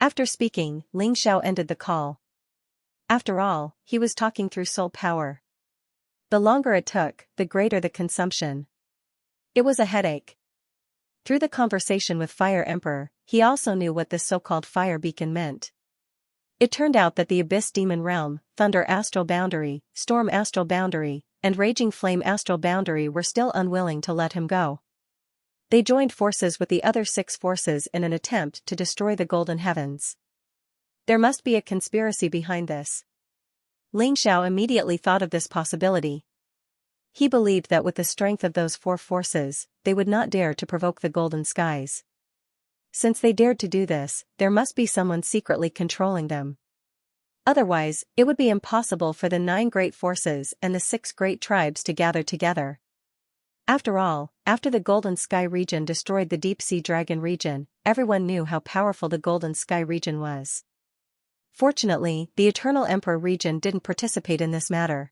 After speaking, Ling Xiao ended the call. After all, he was talking through soul power. The longer it took, the greater the consumption. It was a headache. Through the conversation with Fire Emperor, he also knew what this so-called fire beacon meant. It turned out that the Abyss Demon Realm, Thunder Astral Boundary, Storm Astral Boundary, and Raging Flame Astral Boundary were still unwilling to let him go. They joined forces with the other 6 forces in an attempt to destroy the Golden Heavens. There must be a conspiracy behind this. Ling Xiao immediately thought of this possibility. He believed that with the strength of those 4 forces, they would not dare to provoke the Golden Skies. Since they dared to do this, there must be someone secretly controlling them. Otherwise, it would be impossible for the 9 great forces and the 6 great tribes to gather together. After all, after the Golden Sky region destroyed the Deep Sea Dragon region, everyone knew how powerful the Golden Sky region was. Fortunately, the Eternal Emperor region didn't participate in this matter.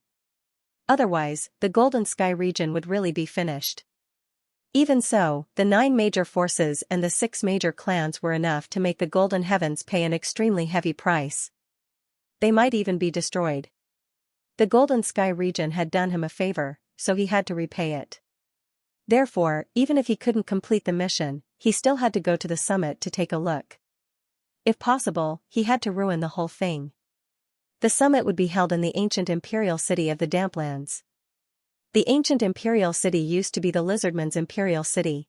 Otherwise, the Golden Sky region would really be finished. Even so, the 9 major forces and the 6 major clans were enough to make the Golden Heavens pay an extremely heavy price. They might even be destroyed. The Golden Sky region had done him a favor, so he had to repay it. Therefore, even if he couldn't complete the mission, he still had to go to the summit to take a look. If possible, he had to ruin the whole thing. The summit would be held in the ancient imperial city of the Damplands. The ancient imperial city used to be the Lizardmen's imperial city.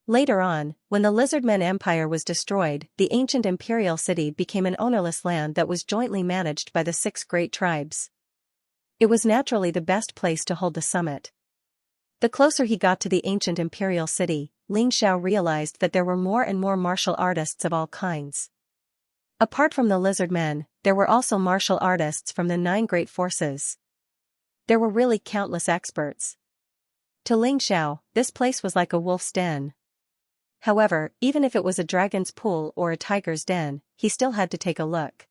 Later on, when the Lizardmen Empire was destroyed, the ancient imperial city became an ownerless land that was jointly managed by the 6 great tribes. It was naturally the best place to hold the summit. The closer he got to the ancient imperial city, Ling Xiao realized that there were more and more martial artists of all kinds. Apart from the Lizardmen, there were also martial artists from the 9 great forces. There were really countless experts. To Ling Xiao, this place was like a wolf's den. However, even if it was a dragon's pool or a tiger's den, he still had to take a look.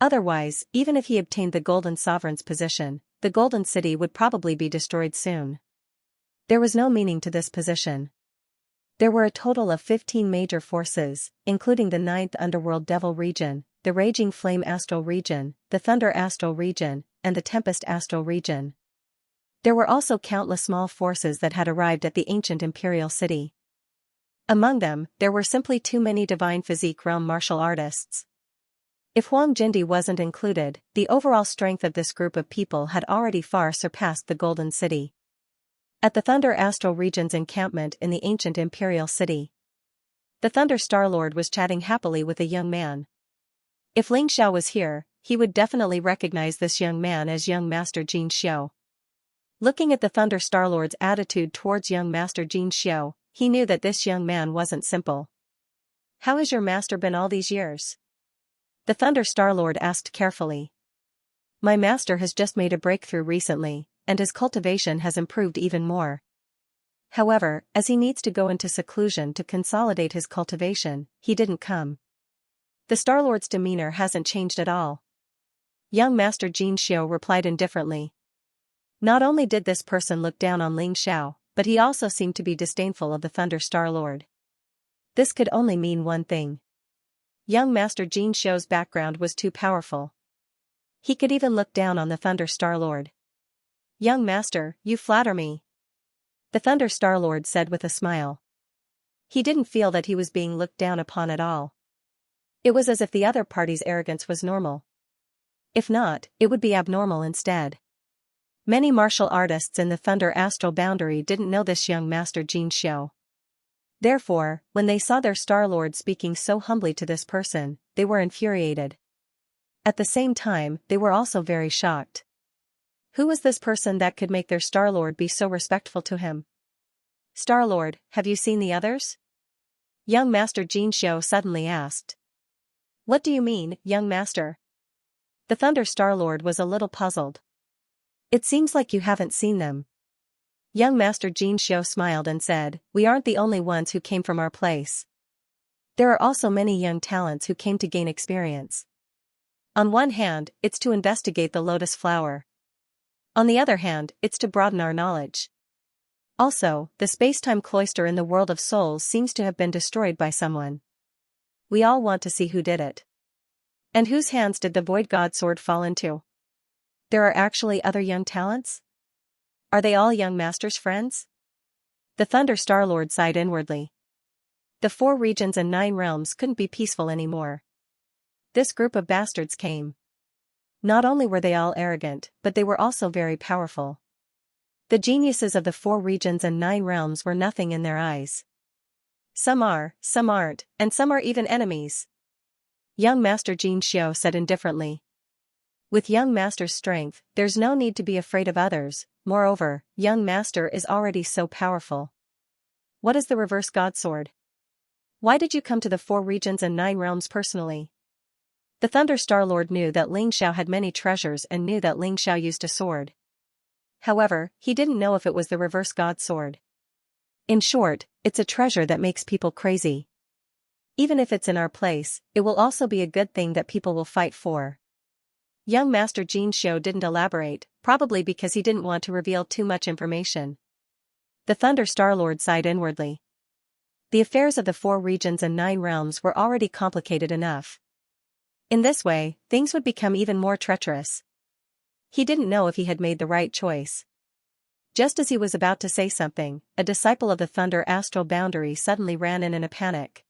Otherwise, even if he obtained the Golden Sovereign's position, the Golden City would probably be destroyed soon. There was no meaning to this position. There were a total of 15 major forces, including the 9th Underworld Devil region, the Raging Flame Astral region, the Thunder Astral region, and the Tempest Astral region. There were also countless small forces that had arrived at the ancient imperial city. Among them, there were simply too many Divine Physique realm martial artists. If Huang Jindi wasn't included, the overall strength of this group of people had already far surpassed the Golden City. At the Thunder Astral Region's encampment in the ancient Imperial City, the Thunder Star-Lord was chatting happily with a young man. If Xianxia was here, he would definitely recognize this young man as young Master Xianxia. Looking at the Thunder Star-Lord's attitude towards young Master Xianxia, he knew that this young man wasn't simple. "How has your master been all these years?" the Thunder Star-Lord asked carefully. "My master has just made a breakthrough recently, and his cultivation has improved even more. However, as he needs to go into seclusion to consolidate his cultivation, he didn't come." The Star-Lord's demeanor hasn't changed at all. Young Master Xianxia replied indifferently. Not only did this person look down on Xianxia, but he also seemed to be disdainful of the Thunder Star-Lord. This could only mean one thing. Young Master Xianxia's background was too powerful. He could even look down on the Thunder Star-Lord. "Young Master, you flatter me," the Thunder Star-Lord said with a smile. He didn't feel that he was being looked down upon at all. It was as if the other party's arrogance was normal. If not, it would be abnormal instead. Many martial artists in the Thunder Astral Boundary didn't know this young Master Xianxia. Therefore, when they saw their Star-Lord speaking so humbly to this person, they were infuriated. At the same time, they were also very shocked. Who was this person that could make their Star-Lord be so respectful to him? "Star-Lord, have you seen the others?" young Master Xianxia suddenly asked. "What do you mean, young master?" The Thunder Star-Lord was a little puzzled. "It seems like you haven't seen them." Young Master Xianxia smiled and said, "We aren't the only ones who came from our place. There are also many young talents who came to gain experience. On one hand, it's to investigate the lotus flower. On the other hand, it's to broaden our knowledge. Also, the space-time cloister in the world of souls seems to have been destroyed by someone. We all want to see who did it. And whose hands did the Void God Sword fall into? There are actually other young talents? Are they all young Master's friends?" The Thunder Star-Lord sighed inwardly. The 4 regions and 9 realms couldn't be peaceful anymore. This group of bastards came. Not only were they all arrogant, but they were also very powerful. The geniuses of the 4 regions and 9 realms were nothing in their eyes. "Some are, some aren't, and some are even enemies," young Master Xianxia said indifferently. "With young Master's strength, there's no need to be afraid of others. Moreover, young Master is already so powerful. What is the reverse God Sword? Why did you come to the 4 regions and 9 realms personally?" The Thunder Star-Lord knew that Xianxia had many treasures and knew that Xianxia used a sword. However, he didn't know if it was the reverse God Sword. In short, it's a treasure that makes people crazy. Even if it's in our place, it will also be a good thing that people will fight for. Young Master Xianxia didn't elaborate, probably because he didn't want to reveal too much information. The Thunder Star-Lord sighed inwardly. The affairs of the 4 regions and 9 realms were already complicated enough. In this way, things would become even more treacherous. He didn't know if he had made the right choice. Just as he was about to say something, a disciple of the Thunder Astral Boundary suddenly ran in a panic.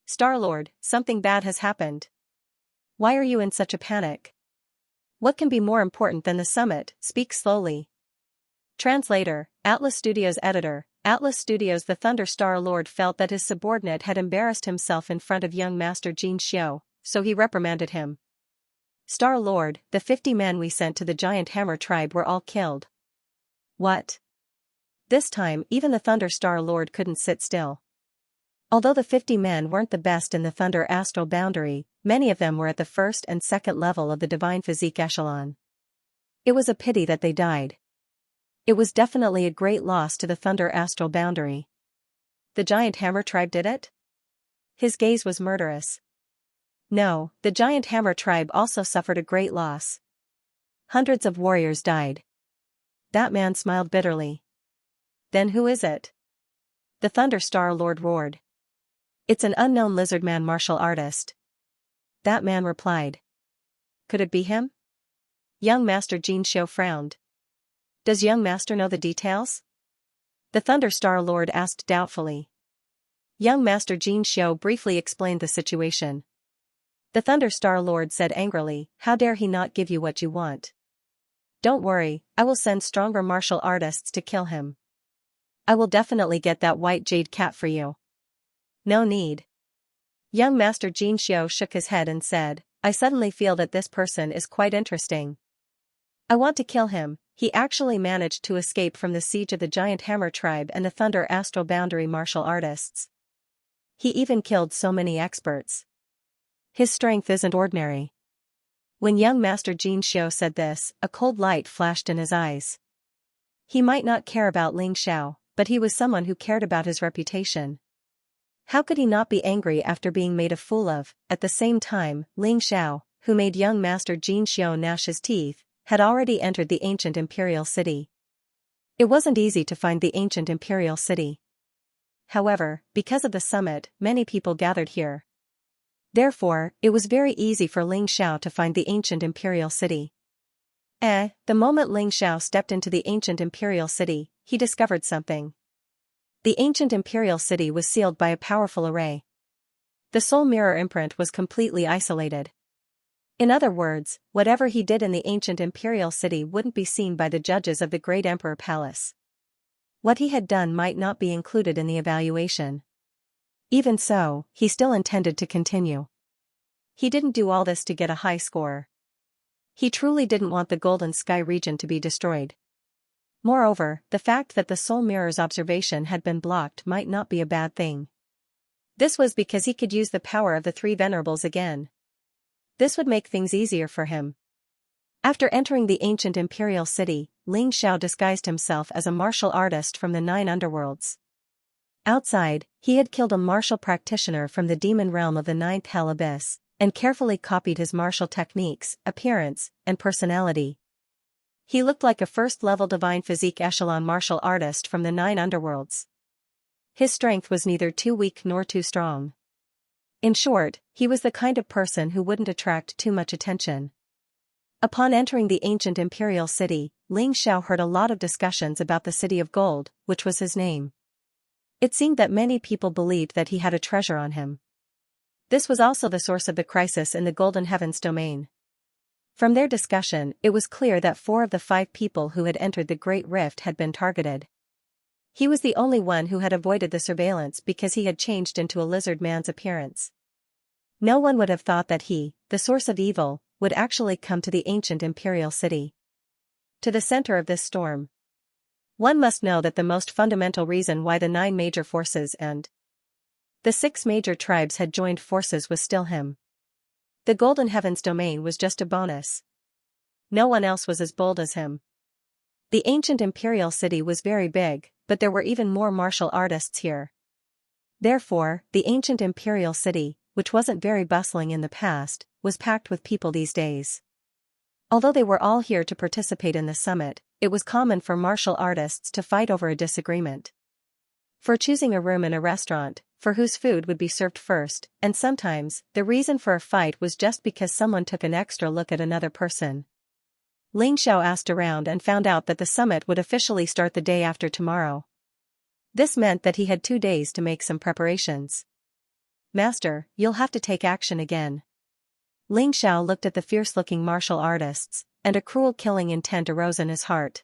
"Star-Lord, something bad has happened. Why are you in such a panic? What can be more important than the summit? Speak slowly." Translator, Atlas Studios Editor, Atlas Studios. The Thunder Star-Lord felt that his subordinate had embarrassed himself in front of young Master Xianxia, so he reprimanded him. "Star-Lord, the 50 men we sent to the Giant Hammer tribe were all killed." "What?" This time, even the Thunder Star-Lord couldn't sit still. Although the 50 men weren't the best in the Thunder Astral Boundary, many of them were at the 1st and 2nd level of the Divine Physique Echelon. It was a pity that they died. It was definitely a great loss to the Thunder Astral Boundary. "The Giant Hammer tribe did it?" His gaze was murderous. "No, the Giant Hammer tribe also suffered a great loss. Hundreds of warriors died." That man smiled bitterly. "Then who is it?" the Thunder Star-Lord roared. "It's an unknown lizardman martial artist." That man replied. "Could it be him?" Young Master Xianxia frowned. "Does young Master know the details?" the Thunder Star-Lord asked doubtfully. Young Master Xianxia briefly explained the situation. The Thunder Star-Lord said angrily, "How dare he not give you what you want? Don't worry, I will send stronger martial artists to kill him. I will definitely get that white jade cat for you. No need. Young Master Xianxia shook his head and said, I suddenly feel that this person is quite interesting. I want to kill him. He actually managed to escape from the siege of the Giant Hammer tribe and the Thunder Astral Boundary martial artists. He even killed so many experts. His strength isn't ordinary. When young Master Xianxia said this, a cold light flashed in his eyes. He might not care about Ling Xiao, but he was someone who cared about his reputation. How could he not be angry after being made a fool of? At the same time, Ling Xiao, who made young Master Xianxia gnash his teeth, had already entered the ancient imperial city. It wasn't easy to find the ancient imperial city. However, because of the summit, many people gathered here. Therefore, it was very easy for Ling Xiao to find the ancient imperial city. The moment Ling Xiao stepped into the ancient imperial city, he discovered something. The ancient imperial city was sealed by a powerful array. The soul mirror imprint was completely isolated. In other words, whatever he did in the ancient imperial city wouldn't be seen by the judges of the Great Emperor Palace. What he had done might not be included in the evaluation. Even so, he still intended to continue. He didn't do all this to get a high score. He truly didn't want the Golden Sky region to be destroyed. Moreover, the fact that the soul mirror's observation had been blocked might not be a bad thing. This was because he could use the power of the three venerables again. This would make things easier for him. After entering the ancient imperial city, Ling Xiao disguised himself as a martial artist from the 9 underworlds. Outside, he had killed a martial practitioner from the demon realm of the 9th Hell Abyss, and carefully copied his martial techniques, appearance, and personality. He looked like a first-level divine physique echelon martial artist from the 9 underworlds. His strength was neither too weak nor too strong. In short, he was the kind of person who wouldn't attract too much attention. Upon entering the ancient imperial city, Ling Xiao heard a lot of discussions about the City of Gold, which was his name. It seemed that many people believed that he had a treasure on him. This was also the source of the crisis in the Golden Heavens domain. From their discussion, it was clear that 4 of the 5 people who had entered the Great Rift had been targeted. He was the only one who had avoided the surveillance because he had changed into a lizard man's appearance. No one would have thought that he, the source of evil, would actually come to the ancient imperial city. To the center of this storm. One must know that the most fundamental reason why the 9 major forces and the 6 major tribes had joined forces was still him. The Golden Heavens domain was just a bonus. No one else was as bold as him. The ancient imperial city was very big, but there were even more martial artists here. Therefore, the ancient imperial city, which wasn't very bustling in the past, was packed with people these days. Although they were all here to participate in the summit, it was common for martial artists to fight over a disagreement. For choosing a room in a restaurant, for whose food would be served first, and sometimes, the reason for a fight was just because someone took an extra look at another person. Ling Xiao asked around and found out that the summit would officially start the day after tomorrow. This meant that he had 2 days to make some preparations. Master, you'll have to take action again. Ling Xiao looked at the fierce-looking martial artists, and a cruel killing intent arose in his heart.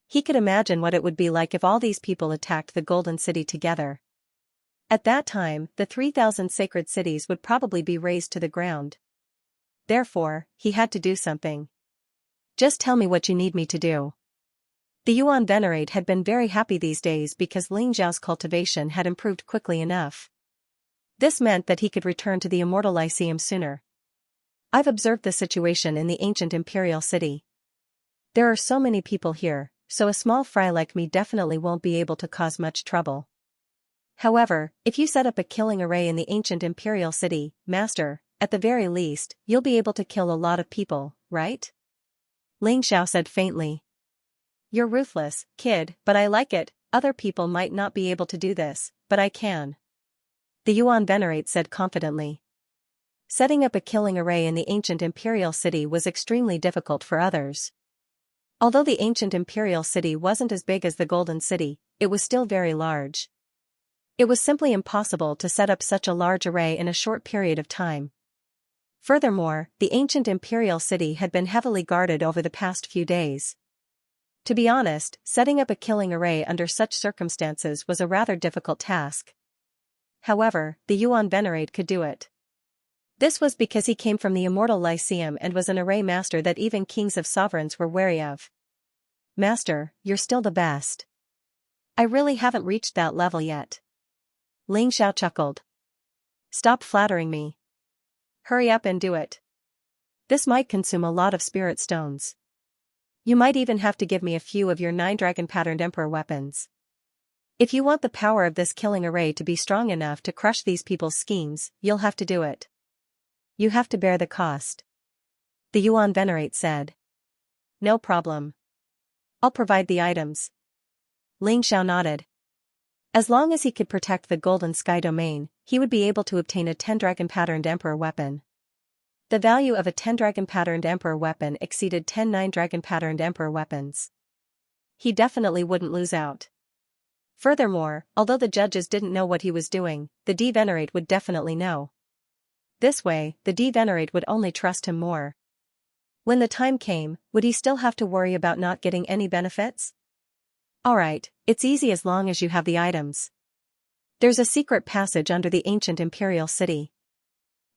He could imagine what it would be like if all these people attacked the Golden City together. At that time, the 3,000 sacred cities would probably be razed to the ground. Therefore, he had to do something. Just tell me what you need me to do. The Yuan Venerate had been very happy these days because Ling Xiao's cultivation had improved quickly enough. This meant that he could return to the Immortal Lyceum sooner. I've observed the situation in the ancient imperial city. There are so many people here, so a small fry like me definitely won't be able to cause much trouble. However, if you set up a killing array in the ancient imperial city, Master, at the very least, you'll be able to kill a lot of people, right? Ling Xiao said faintly. You're ruthless, kid, but I like it. Other people might not be able to do this, but I can. The Yuan Venerate said confidently. Setting up a killing array in the ancient imperial city was extremely difficult for others. Although the ancient imperial city wasn't as big as the Golden City, it was still very large. It was simply impossible to set up such a large array in a short period of time. Furthermore, the ancient imperial city had been heavily guarded over the past few days. To be honest, setting up a killing array under such circumstances was a rather difficult task. However, the Yuan Venerate could do it. This was because he came from the immortal Lyceum and was an array master that even kings of sovereigns were wary of. Master, you're still the best. I really haven't reached that level yet. Xiao chuckled. Stop flattering me. Hurry up and do it. This might consume a lot of spirit stones. You might even have to give me a few of your 9 dragon-patterned emperor weapons. If you want the power of this killing array to be strong enough to crush these people's schemes, you'll have to do it. You have to bear the cost. The Yuan Venerate said. No problem. I'll provide the items. Xiao nodded. As long as he could protect the Golden Sky domain, he would be able to obtain a 10 dragon-patterned emperor weapon. The value of a 10 dragon-patterned emperor weapon exceeded 10 9 dragon-patterned emperor weapons. He definitely wouldn't lose out. Furthermore, although the judges didn't know what he was doing, the D-Venerate would definitely know. This way, the D-Venerate would only trust him more. When the time came, would he still have to worry about not getting any benefits? Alright, it's easy as long as you have the items. There's a secret passage under the ancient imperial city.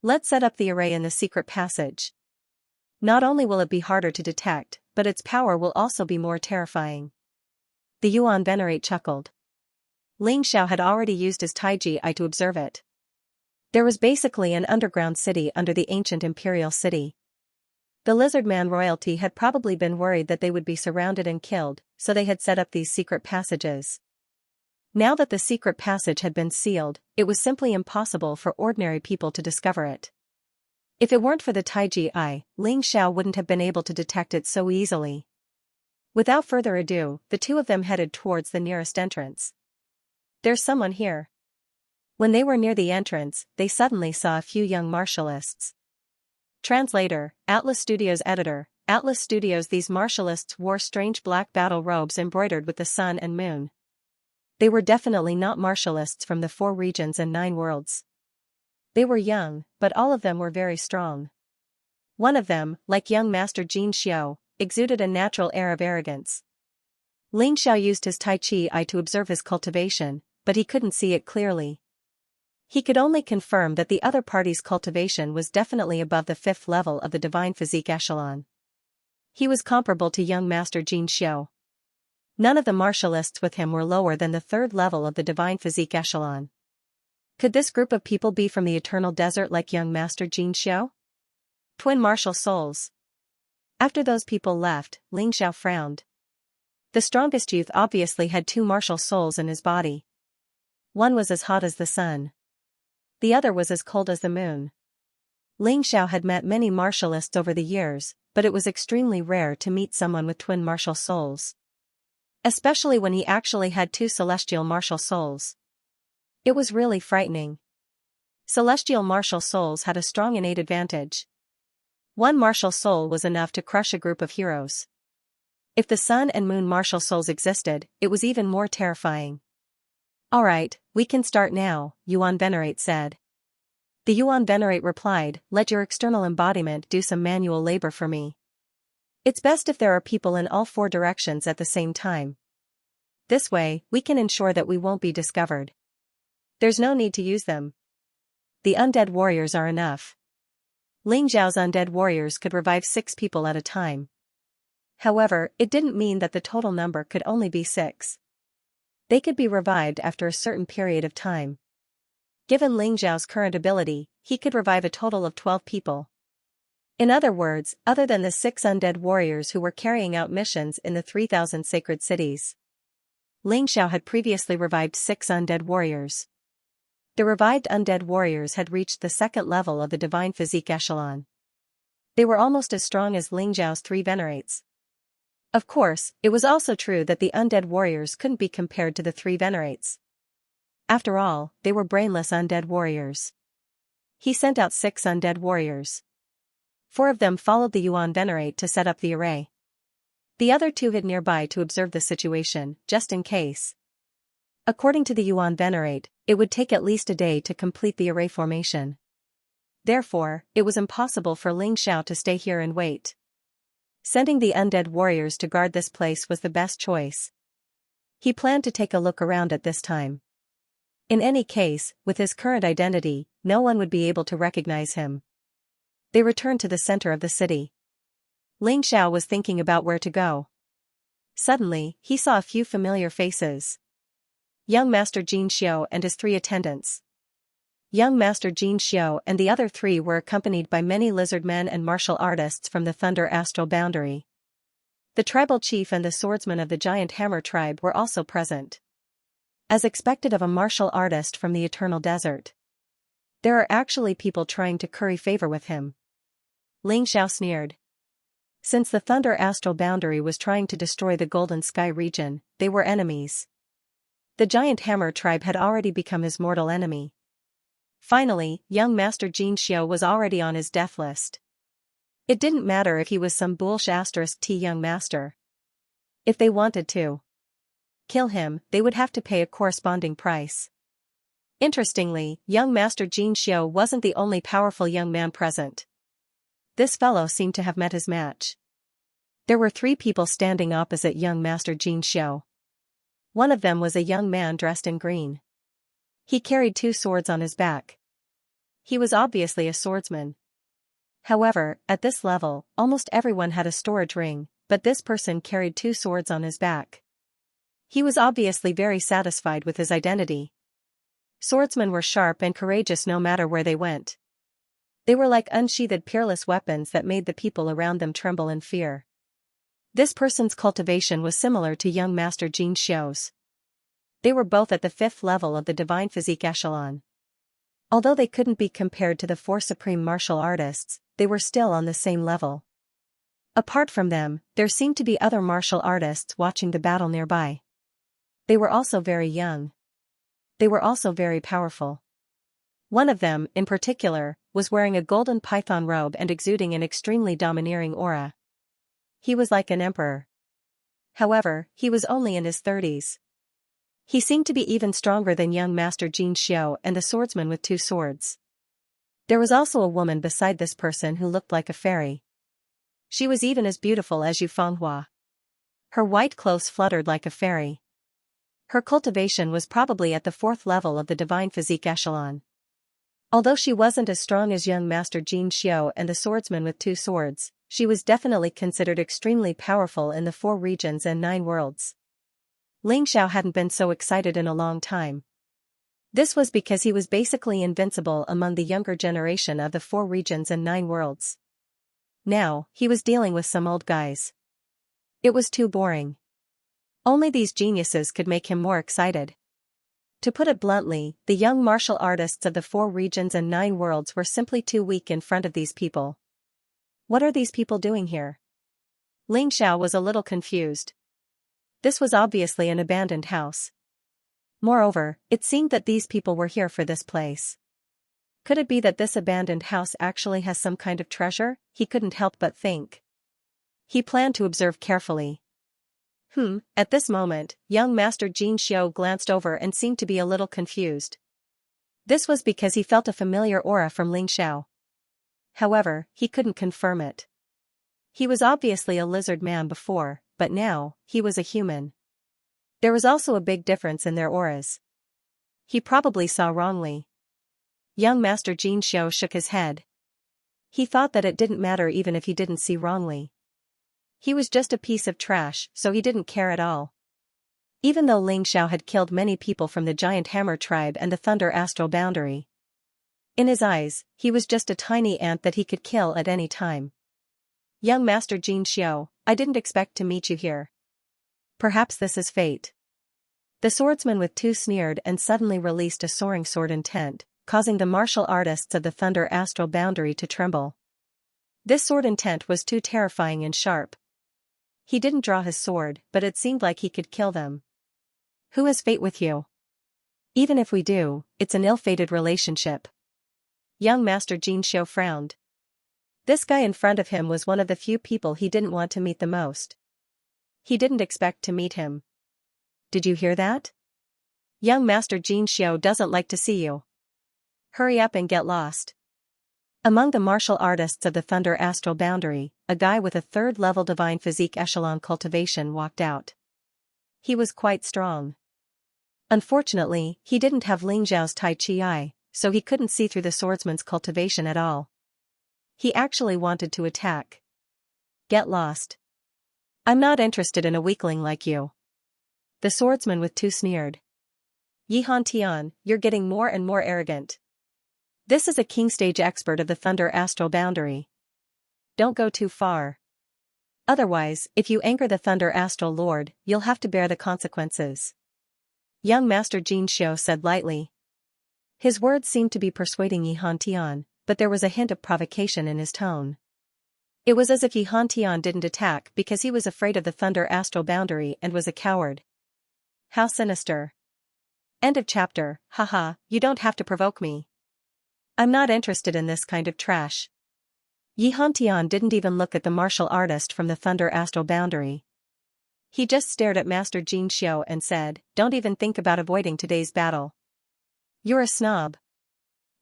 Let's set up the array in the secret passage. Not only will it be harder to detect, but its power will also be more terrifying. The Yuan Venerate chuckled. Xiao had already used his Taiji eye to observe it. There was basically an underground city under the ancient imperial city. The lizard man royalty had probably been worried that they would be surrounded and killed, so they had set up these secret passages. Now that the secret passage had been sealed, it was simply impossible for ordinary people to discover it. If it weren't for the Taiji eye, Xiao wouldn't have been able to detect it so easily. Without further ado, the two of them headed towards the nearest entrance. There's someone here. When they were near the entrance, they suddenly saw a few young martialists. Translator, Atlas Studios editor, Atlas Studios. These martialists wore strange black battle robes embroidered with the sun and moon. They were definitely not martialists from the 4 regions and 9 worlds. They were young, but all of them were very strong. One of them, like young Master Xianxia, exuded a natural air of arrogance. Xiao used his Tai Chi eye to observe his cultivation, but he couldn't see it clearly. He could only confirm that the other party's cultivation was definitely above the 5th level of the divine physique echelon. He was comparable to young Master Xianxia. None of the martialists with him were lower than the 3rd level of the divine physique echelon. Could this group of people be from the eternal desert like young Master Xianxia? Twin martial souls. After those people left, Xiao frowned. The strongest youth obviously had 2 martial souls in his body. One was as hot as the sun. The other was as cold as the moon. Xiao had met many martialists over the years, but it was extremely rare to meet someone with twin martial souls. Especially when he actually had 2 celestial martial souls. It was really frightening. Celestial martial souls had a strong innate advantage. One martial soul was enough to crush a group of heroes. If the sun and moon martial souls existed, it was even more terrifying. Alright, we can start now, Yuan Venerate said. The Yuan Venerate replied, let your external embodiment do some manual labor for me. It's best if there are people in all 4 directions at the same time. This way, we can ensure that we won't be discovered. There's no need to use them. The undead warriors are enough. Xiao's undead warriors could revive 6 people at a time. However, it didn't mean that the total number could only be 6. They could be revived after a certain period of time. Given Xiao's current ability, he could revive a total of 12 people. In other words, other than the 6 undead warriors who were carrying out missions in the 3,000 sacred cities. Xiao had previously revived 6 undead warriors. The revived undead warriors had reached the 2nd level of the divine physique echelon. They were almost as strong as Xiao's 3 venerates. Of course, it was also true that the undead warriors couldn't be compared to the 3 venerates. After all, they were brainless undead warriors. He sent out 6 undead warriors. 4 of them followed the Yuan Venerate to set up the array. The other 2 hid nearby to observe the situation, just in case. According to the Yuan Venerate, it would take at least a day to complete the array formation. Therefore, it was impossible for Ling Xiao to stay here and wait. Sending the undead warriors to guard this place was the best choice. He planned to take a look around at this time. In any case, with his current identity, no one would be able to recognize him. They returned to the center of the city. Ling Xiao was thinking about where to go. Suddenly, he saw a few familiar faces. Young Master Xianxia and his 3 attendants. Young Master Xianxia and the other 3 were accompanied by many lizard men and martial artists from the Thunder Astral Boundary. The tribal chief and the swordsman of the Giant Hammer tribe were also present. As expected of a martial artist from the Eternal Desert. There are actually people trying to curry favor with him. Ling Xiao sneered. Since the Thunder Astral Boundary was trying to destroy the Golden Sky region, they were enemies. The Giant Hammer tribe had already become his mortal enemy. Finally, young Master Xianxia was already on his death list. It didn't matter if he was some *T young master. If they wanted to kill him, they would have to pay a corresponding price. Interestingly, young Master Xianxia wasn't the only powerful young man present. This fellow seemed to have met his match. There were 3 people standing opposite young Master Xianxia. One of them was a young man dressed in green. He carried 2 swords on his back. He was obviously a swordsman. However, at this level, almost everyone had a storage ring, but this person carried 2 swords on his back. He was obviously very satisfied with his identity. Swordsmen were sharp and courageous no matter where they went. They were like unsheathed peerless weapons that made the people around them tremble in fear. This person's cultivation was similar to young Master Xianxia's. They were both at the 5th level of the Divine Physique Echelon. Although they couldn't be compared to the 4 supreme martial artists, they were still on the same level. Apart from them, there seemed to be other martial artists watching the battle nearby. They were also very young. They were also very powerful. One of them, in particular, was wearing a golden python robe and exuding an extremely domineering aura. He was like an emperor. However, he was only in his 30s. He seemed to be even stronger than young Master Xianxia and the swordsman with 2 swords. There was also a woman beside this person who looked like a fairy. She was even as beautiful as Yu Fenghua. Her white clothes fluttered like a fairy. Her cultivation was probably at the 4th level of the Divine Physique Echelon. Although she wasn't as strong as young Master Xianxia and the swordsman with 2 swords, she was definitely considered extremely powerful in the 4 regions and 9 worlds. Ling Xiao hadn't been so excited in a long time. This was because he was basically invincible among the younger generation of the 4 regions and 9 worlds. Now, he was dealing with some old guys. It was too boring. Only these geniuses could make him more excited. To put it bluntly, the young martial artists of the 4 regions and 9 worlds were simply too weak in front of these people. What are these people doing here? Ling Xiao was a little confused. This was obviously an abandoned house. Moreover, it seemed that these people were here for this place. Could it be that this abandoned house actually has some kind of treasure? He couldn't help but think. He planned to observe carefully. At this moment, young Master Xianxia glanced over and seemed to be a little confused. This was because he felt a familiar aura from Ling Xiao. However, he couldn't confirm it. He was obviously a lizard man before, but now, he was a human. There was also a big difference in their auras. He probably saw wrongly. Young Master Xianxia shook his head. He thought that it didn't matter even if he didn't see wrongly. He was just a piece of trash, so he didn't care at all. Even though Ling Xiao had killed many people from the Giant Hammer tribe and the Thunder Astral Boundary. In his eyes, he was just a tiny ant that he could kill at any time. Young Master Xianxia, I didn't expect to meet you here. Perhaps this is fate. The swordsman with 2 sneered and suddenly released a soaring sword intent, causing the martial artists of the Thunder Astral Boundary to tremble. This sword intent was too terrifying and sharp. He didn't draw his sword, but it seemed like he could kill them. Who has fate with you? Even if we do, it's an ill-fated relationship. Young Master Xianxia frowned. This guy in front of him was one of the few people he didn't want to meet the most. He didn't expect to meet him. Did you hear that? Young Master Xianxia doesn't like to see you. Hurry up and get lost. Among the martial artists of the Thunder Astral Boundary, a guy with a third-level divine physique echelon cultivation walked out. He was quite strong. Unfortunately, he didn't have Ling Zhao's Tai Chi eye, so he couldn't see through the swordsman's cultivation at all. He actually wanted to attack. Get lost. I'm not interested in a weakling like you. The swordsman with two sneered. Xianxia, you're getting more and more arrogant. This is a king stage expert of the Thunder Astral Boundary. Don't go too far. Otherwise, if you anger the Thunder Astral Lord, you'll have to bear the consequences. Young Master Xianxia said lightly. His words seemed to be persuading Xianxia, but there was a hint of provocation in his tone. It was as if Xianxia didn't attack because he was afraid of the Thunder Astral Boundary and was a coward. How sinister. End of chapter. Haha, you don't have to provoke me. I'm not interested in this kind of trash. Xianxia didn't even look at the martial artist from the Thunder Astral Boundary. He just stared at Master Xianxia and said, don't even think about avoiding today's battle. You're a snob.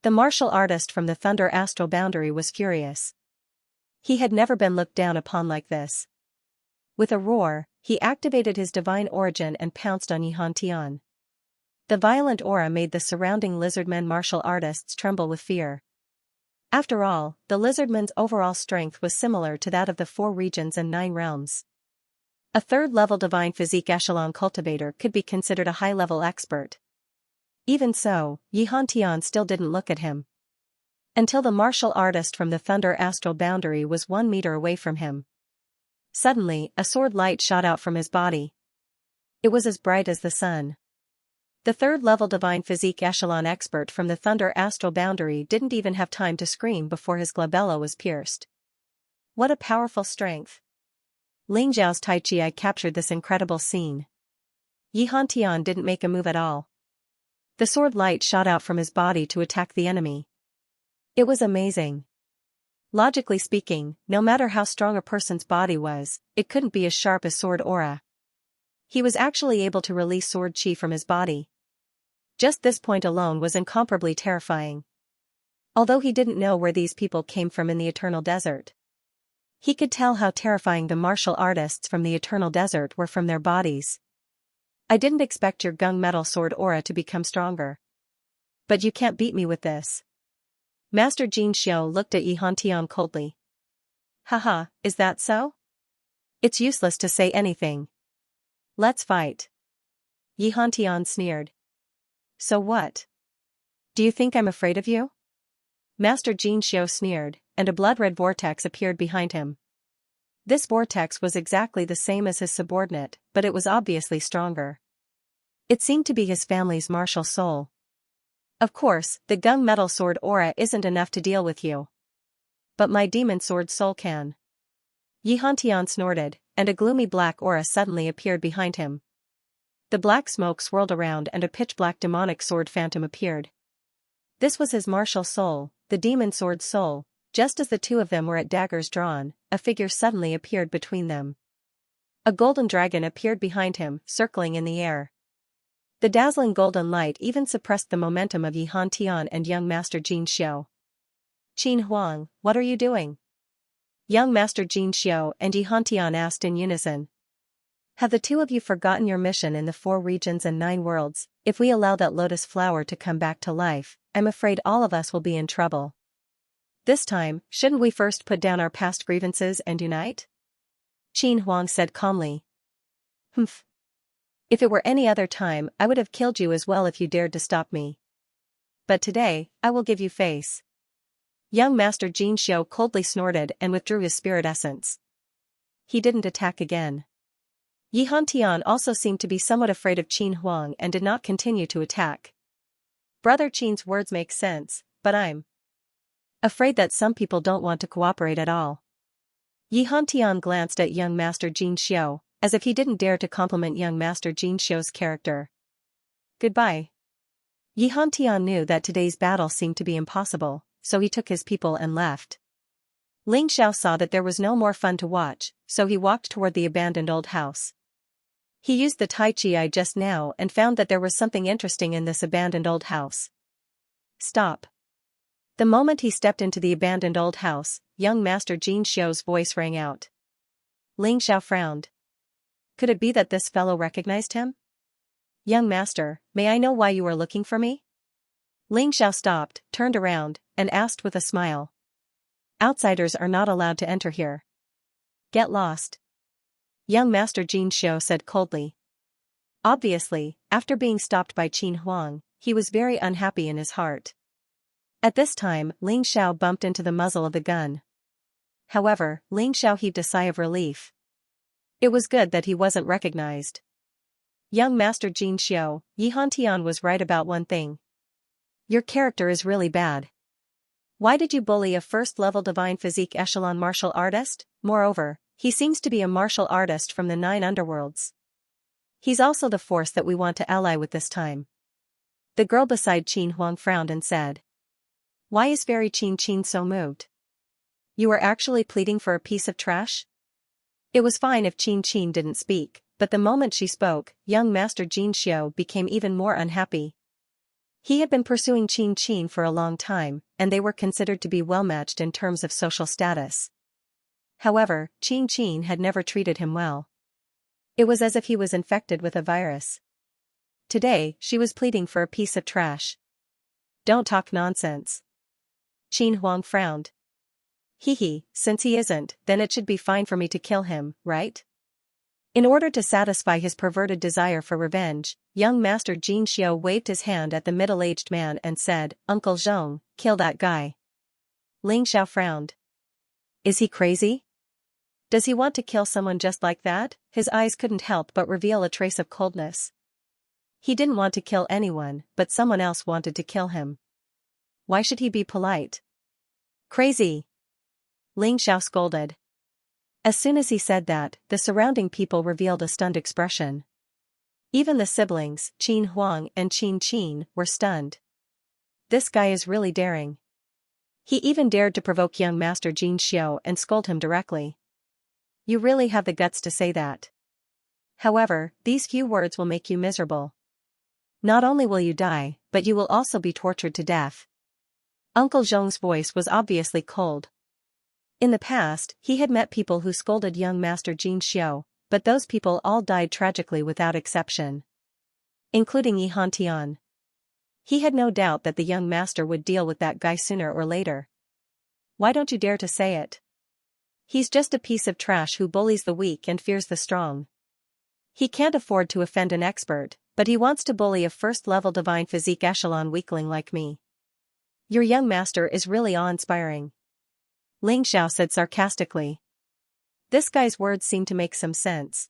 The martial artist from the Thunder Astral Boundary was furious. He had never been looked down upon like this. With a roar, he activated his divine origin and pounced on Xianxia. The violent aura made the surrounding lizardmen martial artists tremble with fear. After all, the lizardmen's overall strength was similar to that of the 4 regions and 9 realms. A third-level divine physique echelon cultivator could be considered a high-level expert. Even so, Xianxia still didn't look at him. Until the martial artist from the Thunder Astral Boundary was 1 meter away from him. Suddenly, a sword light shot out from his body. It was as bright as the sun. The third-level divine physique echelon expert from the Thunder Astral Boundary didn't even have time to scream before his glabella was pierced. What a powerful strength. Ling Zhao's Tai Chi captured this incredible scene. Xianxia didn't make a move at all. The sword light shot out from his body to attack the enemy. It was amazing. Logically speaking, no matter how strong a person's body was, it couldn't be as sharp as sword aura. He was actually able to release sword chi from his body. Just this point alone was incomparably terrifying. Although he didn't know where these people came from in the Eternal Desert. He could tell how terrifying the martial artists from the Eternal Desert were from their bodies. I didn't expect your gunmetal sword aura to become stronger. But you can't beat me with this. Master Xianxia looked at Xianxia coldly. Haha, is that so? It's useless to say anything. Let's fight. Xianxia sneered. So what? Do you think I'm afraid of you? Master Xianxia sneered, and a blood-red vortex appeared behind him. This vortex was exactly the same as his subordinate, but it was obviously stronger. It seemed to be his family's martial soul. Of course, the gunmetal sword aura isn't enough to deal with you. But my demon sword soul can. Xianxia snorted, and a gloomy black aura suddenly appeared behind him. The black smoke swirled around and a pitch-black demonic sword phantom appeared. This was his martial soul, the demon sword soul. Just as the two of them were at daggers drawn, a figure suddenly appeared between them. A golden dragon appeared behind him, circling in the air. The dazzling golden light even suppressed the momentum of Xianxia and young Master Xianxia. Qin Huang, what are you doing? Young Master Xianxia and Xianxia asked in unison. Have the two of you forgotten your mission in the 4 regions and 9 worlds? If we allow that lotus flower to come back to life, I'm afraid all of us will be in trouble. This time, shouldn't we first put down our past grievances and unite? Qin Huang said calmly. Humph. If it were any other time, I would have killed you as well if you dared to stop me. But today, I will give you face. Young Master Xianxia coldly snorted and withdrew his spirit essence. He didn't attack again. Xianxia also seemed to be somewhat afraid of Qin Huang and did not continue to attack. Brother Qin's words make sense, but I'm afraid that some people don't want to cooperate at all. Xianxia glanced at young Master Xianxia, as if he didn't dare to compliment young Master Xianxia's character. Goodbye. Xianxia knew that today's battle seemed to be impossible, so he took his people and left. Ling Xiao saw that there was no more fun to watch, so he walked toward the abandoned old house. He used the Tai Chi just now and found that there was something interesting in this abandoned old house. Stop. The moment he stepped into the abandoned old house, young Master Xianxia's voice rang out. Ling Xiao frowned. Could it be that this fellow recognized him? Young master, may I know why you are looking for me? Ling Xiao stopped, turned around, and asked with a smile. Outsiders are not allowed to enter here. Get lost. Young Master Xianxia said coldly. Obviously, after being stopped by Qin Huang, he was very unhappy in his heart. At this time, Ling Xiao bumped into the muzzle of the gun. However, Ling Xiao heaved a sigh of relief. It was good that he wasn't recognized. Young Master Xianxia, Yihantian was right about one thing. Your character is really bad. Why did you bully a first-level divine physique echelon martial artist? Moreover, he seems to be a martial artist from the 9 underworlds. He's also the force that we want to ally with this time. The girl beside Qin Huang frowned and said. Why is very Qin so moved? You are actually pleading for a piece of trash? It was fine if Qin didn't speak, but the moment she spoke, young Master Xianxia became even more unhappy. He had been pursuing Qin for a long time, and they were considered to be well-matched in terms of social status. However, Qin had never treated him well. It was as if he was infected with a virus. Today, she was pleading for a piece of trash. Don't talk nonsense. Qin Huang frowned. Since he isn't, then it should be fine for me to kill him, right? In order to satisfy his perverted desire for revenge, young Master Xianxia waved his hand at the middle-aged man and said, Uncle Zhong, kill that guy. Ling Xiao frowned. Is he crazy? Does he want to kill someone just like that? His eyes couldn't help but reveal a trace of coldness. He didn't want to kill anyone, but someone else wanted to kill him. Why should he be polite? Crazy! Ling Xiao scolded. As soon as he said that, the surrounding people revealed a stunned expression. Even the siblings, Qin Huang and Qin, were stunned. This guy is really daring. He even dared to provoke young Master Xianxia and scold him directly. You really have the guts to say that. However, these few words will make you miserable. Not only will you die, but you will also be tortured to death. Uncle Zhong's voice was obviously cold. In the past, he had met people who scolded young Master Xianxia, but those people all died tragically without exception. Including Yihantian. He had no doubt that the young master would deal with that guy sooner or later. Why don't you dare to say it? He's just a piece of trash who bullies the weak and fears the strong. He can't afford to offend an expert, but he wants to bully a first-level divine physique echelon weakling like me. Your young master is really awe-inspiring. Ling Xiao said sarcastically. This guy's words seemed to make some sense.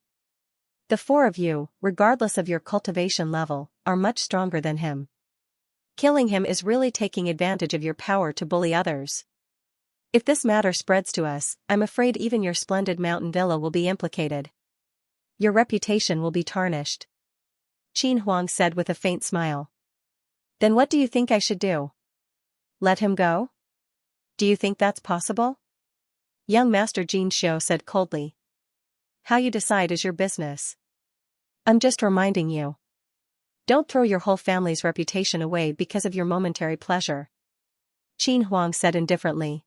The 4 of you, regardless of your cultivation level, are much stronger than him. Killing him is really taking advantage of your power to bully others. If this matter spreads to us, I'm afraid even your splendid mountain villa will be implicated. Your reputation will be tarnished. Qin Huang said with a faint smile. Then what do you think I should do? Let him go? Do you think that's possible? Young Master Xianxia said coldly. How you decide is your business. I'm just reminding you. Don't throw your whole family's reputation away because of your momentary pleasure. Qin Huang said indifferently.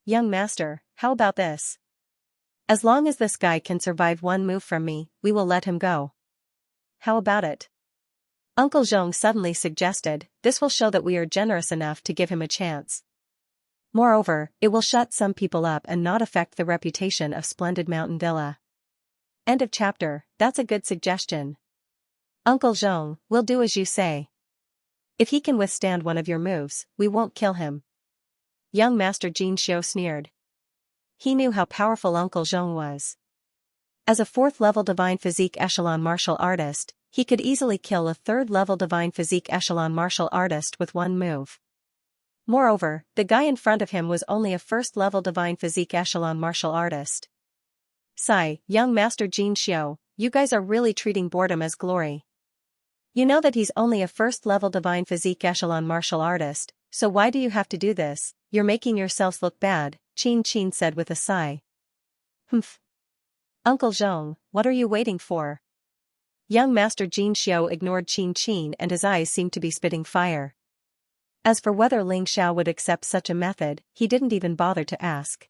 Young Master, how about this? As long as this guy can survive one move from me, we will let him go. How about it? Uncle Zhong suddenly suggested, this will show that we are generous enough to give him a chance. Moreover, it will shut some people up and not affect the reputation of Splendid Mountain Villa. End of chapter. That's a good suggestion. Uncle Zhong, we'll do as you say. If he can withstand one of your moves, we won't kill him. Young Master Xianxia sneered. He knew how powerful Uncle Zhong was. As a 4th-level divine physique echelon martial artist, he could easily kill a 3rd-level divine physique echelon martial artist with one move. Moreover, the guy in front of him was only a 1st-level divine physique echelon martial artist. Sigh, young Master Xianxia, you guys are really treating boredom as glory. You know that he's only a 1st-level divine physique echelon martial artist, so why do you have to do this? You're making yourselves look bad, Qin said with a sigh. Humph. Uncle Zhong, what are you waiting for? Young Master Xianxia ignored Qin and his eyes seemed to be spitting fire. As for whether Ling Xiao would accept such a method, he didn't even bother to ask.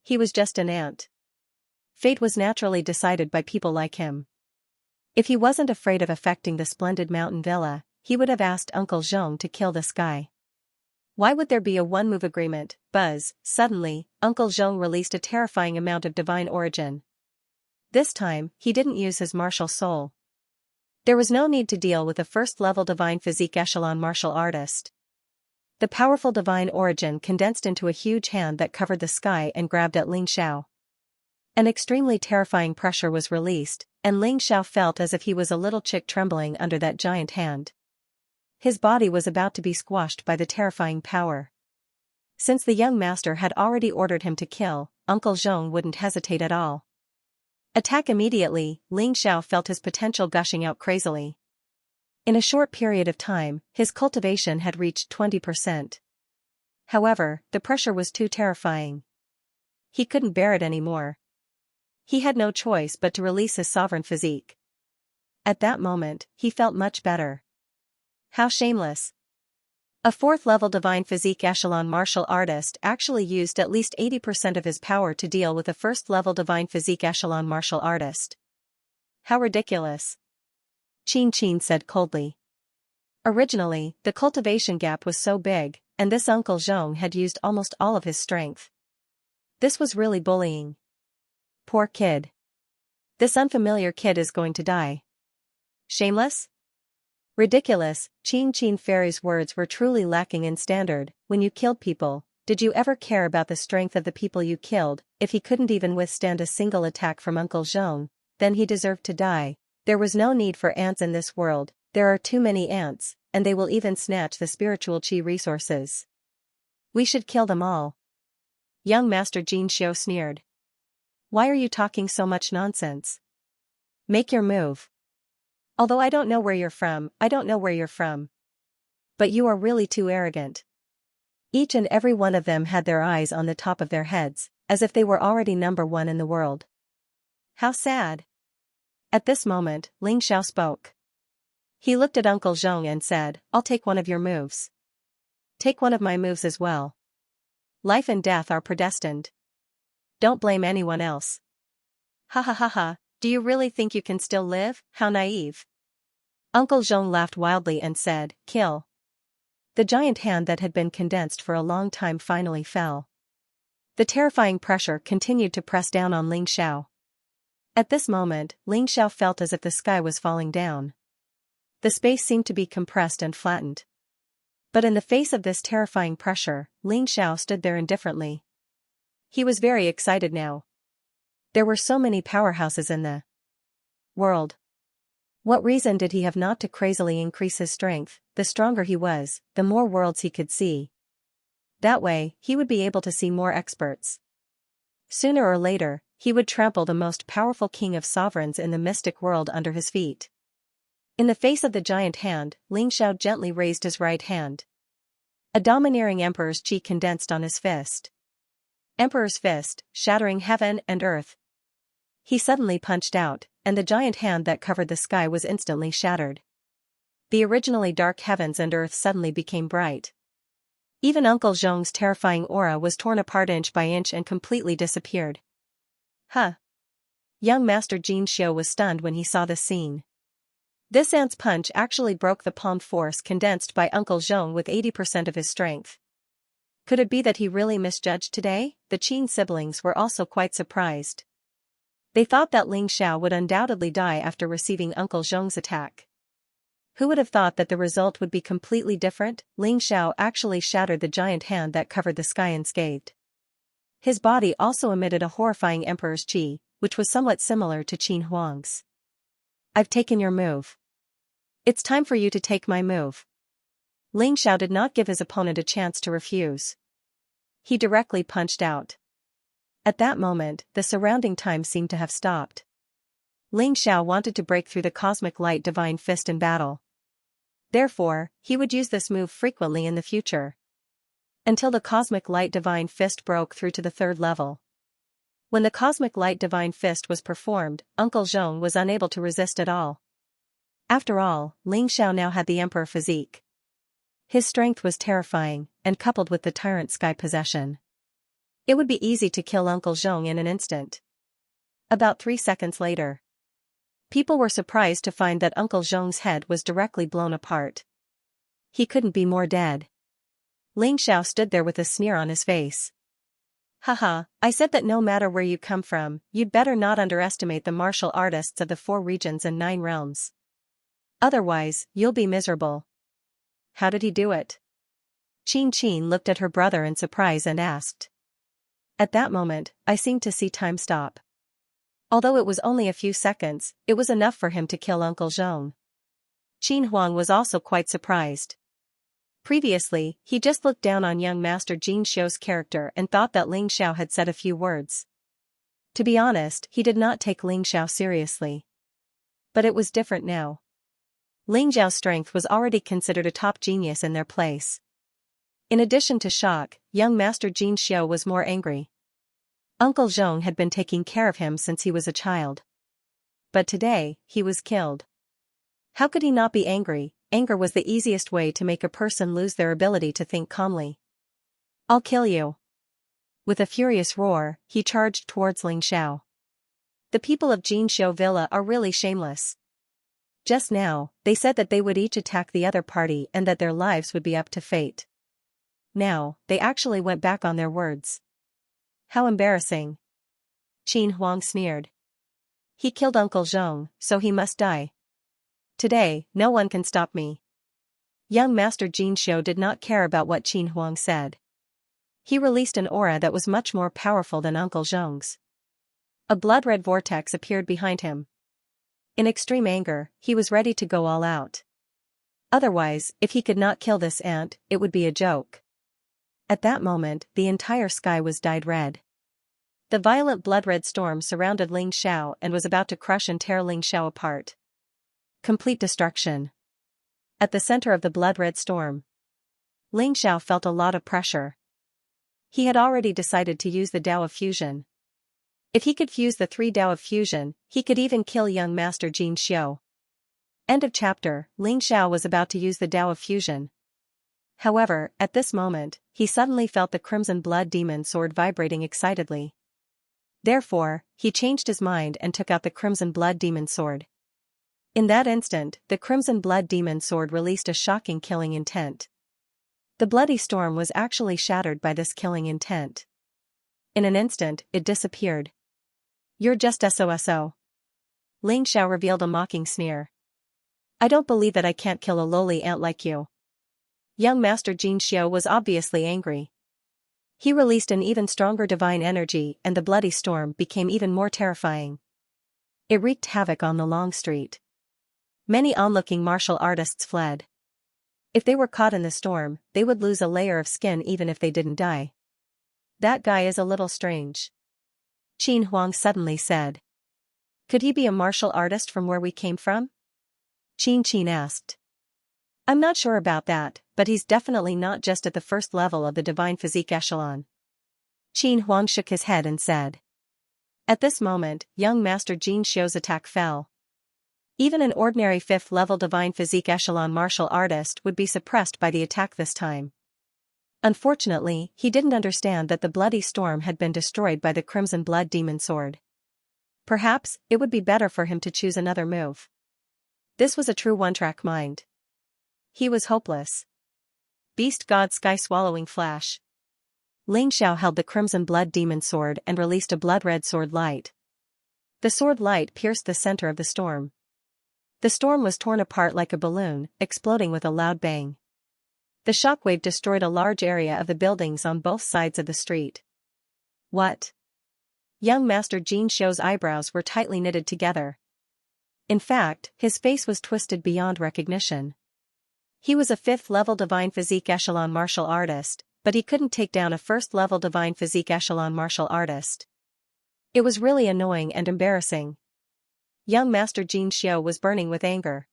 He was just an ant. Fate was naturally decided by people like him. If he wasn't afraid of affecting the splendid mountain villa, he would have asked Uncle Zhong to kill this guy. Why would there be a one-move agreement? Buzz. Suddenly, Uncle Zhong released a terrifying amount of divine origin. This time, he didn't use his martial soul. There was no need to deal with a first-level divine physique echelon martial artist. The powerful divine origin condensed into a huge hand that covered the sky and grabbed at Ling Xiao. An extremely terrifying pressure was released, and Ling Xiao felt as if he was a little chick trembling under that giant hand. His body was about to be squashed by the terrifying power. Since the young master had already ordered him to kill, Uncle Zhong wouldn't hesitate at all. Attack immediately. Ling Xiao felt his potential gushing out crazily. In a short period of time, his cultivation had reached 20%. However, the pressure was too terrifying. He couldn't bear it anymore. He had no choice but to release his sovereign physique. At that moment, he felt much better. How shameless. A fourth-level divine physique echelon martial artist actually used at least 80% of his power to deal with a first-level divine physique echelon martial artist. How ridiculous. Qin said coldly. Originally, the cultivation gap was so big, and this Uncle Zhong had used almost all of his strength. This was really bullying. Poor kid. This unfamiliar kid is going to die. Shameless? Ridiculous. Qin Fairy's words were truly lacking in standard. When you killed people, did you ever care about the strength of the people you killed? If he couldn't even withstand a single attack from Uncle Zhong, then he deserved to die. There was no need for ants in this world. There are too many ants, and they will even snatch the spiritual qi resources. We should kill them all. Young Master Xianxia sneered. Why are you talking so much nonsense? Make your move. Although I don't know where you're from, But you are really too arrogant. Each and every one of them had their eyes on the top of their heads, as if they were already number one in the world. How sad. At this moment, Ling Xiao spoke. He looked at Uncle Zhong and said, I'll take one of your moves. Take one of my moves as well. Life and death are predestined. Don't blame anyone else. Ha ha ha ha, do you really think you can still live? How naive. Uncle Zhong laughed wildly and said, kill. The giant hand that had been condensed for a long time finally fell. The terrifying pressure continued to press down on Ling Xiao. At this moment, Ling Xiao felt as if the sky was falling down. The space seemed to be compressed and flattened. But in the face of this terrifying pressure, Ling Xiao stood there indifferently. He was very excited now. There were so many powerhouses in the world. What reason did he have not to crazily increase his strength? The stronger he was, the more worlds he could see. That way, he would be able to see more experts. Sooner or later, he would trample the most powerful king of sovereigns in the mystic world under his feet. In the face of the giant hand, Ling Xiao gently raised his right hand. A domineering emperor's chi condensed on his fist. Emperor's fist, shattering heaven and earth. He suddenly punched out, and the giant hand that covered the sky was instantly shattered. The originally dark heavens and earth suddenly became bright. Even Uncle Zhong's terrifying aura was torn apart inch by inch and completely disappeared. Huh. Young Master Xianxia was stunned when he saw this scene. This ant's punch actually broke the palm force condensed by Uncle Zhong with 80% of his strength. Could it be that he really misjudged today? The Qin siblings were also quite surprised. They thought that Ling Xiao would undoubtedly die after receiving Uncle Zhong's attack. Who would have thought that the result would be completely different? Ling Xiao actually shattered the giant hand that covered the sky unscathed. His body also emitted a horrifying emperor's qi, which was somewhat similar to Qin Huang's. I've taken your move. It's time for you to take my move. Ling Xiao did not give his opponent a chance to refuse. He directly punched out. At that moment, the surrounding time seemed to have stopped. Ling Xiao wanted to break through the cosmic light divine fist in battle. Therefore, he would use this move frequently in the future. Until the cosmic light divine fist broke through to the third level. When the cosmic light divine fist was performed, Uncle Zhong was unable to resist at all. After all, Ling Xiao now had the emperor physique. His strength was terrifying, and coupled with the Tyrant sky possession, it would be easy to kill Uncle Zhong in an instant. About 3 seconds later, people were surprised to find that Uncle Zhong's head was directly blown apart. He couldn't be more dead. Ling Xiao stood there with a sneer on his face. Haha, I said that no matter where you come from, you'd better not underestimate the martial artists of the 4 regions and 9 realms. Otherwise, you'll be miserable. How did he do it? Qin looked at her brother in surprise and asked. At that moment, I seemed to see time stop. Although it was only a few seconds, it was enough for him to kill Uncle Zhong. Qin Huang was also quite surprised. Previously, he just looked down on young Master Jin Xiu's character and thought that Ling Xiao had said a few words. To be honest, he did not take Ling Xiao seriously. But it was different now. Ling Xiao's strength was already considered a top genius in their place. In addition to shock, young Master Jin Xiu was more angry. Uncle Zhong had been taking care of him since he was a child. But today, he was killed. How could he not be angry? Anger was the easiest way to make a person lose their ability to think calmly. I'll kill you. With a furious roar, he charged towards Ling Xiao. The people of Jin Xiu Villa are really shameless. Just now, they said that they would each attack the other party and that their lives would be up to fate. Now, they actually went back on their words. How embarrassing. Qin Huang sneered. He killed Uncle Zhong, so he must die. Today, no one can stop me. Young Master Jin Xiu did not care about what Qin Huang said. He released an aura that was much more powerful than Uncle Zhong's. A blood-red vortex appeared behind him. In extreme anger, he was ready to go all out. Otherwise, if he could not kill this ant, it would be a joke. At that moment, the entire sky was dyed red. The violent blood-red storm surrounded Ling Xiao and was about to crush and tear Ling Xiao apart. Complete destruction. At the center of the blood-red storm, Ling Xiao felt a lot of pressure. He had already decided to use the Tao of Fusion. If he could fuse the 3 Tao of Fusion, he could even kill young Master Jin Xiu. End of chapter. Ling Xiao was about to use the Tao of Fusion. However, at this moment, he suddenly felt the Crimson Blood Demon Sword vibrating excitedly. Therefore, he changed his mind and took out the Crimson Blood Demon Sword. In that instant, the Crimson Blood Demon Sword released a shocking killing intent. The bloody storm was actually shattered by this killing intent. In an instant, it disappeared. You're just SOSO. Ling Xiao revealed a mocking sneer. I don't believe that I can't kill a lowly ant like you. Young Master Jin Xiu was obviously angry. He released an even stronger divine energy and the bloody storm became even more terrifying. It wreaked havoc on the long street. Many onlooking martial artists fled. If they were caught in the storm, they would lose a layer of skin even if they didn't die. That guy is a little strange. Qin Huang suddenly said. Could he be a martial artist from where we came from? Qin asked. I'm not sure about that, but he's definitely not just at the first level of the divine physique echelon. Qin Huang shook his head and said. At this moment, young Master Jin Xiu's attack fell. Even an ordinary 5th-level divine physique echelon martial artist would be suppressed by the attack this time. Unfortunately, he didn't understand that the bloody storm had been destroyed by the Crimson Blood Demon Sword. Perhaps, it would be better for him to choose another move. This was a true one-track mind. He was hopeless. Beast God Sky-Swallowing Flash. Ling Xiao held the Crimson Blood Demon Sword and released a blood-red sword light. The sword light pierced the center of the storm. The storm was torn apart like a balloon, exploding with a loud bang. The shockwave destroyed a large area of the buildings on both sides of the street. What? Young Master Jin Xiu's eyebrows were tightly knitted together. In fact, his face was twisted beyond recognition. He was a 5th-level divine physique echelon martial artist, but he couldn't take down a 1st-level divine physique echelon martial artist. It was really annoying and embarrassing. Young Master Jin Xiu was burning with anger.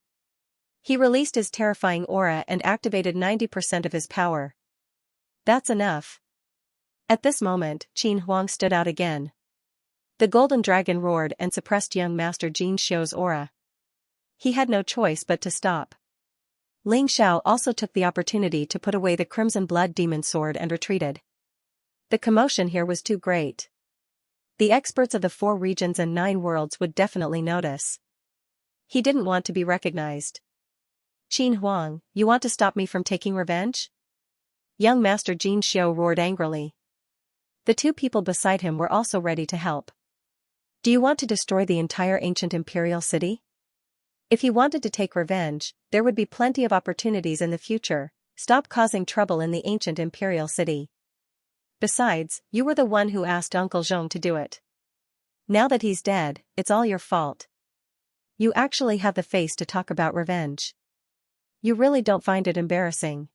He released his terrifying aura and activated 90% of his power. That's enough. At this moment, Qin Huang stood out again. The golden dragon roared and suppressed young Master Jin Xiu's aura. He had no choice but to stop. Ling Xiao also took the opportunity to put away the Crimson Blood Demon sword and retreated. The commotion here was too great. The experts of the 4 regions and 9 worlds would definitely notice. He didn't want to be recognized. Qin Huang, you want to stop me from taking revenge? Young Master Jin Xiao roared angrily. The 2 people beside him were also ready to help. Do you want to destroy the entire ancient imperial city? If he wanted to take revenge, there would be plenty of opportunities in the future. Stop causing trouble in the ancient imperial city. Besides, you were the one who asked Uncle Zhong to do it. Now that he's dead, it's all your fault. You actually have the face to talk about revenge. You really don't find it embarrassing?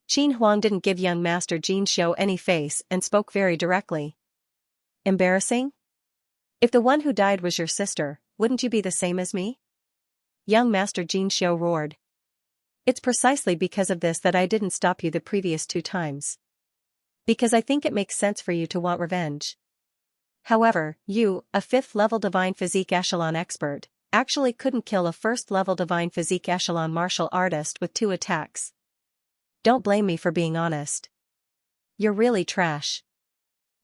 Qin Huang didn't give young Master Jin Xiao any face and spoke very directly. Embarrassing? If the one who died was your sister, wouldn't you be the same as me? Young Master Jin Xiao roared. It's precisely because of this that I didn't stop you the previous 2 times. Because I think it makes sense for you to want revenge. However, you, a 5th-level Divine Physique Echelon expert, actually couldn't kill a 1st-level Divine Physique Echelon martial artist with 2 attacks. Don't blame me for being honest. You're really trash.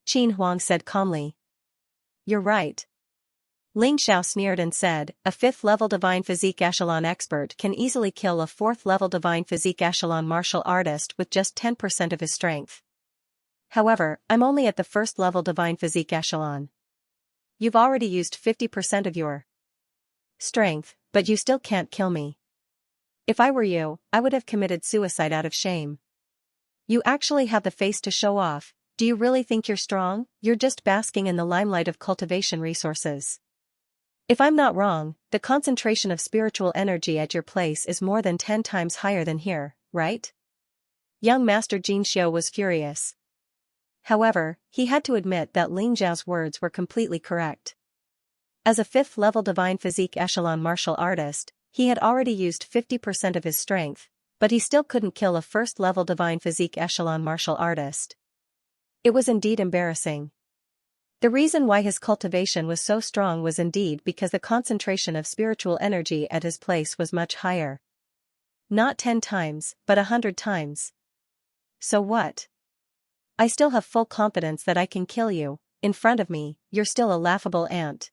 Qin Huang said calmly. You're right. Ling Xiao sneered and said, a 5th-level Divine Physique Echelon expert can easily kill a 4th-level Divine Physique Echelon martial artist with just 10% of his strength. However, I'm only at the 1st-level Divine Physique Echelon. You've already used 50% of your strength, but you still can't kill me. If I were you, I would have committed suicide out of shame. You actually have the face to show off. Do you really think you're strong? You're just basking in the limelight of cultivation resources. If I'm not wrong, the concentration of spiritual energy at your place is more than 10 times higher than here, right? Young Master Jin Xiao was furious. However, he had to admit that Ling Zhao's words were completely correct. As a 5th-level Divine Physique Echelon martial artist, he had already used 50% of his strength, but he still couldn't kill a 1st-level Divine Physique Echelon martial artist. It was indeed embarrassing. The reason why his cultivation was so strong was indeed because the concentration of spiritual energy at his place was much higher. Not 10 times, but 100 times. So what? I still have full confidence that I can kill you. In front of me, you're still a laughable ant.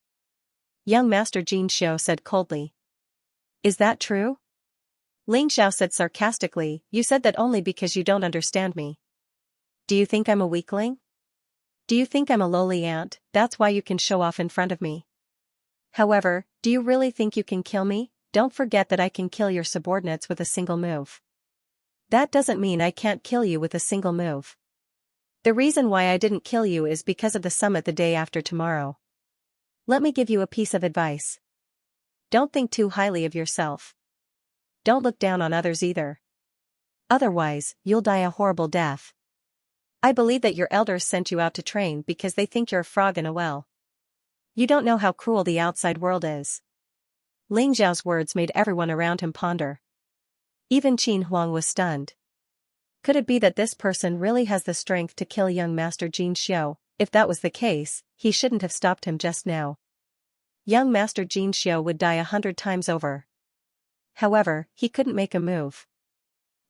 Young Master Jin Xiao said coldly. Is that true? Ling Xiao said sarcastically, you said that only because you don't understand me. Do you think I'm a weakling? Do you think I'm a lowly ant, that's why you can show off in front of me? However, do you really think you can kill me? Don't forget that I can kill your subordinates with a single move. That doesn't mean I can't kill you with a single move. The reason why I didn't kill you is because of the summit the day after tomorrow. Let me give you a piece of advice. Don't think too highly of yourself. Don't look down on others either. Otherwise, you'll die a horrible death. I believe that your elders sent you out to train because they think you're a frog in a well. You don't know how cruel the outside world is. Ling Zhao's words made everyone around him ponder. Even Qin Huang was stunned. Could it be that this person really has the strength to kill young Master Jin Xiao? If that was the case, he shouldn't have stopped him just now. Young Master Jin Xiao would die 100 times over. However, he couldn't make a move.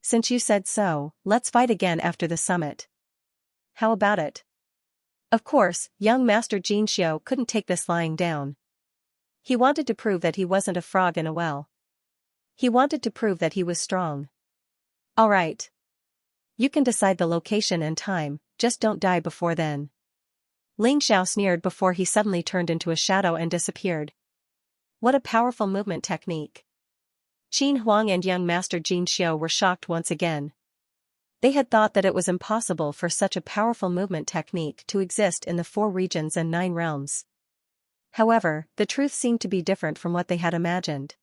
Since you said so, let's fight again after the summit. How about it? Of course, young Master Jin Xiao couldn't take this lying down. He wanted to prove that he wasn't a frog in a well. He wanted to prove that he was strong. All right. You can decide the location and time, just don't die before then. Ling Xiao sneered before he suddenly turned into a shadow and disappeared. What a powerful movement technique. Qin Huang and young Master Jin Xiao were shocked once again. They had thought that it was impossible for such a powerful movement technique to exist in the 4 regions and 9 realms. However, the truth seemed to be different from what they had imagined.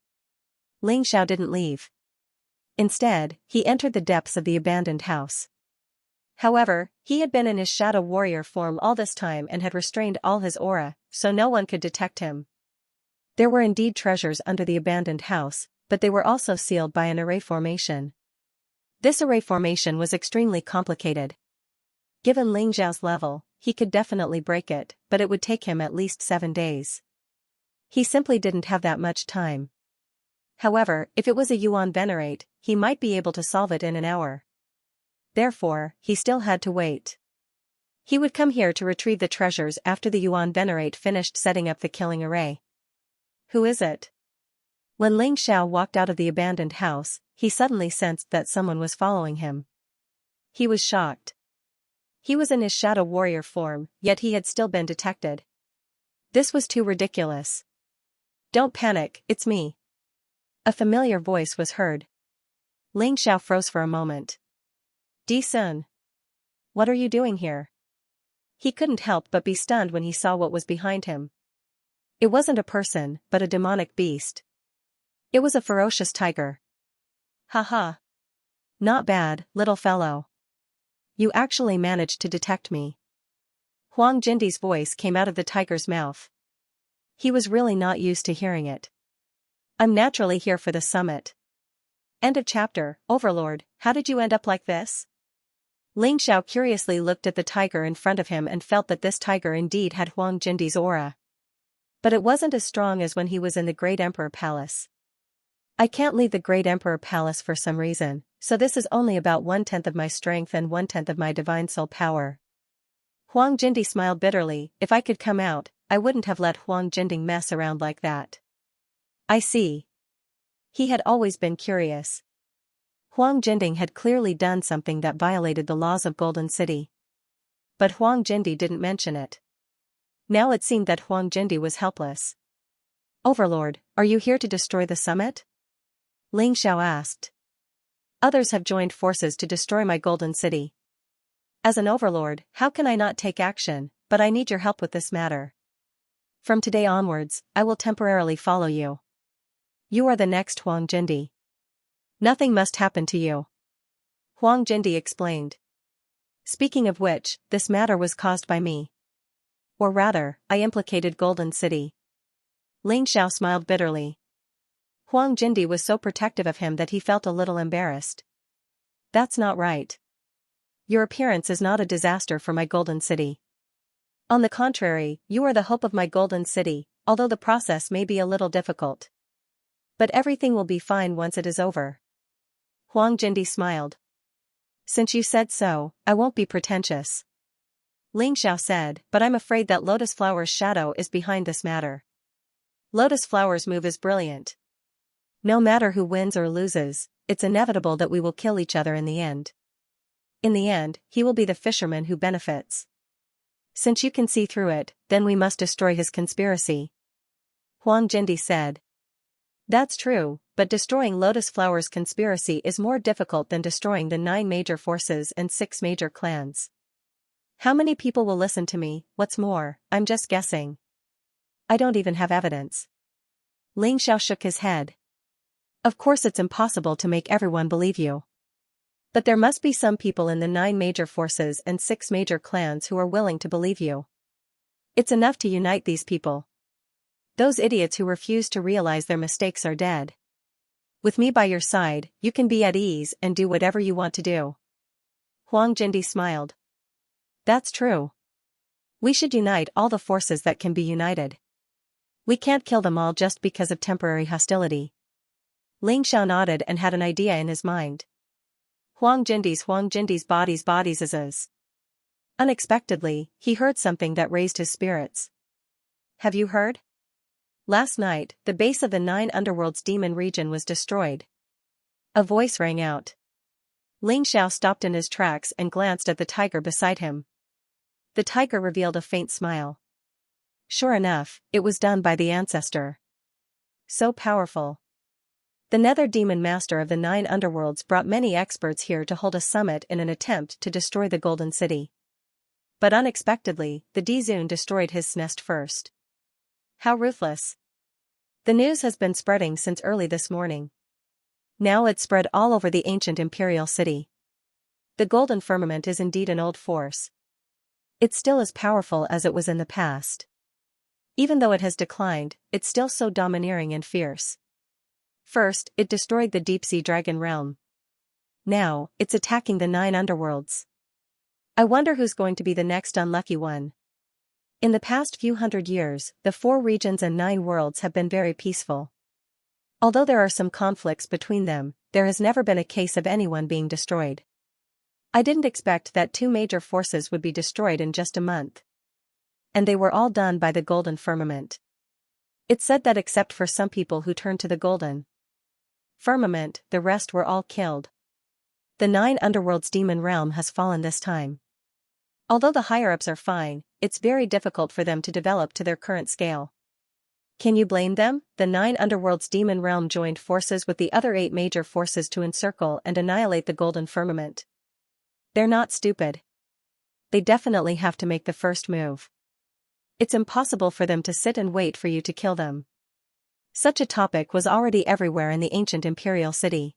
Ling Xiao didn't leave. Instead, he entered the depths of the abandoned house. However, he had been in his shadow warrior form all this time and had restrained all his aura, so no one could detect him. There were indeed treasures under the abandoned house, but they were also sealed by an array formation. This array formation was extremely complicated. Given Ling Zhao's level, he could definitely break it, but it would take him at least 7 days. He simply didn't have that much time. However, if it was a Yuan Venerate, he might be able to solve it in an hour. Therefore, he still had to wait. He would come here to retrieve the treasures after the Yuan Venerate finished setting up the killing array. Who is it? When Ling Xiao walked out of the abandoned house, he suddenly sensed that someone was following him. He was shocked. He was in his shadow warrior form, yet he had still been detected. This was too ridiculous. Don't panic, it's me. A familiar voice was heard. Ling Xiao froze for a moment. Di Sun. What are you doing here? He couldn't help but be stunned when he saw what was behind him. It wasn't a person, but a demonic beast. It was a ferocious tiger. Haha. Not bad, little fellow. You actually managed to detect me. Huang Jindi's voice came out of the tiger's mouth. He was really not used to hearing it. I'm naturally here for the summit. End of chapter. Overlord, how did you end up like this? Ling Xiao curiously looked at the tiger in front of him and felt that this tiger indeed had Huang Jindi's aura. But it wasn't as strong as when he was in the Great Emperor Palace. I can't leave the Great Emperor Palace for some reason, so this is only about 1/10 of my strength and 1/10 of my divine soul power. Huang Jindi smiled bitterly. If I could come out, I wouldn't have let Huang Jinding mess around like that. I see. He had always been curious. Huang Jinding had clearly done something that violated the laws of Golden City. But Huang Jindi didn't mention it. Now it seemed that Huang Jindi was helpless. Overlord, are you here to destroy the summit? Ling Xiao asked. Others have joined forces to destroy my Golden City. As an overlord, how can I not take action, but I need your help with this matter. From today onwards, I will temporarily follow you. You are the next Huang Jindi. Nothing must happen to you. Huang Jindi explained. Speaking of which, this matter was caused by me. Or rather, I implicated Golden City. Ling Xiao smiled bitterly. Huang Jindi was so protective of him that he felt a little embarrassed. That's not right. Your appearance is not a disaster for my Golden City. On the contrary, you are the hope of my Golden City, although the process may be a little difficult. But everything will be fine once it is over. Huang Jindi smiled. Since you said so, I won't be pretentious. Ling Xiao said, but I'm afraid that Lotus Flower's shadow is behind this matter. Lotus Flower's move is brilliant. No matter who wins or loses, it's inevitable that we will kill each other in the end. In the end, he will be the fisherman who benefits. Since you can see through it, then we must destroy his conspiracy. Huang Jindi said. That's true, but destroying Lotus Flower's conspiracy is more difficult than destroying the 9 major forces and 6 major clans. How many people will listen to me? What's more, I'm just guessing. I don't even have evidence. Ling Xiao shook his head. Of course it's impossible to make everyone believe you. But there must be some people in the 9 major forces and 6 major clans who are willing to believe you. It's enough to unite these people. Those idiots who refuse to realize their mistakes are dead. With me by your side, you can be at ease and do whatever you want to do. Huang Jindi smiled. That's true. We should unite all the forces that can be united. We can't kill them all just because of temporary hostility. Ling Xiao nodded and had an idea in his mind. Huang Jindi's bodies is. Unexpectedly, he heard something that raised his spirits. Have you heard? Last night, the base of the 9 underworlds demon region was destroyed. A voice rang out. Ling Xiao stopped in his tracks and glanced at the tiger beside him. The tiger revealed a faint smile. Sure enough, it was done by the ancestor. So powerful. The Nether Demon Master of the 9 underworlds brought many experts here to hold a summit in an attempt to destroy the Golden City. But unexpectedly, the Dizun destroyed his nest first. How ruthless. The news has been spreading since early this morning. Now it's spread all over the ancient imperial city. The Golden Firmament is indeed an old force. It's still as powerful as it was in the past. Even though it has declined, it's still so domineering and fierce. First, it destroyed the deep-sea dragon realm. Now, it's attacking the 9 underworlds. I wonder who's going to be the next unlucky one. In the past few hundred years, the 4 regions and 9 worlds have been very peaceful. Although there are some conflicts between them, there has never been a case of anyone being destroyed. I didn't expect that two major forces would be destroyed in just a month. And they were all done by the golden firmament. It said that except for some people who turned to the golden firmament, the rest were all killed. The 9 underworlds demon realm has fallen this time. Although the higher-ups are fine, it's very difficult for them to develop to their current scale. Can you blame them? The 9 underworlds demon realm joined forces with the other 8 major forces to encircle and annihilate the golden firmament. They're not stupid. They definitely have to make the first move. It's impossible for them to sit and wait for you to kill them. Such a topic was already everywhere in the ancient imperial city.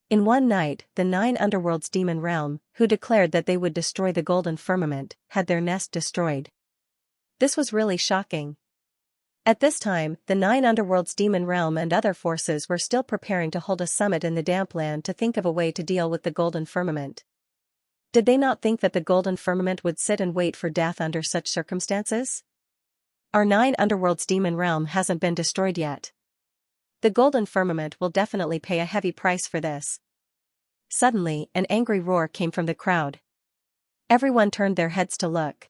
In one night, the 9 underworlds demon realm, who declared that they would destroy the golden firmament, had their nest destroyed. This was really shocking. At this time, the 9 underworlds demon realm and other forces were still preparing to hold a summit in the damp land to think of a way to deal with the golden firmament. Did they not think that the golden firmament would sit and wait for death under such circumstances? Our 9 underworlds demon realm hasn't been destroyed yet. The golden firmament will definitely pay a heavy price for this. Suddenly, an angry roar came from the crowd. Everyone turned their heads to look.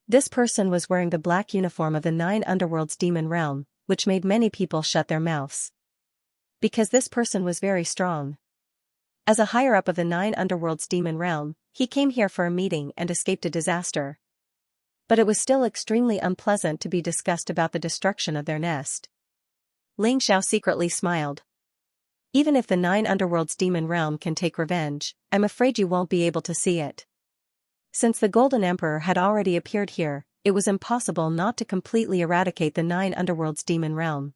This person was wearing the black uniform of the 9 underworlds demon realm, which made many people shut their mouths. Because this person was very strong. As a higher-up of the 9 underworlds demon realm, he came here for a meeting and escaped a disaster. But it was still extremely unpleasant to be discussed about the destruction of their nest. Xianxia secretly smiled. Even if the 9 underworlds demon realm can take revenge, I'm afraid you won't be able to see it. Since the Golden Emperor had already appeared here, it was impossible not to completely eradicate the 9 underworlds demon realm.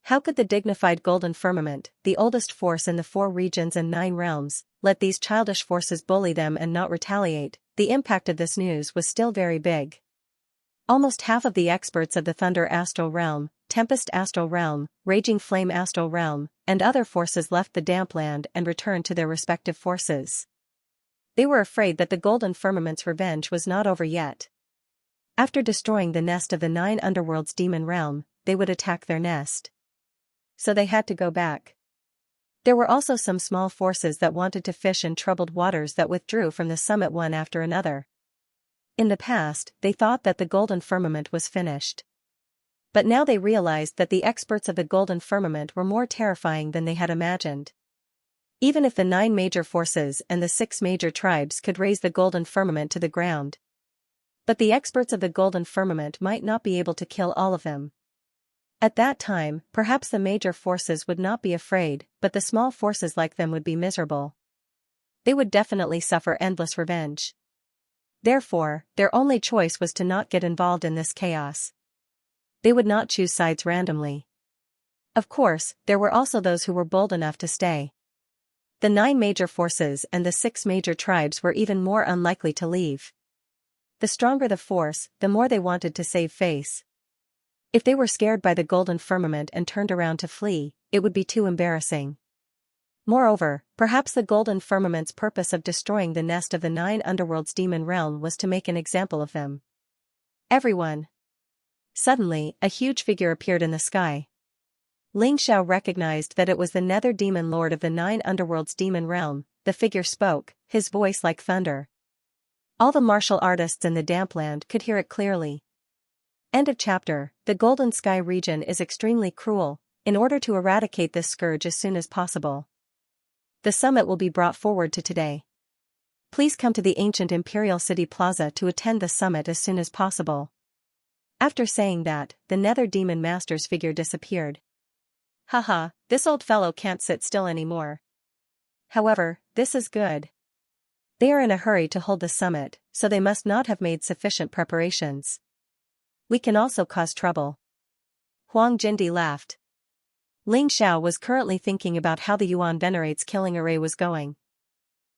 How could the dignified golden firmament, the oldest force in the 4 regions and 9 realms, let these childish forces bully them and not retaliate? The impact of this news was still very big. Almost half of the experts of the Thunder Astral Realm, Tempest Astral Realm, Raging Flame Astral Realm, and other forces left the damp land and returned to their respective forces. They were afraid that the golden firmament's revenge was not over yet. After destroying the nest of the 9 underworlds demon realm, they would attack their nest. So they had to go back. There were also some small forces that wanted to fish in troubled waters that withdrew from the summit one after another. In the past, they thought that the golden firmament was finished. But now they realized that the experts of the golden firmament were more terrifying than they had imagined. Even if the 9 major forces and the 6 major tribes could raise the golden firmament to the ground. But the experts of the golden firmament might not be able to kill all of them. At that time, perhaps the major forces would not be afraid, but the small forces like them would be miserable. They would definitely suffer endless revenge. Therefore, their only choice was to not get involved in this chaos. They would not choose sides randomly. Of course, there were also those who were bold enough to stay. The 9 major forces and the 6 major tribes were even more unlikely to leave. The stronger the force, the more they wanted to save face. If they were scared by the golden firmament and turned around to flee, it would be too embarrassing. Moreover, perhaps the golden firmament's purpose of destroying the nest of the 9 underworlds demon realm was to make an example of them. Everyone. Suddenly, a huge figure appeared in the sky. Xianxia recognized that it was the nether demon lord of the 9 underworlds demon realm. The figure spoke, his voice like thunder. All the martial artists in the damp land could hear it clearly. End of chapter. The Golden Sky region is extremely cruel. In order to eradicate this scourge as soon as possible, the summit will be brought forward to today. Please come to the ancient Imperial City Plaza to attend the summit as soon as possible. After saying that, the Nether Demon Master's figure disappeared. Haha, this old fellow can't sit still anymore. However, this is good. They are in a hurry to hold the summit, so they must not have made sufficient preparations. We can also cause trouble. Huang Jindi laughed. Xianxia was currently thinking about how the Yuan Venerate's killing array was going.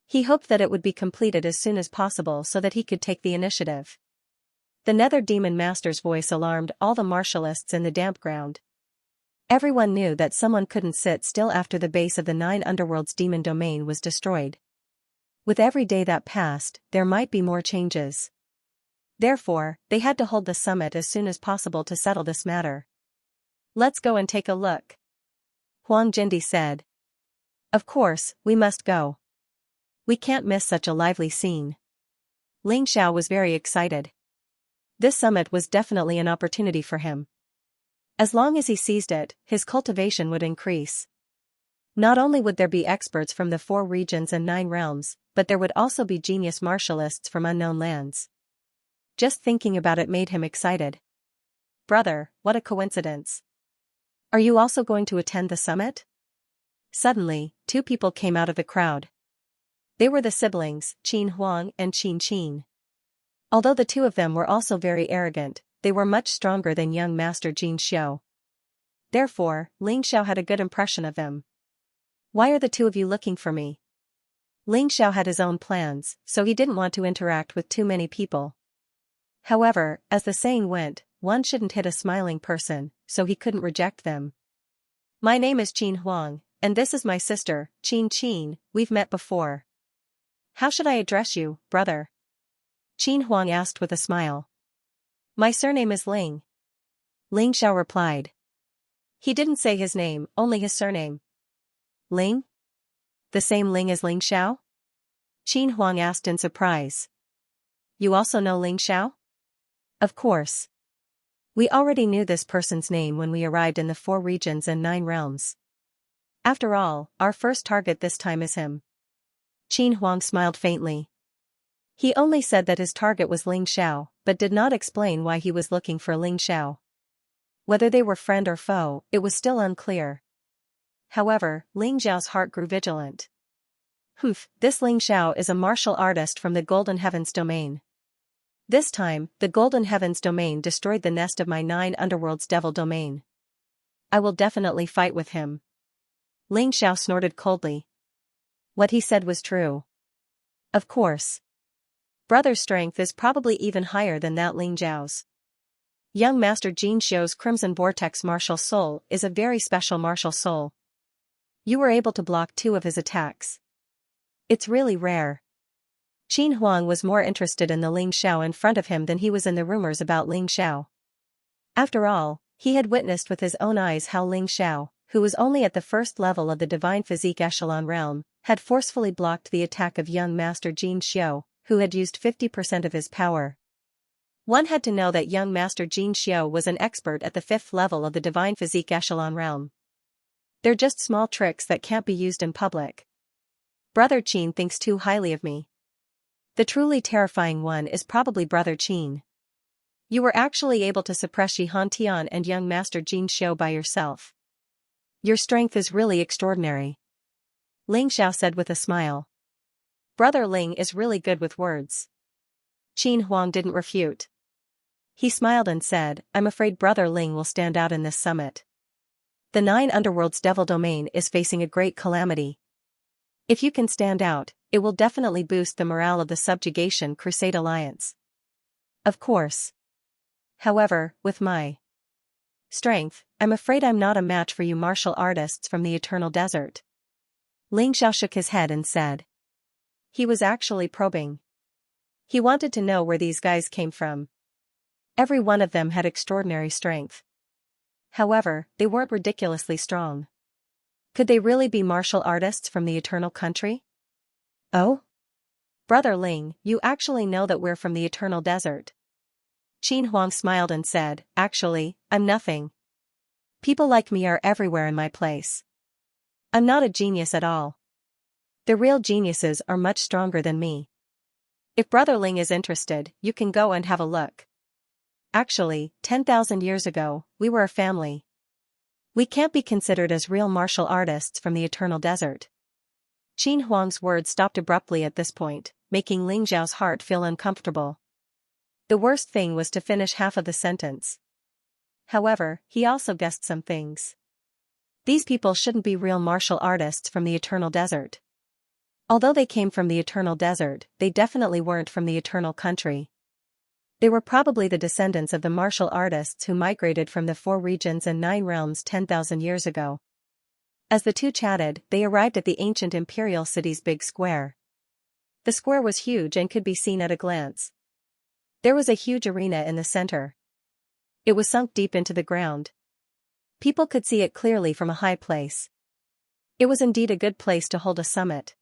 He hoped that it would be completed as soon as possible so that he could take the initiative. The Nether Demon Master's voice alarmed all the martialists in the damp ground. Everyone knew that someone couldn't sit still after the base of the 9 underworlds demon domain was destroyed. With every day that passed, there might be more changes. Therefore, they had to hold the summit as soon as possible to settle this matter. Let's go and take a look. Huang Jindi said. Of course, we must go. We can't miss such a lively scene. Ling Xiao was very excited. This summit was definitely an opportunity for him. As long as he seized it, his cultivation would increase. Not only would there be experts from the 4 regions and 9 realms, but there would also be genius martialists from unknown lands. Just thinking about it made him excited. Brother, what a coincidence. Are you also going to attend the summit? Suddenly, 2 people came out of the crowd. They were the siblings, Qin Huang and Qin Qin. Although the 2 of them were also very arrogant, they were much stronger than young Master Jin Xiu. Therefore, Ling Xiao had a good impression of them. Why are the 2 of you looking for me? Ling Xiao had his own plans, so he didn't want to interact with too many people. However, as the saying went, one shouldn't hit a smiling person, so he couldn't reject them. My name is Qin Huang, and this is my sister, Qin Qin. We've met before. How should I address you, brother? Qin Huang asked with a smile. My surname is Ling. Ling Xiao replied. He didn't say his name, only his surname. Ling? The same Ling as Ling Xiao? Qin Huang asked in surprise. You also know Ling Xiao? Of course. We already knew this person's name when we arrived in the 4 regions and 9 realms. After all, our first target this time is him. Qin Huang smiled faintly. He only said that his target was Ling Xiao, but did not explain why he was looking for Ling Xiao. Whether they were friend or foe, it was still unclear. However, Ling Xiao's heart grew vigilant. This Ling Xiao is a martial artist from the Golden Heavens domain. This time, the Golden Heavens domain destroyed the nest of my 9 underworlds devil domain. I will definitely fight with him. Ling Xiao snorted coldly. What he said was true. Of course. Brother's strength is probably even higher than that Ling Xiao's. Young Master Jin Xiu's Crimson Vortex martial soul is a very special martial soul. You were able to block 2 of his attacks. It's really rare. Qin Huang was more interested in the Ling Xiao in front of him than he was in the rumors about Ling Xiao. After all, he had witnessed with his own eyes how Ling Xiao, who was only at the 1st level of the Divine Physique Echelon realm, had forcefully blocked the attack of young Master Jin Xiu, who had used 50% of his power. One had to know that young Master Jin Xiu was an expert at the 5th level of the Divine Physique Echelon realm. They're just small tricks that can't be used in public. Brother Qin thinks too highly of me. The truly terrifying one is probably Brother Qin. You were actually able to suppress Shi Han Tian and young Master Jin Xiu by yourself. Your strength is really extraordinary. Ling Xiao said with a smile. Brother Ling is really good with words. Qin Huang didn't refute. He smiled and said, I'm afraid Brother Ling will stand out in this summit. The 9 underworlds devil domain is facing a great calamity. If you can stand out, it will definitely boost the morale of the Subjugation Crusade Alliance. Of course. However, with my strength, I'm afraid I'm not a match for you martial artists from the Eternal Desert. Ling Xiao shook his head and said. He was actually probing. He wanted to know where these guys came from. Every one of them had extraordinary strength. However, they weren't ridiculously strong. Could they really be martial artists from the Eternal Country? Oh? Brother Ling, you actually know that we're from the Eternal Desert. Qin Huang smiled and said, actually, I'm nothing. People like me are everywhere in my place. I'm not a genius at all. The real geniuses are much stronger than me. If Brother Ling is interested, you can go and have a look. Actually, 10,000 years ago, we were a family. We can't be considered as real martial artists from the Eternal Desert. Qin Huang's words stopped abruptly at this point, making Ling Xiao's heart feel uncomfortable. The worst thing was to finish half of the sentence. However, he also guessed some things. These people shouldn't be real martial artists from the Eternal Desert. Although they came from the Eternal Desert, they definitely weren't from the Eternal Country. They were probably the descendants of the martial artists who migrated from the 4 regions and 9 realms 10,000 years ago. As the 2 chatted, they arrived at the ancient imperial city's big square. The square was huge and could be seen at a glance. There was a huge arena in the center. It was sunk deep into the ground. People could see it clearly from a high place. It was indeed a good place to hold a summit.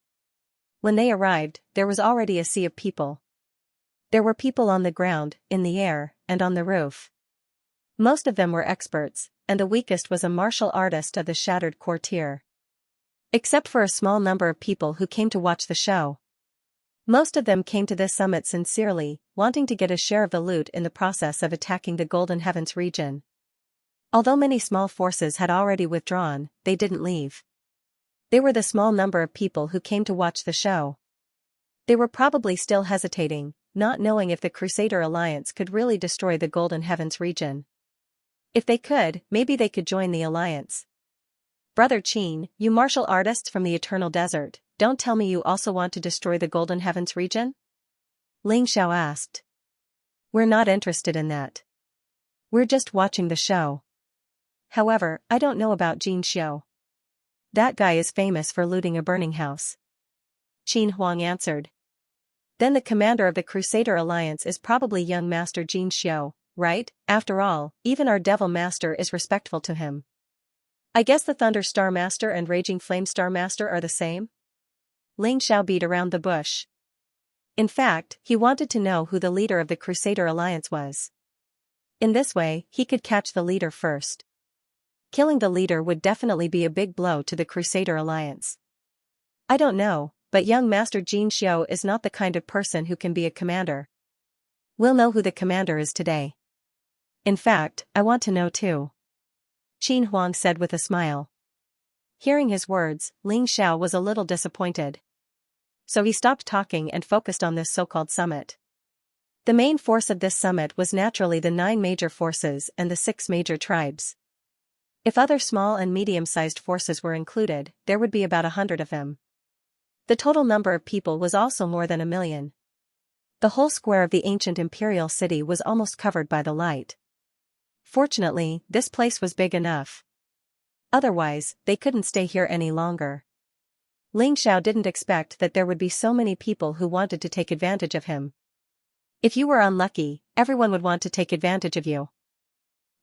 When they arrived, there was already a sea of people. There were people on the ground, in the air, and on the roof. Most of them were experts, and the weakest was a martial artist of the shattered courtier. Except for a small number of people who came to watch the show. Most of them came to this summit sincerely, wanting to get a share of the loot in the process of attacking the Golden Heavens region. Although many small forces had already withdrawn, they didn't leave. They were the small number of people who came to watch the show. They were probably still hesitating, not knowing if the Crusader Alliance could really destroy the Golden Heavens region. If they could, maybe they could join the alliance. Brother Qin, you martial artists from the Eternal Desert, don't tell me you also want to destroy the Golden Heavens region? Ling Xiao asked. We're not interested in that. We're just watching the show. However, I don't know about Xianxia. That guy is famous for looting a burning house. Qin Huang answered. Then the commander of the Crusader Alliance is probably young Master Xianxia, right? After all, even our Devil Master is respectful to him. I guess the Thunder Star Master and Raging Flame Star Master are the same? Ling Xiao beat around the bush. In fact, he wanted to know who the leader of the Crusader Alliance was. In this way, he could catch the leader first. Killing the leader would definitely be a big blow to the Crusader Alliance. I don't know, but young Master Xianxia is not the kind of person who can be a commander. We'll know who the commander is today. In fact, I want to know too. Qin Huang said with a smile. Hearing his words, Ling Xiao was a little disappointed. So he stopped talking and focused on this so-called summit. The main force of this summit was naturally the 9 major forces and the 6 major tribes. If other small and medium-sized forces were included, there would be about 100 of them. The total number of people was also more than 1 million. The whole square of the ancient imperial city was almost covered by the light. Fortunately, this place was big enough. Otherwise, they couldn't stay here any longer. Ling Xiao didn't expect that there would be so many people who wanted to take advantage of him. If you were unlucky, everyone would want to take advantage of you.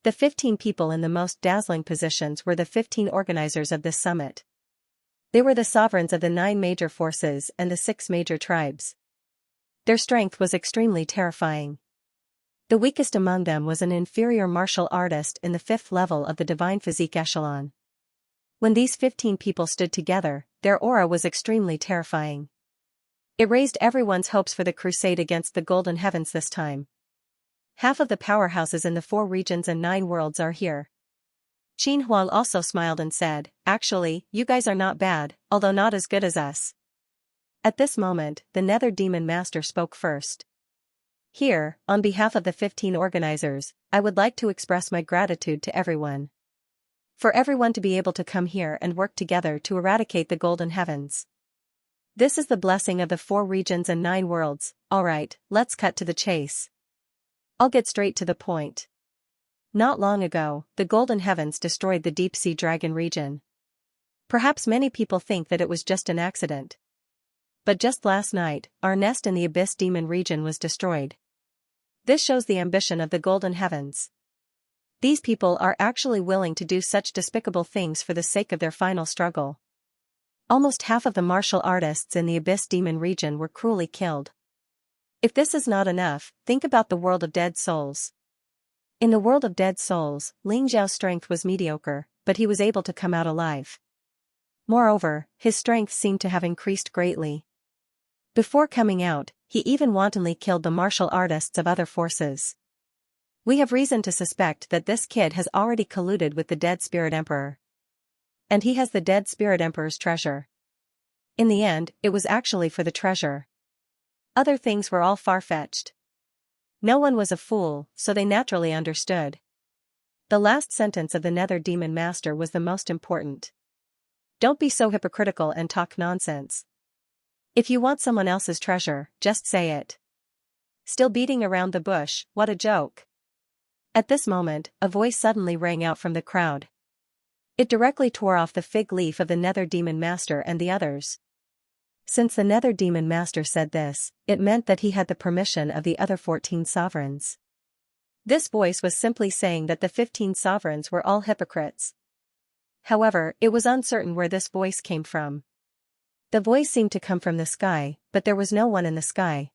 The 15 people in the most dazzling positions were the 15 organizers of this summit. They were the sovereigns of the 9 major forces and the 6 major tribes. Their strength was extremely terrifying. The weakest among them was an inferior martial artist in the 5th level of the divine physique echelon. When these 15 people stood together, their aura was extremely terrifying. It raised everyone's hopes for the crusade against the Golden Heavens this time. Half of the powerhouses in the 4 regions and 9 worlds are here. Qin Huang also smiled and said, actually, you guys are not bad, although not as good as us. At this moment, the Nether Demon Master spoke first. Here, on behalf of the 15 organizers, I would like to express my gratitude to everyone. For everyone to be able to come here and work together to eradicate the Golden Heavens. This is the blessing of the 4 regions and 9 worlds. Alright, let's cut to the chase. I'll get straight to the point. Not long ago, the Golden Heavens destroyed the deep-sea dragon region. Perhaps many people think that it was just an accident. But just last night, our nest in the Abyss Demon region was destroyed. This shows the ambition of the Golden Heavens. These people are actually willing to do such despicable things for the sake of their final struggle. Almost half of the martial artists in the Abyss Demon region were cruelly killed. If this is not enough, think about the world of dead souls. In the world of dead souls, Ling Xiao's strength was mediocre, but he was able to come out alive. Moreover, his strength seemed to have increased greatly. Before coming out, he even wantonly killed the martial artists of other forces. We have reason to suspect that this kid has already colluded with the Dead Spirit Emperor. And he has the Dead Spirit Emperor's treasure. In the end, it was actually for the treasure. Other things were all far-fetched. No one was a fool, so they naturally understood. The last sentence of the Nether Demon Master was the most important. Don't be so hypocritical and talk nonsense. If you want someone else's treasure, just say it. Still beating around the bush, what a joke. At this moment, a voice suddenly rang out from the crowd. It directly tore off the fig leaf of the Nether Demon Master and the others. Since the Nether Demon Master said this, it meant that he had the permission of the other 14 sovereigns. This voice was simply saying that the 15 sovereigns were all hypocrites. However, it was uncertain where this voice came from. The voice seemed to come from the sky, but there was no one in the sky.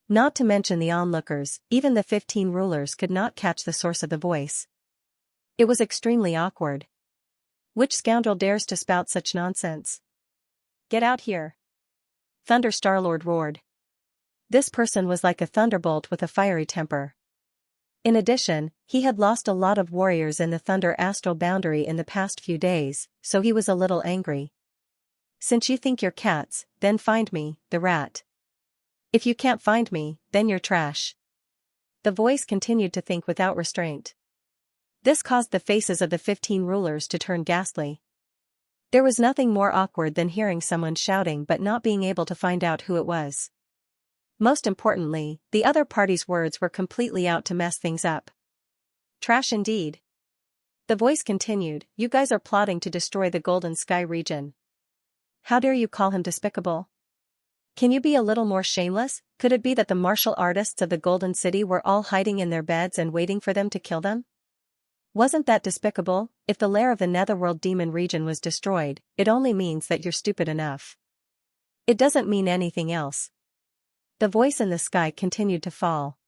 Not to mention the onlookers, even the 15 rulers could not catch the source of the voice. It was extremely awkward. Which scoundrel dares to spout such nonsense? Get out here! Thunder Starlord roared. This person was like a thunderbolt with a fiery temper. In addition, he had lost a lot of warriors in the Thunder Astral Boundary in the past few days, so he was a little angry. Since you think you're cats, then find me, the rat. If you can't find me, then you're trash. The voice continued to think without restraint. This caused the faces of the 15 rulers to turn ghastly. There was nothing more awkward than hearing someone shouting but not being able to find out who it was. Most importantly, the other party's words were completely out to mess things up. Trash indeed. The voice continued, you guys are plotting to destroy the Golden Sky region. How dare you call him despicable? Can you be a little more shameless? Could it be that the martial artists of the Golden City were all hiding in their beds and waiting for them to kill them? Wasn't that despicable? If the lair of the Netherworld demon region was destroyed, it only means that you're stupid enough. It doesn't mean anything else. The voice in the sky continued to fall.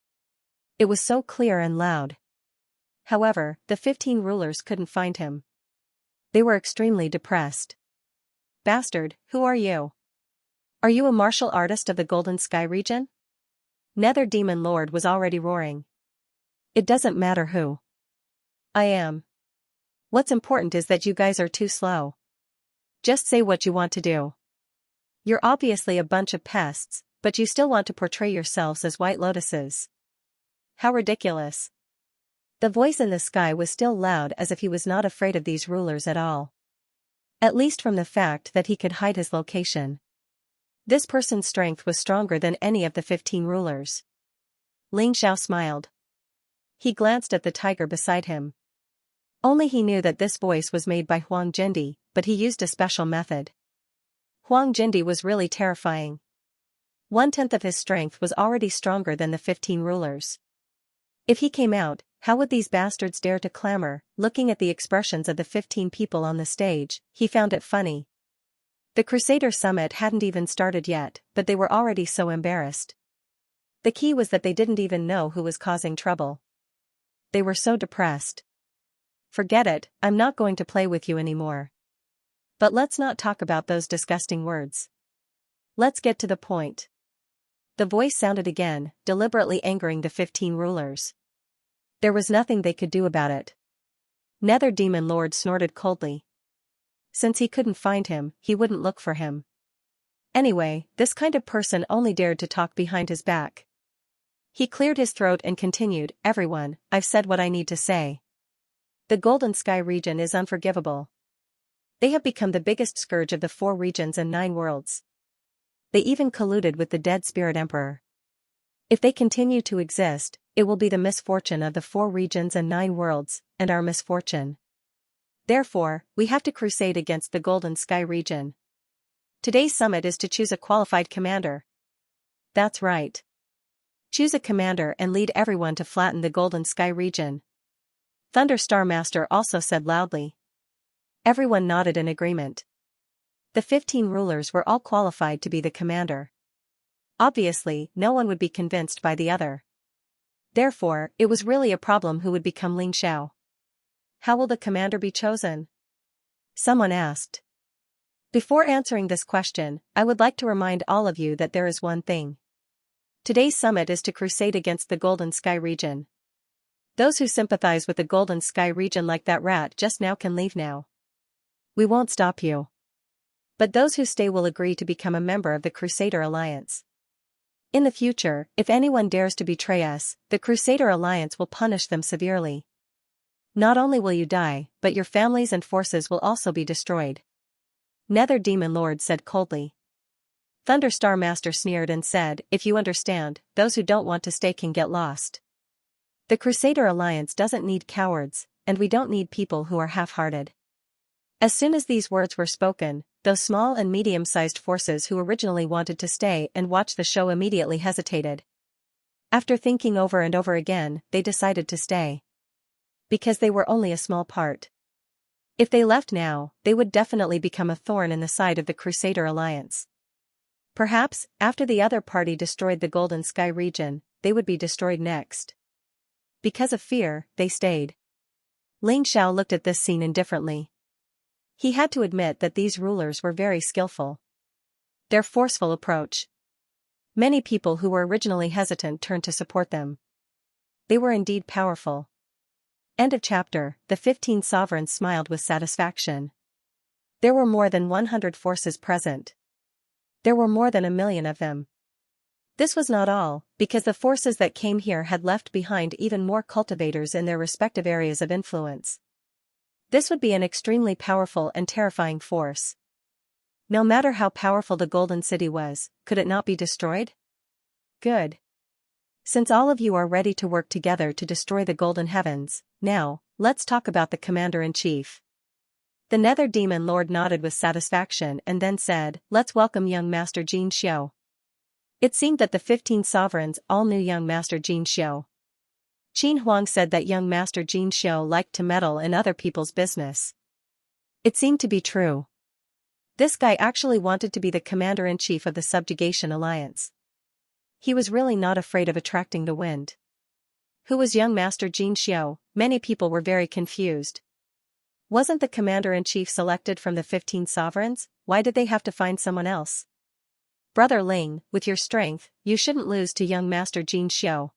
It was so clear and loud. However, the 15 rulers couldn't find him. They were extremely depressed. Bastard, who are you? Are you a martial artist of the Golden Sky region? Nether Demon Lord was already roaring. It doesn't matter who. I am. What's important is that you guys are too slow. Just say what you want to do. You're obviously a bunch of pests, but you still want to portray yourselves as white lotuses. How ridiculous. The voice in the sky was still loud as if he was not afraid of these rulers at all. At least from the fact that he could hide his location. This person's strength was stronger than any of the 15 rulers. Xianxia smiled. He glanced at the tiger beside him. Only he knew that this voice was made by Huang Jindi, but he used a special method. Huang Jindi was really terrifying. 1/10 of his strength was already stronger than the 15 rulers. If he came out, how would these bastards dare to clamor? Looking at the expressions of the 15 people on the stage, he found it funny. The Crusader Summit hadn't even started yet, but they were already so embarrassed. The key was that they didn't even know who was causing trouble. They were so depressed. Forget it, I'm not going to play with you anymore. But let's not talk about those disgusting words. Let's get to the point. The voice sounded again, deliberately angering the 15 rulers. There was nothing they could do about it. Nether Demon Lord snorted coldly. Since he couldn't find him, he wouldn't look for him. Anyway, this kind of person only dared to talk behind his back. He cleared his throat and continued, everyone, I've said what I need to say. The Golden Sky region is unforgivable. They have become the biggest scourge of the 4 regions and 9 worlds. They even colluded with the dead Spirit Emperor. If they continue to exist, it will be the misfortune of the 4 regions and 9 worlds, and our misfortune. Therefore, we have to crusade against the Golden Sky region. Today's summit is to choose a qualified commander. That's right. Choose a commander and lead everyone to flatten the Golden Sky region. Thunder Star Master also said loudly. Everyone nodded in agreement. The 15 rulers were all qualified to be the commander. Obviously, no one would be convinced by the other. Therefore, it was really a problem who would become Xianxia. How will the commander be chosen? Someone asked. Before answering this question, I would like to remind all of you that there is one thing. Today's summit is to crusade against the Golden Sky region. Those who sympathize with the Golden Sky region like that rat just now can leave now. We won't stop you. But those who stay will agree to become a member of the Crusader Alliance. In the future, if anyone dares to betray us, the Crusader Alliance will punish them severely. Not only will you die, but your families and forces will also be destroyed. Nether Demon Lord said coldly. Thunder Star Master sneered and said, if you understand, those who don't want to stay can get lost. The Crusader Alliance doesn't need cowards, and we don't need people who are half-hearted. As soon as these words were spoken, those small and medium-sized forces who originally wanted to stay and watch the show immediately hesitated. After thinking over and over again, they decided to stay. Because they were only a small part. If they left now, they would definitely become a thorn in the side of the Crusader alliance. Perhaps, after the other party destroyed the Golden Sky region, they would be destroyed next. Because of fear, they stayed. Ling Xiao looked at this scene indifferently. He had to admit that these rulers were very skillful. Their forceful approach. Many people who were originally hesitant turned to support them. They were indeed powerful. End of chapter. The 15 sovereigns smiled with satisfaction. There were more than 100 forces present. There were more than 1 million of them. This was not all, because the forces that came here had left behind even more cultivators in their respective areas of influence. This would be an extremely powerful and terrifying force. No matter how powerful the Golden City was, could it not be destroyed? Good. Since all of you are ready to work together to destroy the Golden Heavens, now, let's talk about the Commander-in-Chief. The Nether Demon Lord nodded with satisfaction and then said, "Let's welcome young Master Xianxia." It seemed that the 15 sovereigns all knew young Master Xianxia. Qin Huang said that young Master Xianxia liked to meddle in other people's business. It seemed to be true. This guy actually wanted to be the Commander-in-Chief of the Subjugation Alliance. He was really not afraid of attracting the wind. Who was young Master Xianxia? Many people were very confused. Wasn't the Commander-in-Chief selected from the 15 sovereigns? Why did they have to find someone else? Brother Ling, with your strength, you shouldn't lose to young Master Xianxia.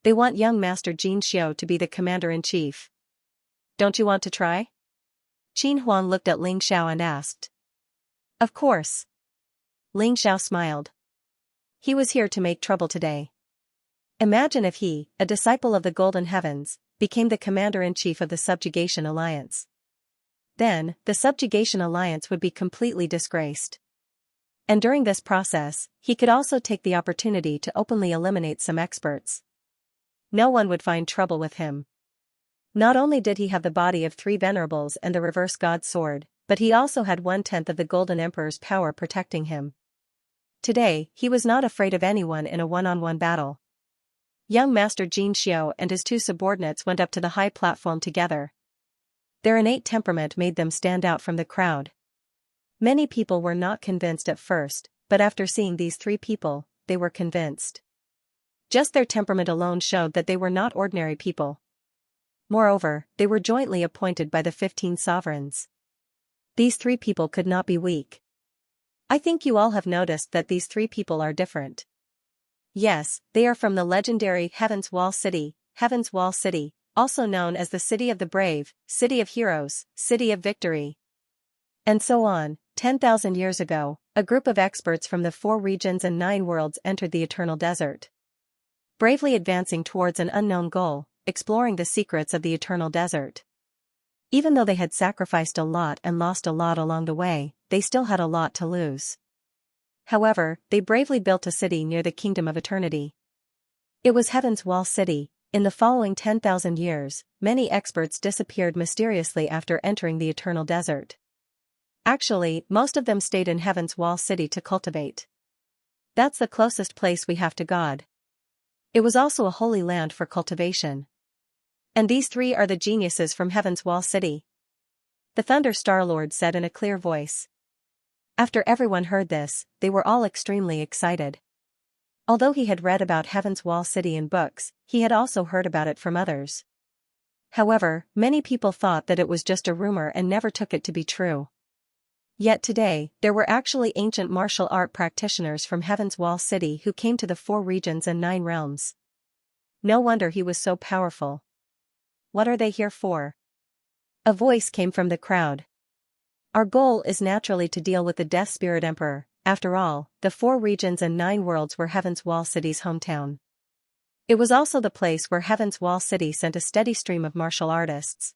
They want young Master Xianxia to be the Commander-in-Chief. Don't you want to try? Qin Huang looked at Ling Xiao and asked. Of course. Ling Xiao smiled. He was here to make trouble today. Imagine if he, a disciple of the Golden Heavens, became the Commander-in-Chief of the Subjugation Alliance. Then, the Subjugation Alliance would be completely disgraced. And during this process, he could also take the opportunity to openly eliminate some experts. No one would find trouble with him. Not only did he have the body of 3 venerables and the reverse god sword, but he also had 1/10 of the Golden Emperor's power protecting him. Today, he was not afraid of anyone in a one-on-one battle. Young Master Xianxia and his 2 subordinates went up to the high platform together. Their innate temperament made them stand out from the crowd. Many people were not convinced at first, but after seeing these 3 people, they were convinced. Just their temperament alone showed that they were not ordinary people. Moreover, they were jointly appointed by the 15 sovereigns. These 3 people could not be weak. I think you all have noticed that these 3 people are different. Yes, they are from the legendary Heaven's Wall City, also known as the City of the Brave, City of Heroes, City of Victory. And so on. 10,000 years ago, a group of experts from the 4 regions and 9 worlds entered the Eternal Desert. Bravely advancing towards an unknown goal, exploring the secrets of the Eternal Desert. Even though they had sacrificed a lot and lost a lot along the way, they still had a lot to lose. However, they bravely built a city near the Kingdom of Eternity. It was Heaven's Wall City. In the following 10,000 years, many experts disappeared mysteriously after entering the Eternal Desert. Actually, most of them stayed in Heaven's Wall City to cultivate. That's the closest place we have to God. It was also a holy land for cultivation. And these 3 are the geniuses from Heaven's Wall City. The Thunder Star Lord said in a clear voice. After everyone heard this, they were all extremely excited. Although he had read about Heaven's Wall City in books, he had also heard about it from others. However, many people thought that it was just a rumor and never took it to be true. Yet today, there were actually ancient martial art practitioners from Heaven's Wall City who came to the 4 regions and 9 realms. No wonder he was so powerful. What are they here for? A voice came from the crowd. Our goal is naturally to deal with the Death Spirit Emperor. After all, the 4 regions and 9 worlds were Heaven's Wall City's hometown. It was also the place where Heaven's Wall City sent a steady stream of martial artists.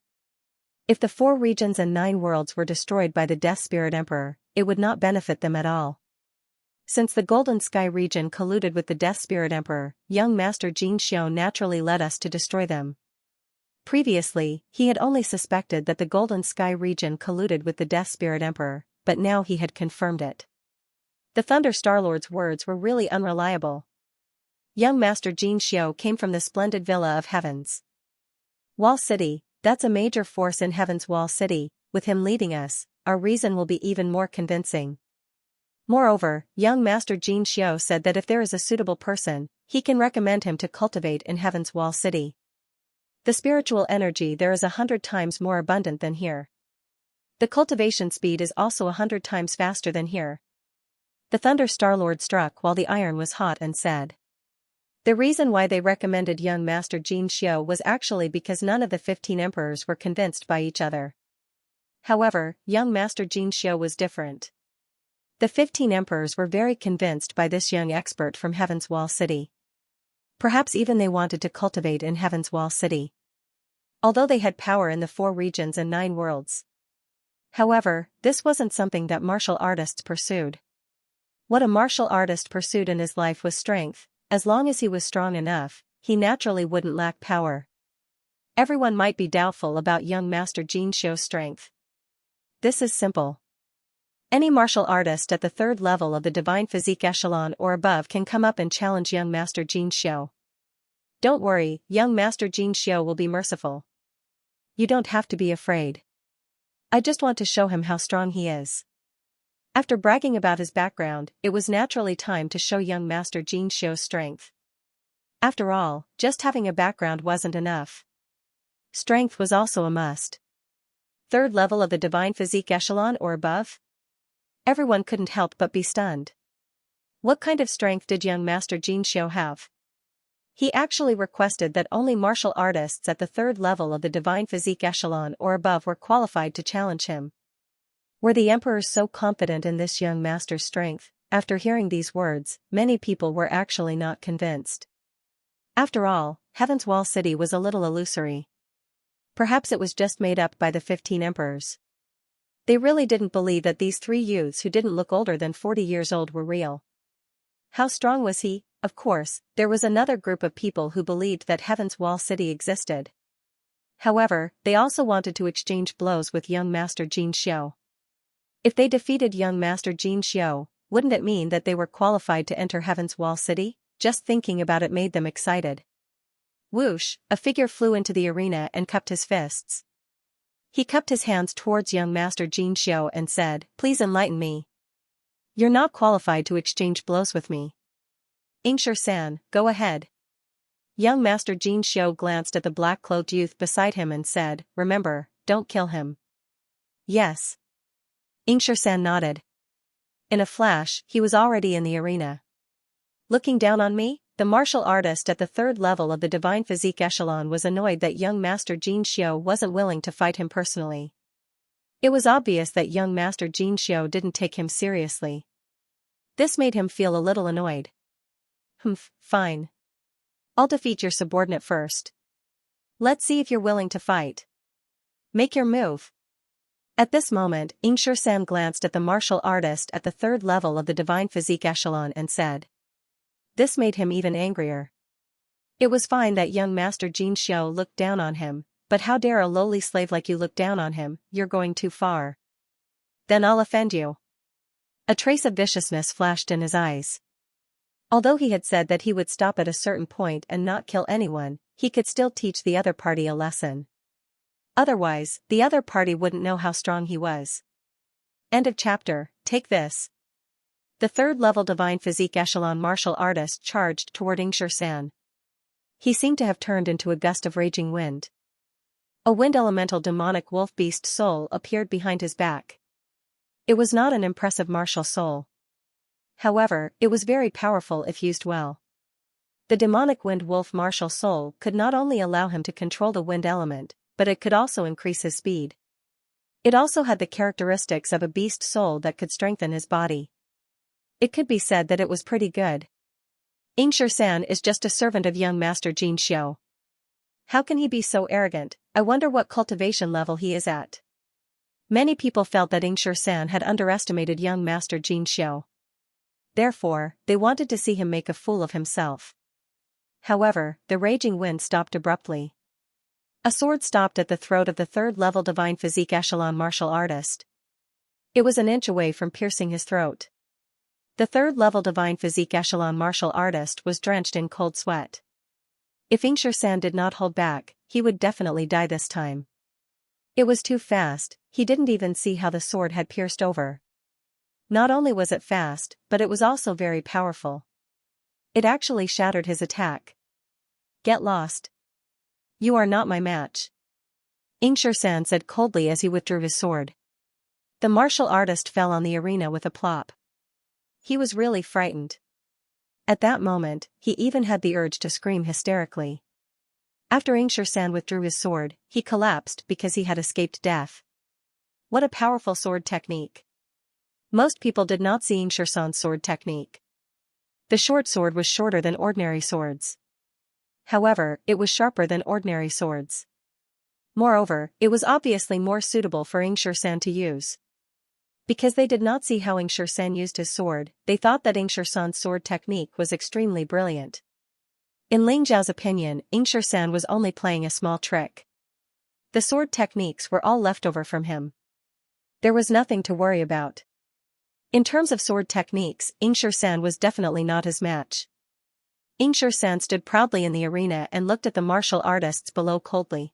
If the 4 regions and 9 worlds were destroyed by the Death Spirit Emperor, it would not benefit them at all. Since the Golden Sky region colluded with the Death Spirit Emperor, young Master Xianxia naturally led us to destroy them. Previously, he had only suspected that the Golden Sky region colluded with the Death Spirit Emperor, but now he had confirmed it. The Thunder Starlord's words were really unreliable. Young Master Xianxia came from the splendid Villa of Heavens Wall City. That's a major force in Heaven's Wall City. With him leading us, our reason will be even more convincing. Moreover, young Master Xianxia said that if there is a suitable person, he can recommend him to cultivate in Heaven's Wall City. The spiritual energy there is 100 times more abundant than here. The cultivation speed is also 100 times faster than here. The Thunder Star-Lord struck while the iron was hot and said. The reason why they recommended young Master Xianxia was actually because none of the 15 emperors were convinced by each other. However, young Master Xianxia was different. The 15 emperors were very convinced by this young expert from Heaven's Wall City. Perhaps even they wanted to cultivate in Heaven's Wall City. Although they had power in the 4 regions and 9 worlds. However, this wasn't something that martial artists pursued. What a martial artist pursued in his life was strength. As long as he was strong enough, he naturally wouldn't lack power. Everyone might be doubtful about young Master Xianxia's strength. This is simple. Any martial artist at the 3rd level of the Divine Physique Echelon or above can come up and challenge young Master Xianxia. Don't worry, young Master Xianxia will be merciful. You don't have to be afraid. I just want to show him how strong he is. After bragging about his background, it was naturally time to show young Master Xianxia's strength. After all, just having a background wasn't enough. Strength was also a must. 3rd level of the Divine Physique Echelon or above? Everyone couldn't help but be stunned. What kind of strength did young Master Xianxia have? He actually requested that only martial artists at the 3rd level of the Divine Physique Echelon or above were qualified to challenge him. Were the emperors so confident in this young master's strength? After hearing these words, many people were actually not convinced. After all, Heaven's Wall City was a little illusory. Perhaps it was just made up by the 15 emperors. They really didn't believe that these 3 youths who didn't look older than 40 years old were real. How strong was he? Of course, there was another group of people who believed that Heaven's Wall City existed. However, they also wanted to exchange blows with young Master Xianxia. If they defeated young Master Xianxia, wouldn't it mean that they were qualified to enter Heaven's Wall City? Just thinking about it made them excited. Whoosh, a figure flew into the arena and cupped his fists. He cupped his hands towards young Master Xianxia and said, "Please enlighten me. You're not qualified to exchange blows with me. Xianxia-san, go ahead." Young Master Xianxia glanced at the black-clothed youth beside him and said, "Remember, don't kill him." "Yes." Xianxia-san nodded. In a flash, he was already in the arena. Looking down on me? The martial artist at the 3rd level of the Divine Physique Echelon was annoyed that young Master Xianxia wasn't willing to fight him personally. It was obvious that young Master Xianxia didn't take him seriously. This made him feel a little annoyed. Fine. I'll defeat your subordinate first. Let's see if you're willing to fight. Make your move. At this moment, Xianxia-san glanced at the martial artist at the 3rd level of the Divine Physique Echelon and said. This made him even angrier. It was fine that young Master Xianxia looked down on him, but how dare a lowly slave like you look down on him? You're going too far. Then I'll offend you. A trace of viciousness flashed in his eyes. Although he had said that he would stop at a certain point and not kill anyone, he could still teach the other party a lesson. Otherwise, the other party wouldn't know how strong he was. End of chapter. Take this. The 3rd level Divine Physique Echelon martial artist charged toward Xianxia-san. He seemed to have turned into a gust of raging wind. A wind elemental demonic wolf beast soul appeared behind his back. It was not an impressive martial soul. However, it was very powerful if used well. The demonic wind wolf martial soul could not only allow him to control the wind element, but it could also increase his speed. It also had the characteristics of a beast soul that could strengthen his body. It could be said that it was pretty good. Xianxia-san is just a servant of young Master Xianxia. How can he be so arrogant? I wonder what cultivation level he is at. Many people felt that Xianxia-san had underestimated young Master Xianxia. Therefore, they wanted to see him make a fool of himself. However, the raging wind stopped abruptly. A sword stopped at the throat of the 3rd level Divine Physique Echelon martial artist. It was an inch away from piercing his throat. The 3rd level Divine Physique Echelon martial artist was drenched in cold sweat. If Xianxia-san did not hold back, he would definitely die this time. It was too fast, he didn't even see how the sword had pierced over. Not only was it fast, but it was also very powerful. It actually shattered his attack. Get lost. You are not my match. Xianxia said coldly as he withdrew his sword. The martial artist fell on the arena with a plop. He was really frightened. At that moment, he even had the urge to scream hysterically. After Xianxia withdrew his sword, he collapsed because he had escaped death. What a powerful sword technique. Most people did not see Xianxia's sword technique. The short sword was shorter than ordinary swords. However, it was sharper than ordinary swords. Moreover, it was obviously more suitable for Xianxia to use. Because they did not see how Xianxia used his sword, they thought that Xianxia's sword technique was extremely brilliant. In Ling Zhao's opinion, Xianxia was only playing a small trick. The sword techniques were all leftover from him. There was nothing to worry about. In terms of sword techniques, Xianxia was definitely not his match. Xianxia stood proudly in the arena and looked at the martial artists below coldly.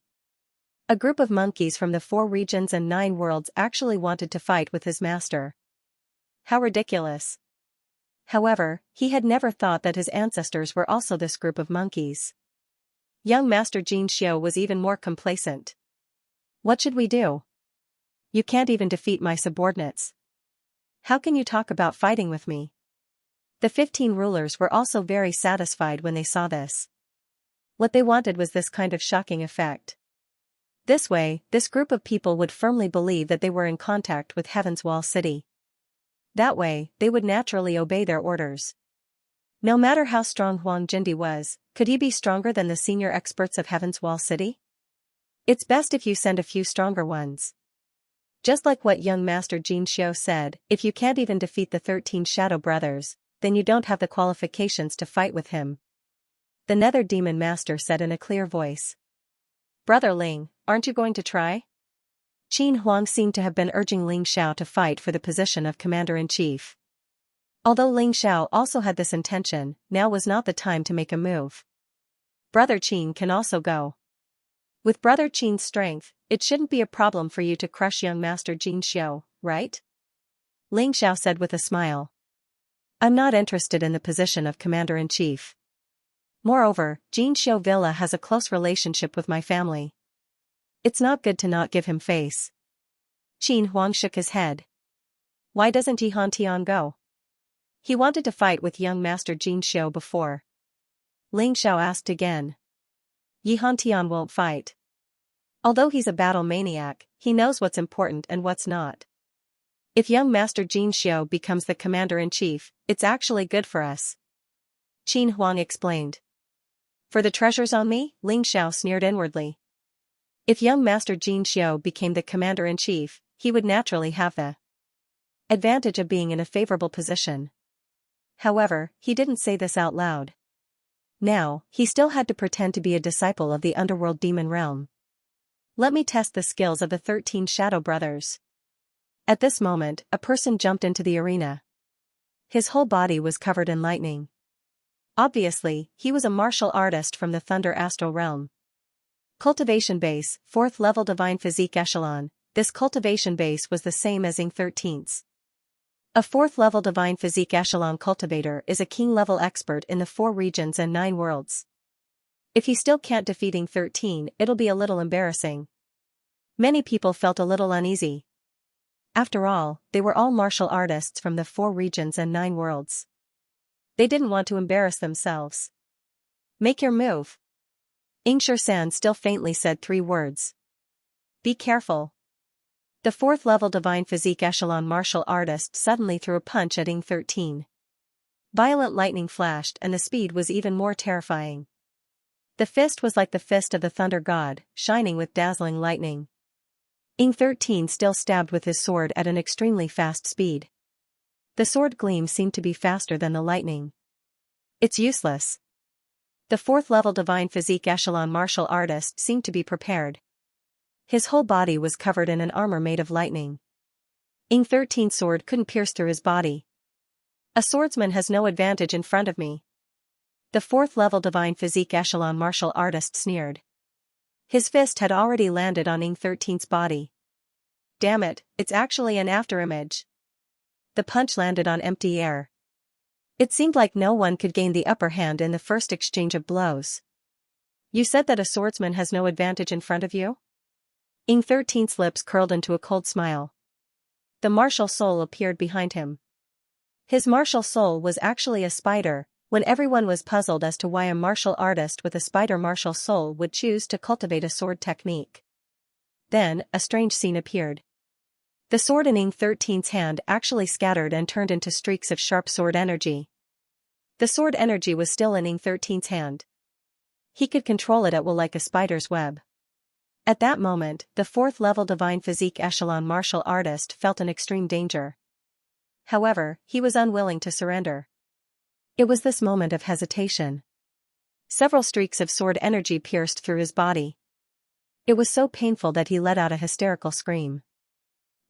A group of monkeys from the 4 regions and 9 worlds actually wanted to fight with his master. How ridiculous. However, he had never thought that his ancestors were also this group of monkeys. Young Master Xianxia was even more complacent. What should we do? You can't even defeat my subordinates. How can you talk about fighting with me? The 15 rulers were also very satisfied when they saw this. What they wanted was this kind of shocking effect. This way, this group of people would firmly believe that they were in contact with Heaven's Wall City. That way, they would naturally obey their orders. No matter how strong Huang Jindi was, could he be stronger than the senior experts of Heaven's Wall City? It's best if you send a few stronger ones. Just like what young Master Xianxia said, if you can't even defeat the 13 Shadow Brothers, then you don't have the qualifications to fight with him. The Nether Demon Master said in a clear voice. Brother Ling, aren't you going to try? Qin Huang seemed to have been urging Ling Xiao to fight for the position of Commander-in-Chief. Although Ling Xiao also had this intention, now was not the time to make a move. Brother Qin can also go. With Brother Qin's strength, it shouldn't be a problem for you to crush young Master Xianxia, right? Ling Xiao said with a smile. I'm not interested in the position of Commander-in-Chief. Moreover, Xianxia Villa has a close relationship with my family. It's not good to not give him face. Qin Huang shook his head. Why doesn't Yihantian go? He wanted to fight with young Master Xianxia before. Ling Xiao asked again. Yihantian won't fight. Although he's a battle maniac, he knows what's important and what's not. If young Master Xianxia becomes the Commander-in-Chief, it's actually good for us. Qin Huang explained. For the treasures on me? Ling Xiao sneered inwardly. If young Master Xianxia became the Commander-in-Chief, he would naturally have the advantage of being in a favorable position. However, he didn't say this out loud. Now, he still had to pretend to be a disciple of the underworld demon realm. Let me test the skills of the 13 Shadow Brothers. At this moment, a person jumped into the arena. His whole body was covered in lightning. Obviously, he was a martial artist from the Thunder Astral Realm. Cultivation Base, 4th level Divine Physique Echelon. This cultivation base was the same as Ing 13's. A 4th level Divine Physique Echelon cultivator is a king-level expert in the 4 regions and 9 worlds. If he still can't defeat Ing 13, it'll be a little embarrassing. Many people felt a little uneasy. After all, they were all martial artists from the 4 regions and 9 worlds. They didn't want to embarrass themselves. Make your move. Xianxia still faintly said 3 words. Be careful. The 4th level Divine Physique Echelon martial artist suddenly threw a punch at Ing 13. Violent lightning flashed and the speed was even more terrifying. The fist was like the fist of the thunder god, shining with dazzling lightning. Ing 13 still stabbed with his sword at an extremely fast speed. The sword gleam seemed to be faster than the lightning. It's useless. The 4th level Divine Physique Echelon martial artist seemed to be prepared. His whole body was covered in an armor made of lightning. Ing 13's sword couldn't pierce through his body. A swordsman has no advantage in front of me. The 4th level Divine Physique Echelon martial artist sneered. His fist had already landed on Ing 13's body. Damn it, it's actually an afterimage. The punch landed on empty air. It seemed like no one could gain the upper hand in the first exchange of blows. You said that a swordsman has no advantage in front of you? Ing 13's lips curled into a cold smile. The martial soul appeared behind him. His martial soul was actually a spider, when everyone was puzzled as to why a martial artist with a spider martial soul would choose to cultivate a sword technique. Then, a strange scene appeared. The sword in Ing 13's hand actually scattered and turned into streaks of sharp sword energy. The sword energy was still in Ing 13's hand. He could control it at will like a spider's web. At that moment, the 4th level Divine Physique Echelon martial artist felt an extreme danger. However, he was unwilling to surrender. It was this moment of hesitation. Several streaks of sword energy pierced through his body. It was so painful that he let out a hysterical scream.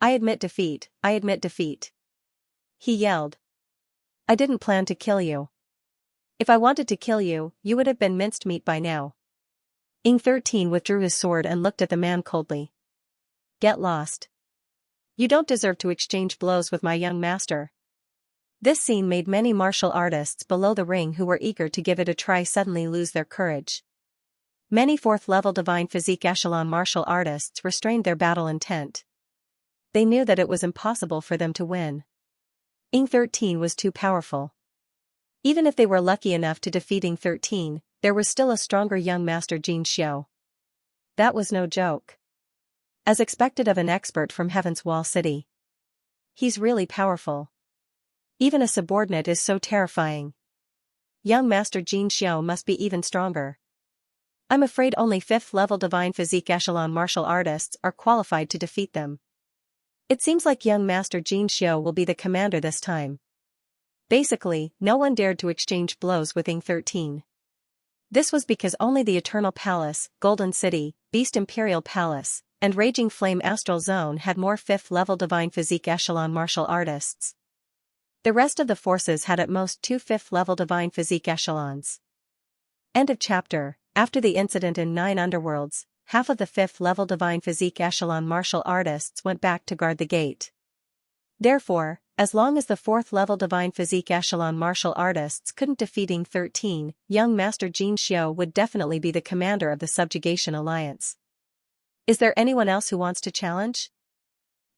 I admit defeat, I admit defeat. He yelled. I didn't plan to kill you. If I wanted to kill you, you would have been minced meat by now. Ing 13 withdrew his sword and looked at the man coldly. Get lost. You don't deserve to exchange blows with my young master. This scene made many martial artists below the ring who were eager to give it a try suddenly lose their courage. Many 4th level Divine Physique Echelon martial artists restrained their battle intent. They knew that it was impossible for them to win. Ing 13 was too powerful. Even if they were lucky enough to defeat Ing 13, there was still a stronger young master Xianxia. That was no joke. As expected of an expert from Heaven's Wall City. He's really powerful. Even a subordinate is so terrifying. Young master Xianxia must be even stronger. I'm afraid only 5th level Divine Physique Echelon martial artists are qualified to defeat them. It seems like young master Xianxia will be the commander this time. Basically, no one dared to exchange blows with Ing 13. This was because only the Eternal Palace, Golden City, Beast Imperial Palace, and Raging Flame Astral Zone had more 5th level Divine Physique Echelon martial artists. The rest of the forces had at most 2 5th level Divine Physique Echelons. End of chapter. After the incident in 9 Underworlds, half of the 5th level Divine Physique Echelon martial artists went back to guard the gate. Therefore, as long as the 4th level Divine Physique Echelon martial artists couldn't defeat Ing 13, young master Xianxia would definitely be the commander of the Subjugation Alliance. Is there anyone else who wants to challenge?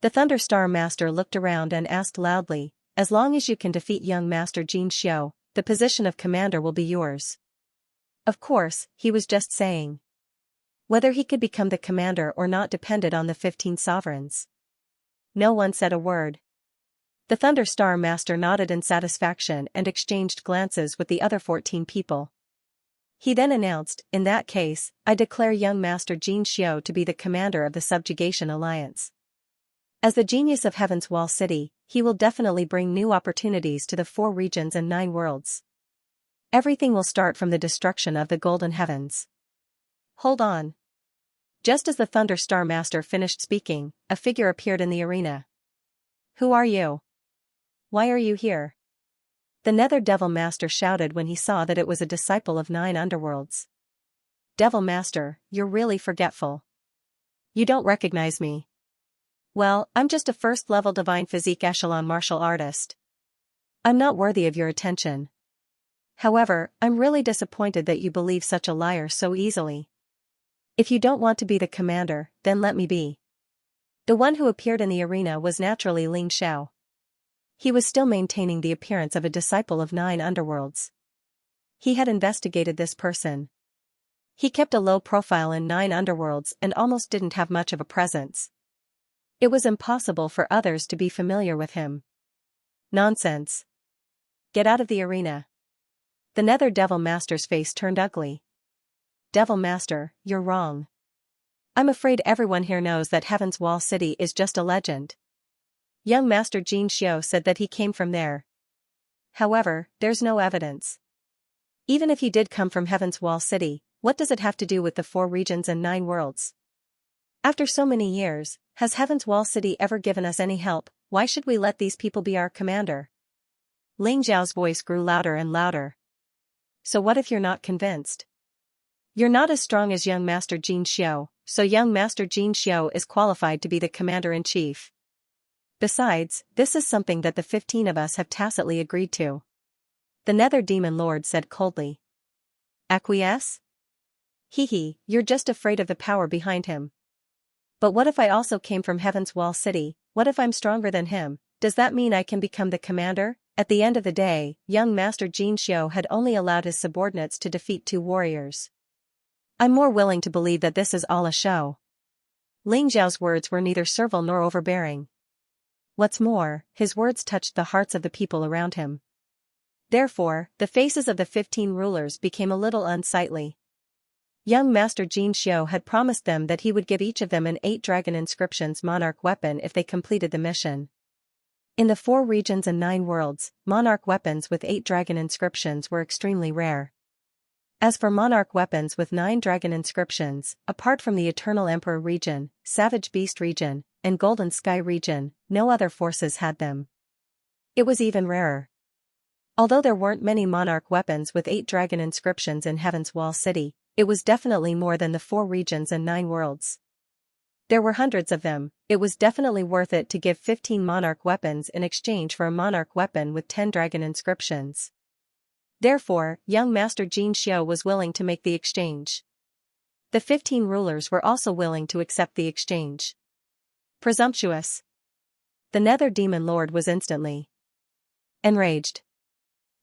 The Thunderstar Master looked around and asked loudly, as long as you can defeat young master Xianxia, the position of commander will be yours. Of course, he was just saying. Whether he could become the commander or not depended on the 15 sovereigns. No one said a word. The Thunderstar Master nodded in satisfaction and exchanged glances with the other 14 people. He then announced, in that case, I declare young master Xianxia to be the commander of the Subjugation Alliance. As the genius of Heaven's Wall City, he will definitely bring new opportunities to the 4 regions and 9 worlds. Everything will start from the destruction of the Golden Heavens. Hold on. Just as the Thunderstar Master finished speaking, a figure appeared in the arena. Who are you? Why are you here? The Nether Devil Master shouted when he saw that it was a disciple of 9 Underworlds. Devil Master, you're really forgetful. You don't recognize me. Well, I'm just a 1st level Divine Physique Echelon martial artist. I'm not worthy of your attention. However, I'm really disappointed that you believe such a liar so easily. If you don't want to be the commander, then let me be. The one who appeared in the arena was naturally Ling Xiao. He was still maintaining the appearance of a disciple of 9 Underworlds. He had investigated this person. He kept a low profile in 9 Underworlds and almost didn't have much of a presence. It was impossible for others to be familiar with him. Nonsense. Get out of the arena. The Nether Devil Master's face turned ugly. Devil Master, you're wrong. I'm afraid everyone here knows that Heaven's Wall City is just a legend. Young Master Xianxia said that he came from there. However, there's no evidence. Even if he did come from Heaven's Wall City, what does it have to do with the 4 regions and 9 worlds? After so many years, has Heaven's Wall City ever given us any help? Why should we let these people be our commander? Ling Zhao's voice grew louder and louder. So what if you're not convinced? You're not as strong as young Master Xianxia, so young Master Xianxia is qualified to be the commander-in-chief. Besides, this is something that the 15 of us have tacitly agreed to. The Nether Demon Lord said coldly. Acquiesce? Hee, you're just afraid of the power behind him. But what if I also came from Heaven's Wall City? What if I'm stronger than him? Does that mean I can become the commander? At the end of the day, young Master Xianxia had only allowed his subordinates to defeat 2 warriors. I'm more willing to believe that this is all a show. Ling Xiao's words were neither servile nor overbearing. What's more, his words touched the hearts of the people around him. Therefore, the faces of the 15 rulers became a little unsightly. Young Master Xianxia had promised them that he would give each of them an 8 dragon inscriptions monarch weapon if they completed the mission. In the 4 regions and 9 worlds, monarch weapons with 8 dragon inscriptions were extremely rare. As for monarch weapons with 9 dragon inscriptions, apart from the Eternal Emperor region, Savage Beast region, and Golden Sky region, no other forces had them. It was even rarer. Although there weren't many monarch weapons with 8 dragon inscriptions in Heaven's Wall City, it was definitely more than the 4 regions and 9 worlds. There were hundreds of them. It was definitely worth it to give 15 monarch weapons in exchange for a monarch weapon with 10 dragon inscriptions. Therefore, young Master Xianxia was willing to make the exchange. The 15 rulers were also willing to accept the exchange. Presumptuous. The Nether Demon Lord was instantly enraged.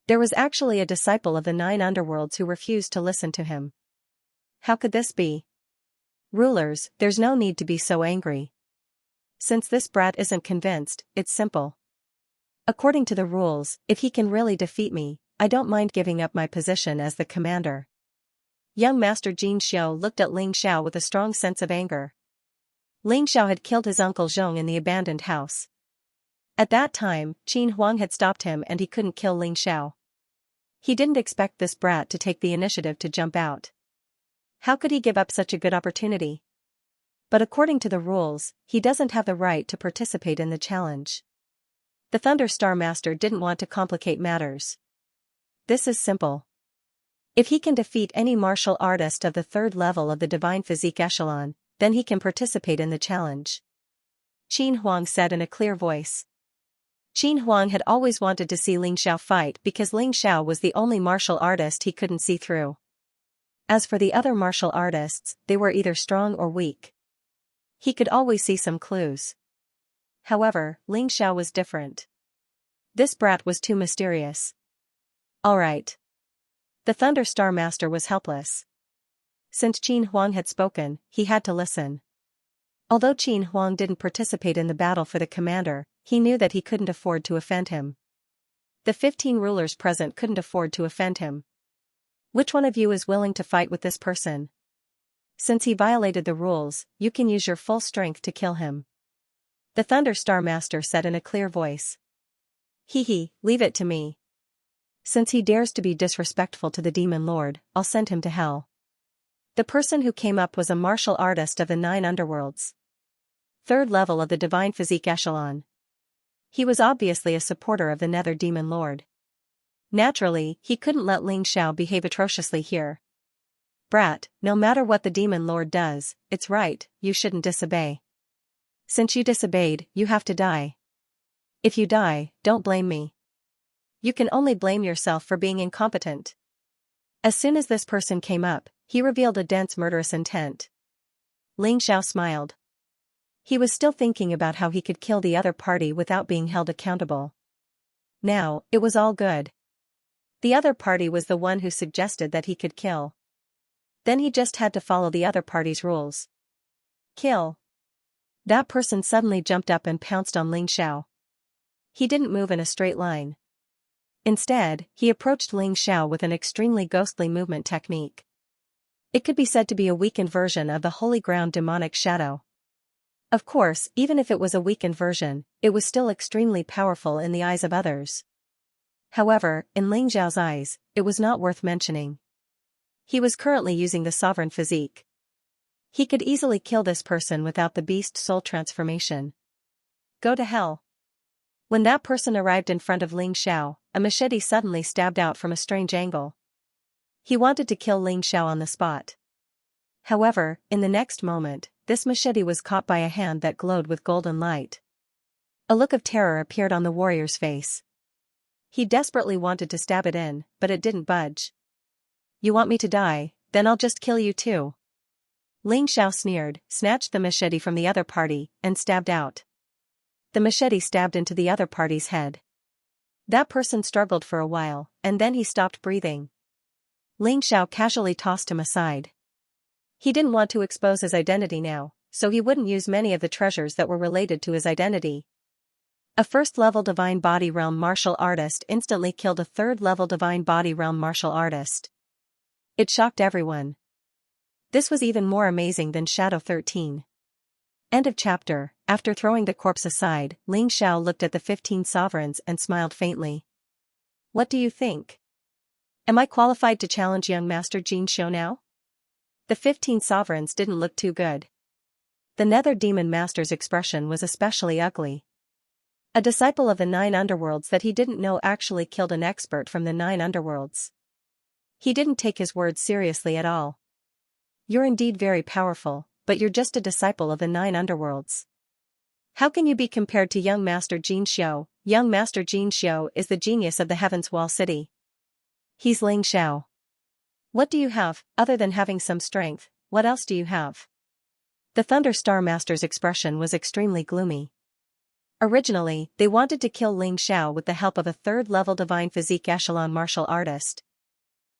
There was actually a disciple of the 9 underworlds who refused to listen to him. How could this be? Rulers, there's no need to be so angry. Since this brat isn't convinced, it's simple. According to the rules, if he can really defeat me, I don't mind giving up my position as the commander. Young Master Xianxia looked at Ling Xiao with a strong sense of anger. Ling Xiao had killed his uncle Zhong in the abandoned house. At that time, Qin Huang had stopped him and he couldn't kill Ling Xiao. He didn't expect this brat to take the initiative to jump out. How could he give up such a good opportunity? But according to the rules, he doesn't have the right to participate in the challenge. The Thunder Star Master didn't want to complicate matters. This is simple. If he can defeat any martial artist of the 3rd level of the Divine Physique Echelon, then he can participate in the challenge. Qin Huang said in a clear voice. Qin Huang had always wanted to see Ling Xiao fight because Ling Xiao was the only martial artist he couldn't see through. As for the other martial artists, they were either strong or weak. He could always see some clues. However, Ling Xiao was different. This brat was too mysterious. Alright. The Thunder Star Master was helpless. Since Qin Huang had spoken, he had to listen. Although Qin Huang didn't participate in the battle for the commander, he knew that he couldn't afford to offend him. The 15 rulers present couldn't afford to offend him. Which one of you is willing to fight with this person? Since he violated the rules, you can use your full strength to kill him. The Thunder Star Master said in a clear voice. Hee, leave it to me. Since he dares to be disrespectful to the Demon Lord, I'll send him to hell. The person who came up was a martial artist of the 9 underworlds. 3rd level of the Divine Physique Echelon. He was obviously a supporter of the Nether Demon Lord. Naturally, he couldn't let Ling Xiao behave atrociously here. Brat, no matter what the Demon Lord does, it's right, you shouldn't disobey. Since you disobeyed, you have to die. If you die, don't blame me. You can only blame yourself for being incompetent. As soon as this person came up, he revealed a dense murderous intent. Ling Xiao smiled. He was still thinking about how he could kill the other party without being held accountable. Now, it was all good. The other party was the one who suggested that he could kill. Then he just had to follow the other party's rules. Kill. That person suddenly jumped up and pounced on Ling Xiao. He didn't move in a straight line. Instead, he approached Ling Xiao with an extremely ghostly movement technique. It could be said to be a weakened version of the Holy Ground demonic shadow. Of course, even if it was a weakened version, it was still extremely powerful in the eyes of others. However, in Ling Xiao's eyes, it was not worth mentioning. He was currently using the Sovereign Physique. He could easily kill this person without the beast soul transformation. Go to hell. When that person arrived in front of Ling Xiao, a machete suddenly stabbed out from a strange angle. He wanted to kill Ling Xiao on the spot. However, in the next moment, this machete was caught by a hand that glowed with golden light. A look of terror appeared on the warrior's face. He desperately wanted to stab it in, but it didn't budge. "You want me to die, then I'll just kill you too." Ling Xiao sneered, snatched the machete from the other party, and stabbed out. The machete stabbed into the other party's head. That person struggled for a while, and then he stopped breathing. Ling Xiao casually tossed him aside. He didn't want to expose his identity now, so he wouldn't use many of the treasures that were related to his identity. A first-level Divine Body Realm martial artist instantly killed a third-level Divine Body Realm martial artist. It shocked everyone. This was even more amazing than Shadow 13. End of chapter. After throwing the corpse aside, Ling Xiao looked at the 15 sovereigns and smiled faintly. "What do you think? Am I qualified to challenge young Master Xianxia now?" The 15 sovereigns didn't look too good. The Nether Demon Master's expression was especially ugly. A disciple of the 9 underworlds that he didn't know actually killed an expert from the 9 underworlds. He didn't take his words seriously at all. "You're indeed very powerful, but you're just a disciple of the 9 underworlds. How can you be compared to young Master Xianxia? Young Master Xianxia is the genius of the Heaven's Wall City. He's Ling Xiao. What do you have, other than having some strength? What else do you have?" The Thunder Star Master's expression was extremely gloomy. Originally, they wanted to kill Ling Xiao with the help of a third-level Divine Physique Echelon martial artist.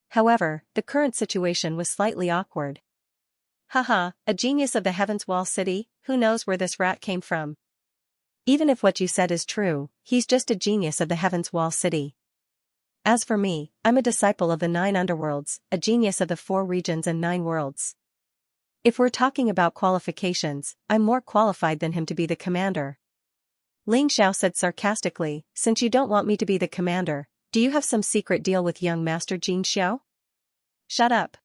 However, the current situation was slightly awkward. "Haha, a genius of the Heaven's Wall City, who knows where this rat came from? Even if what you said is true, he's just a genius of the Heaven's Wall City. As for me, I'm a disciple of the 9 underworlds, a genius of the 4 regions and 9 worlds. If we're talking about qualifications, I'm more qualified than him to be the commander." Ling Xiao said sarcastically, "Since you don't want me to be the commander, do you have some secret deal with young Master Xianxia?" "Shut up."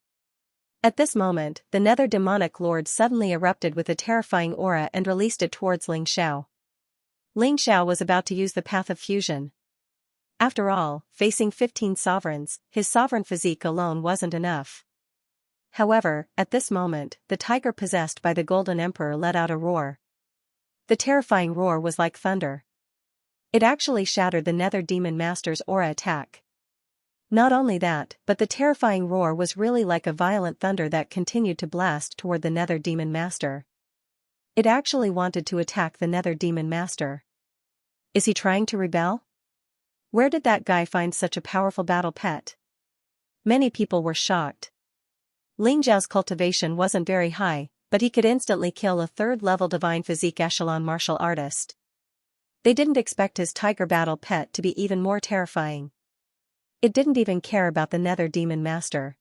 At this moment, the Nether Demonic Lord suddenly erupted with a terrifying aura and released it towards Ling Xiao. Ling Xiao was about to use the Path of Fusion. After all, facing 15 sovereigns, his sovereign physique alone wasn't enough. However, at this moment, the tiger possessed by the Golden Emperor let out a roar. The terrifying roar was like thunder. It actually shattered the Nether Demon Master's aura attack. Not only that, but the terrifying roar was really like a violent thunder that continued to blast toward the Nether Demon Master. It actually wanted to attack the Nether Demon Master. Is he trying to rebel? Where did that guy find such a powerful battle pet? Many people were shocked. Ling Xiao's cultivation wasn't very high, but he could instantly kill a third-level Divine Physique Echelon martial artist. They didn't expect his tiger battle pet to be even more terrifying. It didn't even care about the Nether Demon Master.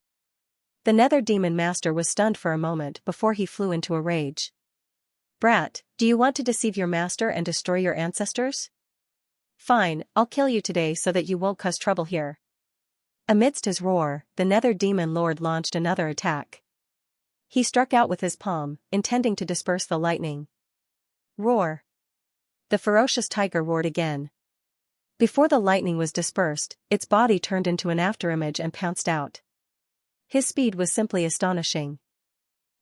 The Nether Demon Master was stunned for a moment before he flew into a rage. "Brat, do you want to deceive your master and destroy your ancestors? Fine, I'll kill you today so that you won't cause trouble here." Amidst his roar, the Nether Demon Lord launched another attack. He struck out with his palm, intending to disperse the lightning. Roar! The ferocious tiger roared again. Before the lightning was dispersed, its body turned into an afterimage and pounced out. His speed was simply astonishing.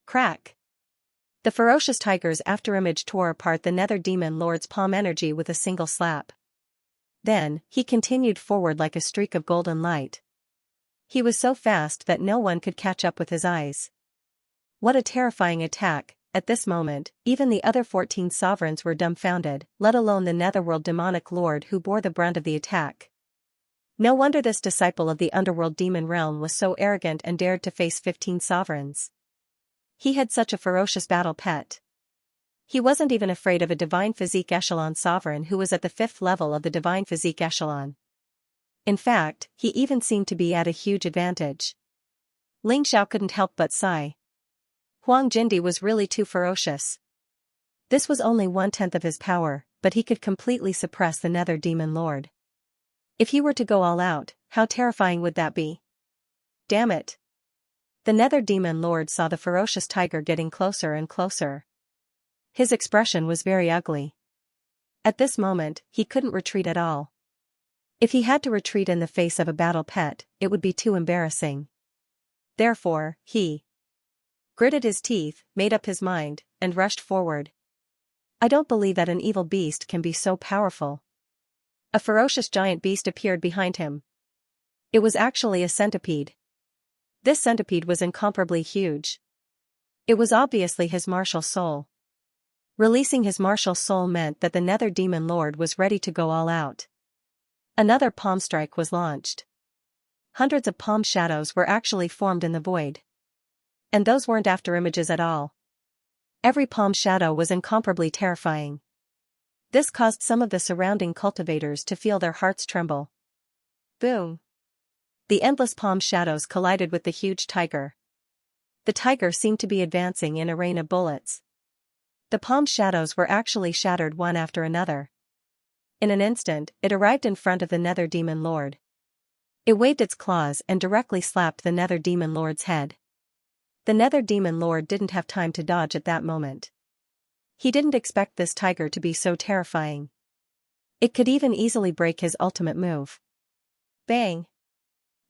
Crack! The ferocious tiger's afterimage tore apart the Nether Demon Lord's palm energy with a single slap. Then, he continued forward like a streak of golden light. He was so fast that no one could catch up with his eyes. What a terrifying attack! At this moment, even the other 14 sovereigns were dumbfounded, let alone the Netherworld Demonic Lord who bore the brunt of the attack. No wonder this disciple of the Underworld Demon Realm was so arrogant and dared to face 15 sovereigns. He had such a ferocious battle pet. He wasn't even afraid of a Divine Physique Echelon sovereign who was at the 5th level of the Divine Physique Echelon. In fact, he even seemed to be at a huge advantage. Ling Xiao couldn't help but sigh. Huang Jindi was really too ferocious. This was only 1/10 of his power, but he could completely suppress the Nether Demon Lord. If he were to go all out, how terrifying would that be? Damn it! The Nether Demon Lord saw the ferocious tiger getting closer and closer. His expression was very ugly. At this moment, he couldn't retreat at all. If he had to retreat in the face of a battle pet, it would be too embarrassing. Therefore, he gritted his teeth, made up his mind, and rushed forward. I don't believe that an evil beast can be so powerful. A ferocious giant beast appeared behind him. It was actually a centipede. This centipede was incomparably huge. It was obviously his martial soul. Releasing his martial soul meant that the Nether Demon Lord was ready to go all out. Another palm strike was launched. Hundreds of palm shadows were actually formed in the void. And those weren't afterimages at all. Every palm shadow was incomparably terrifying. This caused some of the surrounding cultivators to feel their hearts tremble. Boom! The endless palm shadows collided with the huge tiger. The tiger seemed to be advancing in a rain of bullets. The palm shadows were actually shattered one after another. In an instant, it arrived in front of the Nether Demon Lord. It waved its claws and directly slapped the Nether Demon Lord's head. The Nether Demon Lord didn't have time to dodge at that moment. He didn't expect this tiger to be so terrifying. It could even easily break his ultimate move. Bang!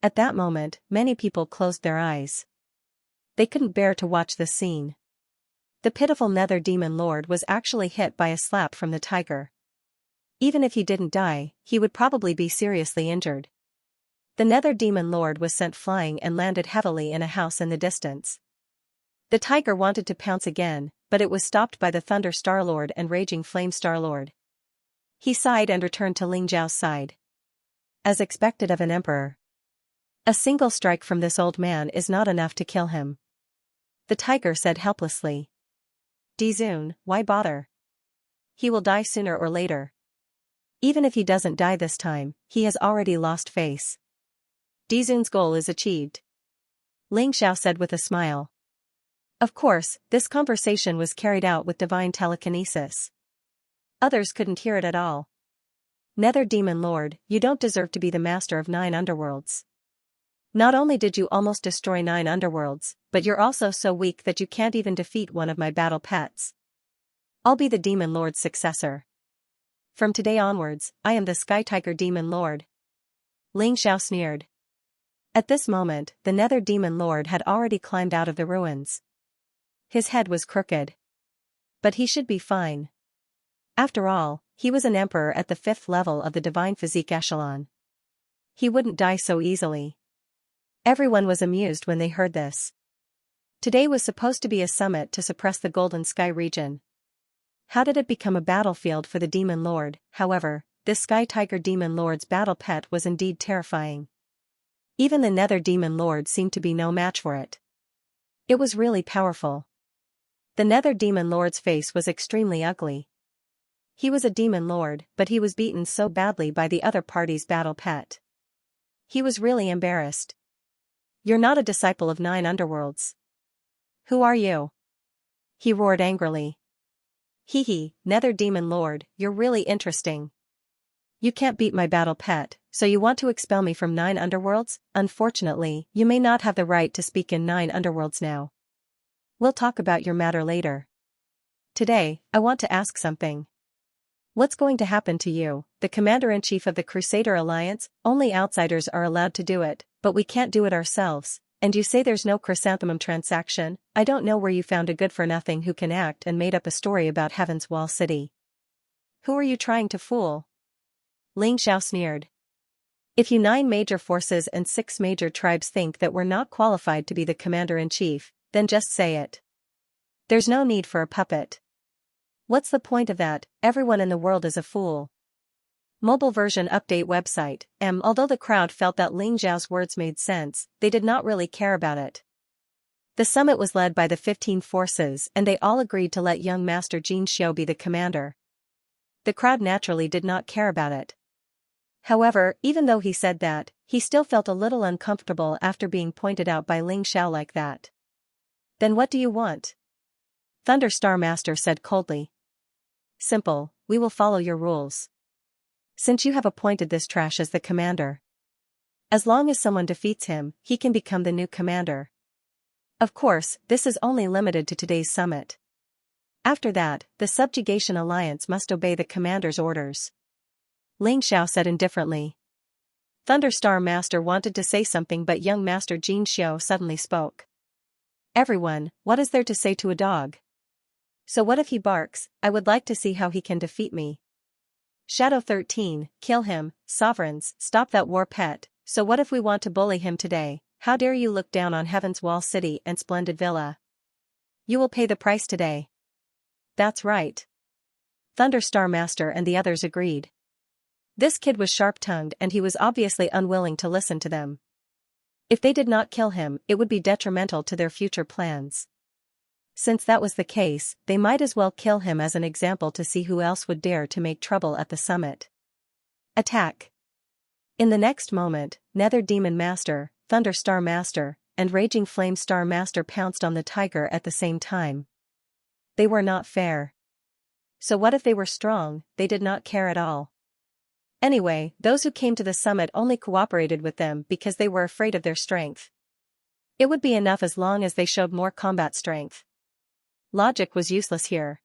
At that moment, many people closed their eyes. They couldn't bear to watch this scene. The pitiful Nether Demon Lord was actually hit by a slap from the tiger. Even if he didn't die, he would probably be seriously injured. The Nether Demon Lord was sent flying and landed heavily in a house in the distance. The tiger wanted to pounce again, but it was stopped by the Thunder Star-Lord and Raging Flame Star-Lord. He sighed and returned to Ling Zhao's side. As expected of an emperor. A single strike from this old man is not enough to kill him. The tiger said helplessly. Dizun, why bother? He will die sooner or later. Even if he doesn't die this time, he has already lost face. Dizun's goal is achieved. Ling Zhao said with a smile. Of course, this conversation was carried out with divine telekinesis. Others couldn't hear it at all. Nether Demon Lord, you don't deserve to be the master of 9 underworlds. Not only did you almost destroy 9 underworlds, but you're also so weak that you can't even defeat one of my battle pets. I'll be the Demon Lord's successor. From today onwards, I am the Sky Tiger Demon Lord. Ling Zhao sneered. At this moment, the Nether Demon Lord had already climbed out of the ruins. His head was crooked. But he should be fine. After all, he was an emperor at the 5th level of the Divine Physique Echelon. He wouldn't die so easily. Everyone was amused when they heard this. Today was supposed to be a summit to suppress the Golden Sky region. How did it become a battlefield for the Demon Lord? However, this Sky Tiger Demon Lord's battle pet was indeed terrifying. Even the Nether Demon Lord seemed to be no match for it. It was really powerful. The Nether Demon Lord's face was extremely ugly. He was a Demon Lord, but he was beaten so badly by the other party's battle pet. He was really embarrassed. You're not a disciple of 9 underworlds. Who are you? He roared angrily. Hee hee, Nether Demon Lord, you're really interesting. You can't beat my battle pet, so you want to expel me from 9 underworlds? Unfortunately, you may not have the right to speak in 9 underworlds now. We'll talk about your matter later. Today, I want to ask something. What's going to happen to you, the Commander-in-Chief of the Crusader Alliance? Only outsiders are allowed to do it, but we can't do it ourselves. And you say there's no chrysanthemum transaction? I don't know where you found a good-for-nothing who can act and made up a story about Heaven's Wall City. Who are you trying to fool? Ling Zhao sneered. If you 9 major forces and 6 major tribes think that we're not qualified to be the Commander-in-Chief, then just say it. There's no need for a puppet. What's the point of that? Everyone in the world is a fool. Mobile version update website. Although the crowd felt that Ling Zhao's words made sense, they did not really care about it. The summit was led by the 15 forces and they all agreed to let young Master Xianxia be the commander. The crowd naturally did not care about it. However, even though he said that, he still felt a little uncomfortable after being pointed out by Ling Zhao like that. Then what do you want? Thunder Star Master said coldly. Simple, we will follow your rules. Since you have appointed this trash as the commander. As long as someone defeats him, he can become the new commander. Of course, this is only limited to today's summit. After that, the Subjugation Alliance must obey the commander's orders. Ling Zhao said indifferently. Thunder Star Master wanted to say something but young Master Xianxia suddenly spoke. Everyone, what is there to say to a dog? So what if he barks? I would like to see how he can defeat me. Shadow 13, kill him, sovereigns, stop that war pet. So what if we want to bully him today? How dare you look down on Heaven's Wall City and splendid villa? You will pay the price today. That's right. Thunderstar Master and the others agreed. This kid was sharp-tongued and he was obviously unwilling to listen to them. If they did not kill him, it would be detrimental to their future plans. Since that was the case, they might as well kill him as an example to see who else would dare to make trouble at the summit. Attack! In the next moment, Nether Demon Master, Thunderstar Master, and Raging Flame Star Master pounced on the tiger at the same time. They were not fair. So what if they were strong? They did not care at all. Anyway, those who came to the summit only cooperated with them because they were afraid of their strength. It would be enough as long as they showed more combat strength. Logic was useless here.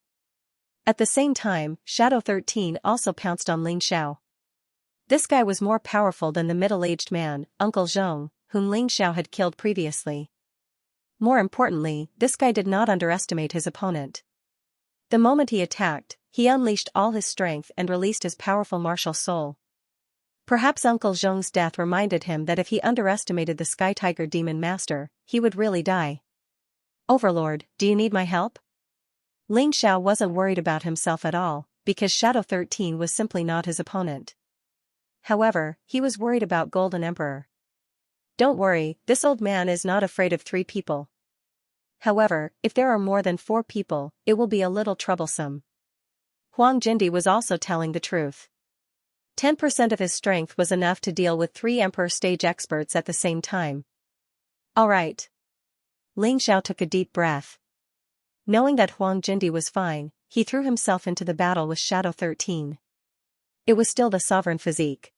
At the same time, Shadow 13 also pounced on Ling Xiao. This guy was more powerful than the middle-aged man, Uncle Zhong, whom Ling Xiao had killed previously. More importantly, this guy did not underestimate his opponent. The moment he attacked, he unleashed all his strength and released his powerful martial soul. Perhaps Uncle Zhong's death reminded him that if he underestimated the Sky Tiger Demon Master, he would really die. Overlord, do you need my help? Ling Xiao wasn't worried about himself at all, because Shadow 13 was simply not his opponent. However, he was worried about Golden Emperor. Don't worry, this old man is not afraid of 3 people. However, if there are more than 4 people, it will be a little troublesome. Huang Jindi was also telling the truth. 10% of his strength was enough to deal with 3 Emperor stage experts at the same time. Alright. Ling Xiao took a deep breath. Knowing that Huang Jindi was fine, he threw himself into the battle with Shadow 13. It was still the sovereign physique.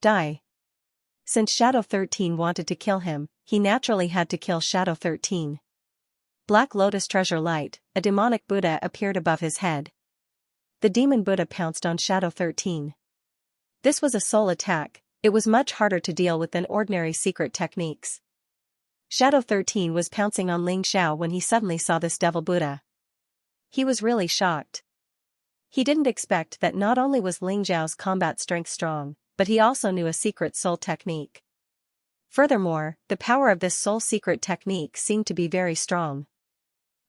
Die. Since Shadow 13 wanted to kill him, he naturally had to kill Shadow 13. Black Lotus Treasure Light, a demonic Buddha appeared above his head. The demon Buddha pounced on Shadow 13. This was a soul attack. It was much harder to deal with than ordinary secret techniques. Shadow 13 was pouncing on Ling Xiao when he suddenly saw this devil Buddha. He was really shocked. He didn't expect that not only was Ling Xiao's combat strength strong, but he also knew a secret soul technique. Furthermore, the power of this soul secret technique seemed to be very strong.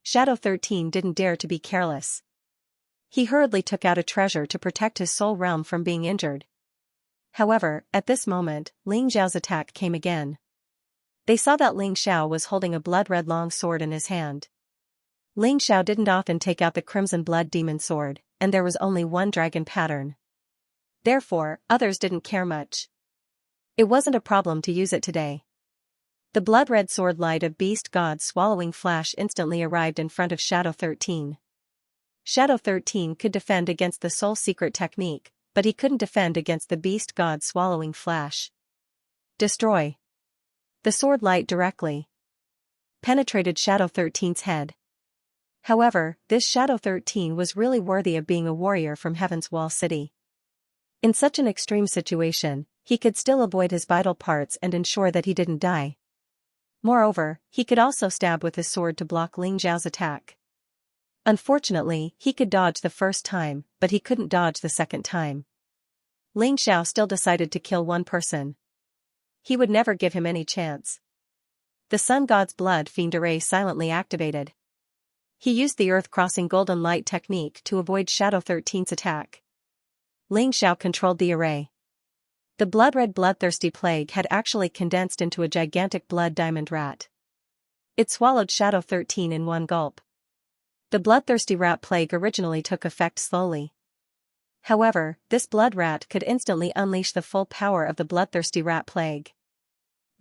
Shadow 13 didn't dare to be careless. He hurriedly took out a treasure to protect his soul realm from being injured. However, at this moment, Ling Xiao's attack came again. They saw that Ling Xiao was holding a blood-red long sword in his hand. Ling Xiao didn't often take out the Crimson Blood Demon Sword, and there was only one dragon pattern. Therefore, others didn't care much. It wasn't a problem to use it today. The blood-red sword light of Beast God Swallowing Flash instantly arrived in front of Shadow 13. Shadow 13 could defend against the soul secret technique, but he couldn't defend against the Beast God Swallowing Flash. Destroy. The sword light directly penetrated Shadow 13's head. However, this Shadow 13 was really worthy of being a warrior from Heaven's Wall City. In such an extreme situation, he could still avoid his vital parts and ensure that he didn't die. Moreover, he could also stab with his sword to block Ling Xiao's attack. Unfortunately, he could dodge the first time, but he couldn't dodge the second time. Ling Xiao still decided to kill one person. He would never give him any chance. The Sun God's Blood Fiend Array silently activated. He used the Earth-crossing Golden Light technique to avoid Shadow 13's attack. Ling Xiao controlled the array. The blood-red bloodthirsty plague had actually condensed into a gigantic blood diamond rat. It swallowed Shadow 13 in one gulp. The bloodthirsty rat plague originally took effect slowly. However, this blood rat could instantly unleash the full power of the bloodthirsty rat plague.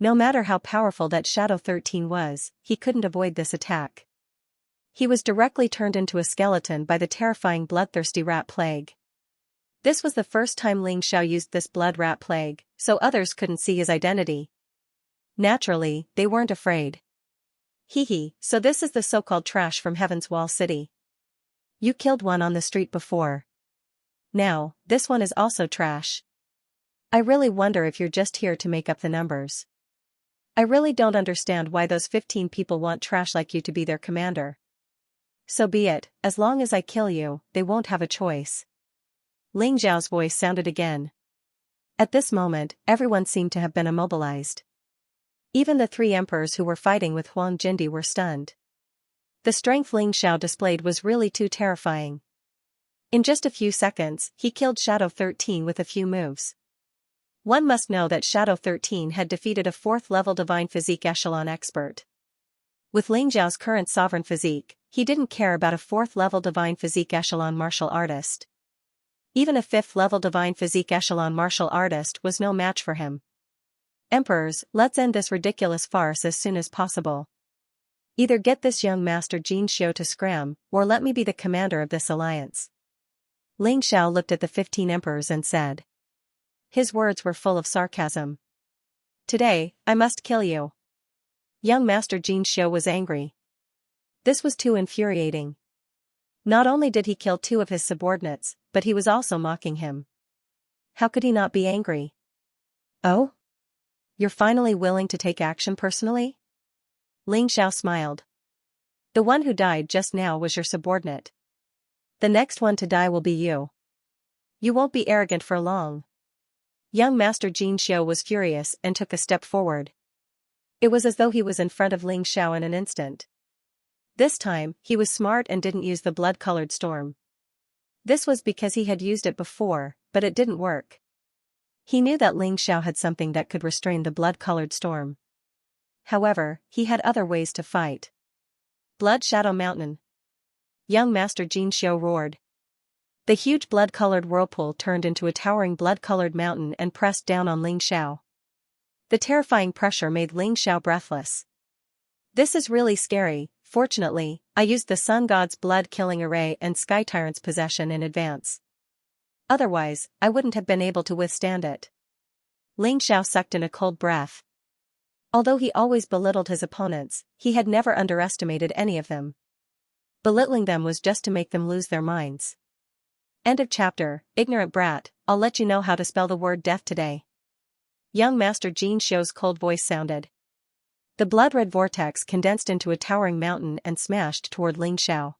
No matter how powerful that Shadow 13 was, he couldn't avoid this attack. He was directly turned into a skeleton by the terrifying bloodthirsty rat plague. This was the first time Ling Xiao used this blood rat plague, so others couldn't see his identity. Naturally, they weren't afraid. Hee, so this is the so-called trash from Heaven's Wall City. You killed one on the street before. Now, this one is also trash. I really wonder if you're just here to make up the numbers. I really don't understand why those 15 people want trash like you to be their commander. So be it, as long as I kill you, they won't have a choice. Ling Xiao's voice sounded again. At this moment, everyone seemed to have been immobilized. Even the 3 emperors who were fighting with Huang Jindi were stunned. The strength Ling Xiao displayed was really too terrifying. In just a few seconds, he killed Shadow 13 with a few moves. One must know that Shadow 13 had defeated a 4th-level Divine Physique Echelon expert. With Ling Xiao's current sovereign physique, he didn't care about a 4th-level Divine Physique Echelon martial artist. Even a 5th-level Divine Physique Echelon martial artist was no match for him. Emperors, let's end this ridiculous farce as soon as possible. Either get this young master Xianxia to scram, or let me be the commander of this alliance. Ling Xiao looked at the 15 emperors and said. His words were full of sarcasm. Today, I must kill you. Young master Xianxia was angry. This was too infuriating. Not only did he kill 2 of his subordinates, but he was also mocking him. How could he not be angry? Oh? You're finally willing to take action personally? Ling Xiao smiled. The one who died just now was your subordinate. The next one to die will be you. You won't be arrogant for long. Young Master Xianxia was furious and took a step forward. It was as though he was in front of Ling Xiao in an instant. This time, he was smart and didn't use the blood-colored storm. This was because he had used it before, but it didn't work. He knew that Ling Xiao had something that could restrain the blood-colored storm. However, he had other ways to fight. Blood Shadow Mountain. Young Master Xianxia roared. The huge blood-colored whirlpool turned into a towering blood-colored mountain and pressed down on Ling Xiao. The terrifying pressure made Ling Xiao breathless. This is really scary. Fortunately, I used the Sun God's blood-killing array and Sky Tyrant's possession in advance. Otherwise, I wouldn't have been able to withstand it. Ling Xiao sucked in a cold breath. Although he always belittled his opponents, he had never underestimated any of them. Belittling them was just to make them lose their minds. End of chapter. Ignorant brat, I'll let you know how to spell the word death today. Young Master Xianxia's cold voice sounded. The blood-red vortex condensed into a towering mountain and smashed toward Ling Xiao.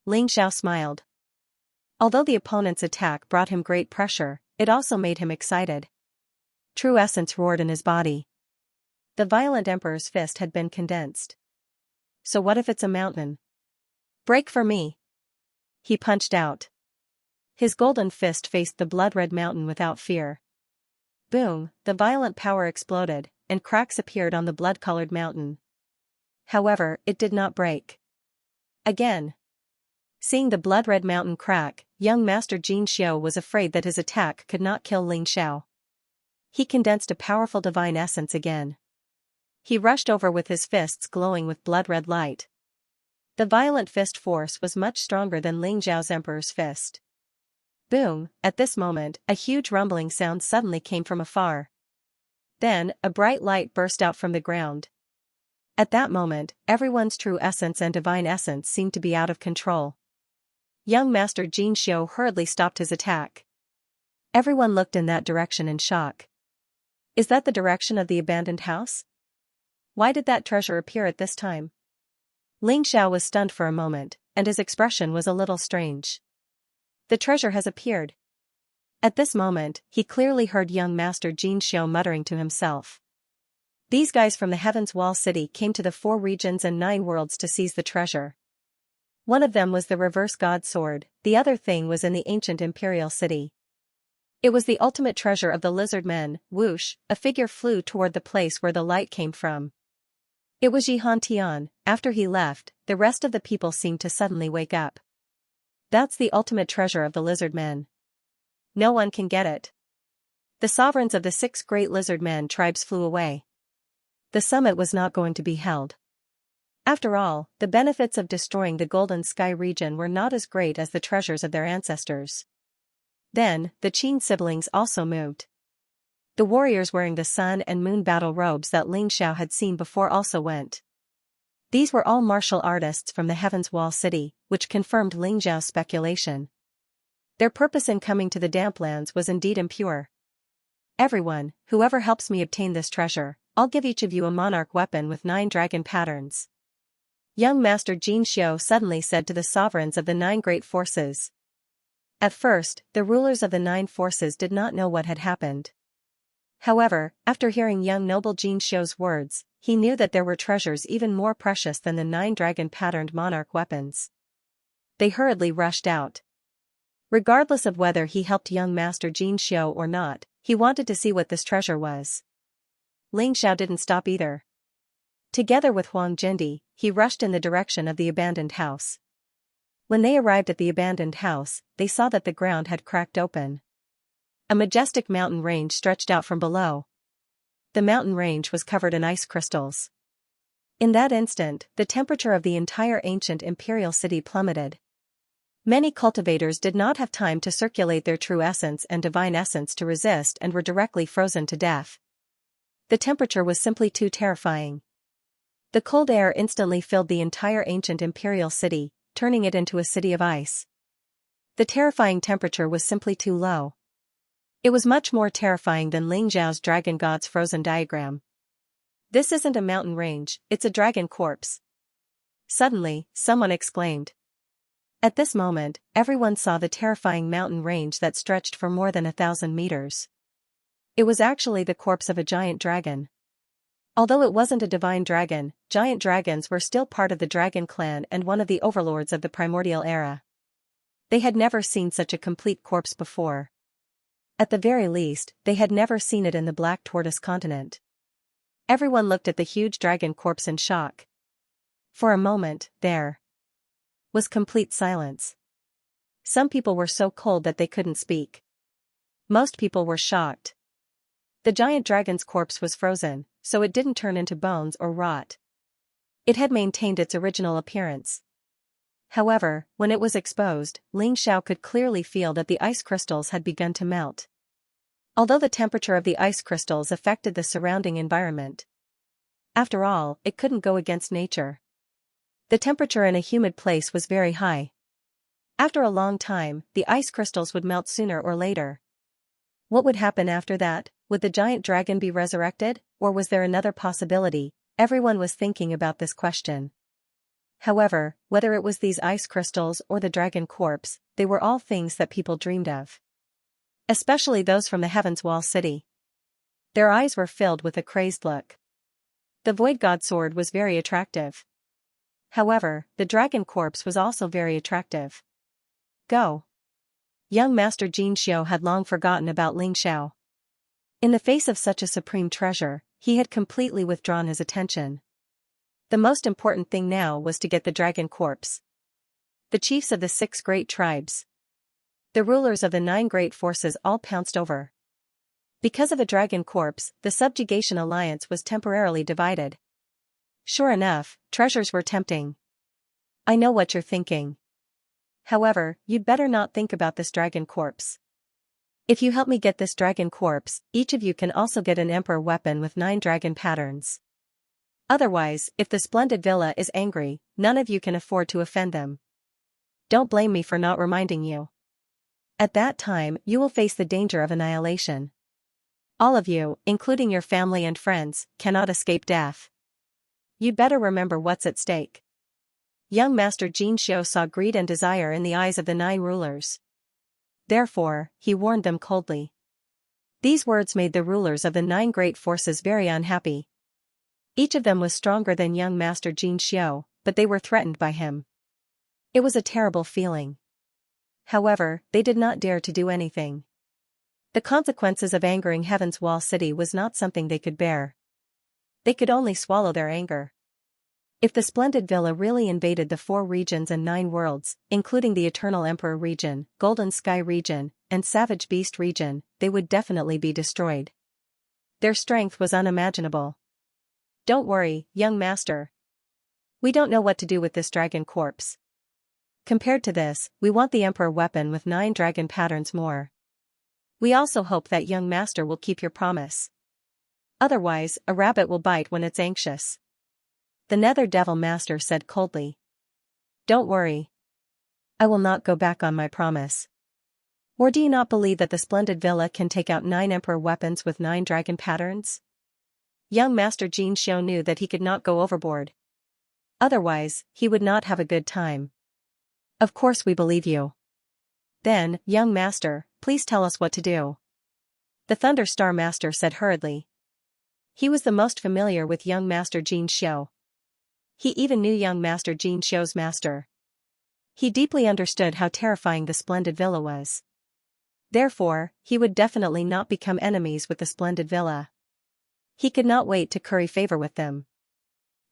Ling Xiao smiled. Although the opponent's attack brought him great pressure, it also made him excited. True essence roared in his body. The violent emperor's fist had been condensed. So what if it's a mountain? Break for me. He punched out. His golden fist faced the blood-red mountain without fear. Boom, the violent power exploded, and cracks appeared on the blood-colored mountain. However, it did not break. Again. Seeing the blood-red mountain crack, young Master Xianxia was afraid that his attack could not kill Ling Xiao. He condensed a powerful divine essence again. He rushed over with his fists glowing with blood-red light. The violent fist force was much stronger than Ling Xiao's emperor's fist. Boom, at this moment, a huge rumbling sound suddenly came from afar. Then, a bright light burst out from the ground. At that moment, everyone's true essence and divine essence seemed to be out of control. Young Master Xianxia hurriedly stopped his attack. Everyone looked in that direction in shock. Is that the direction of the abandoned house? Why did that treasure appear at this time? Ling Xiao was stunned for a moment, and his expression was a little strange. The treasure has appeared. At this moment, he clearly heard young Master Xianxia muttering to himself. These guys from the Heaven's Wall City came to the 4 regions and 9 worlds to seize the treasure. One of them was the reverse god sword, the other thing was in the ancient imperial city. It was the ultimate treasure of the lizard men. Whoosh, a figure flew toward the place where the light came from. It was Yihan Tian. After he left, the rest of the people seemed to suddenly wake up. That's the ultimate treasure of the lizard men. No one can get it. The sovereigns of the 6 great lizard men tribes flew away. The summit was not going to be held. After all, the benefits of destroying the Golden Sky region were not as great as the treasures of their ancestors. Then, the Qin siblings also moved. The warriors wearing the sun and moon battle robes that Ling Xiao had seen before also went. These were all martial artists from the Heaven's Wall City, which confirmed Ling Xiao's speculation. Their purpose in coming to the Damplands was indeed impure. Everyone, whoever helps me obtain this treasure, I'll give each of you a monarch weapon with 9 dragon patterns. Young Master Xianxia suddenly said to the sovereigns of the 9 great forces. At first, the rulers of the 9 forces did not know what had happened. However, after hearing young noble Xianxia's words, he knew that there were treasures even more precious than the 9 dragon-patterned monarch weapons. They hurriedly rushed out. Regardless of whether he helped young Master Xianxia or not, he wanted to see what this treasure was. Ling Xiao didn't stop either. Together with Huang Jindi, he rushed in the direction of the abandoned house. When they arrived at the abandoned house, they saw that the ground had cracked open. A majestic mountain range stretched out from below. The mountain range was covered in ice crystals. In that instant, the temperature of the entire ancient imperial city plummeted. Many cultivators did not have time to circulate their true essence and divine essence to resist and were directly frozen to death. The temperature was simply too terrifying. The cold air instantly filled the entire ancient imperial city, turning it into a city of ice. The terrifying temperature was simply too low. It was much more terrifying than Ling Zhao's dragon god's frozen diagram. This isn't a mountain range, it's a dragon corpse. Suddenly, someone exclaimed. At this moment, everyone saw the terrifying mountain range that stretched for more than 1,000 meters. It was actually the corpse of a giant dragon. Although it wasn't a divine dragon, giant dragons were still part of the dragon clan and one of the overlords of the primordial era. They had never seen such a complete corpse before. At the very least, they had never seen it in the Black Tortoise continent. Everyone looked at the huge dragon corpse in shock. For a moment, there was complete silence. Some people were so cold that they couldn't speak. Most people were shocked. The giant dragon's corpse was frozen, so it didn't turn into bones or rot. It had maintained its original appearance. However, when it was exposed, Ling Xiao could clearly feel that the ice crystals had begun to melt. Although the temperature of the ice crystals affected the surrounding environment. After all, it couldn't go against nature. The temperature in a humid place was very high. After a long time, the ice crystals would melt sooner or later. What would happen after that? Would the giant dragon be resurrected, or was there another possibility? Everyone was thinking about this question. However, whether it was these ice crystals or the dragon corpse, they were all things that people dreamed of. Especially those from the Heaven's Wall City. Their eyes were filled with a crazed look. The Void God sword was very attractive. However, the dragon corpse was also very attractive. Go. Young Master Xianxia had long forgotten about Ling Xiao. In the face of such a supreme treasure, he had completely withdrawn his attention. The most important thing now was to get the dragon corpse. The chiefs of the 6 great tribes, the rulers of the 9 great forces all pounced over. Because of a dragon corpse, the subjugation alliance was temporarily divided. Sure enough, treasures were tempting. I know what you're thinking. However, you'd better not think about this dragon corpse. If you help me get this dragon corpse, each of you can also get an emperor weapon with 9 dragon patterns. Otherwise, if the splendid villa is angry, none of you can afford to offend them. Don't blame me for not reminding you. At that time, you will face the danger of annihilation. All of you, including your family and friends, cannot escape death. You'd better remember what's at stake. Young Master Xianxia saw greed and desire in the eyes of the 9 rulers. Therefore, he warned them coldly. These words made the rulers of the 9 great forces very unhappy. Each of them was stronger than young Master Xianxia, but they were threatened by him. It was a terrible feeling. However, they did not dare to do anything. The consequences of angering Heaven's Wall City was not something they could bear. They could only swallow their anger. If the splendid villa really invaded the 4 regions and 9 worlds, including the Eternal Emperor region, Golden Sky region, and Savage Beast region, they would definitely be destroyed. Their strength was unimaginable. Don't worry, young master. We don't know what to do with this dragon corpse. Compared to this, we want the Emperor weapon with 9 dragon patterns more. We also hope that young master will keep your promise. Otherwise, a rabbit will bite when it's anxious. The Nether Devil Master said coldly. Don't worry. I will not go back on my promise. Or do you not believe that the splendid villa can take out 9 emperor weapons with 9 dragon patterns? Young Master Xianxia knew that he could not go overboard. Otherwise, he would not have a good time. Of course we believe you. Then, young master, please tell us what to do. The Thunder Star Master said hurriedly. He was the most familiar with young Master Xianxia. He even knew young Master Xianxia's master. He deeply understood how terrifying the splendid villa was. Therefore, he would definitely not become enemies with the splendid villa. He could not wait to curry favor with them.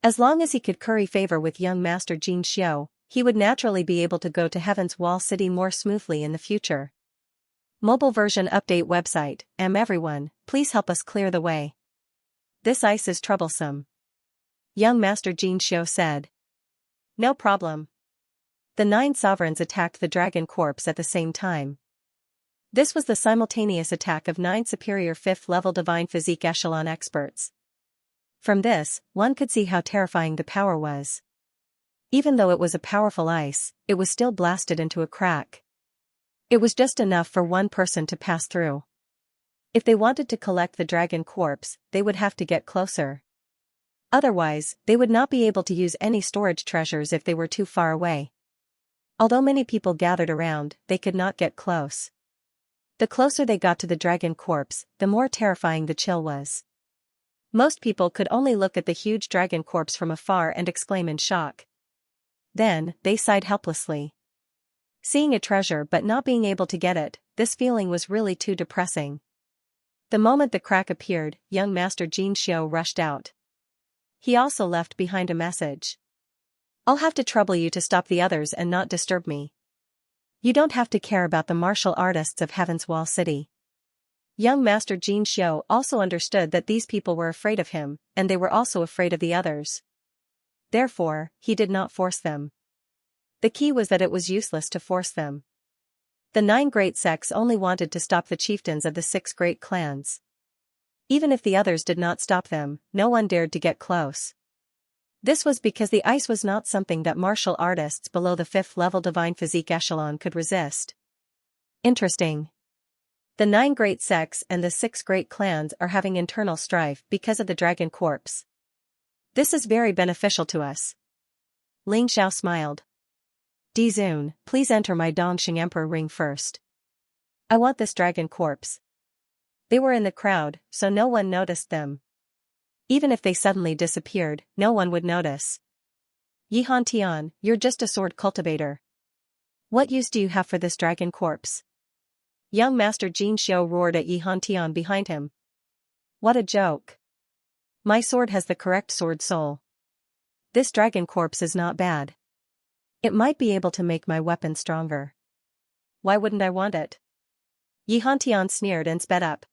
As long as he could curry favor with young Master Xianxia, he would naturally be able to go to Heaven's Wall City more smoothly in the future. Mobile version update website. Everyone, please help us clear the way. This ice is troublesome. Young Master Xianxia said. No problem. The 9 sovereigns attacked the dragon corpse at the same time. This was the simultaneous attack of 9 superior 5th level divine physique echelon experts. From this, one could see how terrifying the power was. Even though it was a powerful ice, it was still blasted into a crack. It was just enough for one person to pass through. If they wanted to collect the dragon corpse, they would have to get closer. Otherwise, they would not be able to use any storage treasures if they were too far away. Although many people gathered around, they could not get close. The closer they got to the dragon corpse, the more terrifying the chill was. Most people could only look at the huge dragon corpse from afar and exclaim in shock. Then, they sighed helplessly. Seeing a treasure but not being able to get it, this feeling was really too depressing. The moment the crack appeared, young Master Xianxia rushed out. He also left behind a message. I'll have to trouble you to stop the others and not disturb me. You don't have to care about the martial artists of Heaven's Wall City. Young Master Xianxia also understood that these people were afraid of him, and they were also afraid of the others. Therefore, he did not force them. The key was that it was useless to force them. The 9 great sects only wanted to stop the chieftains of the 6 great clans. Even if the others did not stop them, no one dared to get close. This was because the ice was not something that martial artists below the 5th level divine physique echelon could resist. Interesting. The 9 great sects and the 6 great clans are having internal strife because of the dragon corpse. This is very beneficial to us. Ling Xiao smiled. Dizun, please enter my Dongxing Emperor ring first. I want this dragon corpse. They were in the crowd, so no one noticed them. Even if they suddenly disappeared, no one would notice. Yihantian, you're just a sword cultivator. What use do you have for this dragon corpse? Young Master Xianxia roared at Yihantian behind him. What a joke. My sword has the correct sword soul. This dragon corpse is not bad. It might be able to make my weapon stronger. Why wouldn't I want it? Yihantian sneered and sped up.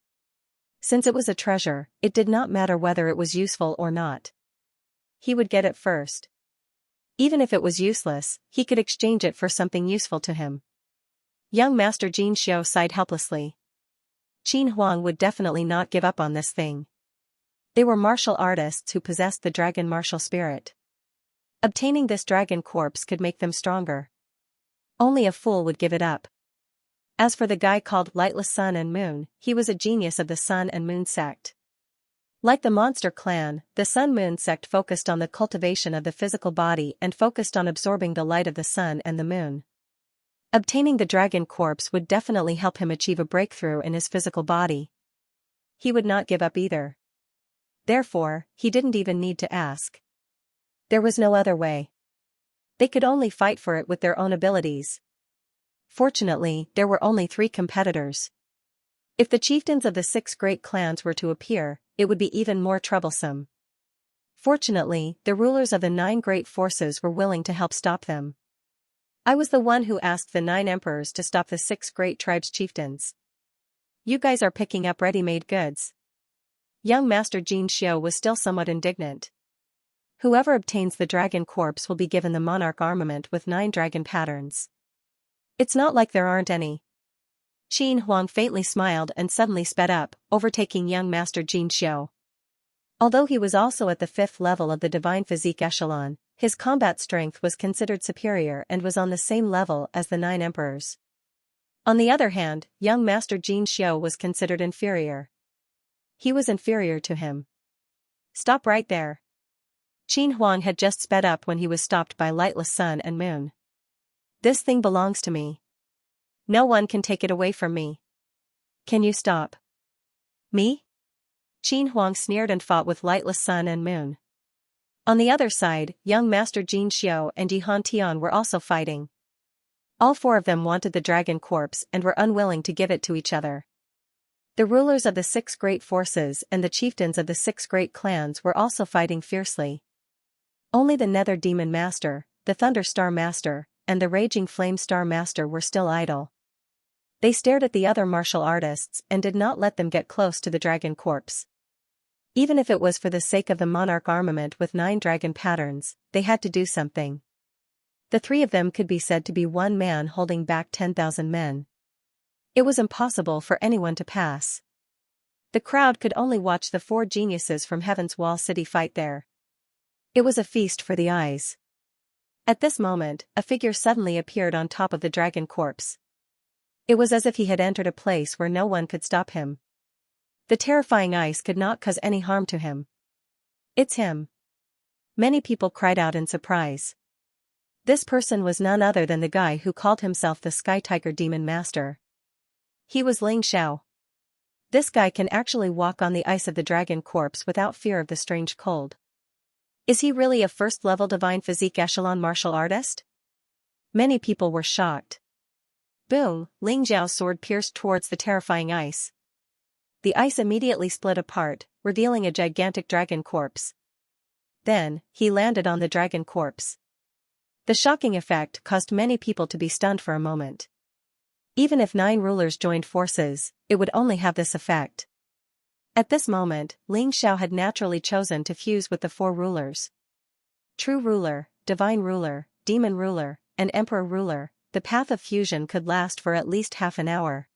Since it was a treasure, it did not matter whether it was useful or not. He would get it first. Even if it was useless, he could exchange it for something useful to him. Young Master Xianxia sighed helplessly. Qin Huang would definitely not give up on this thing. They were martial artists who possessed the dragon martial spirit. Obtaining this dragon corpse could make them stronger. Only a fool would give it up. As for the guy called Lightless Sun and Moon, he was a genius of the Sun and Moon sect. Like the monster clan, the Sun-Moon sect focused on the cultivation of the physical body and focused on absorbing the light of the sun and the moon. Obtaining the dragon corpse would definitely help him achieve a breakthrough in his physical body. He would not give up either. Therefore, he didn't even need to ask. There was no other way. They could only fight for it with their own abilities. Fortunately, there were only 3 competitors. If the chieftains of the 6 great clans were to appear, it would be even more troublesome. Fortunately, the rulers of the 9 great forces were willing to help stop them. I was the one who asked the 9 emperors to stop the 6 great tribes' chieftains. You guys are picking up ready-made goods. Young Master Xianxia was still somewhat indignant. Whoever obtains the dragon corpse will be given the monarch armament with 9 dragon patterns. It's not like there aren't any. Qin Huang faintly smiled and suddenly sped up, overtaking young Master Xianxia. Although he was also at the 5th level of the divine physique echelon, his combat strength was considered superior and was on the same level as the 9 emperors. On the other hand, young Master Xianxia was considered inferior. He was inferior to him. Stop right there. Qin Huang had just sped up when he was stopped by lightless sun and moon. This thing belongs to me. No one can take it away from me. Can you stop? Me? Qin Huang sneered and fought with lightless sun and moon. On the other side, young Master Xianxia and Yihan Tian were also fighting. All four of them wanted the dragon corpse and were unwilling to give it to each other. The rulers of the 6 great forces and the chieftains of the 6 great clans were also fighting fiercely. Only the Nether Demon Master, the Thunder Star Master, and the Raging Flame Star Master were still idle. They stared at the other martial artists and did not let them get close to the dragon corpse. Even if it was for the sake of the monarch armament with 9 dragon patterns, they had to do something. The 3 of them could be said to be one man holding back 10,000 men. It was impossible for anyone to pass. The crowd could only watch the 4 geniuses from Heaven's Wall City fight there. It was a feast for the eyes. At this moment, a figure suddenly appeared on top of the dragon corpse. It was as if he had entered a place where no one could stop him. The terrifying ice could not cause any harm to him. It's him. Many people cried out in surprise. This person was none other than the guy who called himself the Sky Tiger Demon Master. He was Ling Xiao. This guy can actually walk on the ice of the dragon corpse without fear of the strange cold. Is he really a first-level divine physique echelon martial artist? Many people were shocked. Boom! Ling Xiao's sword pierced towards the terrifying ice. The ice immediately split apart, revealing a gigantic dragon corpse. Then, he landed on the dragon corpse. The shocking effect caused many people to be stunned for a moment. Even if 9 rulers joined forces, it would only have this effect. At this moment, Ling Xiao had naturally chosen to fuse with the 4 rulers. True ruler, divine ruler, demon ruler, and emperor ruler, the path of fusion could last for at least half an hour.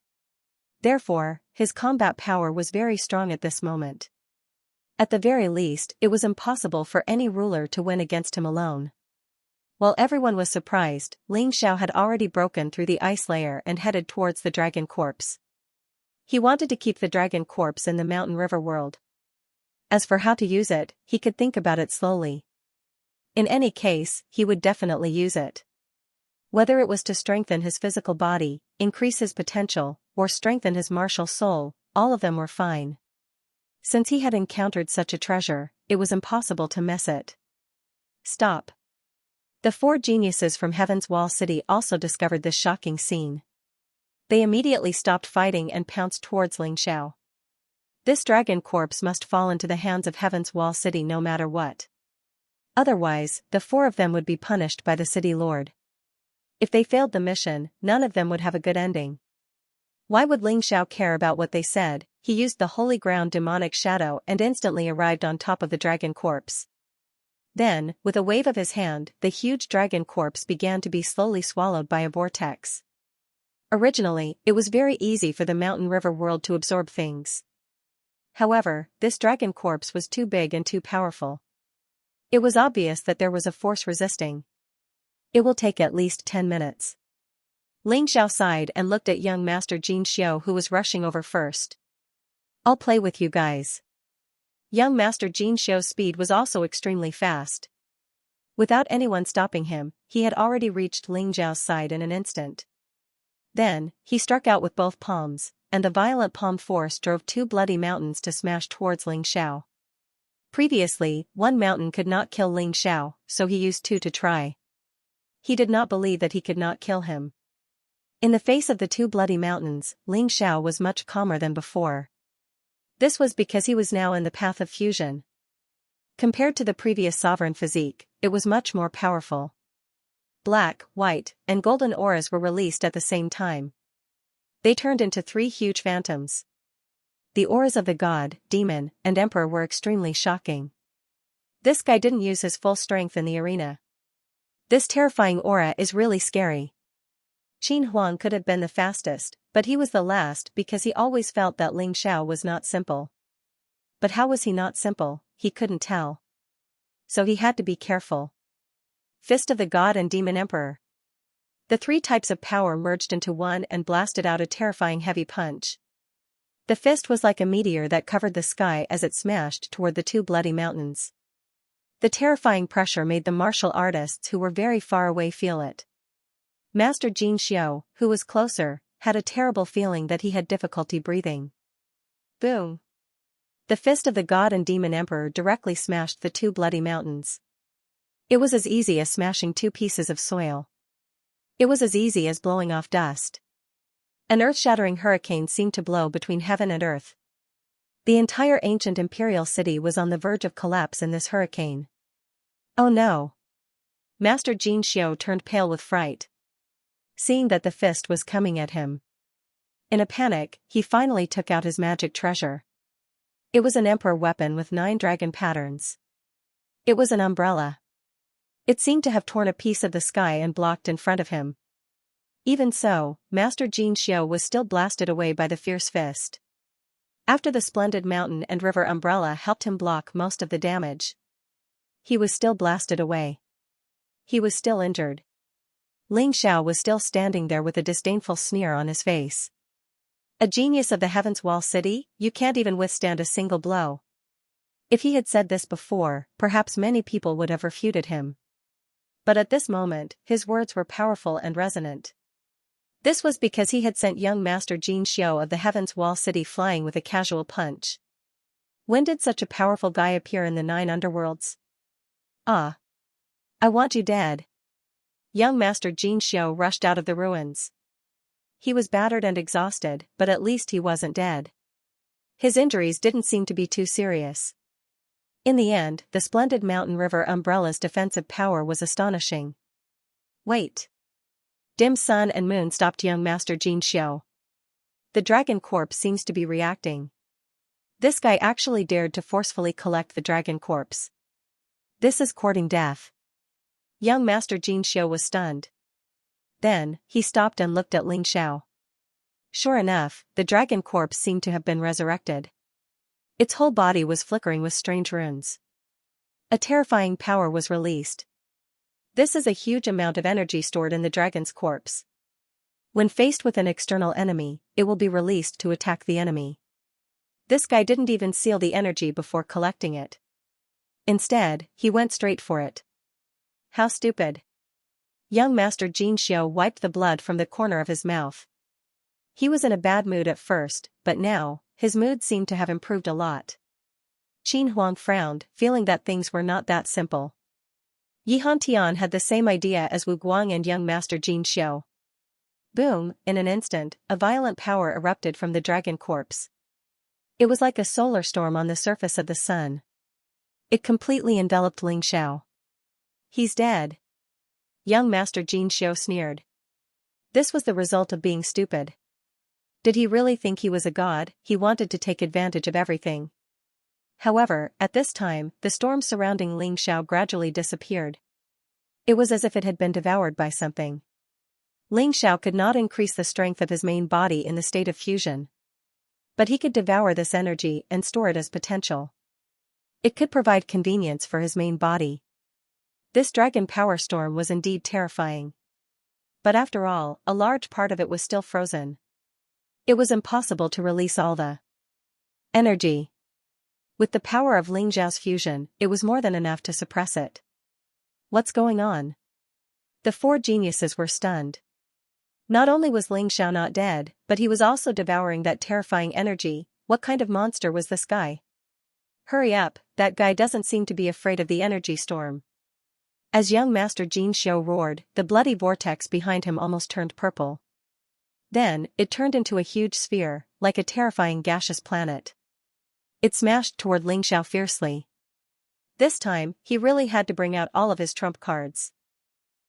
Therefore, his combat power was very strong at this moment. At the very least, it was impossible for any ruler to win against him alone. While everyone was surprised, Ling Xiao had already broken through the ice layer and headed towards the dragon corpse. He wanted to keep the dragon corpse in the mountain river world. As for how to use it, he could think about it slowly. In any case, he would definitely use it. Whether it was to strengthen his physical body, increase his potential, or strengthen his martial soul, all of them were fine. Since he had encountered such a treasure, it was impossible to miss it. Stop. The 4 geniuses from Heaven's Wall City also discovered this shocking scene. They immediately stopped fighting and pounced towards Ling Xiao. This dragon corpse must fall into the hands of Heaven's Wall City no matter what. Otherwise, the 4 of them would be punished by the city lord. If they failed the mission, none of them would have a good ending. Why would Ling Xiao care about what they said? He used the holy ground demonic shadow and instantly arrived on top of the dragon corpse. Then, with a wave of his hand, the huge dragon corpse began to be slowly swallowed by a vortex. Originally, it was very easy for the mountain river world to absorb things. However, this dragon corpse was too big and too powerful. It was obvious that there was a force resisting. It will take at least 10 minutes. Ling Xiao sighed and looked at young Master Xianxia who was rushing over first. I'll play with you guys. Young Master Xianxia's speed was also extremely fast. Without anyone stopping him, he had already reached Ling Xiao's side in an instant. Then, he struck out with both palms, and the violent palm force drove 2 bloody mountains to smash towards Ling Xiao. Previously, 1 mountain could not kill Ling Xiao, so he used 2 to try. He did not believe that he could not kill him. In the face of the 2 bloody mountains, Ling Xiao was much calmer than before. This was because he was now in the path of fusion. Compared to the previous sovereign physique, it was much more powerful. Black, white, and golden auras were released at the same time. They turned into 3 huge phantoms. The auras of the god, demon, and emperor were extremely shocking. This guy didn't use his full strength in the arena. This terrifying aura is really scary. Qin Huang could have been the fastest, but he was the last because he always felt that Ling Xiao was not simple. But how was he not simple? He couldn't tell. So he had to be careful. Fist of the God and Demon Emperor. The three types of power merged into one and blasted out a terrifying heavy punch. The fist was like a meteor that covered the sky as it smashed toward the two bloody mountains. The terrifying pressure made the martial artists who were very far away feel it. Master Xianxia, who was closer, had a terrible feeling that he had difficulty breathing. Boom! The fist of the god and demon emperor directly smashed the two bloody mountains. It was as easy as smashing two pieces of soil. It was as easy as blowing off dust. An earth-shattering hurricane seemed to blow between heaven and earth. The entire ancient imperial city was on the verge of collapse in this hurricane. Oh no! Master Xianxia turned pale with fright, seeing that the fist was coming at him. In a panic, he finally took out his magic treasure. It was an emperor weapon with 9 dragon patterns. It was an umbrella. It seemed to have torn a piece of the sky and blocked in front of him. Even so, Master Xianxia was still blasted away by the fierce fist. After the splendid mountain and river umbrella helped him block most of the damage, he was still blasted away. He was still injured. Xianxia was still standing there with a disdainful sneer on his face. A genius of the Heaven's Wall City, you can't even withstand a single blow. If he had said this before, perhaps many people would have refuted him. But at this moment, his words were powerful and resonant. This was because he had sent young Master Xianxia of the Heaven's Wall City flying with a casual punch. When did such a powerful guy appear in the 9 underworlds? Ah! I want you dead. Young Master Xianxia rushed out of the ruins. He was battered and exhausted, but at least he wasn't dead. His injuries didn't seem to be too serious. In the end, the splendid mountain river umbrella's defensive power was astonishing. Wait! Dim sun and moon stopped young Master Xianxia. The dragon corpse seems to be reacting. This guy actually dared to forcefully collect the dragon corpse. This is courting death. Young Master Xianxia was stunned. Then, he stopped and looked at Xianxia. Sure enough, the dragon corpse seemed to have been resurrected. Its whole body was flickering with strange runes. A terrifying power was released. This is a huge amount of energy stored in the dragon's corpse. When faced with an external enemy, it will be released to attack the enemy. This guy didn't even seal the energy before collecting it. Instead, he went straight for it. How stupid. Young Master Xianxia wiped the blood from the corner of his mouth. He was in a bad mood at first, but now, his mood seemed to have improved a lot. Qin Huang frowned, feeling that things were not that simple. Yi Hantian had the same idea as Wu Guang and young Master Xianxia. Boom, in an instant, a violent power erupted from the dragon corpse. It was like a solar storm on the surface of the sun. It completely enveloped Xianxia. He's dead. Young Master Xianxia sneered. This was the result of being stupid. Did he really think he was a god? He wanted to take advantage of everything. However, at this time, the storm surrounding Xianxia gradually disappeared. It was as if it had been devoured by something. Xianxia could not increase the strength of his main body in the state of fusion. But he could devour this energy and store it as potential. It could provide convenience for his main body. This dragon power storm was indeed terrifying. But after all, a large part of it was still frozen. It was impossible to release all the energy. With the power of Xiao's fusion, it was more than enough to suppress it. What's going on? The 4 geniuses were stunned. Not only was Xiao not dead, but he was also devouring that terrifying energy. What kind of monster was this guy? Hurry up, that guy doesn't seem to be afraid of the energy storm. As young Master Xianxia roared, the bloody vortex behind him almost turned purple. Then, it turned into a huge sphere, like a terrifying gaseous planet. It smashed toward Xiao fiercely. This time, he really had to bring out all of his trump cards.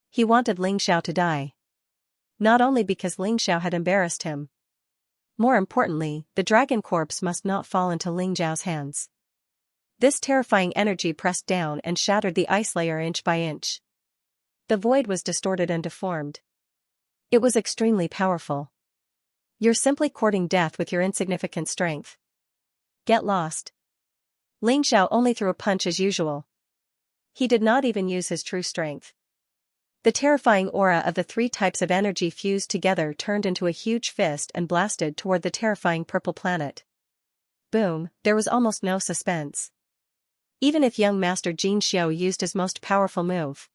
He wanted Xiao to die. Not only because Xiao had embarrassed him. More importantly, the dragon corpse must not fall into Xiao's hands. This terrifying energy pressed down and shattered the ice layer inch by inch. The void was distorted and deformed. It was extremely powerful. You're simply courting death with your insignificant strength. Get lost. Xiao only threw a punch as usual. He did not even use his true strength. The terrifying aura of the three types of energy fused together turned into a huge fist and blasted toward the terrifying purple planet. Boom, there was almost no suspense. Even if young Master Xianxia used his most powerful move,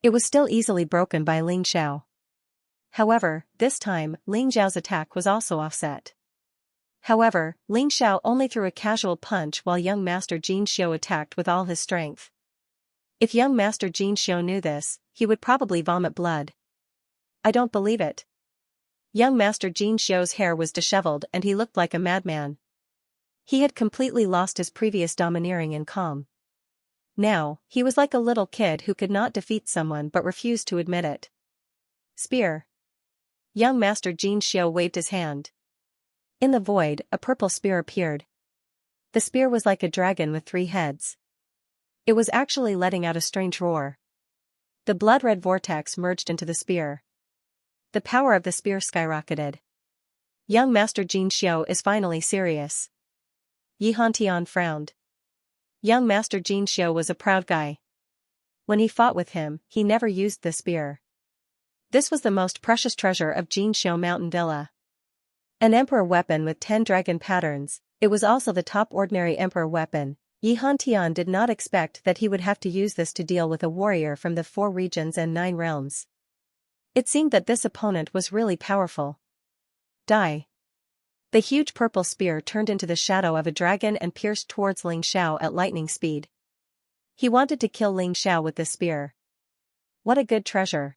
it was still easily broken by Ling Xiao. However, this time, Ling Xiao's attack was also offset. However, Ling Xiao only threw a casual punch while young Master Xianxia attacked with all his strength. If young Master Xianxia knew this, he would probably vomit blood. I don't believe it. Young Master Xianxia's hair was disheveled and he looked like a madman. He had completely lost his previous domineering and calm. Now, he was like a little kid who could not defeat someone but refused to admit it. Spear. Young Master Xianxia waved his hand. In the void, a purple spear appeared. The spear was like a dragon with 3 heads. It was actually letting out a strange roar. The blood-red vortex merged into the spear. The power of the spear skyrocketed. Young Master Xianxia is finally serious. Xianxia frowned. Young Master Xianxia was a proud guy. When he fought with him, he never used the spear. This was the most precious treasure of Xianxia Mountain Villa. An emperor weapon with 10 dragon patterns, it was also the top ordinary emperor weapon. Xianxia did not expect that he would have to use this to deal with a warrior from the 4 regions and 9 realms. It seemed that this opponent was really powerful. Die. The huge purple spear turned into the shadow of a dragon and pierced towards Ling Xiao at lightning speed. He wanted to kill Ling Xiao with this spear. What a good treasure.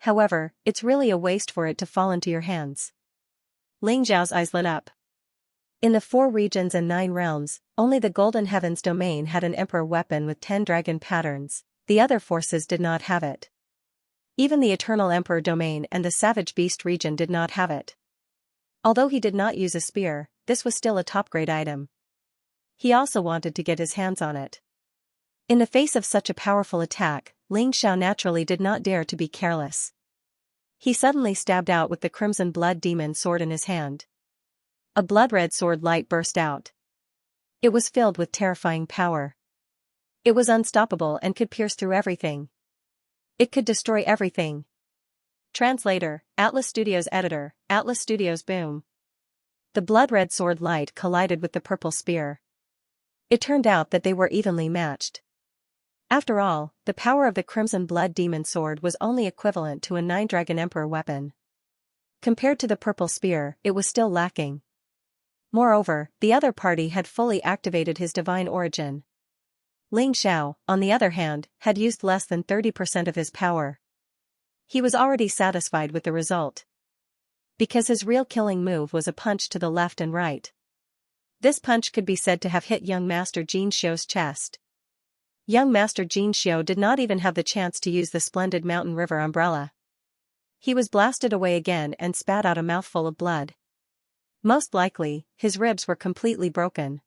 However, it's really a waste for it to fall into your hands. Ling Xiao's eyes lit up. In the 4 regions and 9 realms, only the Golden Heavens domain had an emperor weapon with 10 dragon patterns, the other forces did not have it. Even the Eternal Emperor domain and the Savage Beast region did not have it. Although he did not use a spear, this was still a top-grade item. He also wanted to get his hands on it. In the face of such a powerful attack, Ling Xiao naturally did not dare to be careless. He suddenly stabbed out with the Crimson Blood Demon sword in his hand. A blood-red sword light burst out. It was filled with terrifying power. It was unstoppable and could pierce through everything. It could destroy everything. Translator, Atlas Studios Editor, Atlas Studios Boom. The blood-red sword light collided with the purple spear. It turned out that they were evenly matched. After all, the power of the Crimson Blood Demon sword was only equivalent to a 9-dragon emperor weapon. Compared to the purple spear, it was still lacking. Moreover, the other party had fully activated his divine origin. Ling Xiao, on the other hand, had used less than 30% of his power. He was already satisfied with the result. Because his real killing move was a punch to the left and right. This punch could be said to have hit young Master Xianxia's chest. Young Master Xianxia did not even have the chance to use the splendid mountain river umbrella. He was blasted away again and spat out a mouthful of blood. Most likely, his ribs were completely broken.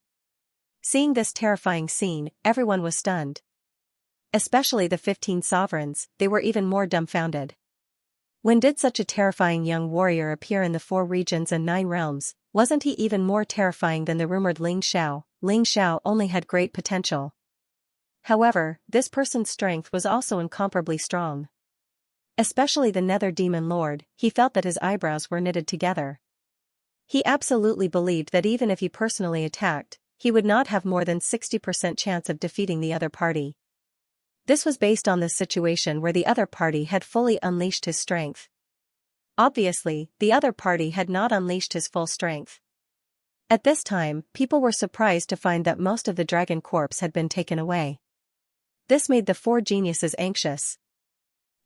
Seeing this terrifying scene, everyone was stunned. Especially the 15 sovereigns, they were even more dumbfounded. When did such a terrifying young warrior appear in the 4 regions and 9 realms? Wasn't he even more terrifying than the rumored Ling Xiao? Ling Xiao only had great potential. However, this person's strength was also incomparably strong. Especially the Nether Demon Lord, he felt that his eyebrows were knitted together. He absolutely believed that even if he personally attacked, he would not have more than 60% chance of defeating the other party. This was based on the situation where the other party had fully unleashed his strength. Obviously, the other party had not unleashed his full strength. At this time, people were surprised to find that most of the dragon corpse had been taken away. This made the 4 geniuses anxious.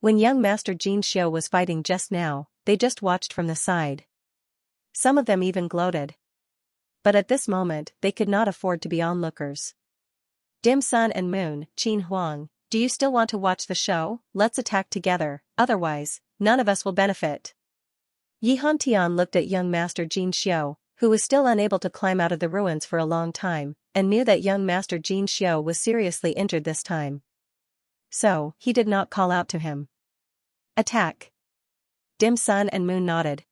When young Master Xianxia was fighting just now, they just watched from the side. Some of them even gloated. But at this moment, they could not afford to be onlookers. Dim Sun and Moon, Qin Huang, do you still want to watch the show? Let's attack together, otherwise, none of us will benefit. Yi Hantian looked at young Master Xianxia, who was still unable to climb out of the ruins for a long time, and knew that young Master Xianxia was seriously injured this time. So, he did not call out to him. Attack. Dim Sun and Moon nodded.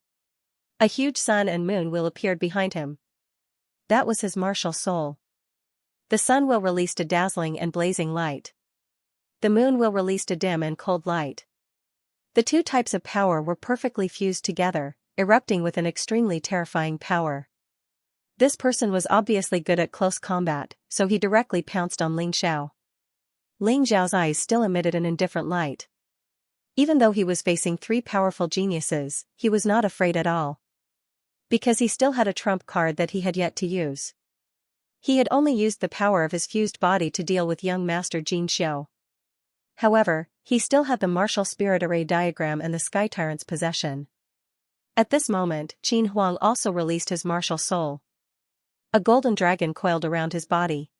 A huge sun and moon wheel appeared behind him. That was his martial soul. The sun wheel released a dazzling and blazing light. The moon will release a dim and cold light. The two types of power were perfectly fused together, erupting with an extremely terrifying power. This person was obviously good at close combat, so he directly pounced on Ling Xiao. Ling Xiao's eyes still emitted an indifferent light. Even though he was facing three powerful geniuses, he was not afraid at all. Because he still had a trump card that he had yet to use. He had only used the power of his fused body to deal with young master Xianxia. However, he still had the martial spirit array diagram and the Sky Tyrant's possession. At this moment, Qin Huang also released his martial soul. A golden dragon coiled around his body.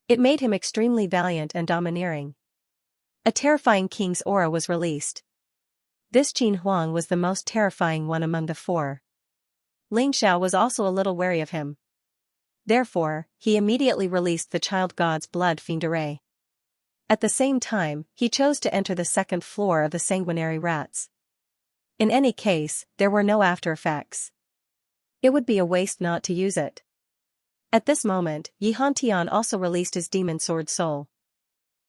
It made him extremely valiant and domineering. A terrifying king's aura was released. This Qin Huang was the most terrifying one among the four. Ling Xiao was also a little wary of him. Therefore, he immediately released the child god's blood fiend array. At the same time, he chose to enter the second floor of the sanguinary rats. In any case, there were no after effects. It would be a waste not to use it. At this moment, Yi Hantian also released his demon sword soul.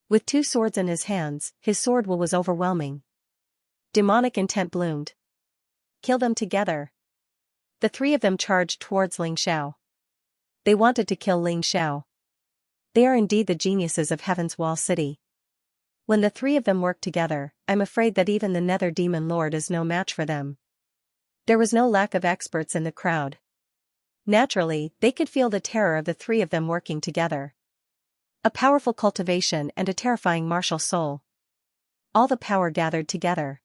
With two swords in his hands, his sword will was overwhelming. Demonic intent bloomed. Kill them together. The three of them charged towards Ling Xiao. They wanted to kill Ling Xiao. They are indeed the geniuses of Heaven's Wall City. When the three of them work together, I'm afraid that even the Nether Demon Lord is no match for them. There was no lack of experts in the crowd. Naturally, they could feel the terror of the three of them working together. A powerful cultivation and a terrifying martial soul. All the power gathered together.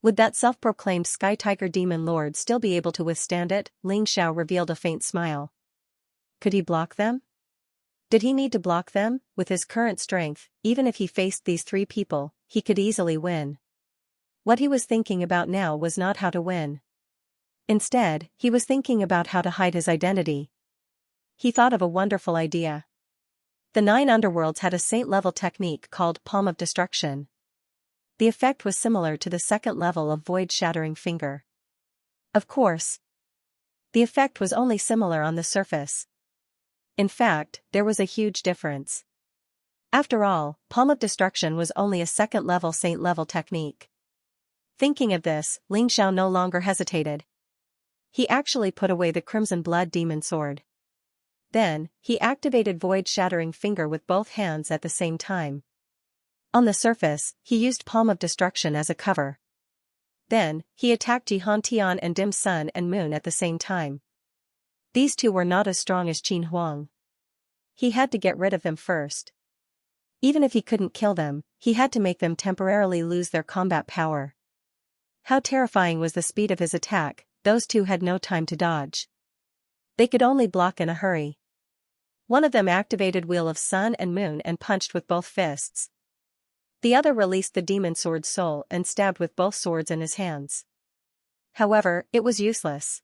Would that self-proclaimed Sky Tiger Demon Lord still be able to withstand it? Ling Xiao revealed a faint smile. Could he block them? Did he need to block them? With his current strength, even if he faced these three people, he could easily win. What he was thinking about now was not how to win. Instead, he was thinking about how to hide his identity. He thought of a wonderful idea. The 9 underworlds had a saint-level technique called Palm of Destruction. The effect was similar to the second level of Void-Shattering Finger. Of course, the effect was only similar on the surface. In fact, there was a huge difference. After all, Palm of Destruction was only a second-level saint-level technique. Thinking of this, Ling Xiao no longer hesitated. He actually put away the Crimson Blood Demon Sword. Then, he activated Void-Shattering Finger with both hands at the same time. On the surface, he used Palm of Destruction as a cover. Then, he attacked Yi Hantian and Dim Sun and Moon at the same time. These two were not as strong as Qin Huang. He had to get rid of them first. Even if he couldn't kill them, he had to make them temporarily lose their combat power. How terrifying was the speed of his attack, those two had no time to dodge. They could only block in a hurry. One of them activated Wheel of Sun and Moon and punched with both fists. The other released the Demon Sword Soul and stabbed with both swords in his hands. However, it was useless.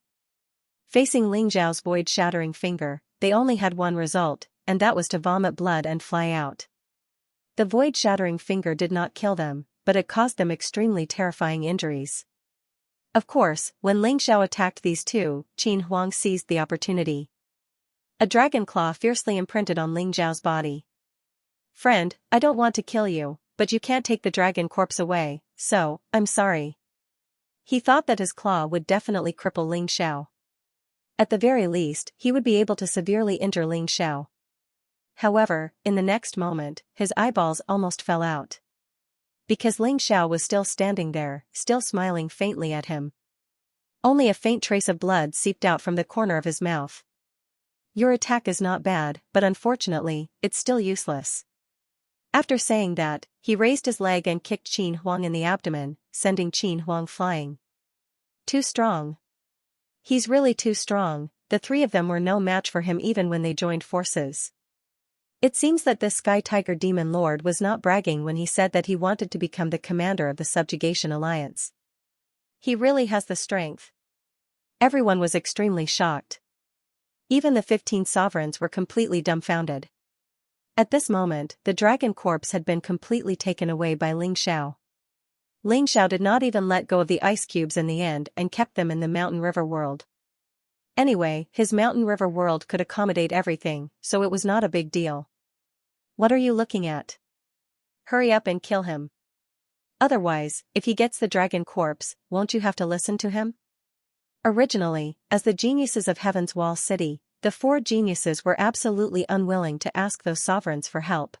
Facing Ling Xiao's Void-Shattering Finger, they only had one result, and that was to vomit blood and fly out. The Void-Shattering Finger did not kill them, but it caused them extremely terrifying injuries. Of course, when Ling Xiao attacked these two, Qin Huang seized the opportunity. A dragon claw fiercely imprinted on Ling Xiao's body. "Friend, I don't want to kill you, but you can't take the dragon corpse away, so, I'm sorry." He thought that his claw would definitely cripple Ling Xiao. At the very least, he would be able to severely injure Ling Xiao. However, in the next moment, his eyeballs almost fell out. Because Ling Xiao was still standing there, still smiling faintly at him. Only a faint trace of blood seeped out from the corner of his mouth. "Your attack is not bad, but unfortunately, it's still useless." After saying that, he raised his leg and kicked Qin Huang in the abdomen, sending Qin Huang flying. Too strong. He's really too strong, the three of them were no match for him even when they joined forces. It seems that this Sky Tiger Demon Lord was not bragging when he said that he wanted to become the commander of the Subjugation Alliance. He really has the strength. Everyone was extremely shocked. Even the 15 sovereigns were completely dumbfounded. At this moment, the dragon corpse had been completely taken away by Ling Xiao. Ling Xiao did not even let go of the ice cubes in the end and kept them in the mountain river world. Anyway, his mountain river world could accommodate everything, so it was not a big deal. "What are you looking at?" Hurry up and kill him. Otherwise, if he gets the dragon corpse, won't you have to listen to him? Originally, as the geniuses of Heaven's Wall City, the four geniuses were absolutely unwilling to ask those sovereigns for help.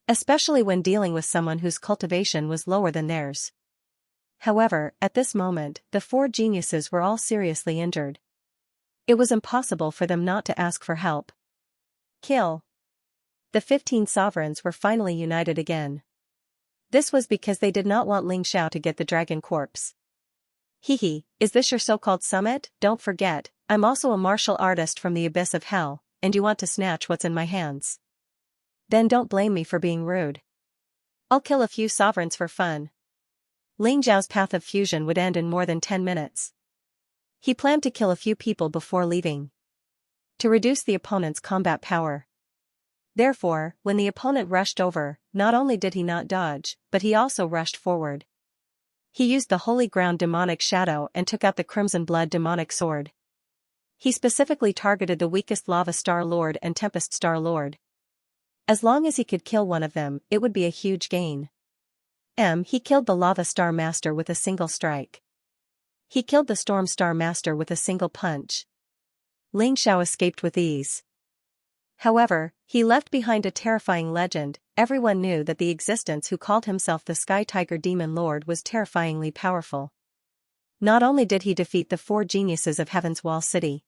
Especially when dealing with someone whose cultivation was lower than theirs. However, at this moment, the four geniuses were all seriously injured. It was impossible for them not to ask for help. Kill. The 15 sovereigns were finally united again. This was because they did not want Ling Xiao to get the dragon corpse. Hehe, is this your so-called summit? Don't forget, I'm also a martial artist from the abyss of hell, and you want to snatch what's in my hands. Then don't blame me for being rude. I'll kill a few sovereigns for fun. Ling Xiao's path of fusion would end in more than 10 minutes. He planned to kill a few people before leaving. To reduce the opponent's combat power. Therefore, when the opponent rushed over, not only did he not dodge, but he also rushed forward. He used the Holy Ground demonic shadow and took out the Crimson Blood demonic sword. He specifically targeted the weakest Lava Star Lord and Tempest Star Lord. As long as he could kill one of them, it would be a huge gain. He killed the Lava Star Master with a single strike. He killed the Storm Star Master with a single punch. Ling Xiao escaped with ease. However, he left behind a terrifying legend. Everyone knew that the existence who called himself the Sky Tiger Demon Lord was terrifyingly powerful. Not only did he defeat the four geniuses of Heaven's Wall City,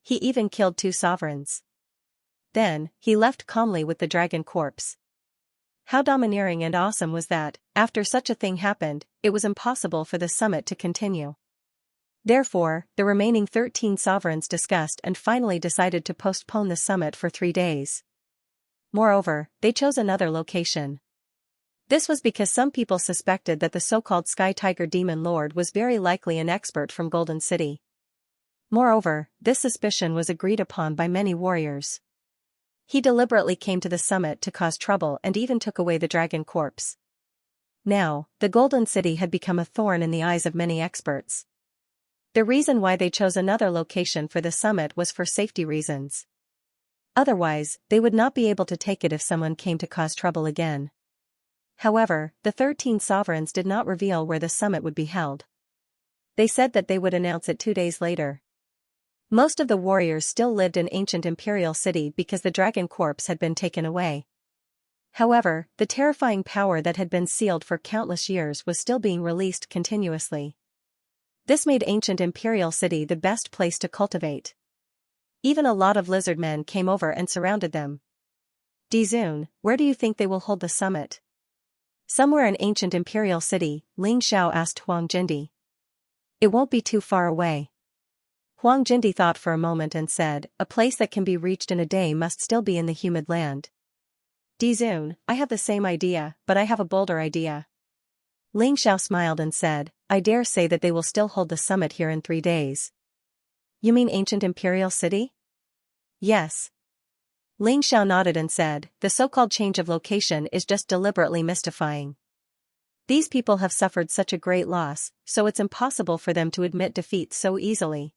he even killed 2 sovereigns. Then, he left calmly with the dragon corpse. How domineering and awesome was that, after such a thing happened, it was impossible for the summit to continue. Therefore, the remaining 13 sovereigns discussed and finally decided to postpone the summit for 3 days. Moreover, they chose another location. This was because some people suspected that the so-called Sky Tiger Demon Lord was very likely an expert from Golden City. Moreover, this suspicion was agreed upon by many warriors. He deliberately came to the summit to cause trouble and even took away the dragon corpse. Now, the Golden City had become a thorn in the eyes of many experts. The reason why they chose another location for the summit was for safety reasons. Otherwise, they would not be able to take it if someone came to cause trouble again. However, the 13 sovereigns did not reveal where the summit would be held. They said that they would announce it 2 days later. Most of the warriors still lived in ancient imperial city because the dragon corpse had been taken away. However, the terrifying power that had been sealed for countless years was still being released continuously. This made ancient imperial city the best place to cultivate. Even a lot of lizard men came over and surrounded them. Dizun, where do you think they will hold the summit? Somewhere in ancient imperial city, Ling Xiao asked Huang Jindi. It won't be too far away. Huang Jindi thought for a moment and said, a place that can be reached in a day must still be in the humid land. Dizun, I have the same idea, but I have a bolder idea. Ling Xiao smiled and said, I dare say that they will still hold the summit here in 3 days. You mean ancient imperial city? Yes. Ling Xiao nodded and said, the so-called change of location is just deliberately mystifying. These people have suffered such a great loss, so it's impossible for them to admit defeat so easily.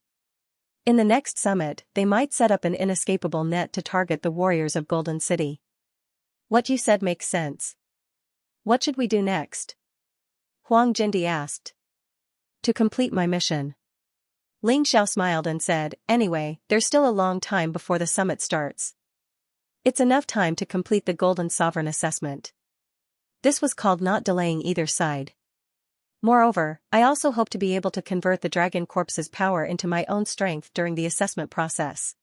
In the next summit, they might set up an inescapable net to target the warriors of Golden City. What you said makes sense. What should we do next? Huang Jindi asked. To complete my mission. Ling Xiao smiled and said, anyway, there's still a long time before the summit starts. It's enough time to complete the Golden Sovereign assessment. This was called not delaying either side. Moreover, I also hope to be able to convert the dragon corpse's power into my own strength during the assessment process.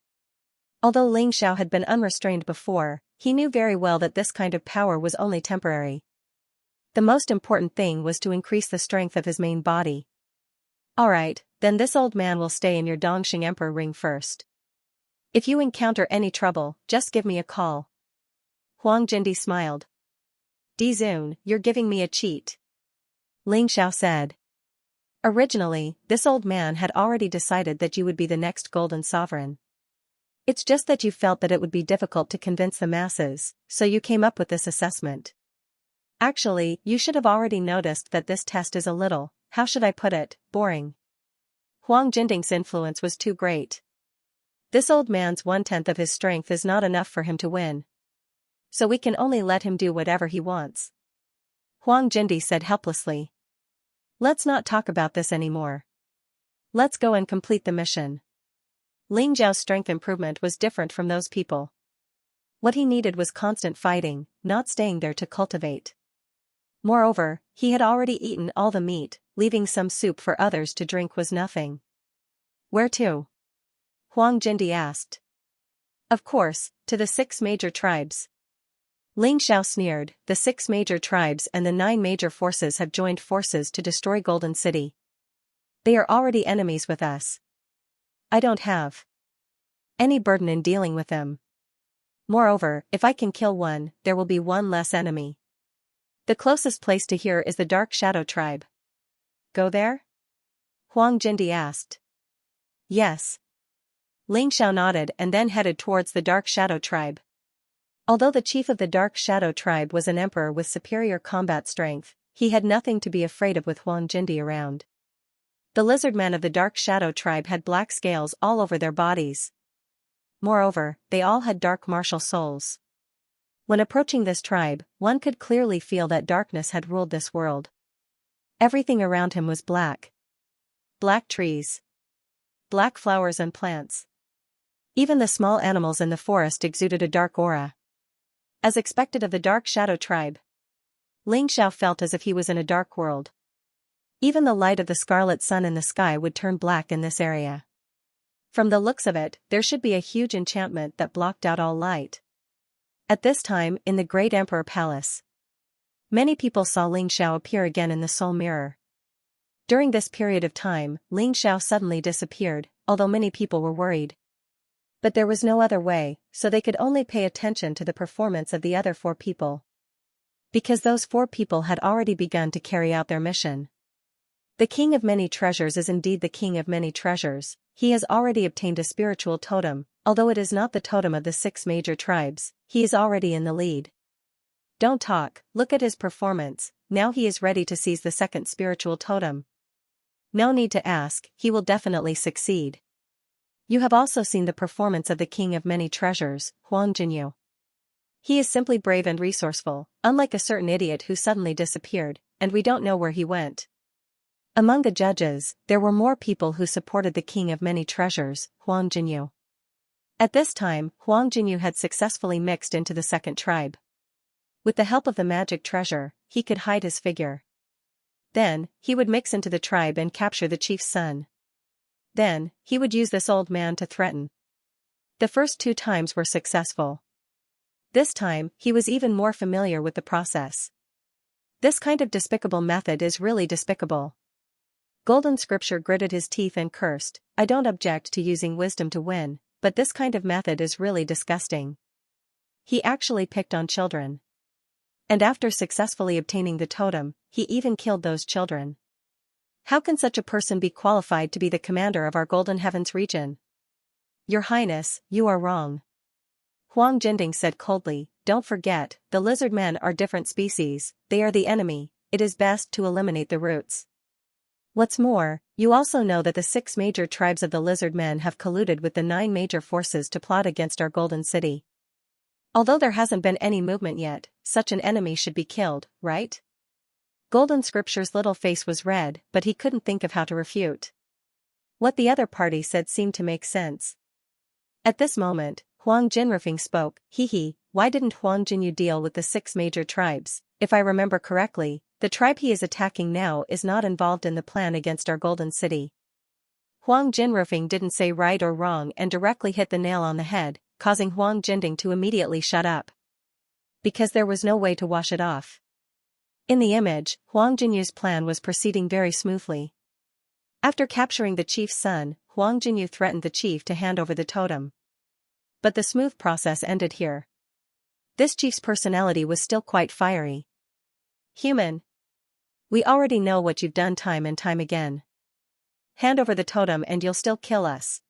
Although Ling Xiao had been unrestrained before, he knew very well that this kind of power was only temporary. The most important thing was to increase the strength of his main body. Alright, then this old man will stay in your Dongxing Emperor ring first. If you encounter any trouble, just give me a call. Huang Jindi smiled. Dizun, you're giving me a cheat. Ling Xiao said. Originally, this old man had already decided that you would be the next golden sovereign. It's just that you felt that it would be difficult to convince the masses, so you came up with this assessment. Actually, you should have already noticed that this test is a little, how should I put it, boring. Huang Jinding's influence was too great. This old man's 1/10 of his strength is not enough for him to win. so we can only let him do whatever he wants. Huang Jindi said helplessly. Let's not talk about this anymore. Let's go and complete the mission. Ling Zhao's strength improvement was different from those people. What he needed was constant fighting, not staying there to cultivate. Moreover, he had already eaten all the meat, leaving some soup for others to drink was nothing. Where to? Huang Jindi asked. Of course, to the 6 major tribes. Ling Xiao sneered, the 6 major tribes and the 9 major forces have joined forces to destroy Golden City. They are already enemies with us. I don't have any burden in dealing with them. Moreover, if I can kill one, there will be one less enemy. The closest place to here is the Dark Shadow tribe. Go there? Huang Jindi asked. Yes. Ling Xiao nodded and then headed towards the Dark Shadow tribe. Although the chief of the Dark Shadow tribe was an emperor with superior combat strength, he had nothing to be afraid of with Huang Jindi around. The lizard men of the Dark Shadow tribe had black scales all over their bodies. Moreover, they all had dark martial souls. When approaching this tribe, one could clearly feel that darkness had ruled this world. Everything around him was black. Black trees. Black flowers and plants. Even the small animals in the forest exuded a dark aura. As expected of the Dark Shadow tribe, Ling Xiao felt as if he was in a dark world. Even the light of the scarlet sun in the sky would turn black in this area. From the looks of it, there should be a huge enchantment that blocked out all light. At this time, in the Great Emperor Palace, many people saw Ling Xiao appear again in the soul mirror. During this period of time, Ling Xiao suddenly disappeared, although many people were worried. But there was no other way, so they could only pay attention to the performance of the other 4 people. Because those 4 people had already begun to carry out their mission. The King of Many Treasures is indeed the King of Many Treasures. He has already obtained a spiritual totem, although it is not the totem of the 6 major tribes, he is already in the lead. Don't talk, look at his performance, now he is ready to seize the 2nd spiritual totem. No need to ask, he will definitely succeed. You have also seen the performance of the King of Many Treasures, Huang Jinyu. He is simply brave and resourceful, unlike a certain idiot who suddenly disappeared, and we don't know where he went. Among the judges, there were more people who supported the King of Many Treasures, Huang Jinyu. At this time, Huang Jinyu had successfully mixed into the 2nd tribe. With the help of the magic treasure, he could hide his figure. Then, he would mix into the tribe and capture the chief's son. Then, he would use this old man to threaten. The first 2 times were successful. This time, he was even more familiar with the process. This kind of despicable method is really despicable. Golden Scripture gritted his teeth and cursed, I don't object to using wisdom to win, but this kind of method is really disgusting. He actually picked on children. And after successfully obtaining the totem, he even killed those children. How can such a person be qualified to be the commander of our Golden Heavens region? Your Highness, you are wrong. Huang Jinding said coldly, don't forget, the lizard men are different species, they are the enemy, it is best to eliminate the roots. What's more, you also know that the 6 major tribes of the lizard men have colluded with the 9 major forces to plot against our Golden City. Although there hasn't been any movement yet, such an enemy should be killed, right? Golden Scripture's little face was red, but he couldn't think of how to refute. What the other party said seemed to make sense. At this moment, Huang Jinrufeng spoke, why didn't Huang Jinyu deal with the 6 major tribes? If I remember correctly, the tribe he is attacking now is not involved in the plan against our Golden City. Huang Jinrufeng didn't say right or wrong and directly hit the nail on the head, causing Huang Jinding to immediately shut up. Because there was no way to wash it off. In the image, Huang Jinyu's plan was proceeding very smoothly. After capturing the chief's son, Huang Jinyu threatened the chief to hand over the totem. But the smooth process ended here. This chief's personality was still quite fiery. Human. We already know what you've done time and time again. Hand over the totem and you'll still kill us.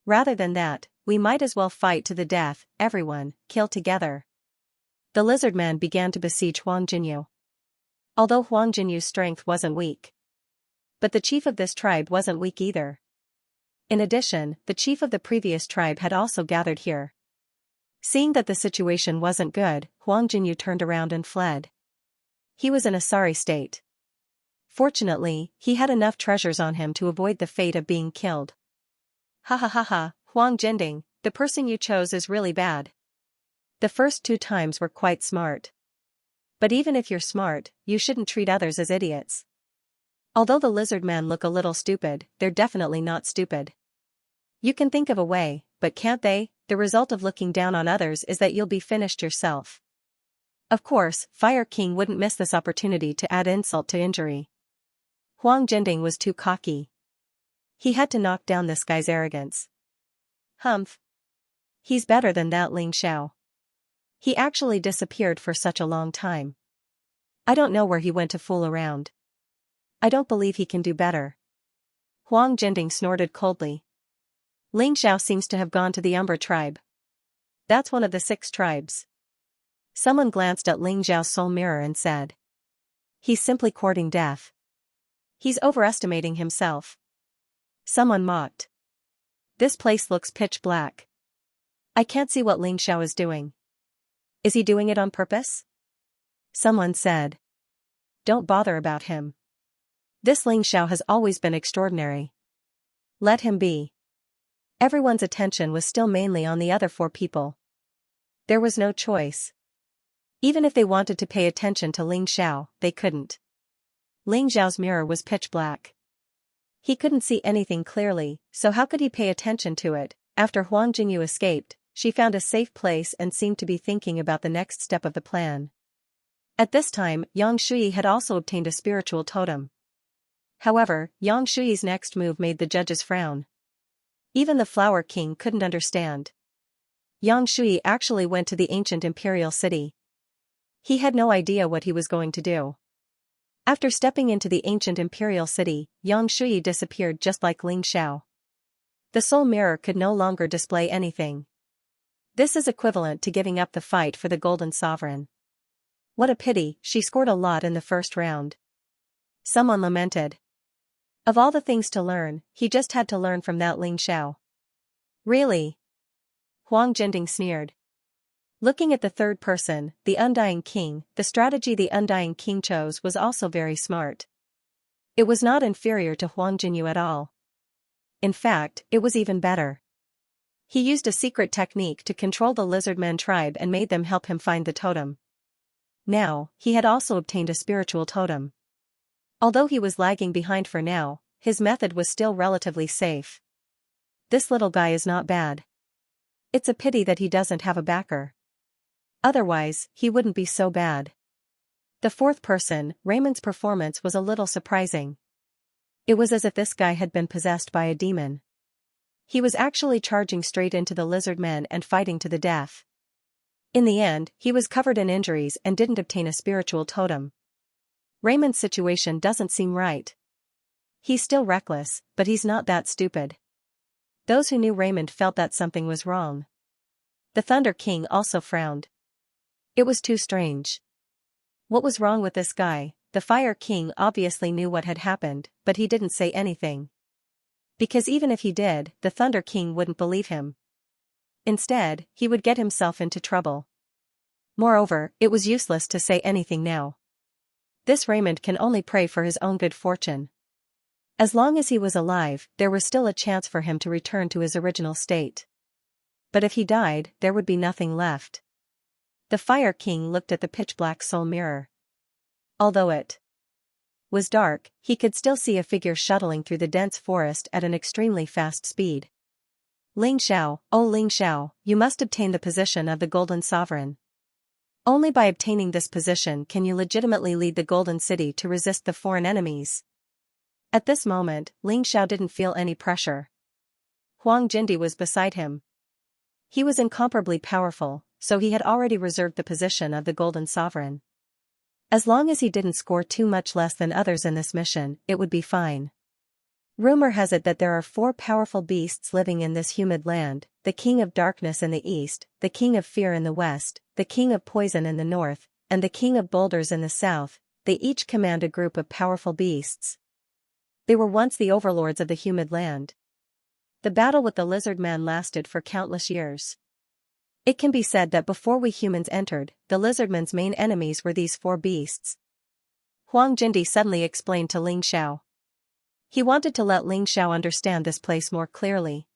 Rather than that, we might as well fight to the death, everyone, kill together. The lizard man began to besiege Huang Jinyu. Although Huang Jinyu's strength wasn't weak. But the chief of this tribe wasn't weak either. In addition, the chief of the previous tribe had also gathered here. Seeing that the situation wasn't good, Huang Jinyu turned around and fled. He was in a sorry state. Fortunately, he had enough treasures on him to avoid the fate of being killed. Ha ha ha ha, Huang Jinding, the person you chose is really bad. The first 2 times were quite smart. But even if you're smart, you shouldn't treat others as idiots. Although the lizard men look a little stupid, they're definitely not stupid. You can think of a way, but can't they? The result of looking down on others is that you'll be finished yourself. Of course, Fire King wouldn't miss this opportunity to add insult to injury. Huang Jinding was too cocky. He had to knock down this guy's arrogance. Humph. He's better than that Ling Xiao. He actually disappeared for such a long time. I don't know where he went to fool around. I don't believe he can do better. Huang Jinding snorted coldly. Ling Xiao seems to have gone to the Umbra tribe. That's one of the 6 tribes. Someone glanced at Ling Xiao's soul mirror and said. He's simply courting death. He's overestimating himself. Someone mocked. This place looks pitch black. I can't see what Ling Xiao is doing. Is he doing it on purpose? Someone said. Don't bother about him. This Ling Xiao has always been extraordinary. Let him be. Everyone's attention was still mainly on the other 4 people. There was no choice. Even if they wanted to pay attention to Ling Xiao, they couldn't. Ling Xiao's mirror was pitch black. He couldn't see anything clearly, so how could he pay attention to it? After Huang Jinyu escaped, she found a safe place and seemed to be thinking about the next step of the plan. At this time, Yang Shuyi had also obtained a spiritual totem. However, Yang Shuyi's next move made the judges frown. Even the Flower King couldn't understand. Yang Shuyi actually went to the ancient imperial city. He had no idea what he was going to do. After stepping into the ancient imperial city, Yang Shuyi disappeared just like Ling Xiao. The soul mirror could no longer display anything. This is equivalent to giving up the fight for the Golden Sovereign. What a pity, she scored a lot in the first round. Someone lamented. Of all the things to learn, he just had to learn from that Ling Xiao. Really? Huang Jinding sneered. Looking at the third person, the Undying King, the strategy the Undying King chose was also very smart. It was not inferior to Huang Jinyu at all. In fact, it was even better. He used a secret technique to control the Lizardmen tribe and made them help him find the totem. Now, he had also obtained a spiritual totem. Although he was lagging behind for now, his method was still relatively safe. This little guy is not bad. It's a pity that he doesn't have a backer. Otherwise, he wouldn't be so bad. The fourth person, Raymond's performance was a little surprising. It was as if this guy had been possessed by a demon. He was actually charging straight into the lizard men and fighting to the death. In the end, he was covered in injuries and didn't obtain a spiritual totem. Raymond's situation doesn't seem right. He's still reckless, but he's not that stupid. Those who knew Raymond felt that something was wrong. The Thunder King also frowned. It was too strange. What was wrong with this guy? The Fire King obviously knew what had happened, but he didn't say anything. Because even if he did, the Thunder King wouldn't believe him. Instead, he would get himself into trouble. Moreover, it was useless to say anything now. This Raymond can only pray for his own good fortune. As long as he was alive, there was still a chance for him to return to his original state. But if he died, there would be nothing left. The Fire King looked at the pitch-black soul mirror. Although it was dark, he could still see a figure shuttling through the dense forest at an extremely fast speed. Ling Xiao, oh Ling Xiao, you must obtain the position of the Golden Sovereign. Only by obtaining this position can you legitimately lead the Golden City to resist the foreign enemies. At this moment, Ling Xiao didn't feel any pressure. Huang Jindi was beside him. He was incomparably powerful, so he had already reserved the position of the Golden Sovereign. As long as he didn't score too much less than others in this mission, it would be fine. Rumor has it that there are 4 powerful beasts living in this humid land, the King of Darkness in the east, the King of Fear in the west, the King of Poison in the north, and the King of Boulders in the south. They each command a group of powerful beasts. They were once the overlords of the humid land. The battle with the lizard man lasted for countless years. It can be said that before we humans entered, the lizardmen's main enemies were these 4 beasts. Huang Jindi suddenly explained to Ling Xiao. He wanted to let Ling Xiao understand this place more clearly.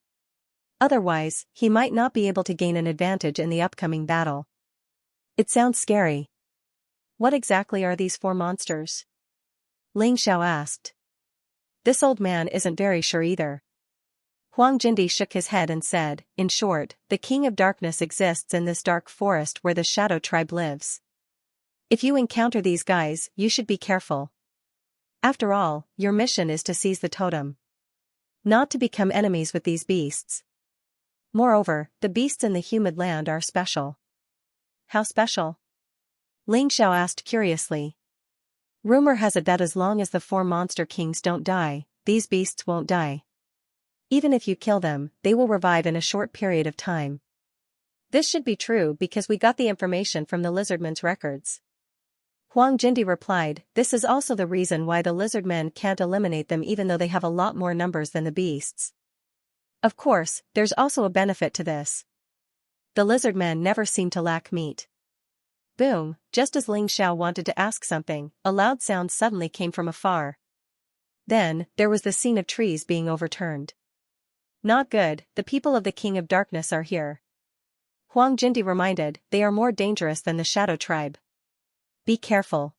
Otherwise, he might not be able to gain an advantage in the upcoming battle. It sounds scary. What exactly are these 4 monsters? Ling Xiao asked. This old man isn't very sure either. Huang Jindi shook his head and said, in short, the King of Darkness exists in this dark forest where the Shadow Tribe lives. If you encounter these guys, you should be careful. After all, your mission is to seize the totem. Not to become enemies with these beasts. Moreover, the beasts in the humid land are special. How special? Ling Xiao asked curiously. Rumor has it that as long as the 4 monster kings don't die, these beasts won't die. Even if you kill them, they will revive in a short period of time. This should be true because we got the information from the lizardmen's records. Huang Jindi replied, this is also the reason why the lizardmen can't eliminate them even though they have a lot more numbers than the beasts. Of course, there's also a benefit to this. The lizardmen never seem to lack meat. Boom, just as Ling Xiao wanted to ask something, a loud sound suddenly came from afar. Then, there was the scene of trees being overturned. Not good, the people of the King of Darkness are here. Huang Jindi reminded, they are more dangerous than the Shadow Tribe. Be careful.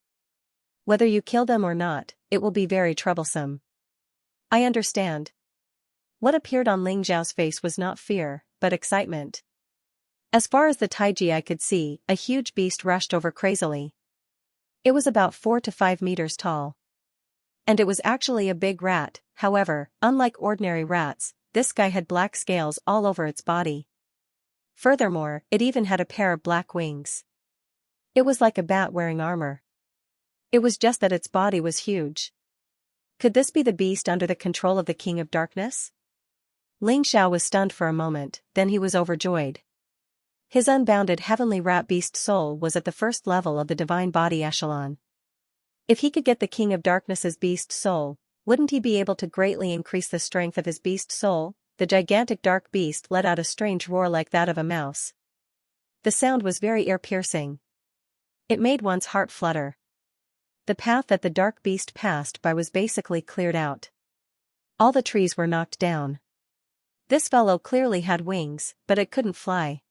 Whether you kill them or not, it will be very troublesome. I understand. What appeared on Ling Xiao's face was not fear, but excitement. As far as the Taiji eye could see, a huge beast rushed over crazily. It was about 4 to 5 meters tall. And it was actually a big rat, however, unlike ordinary rats, this guy had black scales all over its body. Furthermore, it even had a pair of black wings. It was like a bat wearing armor. It was just that its body was huge. Could this be the beast under the control of the King of Darkness? Ling Xiao was stunned for a moment, then he was overjoyed. His unbounded heavenly rat beast soul was at the first level of the divine body echelon. If he could get the King of Darkness's beast soul, wouldn't he be able to greatly increase the strength of his beast soul? The gigantic dark beast let out a strange roar like that of a mouse. The sound was very ear-piercing. It made one's heart flutter. The path that the dark beast passed by was basically cleared out. All the trees were knocked down. This fellow clearly had wings, but it couldn't fly.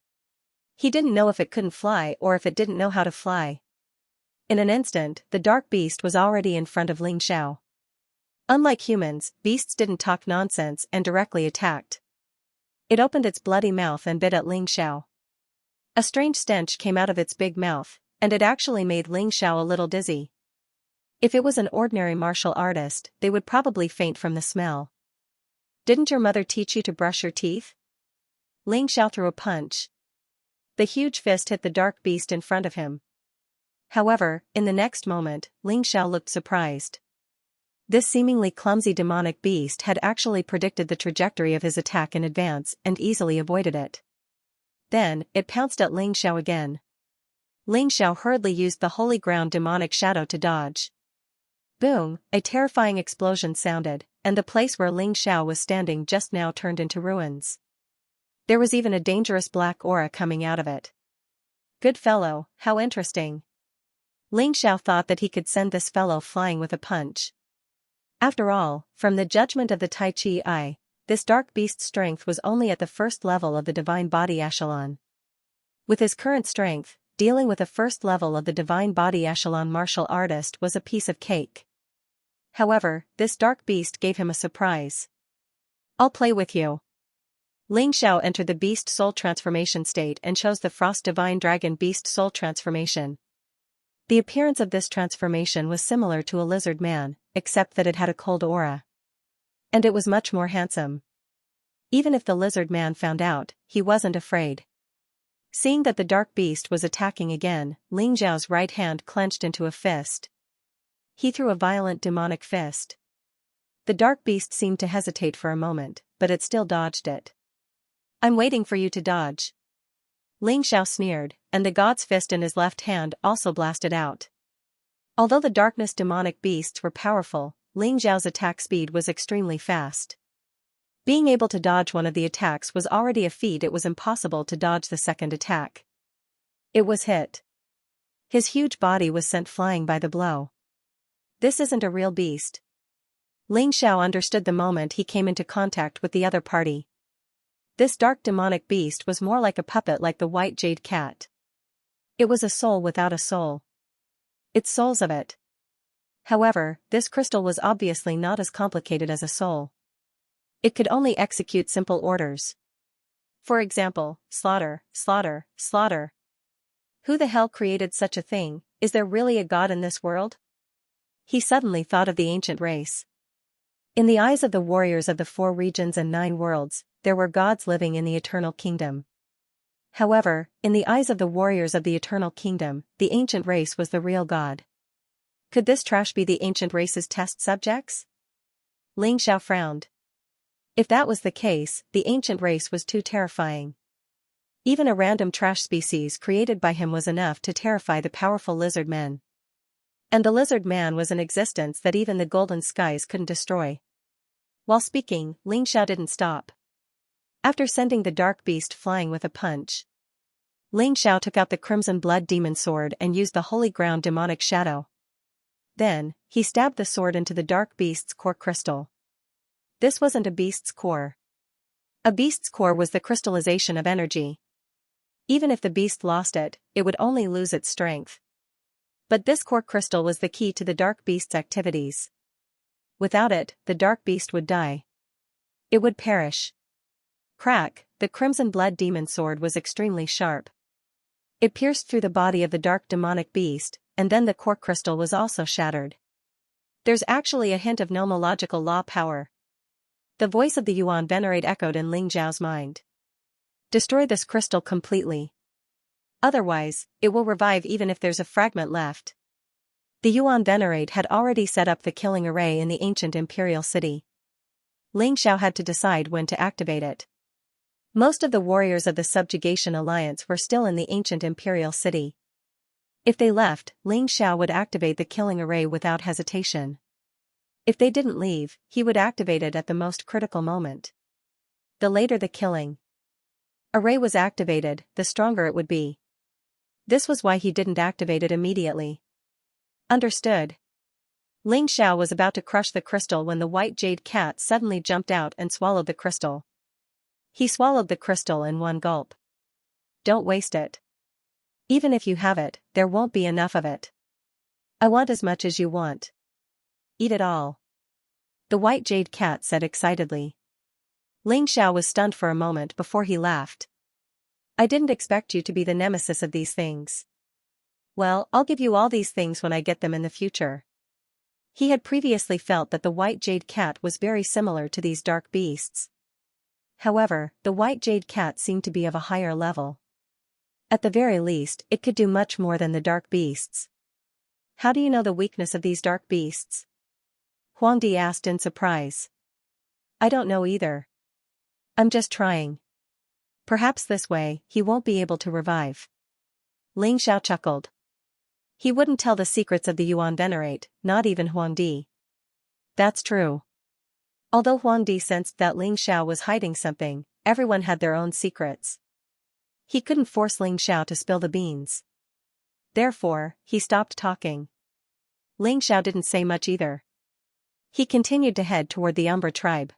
He didn't know if it couldn't fly or if it didn't know how to fly. In an instant, the dark beast was already in front of Ling Xiao. Unlike humans, beasts didn't talk nonsense and directly attacked. It opened its bloody mouth and bit at Ling Xiao. A strange stench came out of its big mouth, and it actually made Ling Xiao a little dizzy. If it was an ordinary martial artist, they would probably faint from the smell. Didn't your mother teach you to brush your teeth? Ling Xiao threw a punch. The huge fist hit the dark beast in front of him. However, in the next moment, Ling Xiao looked surprised. This seemingly clumsy demonic beast had actually predicted the trajectory of his attack in advance and easily avoided it. Then, it pounced at Ling Xiao again. Ling Xiao hurriedly used the holy ground demonic shadow to dodge. Boom, a terrifying explosion sounded, and the place where Ling Xiao was standing just now turned into ruins. There was even a dangerous black aura coming out of it. Good fellow, how interesting. Ling Xiao thought that he could send this fellow flying with a punch. After all, from the judgment of the Tai Chi Eye, this dark beast's strength was only at the first level of the divine body echelon. With his current strength, dealing with a first level of the divine body echelon martial artist was a piece of cake. However, this dark beast gave him a surprise. I'll play with you. Ling Xiao entered the beast soul transformation state and chose the frost divine dragon beast soul transformation. The appearance of this transformation was similar to a lizard man, except that it had a cold aura. And it was much more handsome. Even if the lizard man found out, he wasn't afraid. Seeing that the dark beast was attacking again, Ling Xiao's right hand clenched into a fist. He threw a violent demonic fist. The dark beast seemed to hesitate for a moment, but it still dodged it. I'm waiting for you to dodge. Ling Xiao sneered, and the god's fist in his left hand also blasted out. Although the darkness demonic beasts were powerful, Ling Xiao's attack speed was extremely fast. Being able to dodge one of the attacks was already a feat. It was impossible to dodge the second attack. It was hit. His huge body was sent flying by the blow. This isn't a real beast. Ling Xiao understood the moment he came into contact with the other party. This dark demonic beast was more like a puppet, like the white jade cat. It was a soul without a soul. Its souls of it. However, this crystal was obviously not as complicated as a soul. It could only execute simple orders. For example, slaughter, slaughter, slaughter. Who the hell created such a thing? Is there really a god in this world? He suddenly thought of the ancient race. In the eyes of the warriors of the 4 regions and 9 worlds, there were gods living in the eternal kingdom. However, in the eyes of the warriors of the eternal kingdom, the ancient race was the real god. Could this trash be the ancient race's test subjects? Ling Xiao frowned. If that was the case, the ancient race was too terrifying. Even a random trash species created by him was enough to terrify the powerful lizard men. And the lizard man was an existence that even the golden skies couldn't destroy. While speaking, Ling Xiao didn't stop. After sending the dark beast flying with a punch, Ling Xiao took out the crimson blood demon sword and used the holy ground demonic shadow. Then, he stabbed the sword into the dark beast's core crystal. This wasn't a beast's core. A beast's core was the crystallization of energy. Even if the beast lost it, it would only lose its strength. But this core crystal was the key to the dark beast's activities. Without it, the dark beast would die. It would perish. Crack, the crimson blood demon sword was extremely sharp. It pierced through the body of the dark demonic beast, and then the core crystal was also shattered. There's actually a hint of nomological law power. The voice of the Yuan Venerate echoed in Ling Xiao's mind. Destroy this crystal completely. Otherwise, it will revive even if there's a fragment left. The Yuan Venerate had already set up the killing array in the ancient imperial city. Ling Xiao had to decide when to activate it. Most of the warriors of the Subjugation Alliance were still in the ancient imperial city. If they left, Ling Xiao would activate the killing array without hesitation. If they didn't leave, he would activate it at the most critical moment. The later the killing array was activated, the stronger it would be. This was why he didn't activate it immediately. Understood. Ling Xiao was about to crush the crystal when the white jade cat suddenly jumped out and swallowed the crystal. He swallowed the crystal in one gulp. Don't waste it. Even if you have it, there won't be enough of it. I want as much as you want. Eat it all. The white jade cat said excitedly. Ling Xiao was stunned for a moment before he laughed. I didn't expect you to be the nemesis of these things. Well, I'll give you all these things when I get them in the future. He had previously felt that the white jade cat was very similar to these dark beasts. However, the white jade cat seemed to be of a higher level. At the very least, it could do much more than the dark beasts. How do you know the weakness of these dark beasts? Huangdi asked in surprise. I don't know either. I'm just trying. Perhaps this way, he won't be able to revive. Ling Xiao chuckled. He wouldn't tell the secrets of the Yuan Venerate, not even Huangdi. That's true. Although Huangdi sensed that Ling Xiao was hiding something, everyone had their own secrets. He couldn't force Ling Xiao to spill the beans. Therefore, he stopped talking. Ling Xiao didn't say much either. He continued to head toward the Umbra tribe.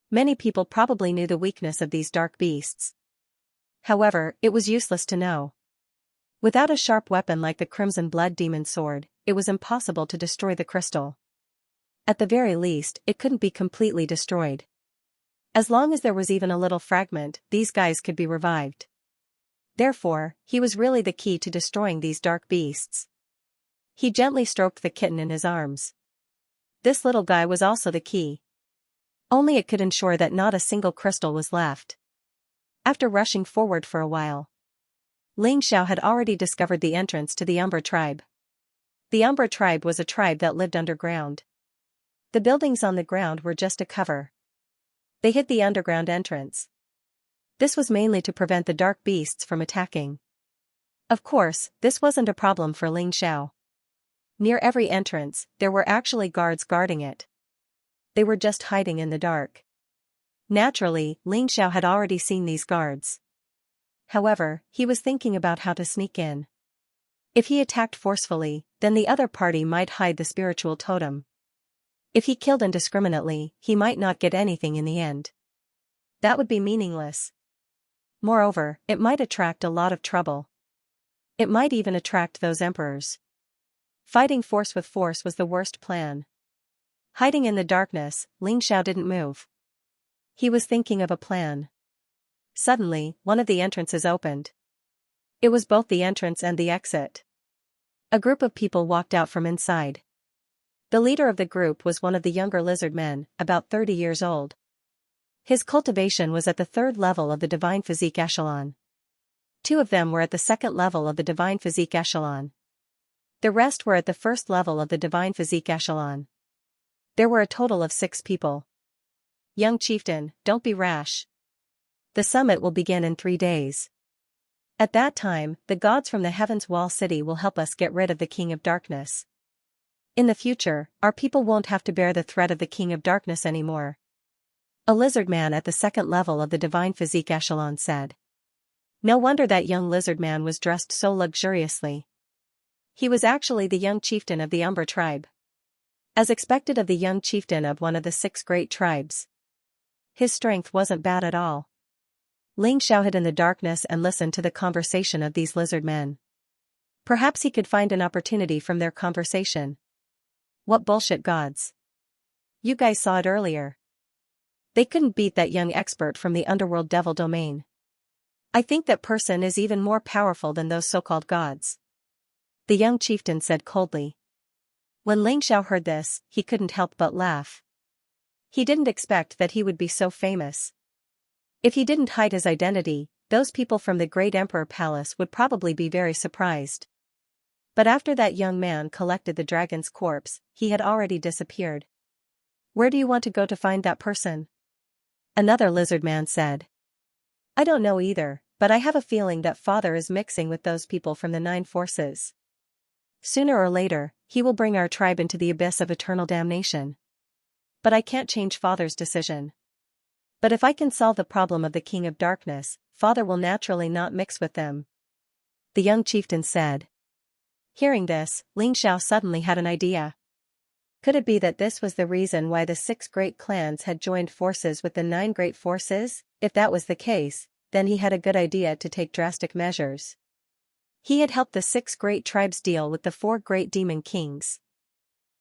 Many people probably knew the weakness of these dark beasts. However, it was useless to know. Without a sharp weapon like the Crimson Blood Demon Sword, it was impossible to destroy the crystal. At the very least, it couldn't be completely destroyed. As long as there was even a little fragment, these guys could be revived. Therefore, he was really the key to destroying these dark beasts. He gently stroked the kitten in his arms. This little guy was also the key. Only it could ensure that not a single crystal was left. After rushing forward for a while, Ling Xiao had already discovered the entrance to the Umbra tribe. The Umbra tribe was a tribe that lived underground. The buildings on the ground were just a cover. They hid the underground entrance. This was mainly to prevent the dark beasts from attacking. Of course, this wasn't a problem for Ling Xiao. Near every entrance, there were actually guards guarding it. They were just hiding in the dark. Naturally, Ling Xiao had already seen these guards. However, he was thinking about how to sneak in. If he attacked forcefully, then the other party might hide the spiritual totem. If he killed indiscriminately, he might not get anything in the end. That would be meaningless. Moreover, it might attract a lot of trouble. It might even attract those emperors. Fighting force with force was the worst plan. Hiding in the darkness, Ling Xiao didn't move. He was thinking of a plan. Suddenly, one of the entrances opened. It was both the entrance and the exit. A group of people walked out from inside. The leader of the group was one of the younger lizard men, about 30 years old. His cultivation was at the 3rd level of the divine physique echelon. 2 of them were at the 2nd level of the divine physique echelon. The rest were at the 1st level of the divine physique echelon. There were a total of 6 people. Young chieftain, don't be rash. The summit will begin in 3 days. At that time, the gods from the Heaven's Wall City will help us get rid of the King of Darkness. In the future, our people won't have to bear the threat of the King of Darkness anymore. A lizard man at the 2nd level of the divine physique echelon said. No wonder that young lizard man was dressed so luxuriously. He was actually the young chieftain of the Umbra tribe. As expected of the young chieftain of one of the 6 great tribes. His strength wasn't bad at all. Ling Xiao hid in the darkness and listened to the conversation of these lizard men. Perhaps he could find an opportunity from their conversation. What bullshit gods. You guys saw it earlier. They couldn't beat that young expert from the underworld devil domain. I think that person is even more powerful than those so-called gods. The young chieftain said coldly. When Ling Xiao heard this, he couldn't help but laugh. He didn't expect that he would be so famous. If he didn't hide his identity, those people from the Great Emperor Palace would probably be very surprised. But after that young man collected the dragon's corpse, he had already disappeared. Where do you want to go to find that person? Another lizard man said. I don't know either, but I have a feeling that father is mixing with those people from the 9 forces. Sooner or later, he will bring our tribe into the abyss of eternal damnation. But I can't change father's decision. But if I can solve the problem of the King of Darkness, father will naturally not mix with them. The young chieftain said. Hearing this, Ling Xiao suddenly had an idea. Could it be that this was the reason why the 6 great clans had joined forces with the 9 great forces? If that was the case, then he had a good idea to take drastic measures. He had helped the 6 great tribes deal with the 4 great demon kings.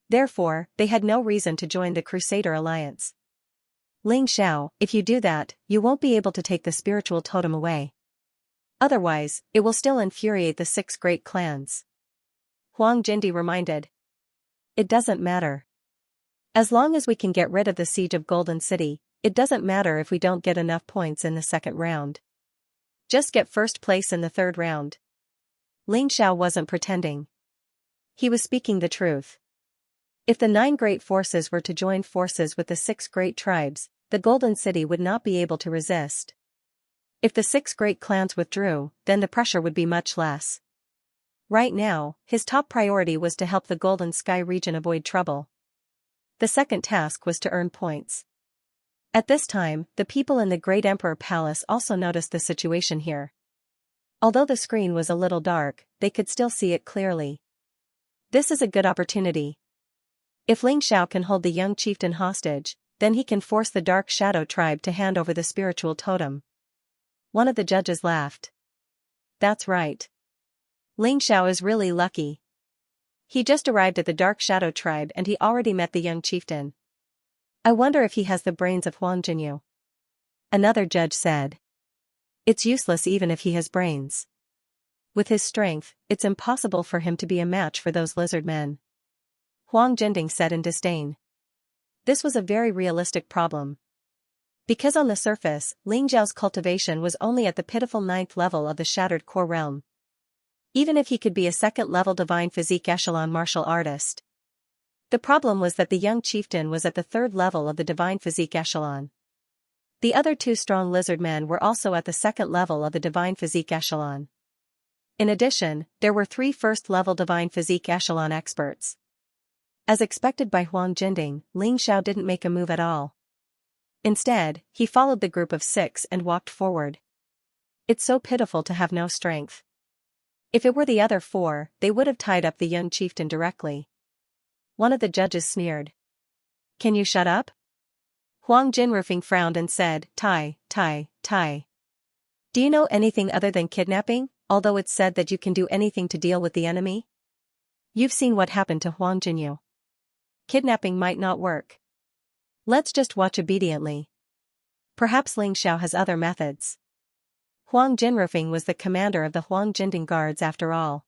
Therefore, they had no reason to join the Crusader Alliance. Ling Xiao, if you do that, you won't be able to take the spiritual totem away. Otherwise, it will still infuriate the 6 great clans. Huang Jindi reminded. It doesn't matter. As long as we can get rid of the siege of Golden City, it doesn't matter if we don't get enough points in the 2nd round. Just get 1st place in the 3rd round. Ling Xiao wasn't pretending. He was speaking the truth. If the 9 great forces were to join forces with the 6 great tribes, the Golden City would not be able to resist. If the 6 great clans withdrew, then the pressure would be much less. Right now, his top priority was to help the Golden Sky region avoid trouble. The second task was to earn points. At this time, the people in the Great Emperor Palace also noticed the situation here. Although the screen was a little dark, they could still see it clearly. This is a good opportunity. If Ling Xiao can hold the young chieftain hostage, then he can force the Dark Shadow tribe to hand over the spiritual totem. One of the judges laughed. That's right. Ling Xiao is really lucky. He just arrived at the Dark Shadow tribe and he already met the young chieftain. I wonder if he has the brains of Huang Jinyu. Another judge said. It's useless even if he has brains. With his strength, it's impossible for him to be a match for those lizard men. Huang Jinding said in disdain. This was a very realistic problem. Because on the surface, Ling Zhao's cultivation was only at the pitiful 9th level of the Shattered Core realm. Even if he could be a 2nd-level divine physique echelon martial artist. The problem was that the young chieftain was at the 3rd level of the divine physique echelon. The other 2 strong lizard men were also at the 2nd level of the divine physique echelon. In addition, there were 3 1st-level divine physique echelon experts. As expected by Huang Jinding, Ling Xiao didn't make a move at all. Instead, he followed the group of 6 and walked forward. It's so pitiful to have no strength. If it were the other 4, they would have tied up the young chieftain directly. One of the judges sneered. Can you shut up? Huang Jinrufeng frowned and said, Tai. Do you know anything other than kidnapping, although it's said that you can do anything to deal with the enemy? You've seen what happened to Huang Jinyu. Kidnapping might not work. Let's just watch obediently. Perhaps Ling Xiao has other methods. Huang Jinrufeng was the commander of the Huang Jinding guards after all.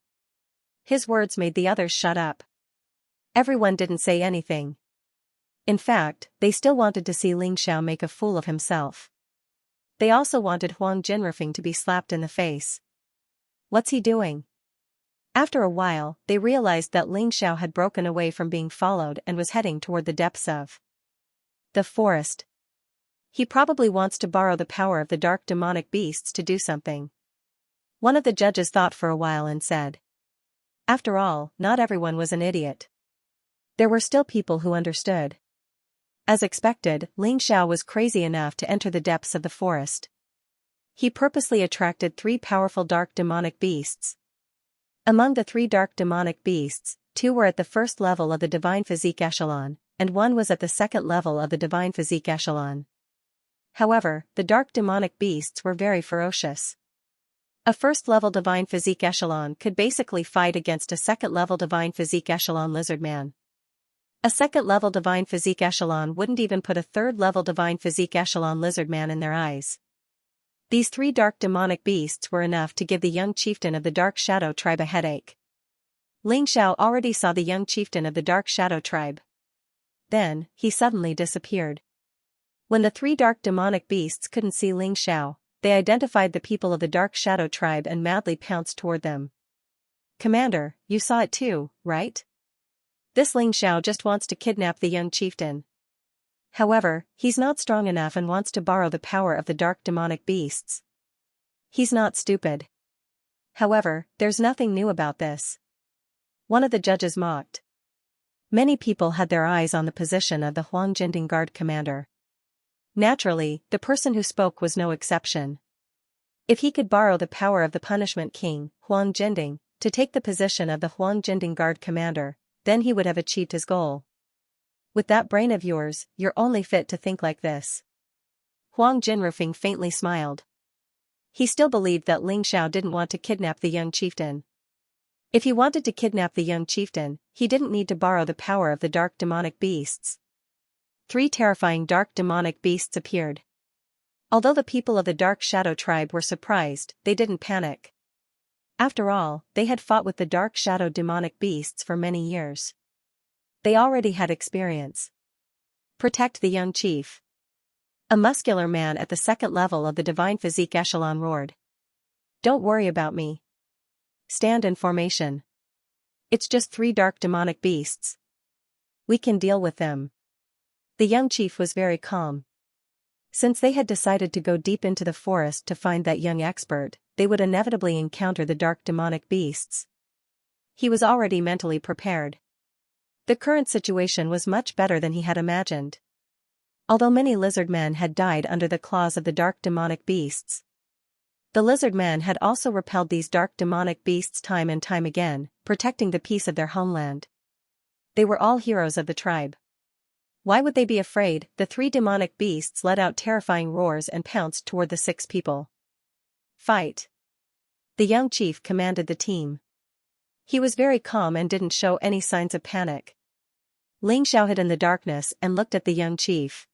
His words made the others shut up. Everyone didn't say anything. In fact, they still wanted to see Ling Xiao make a fool of himself. They also wanted Huang Jinrufeng to be slapped in the face. What's he doing? After a while, they realized that Ling Xiao had broken away from being followed and was heading toward the depths of the forest. He probably wants to borrow the power of the dark demonic beasts to do something. One of the judges thought for a while and said. After all, not everyone was an idiot. There were still people who understood. As expected, Ling Xiao was crazy enough to enter the depths of the forest. He purposely attracted 3 powerful dark demonic beasts. Among the 3 dark demonic beasts, 2 were at the first level of the divine physique echelon, and 1 was at the second level of the divine physique echelon. However, the dark demonic beasts were very ferocious. A first-level divine physique echelon could basically fight against a second-level divine physique echelon lizard man. A second-level divine physique echelon wouldn't even put a third-level divine physique echelon lizard man in their eyes. These 3 dark demonic beasts were enough to give the young chieftain of the Dark Shadow tribe a headache. Ling Xiao already saw the young chieftain of the Dark Shadow tribe. Then, he suddenly disappeared. When the 3 dark demonic beasts couldn't see Ling Xiao, they identified the people of the Dark Shadow tribe and madly pounced toward them. Commander, you saw it too, right? This Ling Xiao just wants to kidnap the young chieftain. However, he's not strong enough and wants to borrow the power of the dark demonic beasts. He's not stupid. However, there's nothing new about this. One of the judges mocked. Many people had their eyes on the position of the Huang Jinding guard commander. Naturally, the person who spoke was no exception. If he could borrow the power of the punishment king, Huang Jinding, to take the position of the Huang Jinding guard commander, then he would have achieved his goal. With that brain of yours, you're only fit to think like this. Huang Jinrufeng faintly smiled. He still believed that Ling Xiao didn't want to kidnap the young chieftain. If he wanted to kidnap the young chieftain, he didn't need to borrow the power of the dark demonic beasts. 3 terrifying dark demonic beasts appeared. Although the people of the Dark Shadow tribe were surprised, they didn't panic. After all, they had fought with the Dark Shadow demonic beasts for many years. They already had experience. Protect the young chief. A muscular man at the second level of the divine physique echelon roared. Don't worry about me. Stand in formation. It's just 3 dark demonic beasts. We can deal with them. The young chief was very calm. Since they had decided to go deep into the forest to find that young expert, they would inevitably encounter the dark demonic beasts. He was already mentally prepared. The current situation was much better than he had imagined. Although many lizard men had died under the claws of the dark demonic beasts, the lizard men had also repelled these dark demonic beasts time and time again, protecting the peace of their homeland. They were all heroes of the tribe. Why would they be afraid? The 3 demonic beasts let out terrifying roars and pounced toward the 6 people. Fight! The young chief commanded the team. He was very calm and didn't show any signs of panic. Ling Xiao hid in the darkness and looked at the young chief.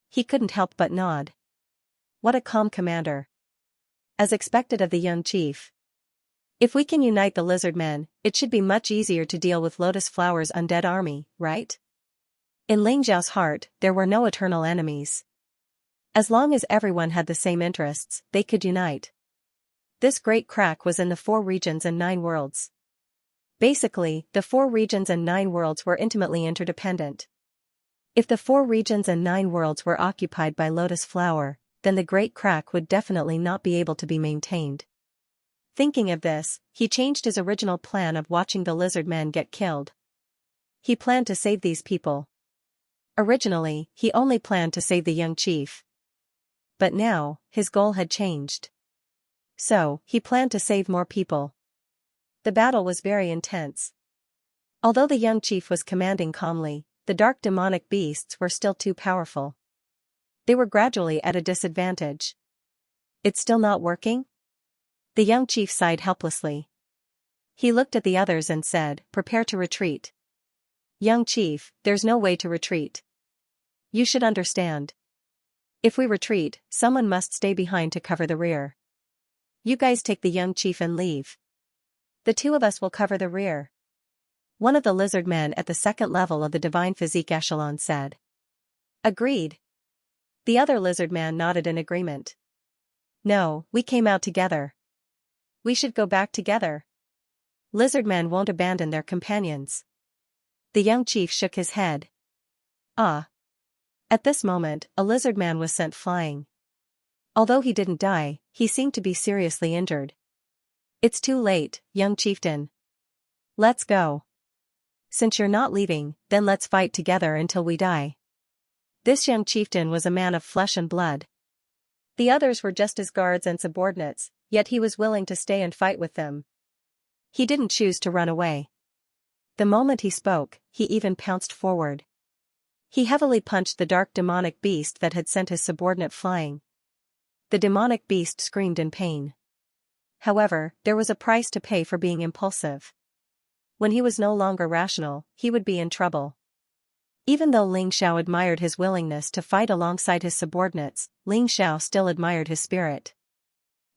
He couldn't help but nod. What a calm commander. As expected of the young chief. If we can unite the lizard men, it should be much easier to deal with Lotus Flower's undead army, right? In Ling Xiao's heart, there were no eternal enemies. As long as everyone had the same interests, they could unite. This great crack was in the 4 regions and 9 worlds. Basically, the 4 regions and 9 worlds were intimately interdependent. If the 4 regions and 9 worlds were occupied by Lotus Flower, then the great crack would definitely not be able to be maintained. Thinking of this, he changed his original plan of watching the lizard men get killed. He planned to save these people. Originally, he only planned to save the young chief. But now, his goal had changed. So, he planned to save more people. The battle was very intense. Although the young chief was commanding calmly, the dark demonic beasts were still too powerful. They were gradually at a disadvantage. It's still not working? The young chief sighed helplessly. He looked at the others and said, "Prepare to retreat." "Young chief, there's no way to retreat. You should understand. If we retreat, someone must stay behind to cover the rear. You guys take the young chief and leave. The two of us will cover the rear." One of the lizard men at the second level of the divine physique echelon said. Agreed. The other lizard man nodded in agreement. No, we came out together. We should go back together. Lizard men won't abandon their companions. The young chief shook his head. Ah. At this moment, a lizard man was sent flying. Although he didn't die, he seemed to be seriously injured. It's too late, young chieftain. Let's go. Since you're not leaving, then let's fight together until we die. This young chieftain was a man of flesh and blood. The others were just his guards and subordinates, yet he was willing to stay and fight with them. He didn't choose to run away. The moment he spoke, he even pounced forward. He heavily punched the dark demonic beast that had sent his subordinate flying. The demonic beast screamed in pain. However, there was a price to pay for being impulsive. When he was no longer rational, he would be in trouble. Even though Ling Xiao admired his willingness to fight alongside his subordinates, Ling Xiao still admired his spirit.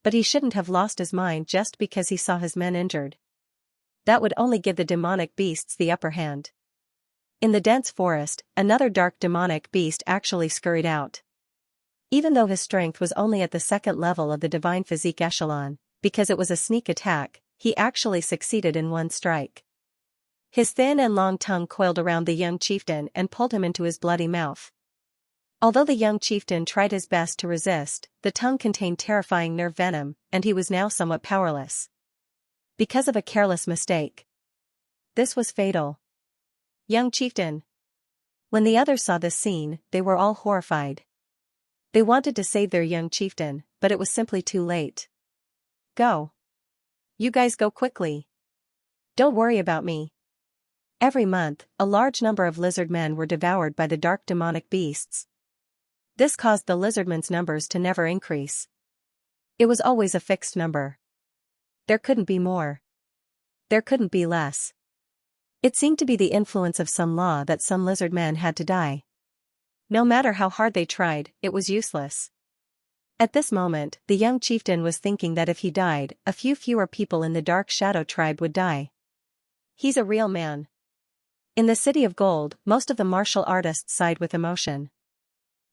But he shouldn't have lost his mind just because he saw his men injured. That would only give the demonic beasts the upper hand. In the dense forest, another dark demonic beast actually scurried out. Even though his strength was only at the second level of the divine physique echelon, because it was a sneak attack, he actually succeeded in one strike. His thin and long tongue coiled around the young chieftain and pulled him into his bloody mouth. Although the young chieftain tried his best to resist, the tongue contained terrifying nerve venom, and he was now somewhat powerless. Because of a careless mistake. This was fatal. Young chieftain. When the others saw this scene, they were all horrified. They wanted to save their young chieftain, but it was simply too late. Go. You guys go quickly. Don't worry about me. Every month, a large number of lizard men were devoured by the dark demonic beasts. This caused the lizardmen's numbers to never increase. It was always a fixed number. There couldn't be more. There couldn't be less. It seemed to be the influence of some law that some lizard men had to die. No matter how hard they tried, it was useless. At this moment, the young chieftain was thinking that if he died, a few fewer people in the Dark Shadow tribe would die. He's a real man. In the City of Gold, most of the martial artists sighed with emotion.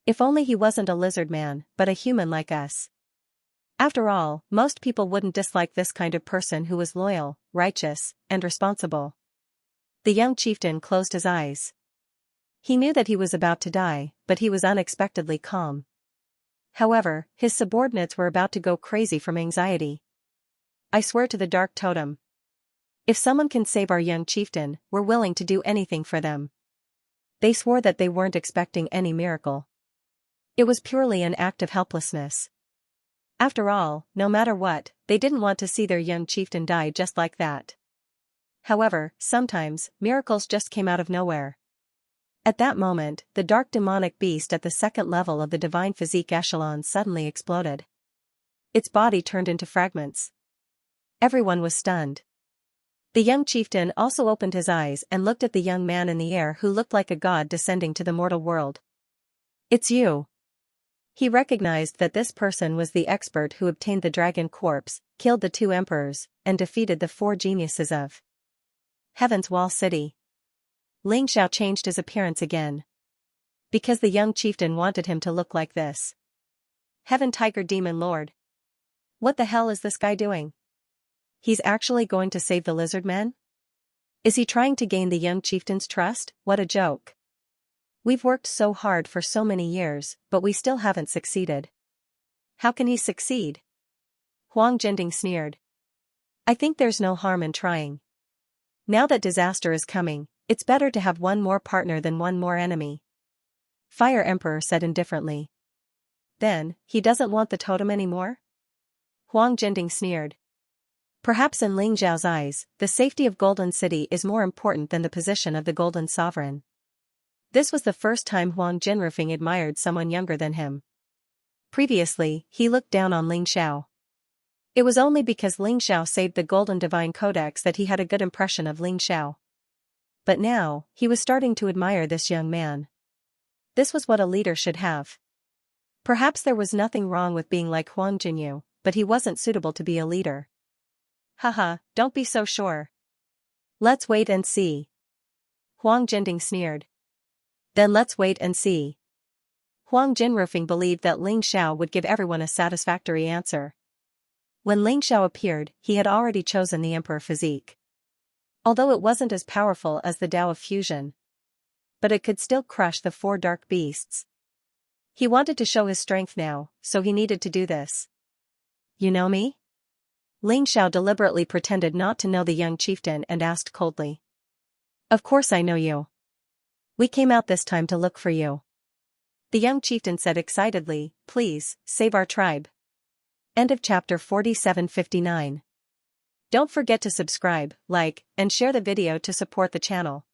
If only he wasn't a lizard man, but a human like us. After all, most people wouldn't dislike this kind of person who was loyal, righteous, and responsible. The young chieftain closed his eyes. He knew that he was about to die, but he was unexpectedly calm. However, his subordinates were about to go crazy from anxiety. I swear to the Dark Totem. If someone can save our young chieftain, we're willing to do anything for them. They swore that they weren't expecting any miracle. It was purely an act of helplessness. After all, no matter what, they didn't want to see their young chieftain die just like that. However, sometimes, miracles just came out of nowhere. At that moment, the dark demonic beast at the second level of the divine physique echelon suddenly exploded. Its body turned into fragments. Everyone was stunned. The young chieftain also opened his eyes and looked at the young man in the air who looked like a god descending to the mortal world. It's you. He recognized that this person was the expert who obtained the dragon corpse, killed the 2 emperors, and defeated the 4 geniuses of Heaven's Wall City. Ling Xiao changed his appearance again. Because the young chieftain wanted him to look like this. Heaven Tiger Demon Lord. What the hell is this guy doing? He's actually going to save the lizard men? Is he trying to gain the young chieftain's trust? What a joke. We've worked so hard for so many years, but we still haven't succeeded. How can he succeed? Huang Jinding sneered. I think there's no harm in trying. Now that disaster is coming, it's better to have one more partner than one more enemy. Fire Emperor said indifferently. Then, he doesn't want the totem anymore? Huang Jinding sneered. Perhaps in Ling Zhao's eyes, the safety of Golden City is more important than the position of the Golden Sovereign. This was the first time Huang Jinrufeng admired someone younger than him. Previously, he looked down on Ling Xiao. It was only because Ling Xiao saved the Golden Divine Codex that he had a good impression of Ling Xiao. But now, he was starting to admire this young man. This was what a leader should have. Perhaps there was nothing wrong with being like Huang Jinyu, but he wasn't suitable to be a leader. Haha, don't be so sure. Let's wait and see. Huang Jinding sneered. Then let's wait and see. Huang Jinrufeng believed that Ling Xiao would give everyone a satisfactory answer. When Ling Xiao appeared, he had already chosen the Emperor physique. Although it wasn't as powerful as the Tao of Fusion, but it could still crush the 4 dark beasts. He wanted to show his strength now, so he needed to do this. You know me? Ling Xiao deliberately pretended not to know the young chieftain and asked coldly. Of course I know you. We came out this time to look for you. The young chieftain said excitedly, please, save our tribe. End of chapter 4759. Don't forget to subscribe, like, and share the video to support the channel.